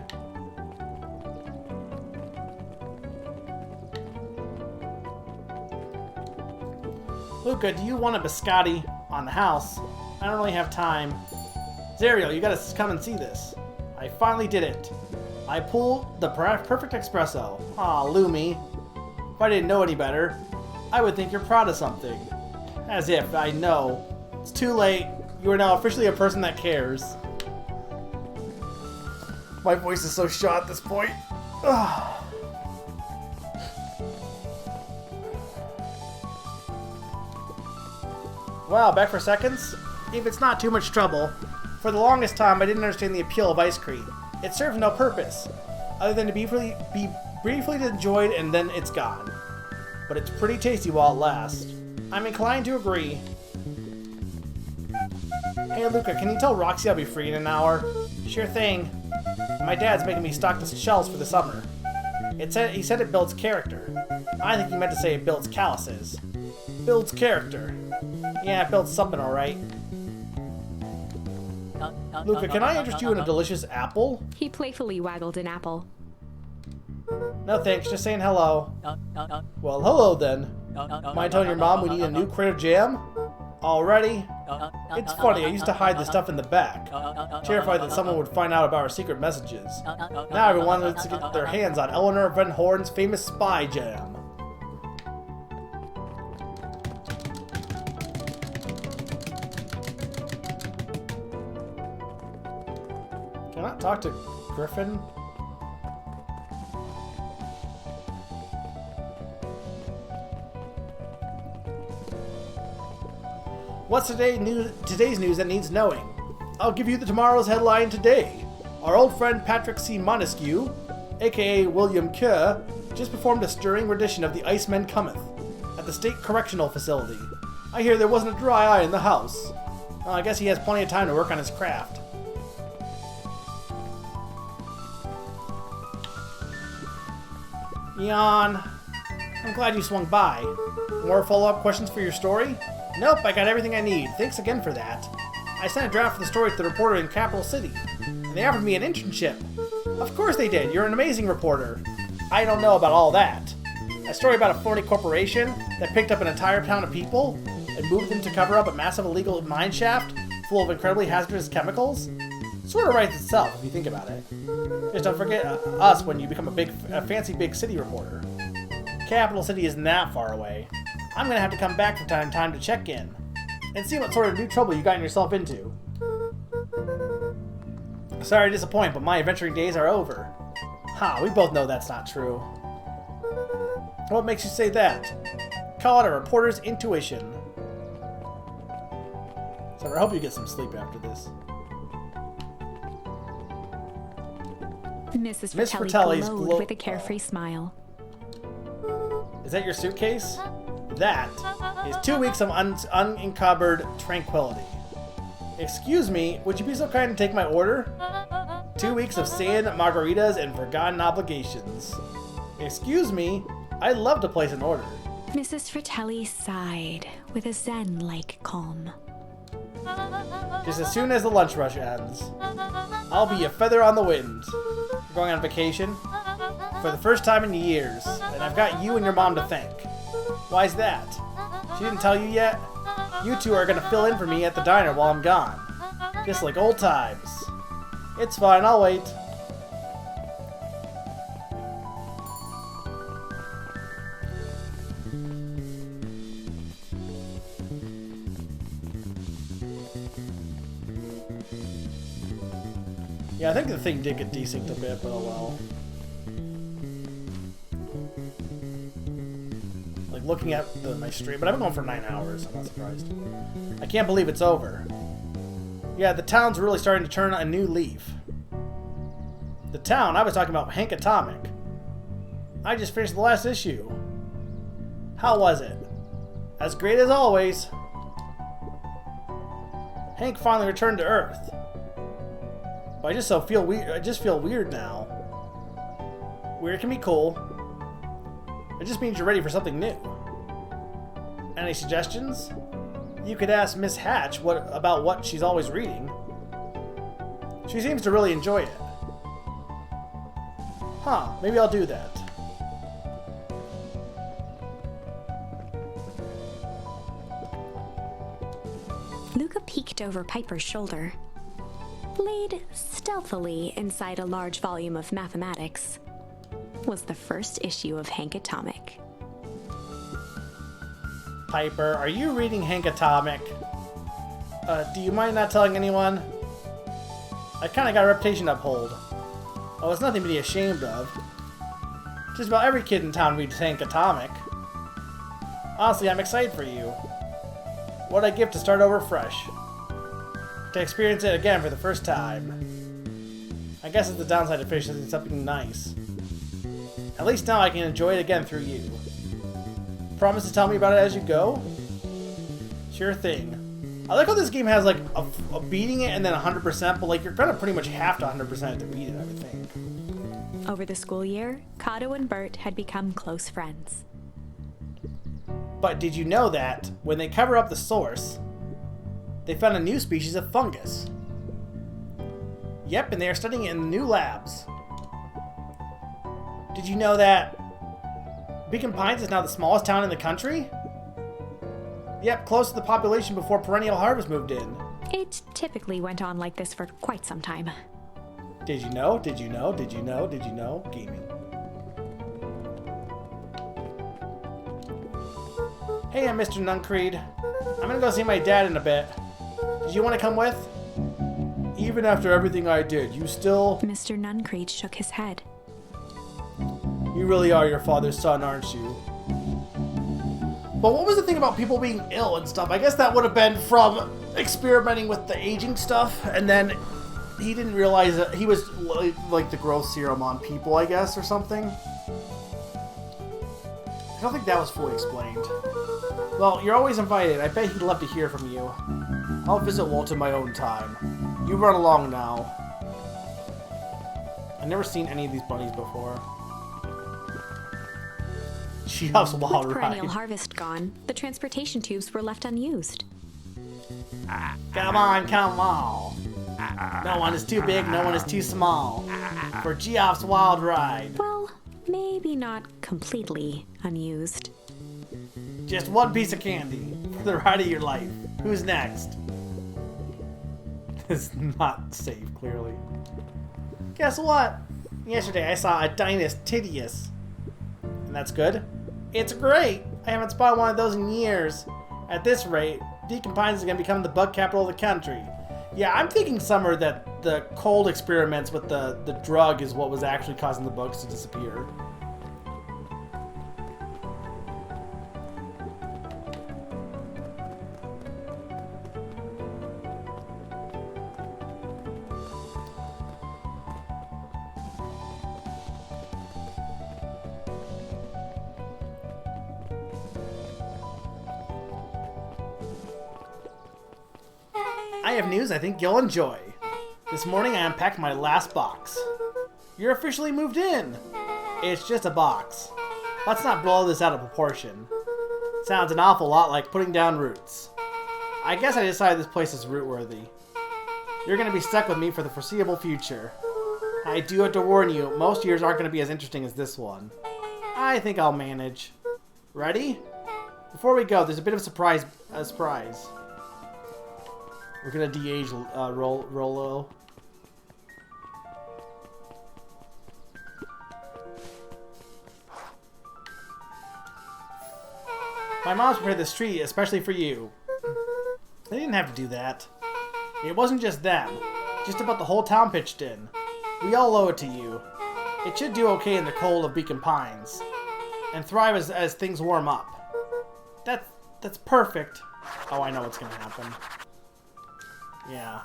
Luca, do you want a biscotti on the house? I don't really have time. Zariel, you gotta come and see this. I finally did it. I pulled the perfect espresso. Aw, Lumi. If I didn't know any better, I would think you're proud of something. As if, I know. It's too late. You are now officially a person that cares. My voice is so shot at this point. Ugh. Wow, back for seconds? If it's not too much trouble. For the longest time, I didn't understand the appeal of ice cream. It served no purpose, other than to be briefly enjoyed and then it's gone. But it's pretty tasty while it lasts. I'm inclined to agree. Hey Luca, can you tell Roxy I'll be free in an hour? Sure thing. My dad's making me stock the shelves for the summer. He said it builds character. I think he meant to say it builds calluses. Builds character. Yeah, it builds something alright. Luca, can I interest you in a delicious apple? He playfully waggled an apple. No thanks, just saying hello. Well, hello then. Mind telling your mom we need a new crate of jam? Already? It's funny, I used to hide the stuff in the back, terrified that someone would find out about our secret messages. Now everyone wants to get their hands on Eleanor Van Horn's famous spy jam. Can I talk to Griffin? What's today's news that needs knowing? I'll give you tomorrow's headline today. Our old friend Patrick C. Montesquieu, aka William Kerr, just performed a stirring rendition of The Iceman Cometh at the State Correctional Facility. I hear there wasn't a dry eye in the house. I guess he has plenty of time to work on his craft. Yawn. I'm glad you swung by. More follow-up questions for your story? Nope, I got everything I need. Thanks again for that. I sent a draft of the story to the reporter in Capital City, and they offered me an internship. Of course they did. You're an amazing reporter. I don't know about all that. A story about a phony corporation that picked up an entire town of people and moved them to cover up a massive illegal mine shaft full of incredibly hazardous chemicals? Sort of writes itself if you think about it. Just don't forget us when you become a fancy big city reporter. Capital City isn't that far away. I'm gonna have to come back from time to time to check in and see what sort of new trouble you gotten yourself into. Sorry to disappoint, but my adventuring days are over. Ha, we both know that's not true. What makes you say that? Call it a reporter's intuition. So I hope you get some sleep after this. Mrs. Miss Fratelli Fratelli's glowed with a carefree smile. Is that your suitcase? That is 2 weeks of unencumbered tranquility. Excuse me, would you be so kind to take my order? 2 weeks of sand, margaritas, and forgotten obligations. Excuse me, I'd love to place an order. Mrs. Fratelli sighed with a zen-like calm. Just as soon as the lunch rush ends. I'll be a feather on the wind. You're going on vacation? For the first time in years, and I've got you and your mom to thank. Why's that? She didn't tell you yet? You two are gonna fill in for me at the diner while I'm gone. Just like old times. It's fine, I'll wait. Yeah, I think the thing did get desynced a bit, but oh well. Like, looking at my stream, but I've been going for 9 hours, I'm not surprised. I can't believe it's over. Yeah, the town's really starting to turn a new leaf. The town? I was talking about Hank Atomic. I just finished the last issue. How was it? As great as always. Hank finally returned to Earth. But I just feel weird now. Weird can be cool. It just means you're ready for something new. Any suggestions? You could ask Miss Hatch about what she's always reading. She seems to really enjoy it. Huh, maybe I'll do that. Luca peeked over Piper's shoulder. Laid stealthily inside a large volume of mathematics was the first issue of Hank Atomic. Piper, are you reading Hank Atomic? Do you mind not telling anyone? I kinda got a reputation to uphold. Oh, it's nothing to be ashamed of. Just about every kid in town reads Hank Atomic. Honestly, I'm excited for you. What a gift to start over fresh. To experience it again for the first time. I guess it's the downside of finishing something nice. At least now I can enjoy it again through you. Promise to tell me about it as you go? Sure thing. I like how this game has like a beating it and then 100%, but like you're gonna pretty much have to 100% to beat it, I would think. Over the school year, Kato and Bert had become close friends. But did you know that when they cover up the source, they found a new species of fungus? Yep, and they are studying it in new labs. Did you know that Beacon Pines is now the smallest town in the country? Yep, close to the population before Perennial Harvest moved in. It typically went on like this for quite some time. Did you know? Did you know? Did you know? Did you know? Gaming. Hey, I'm Mr. Nuncreed. I'm gonna go see my dad in a bit. Did you want to come with? Even after everything I did, you still... Mr. Nuncreed shook his head. You really are your father's son, aren't you? But what was the thing about people being ill and stuff? I guess that would have been from experimenting with the aging stuff, and then he didn't realize that he was like the growth serum on people, I guess, or something. I don't think that was fully explained. Well, you're always invited. I bet he'd love to hear from you. I'll visit Walt in my own time. You run along now. I've never seen any of these bunnies before. Geoff's Wild With Perennial Ride. Harvest gone, the transportation tubes were left unused. Come on, come on. No one is too big, no one is too small. For Geoff's Wild Ride. Well, maybe not completely unused. Just one piece of candy for the ride of your life. Who's next? It's not safe, clearly. Guess what? Yesterday I saw a Dinostidius. And that's good? It's great! I haven't spotted one of those in years. At this rate, Beacon Pines is going to become the bug capital of the country. Yeah, I'm thinking, Summer, that the cold experiments with the drug is what was actually causing the bugs to disappear. I have news I think you'll enjoy. This morning I unpacked my last box. You're officially moved in. It's just a box. Let's not blow this out of proportion. Sounds an awful lot like putting down roots. I guess I decided this place is root-worthy. You're going to be stuck with me for the foreseeable future. I do have to warn you, most years aren't going to be as interesting as this one. I think I'll manage. Ready? Before we go, there's a bit of a surprise. We're gonna de-age Rolo. My mom's prepared this treat especially for you. They didn't have to do that. It wasn't just them. Just about the whole town pitched in. We all owe it to you. It should do okay in the cold of Beacon Pines. And thrive as things warm up. That's perfect. Oh, I know what's gonna happen. Yeah.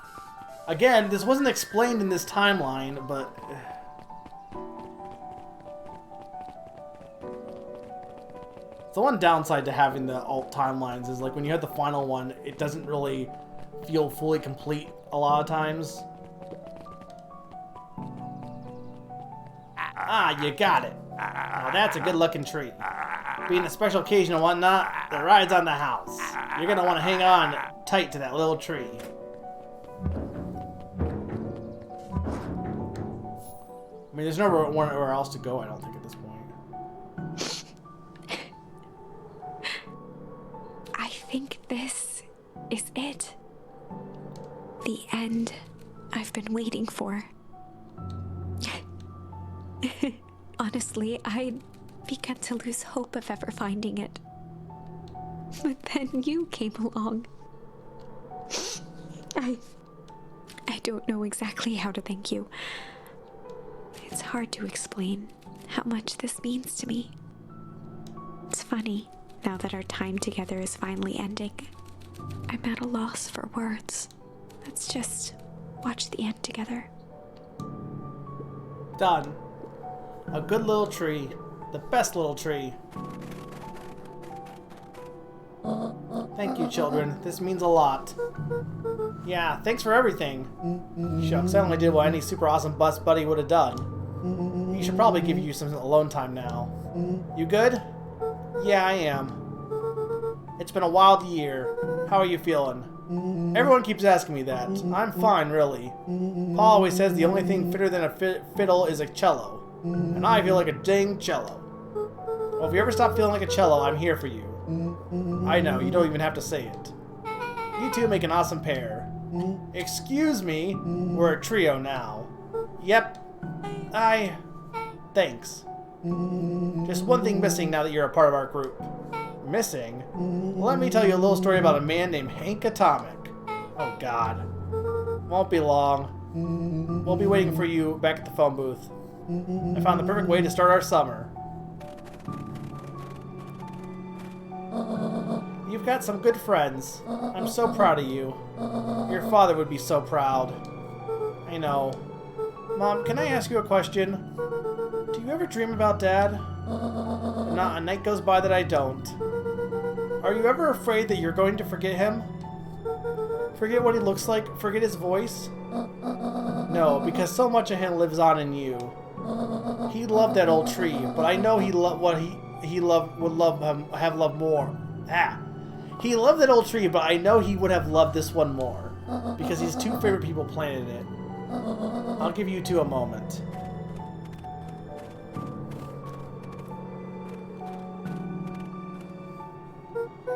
Again, this wasn't explained in this timeline, but... The one downside to having the alt timelines is like when you have the final one, it doesn't really feel fully complete a lot of times. Ah, you got it. Now that's a good looking tree. Being a special occasion and whatnot, the ride's on the house. You're gonna want to hang on tight to that little tree. I mean, there's nowhere else to go, I don't think, at this point. I think this is it. The end I've been waiting for. Honestly, I'd begun to lose hope of ever finding it. But then you came along. I don't know exactly how to thank you. It's hard to explain how much this means to me. It's funny, now that our time together is finally ending, I'm at a loss for words. Let's just watch the end together. Done. A good little tree. The best little tree. Thank you, children. This means a lot. Yeah, thanks for everything. Shucks, I only did what any super awesome bus buddy would have done. You should probably give you some alone time now. You good? Yeah, I am. It's been a wild year. How are you feeling? Everyone keeps asking me that. I'm fine, really. Paul always says the only thing fitter than a fiddle is a cello. And I feel like a dang cello. Well, if you ever stop feeling like a cello, I'm here for you. I know, you don't even have to say it. You two make an awesome pair. Excuse me, we're a trio now. Yep. Thanks. Just one thing missing now that you're a part of our group. Missing? Let me tell you a little story about a man named Hank Atomic. Oh god. Won't be long. We'll be waiting for you back at the phone booth. I found the perfect way to start our summer. You've got some good friends. I'm so proud of you. Your father would be so proud. I know. Mom, can I ask you a question? Do you ever dream about Dad? Not a night goes by that I don't. Are you ever afraid that you're going to forget him? Forget what he looks like? Forget his voice? No, because so much of him lives on in you. He loved that old tree, but I know he loved what he loved would love have loved more. He loved that old tree, but I know he would have loved this one more because his two favorite people planted it. I'll give you two a moment.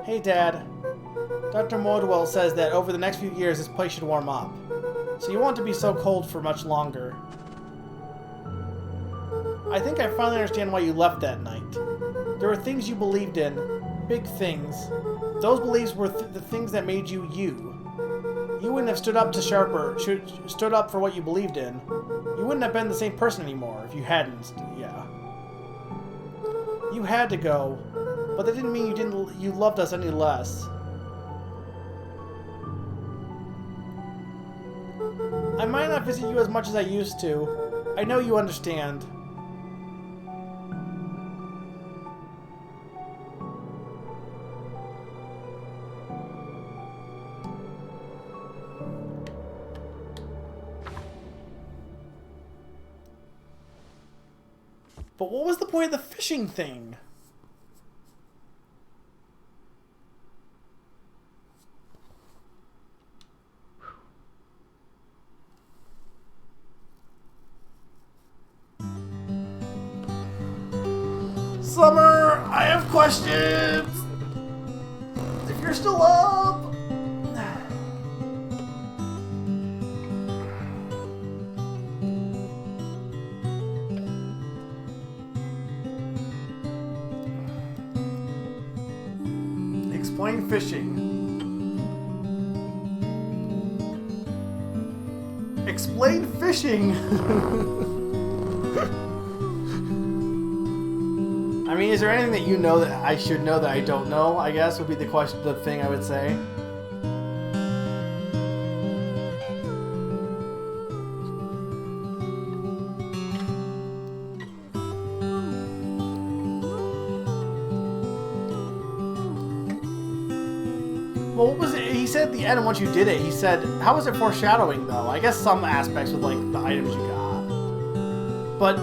Hey, Dad. Dr. Mordwell says that over the next few years this place should warm up. So you won't to be so cold for much longer. I think I finally understand why you left that night. There were things you believed in. Big things. Those beliefs were the things that made you you. You wouldn't have stood up to stood up for what you believed in. You wouldn't have been the same person anymore if you hadn't. Yeah. You had to go, but that didn't mean you loved us any less. I might not visit you as much as I used to. I know you understand. But what was the point of the fishing thing? Summer, I have questions! If you're still up! Explain fishing. Explain fishing! I mean, is there anything that you know that I should know that I don't know, I guess, would be the question, the thing I would say. the end, once you did it, he said, how was it foreshadowing, though? I guess some aspects with, like, the items you got. But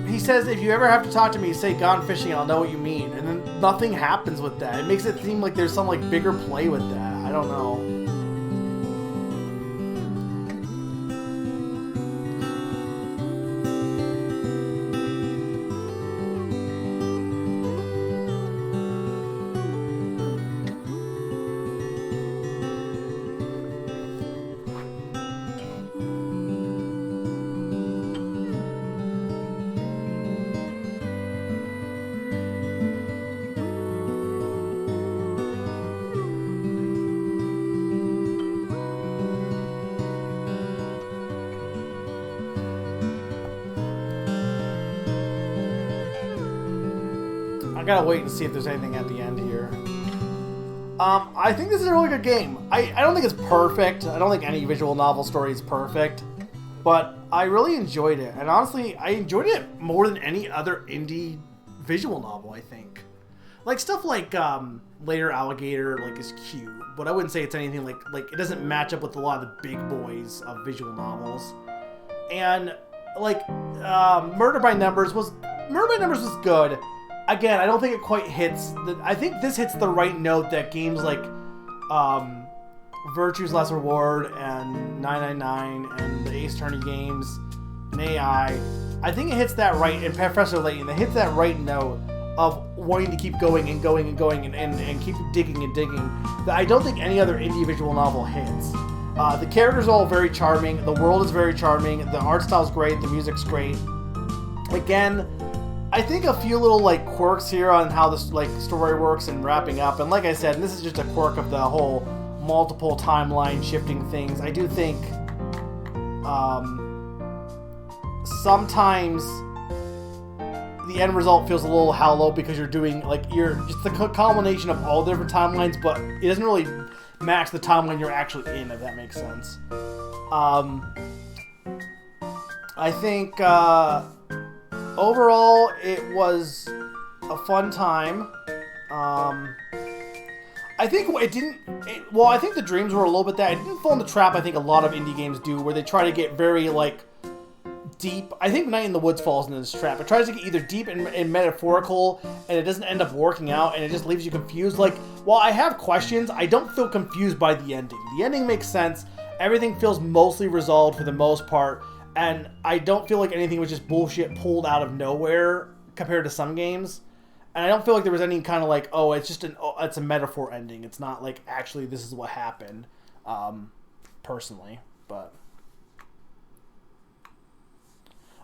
he says, if you ever have to talk to me, say gone fishing, I'll know what you mean. And then nothing happens with that. It makes it seem like there's some, like, bigger play with that. I don't know. I gotta wait and see if there's anything at the end here. I think this is a really good game. I don't think it's perfect. I don't think any visual novel story is perfect. But I really enjoyed it. And honestly, I enjoyed it more than any other indie visual novel, I think. Like, stuff like Later Alligator, like, is cute. But I wouldn't say it's anything like it doesn't match up with a lot of the big boys of visual novels. And, like, Murder by Numbers was good. Again, I don't think it quite hits. I think this hits the right note that games like Virtue's Last Reward and 999 and the Ace Attorney games and AI, I think it hits that right, and Professor Layton, it hits that right note of wanting to keep going and going and going and keep digging and digging that I don't think any other indie visual novel hits. The characters are all very charming, the world is very charming, the art style's great, the music's great. Again, I think a few little like quirks here on how this like story works and wrapping up, and like I said, this is just a quirk of the whole multiple timeline shifting things. I do think sometimes the end result feels a little hollow because you're doing like you're just the culmination of all the different timelines, but it doesn't really match the timeline you're actually in, if that makes sense. I think overall, it was a fun time. I think it didn't... I think the dreams were a little bit that. It didn't fall in the trap I think a lot of indie games do, where they try to get very, like, deep. I think Night in the Woods falls into this trap. It tries to get either deep and metaphorical, and it doesn't end up working out, and it just leaves you confused. Like, while I have questions, I don't feel confused by the ending. The ending makes sense. Everything feels mostly resolved for the most part. And I don't feel like anything was just bullshit pulled out of nowhere compared to some games. And I don't feel like there was any kind of like, oh, it's a metaphor ending. It's not like actually this is what happened, personally. But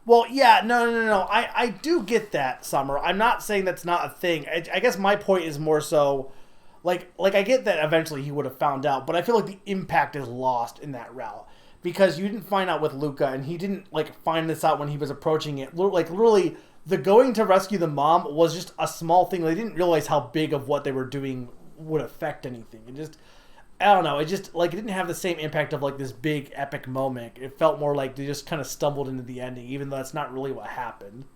well, yeah, no. I do get that, Summer. I'm not saying that's not a thing. I guess my point is more so, like I get that eventually he would have found out, but I feel like the impact is lost in that route. Because you didn't find out with Luca, and he didn't, like, find this out when he was approaching it. Like, literally, the going to rescue the mom was just a small thing. They didn't realize how big of what they were doing would affect anything. It just, I don't know. It just, like, it didn't have the same impact of, like, this big epic moment. It felt more like they just kind of stumbled into the ending, even though that's not really what happened.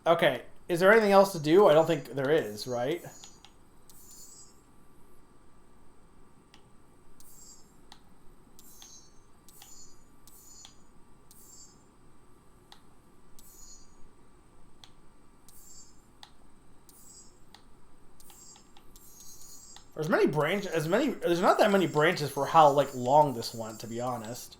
Okay. Is there anything else to do? I don't think there is, right? There's not that many branches for how, like, long this went, to be honest.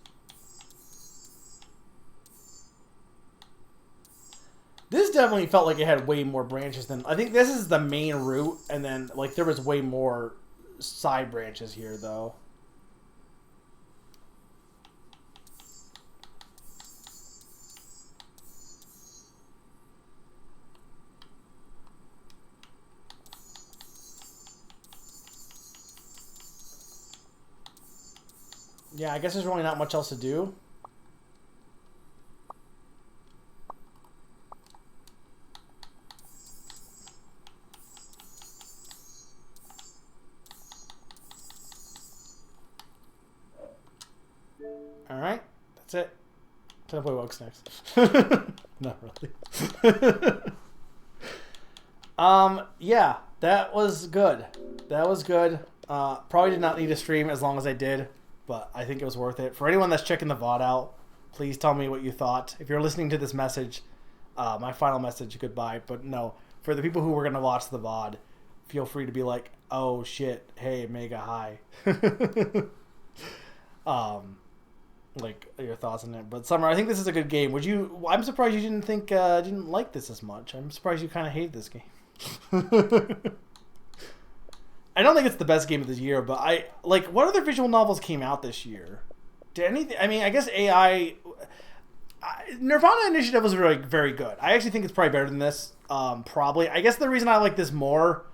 This definitely felt like it had way more branches than... I think this is the main route, and then, like, there was way more side branches here, though. Yeah, I guess there's really not much else to do. Alright, that's it. Time to play Wug's next. Not really. Yeah. That was good. That was good. Probably did not need to stream as long as I did, but I think it was worth it. For anyone that's checking the VOD out, please tell me what you thought. If you're listening to this message, my final message, goodbye. But no, for the people who were going to watch the VOD, feel free to be like, oh shit, hey, Mega, hi. Like your thoughts on it. But Summer, I think this is a good game. I'm surprised you didn't like this as much. I'm surprised you kind of hate this game. I don't think it's the best game of the year, but what other visual novels came out this year? Did anything? I mean, I guess Nirvana Initiative was really very good. I actually think it's probably better than this. Probably. I guess the reason I like this more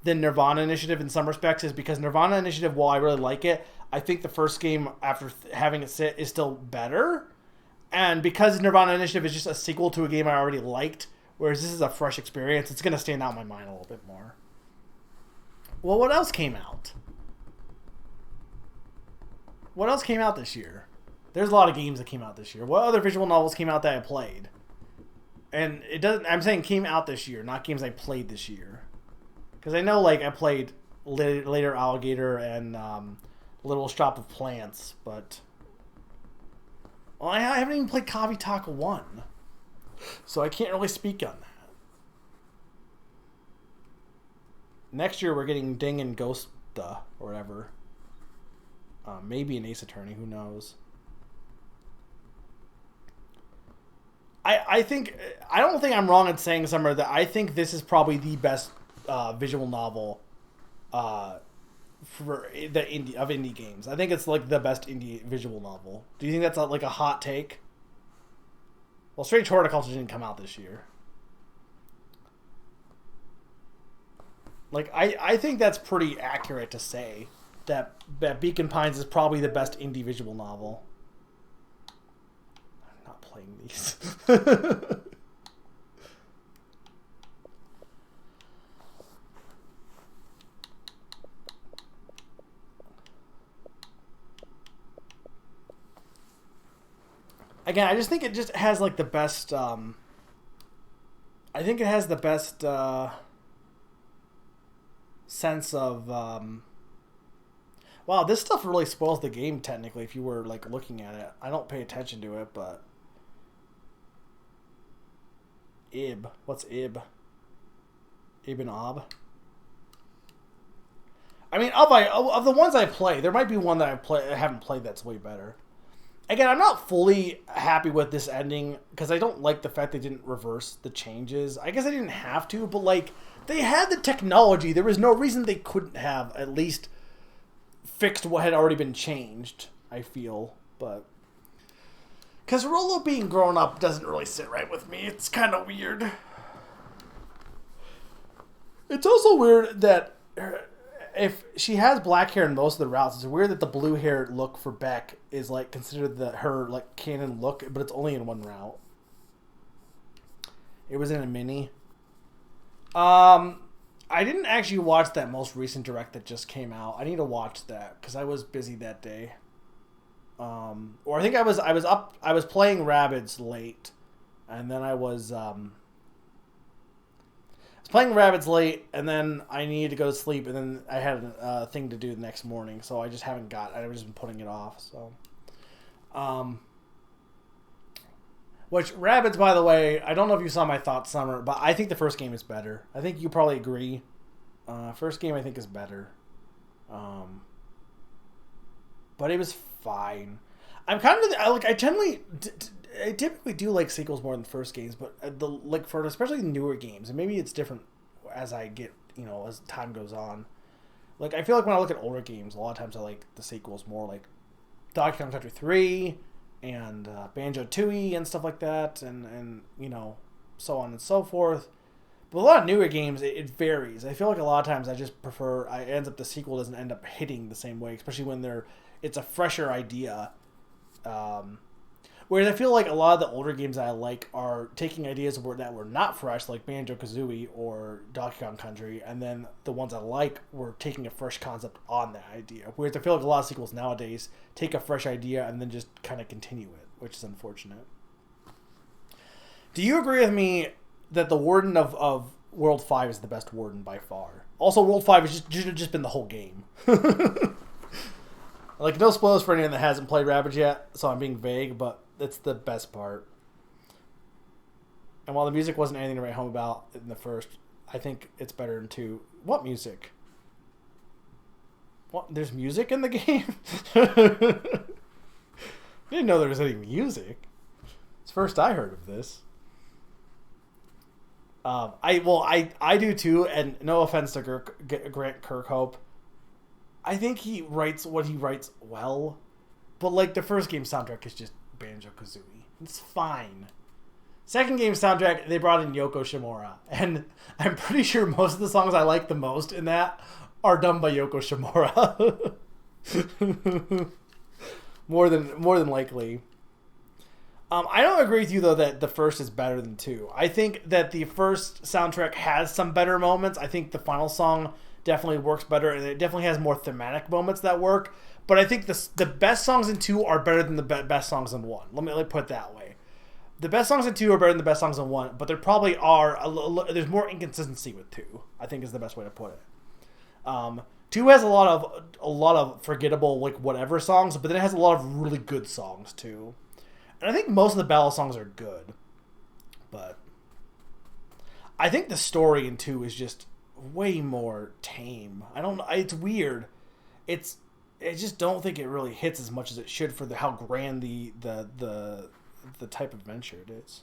than Nirvana Initiative in some respects is because Nirvana Initiative, while I really like it, I think the first game after having it sit is still better. And because Nirvana Initiative is just a sequel to a game I already liked, whereas this is a fresh experience, it's going to stand out in my mind a little bit more. Well, what else came out? What else came out this year? There's a lot of games that came out this year. What other visual novels came out that I played? And it doesn't. I'm saying came out this year, not games I played this year. Because I know, I played Later Alligator and Little Shop of Plants, but I haven't even played Kavitaka 1, so I can't really speak on that. Next year we're getting Ding and Ghosta or whatever. Maybe an Ace Attorney, who knows. I don't think I'm wrong in saying, Summer, that I think this is probably the best visual novel for the indie games. I think it's the best indie visual novel. Do you think that's a hot take? Well, Strange Horticulture didn't come out this year. I think that's pretty accurate to say that Beacon Pines is probably the best indie visual novel. I'm not playing these. Again, I just think it just has the best. I think it has the best sense of. Wow, this stuff really spoils the game. Technically, if you were looking at it, I don't pay attention to it, but Ib, what's Ib? Ibn Ob. I mean, of the ones I play, there might be one that I haven't played that's way better. Again, I'm not fully happy with this ending because I don't like the fact they didn't reverse the changes. I guess I didn't have to, but they had the technology. There was no reason they couldn't have at least fixed what had already been changed, I feel. But because Rolo being grown up doesn't really sit right with me. It's kind of weird. It's also weird that if she has black hair in most of the routes, it's weird that the blue hair look for Beck is considered her canon look, but it's only in one route. It was in a mini. I didn't actually watch that most recent direct that just came out. I need to watch that because I was busy that day. Or I think I was playing Rabbids late, and then I was playing Rabbids late, and then I needed to go to sleep, and then I had a thing to do the next morning, so I just haven't I've just been putting it off, so. Which, Rabbids, by the way, I don't know if you saw my thoughts, Summer, but I think the first game is better. I think you probably agree. First game, I think, is better. But it was fine. I'm kind of, I typically do like sequels more than first games, but for especially newer games, and maybe it's different as I get, as time goes on. I feel like when I look at older games, a lot of times I like the sequels more, like Donkey Kong Country 3 and Banjo-Tooie and stuff like that, and so on and so forth. But a lot of newer games, it varies. I feel like a lot of times I just prefer, the sequel doesn't end up hitting the same way, especially when it's a fresher idea. Whereas I feel like a lot of the older games that I like are taking ideas that were not fresh, like Banjo-Kazooie or Donkey Kong Country, and then the ones I like were taking a fresh concept on that idea. Whereas I feel like a lot of sequels nowadays take a fresh idea and then just kind of continue it, which is unfortunate. Do you agree with me that the Warden of World 5 is the best Warden by far. Also, World 5 has just been the whole game. Like, no spoilers for anyone that hasn't played Ravage yet, so I'm being vague, but it's the best part. And while the music wasn't anything to write home about in the first, I think it's better in 2. What music? What? There's music in the game? I didn't know there was any music. It's first I heard of this. I do too, and no offense to Grant Kirkhope. I think he writes what he writes well, but like the first game soundtrack is just Banjo-Kazooie. It's fine. Second game soundtrack, they brought in Yoko Shimura, and I'm pretty sure most of the songs I like the most in that are done by Yoko Shimura. more than likely. I don't agree with you though that the first is better than 2. I think that the first soundtrack has some better moments. I think the final song definitely works better, and it definitely has more thematic moments that work. But I think the best songs in 2 are better than the best songs in 1. Let me put it that way. The best songs in 2 are better than the best songs in 1, but there probably are there's more inconsistency with 2. I think is the best way to put it. 2 has a lot of forgettable like whatever songs, but then it has a lot of really good songs too. And I think most of the battle songs are good, but I think the story in 2 is just way more tame. I don't know. It's weird. I just don't think it really hits as much as it should for how grand the type of adventure it is.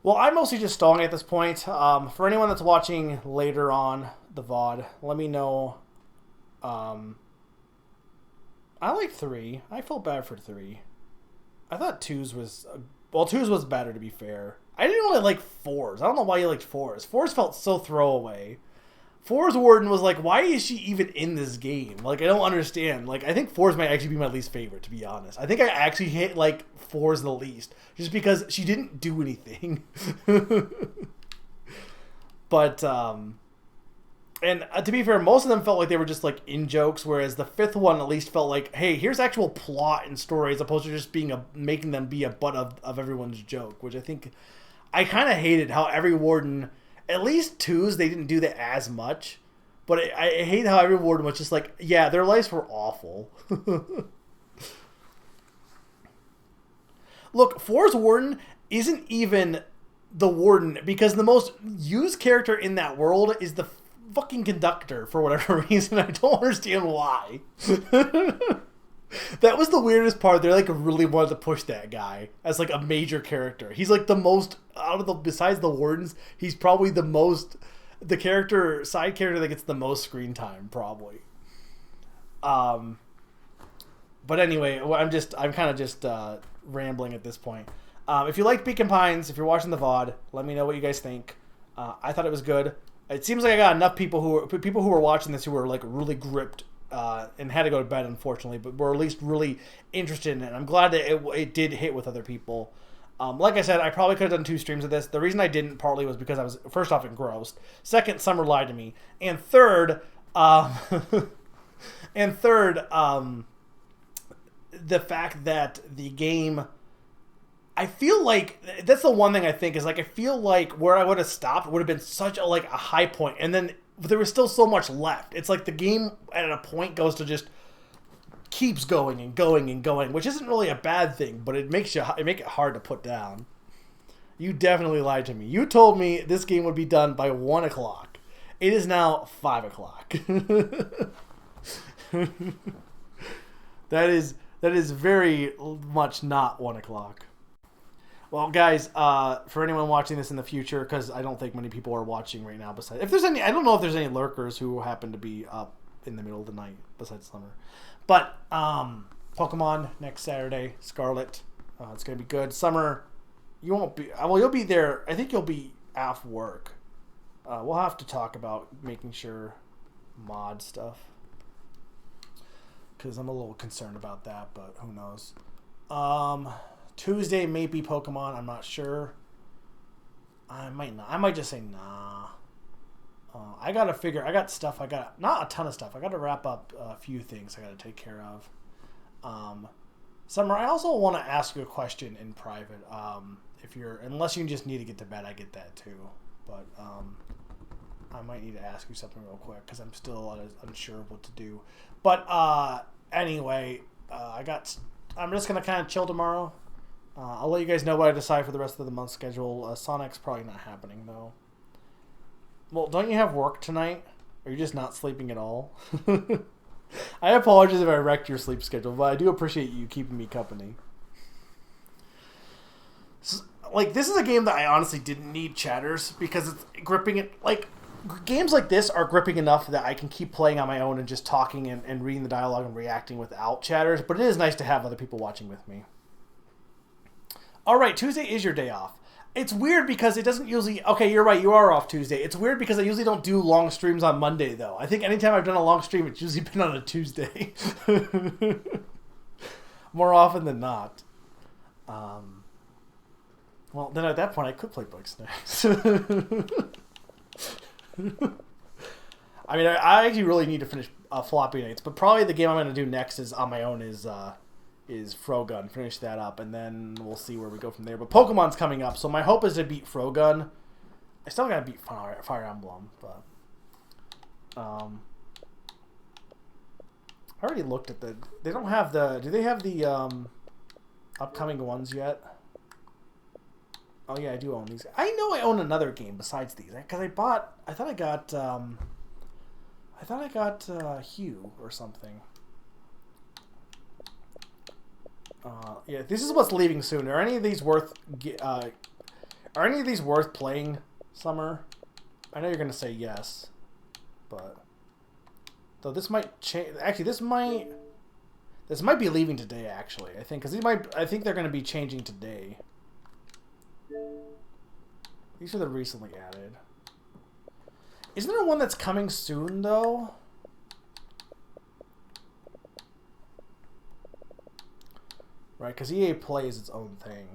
Well, I'm mostly just stalling at this point. For anyone that's watching later on the VOD, let me know. I like 3. I felt bad for 3. I thought 2's was... 2's was better, to be fair. I didn't really like 4's. I don't know why you liked 4's. 4's felt so throwaway. 4's Warden was like, why is she even in this game? Like, I don't understand. Like, I think 4's might actually be my least favorite, to be honest. I think I actually hate, like, 4's the least. Just because she didn't do anything. But, and to be fair, most of them felt like they were just, like, in-jokes, whereas the 5th one at least felt like, hey, here's actual plot and story, as opposed to just making them be a butt of everyone's joke, which I think... I kind of hated how every Warden... At least 2's, they didn't do that as much. But I hate how every Warden was just like, yeah, their lives were awful. Look, 4's Warden isn't even the Warden, because the most used character in that world is the fucking conductor, for whatever reason. I don't understand why. That was the weirdest part. They like really wanted to push that guy as like a major character. He's like the most out of the besides the Wardens. He's probably the side character that gets the most screen time probably. But anyway, I'm kind of just rambling at this point. If you liked Beacon Pines, if you're watching the VOD, let me know what you guys think. I thought it was good. It seems like I got enough people who were watching this who were like really gripped. And had to go to bed, unfortunately, but were at least really interested in it. I'm glad that it did hit with other people. Like I said, I probably could have done 2 streams of this. The reason I didn't partly was because I was, first off, engrossed. Second, Summer lied to me. And third, the fact that the game... I feel like that's the one thing I think is like I feel like where I would have stopped would have been such a high point, and then there was still so much left. It's like the game at a point goes to just keeps going and going and going, which isn't really a bad thing, but it make it hard to put down. You definitely lied to me. You told me this game would be done by 1 o'clock. It is now 5 o'clock. That is very much not 1 o'clock. Well, guys, for anyone watching this in the future, because I don't think many people are watching right now. Besides, if there's any, I don't know if there's any lurkers who happen to be up in the middle of the night besides Summer. But Pokemon next Saturday, Scarlet, it's gonna be good. Summer, you won't be. Well, you'll be there. I think you'll be off work. We'll have to talk about making sure mod stuff, because I'm a little concerned about that. But who knows? Tuesday may be Pokemon. I'm not sure. I might not. I might just say nah. I got stuff. Not a ton of stuff. I got to wrap up a few things I got to take care of. Summer, I also want to ask you a question in private. unless you just need to get to bed, I get that too. But I might need to ask you something real quick because I'm still unsure of what to do. But anyway, I'm just gonna kind of chill tomorrow. I'll let you guys know what I decide for the rest of the month schedule. Sonic's probably not happening though. Well, don't you have work tonight? Or are you just not sleeping at all? I apologize if I wrecked your sleep schedule, but I do appreciate you keeping me company. Like, this is a game that I honestly didn't need chatters because it's gripping it. Like, games like this are gripping enough that I can keep playing on my own and just talking and reading the dialogue and reacting without chatters, but it is nice to have other people watching with me. Alright, Tuesday is your day off. It's weird because it doesn't usually... Okay, you're right, you are off Tuesday. It's weird because I usually don't do long streams on Monday, though. I think anytime I've done a long stream, it's usually been on a Tuesday. More often than not. Well, then at that point, I could play Bugsnax. I mean, I actually really need to finish Floppy Nights, but probably the game I'm going to do next is on my own is Frogun. Finish that up, and then we'll see where we go from there. But Pokemon's coming up, so my hope is to beat Frogun. I still got to beat Fire Emblem, but I already looked at the... They don't have the... Do they have the upcoming ones yet? Oh yeah, I do own these. I know I own another game besides these because I thought I got Hue or something. Yeah, this is what's leaving soon. Are any of these worth playing, Summer? I know you're gonna say yes, but though this might change. Actually, this might be leaving today. Actually, I think I think they're gonna be changing today. These are the recently added. Isn't there one that's coming soon though? Right, because EA Play is its own thing.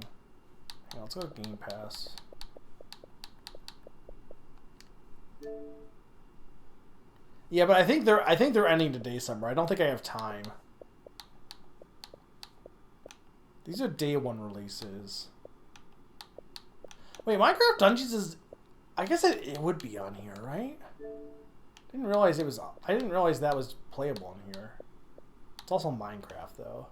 Yeah, let's go to Game Pass. Yeah, but I think they're ending today somewhere. I don't think I have time. These are day one releases. Wait, Minecraft Dungeons is... I guess it would be on here, right? I didn't realize that was playable on here. It's also Minecraft, though.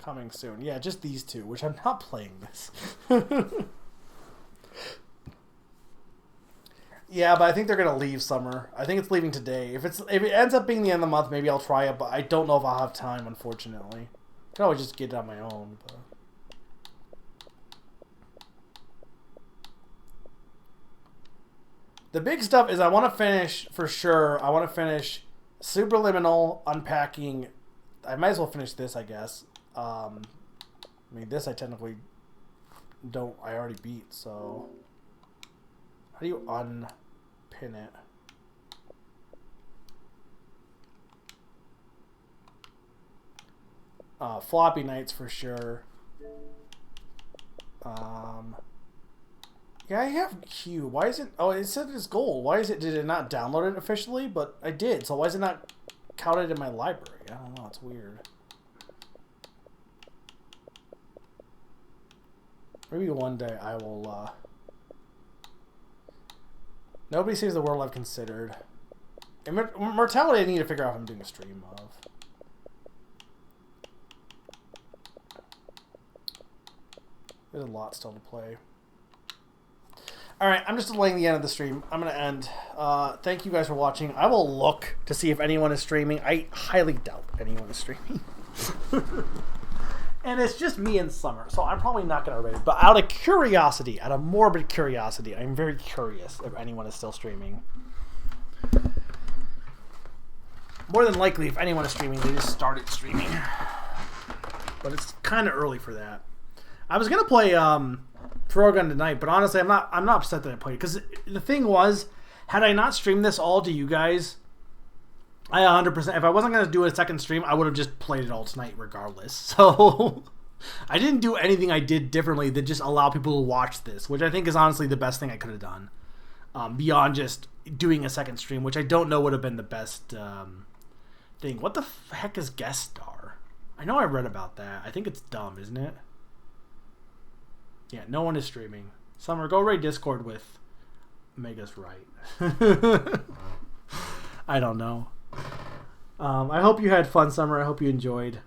Coming soon. Yeah, just these two, which I'm not playing this. Yeah, but I think they're going to leave Summer. I think it's leaving today. If it ends up being the end of the month, maybe I'll try it, but I don't know if I'll have time, unfortunately. I can always just get it on my own, but... The big stuff is I want to finish, for sure, I want to finish Superliminal, Unpacking. I might as well finish this, I guess. I mean, this I technically don't, I already beat, so... How do you unpin it? Floppy Nights for sure. Yeah, I have Q. Why is it... Oh, it said it's gold. Why is it... Did it not download it officially? But I did. So why is it not counted in my library? I don't know. It's weird. Maybe one day I will... Nobody Saves the World I've considered. Mortality I need to figure out if I'm doing a stream of. There's a lot still to play. Alright, I'm just delaying the end of the stream. I'm going to end. Thank you guys for watching. I will look to see if anyone is streaming. I highly doubt anyone is streaming. And it's just me and Summer, so I'm probably not going to raid. But out of curiosity, out of morbid curiosity, I'm very curious if anyone is still streaming. More than likely, if anyone is streaming, they just started streaming. But it's kind of early for that. I was going to play... Frogun tonight, but honestly, I'm not upset that I played it because the thing was, had I not streamed this all to you guys, I 100%. If I wasn't gonna do a second stream, I would have just played it all tonight, regardless. So I didn't do anything I did differently than just allow people to watch this, which I think is honestly the best thing I could have done, beyond just doing a second stream, which I don't know would have been the best thing. What the heck is guest star? I know I read about that. I think it's dumb, isn't it? Yeah, no one is streaming. Summer, go raid Discord with Mega's right. I don't know. I hope you had fun, Summer. I hope you enjoyed.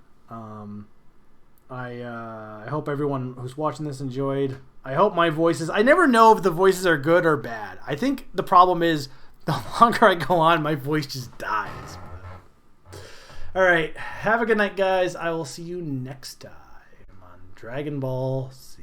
I hope everyone who's watching this enjoyed. I hope my voices... I never know if the voices are good or bad. I think the problem is the longer I go on, my voice just dies. Alright, have a good night, guys. I will see you next time on Dragon Ball Z.